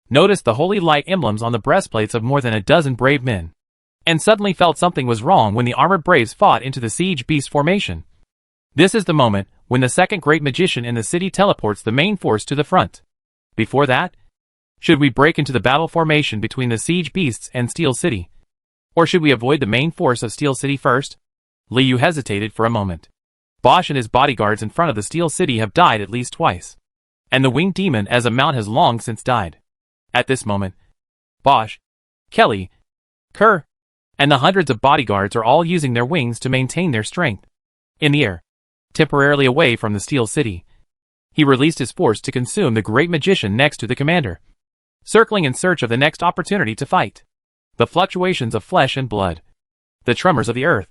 noticed the holy light emblems on the breastplates of more than a dozen brave men, and suddenly felt something was wrong when the armored braves fought into the siege beast formation. This is the moment when the second great magician in the city teleports the main force to the front. Before that, should we break into the battle formation between the siege beasts and Steel City? Or should we avoid the main force of Steel City first? Liu hesitated for a moment. Bosch and his bodyguards in front of the Steel City have died at least twice, and the winged demon as a mount has long since died. At this moment, Bosch, Kelly, Kerr, and the hundreds of bodyguards are all using their wings to maintain their strength. In the air, temporarily away from the Steel City, he released his force to consume the great magician next to the commander, circling in search of the next opportunity to fight. The fluctuations of flesh and blood, the tremors of the earth,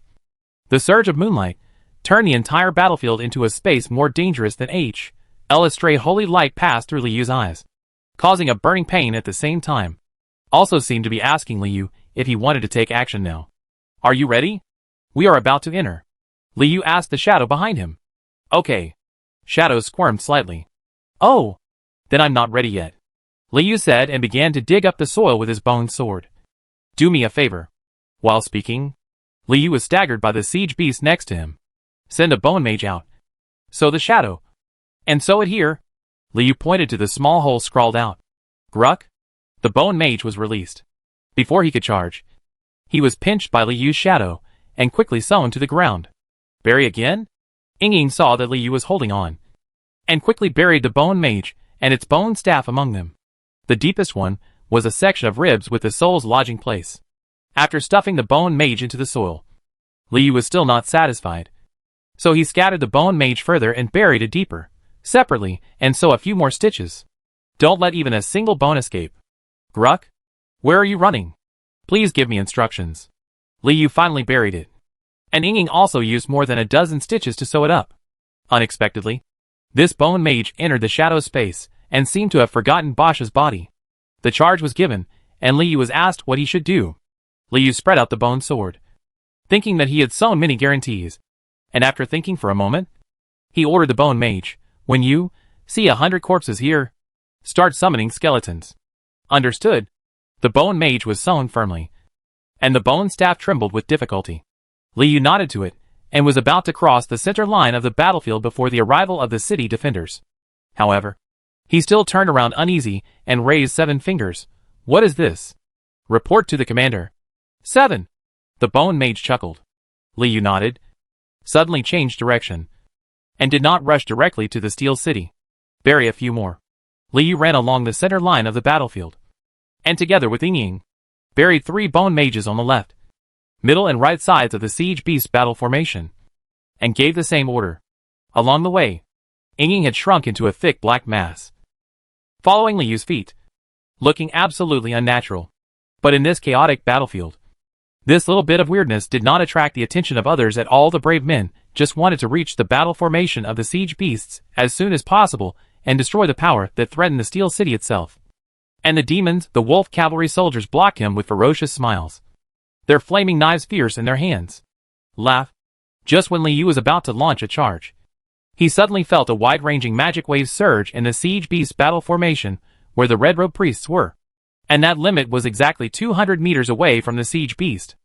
the surge of moonlight, turned the entire battlefield into a space more dangerous than a stray holy light passed through Liu's eyes, causing a burning pain at the same time. Also seemed to be asking Liu if he wanted to take action now. Are you ready? We are about to enter. Liu asked the shadow behind him. Okay. Shadow squirmed slightly. Oh, then I'm not ready yet, Liu said, and began to dig up the soil with his bone sword. Do me a favor. While speaking, Liu was staggered by the siege beast next to him. Send a bone mage out. So the shadow. And so it here. Liu pointed to the small hole scrawled out. Gruck. The bone mage was released. Before he could charge, he was pinched by Liu's shadow and quickly sewn to the ground. Bury again? Ying saw that Liu was holding on, and quickly buried the bone mage and its bone staff among them. The deepest one was a section of ribs with the soul's lodging place. After stuffing the bone mage into the soil, Liu was still not satisfied. So he scattered the bone mage further and buried it deeper, separately, and so a few more stitches. Don't let even a single bone escape. Gruck? Where are you running? Please give me instructions. Liu finally buried it. And Ying also used more than a dozen stitches to sew it up. Unexpectedly, this bone mage entered the shadow space and seemed to have forgotten Bosch's body. The charge was given, and Liu was asked what he should do. Liu spread out the bone sword, thinking that he had sewn many guarantees, and after thinking for a moment, he ordered the bone mage, when you see 100 corpses here, start summoning skeletons. Understood. The bone mage was sewn firmly, and the bone staff trembled with difficulty. Liu nodded to it, and was about to cross the center line of the battlefield before the arrival of the city defenders. However, he still turned around uneasy and raised 7 fingers. What is this? Report to the commander. 7. The bone mage chuckled. Liu nodded, suddenly changed direction, and did not rush directly to the steel city. Bury a few more. Liu ran along the center line of the battlefield, and together with Ying, buried 3 bone mages on the left, middle and right sides of the siege beast battle formation, and gave the same order. Along the way, Ying had shrunk into a thick black mass, following Liu's feet, looking absolutely unnatural. But in this chaotic battlefield, this little bit of weirdness did not attract the attention of others at all. The brave men just wanted to reach the battle formation of the siege beasts as soon as possible and destroy the power that threatened the steel city itself. And the demons, the wolf cavalry soldiers, blocked him with ferocious smiles, their flaming knives fierce in their hands. Laugh. Just when Liu was about to launch a charge, he suddenly felt a wide-ranging magic wave surge in the siege beast battle formation where the red-robed priests were. And that limit was exactly 200 meters away from the siege beast.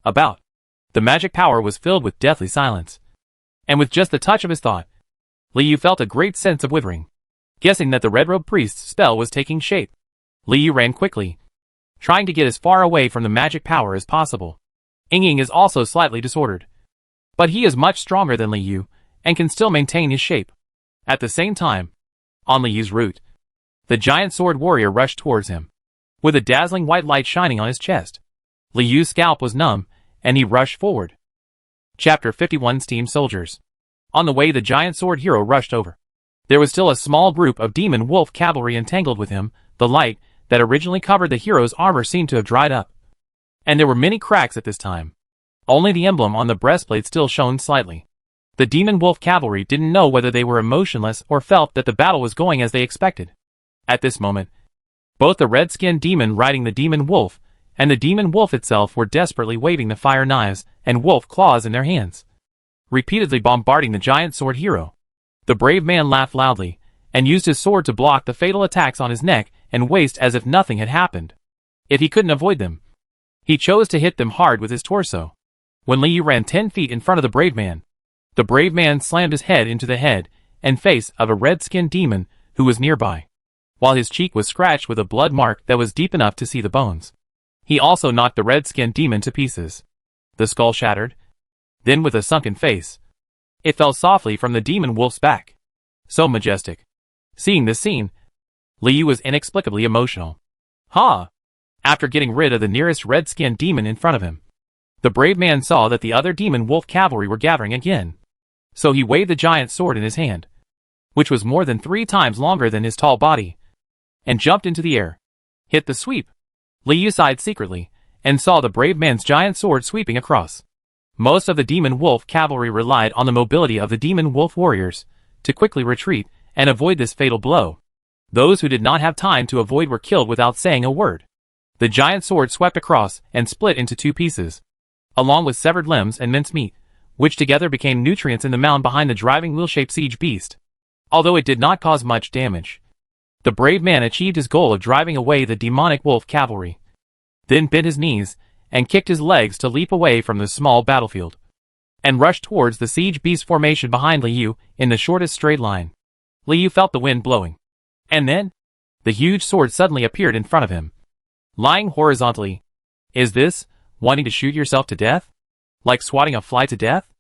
About. The magic power was filled with deathly silence. And with just the touch of his thought, Liu felt a great sense of withering, guessing that the red-robed priest's spell was taking shape. Liu ran quickly, trying to get as far away from the magic power as possible. Ying is also slightly disordered, but he is much stronger than Liu and can still maintain his shape. At the same time, on Liu's route, the giant sword warrior rushed towards him, with a dazzling white light shining on his chest. Liu's scalp was numb, and he rushed forward. Chapter 51 Steam Soldiers. On the way the giant sword hero rushed over. There was still a small group of demon wolf cavalry entangled with him. The light that originally covered the hero's armor seemed to have dried up, and there were many cracks at this time. Only the emblem on the breastplate still shone slightly. The demon wolf cavalry didn't know whether they were emotionless or felt that the battle was going as they expected. At this moment, both the red-skinned demon riding the demon wolf and the demon wolf itself were desperately waving the fire knives and wolf claws in their hands, repeatedly bombarding the giant sword hero. The brave man laughed loudly and used his sword to block the fatal attacks on his neck and waist as if nothing had happened. If he couldn't avoid them, he chose to hit them hard with his torso. When Liu ran 10 feet in front of the brave man slammed his head into the head and face of a red-skinned demon who was nearby, while his cheek was scratched with a blood mark that was deep enough to see the bones. He also knocked the red-skinned demon to pieces. The skull shattered. Then with a sunken face, it fell softly from the demon wolf's back. So majestic. Seeing this scene, Liu was inexplicably emotional. Ha! After getting rid of the nearest red-skinned demon in front of him, the brave man saw that the other demon wolf cavalry were gathering again. So he waved the giant sword in his hand, which was more than 3 times longer than his tall body, and jumped into the air. Hit the sweep. Liu sighed secretly, and saw the brave man's giant sword sweeping across. Most of the demon wolf cavalry relied on the mobility of the demon wolf warriors to quickly retreat and avoid this fatal blow. Those who did not have time to avoid were killed without saying a word. The giant sword swept across and split into 2 pieces, along with severed limbs and mincemeat, which together became nutrients in the mound behind the driving wheel-shaped siege beast. Although it did not cause much damage, the brave man achieved his goal of driving away the demonic wolf cavalry, then bent his knees and kicked his legs to leap away from the small battlefield, and rushed towards the siege beast formation behind Liu in the shortest straight line. Liu felt the wind blowing, and then the huge sword suddenly appeared in front of him, lying horizontally. Is this wanting to shoot yourself to death? Like swatting a fly to death?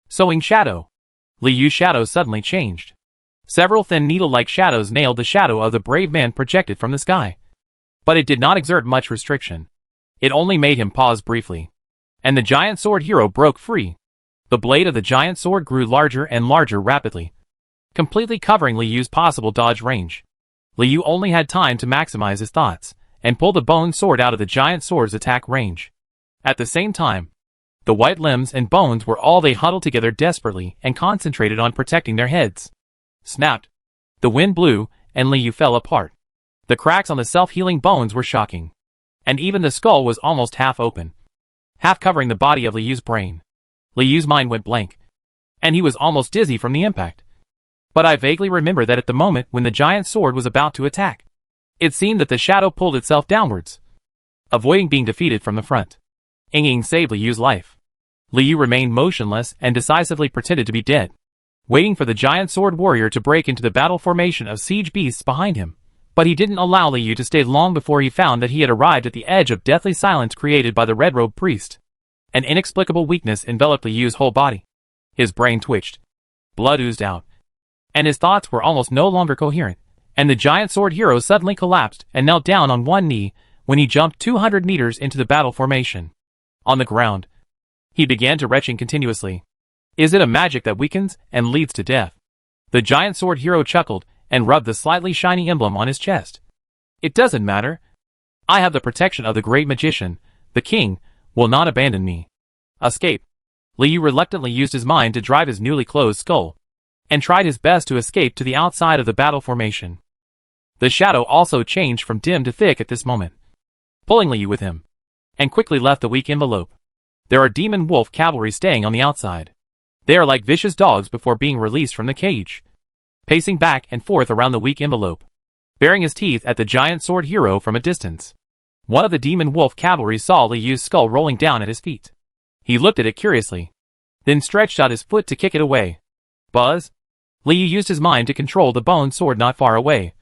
Sowing shadow. Liu's shadow suddenly changed. Several thin needle-like shadows nailed the shadow of the brave man projected from the sky. But it did not exert much restriction. It only made him pause briefly, and the giant sword hero broke free. The blade of the giant sword grew larger and larger rapidly, completely covering Liyu's possible dodge range. Liyu only had time to maximize his thoughts, and pull the bone sword out of the giant sword's attack range. At the same time, the white limbs and bones were all they huddled together desperately and concentrated on protecting their heads. Snapped. The wind blew, and Liyu fell apart. The cracks on the self-healing bones were shocking. And even the skull was almost half open, half covering the body of Liyu's brain. Liyu's mind went blank, and he was almost dizzy from the impact. But I vaguely remember that at the moment when the giant sword was about to attack, it seemed that the shadow pulled itself downwards, avoiding being defeated from the front. Inging saved Liyu's life. Liyu remained motionless and decisively pretended to be dead, waiting for the giant sword warrior to break into the battle formation of siege beasts behind him. But he didn't allow Liyu to stay long before he found that he had arrived at the edge of deathly silence created by the red-robed priest. An inexplicable weakness enveloped Liyu's whole body. His brain twitched. Blood oozed out, and his thoughts were almost no longer coherent, and the giant sword hero suddenly collapsed and knelt down on one knee when he jumped 200 meters into the battle formation. On the ground, he began to retching continuously. Is it a magic that weakens and leads to death? The giant sword hero chuckled and rubbed the slightly shiny emblem on his chest. It doesn't matter. I have the protection of the great magician. The king will not abandon me. Escape. Liyu reluctantly used his mind to drive his newly closed skull, and tried his best to escape to the outside of the battle formation. The shadow also changed from dim to thick at this moment, pulling Liyu with him, and quickly left the weak envelope. There are demon wolf cavalry staying on the outside. They are like vicious dogs before being released from the cage, pacing back and forth around the weak envelope, baring his teeth at the giant sword hero from a distance. One of the demon wolf cavalry saw Liyu's skull rolling down at his feet. He looked at it curiously, then stretched out his foot to kick it away. Buzz! Liyu used his mind to control the bone sword not far away,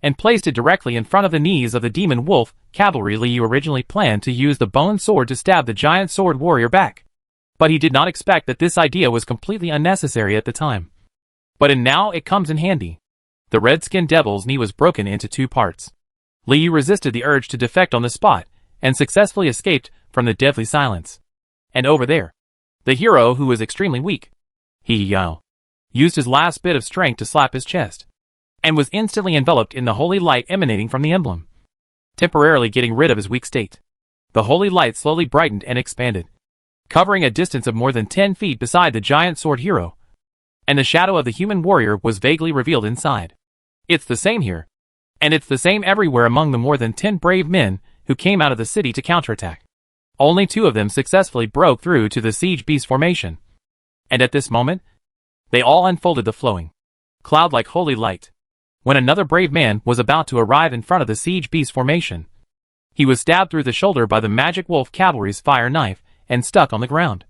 and placed it directly in front of the knees of the demon wolf cavalry. Liyu originally planned to use the bone sword to stab the giant sword warrior back, but he did not expect that this idea was completely unnecessary at the time. But now it comes in handy. The red-skinned devil's knee was broken into 2 parts. Liyu resisted the urge to defect on the spot, and successfully escaped from the deadly silence. And over there, the hero, who was extremely weak, he used his last bit of strength to slap his chest, and was instantly enveloped in the holy light emanating from the emblem, temporarily getting rid of his weak state. The holy light slowly brightened and expanded, covering a distance of more than 10 feet beside the giant sword hero, and the shadow of the human warrior was vaguely revealed inside. It's the same here, and it's the same everywhere among the more than 10 brave men who came out of the city to counterattack. Only 2 of them successfully broke through to the siege beast formation, and at this moment, they all unfolded the flowing, cloud-like holy light. When another brave man was about to arrive in front of the siege beast formation, he was stabbed through the shoulder by the magic wolf cavalry's fire knife and stuck on the ground.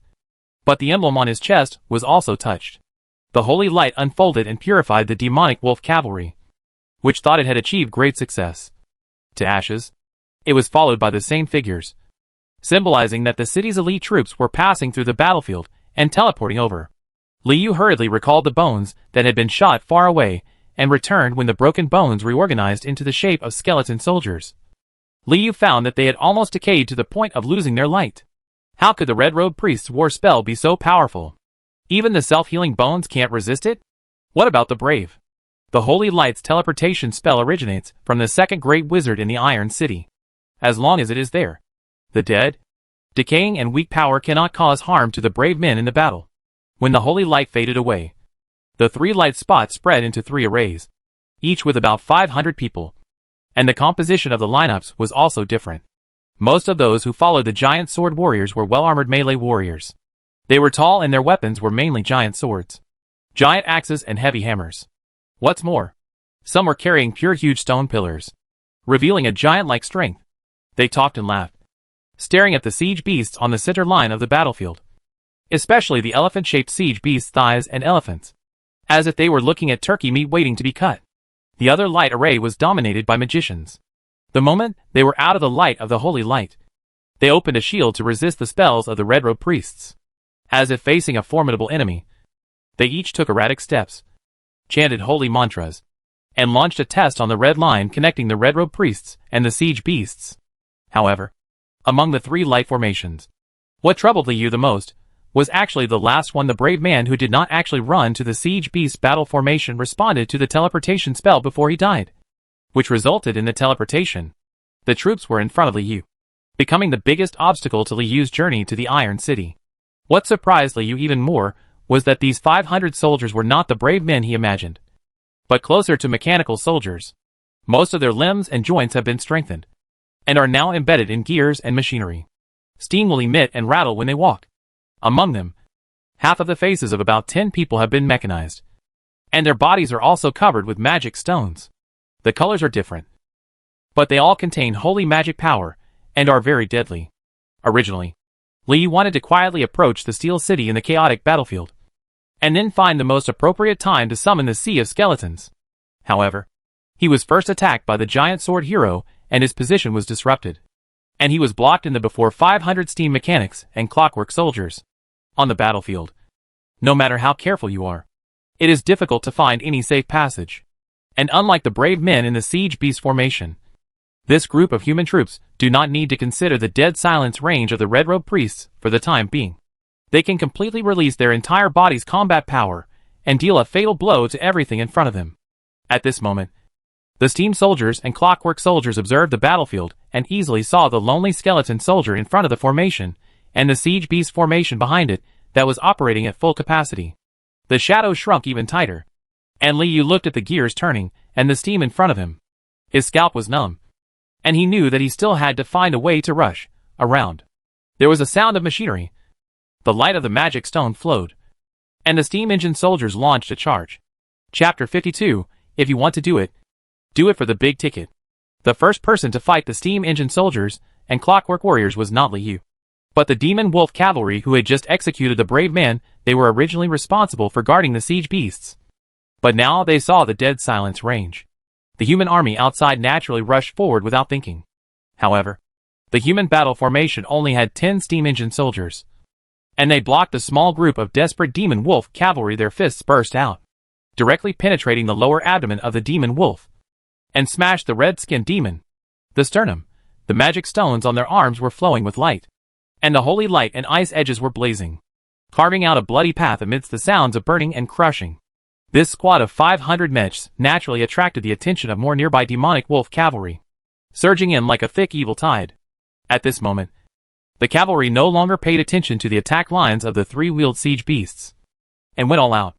But the emblem on his chest was also touched. The holy light unfolded and purified the demonic wolf cavalry, which thought it had achieved great success, to ashes. It was followed by the same figures, symbolizing that the city's elite troops were passing through the battlefield and teleporting over. Liyu hurriedly recalled the bones that had been shot far away and returned when the broken bones reorganized into the shape of skeleton soldiers. Liyu found that they had almost decayed to the point of losing their light. How could the red-robed priest's war spell be so powerful? Even the self-healing bones can't resist it? What about the brave? The Holy Light's teleportation spell originates from the second great wizard in the Iron City. As long as it is there, the dead, decaying and weak power cannot cause harm to the brave men in the battle. When the Holy Light faded away, the 3 light spots spread into 3 arrays, each with about 500 people. And the composition of the lineups was also different. Most of those who followed the giant sword warriors were well-armored melee warriors. They were tall and their weapons were mainly giant swords, giant axes and heavy hammers. What's more, some were carrying pure huge stone pillars, revealing a giant-like strength. They talked and laughed, staring at the siege beasts on the center line of the battlefield, especially the elephant-shaped siege beasts' thighs and elephants, as if they were looking at turkey meat waiting to be cut. The other light array was dominated by magicians. The moment they were out of the light of the holy light, they opened a shield to resist the spells of the red-robed priests. As if facing a formidable enemy, they each took erratic steps, chanted holy mantras, and launched a test on the red line connecting the red-robed priests and the siege beasts. However, among the 3 light formations, What troubled Liu the most was actually the last one. The brave man who did not actually run to the siege beast battle formation responded to the teleportation spell before he died, which resulted in the teleportation. The troops were in front of Liu, becoming the biggest obstacle to Liu's journey to the Iron City. What surprised Liu even more was that these 500 soldiers were not the brave men he imagined, but closer to mechanical soldiers. Most of their limbs and joints have been strengthened, and are now embedded in gears and machinery. Steam will emit and rattle when they walk. Among them, half of the faces of about 10 people have been mechanized, and their bodies are also covered with magic stones. The colors are different, but they all contain holy magic power and are very deadly. Originally, Liu wanted to quietly approach the Steel City in the chaotic battlefield, and then find the most appropriate time to summon the Sea of Skeletons. However, he was first attacked by the giant sword hero, and his position was disrupted, and he was blocked in the before 500 steam mechanics and clockwork soldiers. On the battlefield, no matter how careful you are, it is difficult to find any safe passage. And unlike the brave men in the siege beast formation, this group of human troops do not need to consider the dead silence range of the red-robed priests for the time being. They can completely release their entire body's combat power and deal a fatal blow to everything in front of them. At this moment, the steam soldiers and clockwork soldiers observed the battlefield and easily saw the lonely skeleton soldier in front of the formation and the siege beast formation behind it that was operating at full capacity. The shadows shrunk even tighter, and Liu looked at the gears turning and the steam in front of him. His scalp was numb, and he knew that he still had to find a way to rush around. There was a sound of machinery. The light of the magic stone flowed, and the steam engine soldiers launched a charge. Chapter 52. If you want to do it for the big ticket. The first person to fight the steam engine soldiers and clockwork warriors was not Liu, but the demon wolf cavalry who had just executed the brave man. They were originally responsible for guarding the siege beasts, but now they saw the dead silence range. The human army outside naturally rushed forward without thinking. However, the human battle formation only had 10 steam engine soldiers, and they blocked the small group of desperate demon wolf cavalry. Their fists burst out, directly penetrating the lower abdomen of the demon wolf, and smashed the red-skinned demon. The sternum, the magic stones on their arms were flowing with light, and the holy light and ice edges were blazing, carving out a bloody path amidst the sounds of burning and crushing. This squad of 500 mechs naturally attracted the attention of more nearby demonic wolf cavalry, surging in like a thick evil tide. At this moment, the cavalry no longer paid attention to the attack lines of the three-wheeled siege beasts, and went all out,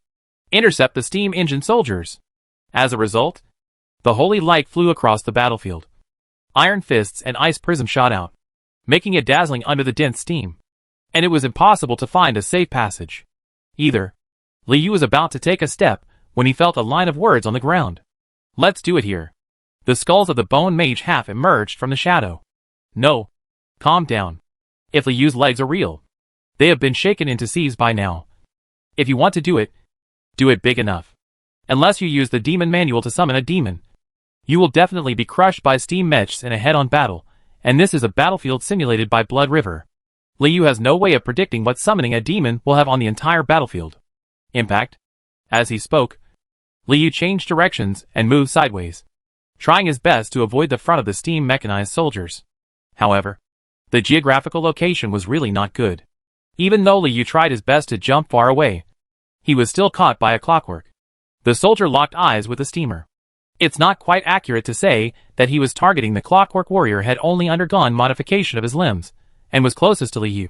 intercept the steam engine soldiers. As a result, the holy light flew across the battlefield. Iron fists and ice prism shot out, making it dazzling under the dense steam, and it was impossible to find a safe passage. Either. Liu was about to take a step when he felt a line of words on the ground. Let's do it here. The skulls of the bone mage half emerged from the shadow. No. Calm down. If Liu's legs are real, they have been shaken into sieves by now. If you want to do it big enough. Unless you use the demon manual to summon a demon, you will definitely be crushed by steam mechs in a head-on battle, and this is a battlefield simulated by Blood River. Liu has no way of predicting what summoning a demon will have on the entire battlefield impact. As he spoke, Liu changed directions and moved sideways, trying his best to avoid the front of the steam mechanized soldiers. However, the geographical location was really not good. Even though Liu tried his best to jump far away, he was still caught by a clockwork. The soldier locked eyes with the steamer. It's not quite accurate to say that he was targeting the clockwork warrior had only undergone modification of his limbs, and was closest to Liu.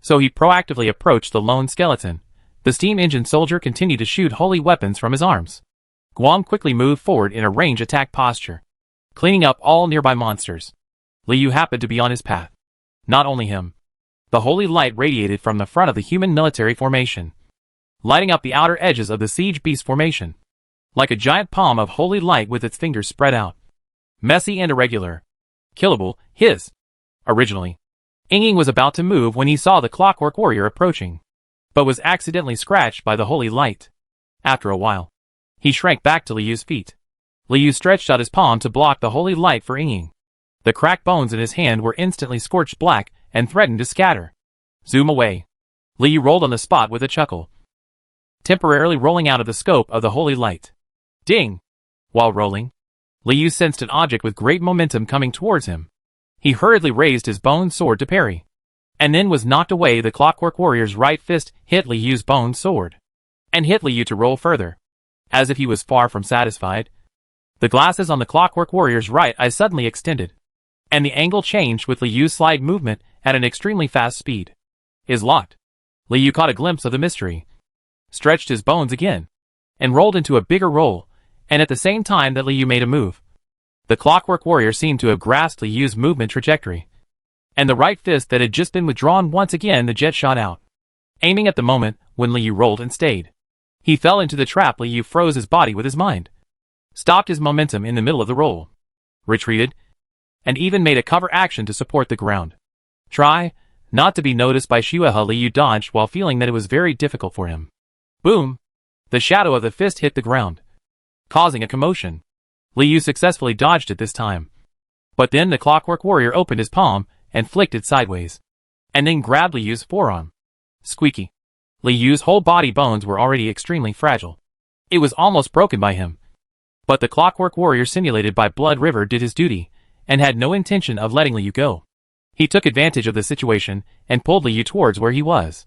So he proactively approached the lone skeleton. The steam engine soldier continued to shoot holy weapons from his arms. Guam quickly moved forward in a range attack posture, cleaning up all nearby monsters. Liu happened to be on his path. Not only him. The holy light radiated from the front of the human military formation, lighting up the outer edges of the siege beast formation, like a giant palm of holy light with its fingers spread out. Messy and irregular. Killable, his. Originally, Ying was about to move when he saw the clockwork warrior approaching, but was accidentally scratched by the holy light. After a while, he shrank back to Liu's feet. Liu stretched out his palm to block the holy light for Ying. The cracked bones in his hand were instantly scorched black and threatened to scatter. Zoom away. Liu rolled on the spot with a chuckle, temporarily rolling out of the scope of the holy light. Ding! While rolling, Liu sensed an object with great momentum coming towards him. He hurriedly raised his bone sword to parry. and then was knocked away. The Clockwork Warrior's right fist hit Li Yu's bone sword, and hit Li Yu to roll further. As if he was far from satisfied, the glasses on the Clockwork Warrior's right eye suddenly extended, and the angle changed with Li Yu's slide movement at an extremely fast speed. Is locked. Li Yu caught a glimpse of the mystery, stretched his bones again, and rolled into a bigger roll, and at the same time that Li Yu made a move, the Clockwork Warrior seemed to have grasped Li Yu's movement trajectory, and the right fist that had just been withdrawn once again the jet shot out, aiming at the moment when Li Yu rolled and stayed. He fell into the trap. Li Yu froze his body with his mind, stopped his momentum in the middle of the roll, retreated, and even made a cover action to support the ground. Try not to be noticed by Shueha. Li Yu dodged while feeling that it was very difficult for him. Boom! The shadow of the fist hit the ground, causing a commotion. Li Yu successfully dodged it this time. But then the Clockwork Warrior opened his palm and flicked it sideways, and then grabbed Li Yu's forearm. Squeaky. Li Yu's whole body bones were already extremely fragile. It was almost broken by him. But the Clockwork Warrior, simulated by Blood River, did his duty, and had no intention of letting Li Yu go. He took advantage of the situation and pulled Li Yu towards where he was,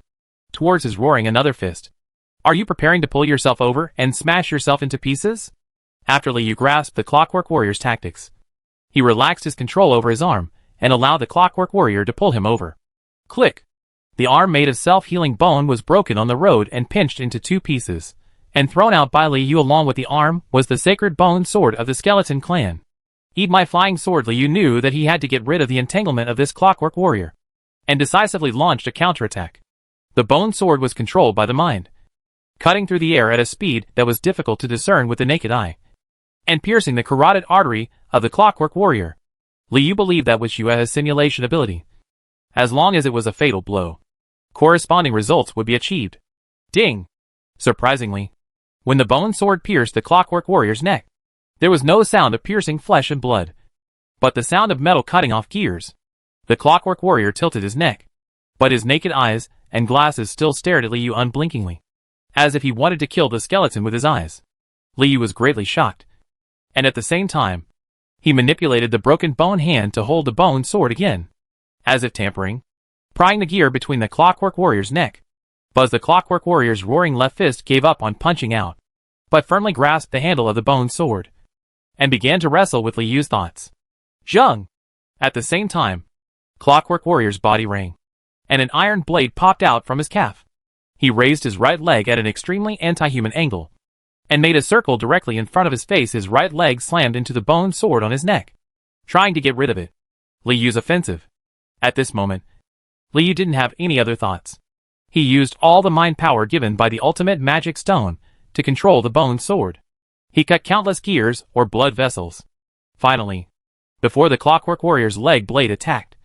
towards his roaring another fist. Are you preparing to pull yourself over and smash yourself into pieces? After Li Yu grasped the Clockwork Warrior's tactics, he relaxed his control over his arm and allowed the Clockwork Warrior to pull him over. Click! The arm made of self-healing bone was broken on the road and pinched into 2 pieces, and thrown out by Li Yu. Along with the arm was the sacred bone sword of the Skeleton Clan. Eat my flying sword! Li Yu knew that he had to get rid of the entanglement of this Clockwork Warrior, and decisively launched a counterattack. The bone sword was controlled by the mind, cutting through the air at a speed that was difficult to discern with the naked eye, and piercing the carotid artery of the Clockwork Warrior. Li Yu believed that with Shueha's simulation ability, as long as it was a fatal blow, corresponding results would be achieved. Ding! Surprisingly, when the bone sword pierced the Clockwork Warrior's neck, there was no sound of piercing flesh and blood, but the sound of metal cutting off gears. The Clockwork Warrior tilted his neck, but his naked eyes and glasses still stared at Li Yu unblinkingly, as if he wanted to kill the skeleton with his eyes. Li Yu was greatly shocked, and at the same time, he manipulated the broken bone hand to hold the bone sword again, as if tampering, prying the gear between the Clockwork Warrior's neck. Buzz! The Clockwork Warrior's roaring left fist gave up on punching out, but firmly grasped the handle of the bone sword, and began to wrestle with Li Yu's thoughts. Zheng! At the same time, Clockwork Warrior's body rang, and an iron blade popped out from his calf. He raised his right leg at an extremely anti-human angle, and made a circle directly in front of his face. His right leg slammed into the bone sword on his neck, trying to get rid of it. Li Yu's offensive. At this moment, Li Yu didn't have any other thoughts. He used all the mind power given by the ultimate magic stone to control the bone sword. He cut countless gears or blood vessels. Finally, before the Clockwork Warrior's leg blade attacked,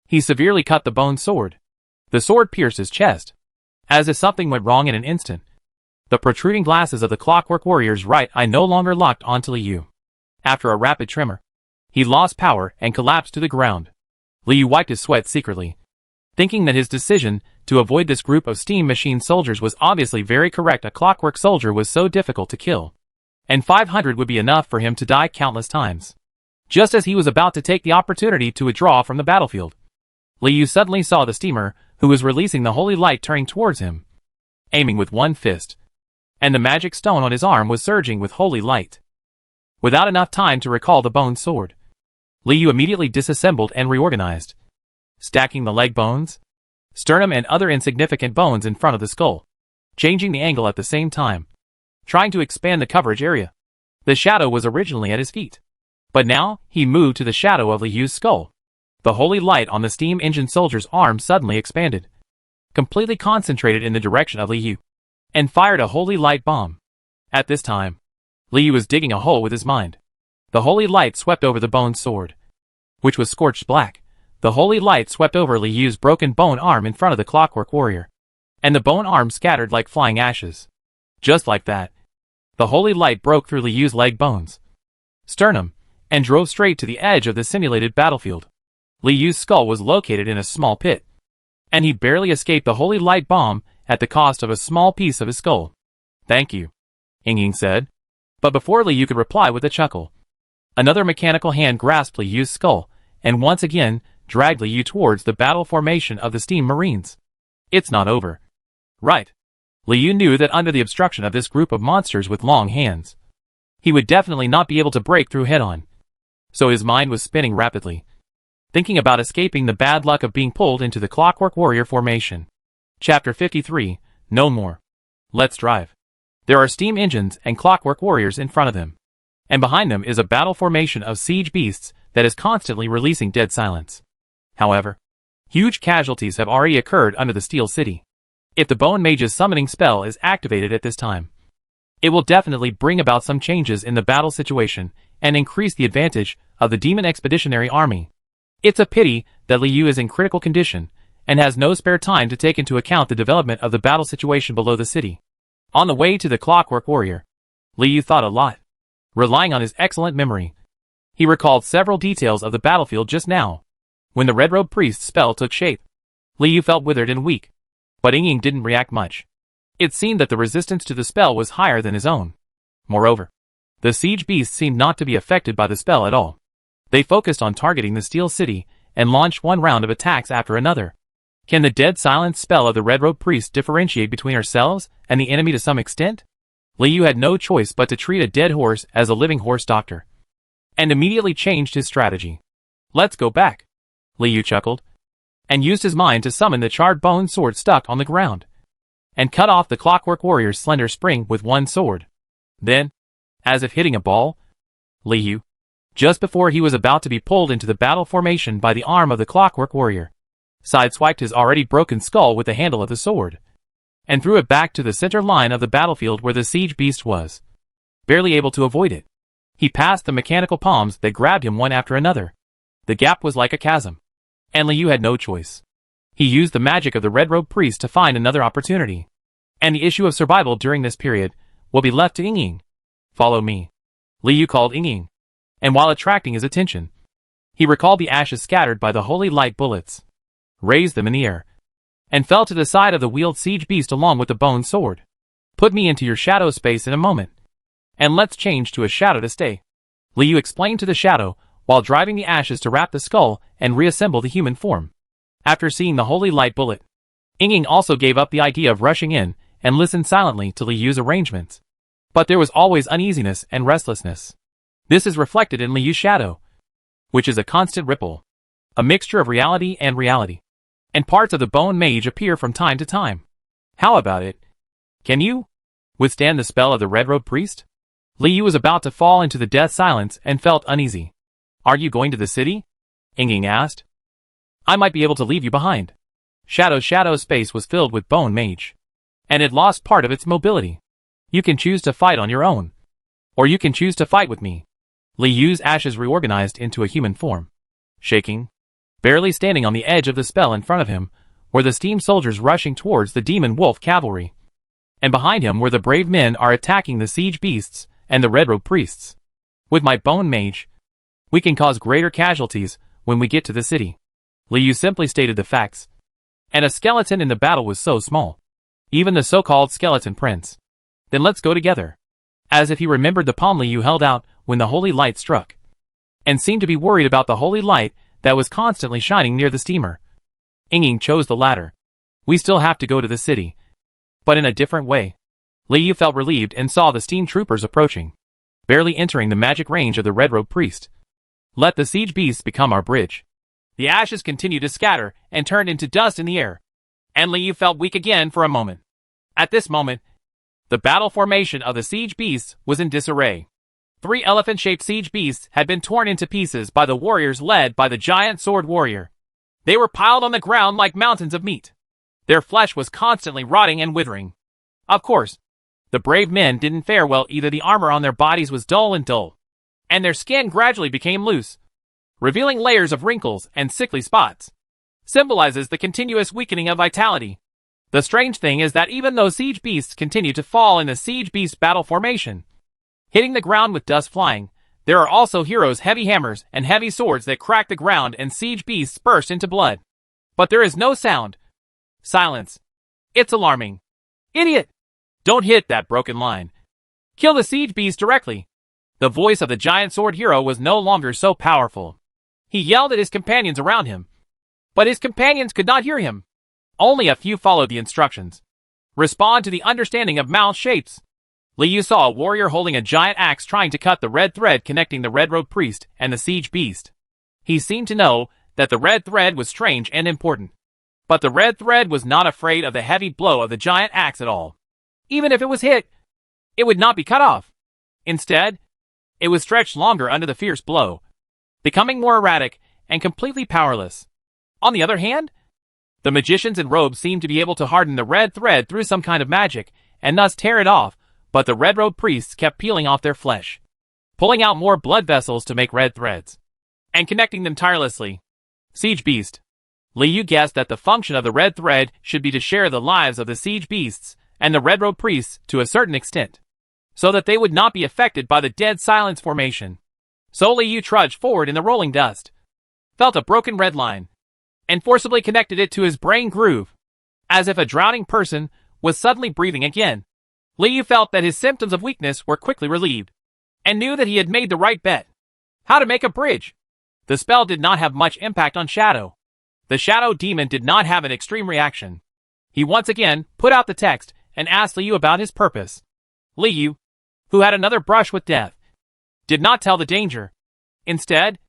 he severely cut the bone sword. The sword pierced his chest, as if something went wrong in an instant. The protruding glasses of the Clockwork Warrior's right eye no longer locked onto Li Yu. After a rapid tremor, he lost power and collapsed to the ground. Li Yu wiped his sweat secretly, thinking that his decision to avoid this group of steam machine soldiers was obviously very correct. A clockwork soldier was so difficult to kill, and 500 would be enough for him to die countless times. Just as he was about to take the opportunity to withdraw from the battlefield, Li Yu suddenly saw the steamer, who was releasing the holy light, turning towards him, aiming with one fist, and the magic stone on his arm was surging with holy light. Without enough time to recall the bone sword, Li Yu immediately disassembled and reorganized, stacking the leg bones, sternum and other insignificant bones in front of the skull, changing the angle at the same time, trying to expand the coverage area. The shadow was originally at his feet, but now he moved to the shadow of Li Yu's skull. The holy light on the steam engine soldier's arm suddenly expanded, completely concentrated in the direction of Li Yu, and fired a holy light bomb. At this time, Li Yu was digging a hole with his mind. The holy light swept over the bone sword, which was scorched black. The holy light swept over Li Yu's broken bone arm in front of the Clockwork Warrior, and the bone arm scattered like flying ashes. Just like that, the holy light broke through Li Yu's leg bones, sternum, and drove straight to the edge of the simulated battlefield. Li Yu's skull was located in a small pit, and he barely escaped the holy light bomb at the cost of a small piece of his skull. Thank you, Ying said. But before Li Yu could reply with a chuckle, another mechanical hand grasped Li Yu's skull, and once again dragged Liu towards the battle formation of the Steam Marines. It's not over. Right. Liu knew that under the obstruction of this group of monsters with long hands, he would definitely not be able to break through head-on. So his mind was spinning rapidly, thinking about escaping the bad luck of being pulled into the Clockwork Warrior formation. Chapter 53, No More. Let's drive. There are steam engines and Clockwork Warriors in front of them, and behind them is a battle formation of siege beasts that is constantly releasing dead silence. However, huge casualties have already occurred under the Steel City. If the Bone Mage's summoning spell is activated at this time, it will definitely bring about some changes in the battle situation and increase the advantage of the Demon Expeditionary Army. It's a pity that Liu is in critical condition and has no spare time to take into account the development of the battle situation below the city. On the way to the Clockwork Warrior, Liu thought a lot. Relying on his excellent memory, he recalled several details of the battlefield just now. When the Red Robe Priest's spell took shape, Liu felt withered and weak, but Ying didn't react much. It seemed that the resistance to the spell was higher than his own. Moreover, the siege beasts seemed not to be affected by the spell at all. They focused on targeting the Steel City and launched one round of attacks after another. Can the dead silence spell of the Red Robe Priest differentiate between ourselves and the enemy to some extent? Liu had no choice but to treat a dead horse as a living horse doctor, and immediately changed his strategy. Let's go back, Liu chuckled, and used his mind to summon the charred bone sword stuck on the ground, and cut off the Clockwork Warrior's slender spring with one sword. Then, as if hitting a ball, Liu, just before he was about to be pulled into the battle formation by the arm of the Clockwork Warrior, sideswiped his already broken skull with the handle of the sword, and threw it back to the center line of the battlefield where the siege beast was. Barely able to avoid it, he passed the mechanical palms that grabbed him one after another. The gap was like a chasm, and Liu had no choice. He used the magic of the Red Robe Priest to find another opportunity, and the issue of survival during this period will be left to Ying. Follow me, Liu called Ying, and while attracting his attention, he recalled the ashes scattered by the holy light bullets, raised them in the air, and fell to the side of the wheeled siege beast along with the bone sword. Put me into your shadow space in a moment, and let's change to a shadow to stay, Liu explained to the shadow while driving the ashes to wrap the skull and reassemble the human form. After seeing the holy light bullet, Ying also gave up the idea of rushing in and listened silently to Liu's arrangements. But there was always uneasiness and restlessness. This is reflected in Liu's shadow, which is a constant ripple, a mixture of reality, and parts of the Bone Mage appear from time to time. How about it? Can you withstand the spell of the Red Robe Priest? Liu was about to fall into the death silence and felt uneasy. Are you going to the city? Ying asked. I might be able to leave you behind. Shadow's space was filled with Bone Mage, and it lost part of its mobility. You can choose to fight on your own, or you can choose to fight with me. Liu's ashes reorganized into a human form. Shaking, barely standing on the edge of the spell in front of him, were the steam soldiers rushing towards the demon wolf cavalry, and behind him were the brave men are attacking the siege beasts and the Red Robe Priests. With my Bone Mage, we can cause greater casualties when we get to the city. Liu simply stated the facts, and a skeleton in the battle was so small, even the so-called skeleton prince. Then let's go together. As if he remembered the palm Liu held out when the holy light struck, and seemed to be worried about the holy light that was constantly shining near the steamer. Ying chose the latter. We still have to go to the city, but in a different way. Liu felt relieved and saw the steam troopers approaching, barely entering the magic range of the Red Robe Priest. Let the siege beasts become our bridge. The ashes continued to scatter and turned into dust in the air, and Liu felt weak again for a moment. At this moment, the battle formation of the siege beasts was in disarray. 3 elephant-shaped siege beasts had been torn into pieces by the warriors led by the giant sword warrior. They were piled on the ground like mountains of meat. Their flesh was constantly rotting and withering. Of course, the brave men didn't fare well either. The armor on their bodies was dull, and their skin gradually became loose, revealing layers of wrinkles and sickly spots. Symbolizes the continuous weakening of vitality. The strange thing is that even though siege beasts continue to fall in the siege beast battle formation, hitting the ground with dust flying, there are also heroes' heavy hammers and heavy swords that crack the ground and siege beasts burst into blood. But there is no sound. Silence. It's alarming. Idiot! Don't hit that broken line. Kill the siege beast directly. The voice of the giant sword hero was no longer so powerful. He yelled at his companions around him, But his companions could not hear him. Only a few followed the instructions. Respond to the understanding of mouth shapes. Liu saw a warrior holding a giant axe trying to cut the red thread connecting the Red Road Priest and the siege beast. He seemed to know that the red thread was strange and important. But the red thread was not afraid of the heavy blow of the giant axe at all. Even if it was hit, it would not be cut off. Instead, it was stretched longer under the fierce blow, becoming more erratic and completely powerless. On the other hand, the magicians in robes seemed to be able to harden the red thread through some kind of magic and thus tear it off, but the Red Road Priests kept peeling off their flesh, pulling out more blood vessels to make red threads, and connecting them tirelessly. Siege Beast. Liu guessed that the function of the red thread should be to share the lives of the siege beasts and the Red Road Priests to a certain extent, so that they would not be affected by the dead silence formation. So Liu trudged forward in the rolling dust, felt a broken red line, and forcibly connected it to his brain groove, as if a drowning person was suddenly breathing again. Liu felt that his symptoms of weakness were quickly relieved, and knew that he had made the right bet. How to make a bridge. The spell did not have much impact on Shadow. The Shadow Demon did not have an extreme reaction. He once again put out the text and asked Liu about his purpose. Liu, who had another brush with death, did not tell the danger. Instead,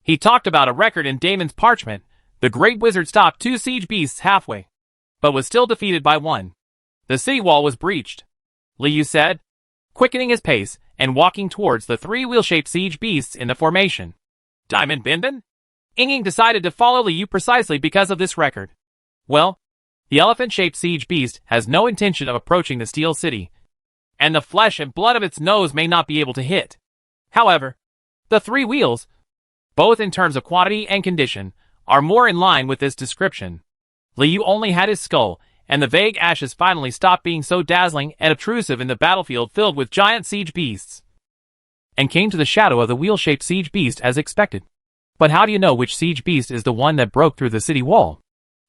he talked about a record in Damon's parchment. The great wizard stopped 2 siege beasts halfway, but was still defeated by 1. The city wall was breached, Liu said, quickening his pace and walking towards the 3 wheel-shaped siege beasts in the formation. Diamond Binbin? Ying decided to follow Liu precisely because of this record. Well, the elephant-shaped siege beast has no intention of approaching the Steel City, and the flesh and blood of its nose may not be able to hit. However, the 3 wheels, both in terms of quantity and condition, are more in line with this description. Liu only had his skull, and the vague ashes finally stopped being so dazzling and obtrusive in the battlefield filled with giant siege beasts, and came to the shadow of the wheel-shaped siege beast as expected. But how do you know which siege beast is the one that broke through the city wall?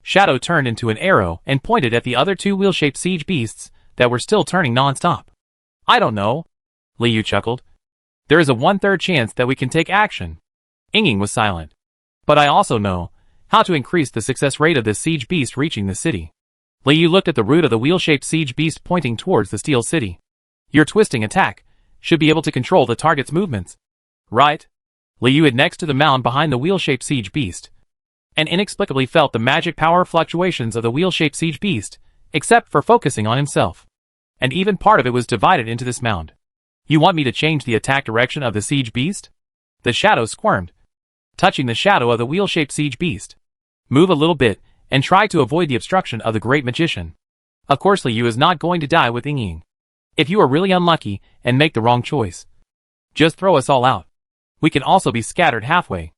Shadow turned into an arrow and pointed at the other 2 wheel-shaped siege beasts that were still turning non-stop. I don't know, Liu chuckled. There is a 1/3 chance that we can take action. Ying was silent. But I also know how to increase the success rate of this siege beast reaching the city. Liu looked at the root of the wheel-shaped siege beast pointing towards the Steel City. Your twisting attack should be able to control the target's movements. Right? Liu hid next to the mound behind the wheel-shaped siege beast, and inexplicably felt the magic power fluctuations of the wheel-shaped siege beast, except for focusing on himself. And even part of it was divided into this mound. You want me to change the attack direction of the siege beast? The shadow squirmed, touching the shadow of the wheel-shaped siege beast. Move a little bit, and try to avoid the obstruction of the great magician. Of course Liu is not going to die with Ying. If you are really unlucky and make the wrong choice, just throw us all out. We can also be scattered halfway.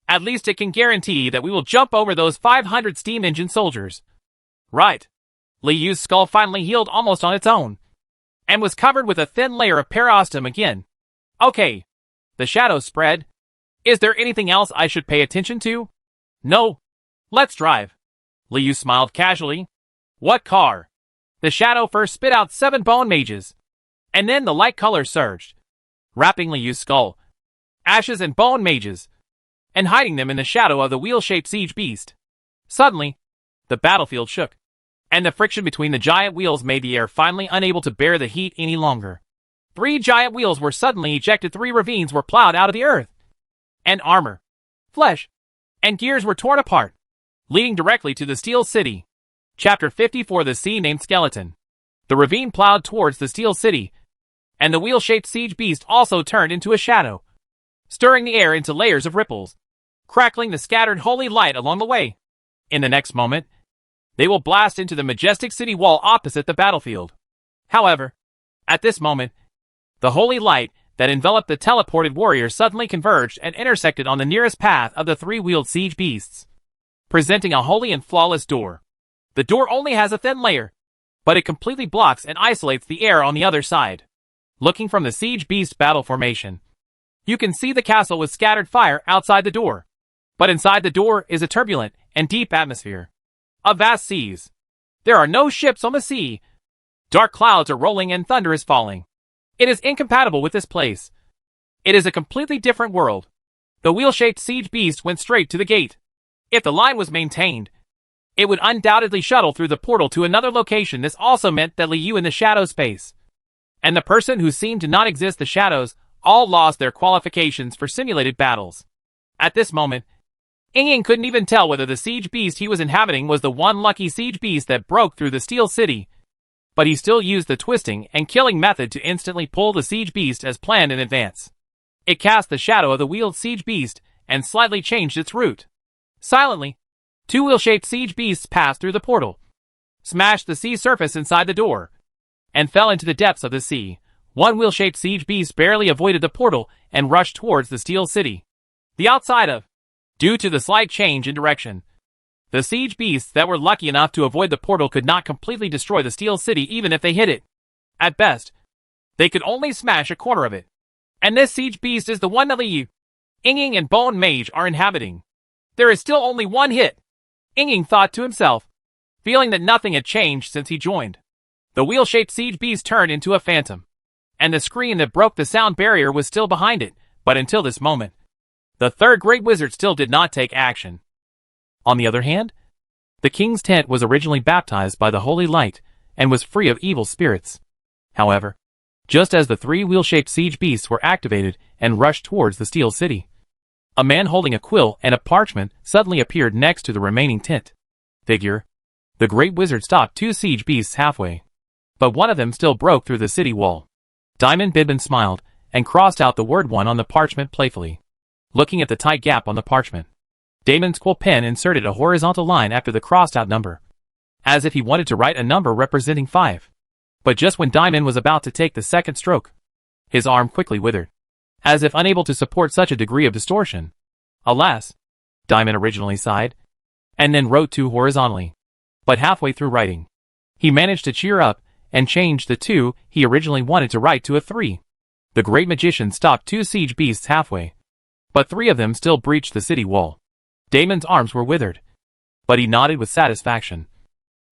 At least it can guarantee that we will jump over those 500 steam engine soldiers. Right. Liu's skull finally healed almost on its own, and was covered with a thin layer of periosteum again. Okay. The shadows spread. Is there anything else I should pay attention to? No. Let's drive. Liu smiled casually. What car? The shadow first spit out 7 bone mages, and then the light color surged, wrapping Liu's skull, ashes and bone mages, and hiding them in the shadow of the wheel-shaped siege beast. Suddenly, the battlefield shook, and the friction between the giant wheels made the air finally unable to bear the heat any longer. 3 giant wheels were suddenly ejected, 3 ravines were plowed out of the earth, and armor, flesh, and gears were torn apart, leading directly to the Steel City. Chapter 54. The Sea Named Skeleton. The ravine plowed towards the Steel City, and the wheel-shaped siege beast also turned into a shadow, stirring the air into layers of ripples, crackling the scattered holy light along the way. In the next moment, they will blast into the majestic city wall opposite the battlefield. However, at this moment, the holy light that enveloped the teleported warrior suddenly converged and intersected on the nearest path of the 3-wheeled siege beasts, presenting a holy and flawless door. The door only has a thin layer, but it completely blocks and isolates the air on the other side. Looking from the siege beast battle formation, you can see the castle with scattered fire outside the door, but inside the door is a turbulent and deep atmosphere of vast seas. There are no ships on the sea. Dark clouds are rolling and thunder is falling. It is incompatible with this place. It is a completely different world. The wheel-shaped siege beast went straight to the gate. If the line was maintained, it would undoubtedly shuttle through the portal to another location. This also meant that Liu in the shadow space and the person who seemed to not exist, the shadows, all lost their qualifications for simulated battles. At this moment, Ying couldn't even tell whether the siege beast he was inhabiting was the one lucky siege beast that broke through the steel city, but he still used the twisting and killing method to instantly pull the siege beast as planned in advance. It cast the shadow of the wheeled siege beast and slightly changed its route. Silently, two wheel-shaped siege beasts passed through the portal, smashed the sea surface inside the door, and fell into the depths of the sea. One wheel-shaped siege beast barely avoided the portal and rushed towards the steel city. The outside of, due to the slight change in direction, the siege beasts that were lucky enough to avoid the portal could not completely destroy the steel city even if they hit it. At best, they could only smash a corner of it. And this siege beast is the one that Liu, Ying and Bone Mage are inhabiting. There is still only one hit, Ying thought to himself, feeling that nothing had changed since he joined. The wheel-shaped siege beast turned into a phantom, and the screen that broke the sound barrier was still behind it, but until this moment, the third great wizard still did not take action. On the other hand, the king's tent was originally baptized by the holy light and was free of evil spirits. However, just as the three wheel-shaped siege beasts were activated and rushed towards the steel city, a man holding a quill and a parchment suddenly appeared next to the remaining tent figure. The great wizard stopped two siege beasts halfway, but one of them still broke through the city wall. Diamond Bidman smiled and crossed out the word 1 on the parchment playfully, looking at the tight gap on the parchment. Damon's quill pen inserted a horizontal line after the crossed-out number, as if he wanted to write a number representing 5. But just when Diamond was about to take the second stroke, his arm quickly withered, as if unable to support such a degree of distortion. Alas, Diamond originally sighed, and then wrote 2 horizontally. But halfway through writing, he managed to cheer up and changed the 2 he originally wanted to write to a 3. The great magician stopped 2 siege beasts halfway, but 3 of them still breached the city wall. Damon's arms were withered, but he nodded with satisfaction,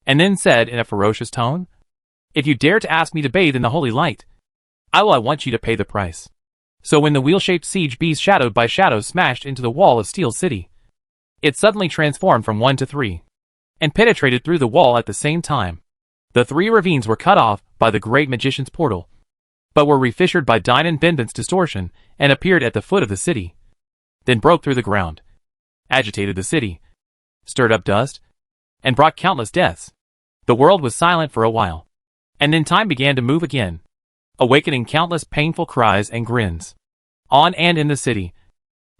and then said in a ferocious tone, "If you dare to ask me to bathe in the holy light, I want you to pay the price." So when the wheel-shaped siege beast shadowed by shadows smashed into the wall of Steel City, it suddenly transformed from 1 to 3, and penetrated through the wall at the same time. The 3 ravines were cut off by the great magician's portal, but were refissured by Diamond Bidman's distortion and appeared at the foot of the city, then broke through the ground, agitated the city, stirred up dust, and brought countless deaths. The world was silent for a while, and then time began to move again, awakening countless painful cries and grins. On and in the city,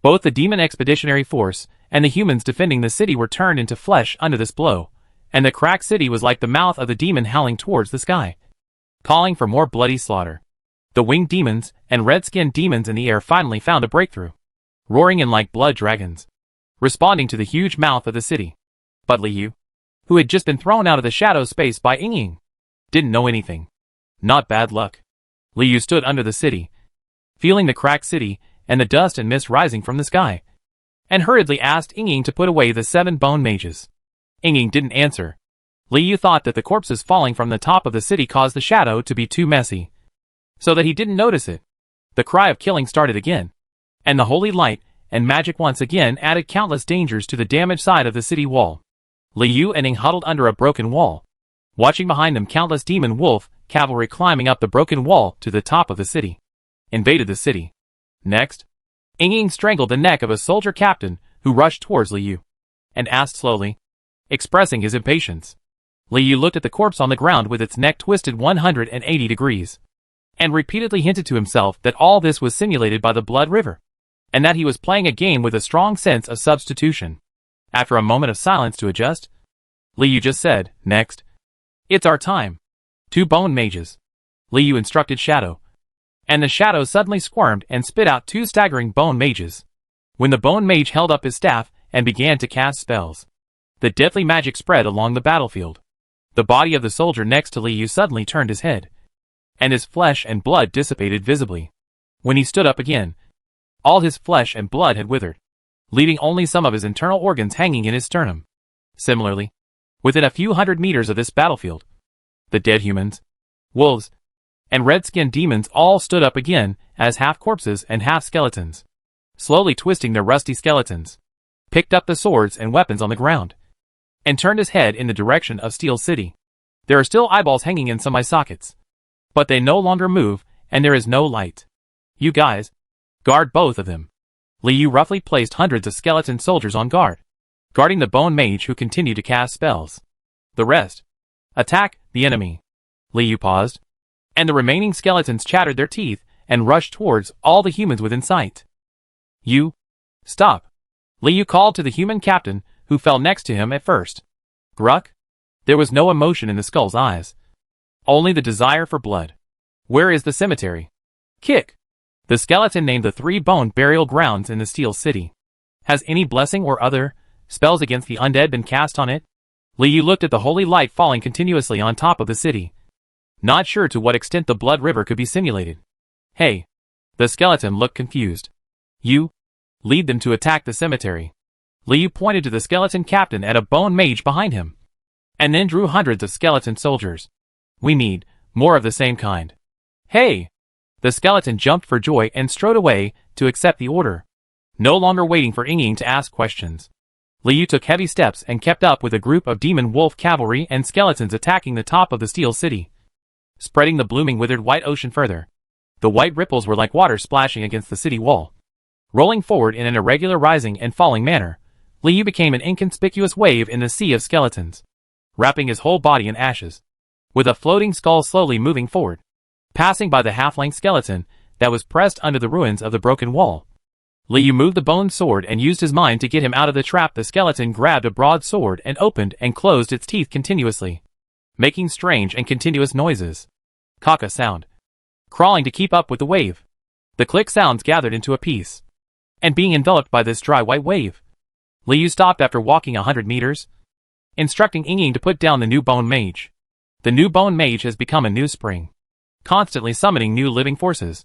both the demon expeditionary force and the humans defending the city were turned into flesh under this blow, and the cracked city was like the mouth of the demon howling towards the sky, calling for more bloody slaughter. The winged demons and red-skinned demons in the air finally found a breakthrough, roaring in like blood dragons, responding to the huge mouth of the city. But Liu, who had just been thrown out of the shadow space by Ying, didn't know anything. Not bad luck. Liu stood under the city, feeling the cracked city and the dust and mist rising from the sky, and hurriedly asked Ying to put away the 7 bone mages. Ying didn't answer. Liu thought that the corpses falling from the top of the city caused the shadow to be too messy, so that he didn't notice it. The cry of killing started again, and the holy light and magic once again added countless dangers to the damaged side of the city wall. Liu and Ying huddled under a broken wall, watching behind them countless demon wolf cavalry climbing up the broken wall to the top of the city, invaded the city. Next, Ying strangled the neck of a soldier captain who rushed towards Liu, and asked slowly, expressing his impatience. Liu looked at the corpse on the ground with its neck twisted 180 degrees, and repeatedly hinted to himself that all this was simulated by the blood river, and that he was playing a game with a strong sense of substitution. After a moment of silence to adjust, Liu just said, "Next. It's our time. 2 bone mages." Liu instructed Shadow, and the Shadow suddenly squirmed and spit out 2 staggering bone mages. When the bone mage held up his staff and began to cast spells, the deadly magic spread along the battlefield. The body of the soldier next to Liu suddenly turned his head, and his flesh and blood dissipated visibly. When he stood up again, all his flesh and blood had withered, leaving only some of his internal organs hanging in his sternum. Similarly, within a few hundred meters of this battlefield, the dead humans, wolves, and red-skinned demons all stood up again as half corpses and half skeletons, slowly twisting their rusty skeletons. picked up the swords and weapons on the ground, and turned his head in the direction of Steel City. There are still eyeballs hanging in some eye sockets, but they no longer move, and there is no light. You guys, guard both of them. Liu roughly placed hundreds of skeleton soldiers on guard, guarding the bone mage who continued to cast spells. The rest, attack the enemy. Liu paused, and the remaining skeletons chattered their teeth and rushed towards all the humans within sight. You, stop. Liu called to the human captain, who fell next to him at first. Gruck? There was no emotion in the skull's eyes, only the desire for blood. Where is the cemetery? Kick. The skeleton named the 3 bone burial grounds in the Steel City. Has any blessing or other spells against the undead been cast on it? Liu looked at the holy light falling continuously on top of the city, not sure to what extent the blood river could be simulated. Hey. The skeleton looked confused. You? Lead them to attack the cemetery. Liu pointed to the skeleton captain at a bone mage behind him, and then drew hundreds of skeleton soldiers. We need more of the same kind. Hey! The skeleton jumped for joy and strode away to accept the order, no longer waiting for Ying to ask questions. Liu took heavy steps and kept up with a group of demon wolf cavalry and skeletons attacking the top of the Steel City, spreading the blooming withered white ocean further. The white ripples were like water splashing against the city wall, rolling forward in an irregular rising and falling manner. Liu became an inconspicuous wave in the sea of skeletons, wrapping his whole body in ashes, with a floating skull slowly moving forward, passing by the half-length skeleton that was pressed under the ruins of the broken wall. Liu moved the bone sword and used his mind to get him out of the trap. The skeleton grabbed a broad sword and opened and closed its teeth continuously, making strange and continuous noises. Caca sound. Crawling to keep up with the wave. The click sounds gathered into a piece, and being enveloped by this dry white wave. Liu stopped after walking 100 meters, instructing Ying to put down the new bone mage. The new bone mage has become a new spring, constantly summoning new living forces,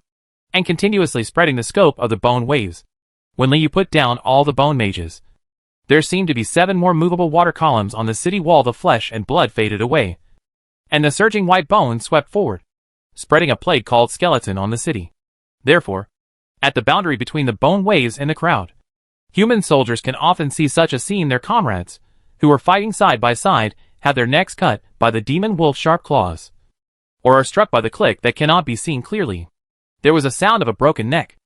and continuously spreading the scope of the bone waves. When Liu put down all the bone mages, there seemed to be 7 more movable water columns on the city wall. The flesh and blood faded away, and the surging white bones swept forward, spreading a plague called skeleton on the city. Therefore, at the boundary between the bone waves and the crowd, human soldiers can often see such a scene. Their comrades, who are fighting side by side, have their necks cut by the demon wolf's sharp claws, or are struck by the click that cannot be seen clearly. There was a sound of a broken neck.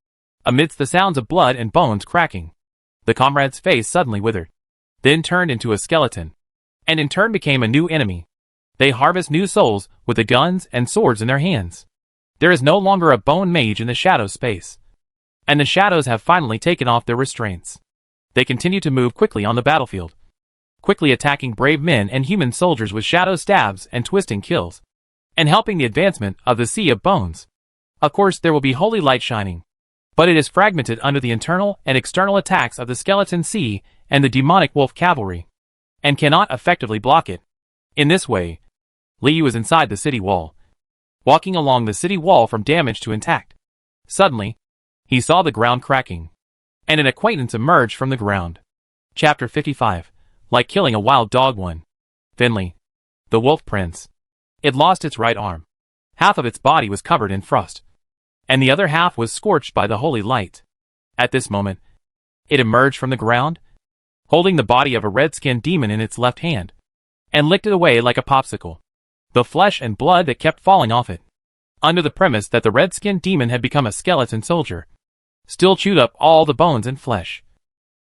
Amidst the sounds of blood and bones cracking, the comrade's face suddenly withered, then turned into a skeleton, and in turn became a new enemy. They harvest new souls with the guns and swords in their hands. There is no longer a bone mage in the shadow space, and the shadows have finally taken off their restraints. They continue to move quickly on the battlefield, quickly attacking brave men and human soldiers with shadow stabs and twisting kills, and helping the advancement of the sea of bones. Of course, there will be holy light shining, but it is fragmented under the internal and external attacks of the skeleton sea and the demonic wolf cavalry, and cannot effectively block it. In this way, Liu is inside the city wall, walking along the city wall from damaged to intact. Suddenly, he saw the ground cracking, and an acquaintance emerged from the ground. Chapter 55. Like killing a wild dog. 1. Finley, the wolf prince. It lost its right arm. Half of its body was covered in frost, and the other half was scorched by the holy light. At this moment, it emerged from the ground, holding the body of a red-skinned demon in its left hand, and licked it away like a popsicle. The flesh and blood that kept falling off it, under the premise that the red-skinned demon had become a skeleton soldier, still chewed up all the bones and flesh,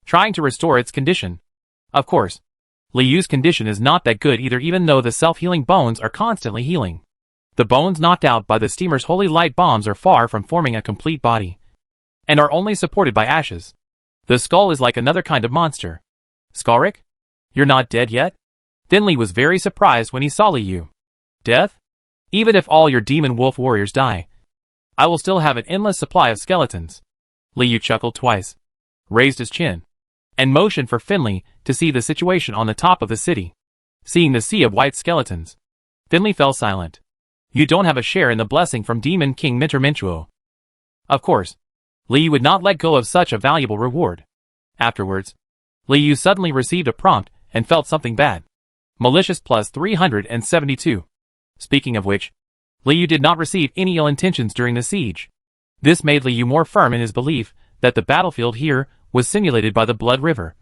trying to restore its condition. Of course, Liu's condition is not that good either, even though the self-healing bones are constantly healing. The bones knocked out by the steamer's holy light bombs are far from forming a complete body, and are only supported by ashes. The skull is like another kind of monster. Skalric? You're not dead yet? Finley was very surprised when he saw Liu. Death? Even if all your demon wolf warriors die, I will still have an endless supply of skeletons. Liu chuckled twice, raised his chin, and motioned for Finley to see the situation on the top of the city. Seeing the sea of white skeletons, Finley fell silent. You don't have a share in the blessing from Demon King Minterminchuo. Of course, Liu would not let go of such a valuable reward. Afterwards, Liu suddenly received a prompt and felt something bad. Malicious plus 372. Speaking of which, Liu did not receive any ill intentions during the siege. This made Liu more firm in his belief that the battlefield here was simulated by the Blood River,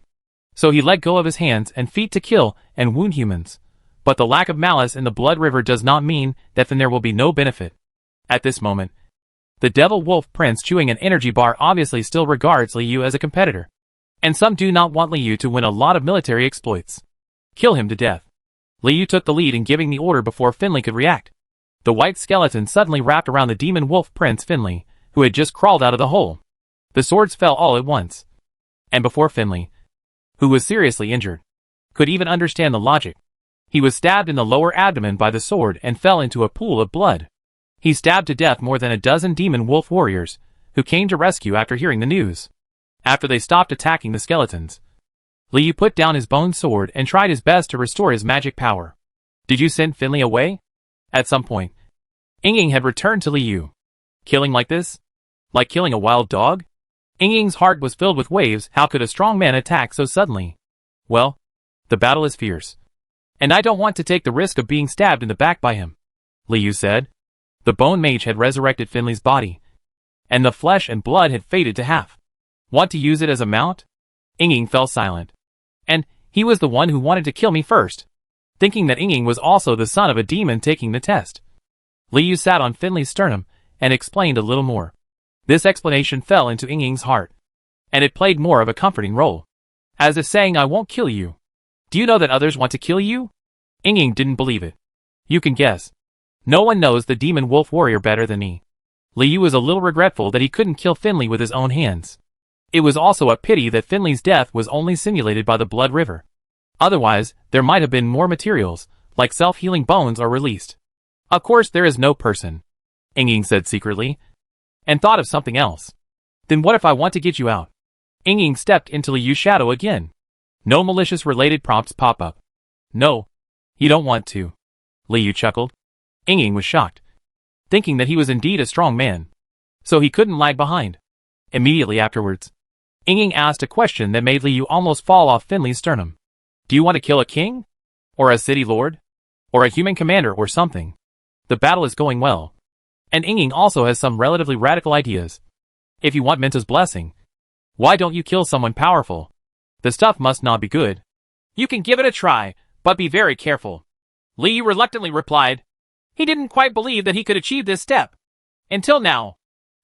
So he let go of his hands and feet to kill and wound humans. But the lack of malice in the blood river does not mean that then there will be no benefit. At this moment, the Devil Wolf Prince chewing an energy bar obviously still regards Liu as a competitor. And some do not want Liu to win a lot of military exploits. Kill him to death. Liu took the lead in giving the order before Finley could react. The white skeleton suddenly wrapped around the demon wolf prince Finley, who had just crawled out of the hole. The swords fell all at once. And before Finley, who was seriously injured, could even understand the logic, he was stabbed in the lower abdomen by the sword and fell into a pool of blood. He stabbed to death more than a dozen demon wolf warriors, who came to rescue after hearing the news. After they stopped attacking the skeletons, Liu put down his bone sword and tried his best to restore his magic power. Did you send Finley away? At some point, Ying had returned to Liu. Killing like this? Like killing a wild dog? Ying's heart was filled with waves. How could a strong man attack so suddenly? Well, the battle is fierce. And I don't want to take the risk of being stabbed in the back by him, Liu said. The bone mage had resurrected Finley's body, and the flesh and blood had faded to half. Want to use it as a mount? Ying fell silent. And he was the one who wanted to kill me first. Thinking that Ying was also the son of a demon taking the test. Liu sat on Finley's sternum and explained a little more. This explanation fell into Ying's heart, and it played more of a comforting role. As if saying, I won't kill you. Do you know that others want to kill you? Ying didn't believe it. You can guess. No one knows the demon wolf warrior better than me. Liu was a little regretful that he couldn't kill Finley with his own hands. It was also a pity that Finley's death was only simulated by the blood river. Otherwise, there might have been more materials, like self-healing bones, are released. Of course there is no person, Ying said secretly, and thought of something else. Then what if I want to get you out? Ying stepped into Liu's shadow again. No malicious related prompts pop up. No, you don't want to. Liu chuckled. Ying was shocked, thinking that he was indeed a strong man, so he couldn't lag behind. Immediately afterwards, Ying asked a question that made Liu almost fall off Finley's sternum. Do you want to kill a king? Or a city lord? Or a human commander or something? The battle is going well. And Ying also has some relatively radical ideas. If you want Minta's blessing, why don't you kill someone powerful? The stuff must not be good. You can give it a try, but be very careful. Liu reluctantly replied. He didn't quite believe that he could achieve this step. Until now,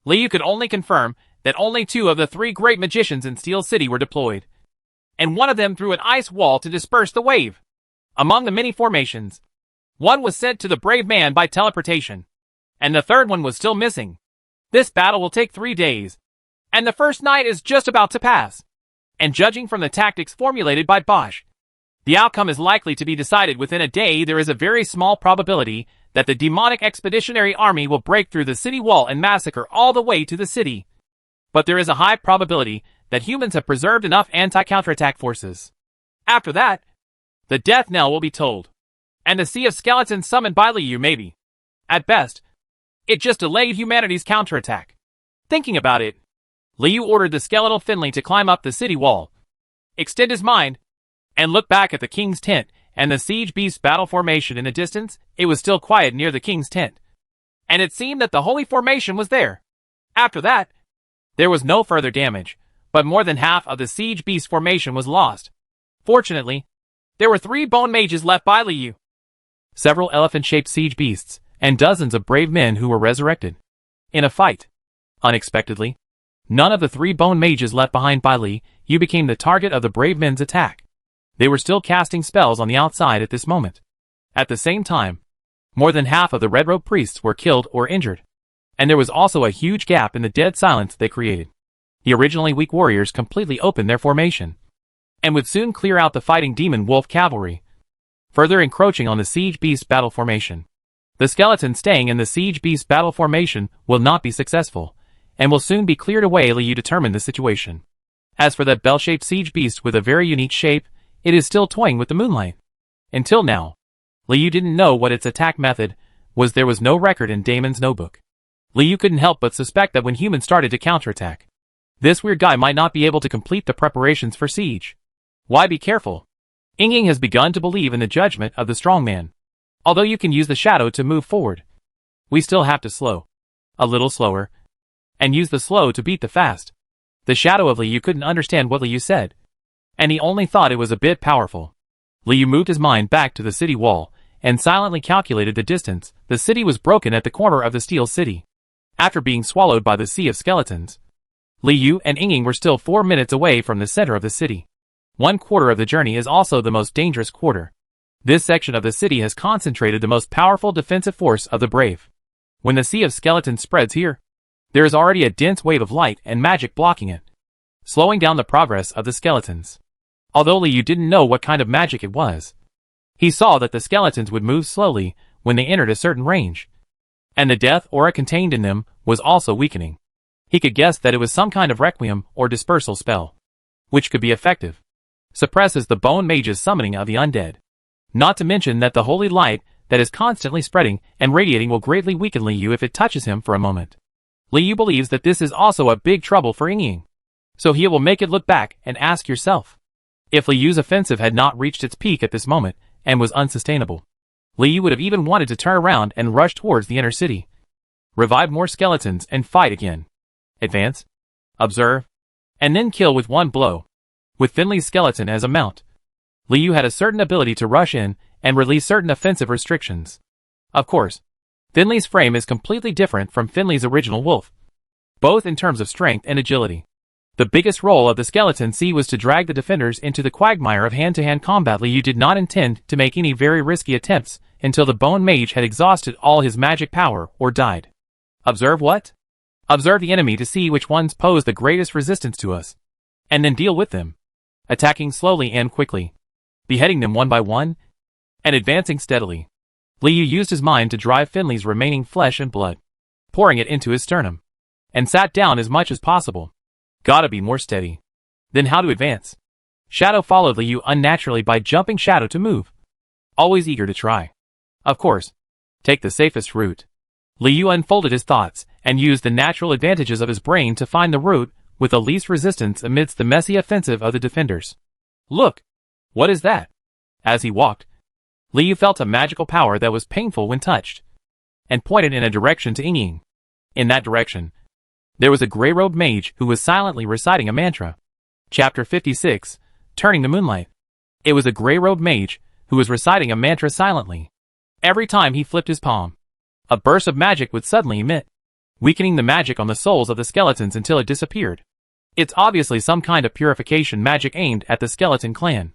Liu could only confirm that only 2 of the 3 great magicians in Steel City were deployed, and one of them threw an ice wall to disperse the wave. Among the many formations, one was sent to the brave man by teleportation, and the third one was still missing. This battle will take 3 days, and the first night is just about to pass. And judging from the tactics formulated by Bosch, the outcome is likely to be decided within a day. There is a very small probability that the demonic expeditionary army will break through the city wall and massacre all the way to the city. But there is a high probability that humans have preserved enough anti-counterattack forces. After that, the death knell will be tolled, and the sea of skeletons summoned by Liu maybe. At best, it just delayed humanity's counterattack. Thinking about it, Liu ordered the skeletal Finley to climb up the city wall, extend his mind, and look back at the king's tent and the siege beast battle formation in the distance. It was still quiet near the king's tent, and it seemed that the holy formation was there. After that, there was no further damage, but more than half of the siege beast formation was lost. Fortunately, there were 3 bone mages left by Liu, several elephant-shaped siege beasts, and dozens of brave men who were resurrected. In a fight, unexpectedly, none of the 3 bone mages left behind by Liu became the target of the brave men's attack. They were still casting spells on the outside at this moment. At the same time, more than half of the red-robe priests were killed or injured, and there was also a huge gap in the dead silence they created. The originally weak warriors completely opened their formation, and would soon clear out the fighting demon wolf cavalry, further encroaching on the siege beast battle formation. The skeletons staying in the siege beast battle formation will not be successful, and will soon be cleared away. Liu determined the situation. As for that bell-shaped siege beast with a very unique shape, it is still toying with the moonlight. Until now, Liu didn't know what its attack method was. There was no record in Damon's notebook. Liu couldn't help but suspect that when humans started to counterattack, this weird guy might not be able to complete the preparations for siege. Why be careful? Ying has begun to believe in the judgment of the strong man. Although you can use the shadow to move forward, we still have to slow a little slower, and use the slow to beat the fast. The shadow of Liu couldn't understand what Liu said, and he only thought it was a bit powerful. Liu moved his mind back to the city wall, and silently calculated the distance. The city was broken at the corner of the Steel City. After being swallowed by the sea of skeletons, Liu and Yingying were still 4 minutes away from the center of the city. 1/4 of the journey is also the most dangerous quarter. This section of the city has concentrated the most powerful defensive force of the brave. When the sea of skeletons spreads here, there is already a dense wave of light and magic blocking it, slowing down the progress of the skeletons. Although Liu didn't know what kind of magic it was, he saw that the skeletons would move slowly when they entered a certain range, and the death aura contained in them was also weakening. He could guess that it was some kind of requiem or dispersal spell, which could be effective. Suppresses the bone mage's summoning of the undead. Not to mention that the holy light that is constantly spreading and radiating will greatly weaken Liu if it touches him for a moment. Liu believes that this is also a big trouble for Yingying, so he will make it look back and ask yourself. If Liu's offensive had not reached its peak at this moment and was unsustainable, Liu would have even wanted to turn around and rush towards the inner city, revive more skeletons and fight again. Advance, observe, and then kill with one blow. With Finley's skeleton as a mount, Liu had a certain ability to rush in and release certain offensive restrictions. Of course, Finley's frame is completely different from Finley's original wolf, both in terms of strength and agility. The biggest role of the skeleton sea was to drag the defenders into the quagmire of hand-to-hand combat. Liu did not intend to make any very risky attempts until the bone mage had exhausted all his magic power or died. Observe what? Observe the enemy to see which ones pose the greatest resistance to us, and then deal with them, attacking slowly and quickly, beheading them one by one, and advancing steadily. Liu used his mind to drive Finley's remaining flesh and blood, pouring it into his sternum, and sat down as much as possible. Gotta be more steady. Then how to advance? Shadow followed Liu unnaturally by jumping Shadow to move, always eager to try. Of course, take the safest route. Liu unfolded his thoughts and used the natural advantages of his brain to find the route with the least resistance amidst the messy offensive of the defenders. Look! What is that? As he walked, Liu felt a magical power that was painful when touched, and pointed in a direction to Yingying. In that direction, there was a gray-robed mage who was silently reciting a mantra. Chapter 56, Turning the Moonlight. It was a gray-robed mage who was reciting a mantra silently. Every time he flipped his palm, a burst of magic would suddenly emit, weakening the magic on the souls of the skeletons until it disappeared. It's obviously some kind of purification magic aimed at the skeleton clan.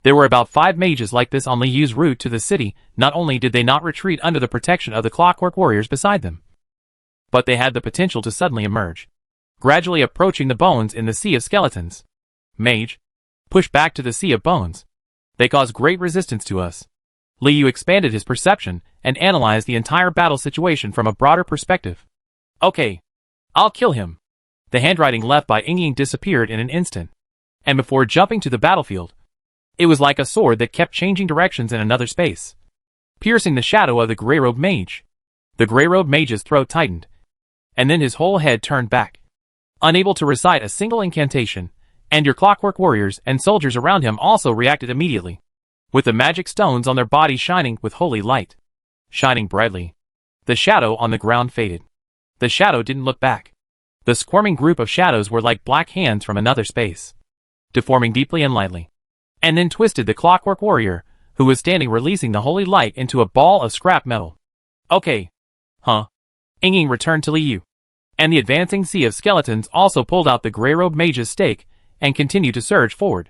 There were about 5 mages like this on Liu's route to the city. Not only did they not retreat under the protection of the clockwork warriors beside them, but they had the potential to suddenly emerge, gradually approaching the bones in the sea of skeletons. Mage, push back to the sea of bones. They cause great resistance to us. Liu expanded his perception and analyzed the entire battle situation from a broader perspective. Okay, I'll kill him. The handwriting left by Yingying disappeared in an instant, and before jumping to the battlefield, it was like a sword that kept changing directions in another space, piercing the shadow of the gray-robed mage. The gray-robed mage's throat tightened, and then his whole head turned back, unable to recite a single incantation, and your clockwork warriors and soldiers around him also reacted immediately, with the magic stones on their bodies shining with holy light. Shining brightly. The shadow on the ground faded. The shadow didn't look back. The squirming group of shadows were like black hands from another space, deforming deeply and lightly, and then twisted the clockwork warrior, who was standing, releasing the holy light into a ball of scrap metal. Okay. Huh? Yingying returned to Liu, and the advancing sea of skeletons also pulled out the gray-robed mage's stake and continued to surge forward,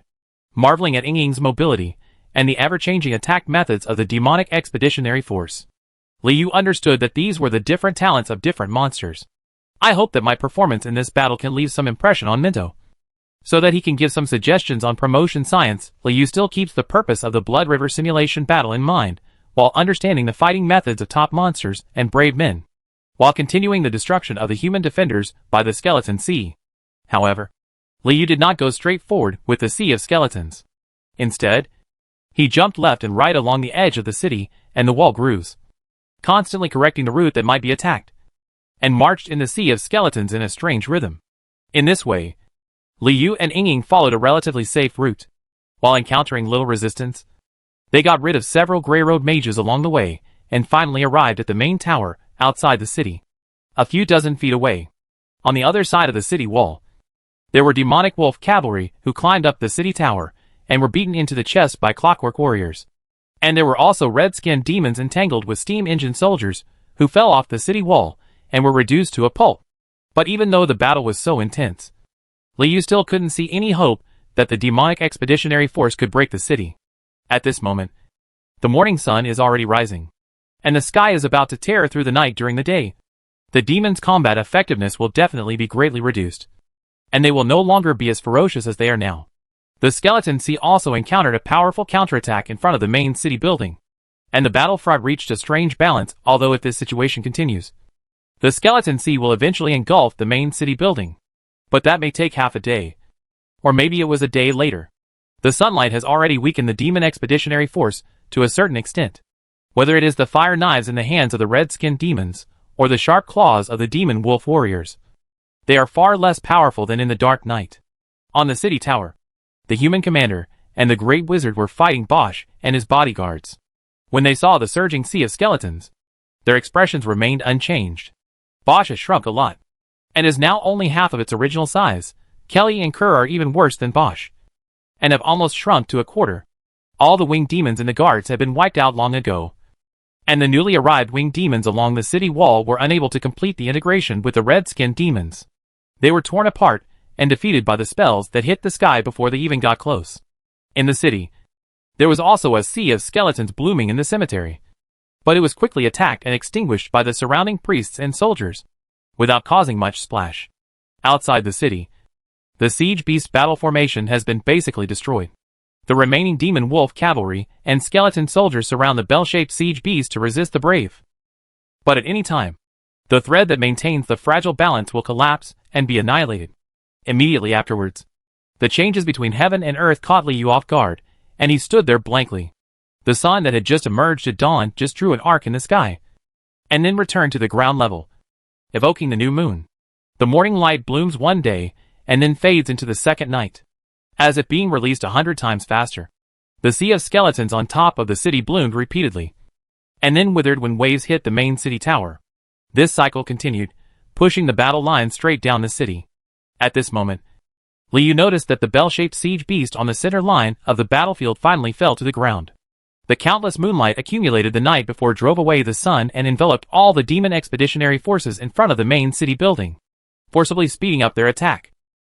marveling at Yingying's mobility and the ever-changing attack methods of the demonic expeditionary force. Liu understood that these were the different talents of different monsters. I hope that my performance in this battle can leave some impression on Minto, so that he can give some suggestions on promotion science. Liu still keeps the purpose of the Blood River simulation battle in mind, while understanding the fighting methods of top monsters and brave men, while continuing the destruction of the human defenders by the skeleton sea. However, Liu did not go straight forward with the sea of skeletons. Instead, he jumped left and right along the edge of the city and the wall grooves, constantly correcting the route that might be attacked, and marched in the sea of skeletons in a strange rhythm. In this way, Liu and Yingying followed a relatively safe route. While encountering little resistance, they got rid of several gray-robed mages along the way, and finally arrived at the main tower outside the city. A few dozen feet away, on the other side of the city wall, there were demonic wolf cavalry who climbed up the city tower and were beaten into the chest by clockwork warriors. And there were also red-skinned demons entangled with steam engine soldiers, who fell off the city wall, and were reduced to a pulp. But even though the battle was so intense, Liu still couldn't see any hope that the demonic expeditionary force could break the city. At this moment, the morning sun is already rising, and the sky is about to tear through the night during the day. The demons' combat effectiveness will definitely be greatly reduced, and they will no longer be as ferocious as they are now. The Skeleton Sea also encountered a powerful counterattack in front of the main city building, and the battlefront reached a strange balance. Although if this situation continues, the Skeleton Sea will eventually engulf the main city building. But that may take half a day, or maybe it was a day later. The sunlight has already weakened the demon expeditionary force to a certain extent. Whether it is the fire knives in the hands of the red-skinned demons, or the sharp claws of the demon wolf warriors, they are far less powerful than in the dark night. On the city tower, the human commander and the great wizard were fighting Bosch and his bodyguards. When they saw the surging sea of skeletons, their expressions remained unchanged. Bosch has shrunk a lot, and is now only half of its original size. Kelly and Kerr are even worse than Bosch, and have almost shrunk to a quarter. All the winged demons in the guards have been wiped out long ago, and the newly arrived winged demons along the city wall were unable to complete the integration with the red-skinned demons. They were torn apart and defeated by the spells that hit the sky before they even got close. In the city, there was also a sea of skeletons blooming in the cemetery, but it was quickly attacked and extinguished by the surrounding priests and soldiers, without causing much splash. Outside the city, the siege beast battle formation has been basically destroyed. The remaining demon wolf cavalry and skeleton soldiers surround the bell-shaped siege beast to resist the brave. But at any time, the thread that maintains the fragile balance will collapse and be annihilated. Immediately afterwards, the changes between heaven and earth caught Liu off guard, and he stood there blankly. The sun that had just emerged at dawn just drew an arc in the sky, and then returned to the ground level, evoking the new moon. The morning light blooms one day, and then fades into the second night, as if being released 100 times faster. The sea of skeletons on top of the city bloomed repeatedly, and then withered when waves hit the main city tower. This cycle continued, pushing the battle line straight down the city. At this moment, Liu noticed that the bell-shaped siege beast on the center line of the battlefield finally fell to the ground. The countless moonlight accumulated the night before drove away the sun and enveloped all the demon expeditionary forces in front of the main city building, forcibly speeding up their attack.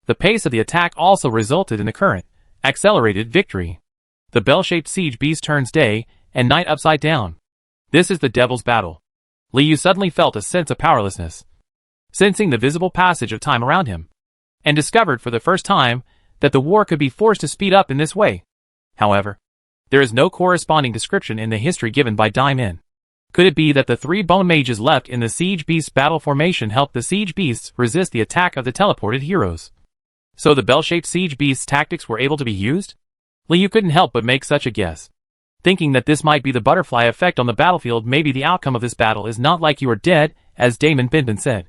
The pace of the attack also resulted in the current, accelerated victory. The bell-shaped siege beast turns day and night upside down. This is the devil's battle. Liu suddenly felt a sense of powerlessness, sensing the visible passage of time around him, and discovered for the first time that the war could be forced to speed up in this way. However, there is no corresponding description in the history given by Daimin. Could it be that the 3 bone mages left in the siege beast battle formation helped the siege beasts resist the attack of the teleported heroes? So the bell-shaped siege beast's tactics were able to be used? Liu couldn't help but make such a guess, thinking that this might be the butterfly effect on the battlefield. Maybe the outcome of this battle is not like you are dead, as Damon Binben said,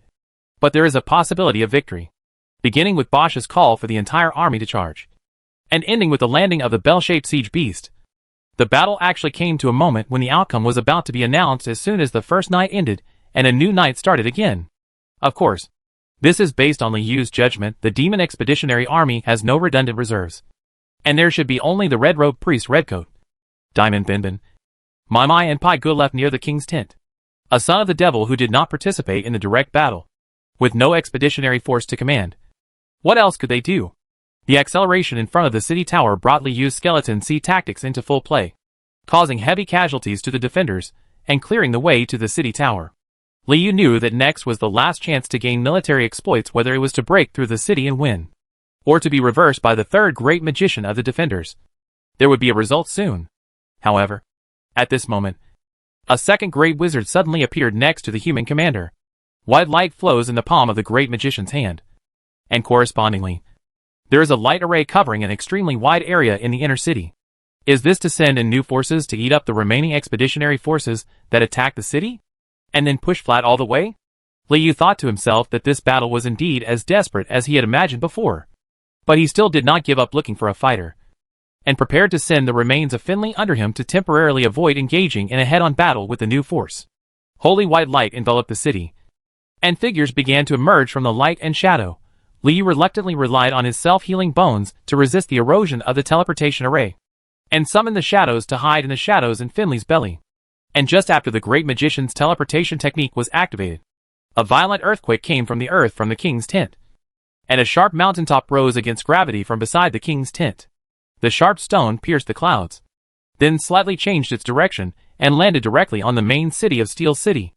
but there is a possibility of victory, beginning with Bosch's call for the entire army to charge, and ending with the landing of the bell-shaped siege beast. The battle actually came to a moment when the outcome was about to be announced as soon as the first night ended and a new night started again. Of course, this is based on Liu's judgment. The demon expeditionary army has no redundant reserves, and there should be only the red-robed priest Redcoat, Diamond Binben, Mai Mai and Pai Gu left near the king's tent, a son of the devil who did not participate in the direct battle, with no expeditionary force to command. What else could they do? The acceleration in front of the city tower brought Liu's skeleton sea tactics into full play, causing heavy casualties to the defenders and clearing the way to the city tower. Liu knew that next was the last chance to gain military exploits, whether it was to break through the city and win, or to be reversed by the third great magician of the defenders. There would be a result soon. However, at this moment, a second great wizard suddenly appeared next to the human commander. White light flows in the palm of the great magician's hand, and correspondingly, there is a light array covering an extremely wide area in the inner city. Is this to send in new forces to eat up the remaining expeditionary forces that attack the city, and then push flat all the way? Liu thought to himself that this battle was indeed as desperate as he had imagined before, but he still did not give up looking for a fighter, and prepared to send the remains of Finley under him to temporarily avoid engaging in a head-on battle with the new force. Holy white light enveloped the city, and figures began to emerge from the light and shadow. Liu reluctantly relied on his self-healing bones to resist the erosion of the teleportation array, and summoned the shadows to hide in the shadows in Finley's belly. And just after the great magician's teleportation technique was activated, a violent earthquake came from the earth from the king's tent, and a sharp mountaintop rose against gravity from beside the king's tent. The sharp stone pierced the clouds, then slightly changed its direction and landed directly on the main city of Steel City.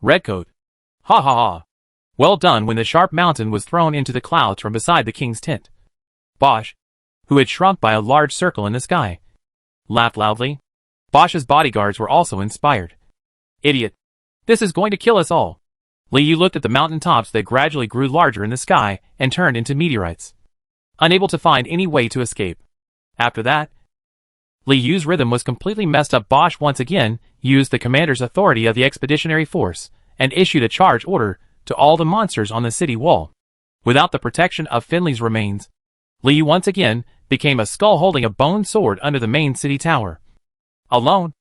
Redcoat. Ha ha ha. Well done. When the sharp mountain was thrown into the clouds from beside the king's tent, Bosch, who had shrunk by a large circle in the sky, laughed loudly. Bosch's bodyguards were also inspired. Idiot. This is going to kill us all. Liu looked at the mountain tops that gradually grew larger in the sky and turned into meteorites, unable to find any way to escape. After that, Liu's rhythm was completely messed up. Bosch once again used the commander's authority of the expeditionary force and issued a charge order to all the monsters on the city wall. Without the protection of Finley's remains, Liu once again became a skull holding a bone sword under the main city tower. Alone,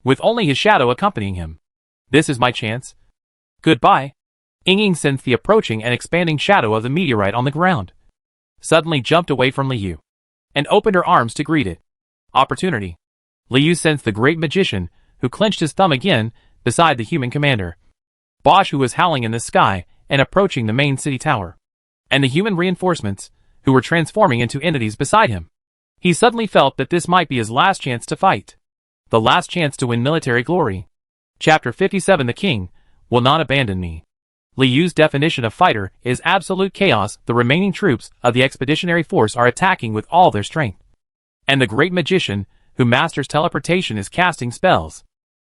with only his shadow accompanying him. This is my chance. Goodbye. Ying sensed the approaching and expanding shadow of the meteorite on the ground, suddenly jumped away from Liu, and opened her arms to greet it. Opportunity. Liu sensed the great magician, who clenched his thumb again beside the human commander, Bosch, who was howling in the sky and approaching the main city tower, and the human reinforcements, who were transforming into entities beside him. He suddenly felt that this might be his last chance to fight. The last chance to win military glory. Chapter 57. The king will not abandon me. Liu's definition of fighter is absolute chaos. The remaining troops of the expeditionary force are attacking with all their strength, and the great magician, who masters teleportation, is casting spells.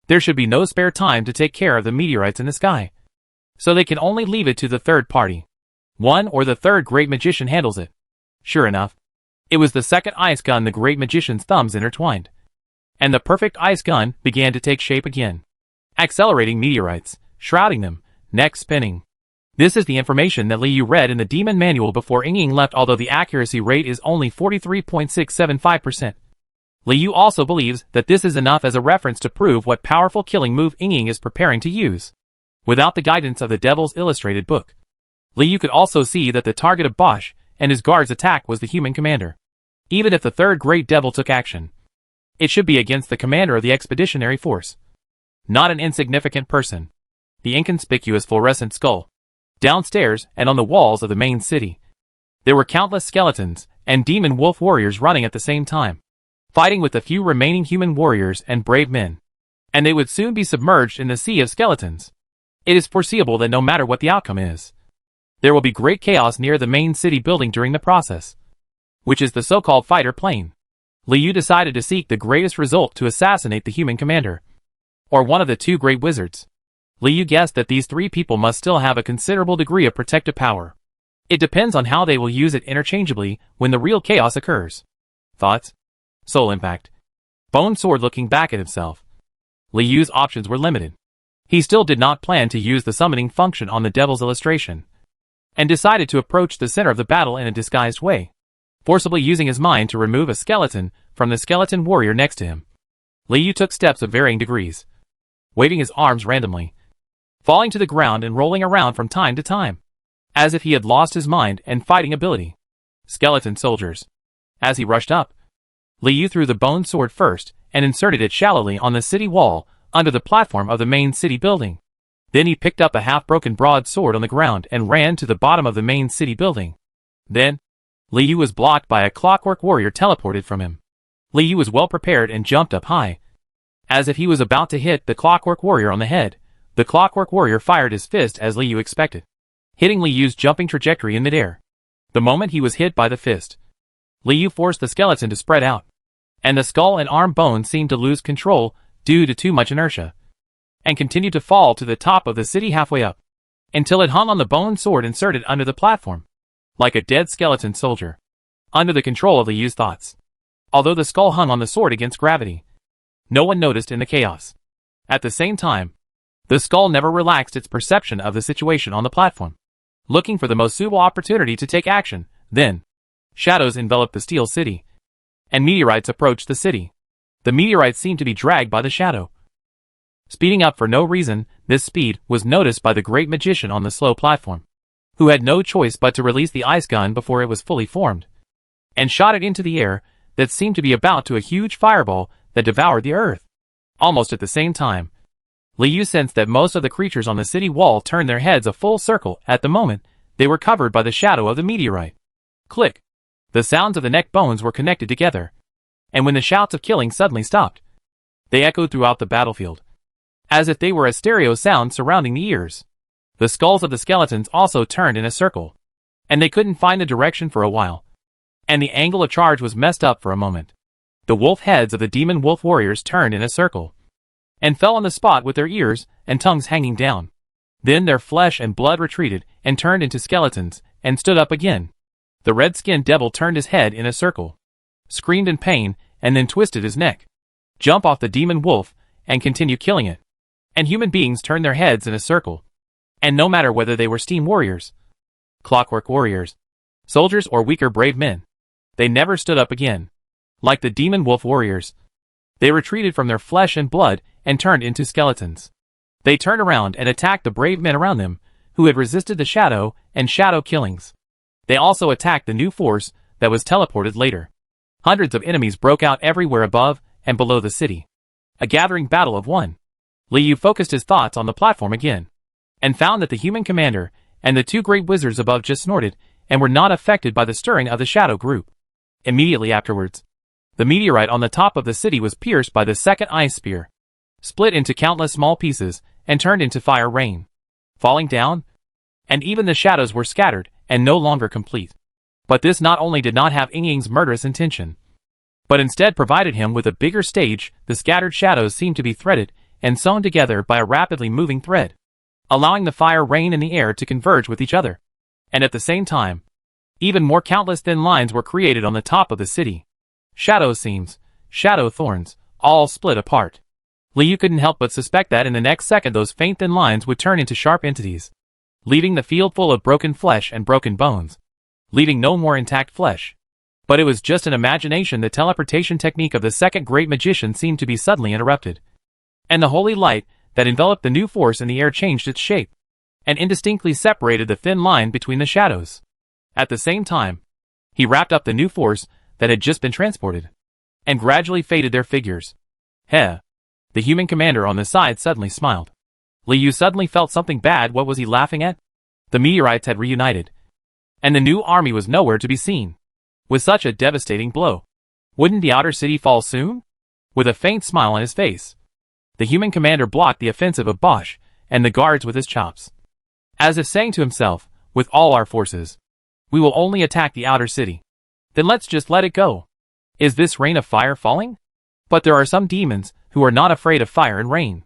There should be no spare time to take care of the meteorites in the sky, so they can only leave it to the third party. One or the third great magician handles it. Sure enough, it was the second ice gun. The great magician's thumbs intertwined, and the perfect ice gun began to take shape again, accelerating meteorites, shrouding them, neck spinning. This is the information that Liu read in the demon manual before Ying left, although the accuracy rate is only 43.675%. Liu also believes that this is enough as a reference to prove what powerful killing move Ying is preparing to use. Without the guidance of the Devil's Illustrated book, Liu could also see that the target of Bosch and his guards' attack was the human commander. Even if the third great devil took action, it should be against the commander of the expeditionary force, not an insignificant person. The inconspicuous fluorescent skull. Downstairs and on the walls of the main city, there were countless skeletons and demon wolf warriors running at the same time, fighting with the few remaining human warriors and brave men. And they would soon be submerged in the sea of skeletons. It is foreseeable that no matter what the outcome is, there will be great chaos near the main city building during the process, which is the so-called fighter plane. Liu decided to seek the greatest result to assassinate the human commander, or one of the two great wizards. Liu guessed that these three people must still have a considerable degree of protective power. It depends on how they will use it interchangeably when the real chaos occurs. Thoughts? Soul impact. Bone sword. Looking back at himself, Liu's options were limited. He still did not plan to use the summoning function on the Devil's Illustration, and decided to approach the center of the battle in a disguised way, forcibly using his mind to remove a skeleton from the skeleton warrior next to him. Liu took steps of varying degrees, waving his arms randomly, falling to the ground and rolling around from time to time, as if he had lost his mind and fighting ability. Skeleton soldiers. As he rushed up, Liu threw the bone sword first and inserted it shallowly on the city wall under the platform of the main city building. Then he picked up a half-broken broadsword on the ground and ran to the bottom of the main city building. Then, Liu was blocked by a clockwork warrior teleported from him. Liu was well prepared and jumped up high, as if he was about to hit the clockwork warrior on the head. The clockwork warrior fired his fist as Liu expected, hitting Liu's jumping trajectory in midair. The moment he was hit by the fist, Liu forced the skeleton to spread out, and the skull and arm bones seemed to lose control due to too much inertia, and continued to fall to the top of the city halfway up, until it hung on the bone sword inserted under the platform, like a dead skeleton soldier, under the control of Liu's thoughts. Although the skull hung on the sword against gravity, no one noticed in the chaos. At the same time, the skull never relaxed its perception of the situation on the platform, looking for the most suitable opportunity to take action. Then, shadows enveloped the Steel City, and meteorites approached the city. The meteorites seemed to be dragged by the shadow, speeding up for no reason. This speed was noticed by the great magician on the slow platform. who had no choice but to release the ice gun before it was fully formed, and shot it into the air that seemed to be about to a huge fireball that devoured the earth. Almost at the same time, Liu sensed that most of the creatures on the city wall turned their heads a full circle at the moment they were covered by the shadow of the meteorite. Click! The sounds of the neck bones were connected together, and when the shouts of killing suddenly stopped, they echoed throughout the battlefield, as if they were a stereo sound surrounding the ears. The skulls of the skeletons also turned in a circle, and they couldn't find a direction for a while, and the angle of charge was messed up for a moment. The wolf heads of the demon wolf warriors turned in a circle, and fell on the spot with their ears and tongues hanging down. Then their flesh and blood retreated and turned into skeletons, and stood up again. The red-skinned devil turned his head in a circle, screamed in pain, and then twisted his neck, jump off the demon wolf, and continue killing it. And human beings turned their heads in a circle, and no matter whether they were steam warriors, clockwork warriors, soldiers, or weaker brave men, they never stood up again. Like the demon wolf warriors, they retreated from their flesh and blood and turned into skeletons. They turned around and attacked the brave men around them, who had resisted the shadow and shadow killings. They also attacked the new force that was teleported later. Hundreds of enemies broke out everywhere above and below the city. A gathering battle of one. Liu focused his thoughts on the platform again, and found that the human commander and the two great wizards above just snorted and were not affected by the stirring of the shadow group. Immediately afterwards, the meteorite on the top of the city was pierced by the second ice spear, split into countless small pieces, and turned into fire rain, falling down, and even the shadows were scattered and no longer complete. But this not only did not have Ying's murderous intention, but instead provided him with a bigger stage. The scattered shadows seemed to be threaded and sewn together by a rapidly moving thread, allowing the fire rain in the air to converge with each other. And at the same time, even more countless thin lines were created on the top of the city. Shadow seams, shadow thorns, all split apart. Liu couldn't help but suspect that in the next second those faint thin lines would turn into sharp entities, leaving the field full of broken flesh and broken bones, leaving no more intact flesh. But it was just an imagination. The teleportation technique of the second great magician seemed to be suddenly interrupted, and the holy light that enveloped the new force in the air changed its shape, and indistinctly separated the thin line between the shadows. At the same time, he wrapped up the new force that had just been transported, and gradually faded their figures. Heh! The human commander on the side suddenly smiled. Liu suddenly felt something bad. What was he laughing at? The meteorites had reunited, and the new army was nowhere to be seen. With such a devastating blow, wouldn't the outer city fall soon? With a faint smile on his face, the human commander blocked the offensive of Bosch and the guards with his chops, as if saying to himself, with all our forces, we will only attack the outer city. Then let's just let it go. Is this rain of fire falling? But there are some demons who are not afraid of fire and rain,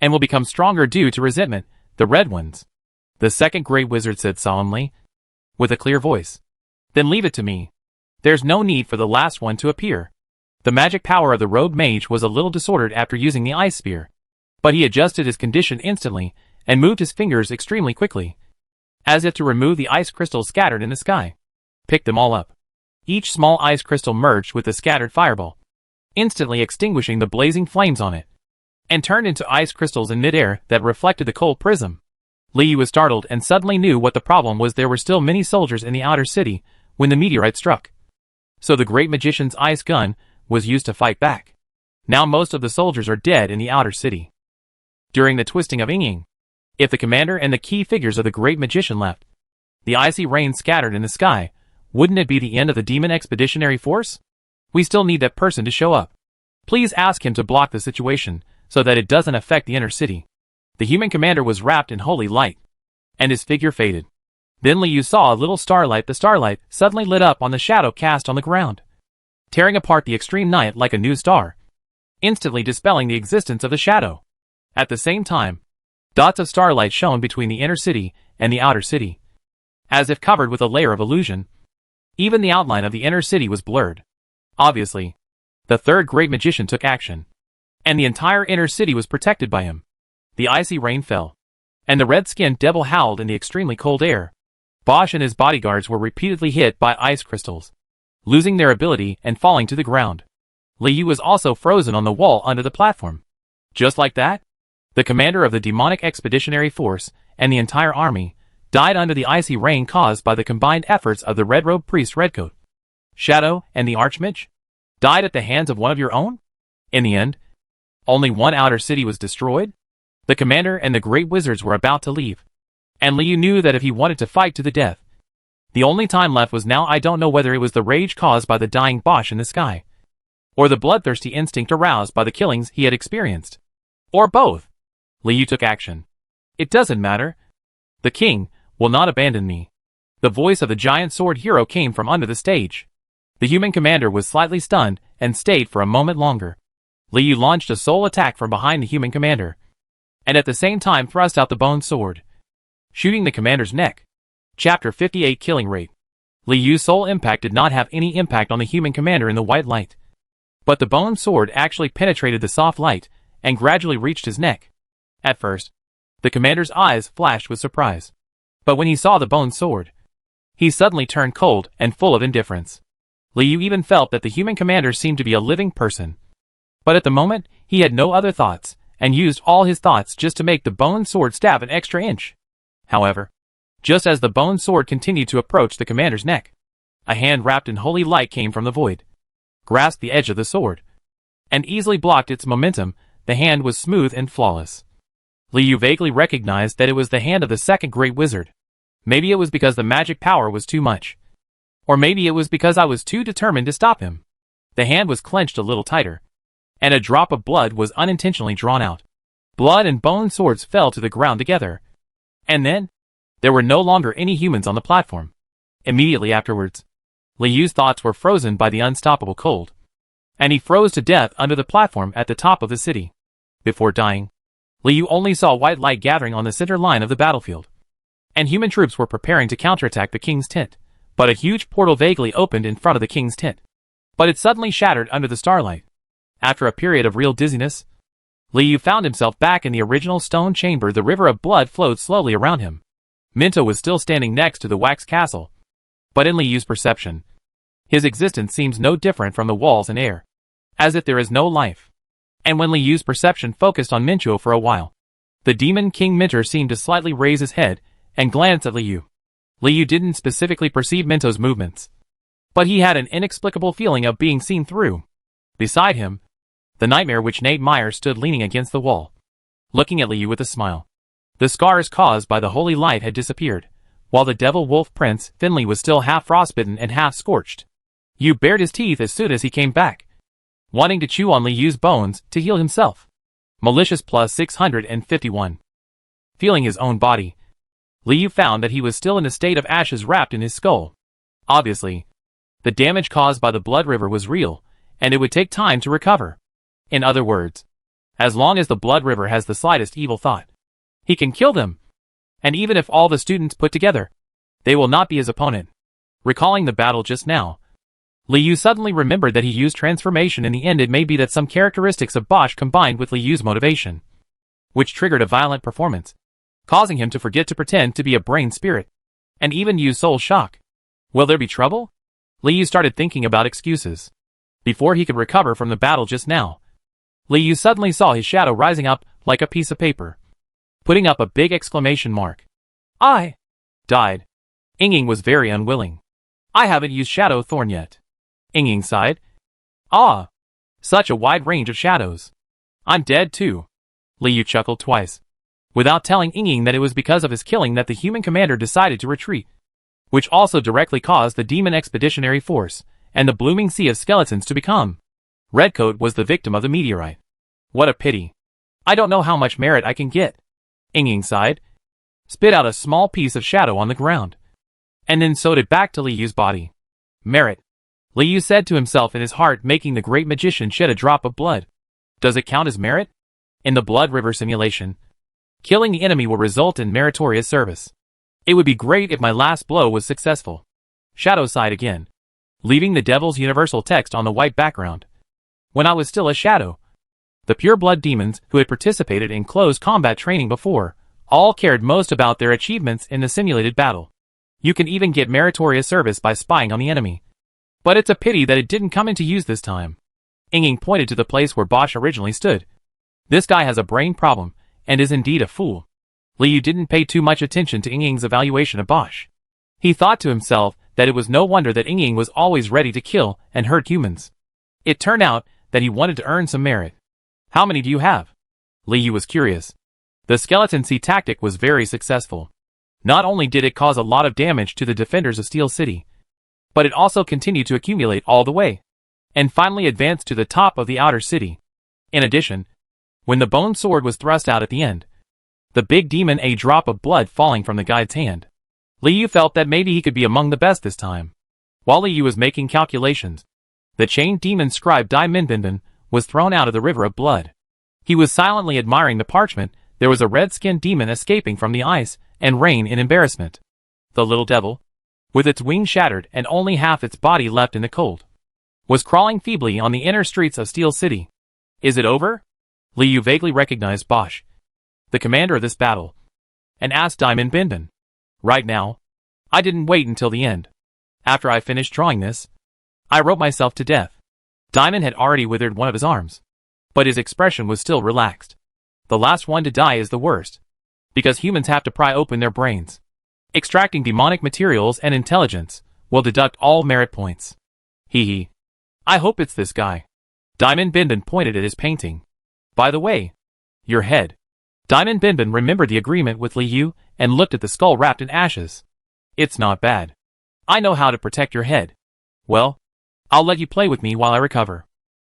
and will become stronger due to resentment, the red ones. The second great wizard said solemnly, with a clear voice. Then leave it to me. There's no need for the last one to appear. The magic power of the rogue mage was a little disordered after using the ice spear, but he adjusted his condition instantly and moved his fingers extremely quickly, as if to remove the ice crystals scattered in the sky. Pick them all up. Each small ice crystal merged with the scattered fireball, instantly extinguishing the blazing flames on it, and turned into ice crystals in midair that reflected the cold prism. Liu was startled and suddenly knew what the problem was. There were still many soldiers in the outer city when the meteorite struck, so the great magician's ice gun was used to fight back. Now most of the soldiers are dead in the outer city during the twisting of Ying. If the commander and the key figures of the great magician left, the icy rain scattered in the sky, wouldn't it be the end of the demon expeditionary force? We still need that person to show up. Please ask him to block the situation so that it doesn't affect the inner city. The human commander was wrapped in holy light, and his figure faded. Then Liu saw a little starlight. The starlight suddenly lit up on the shadow cast on the ground, tearing apart the extreme night like a new star, instantly dispelling the existence of the shadow. At the same time, dots of starlight shone between the inner city and the outer city, as if covered with a layer of illusion. Even the outline of the inner city was blurred. Obviously, the third great magician took action, and the entire inner city was protected by him. The icy rain fell, and the red-skinned devil howled in the extremely cold air. Bosch and his bodyguards were repeatedly hit by ice crystals, losing their ability and falling to the ground. Liu was also frozen on the wall under the platform. Just like that, the commander of the demonic expeditionary force and the entire army died under the icy rain caused by the combined efforts of the red-robed priest Redcoat, Shadow, and the Archmage? Died at the hands of one of your own? In the end, only one outer city was destroyed? The commander and the great wizards were about to leave, and Liu knew that if he wanted to fight to the death, the only time left was now. I don't know whether it was the rage caused by the dying Bosch in the sky, or the bloodthirsty instinct aroused by the killings he had experienced, or both. Liu took action. It doesn't matter. The king will not abandon me. The voice of the giant sword hero came from under the stage. The human commander was slightly stunned and stayed for a moment longer. Liu launched a soul attack from behind the human commander, and at the same time thrust out the bone sword, shooting the commander's neck. Chapter 58 Killing Rate. Liu's soul impact did not have any impact on the human commander in the white light, but the bone sword actually penetrated the soft light and gradually reached his neck. At first, the commander's eyes flashed with surprise, but when he saw the bone sword, he suddenly turned cold and full of indifference. Liu even felt that the human commander seemed to be a living person, but at the moment, he had no other thoughts, and used all his thoughts just to make the bone sword stab an extra inch. However, just as the bone sword continued to approach the commander's neck, a hand wrapped in holy light came from the void, grasped the edge of the sword, and easily blocked its momentum. The hand was smooth and flawless. Liu vaguely recognized that it was the hand of the second great wizard. Maybe it was because the magic power was too much, or maybe it was because I was too determined to stop him. The hand was clenched a little tighter, and a drop of blood was unintentionally drawn out. Blood and bone swords fell to the ground together, and then there were no longer any humans on the platform. Immediately afterwards, Liu's thoughts were frozen by the unstoppable cold, and he froze to death under the platform at the top of the city. Before dying, Liu only saw white light gathering on the center line of the battlefield, and human troops were preparing to counterattack the king's tent. But a huge portal vaguely opened in front of the king's tent, but it suddenly shattered under the starlight. After a period of real dizziness, Liu found himself back in the original stone chamber. The river of blood flowed slowly around him. Minto was still standing next to the wax castle, but in Liu's perception, his existence seems no different from the walls and air, as if there is no life. And when Liu's perception focused on Minto for a while, the demon king Minter seemed to slightly raise his head and glance at Liu. Liu didn't specifically perceive Minto's movements, but he had an inexplicable feeling of being seen through. Beside him, the nightmare witch Nate Meyer stood leaning against the wall, looking at Liu with a smile. The scars caused by the holy light had disappeared, while the devil wolf prince Finley was still half frostbitten and half scorched. Yu bared his teeth as soon as he came back, wanting to chew on Liu's bones to heal himself. Malicious plus 651. Feeling his own body, Liu found that he was still in a state of ashes wrapped in his skull. Obviously, the damage caused by the blood river was real, and it would take time to recover. In other words, as long as the blood river has the slightest evil thought, he can kill them. And even if all the students put together, they will not be his opponent. Recalling the battle just now, Liu suddenly remembered that he used transformation. In the end, it may be that some characteristics of Bosch combined with Liu's motivation, which triggered a violent performance, causing him to forget to pretend to be a brain spirit, and even use soul shock. Will there be trouble? Liu started thinking about excuses. Before he could recover from the battle just now, Liu suddenly saw his shadow rising up like a piece of paper, putting up a big exclamation mark. I died. Ying was very unwilling. I haven't used Shadow Thorn yet. Ying sighed. Ah, such a wide range of shadows. I'm dead too. Liu chuckled twice, without telling Ying that it was because of his killing that the human commander decided to retreat, which also directly caused the demon expeditionary force and the blooming sea of skeletons to become. Redcoat was the victim of the meteorite. What a pity. I don't know how much merit I can get. Ying sighed, spit out a small piece of shadow on the ground, and then sewed it back to Liu's body. Merit, Liu said to himself in his heart, making the great magician shed a drop of blood. Does it count as merit? In the Blood River simulation, killing the enemy will result in meritorious service. It would be great if my last blow was successful. Shadow sighed again, leaving the devil's universal text on the white background. When I was still a shadow, the pure blood demons who had participated in close combat training before all cared most about their achievements in the simulated battle. You can even get meritorious service by spying on the enemy. But it's a pity that it didn't come into use this time. Ying pointed to the place where Bosch originally stood. This guy has a brain problem, and is indeed a fool. Liu didn't pay too much attention to Ying's evaluation of Bosch. He thought to himself that it was no wonder that Ying was always ready to kill and hurt humans. It turned out that he wanted to earn some merit. How many do you have? Liu was curious. The skeleton sea tactic was very successful. Not only did it cause a lot of damage to the defenders of Steel City, but it also continued to accumulate all the way, and finally advanced to the top of the outer city. In addition, when the bone sword was thrust out at the end, the big demon, a drop of blood falling from the guide's hand, Liu felt that maybe he could be among the best this time. While Liu was making calculations, the chained demon scribe Dai Minbinbin was thrown out of the river of blood. He was silently admiring the parchment. There was a red-skinned demon escaping from the ice and rain in embarrassment. The little devil, with its wings shattered and only half its body left in the cold, was crawling feebly on the inner streets of Steel City. Is it over? Liu vaguely recognized Bosch, the commander of this battle, and asked Dai Minbinbin. Right now. I didn't wait until the end. After I finished drawing this, I wrote myself to death. Diamond had already withered one of his arms, but his expression was still relaxed. The last one to die is the worst, because humans have to pry open their brains. Extracting demonic materials and intelligence will deduct all merit points. Hee. I hope it's this guy. Diamond Binbin pointed at his painting. By the way, your head. Diamond Binbin remembered the agreement with Liu and looked at the skull wrapped in ashes. It's not bad. I know how to protect your head. Well, I'll let you play with me while I recover.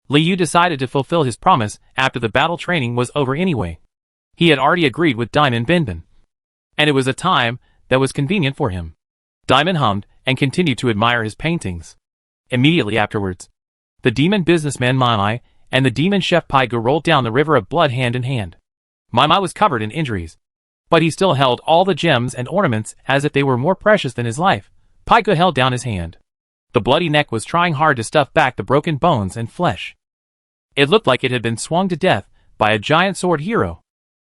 Liu decided to fulfill his promise after the battle training was over anyway. He had already agreed with Diamond Binbin, and it was a time that was convenient for him. Diamond hummed and continued to admire his paintings. Immediately afterwards, the demon businessman Mai and the demon chef Paiga rolled down the river of blood hand in hand. Mai was covered in injuries, but he still held all the gems and ornaments as if they were more precious than his life. Paiga held down his hand. The bloody neck was trying hard to stuff back the broken bones and flesh. It looked like it had been swung to death by a giant sword hero.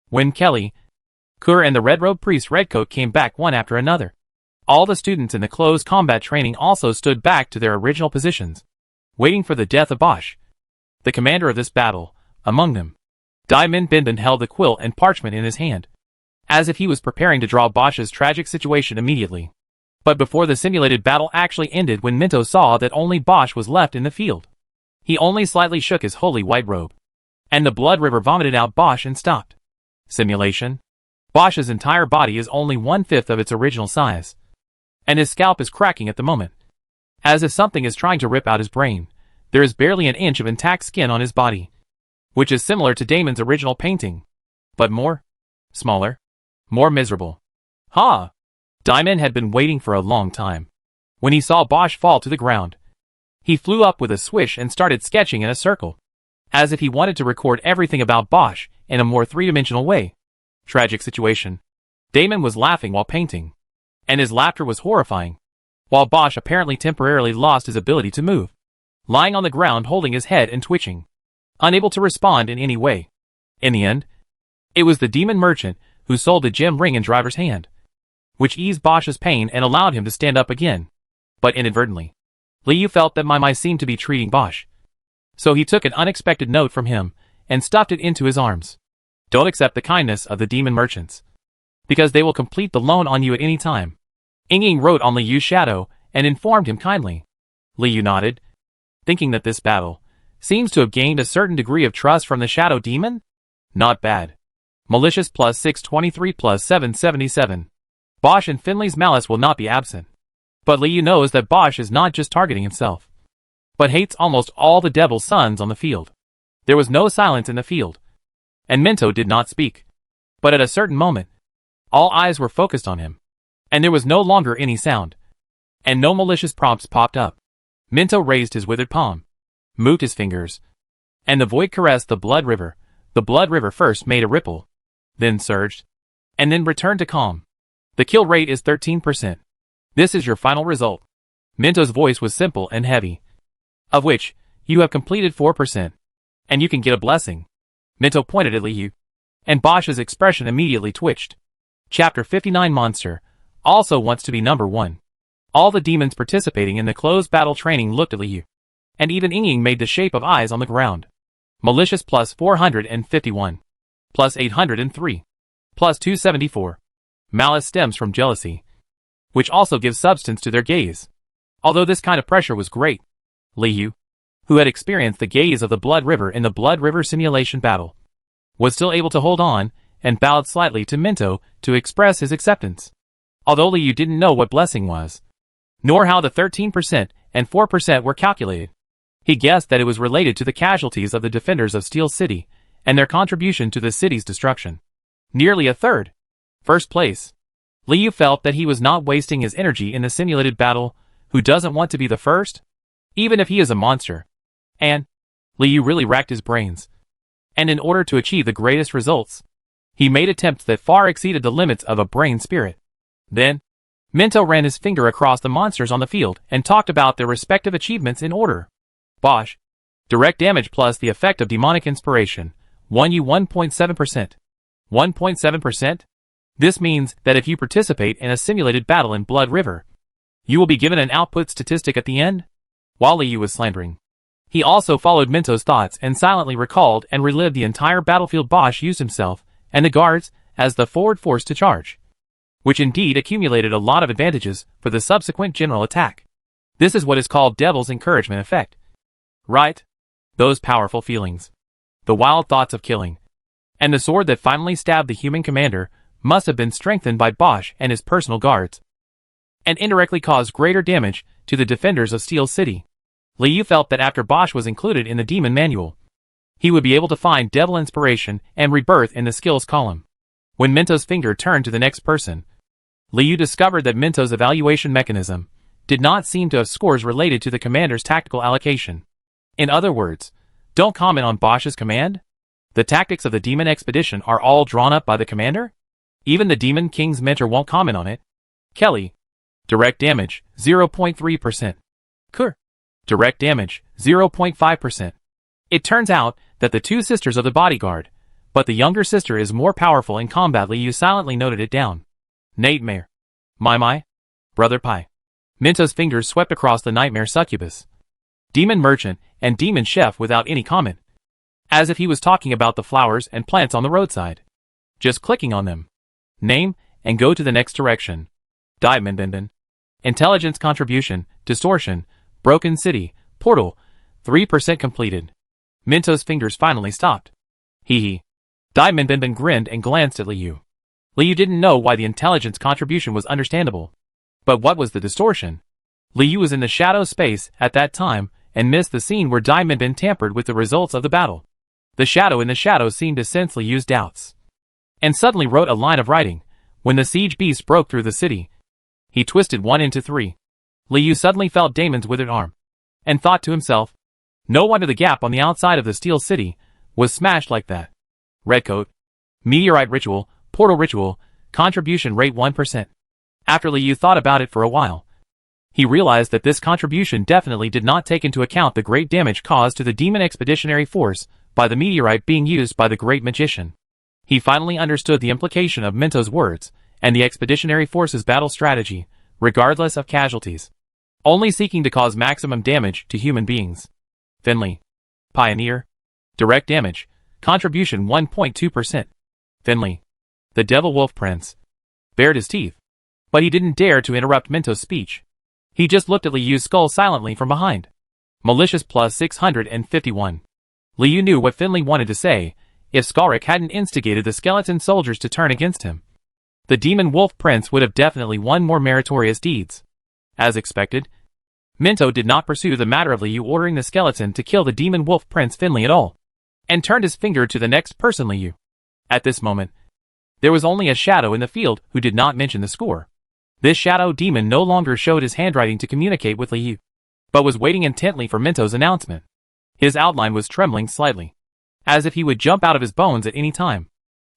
When Kelly, Kur and the red-robed priest Redcoat came back one after another, all the students in the close combat training also stood back to their original positions, waiting for the death of Bosch, the commander of this battle. Among them, Dai Minbinbin held the quill and parchment in his hand, as if he was preparing to draw Bosch's tragic situation immediately. But before the simulated battle actually ended, when Minto saw that only Bosch was left in the field, he only slightly shook his holy white robe, and the blood river vomited out Bosch and stopped. Simulation? Bosch's entire body is only 1/5 of its original size, and his scalp is cracking at the moment. As if something is trying to rip out his brain, there is barely an inch of intact skin on his body, which is similar to Damon's original painting, but smaller, more miserable. Ha! Diamond had been waiting for a long time. When he saw Bosch fall to the ground, he flew up with a swish and started sketching in a circle, as if he wanted to record everything about Bosch in a more three-dimensional way. Tragic situation. Damon was laughing while painting, and his laughter was horrifying, while Bosch apparently temporarily lost his ability to move, lying on the ground holding his head and twitching, unable to respond in any way. In the end, it was the demon merchant who sold the gem ring in Driver's hand, which eased Bosch's pain and allowed him to stand up again. But inadvertently, Liu felt that Mai seemed to be treating Bosch, so he took an unexpected note from him and stuffed it into his arms. Don't accept the kindness of the demon merchants, because they will complete the loan on you at any time. Ying wrote on Liu's shadow and informed him kindly. Liu nodded, thinking that this battle seems to have gained a certain degree of trust from the shadow demon. Not bad. Malicious plus 623 plus 777. Bosch and Finley's malice will not be absent. But Liu knows that Bosch is not just targeting himself, but hates almost all the devil's sons on the field. There was no silence in the field, and Minto did not speak. But at a certain moment, all eyes were focused on him, and there was no longer any sound, and no malicious prompts popped up. Minto raised his withered palm, moved his fingers, and the void caressed the blood river. The blood river first made a ripple, then surged, and then returned to calm. The kill rate is 13%. This is your final result. Minto's voice was simple and heavy. Of which, you have completed 4%. And you can get a blessing. Minto pointed at Liu, and Bosch's expression immediately twitched. Chapter 59 Monster also wants to be number 1. All the demons participating in the closed battle training looked at Liu, and even Ying made the shape of eyes on the ground. Malicious plus 451. Plus 803. plus 274. Malice stems from jealousy, which also gives substance to their gaze. Although this kind of pressure was great, Liu, who had experienced the gaze of the Blood River in the Blood River simulation battle, was still able to hold on and bowed slightly to Minto to express his acceptance. Although Liu didn't know what blessing was, nor how the 13% and 4% were calculated, he guessed that it was related to the casualties of the defenders of Steel City and their contribution to the city's destruction. Nearly a third. First place. Liu felt that he was not wasting his energy in the simulated battle. Who doesn't want to be the first? Even if he is a monster. And Liu really racked his brains. And in order to achieve the greatest results, he made attempts that far exceeded the limits of a brain spirit. Then, Minto ran his finger across the monsters on the field and talked about their respective achievements in order. Bosch. Direct damage plus the effect of demonic inspiration. 1U 1.7%. 1.7%? This means that if you participate in a simulated battle in Blood River, you will be given an output statistic at the end? While Liu was slandering, he also followed Minto's thoughts and silently recalled and relived the entire battlefield. Bosch used himself and the guards as the forward force to charge, which indeed accumulated a lot of advantages for the subsequent general attack. This is what is called Devil's Encouragement effect. Right? Those powerful feelings, the wild thoughts of killing, and the sword that finally stabbed the human commander must have been strengthened by Bosch and his personal guards, and indirectly caused greater damage to the defenders of Steel City. Liu felt that after Bosch was included in the demon manual, he would be able to find devil inspiration and rebirth in the skills column. When Minto's finger turned to the next person, Liu discovered that Minto's evaluation mechanism did not seem to have scores related to the commander's tactical allocation. In other words, don't comment on Bosch's command? The tactics of the demon expedition are all drawn up by the commander? Even the demon king's mentor won't comment on it. Kelly. Direct damage, 0.3%. Kerr. Direct damage, 0.5%. It turns out that the two sisters of the bodyguard, but the younger sister is more powerful in combat. Liu silently noted it down. Nightmare. My. Brother Pai. Minto's fingers swept across the nightmare succubus, demon merchant, and demon chef without any comment, as if he was talking about the flowers and plants on the roadside. Just clicking on them. Name, and go to the next direction. Diamond. Intelligence contribution, distortion, broken city, portal, 3% completed. Minto's fingers finally stopped. Hee. Diamond grinned and glanced at Liu. Liu didn't know why the intelligence contribution was understandable. But what was the distortion? Liu was in the shadow space at that time and missed the scene where Diamond tampered with the results of the battle. The shadow in the shadows seemed to sense Liu's doubts, and suddenly wrote a line of writing. When the siege beast broke through the city, he twisted 1 into 3. Liu suddenly felt Damon's withered arm, and thought to himself, no wonder the gap on the outside of the Steel City was smashed like that. Redcoat. Meteorite ritual, portal ritual, contribution rate 1%. After Liu thought about it for a while, he realized that this contribution definitely did not take into account the great damage caused to the demon expeditionary force by the meteorite being used by the great magician. He finally understood the implication of Minto's words and the expeditionary force's battle strategy, regardless of casualties, only seeking to cause maximum damage to human beings. Finley. Pioneer. Direct damage, contribution 1.2%. Finley. The Devil Wolf Prince bared his teeth, but he didn't dare to interrupt Minto's speech. He just looked at Liu's skull silently from behind. Malicious plus 651. Liu knew what Finley wanted to say. If Skalrik hadn't instigated the skeleton soldiers to turn against him, the Demon Wolf Prince would have definitely won more meritorious deeds. As expected, Minto did not pursue the matter of Liu ordering the skeleton to kill the Demon Wolf Prince Finley at all, and turned his finger to the next person. Liu. At this moment, there was only a shadow in the field who did not mention the score. This shadow demon no longer showed his handwriting to communicate with Liu, but was waiting intently for Minto's announcement. His outline was trembling slightly, as if he would jump out of his bones at any time.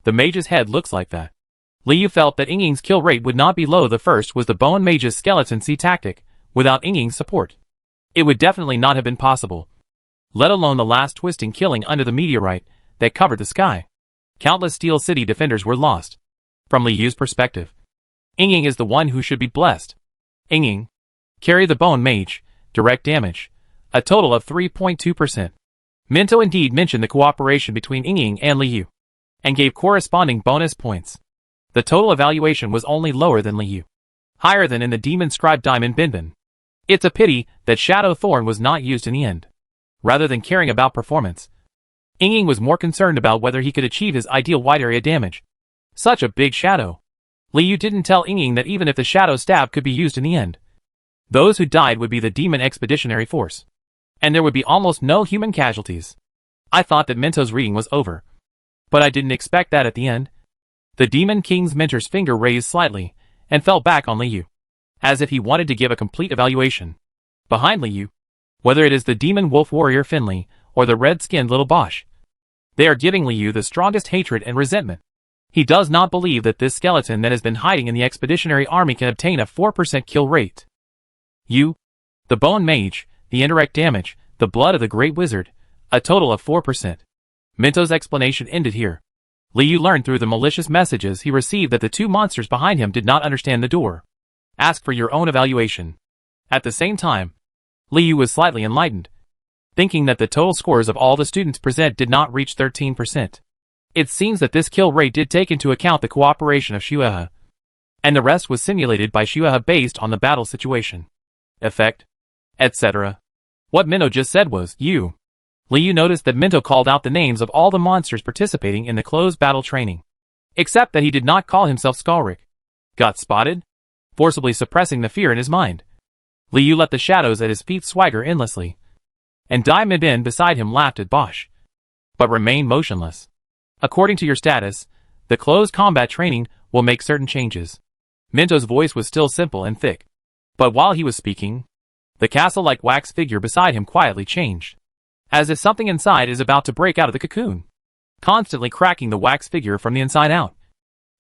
The mage's head looks like that. Liu felt that Inging's kill rate would not be low. The first was the Bone Mage's skeleton C tactic. Without Inging's support, it would definitely not have been possible, let alone the last twisting killing under the meteorite that covered the sky. Countless Steel City defenders were lost. From Liu's perspective, Inging is the one who should be blessed. Inging. Carry the Bone Mage. Direct damage. A total of 3.2%. Minto indeed mentioned the cooperation between Inging and Liu, and gave corresponding bonus points. The total evaluation was only lower than Liu. Higher than in the demon scribe Diamond Binbin. It's a pity that Shadow Thorn was not used in the end. Rather than caring about performance, Ying was more concerned about whether he could achieve his ideal wide area damage. Such a big shadow. Liu didn't tell Ying that even if the shadow stab could be used in the end, those who died would be the demon expeditionary force. And there would be almost no human casualties. I thought that Minto's reading was over. But I didn't expect that at the end. The Demon King's mentor's finger raised slightly, and fell back on Liu, as if he wanted to give a complete evaluation. Behind Liu, whether it is the Demon Wolf Warrior Finley, or the red-skinned little Bosch, they are giving Liu the strongest hatred and resentment. He does not believe that this skeleton that has been hiding in the expeditionary army can obtain a 4% kill rate. You, the Bone Mage, the indirect damage, the blood of the Great Wizard, a total of 4%. Minto's explanation ended here. Liu learned through the malicious messages he received that the two monsters behind him did not understand the door. Ask for your own evaluation. At the same time, Liu was slightly enlightened, thinking that the total scores of all the students present did not reach 13%. It seems that this kill rate did take into account the cooperation of Shueha, and the rest was simulated by Shueha based on the battle situation, effect, etc. What Minto just said was, you. Liu noticed that Minto called out the names of all the monsters participating in the closed battle training, except that he did not call himself Skalrik. Got spotted? Forcibly suppressing the fear in his mind, Liu let the shadows at his feet swagger endlessly, and Diamond Bin beside him laughed at Bosch, but remained motionless. According to your status, the closed combat training will make certain changes. Minto's voice was still simple and thick, but while he was speaking, the castle-like wax figure beside him quietly changed, as if something inside is about to break out of the cocoon, constantly cracking the wax figure from the inside out,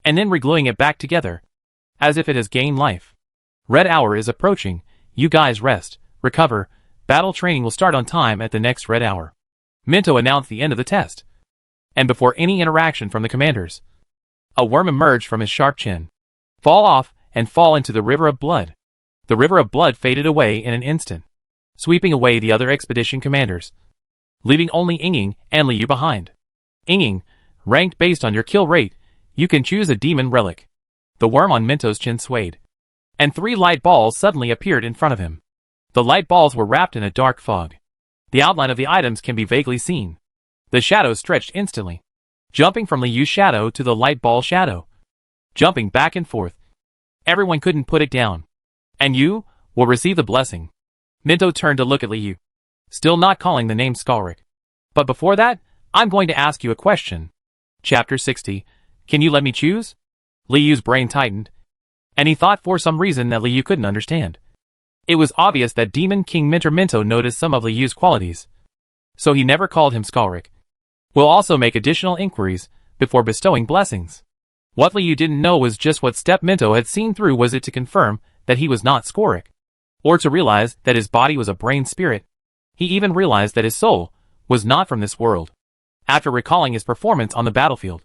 and then regluing it back together, as if it has gained life. Red hour is approaching, you guys rest, recover, battle training will start on time at the next red hour. Minto announced the end of the test. And before any interaction from the commanders, a worm emerged from his sharp chin. Fall off, and fall into the river of blood. The river of blood faded away in an instant, sweeping away the other expedition commanders, leaving only Ying and Liu behind. Ying, ranked based on your kill rate, you can choose a demon relic. The worm on Minto's chin swayed, and 3 light balls suddenly appeared in front of him. The light balls were wrapped in a dark fog. The outline of the items can be vaguely seen. The shadows stretched instantly, jumping from Liu's shadow to the light ball shadow, jumping back and forth. Everyone couldn't put it down. And you will receive the blessing. Minto turned to look at Liu, still not calling the name Skalrik. But before that, I'm going to ask you a question. Chapter 60. Can you let me choose? Liu's brain tightened, and he thought for some reason that Liu couldn't understand. It was obvious that Demon King Mentor Minto noticed some of Liu's qualities, so he never called him Skalrik. We'll also make additional inquiries before bestowing blessings. What Liu didn't know was just what step Minto had seen through. Was it to confirm that he was not Skalrik, or to realize that his body was a brain spirit? He even realized that his soul was not from this world. After recalling his performance on the battlefield,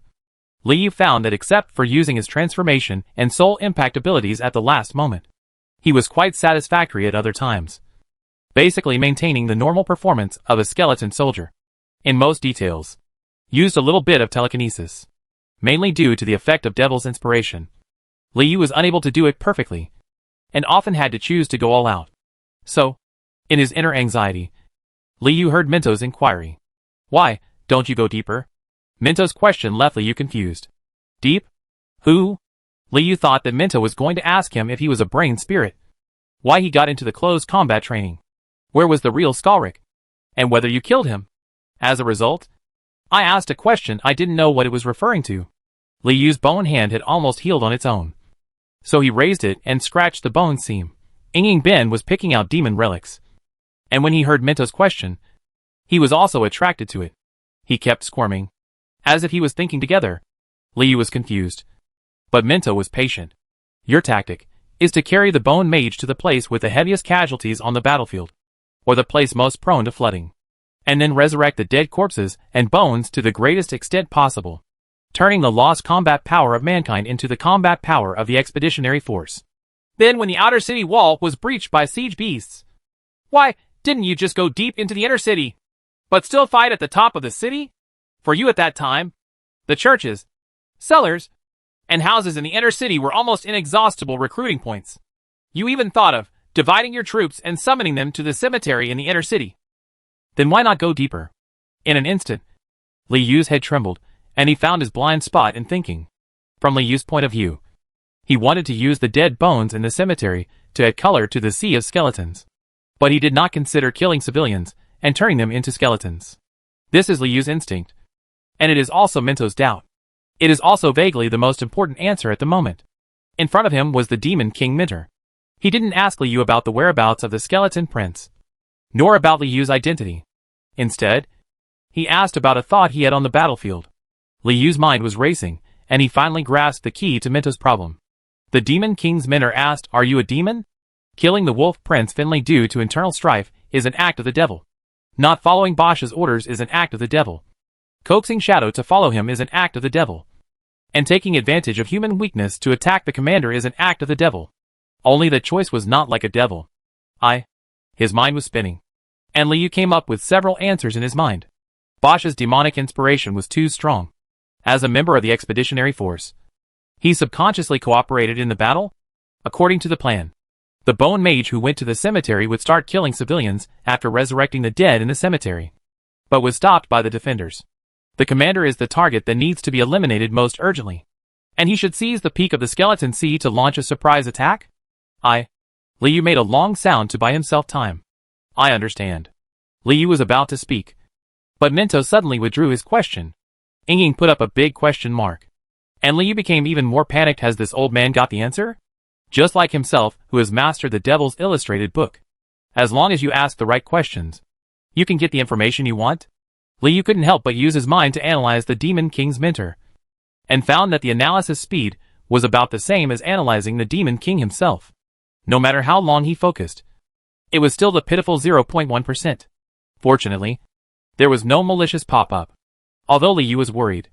Liu found that except for using his transformation and soul impact abilities at the last moment, he was quite satisfactory at other times, basically maintaining the normal performance of a skeleton soldier. In most details, used a little bit of telekinesis, mainly due to the effect of Devil's Inspiration. Liu was unable to do it perfectly, and often had to choose to go all out. So, in his inner anxiety, Liu heard Minto's inquiry. Why don't you go deeper? Minto's question left Liu confused. Deep? Who? Liu thought that Minto was going to ask him if he was a brain spirit, why he got into the closed combat training, where was the real Skalrik, and whether you killed him. As a result, I asked a question I didn't know what it was referring to. Liu's bone hand had almost healed on its own, so he raised it and scratched the bone seam. Ying Ben was picking out demon relics, and when he heard Minto's question, he was also attracted to it. He kept squirming, as if he was thinking together. Liu was confused, but Minto was patient. Your tactic is to carry the Bone Mage to the place with the heaviest casualties on the battlefield, or the place most prone to flooding, and then resurrect the dead corpses and bones to the greatest extent possible, turning the lost combat power of mankind into the combat power of the expeditionary force. Then when the outer city wall was breached by siege beasts, why didn't you just go deep into the inner city, but still fight at the top of the city? For you at that time, the churches, cellars, and houses in the inner city were almost inexhaustible recruiting points. You even thought of dividing your troops and summoning them to the cemetery in the inner city. Then why not go deeper? In an instant, Li Yu's head trembled, and he found his blind spot in thinking. From Li Yu's point of view, he wanted to use the dead bones in the cemetery to add color to the sea of skeletons. But he did not consider killing civilians and turning them into skeletons. This is Li Yu's instinct. And it is also Minto's doubt. It is also vaguely the most important answer at the moment. In front of him was the Demon King Minter. He didn't ask Li Yu about the whereabouts of the Skeleton Prince, nor about Li Yu's identity. Instead, he asked about a thought he had on the battlefield. Li Yu's mind was racing, and he finally grasped the key to Minto's problem. The Demon King's Minter asked, "Are you a demon? Killing the Wolf Prince Finley due to internal strife is an act of the devil. Not following Bosch's orders is an act of the devil. Coaxing Shadow to follow him is an act of the devil. And taking advantage of human weakness to attack the commander is an act of the devil. Only the choice was not like a devil." His mind was spinning. And Li Yu came up with several answers in his mind. Bosch's demonic inspiration was too strong. As a member of the expeditionary force, he subconsciously cooperated in the battle. According to the plan, the bone mage who went to the cemetery would start killing civilians after resurrecting the dead in the cemetery, but was stopped by the defenders. The commander is the target that needs to be eliminated most urgently, and he should seize the peak of the Skeleton Sea to launch a surprise attack? Li Yu made a long sound to buy himself time. I understand. Li Yu was about to speak, but Minto suddenly withdrew his question. Ying put up a big question mark, and Li Yu became even more panicked. Has this old man got the answer? Just like himself, who has mastered the Devil's Illustrated book. As long as you ask the right questions, you can get the information you want. Li Yu couldn't help but use his mind to analyze the Demon King's Minter, and found that the analysis speed was about the same as analyzing the Demon King himself. No matter how long he focused, it was still the pitiful 0.1%. Fortunately, there was no malicious pop-up. Although Li Yu was worried,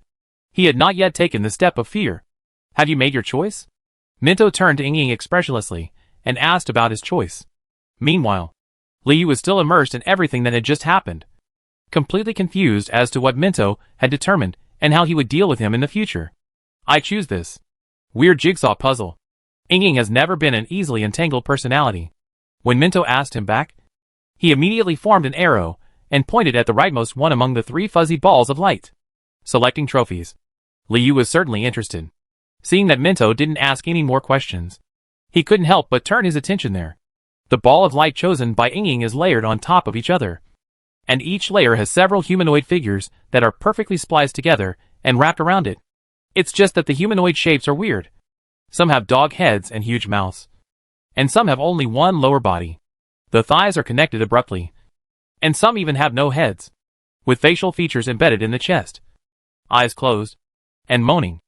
he had not yet taken the step of fear. Have you made your choice? Minto turned to Ying expressionlessly and asked about his choice. Meanwhile, Li Yu was still immersed in everything that had just happened, completely confused as to what Minto had determined and how he would deal with him in the future. I choose this weird jigsaw puzzle. Ying has never been an easily entangled personality. When Minto asked him back, he immediately formed an arrow and pointed at the rightmost one among the 3 fuzzy balls of light. Selecting trophies. Li Yu was certainly interested. Seeing that Minto didn't ask any more questions, he couldn't help but turn his attention there. The ball of light chosen by Ying is layered on top of each other, and each layer has several humanoid figures that are perfectly spliced together and wrapped around it. It's just that the humanoid shapes are weird. Some have dog heads and huge mouths, and some have only one lower body. The thighs are connected abruptly, and some even have no heads, with facial features embedded in the chest, eyes closed, and moaning.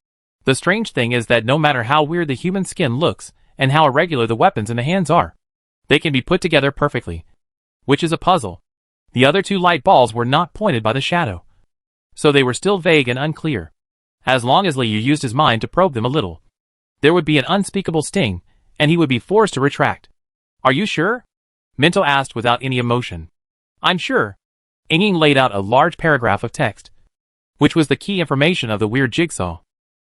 The strange thing is that no matter how weird the human skin looks and how irregular the weapons in the hands are, they can be put together perfectly, which is a puzzle. The other 2 light balls were not pointed by the shadow, so they were still vague and unclear. As long as Li Yu used his mind to probe them a little, there would be an unspeakable sting, and he would be forced to retract. Are you sure? Minto asked without any emotion. I'm sure. Ying laid out a large paragraph of text, which was the key information of the weird jigsaw.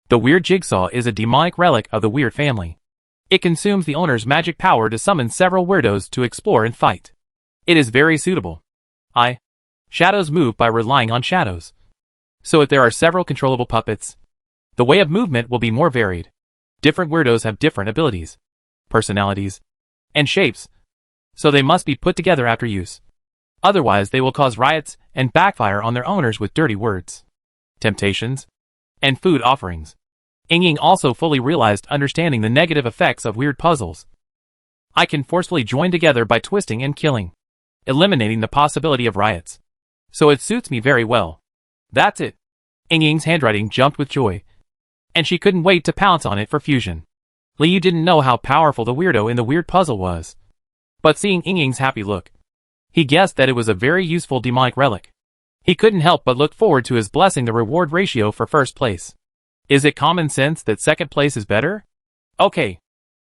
The weird jigsaw is a demonic relic of the weird family. It consumes the owner's magic power to summon several weirdos to explore and fight. It is very suitable. Shadows move by relying on shadows. So if there are several controllable puppets, the way of movement will be more varied. Different weirdos have different abilities, personalities, and shapes, so they must be put together after use. Otherwise they will cause riots and backfire on their owners with dirty words, temptations, and food offerings. Ying also fully realized understanding the negative effects of weird puzzles. I can forcefully join together by twisting and killing, eliminating the possibility of riots. So it suits me very well. That's it. Ying's handwriting jumped with joy, and she couldn't wait to pounce on it for fusion. Li Yu didn't know how powerful the weirdo in the weird puzzle was, but seeing Ying's happy look, he guessed that it was a very useful demonic relic. He couldn't help but look forward to his blessing the reward ratio for first place. Is it common sense that second place is better? Okay.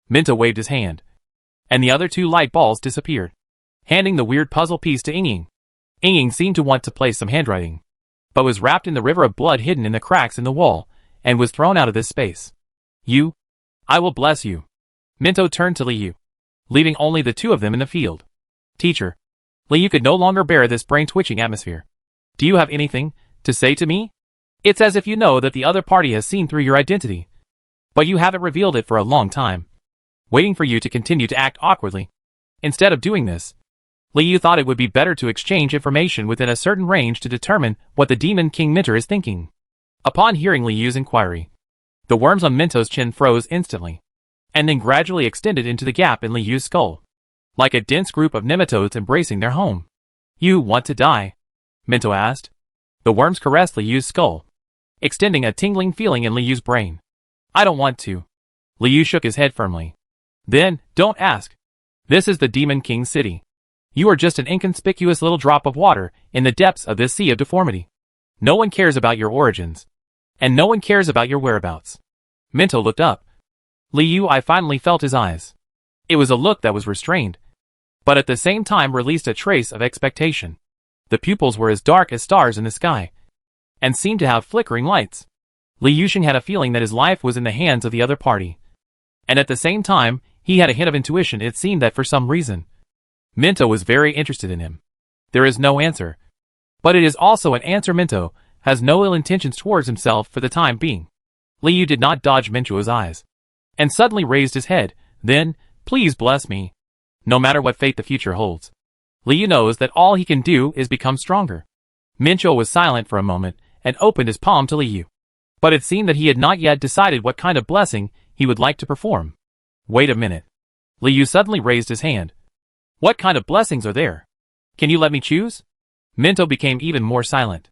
Minto waved his hand, and the other 2 light balls disappeared, handing the weird puzzle piece to Ying. Ying seemed to want to place some handwriting, but was wrapped in the river of blood hidden in the cracks in the wall, and was thrown out of this space. You? I will bless you. Minto turned to Liu, leaving only the two of them in the field. Teacher. Liu could no longer bear this brain-twitching atmosphere. Do you have anything to say to me? It's as if you know that the other party has seen through your identity, but you haven't revealed it for a long time, waiting for you to continue to act awkwardly. Instead of doing this, Liu thought it would be better to exchange information within a certain range to determine what the Demon King Minter is thinking. Upon hearing Liu's inquiry, the worms on Minto's chin froze instantly, and then gradually extended into the gap in Liu's skull, like a dense group of nematodes embracing their home. You want to die? Minto asked. The worms caressed Liu's skull, extending a tingling feeling in Liu's brain. I don't want to. Liu shook his head firmly. Then, don't ask. This is the Demon King City. You are just an inconspicuous little drop of water in the depths of this sea of deformity. No one cares about your origins, and no one cares about your whereabouts. Minto looked up. Liu I finally felt his eyes. It was a look that was restrained, but at the same time released a trace of expectation. The pupils were as dark as stars in the sky, and seemed to have flickering lights. Liu Xing had a feeling that his life was in the hands of the other party, and at the same time, he had a hint of intuition. It seemed that for some reason, Minto was very interested in him. There is no answer, but it is also an answer. Minto has no ill intentions towards himself for the time being. Liu did not dodge Minto's eyes, and suddenly raised his head. Then, please bless me. No matter what fate the future holds, Liu knows that all he can do is become stronger. Minto was silent for a moment and opened his palm to Liu, but it seemed that he had not yet decided what kind of blessing he would like to perform. Wait a minute. Liu suddenly raised his hand. What kind of blessings are there? Can you let me choose? Minto became even more silent.